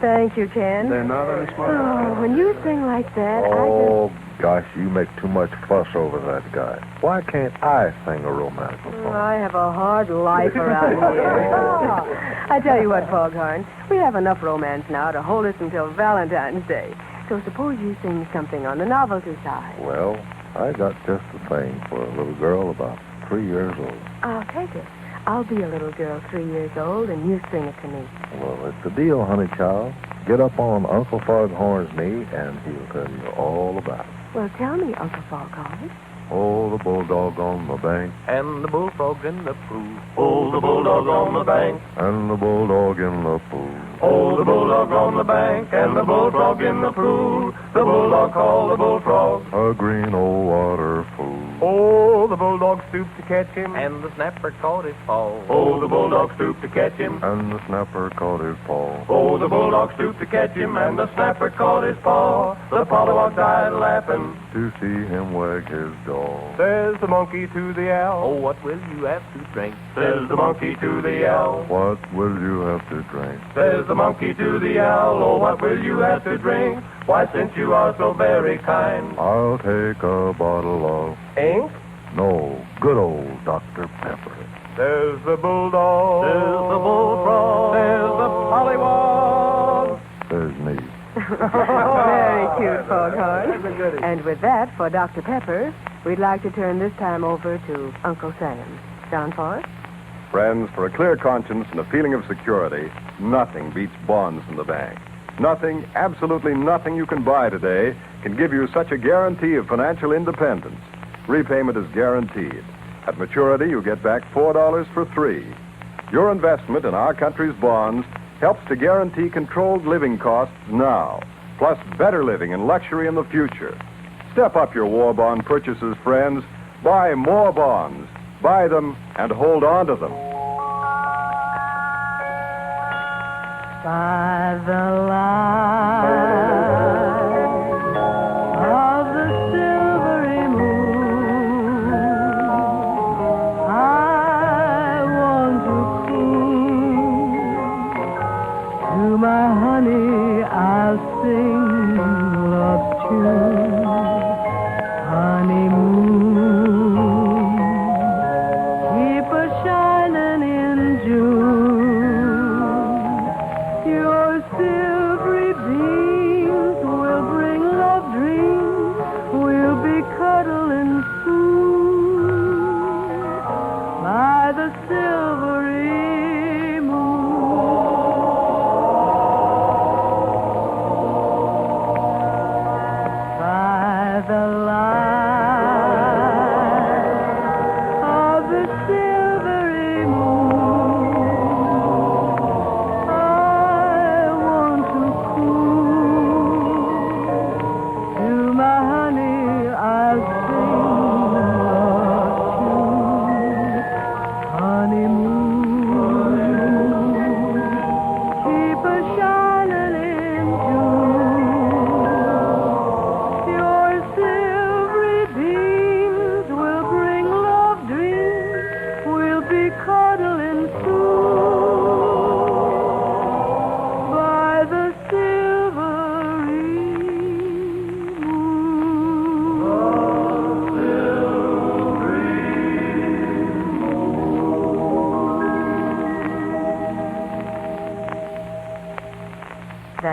Thank you, Ken. They're not any smart. Oh, when you sing like that, Oh, gosh, you make too much fuss over that guy. Why can't I sing a romantic song? I have a hard life around here. I tell you what, Foghorn, we have enough romance now to hold us until Valentine's Day. So suppose you sing something on the novelty side. Well, I got just the thing for a little girl about 3 years old. I'll take it. I'll be a little girl 3 years old, and you sing it to me. Well, it's the deal, honey child. Get up on Uncle Foghorn's knee, and he'll tell you all about it. Well, tell me, Uncle Foghorn. Oh, the bulldog on the bank, And the bullfrog in the pool. Oh, the bulldog on the bank. and the bulldog in the pool. Oh, the bulldog on the bank. And the bullfrog in the pool. The bulldog called the bullfrog. A green old water fool. Oh, the bulldog stooped to catch him. And the snapper caught his paw. Oh, the bulldog stooped to catch him. And the snapper caught his paw. Oh, the bulldog stooped to catch him. And the snapper caught his paw. The pollywog died laughing To see him wag his jaw. Says the monkey to the owl. Oh, what will you have to drink? Says the monkey to the owl. What will you have to drink? Says the monkey to the owl. Oh, what will you have to drink? Why, since you are so very kind. I'll take a bottle of... Ink? No, good old Dr. Pepper. There's the bulldog. There's the bullfrog. There's the pollywog. There's me. Very cute, Foghorn. And with that, for Dr. Pepper, we'd like to turn this time over to Uncle Sam. John Forrest? Friends, for a clear conscience and a feeling of security, nothing beats bonds from the bank. Nothing, absolutely nothing you can buy today can give you such a guarantee of financial independence. Repayment is guaranteed. At maturity, you get back $4 for $3. Your investment in our country's bonds helps to guarantee controlled living costs now, plus better living and luxury in the future. Step up your war bond purchases, friends. Buy more bonds. Buy them and hold on to them. By the light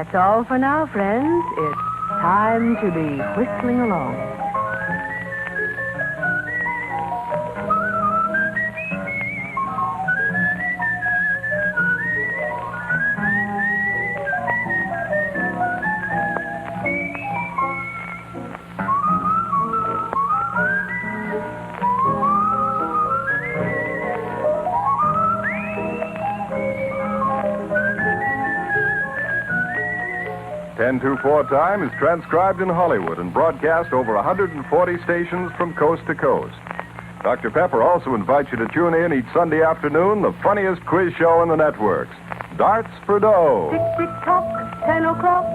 That's all for now, friends. It's time to be whistling along. Time is transcribed in Hollywood and broadcast over 140 stations from coast to coast. Dr. Pepper also invites you to tune in each Sunday afternoon, the funniest quiz show in the networks, Darts for Dough. Tick, tick, tock, 10 o'clock.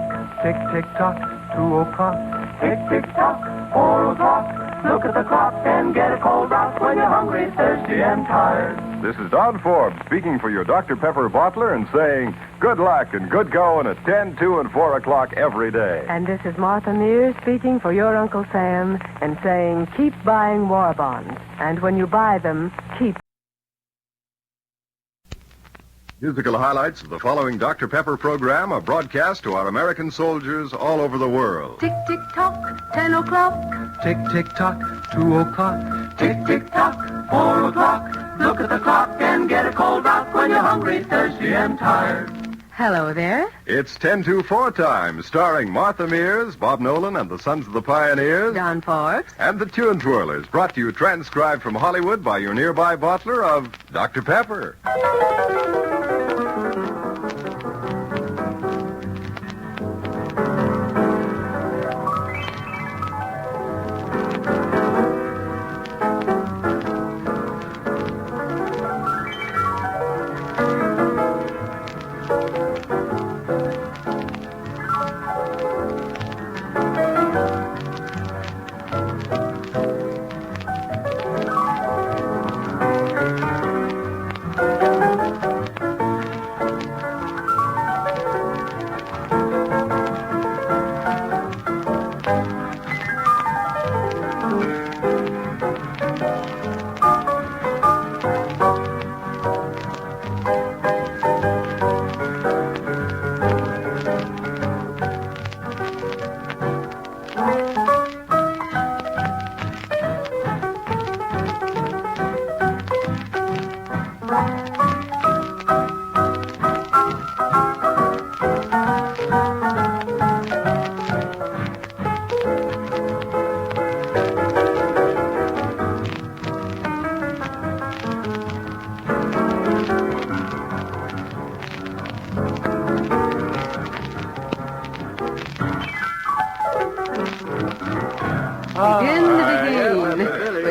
Tick, tick, tock, 2 o'clock. Tick, tick, tock, 4 o'clock. Look at the clock and get a cold rock when you're hungry, thirsty, and tired. This is Don Forbes speaking for your Dr. Pepper bottler and saying good luck and good going at 10, 2, and 4 o'clock every day. And this is Martha Mears speaking for your Uncle Sam and saying keep buying war bonds. And when you buy them, keep. Musical highlights of the following Dr. Pepper program are broadcast to our American soldiers all over the world. Tick, tick, tock, 10 o'clock. Tick, tick, tock, 2 o'clock. Tick, tick, tock, 4 o'clock. Look at the clock and get a cold rock when you're hungry, thirsty, and tired. Hello there. It's 10 to 4 time, starring Martha Mears, Bob Nolan, and the Sons of the Pioneers. Don Forbes. And the Tune Twirlers, brought to you transcribed from Hollywood by your nearby bottler of Dr. Pepper.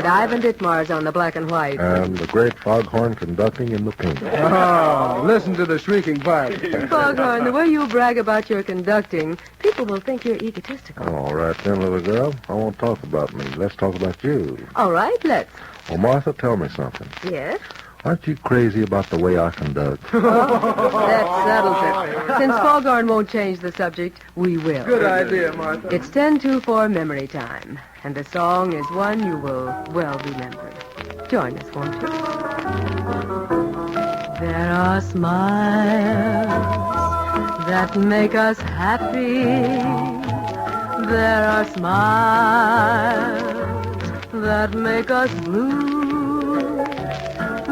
Ivan Ditmars on the black and white. And the great Foghorn conducting in the pink. Oh, listen to the shrieking pipe. Foghorn, the way you brag about your conducting, people will think you're egotistical. All right, then, little girl. I won't talk about me. Let's talk about you. All right, let's. Well, Martha, tell me something. Yes? Aren't you crazy about the way I conduct? That settles it. Since Foghorn won't change the subject, we will. Good idea, Martha. It's 10-4 memory time, and the song is one you will well remember. Join us, won't you? There are smiles that make us happy. There are smiles that make us blue.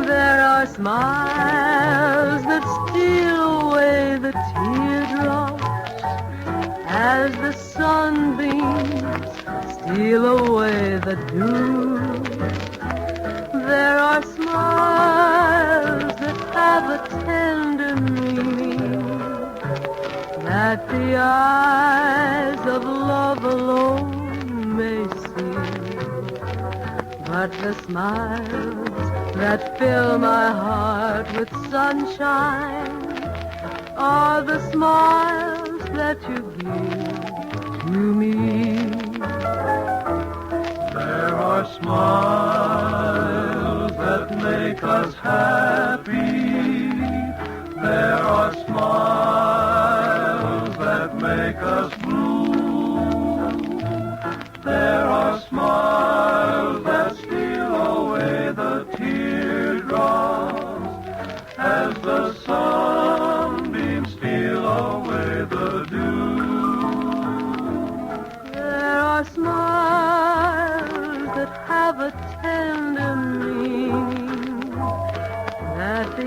There are smiles that steal away the teardrops as the sunbeams steal away the dew. There are smiles that have a tender meaning that the eyes of love alone may see. But the smiles that fill my heart with sunshine are the smiles that you give to me. There are smiles that make us happy. There are smiles that make us blue. There are smiles that steal away the teardrops as the sunbeams steal away the dew.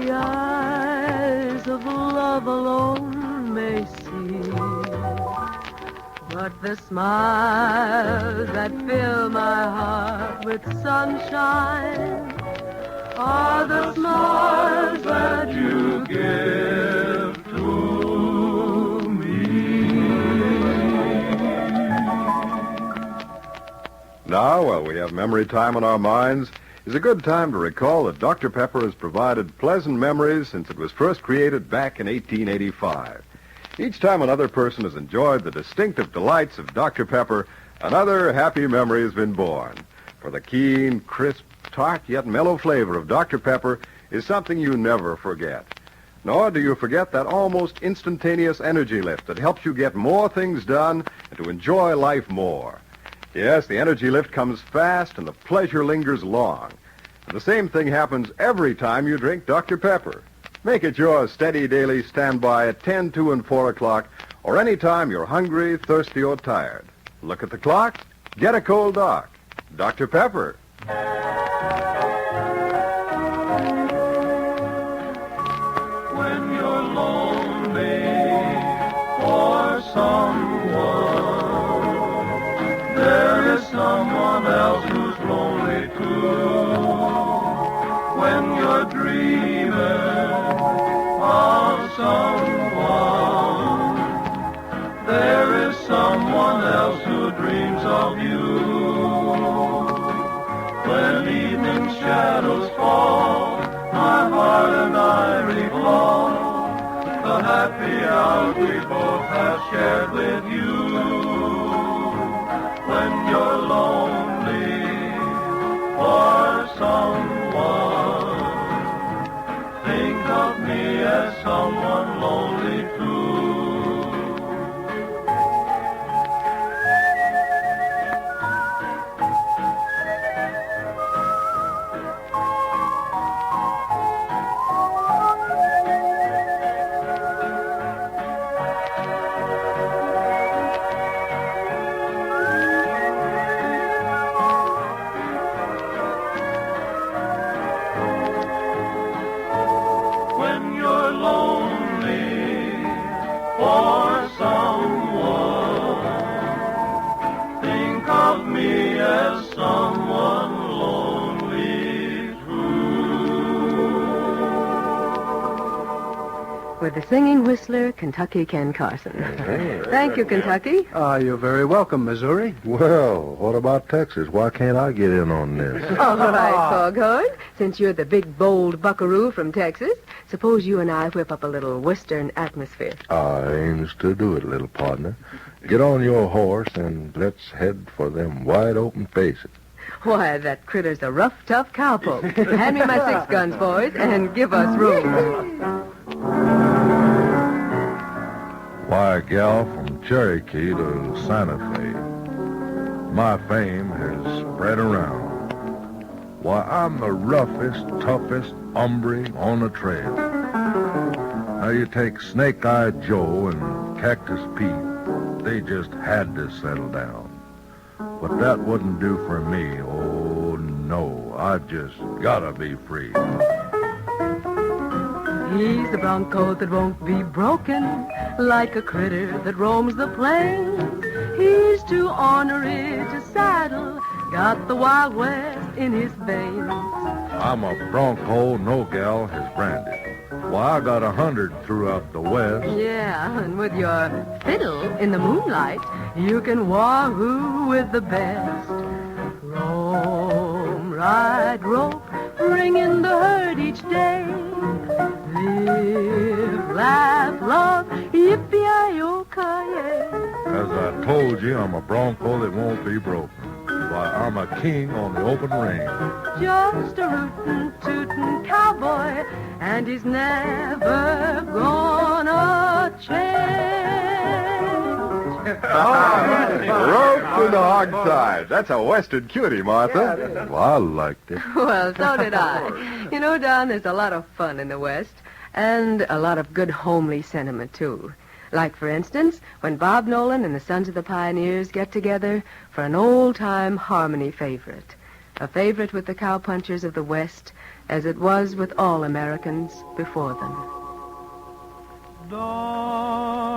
the eyes of love alone may see. But the smiles that fill my heart with sunshine are the smiles that you give to me. Now, while we have memory time on our minds, is a good time to recall that Dr. Pepper has provided pleasant memories since it was first created back in 1885. Each time another person has enjoyed the distinctive delights of Dr. Pepper, another happy memory has been born. For the keen, crisp, tart yet mellow flavor of Dr. Pepper is something you never forget. Nor do you forget that almost instantaneous energy lift that helps you get more things done and to enjoy life more. Yes, the energy lift comes fast and the pleasure lingers long. And the same thing happens every time you drink Dr. Pepper. Make it your steady daily standby at 10, 2, and 4 o'clock, or any time you're hungry, thirsty, or tired. Look at the clock. Get a cold Doc. Dr. Pepper. When you're lonely for someone, there is someone else who's lonely too. When you're dreaming of someone, there is someone else who dreams of you. When evening shadows fall, my heart and I recall the happy hours we both have shared with you. When you're lonely for someone, think of me as someone lonely too. When you're lonely for someone, think of me as someone lonely too. With the singing whistler, Kentucky Ken Carson. Thank you, Kentucky. You're very welcome, Missouri. Well, what about Texas? Why can't I get in on this? All right, Foghorn. Since you're the big, bold buckaroo from Texas, suppose you and I whip up a little Western atmosphere. I aims to do it, little partner. Get on your horse and let's head for them wide open faces. Why, that critter's a rough, tough cowpoke. Hand me my 6 guns, boys, and give us room. Why, gal, from Cherokee to Santa Fe, my fame has spread around. Why, I'm the roughest, toughest hombre on the trail. Now you take Snake-Eyed Joe and Cactus Pete, they just had to settle down. But that wouldn't do for me. Oh, no, I've just gotta be free. He's the bronco that won't be broken, like a critter that roams the plains. He's too ornery to saddle, got the Wild West in his veins. I'm a bronco no gal has branded. Why, I got 100 throughout the West. Yeah, and with your fiddle in the moonlight, you can wahoo with the best. Roam, ride, rope, bring in the herd each day. Live, laugh, love, yippee-yi-yo-ki-yay. As I told you, I'm a bronco that won't be broken. Why, I'm a king on the open range. Just a rootin', tootin' cowboy, and he's never gonna change. Rope to the hog side. That's a Western cutie, Martha. Well, I liked it. Well, so did I. You know, Don, there's a lot of fun in the West, and a lot of good homely sentiment, too. Like, for instance, when Bob Nolan and the Sons of the Pioneers get together for an old-time harmony favorite. a favorite with the cowpunchers of the West, as it was with all Americans before them. Darling,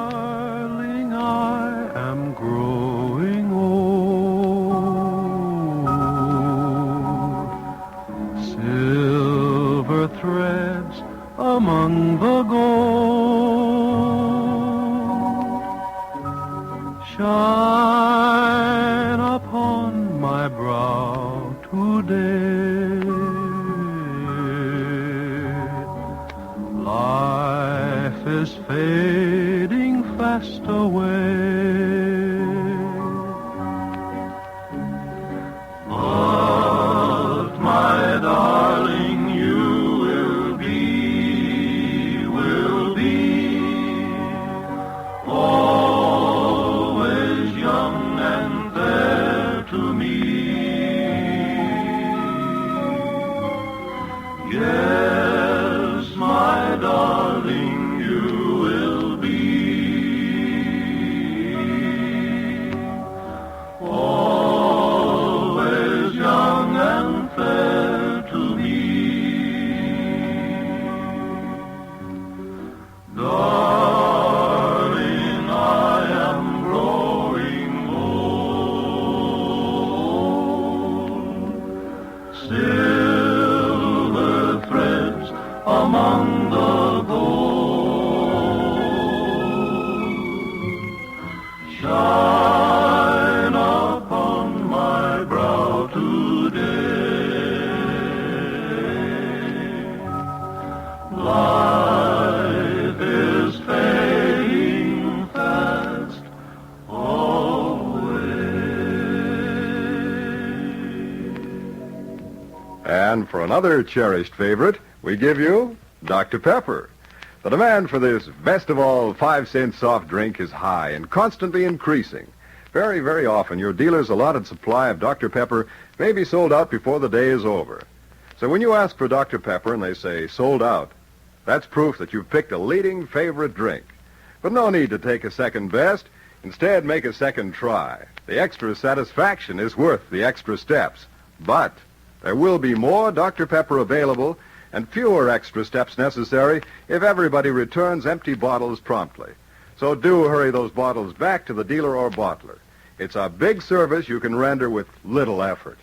I am growing old. Silver threads among the gold shine upon my brow today. Life is fading fast away. But my darling, you will be always young and fair to me. Yes, my darling, you will be always young and fair to me. Darling, I am growing old. Silver threads among the gold shine upon my brow today. Life is fading fast away. And for another cherished favorite, we give you Dr. Pepper. The demand for this best of all 5-cent soft drink is high and constantly increasing. Very, very often, your dealer's allotted supply of Dr. Pepper may be sold out before the day is over. So when you ask for Dr. Pepper and they say sold out, that's proof that you've picked a leading favorite drink. But no need to take a second best. Instead, make a second try. The extra satisfaction is worth the extra steps. But there will be more Dr. Pepper available and fewer extra steps necessary if everybody returns empty bottles promptly. So do hurry those bottles back to the dealer or bottler. It's a big service you can render with little effort.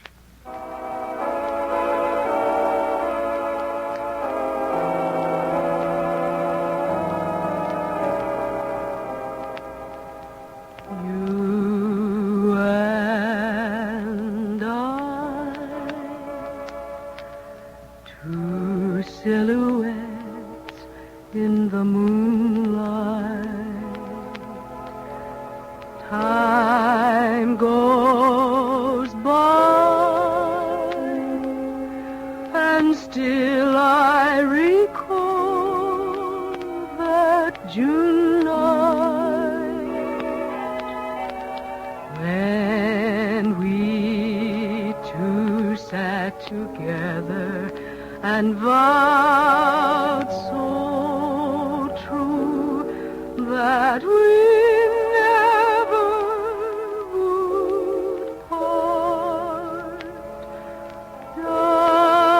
You and I, two silhouettes in the moonlight. Time goes by, and still I recall that June night when we two sat together and vowed so true that we never would part.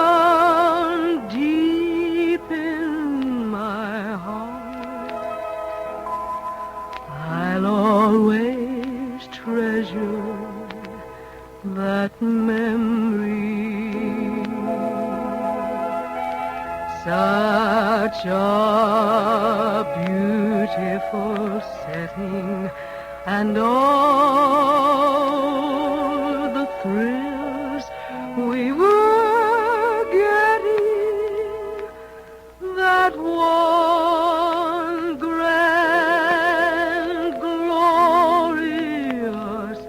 Down deep in my heart, I'll always treasure that memory. Such a beautiful setting, and all the thrills we were getting that one grand, glorious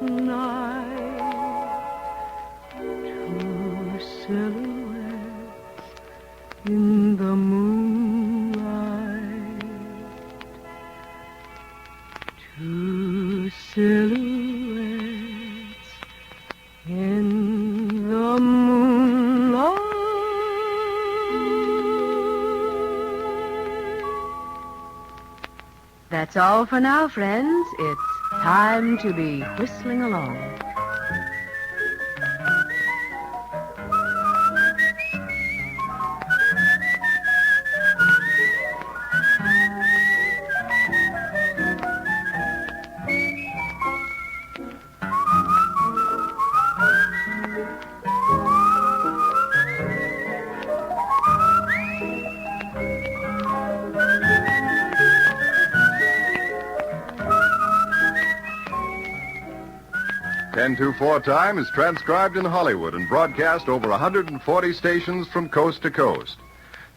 night. Two silhouettes in the moonlight, two silhouettes in the moonlight. That's all for now, friends. It's time to be whistling along. 1024 Time is transcribed in Hollywood and broadcast over 140 stations from coast to coast.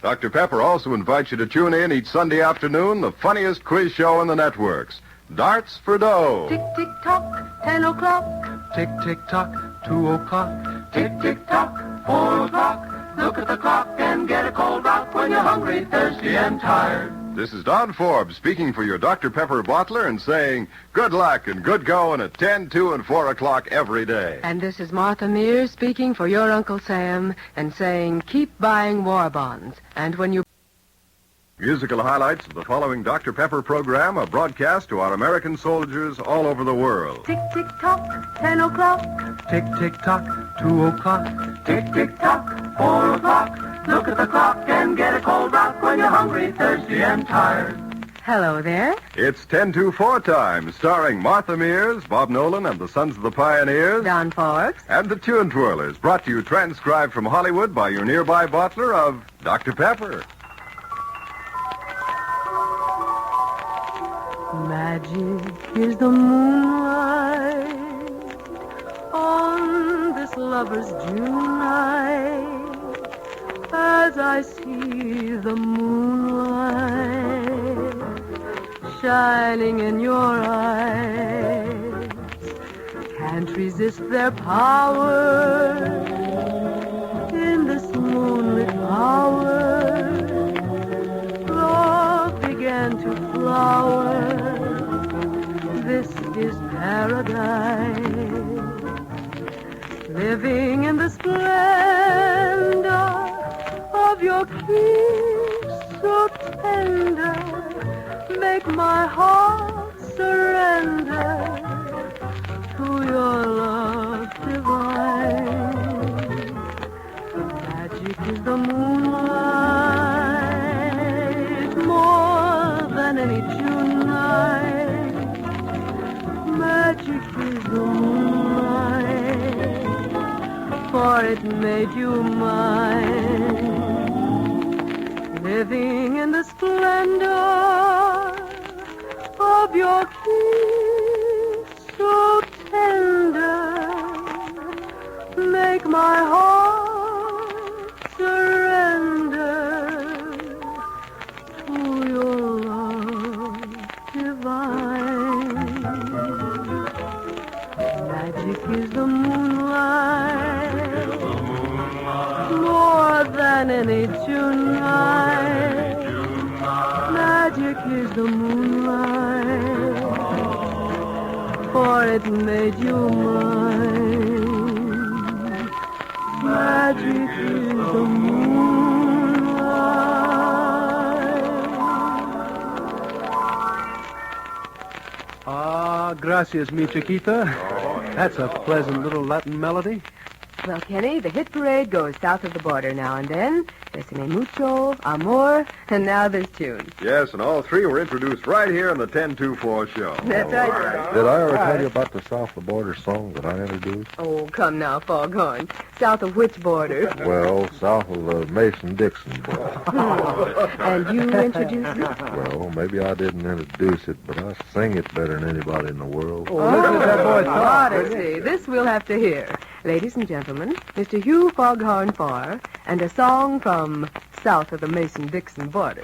Dr. Pepper also invites you to tune in each Sunday afternoon, the funniest quiz show in the networks, Darts for Dough. Tick, tick, tock, 10 o'clock. Tick, tick, tock, 2 o'clock. Tick, tick, tock, 4 o'clock. Look at the clock and get a cold rock when you're hungry, thirsty, and tired. This is Don Forbes speaking for your Dr. Pepper bottler and saying good luck and good going at 10, 2, and 4 o'clock every day. And this is Martha Mears speaking for your Uncle Sam and saying keep buying war bonds. And when you... Musical highlights of the following Dr. Pepper program are broadcast to our American soldiers all over the world. Tick, tick, tock, 10 o'clock. Tick, tick, tock, 2 o'clock. Tick, tick, tock, 4 o'clock. Look at the clock and get a cold rock when you're hungry, thirsty, and tired. Hello there. It's 1024 Time, starring Martha Mears, Bob Nolan, and the Sons of the Pioneers. Don Forbes. And the Tune Twirlers, brought to you transcribed from Hollywood by your nearby bottler of Dr. Pepper. Magic is the moonlight on this lover's June night. As I see the moonlight shining in your eyes, can't resist their power in this moonlit hour. Love began to flower. This is paradise, living in the splendor of your kiss so tender. Make my heart surrender to your love divine. Magic is the moonlight, more than any June night. Magic is the moonlight, for it made you mine. Living in the splendor of your kiss so tender, make my heart surrender to your love divine. Magic is the moonlight, more than any June night. Magic is the moonlight, for it made you mine. Magic is the moonlight. Ah, gracias, mi chiquita. That's a pleasant little Latin melody. Well, Kenny, the hit parade goes south of the border now and then. Besame mucho, Amor, and now this tune. Yes, and all three were introduced right here in the 1024 show. That's right. Did I ever tell you about the south of the border song that I introduced? Oh, come now, Foghorn. South of which border? Well, south of the Mason-Dixon border. And you introduced it? Well, maybe I didn't introduce it, but I sing it better than anybody in the world. Oh, listen to that boy talk. Odyssey. This we'll have to hear. Ladies and gentlemen, Mr. Hugh Foghorn Farr and a song from south of the Mason-Dixon border.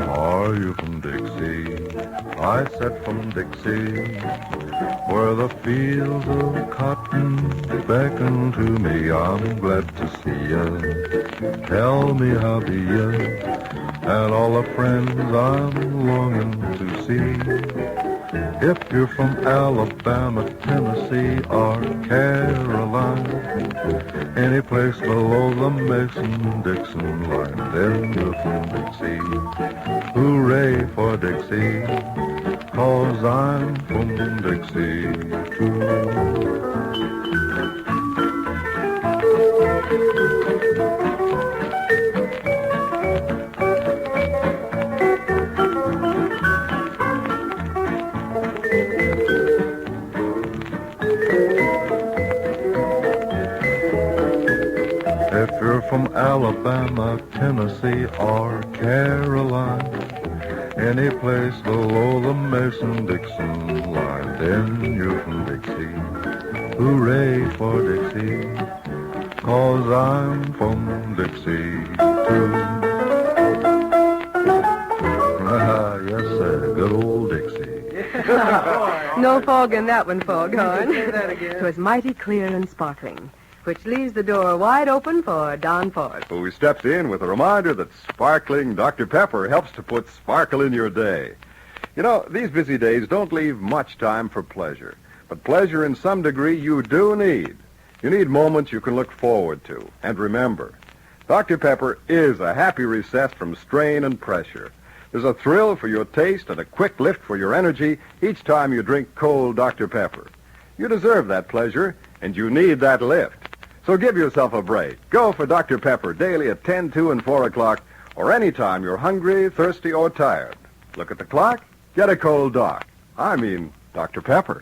Are you from Dixie? I said from Dixie, where the fields of cotton beckon to me. I'm glad to see ya. Tell me how be ya, and all the friends I'm longing to see. If you're from Alabama, Tennessee, or Carolina, any place below the Mason-Dixon line, then you're from Dixie. Hooray for Dixie, 'cause I'm from Dixie too. If you're from Alabama, Tennessee, or Carolina, Any place below the Mason-Dixon line, then you're from Dixie. Hooray for Dixie, 'cause I'm from Dixie, too. Yes, sir, good old Dixie. No fog in that one, Foghorn. It was mighty clear and sparkling, which leaves the door wide open for Don Ford. Who steps in with a reminder that sparkling Dr. Pepper helps to put sparkle in your day. You know, these busy days don't leave much time for pleasure. But pleasure in some degree you do need. You need moments you can look forward to. And remember, Dr. Pepper is a happy recess from strain and pressure. There's a thrill for your taste and a quick lift for your energy each time you drink cold Dr. Pepper. You deserve that pleasure, and you need that lift. So give yourself a break. Go for Dr. Pepper daily at 10, 2, and 4 o'clock, or any time you're hungry, thirsty, or tired. Look at the clock, get a cold Doc. I mean, Dr. Pepper.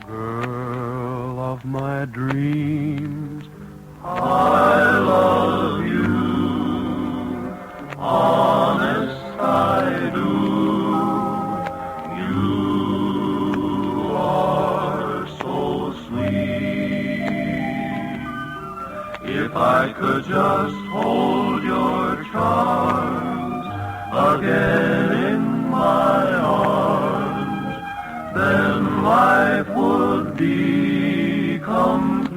Girl of my dreams, I love you, honest I do. You are so sweet. If I could just hold your charms again in my arms, then life would be complete.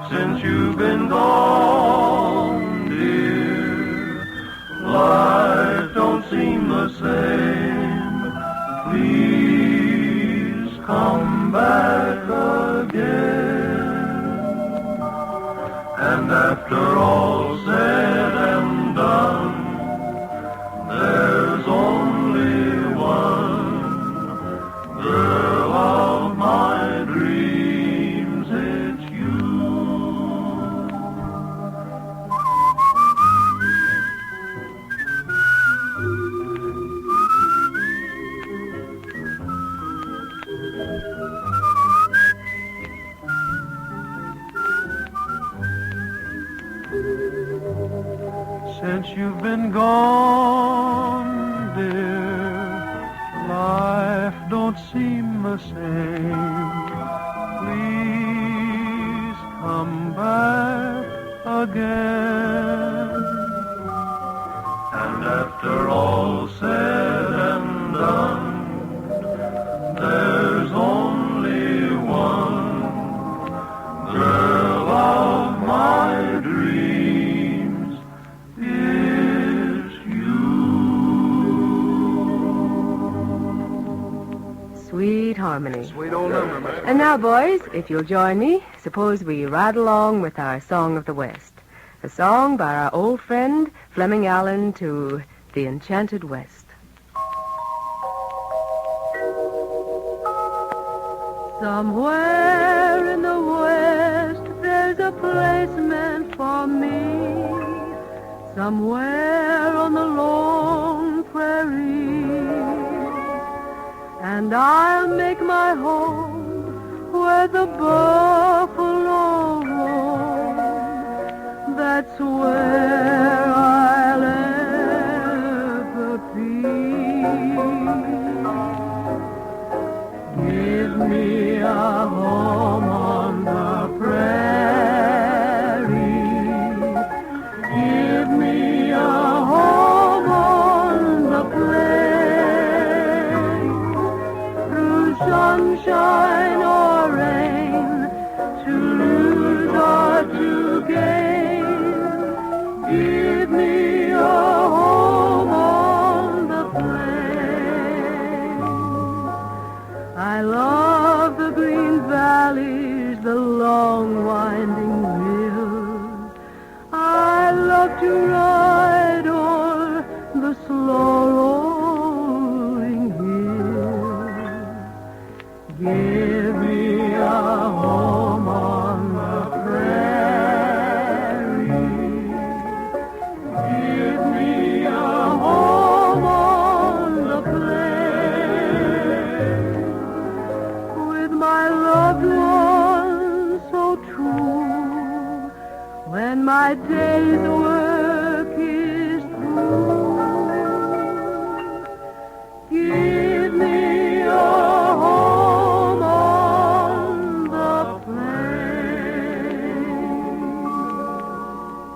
Since you've been gone, dear, life don't seem the same. Please come back again. And after all said and done, there's only one girl of my dreams, it's you. since you've been gone, dear, life don't seem the same. Please come back again. And after all said and done, there's only one girl of my dreams, it's you. Sweet harmony. Sweet old number, man. And now, boys, if you'll join me, suppose we ride along with our Song of the West. A song by our old friend Fleming Allen to the Enchanted West. Somewhere in the West, there's a place meant for me. Somewhere on the lone prairie. And I'll make my home where the buffalo roam. That's where I'll ever be. Give me a home on the prairie. Give me a home on the plain. Through sunshine or rain, to lose or to gain. Give me a home on the plain. I love the green valleys, the long winding rills. I love to ride my day's work is through. Give me a home on the plain.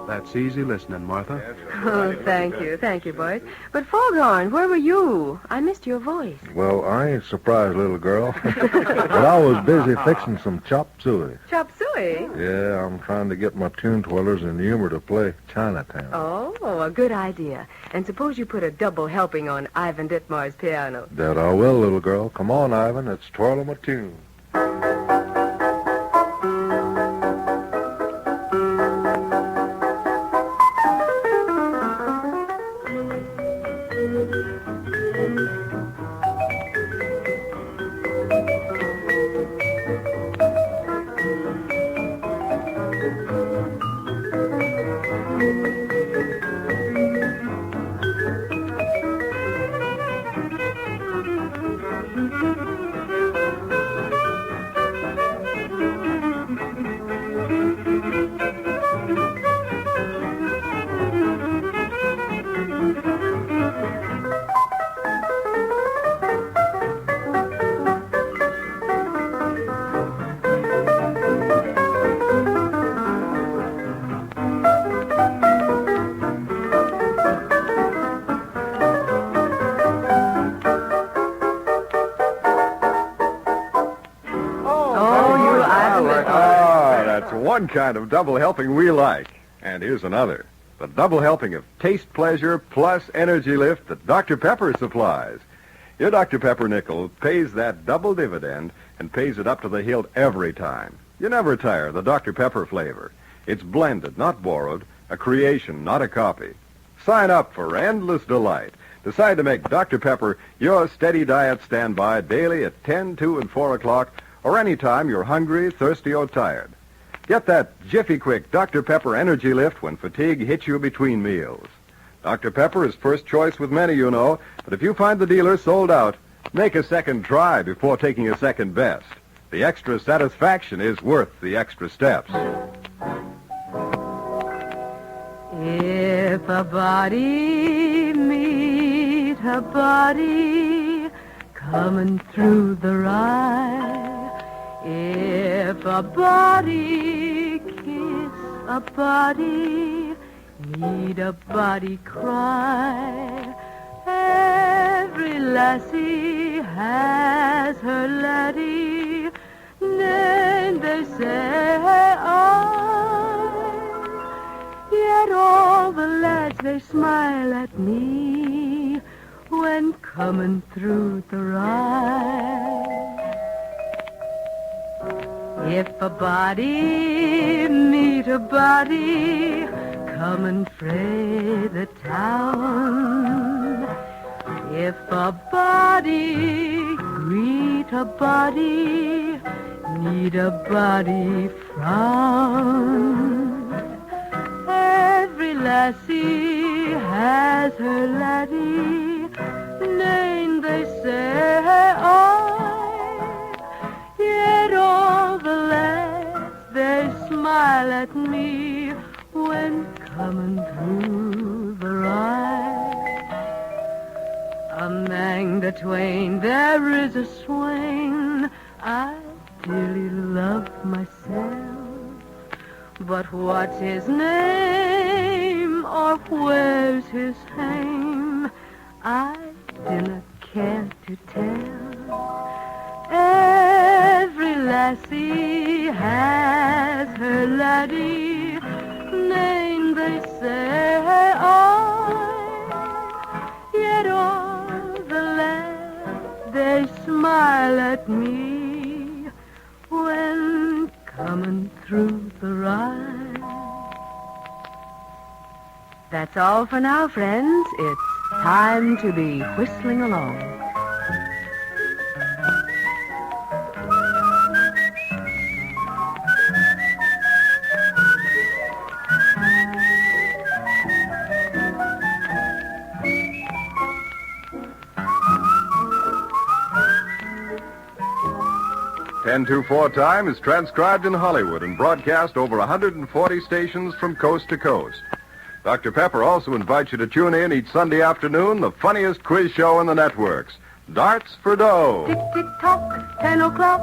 That's easy listening, Martha. Oh, thank you. Thank you, boys. But Foghorn, where were you? I missed your voice. Well, I ain't surprised, little girl. But I was busy fixing some chop suey. Chop suey? Yeah, I'm trying to get my tune twirlers in the humor to play Chinatown. Oh, a good idea. And suppose you put a double helping on Ivan Ditmar's piano. That I will, little girl. Come on, Ivan. Let's twirl 'em a tune. One kind of double helping we like. And here's another. The double helping of taste pleasure plus energy lift that Dr. Pepper supplies. Your Dr. Pepper nickel pays that double dividend and pays it up to the hilt every time. You never tire of the Dr. Pepper flavor. It's blended, not borrowed, a creation, not a copy. Sign up for endless delight. Decide to make Dr. Pepper your steady diet standby daily at 10, 2, and 4 o'clock or any time you're hungry, thirsty, or tired. Get that jiffy-quick Dr. Pepper energy lift when fatigue hits you between meals. Dr. Pepper is first choice with many, you know, but if you find the dealer sold out, make a second try before taking a second best. The extra satisfaction is worth the extra steps. If a body meet a body coming through the rye, if a body kiss a body, need a body cry, every lassie has her laddie, then they say I. Yet all the lads, they smile at me when coming through the rye. If a body meet a body coming frae the town, if a body greet a body, need a body frown, every lassie has her laddie, name they say I. Yet all the lads, they smile at me when coming through the rye. Among the twain there is a swain I dearly love myself, but what's his name or where's his hame I dinna care to tell. Every lassie has her laddie, name they say I. Yet all the lads, they smile at me when coming through the rye. That's all for now, friends. It's time to be whistling along. 10-4 time is transcribed in Hollywood and broadcast over 140 stations from coast to coast. Dr. Pepper also invites you to tune in each Sunday afternoon, the funniest quiz show in the networks, Darts for Dough. Tick-tick-tock, 10 o'clock.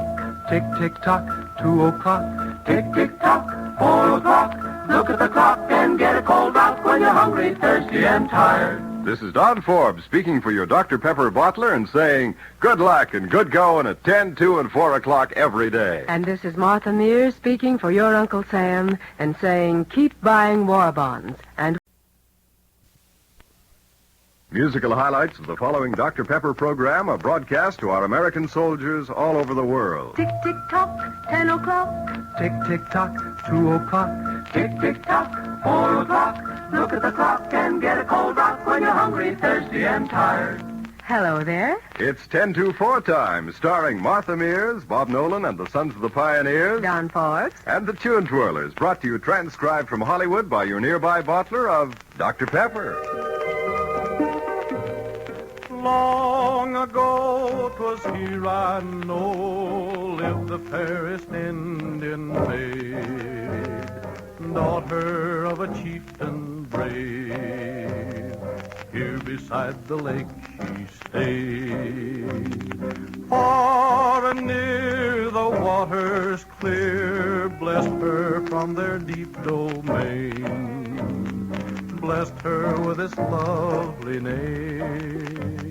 Tick-tick-tock, 2 o'clock. Tick-tick-tock, 4 o'clock. Look at the clock and get a cold rock when you're hungry, thirsty, and tired. This is Don Forbes speaking for your Dr. Pepper bottler and saying good luck and good going at 10, 2, and 4 o'clock every day. And this is Martha Mears speaking for your Uncle Sam and saying keep buying war bonds. And Musical highlights of the following Dr. Pepper program are broadcast to our American soldiers all over the world. tick-tick-tock, 10 o'clock. Tick-tick-tock, 2 o'clock. Tick-tick-tock, 4 o'clock. Look at the clock and get a cold rock when you're hungry, thirsty, and tired. Hello there. It's 10-4 time, starring Martha Mears, Bob Nolan, and the Sons of the Pioneers. Don Forbes. And the Tune Twirlers, brought to you transcribed from Hollywood by your nearby bottler of Dr. Pepper. Long ago, 'twas here I know lived the fairest Indian maid, daughter of a chieftain brave. Here beside the lake she stayed. Far and near the waters clear blessed her from their deep domain, blessed her with this lovely name.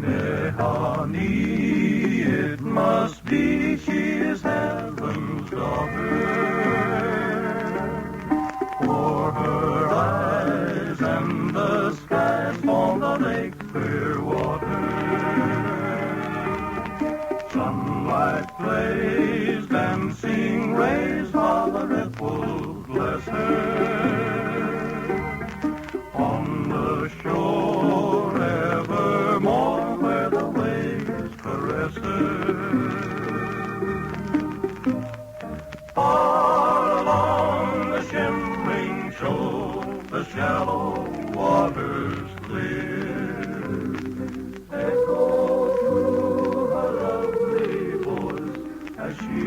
Nehani, it must be, she is heaven's daughter. For her eyes and the skies form the lake's clear water. Sunlight plays, dancing rays, while the ripples bless her. On the shore evermore, where the waves caress her. Far along the shimmering shore, the shallow waters clear echo through her lovely voice as she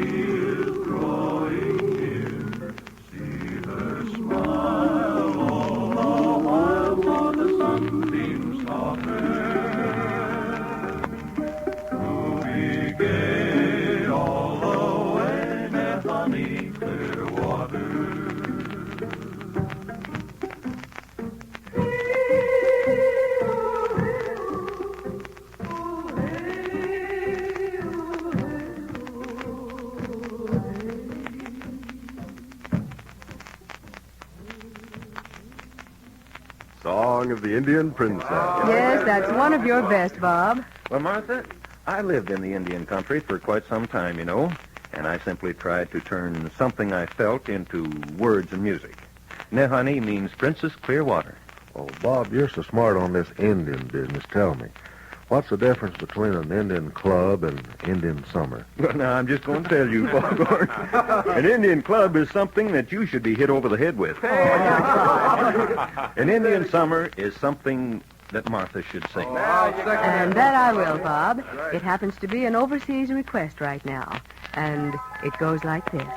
is drawing near. See her smile all the while, for the sunbeams taught her to be gay all the way, Nehani, clear water. Song of the Indian Princess. Yes, that's one of your best, Bob. Well, Martha, I lived in the Indian country for quite some time, you know, and I simply tried to turn something I felt into words and music. Nehani means Princess Clearwater. Oh, Bob, you're so smart on this Indian business. Tell me, what's the difference between an Indian club and Indian summer? Well, now, I'm just going to tell you, Foghorn. An Indian club is something that you should be hit over the head with. An Indian summer is something that Martha should sing. And that I will, Bob. It happens to be an overseas request right now. And it goes like this.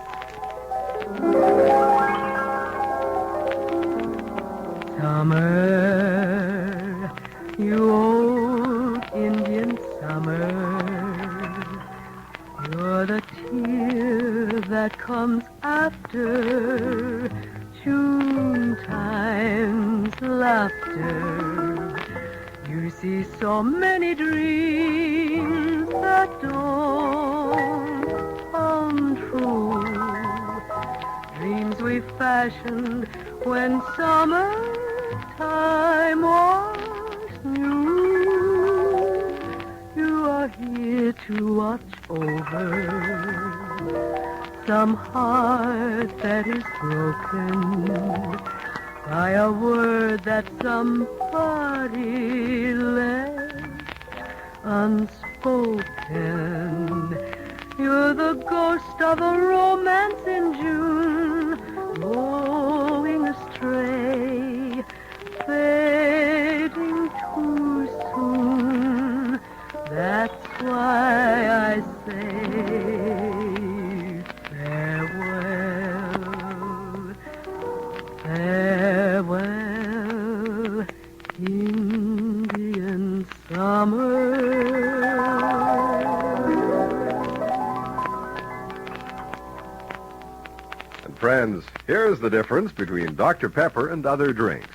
Summer, you old Indian summer, you're the tear that comes after June time's laughter. You see so many dreams that don't come true. Dreams we fashioned when summertime was new. You are here to watch over some heart that is broken by a word that somebody left unspoken. You're the ghost of a romance in June, going astray, fading too soon. That's why I say Here's the difference between Dr. Pepper and other drinks.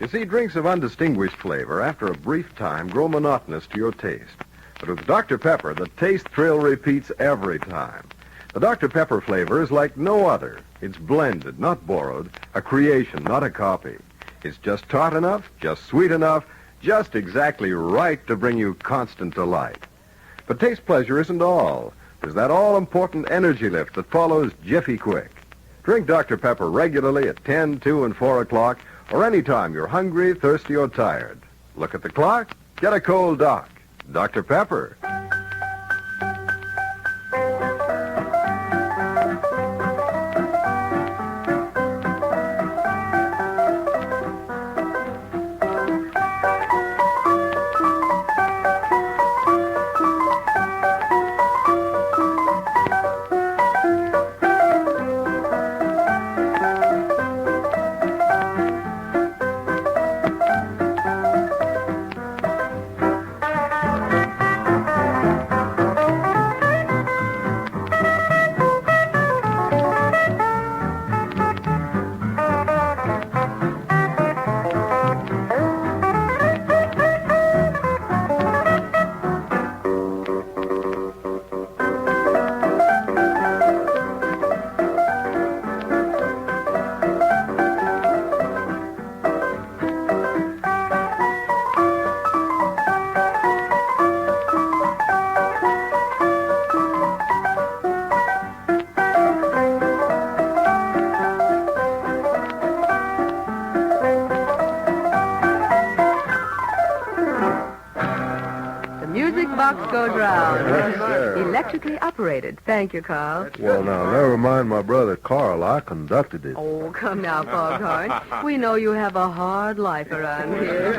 You see, drinks of undistinguished flavor, after a brief time, grow monotonous to your taste. But with Dr. Pepper, the taste thrill repeats every time. The Dr. Pepper flavor is like no other. It's blended, not borrowed, a creation, not a copy. It's just tart enough, just sweet enough, just exactly right to bring you constant delight. But taste pleasure isn't all. There's that all-important energy lift that follows jiffy quick. Drink Dr. Pepper regularly at 10, 2, and 4 o'clock, or any time you're hungry, thirsty, or tired. Look at the clock, get a cold Doc. Dr. Pepper. Goes round. Yes, sir. Electrically operated. Thank you, Carl. Well, now, never mind my brother Carl. I conducted it. Oh, come now, Foghorn. We know you have a hard life around here.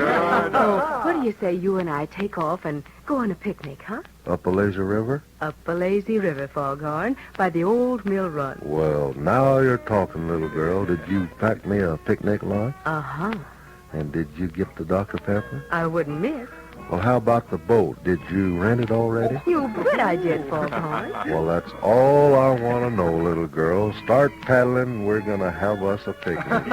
Oh, what do you say you and I take off and go on a picnic, huh? Up a lazy river? Up a lazy river, Foghorn, by the old mill run. Well, now you're talking, little girl. Did you pack me a picnic lunch? Uh-huh. And did you get the Dr. Pepper? I wouldn't miss. Well, how about the boat? Did you rent it already? You bet I did, Foghorn. Well, that's all I want to know, little girl. Start paddling. We're going to have us a picnic.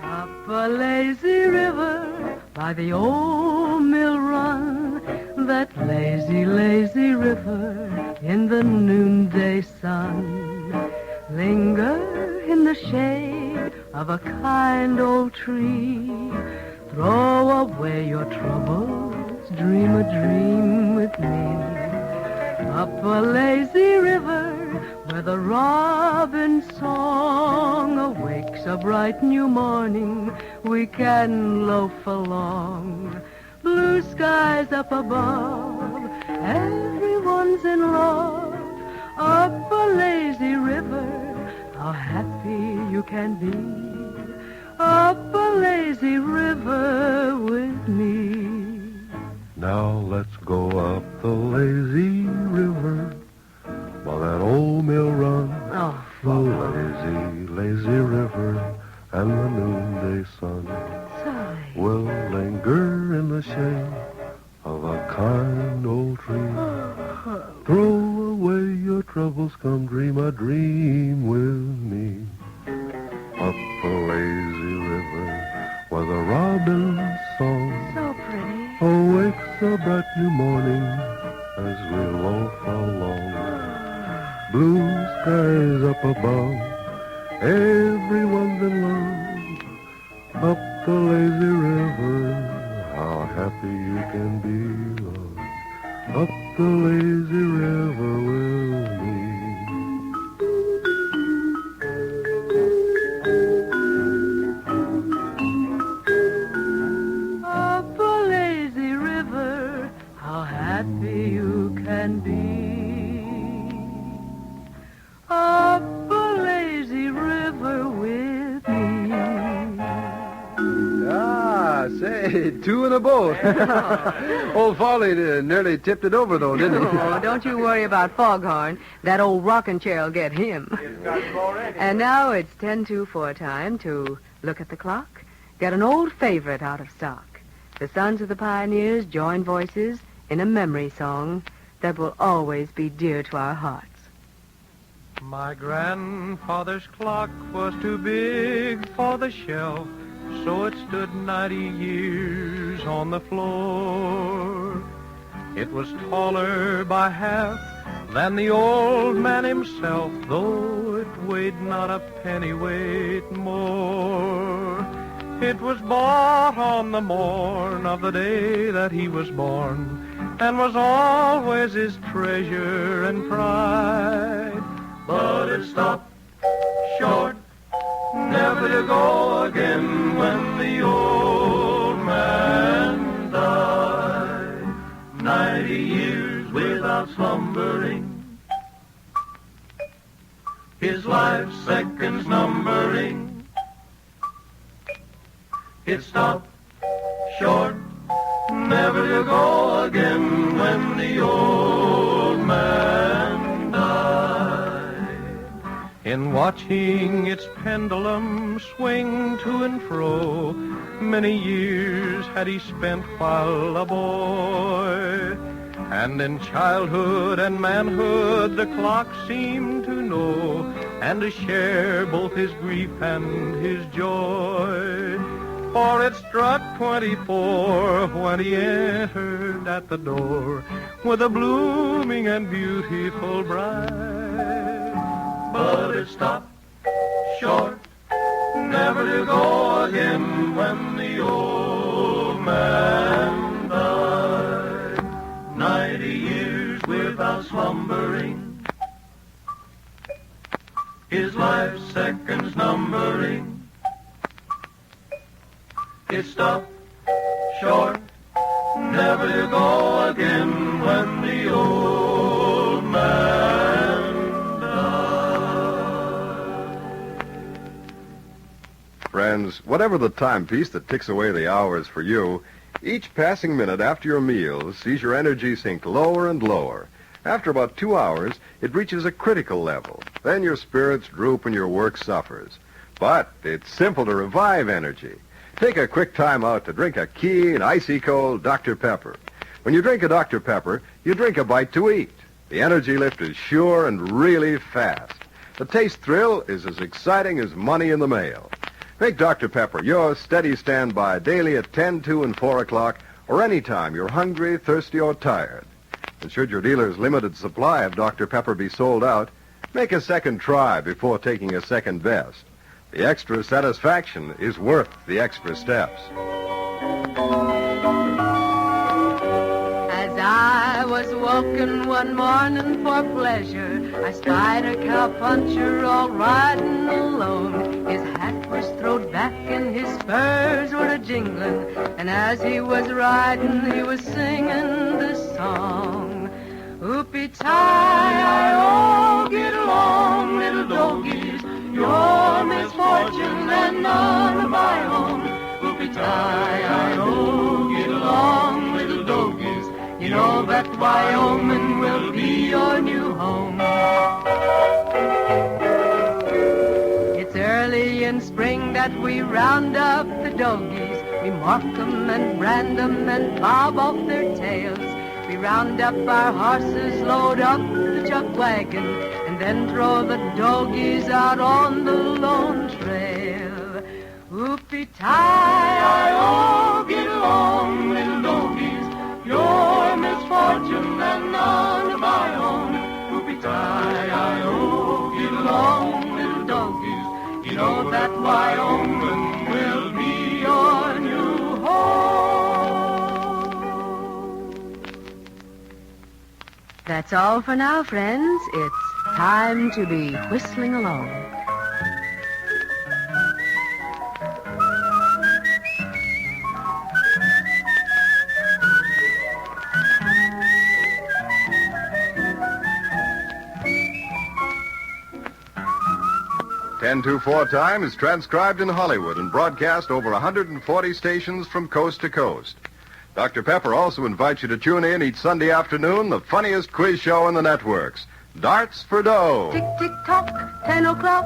Up a lazy river by the old mill run, that lazy, lazy river in the noonday sun. Linger in the shade of a kind old tree. Throw away your troubles, dream a dream with me. Up a lazy river where the robin's song awakes a bright new morning, we can loaf along. Blue skies up above, everyone's in love. Up a lazy river, how happy you can be. Up a lazy river with me. Now let's go up the lazy river by that old mill run. Oh, the lazy, lazy river and the noonday sun will linger in the shade of a kind old tree. Throw away your troubles, come dream a dream with me. Up a lazy river where the robin's song so pretty awakes a bright new morning as we loaf along. Blue skies up above, everyone's in love. Up the lazy river, how happy you can be, love. Up the lazy river with me. Up a lazy river, how happy you can be. Up a lazy river with me. Ah, say, two in a boat. Old Folly nearly tipped it over, though, didn't he? Oh, don't you worry about Foghorn. That old rocking chair will get him. And now it's 10:04 time to look at the clock. Get an old favorite out of stock. The Sons of the Pioneers join voices in a memory song that will always be dear to our hearts. My grandfather's clock was too big for the shelf, so it stood 90 years on the floor. It was taller by half than the old man himself, though it weighed not a pennyweight more. It was bought on the morn of the day that he was born, and was always his treasure and pride. But it stopped short, never to go again when the old man died. 90 years without slumbering, his life's seconds numbering. It stopped short, never to go again when the old man died. In watching its pendulum swing to and fro, many years had he spent while a boy. And in childhood and manhood the clock seemed to know, and to share both his grief and his joy. For it struck 24 when he entered at the door with a blooming and beautiful bride. But it stopped short, never to go again when the old man died. 90 years without slumbering, his life's seconds numbering. It stopped short, never to go again when the old man died. Friends, whatever the timepiece that ticks away the hours for you, each passing minute after your meal sees your energy sink lower and lower. After about 2 hours, it reaches a critical level. Then your spirits droop and your work suffers. But it's simple to revive energy. Take a quick time out to drink a keen, icy cold Dr. Pepper. When you drink a Dr. Pepper, you drink a bite to eat. The energy lift is sure and really fast. The taste thrill is as exciting as money in the mail. Make Dr. Pepper your steady standby daily at 10, 2, and 4 o'clock, or any time you're hungry, thirsty, or tired. And should your dealer's limited supply of Dr. Pepper be sold out, make a second try before taking a second best. The extra satisfaction is worth the extra steps. As I was walking one morning for pleasure, I spied a cowpuncher all riding alone. His hat was throwed back and his spurs were a-jingling, and as he was riding, he was singing this song. Oopie-tie-I-oh, get along, little doggies, your misfortune and none of my own. Oopie-tie-I-oh, get along, little doggies, you know that Wyoming will be your new home. It's early in spring that we round up the doggies. We mark them and brand them and bob off their tails. We round up our horses, load up the chuck wagon, and then throw the doggies out on the lone trail. Oopie-tie-I-oh, get along, little doggies, your misfortune and none of my own. Oopie-tie-I-oh, get along, little doggies, you know that Wyoming will be your new home. That's all for now, friends. It's time to be whistling along. Ten to 4 time is transcribed in Hollywood and broadcast over 140 stations from coast to coast. Dr. Pepper also invites you to tune in each Sunday afternoon, the funniest quiz show in the networks, Darts for Dough. Tick-tick-tock, 10 o'clock.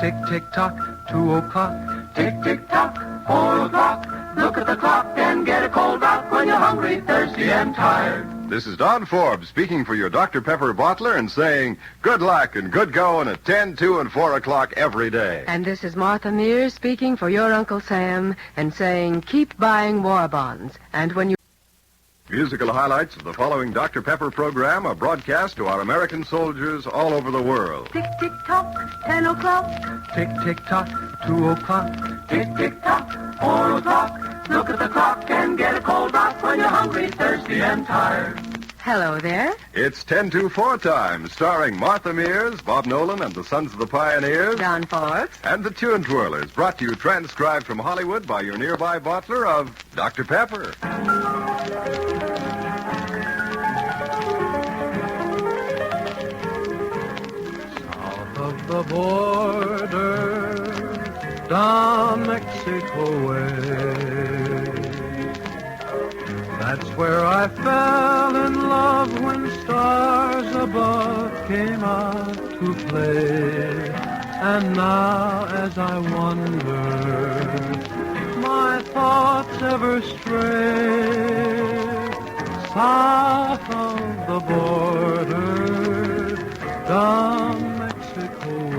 Tick-tick-tock, 2 o'clock. Tick-tick-tock, 4 o'clock. Look at the clock and get a cold rock when you're hungry, thirsty, and tired. This is Don Forbes speaking for your Dr. Pepper bottler and saying good luck and good going at 10, 2, and 4 o'clock every day. And this is Martha Mears speaking for your Uncle Sam and saying keep buying war bonds. And when you... Musical highlights of the following Dr. Pepper program are broadcast to our American soldiers all over the world. Tick, tick, tock, 10 o'clock. Tick, tick, tock, 2 o'clock. Tick, tick, tock, 4 o'clock. Look at the clock and get a cold rock when you're hungry, thirsty, and tired. Hello there. It's 10 to 4 time, starring Martha Mears, Bob Nolan, and the Sons of the Pioneers. Don Forbes. And the Tune Twirlers, brought to you transcribed from Hollywood by your nearby bottler of Dr. Pepper. Of the border, down Mexico way. That's where I fell in love when stars above came out to play. And now as I wonder, my thoughts ever stray south of the border, down Mexico way.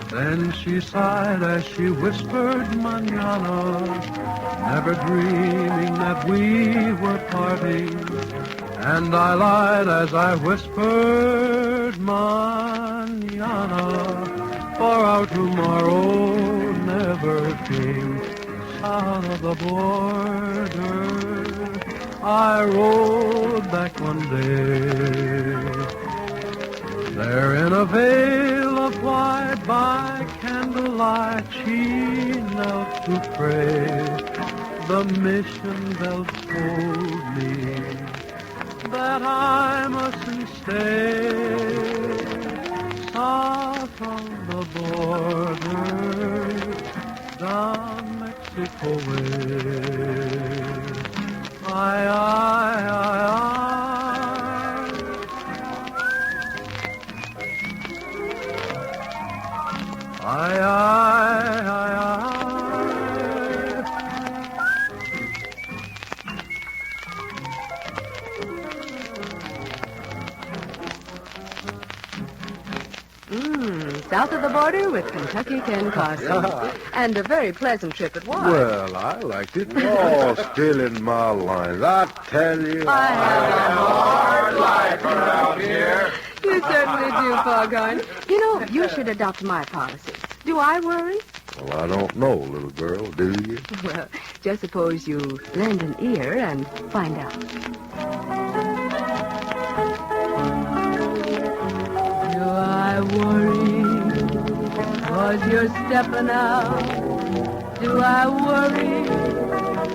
Then she sighed as she whispered mañana, never dreaming that we were parting. And I lied as I whispered mañana, for our tomorrow never came. Out of the border, I rode back one day. There in a veil of white by candlelight she knelt to pray. The mission bells told me that I mustn't stay south of the border, down Mexico way. I. South of the border with Kentucky Ken Carson. And a very pleasant trip it was. Well, I liked it. Oh, still in my lines. I tell you. I have a hard life around here. You certainly do, Foghorn. You know, you should adopt my policy. Do I worry? Well, I don't know, little girl. Do you? Well, just suppose you lend an ear and find out. Do I worry 'cause you're stepping out? Do I worry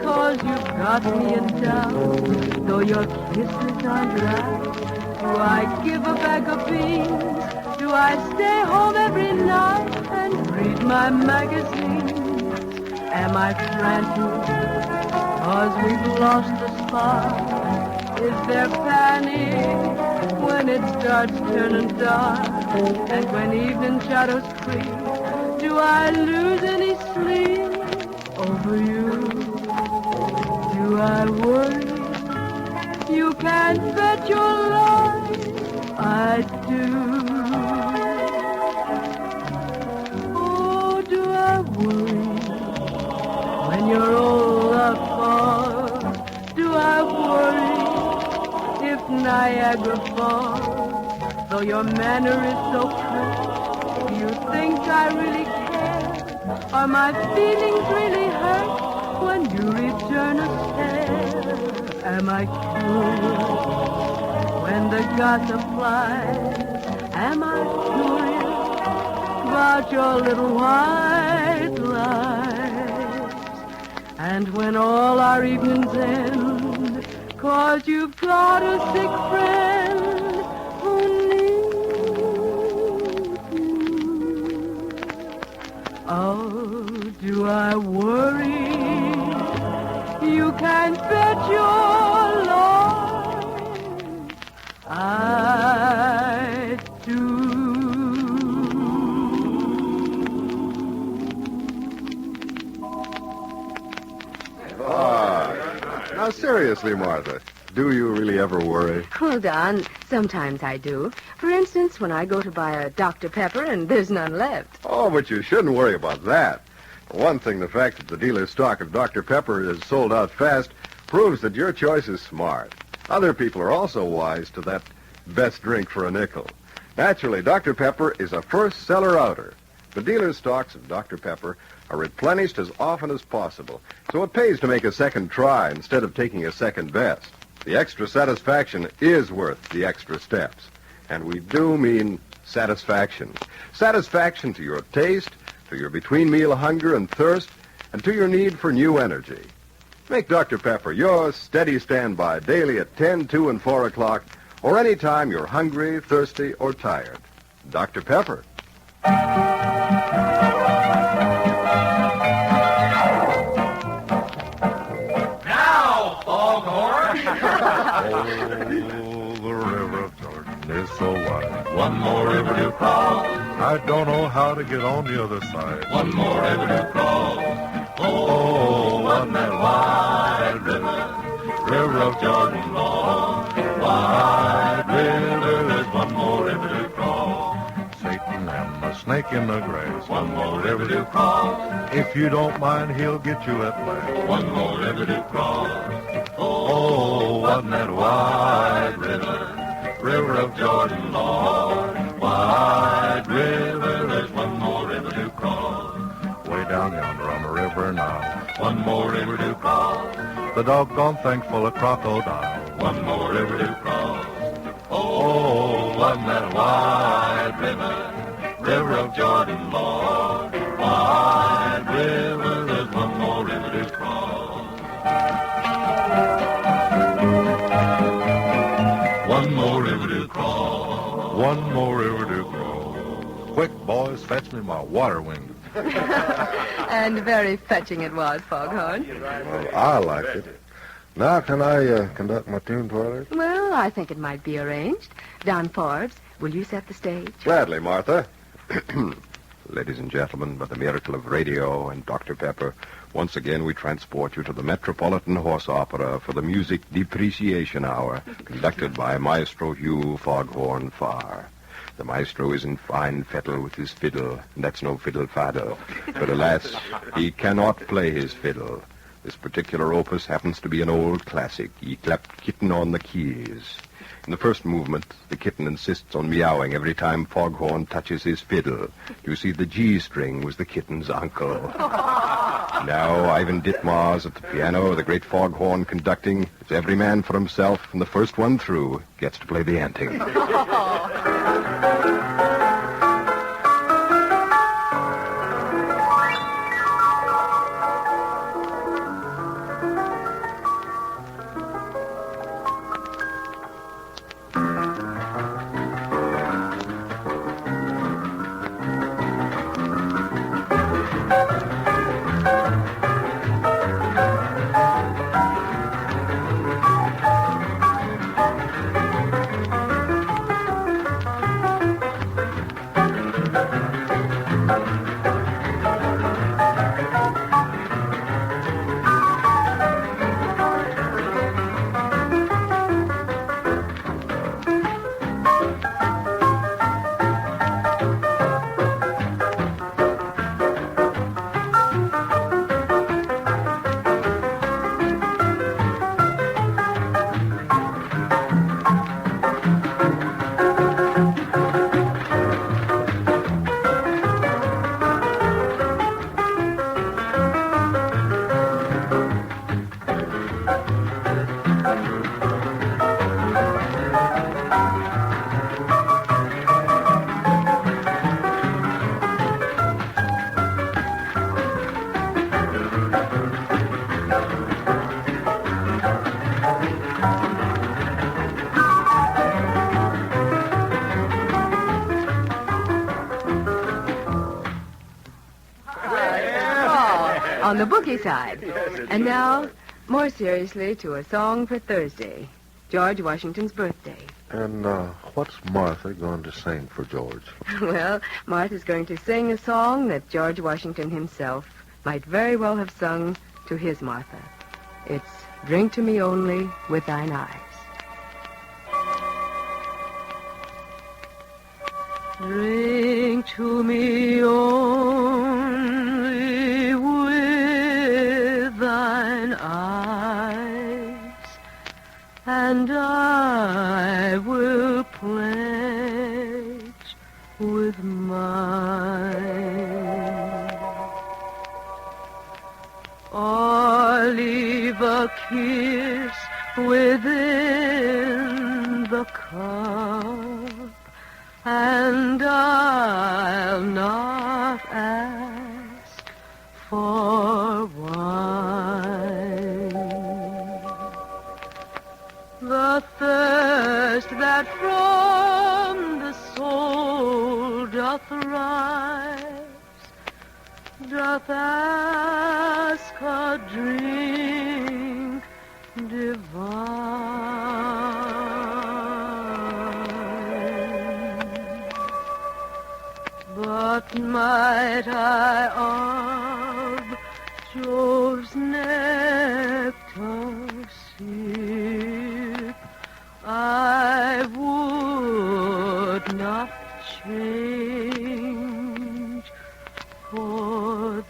'cause you've got me in doubt? Though your kisses aren't right, do I give a bag of beans? Do I stay home every night and read my magazines? Am I frantic 'cause we've lost the spark? Is there panic when it starts turning dark? And when evening shadows creep, do I lose any sleep over you? Do I worry? You can't bet your life I do. Oh, do I worry when your old love falls? Do I worry if Niagara falls? Though your manner is so curt, do you think I really care? Are my feelings really hurt when you return a stare? Am I curious when the gossip flies? Am I curious about your little white lies? And when all our evenings end, 'cause you've got a sick friend who needs you. Oh, do I worry You can bet your life I do. Now, seriously, Martha, do you really ever worry? Well, Don, sometimes I do. For instance, when I go to buy a Dr. Pepper and there's none left. Oh, but you shouldn't worry about that. For one thing, the fact that the dealer's stock of Dr. Pepper is sold out fast proves that your choice is smart. Other people are also wise to that best drink for a nickel. Naturally, Dr. Pepper is a first seller outer. The dealer's stocks of Dr. Pepper are replenished as often as possible, so it pays to make a second try instead of taking a second best. The extra satisfaction is worth the extra steps. And we do mean satisfaction. Satisfaction to your taste, to your between-meal hunger and thirst, and to your need for new energy. Make Dr. Pepper your steady standby daily at 10, 2, and 4 o'clock, or any time you're hungry, thirsty, or tired. Dr. Pepper. Now, Foghorn! Oh, the river of Jordan is so wide. One more river to cross. I don't know how to get on the other side. One more river to cross. Oh, one that wide river, river of Jordan long. Wide river, there's one more river to cross. Satan and the snake in the grass. One more river to cross. If you don't mind, he'll get you at last. One more river to cross. Oh, one that wide river, river of Jordan long. Wide river, there's one more river to cross. Way down yonder on the river now. One more river to cross. The doggone thing full of crocodile. One more river to cross. Oh, one that wide river, river of Jordan, Lord. Wide river, there's one more river to cross. One more river to cross. One more river to cross. Quick, boys, fetch me my water wing. And very fetching it was, Foghorn. Well, I liked it. Now, can I conduct my tune, Twirlers? Well, I think it might be arranged. Don Forbes, will you set the stage? Gladly, Martha. Ladies and gentlemen, by the miracle of radio and Dr. Pepper, once again we transport you to the Metropolitan Horse Opera for the Music Depreciation Hour, conducted by Maestro Hugh Foghorn Farr. The maestro is in fine fettle with his fiddle, and that's no fiddle faddle. But alas, he cannot play his fiddle. This particular opus happens to be an old classic. Ye clapped kitten on the keys. In the first movement, the kitten insists on meowing every time Foghorn touches his fiddle. You see, the G string was the kitten's uncle. Now, Ivan Ditmars at the piano, the great Foghorn conducting. It's every man for himself, and the first one through gets to play the ending. On the boogie side. And now, More seriously, to a song for Thursday, George Washington's birthday. And what's Martha going to sing for George? Well, Martha's going to sing a song that George Washington himself might very well have sung to his Martha. It's Drink to Me Only with Thine Eyes. Drink to me only with thine eyes, and I will pledge with mine, or leave a kiss within the cup, and I'll not ask for wine. The thirst that from the soul doth rise, doth ask a drink divine. But might I of Jove's nectar sip, I would not change for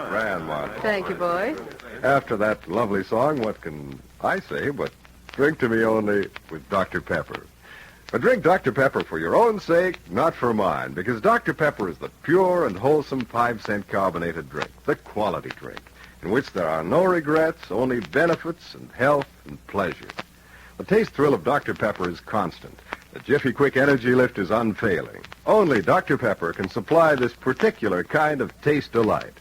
Grand, Martha. Thank you, boys. After that lovely song, what can I say but drink to me only with Dr. Pepper? But drink Dr. Pepper for your own sake, not for mine, because Dr. Pepper is the pure and wholesome 5-cent carbonated drink, the quality drink, in which there are no regrets, only benefits and health and pleasure. The taste thrill of Dr. Pepper is constant. The Jiffy Quick Energy Lift is unfailing. Only Dr. Pepper can supply this particular kind of taste delight.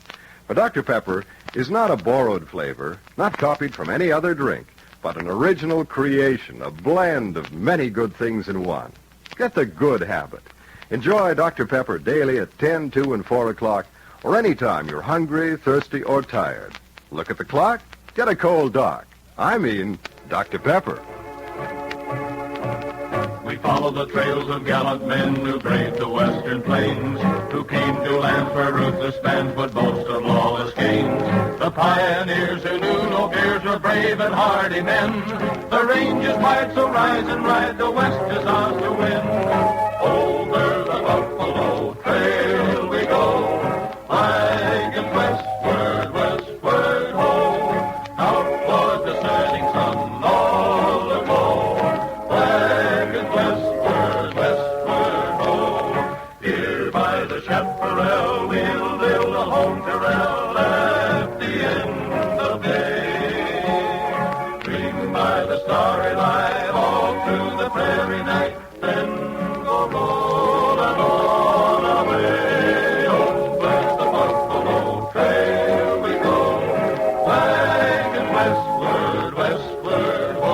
But Dr. Pepper is not a borrowed flavor, not copied from any other drink, but an original creation, a blend of many good things in one. Get the good habit. Enjoy Dr. Pepper daily at 10, 2, and 4 o'clock, or any time you're hungry, thirsty, or tired. Look at the clock, get a cold Doc. I mean, Dr. Pepper. We follow the trails of gallant men who braved the western plains, who came to lands where ruthless bands would boast of lawless gains. The pioneers who knew no fears were brave and hardy men. The range is wide, so rise and ride, the west is ours to win. Over the Buffalo Trail we go, Wagon westward, westward ho, out toward the setting sun all aglow. Wagon westward, westward ho, here by the chaparral we'll build a home corral at the end of day. Dream by the starry light all through the prairie night, then go rolling on away. Over the Buffalo Trail we go, Wagon westward, westward ho.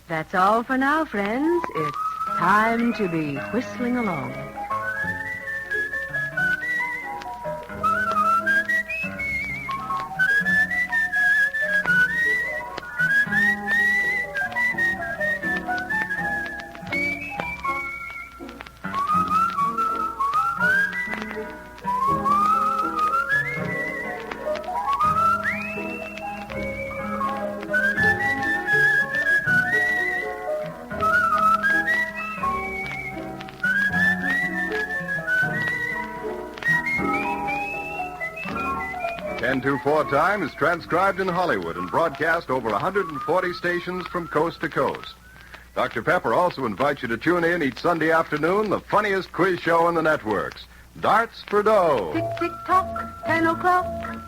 That's all for now, friends. It's time to be whistling along. Ten to 4 Time is transcribed in Hollywood and broadcast over 140 stations from coast to coast. Dr. Pepper also invites you to tune in each Sunday afternoon, the funniest quiz show on the networks, Darts for Dough. Tick, tick, tock, 10 o'clock.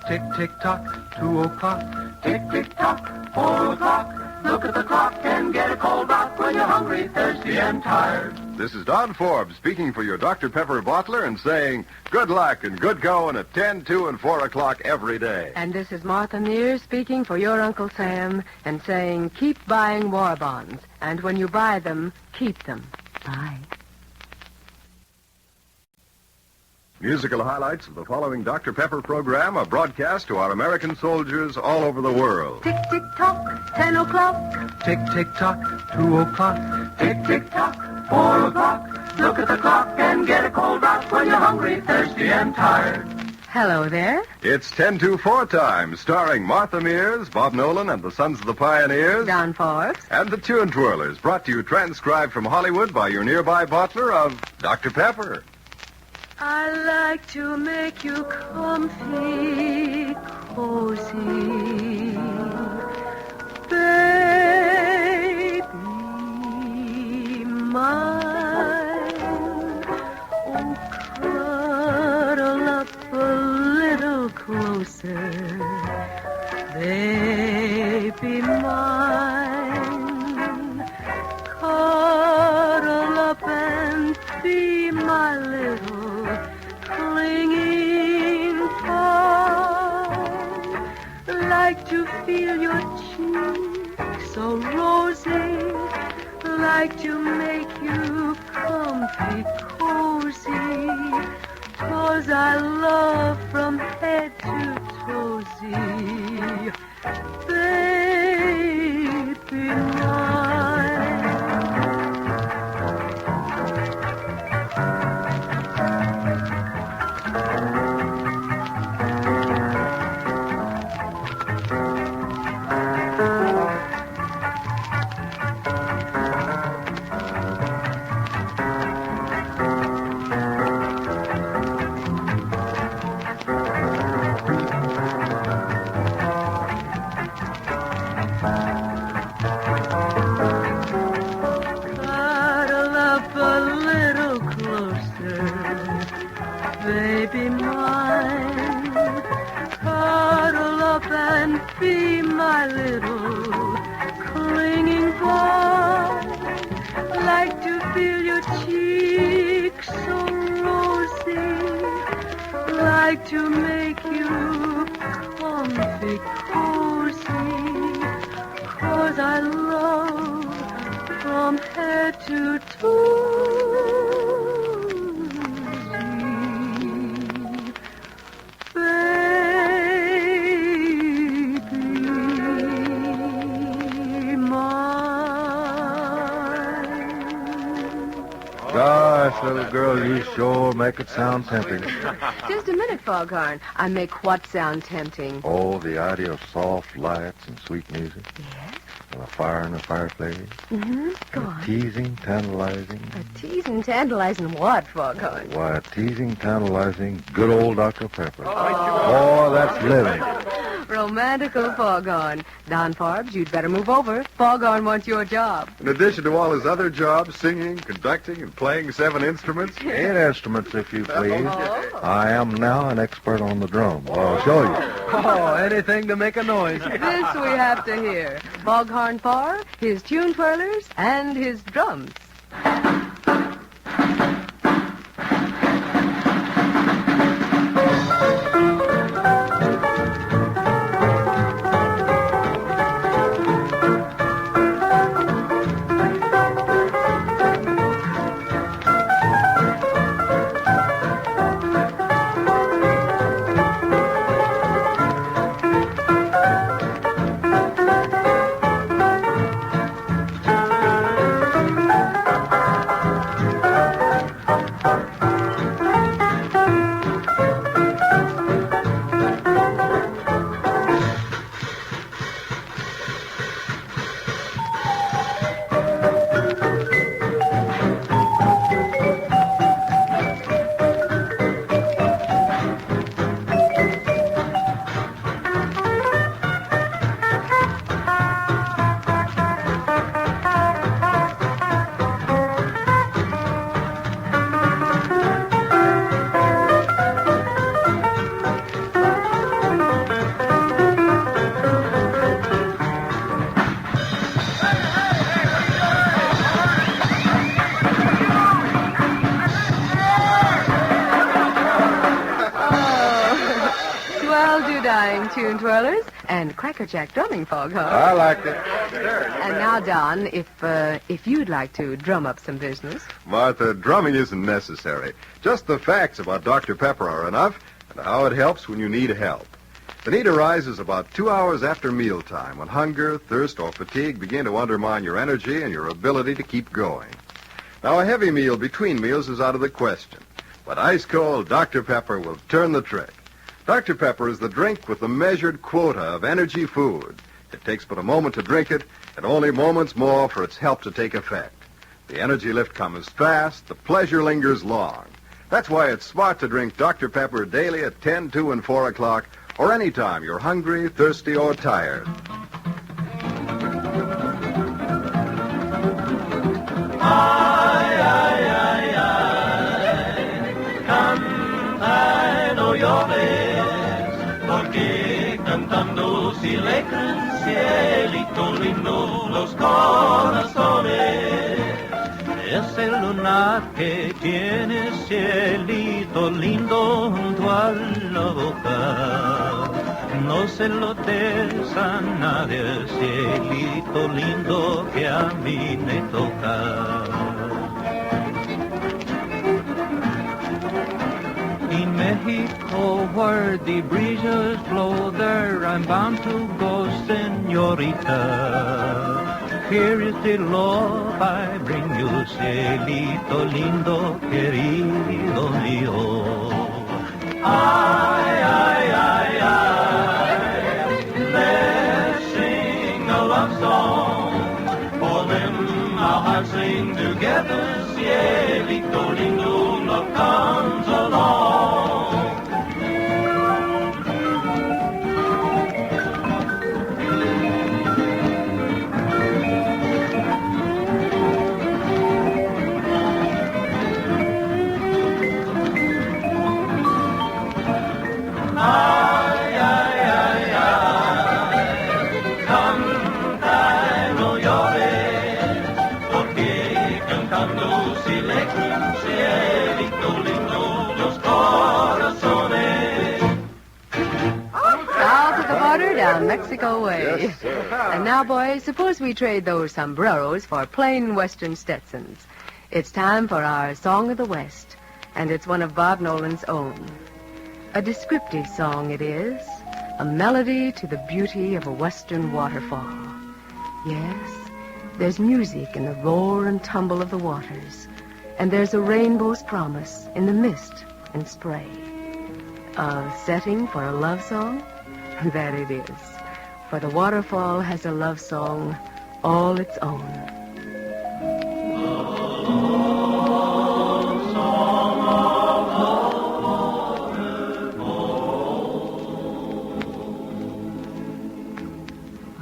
Tick, tick, tock, 2 o'clock. Tick, tick, tock, 4 o'clock. Look at the clock and get a cold rock when you're hungry, thirsty, and tired. This is Don Forbes speaking for your Dr. Pepper bottler and saying good luck and good going at 10, 2, and 4 o'clock every day. And this is Martha Mears speaking for your Uncle Sam and saying keep buying war bonds. And when you buy them, keep them. Bye. Musical highlights of the following Dr. Pepper program are broadcast to our American soldiers all over the world. Tick, tick, tock, 10 o'clock. Tick, tick, tock, 2 o'clock. Tick, tick, tock, 4 o'clock. Look at the clock and get a cold rock when you're hungry, thirsty, and tired. Hello there. It's 10 to 4 time, starring Martha Mears, Bob Nolan, and the Sons of the Pioneers. Don Forbes. And the Tune Twirlers, brought to you transcribed from Hollywood by your nearby bottler of Dr. Pepper. I like to make you comfy, cozy, baby mine. Oh, cuddle up a little closer, baby mine. Cuddle up and be my little clinging toy. Like to feel your cheek so rosy. Like to make you comfy, cozy. 'Cause I love from head to toesy. Baby mine. Baby mine, cuddle up and be my little clinging boy. Like to feel your cheeks so rosy. Like to make you comfy, cozy. 'Cause I love from head to toe. Gosh, little girl, you sure make it sound tempting. Just a minute, Foghorn. I make what sound tempting? Oh, the idea of soft lights and sweet music. Yes? And a fire in the fireplace. Mm-hmm. Go And on. teasing, tantalizing. Teasing, tantalizing what, Foghorn? Why, teasing, tantalizing, good old Dr. Pepper. Oh, that's living. Romantical Foghorn. Don Forbes, you'd better move over. Foghorn wants your job. In addition to all his other jobs, singing, conducting, and playing 7 instruments. 8 instruments, if you please. I am now an expert on the drum. I'll show you. Oh, anything to make a noise. This we have to hear. Foghorn 4, his tune twirlers, and his drums. dying tune, Twirlers, and crackerjack drumming, Foghorn. I liked it. And now, Don, if you'd like to drum up some business. Martha, drumming isn't necessary. Just the facts about Dr. Pepper are enough, and how it helps when you need help. The need arises about 2 hours after mealtime, when hunger, thirst, or fatigue begin to undermine your energy and your ability to keep going. Now, a heavy meal between meals is out of the question, but ice-cold Dr. Pepper will turn the trick. Dr. Pepper is the drink with the measured quota of energy food. It takes but a moment to drink it, and only moments more for its help to take effect. The energy lift comes fast, the pleasure lingers long. That's why it's smart to drink Dr. Pepper daily at 10, 2, and 4 o'clock, or any time you're hungry, thirsty, or tired. Ay, ay, ay, ay, canta, no llores, porque cantando si alegran cielito lindo los corazones. Es el lunar que tiene cielito lindo junto a la boca. No se lo des a nadie, cielito lindo que a mí me toca. In Mexico, where the breezes blow, there I'm bound to go, señorita. Here is the love I bring you, cielito lindo, querido mío. Ay, ay, ay, ay, let's sing a love song. For them our hearts sing together, cielito lindo, love comes along. Down Mexico way. Yes, sir. And now, boys, suppose we trade those sombreros for plain Western Stetsons. It's time for our Song of the West, and it's one of Bob Nolan's own. A descriptive song it is, a melody to the beauty of a Western waterfall. Yes, there's music in the roar and tumble of the waters, and there's a rainbow's promise in the mist and spray. A setting for a love song? That it is. For the waterfall has a love song all its own.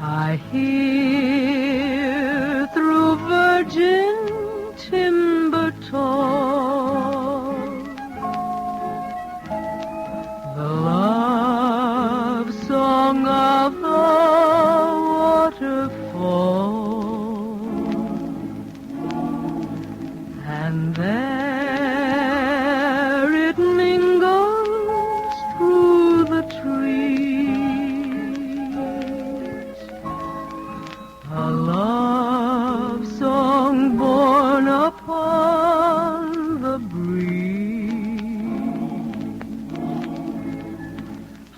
I hear through virgin timber tall the love song of the waterfall, and there it mingles through the trees, a love song born upon the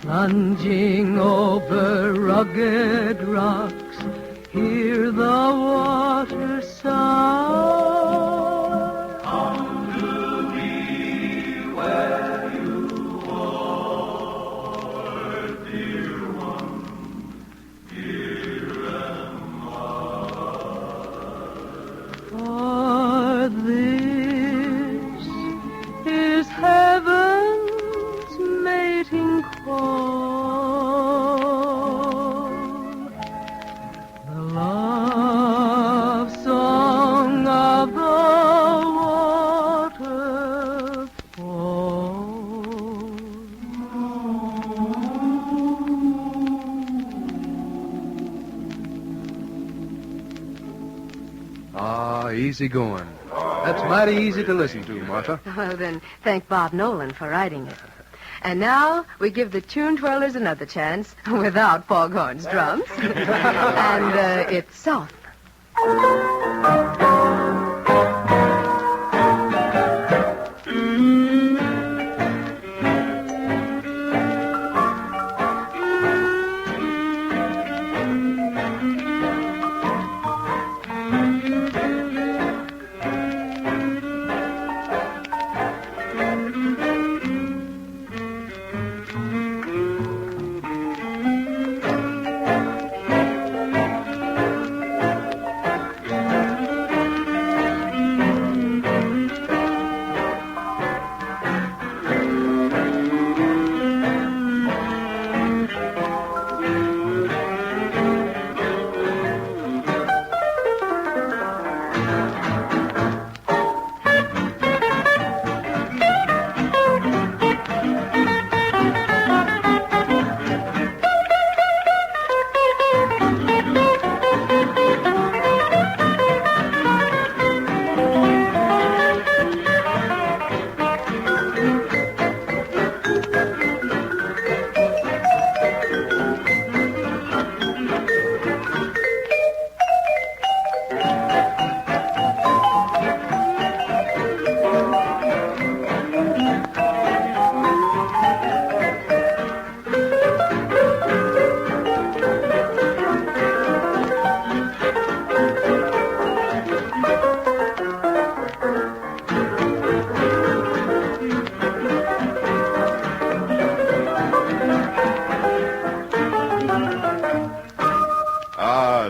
plunging over rugged rocks, hear the water sound. Come to me where you are, dear one, dear and for this is heaven's mating call. Easy going. That's mighty easy to listen to, Martha. Well, then, thank Bob Nolan for writing it. And now we give the Tune Twirlers another chance without Foghorn's drums. And it's South.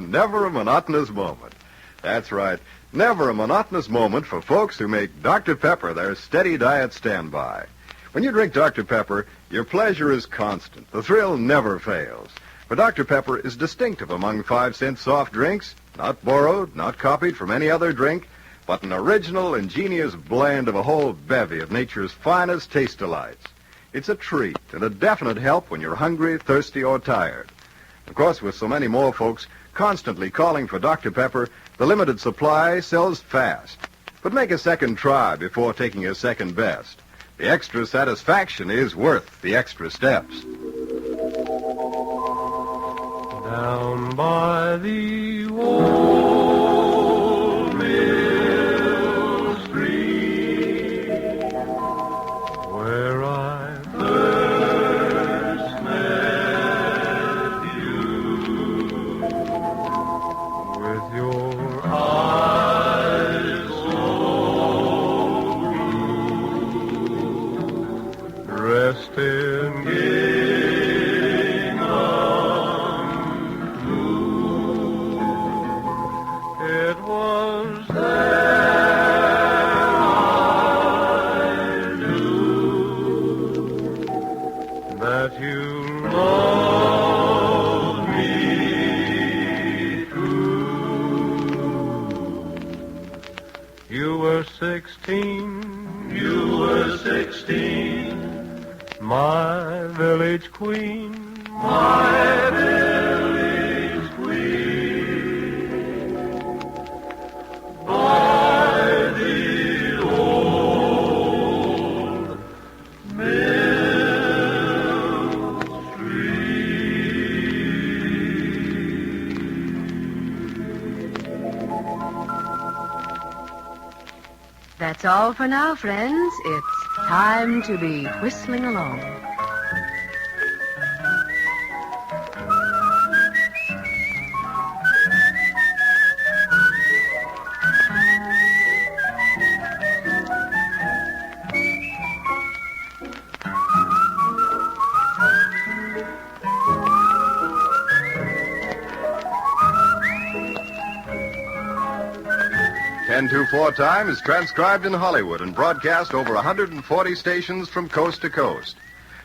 Never a monotonous moment. That's right. Never a monotonous moment for folks who make Dr. Pepper their steady diet standby. When you drink Dr. Pepper, your pleasure is constant. The thrill never fails. For Dr. Pepper is distinctive among 5-cent soft drinks, not borrowed, not copied from any other drink, but an original, ingenious blend of a whole bevy of nature's finest taste delights. It's a treat and a definite help when you're hungry, thirsty, or tired. Of course, with so many more folks constantly calling for Dr. Pepper, the limited supply sells fast. But make a second try before taking a second best. The extra satisfaction is worth the extra steps. Down by the old mill stream, where I first met you, with your eyes so blue, dressed in it was there I knew that you loved me true. You were 16, my village queen, my village queen. By the old mill street. That's all for now, friends. It's time to be whistling along. Time is transcribed in Hollywood and broadcast over 140 stations from coast to coast.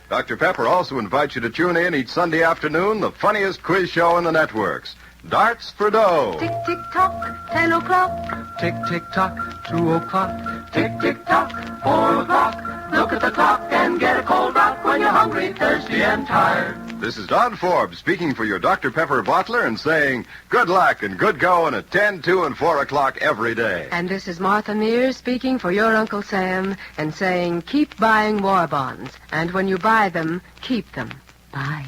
Dr. Pepper also invites you to tune in each Sunday afternoon, the funniest quiz show in the networks, Darts for Dough. Tick, tick, tock, 10 o'clock. Tick, tick, tock, 2 o'clock. Tick, tick, tock, 4 o'clock. Look at the clock and get a cold rock when you're hungry, thirsty, and tired. This is Don Forbes speaking for your Dr. Pepper bottler and saying good luck and good going at 10, 2, and 4 o'clock every day. And this is Martha Mears speaking for your Uncle Sam and saying keep buying war bonds. And when you buy them, keep them. Bye.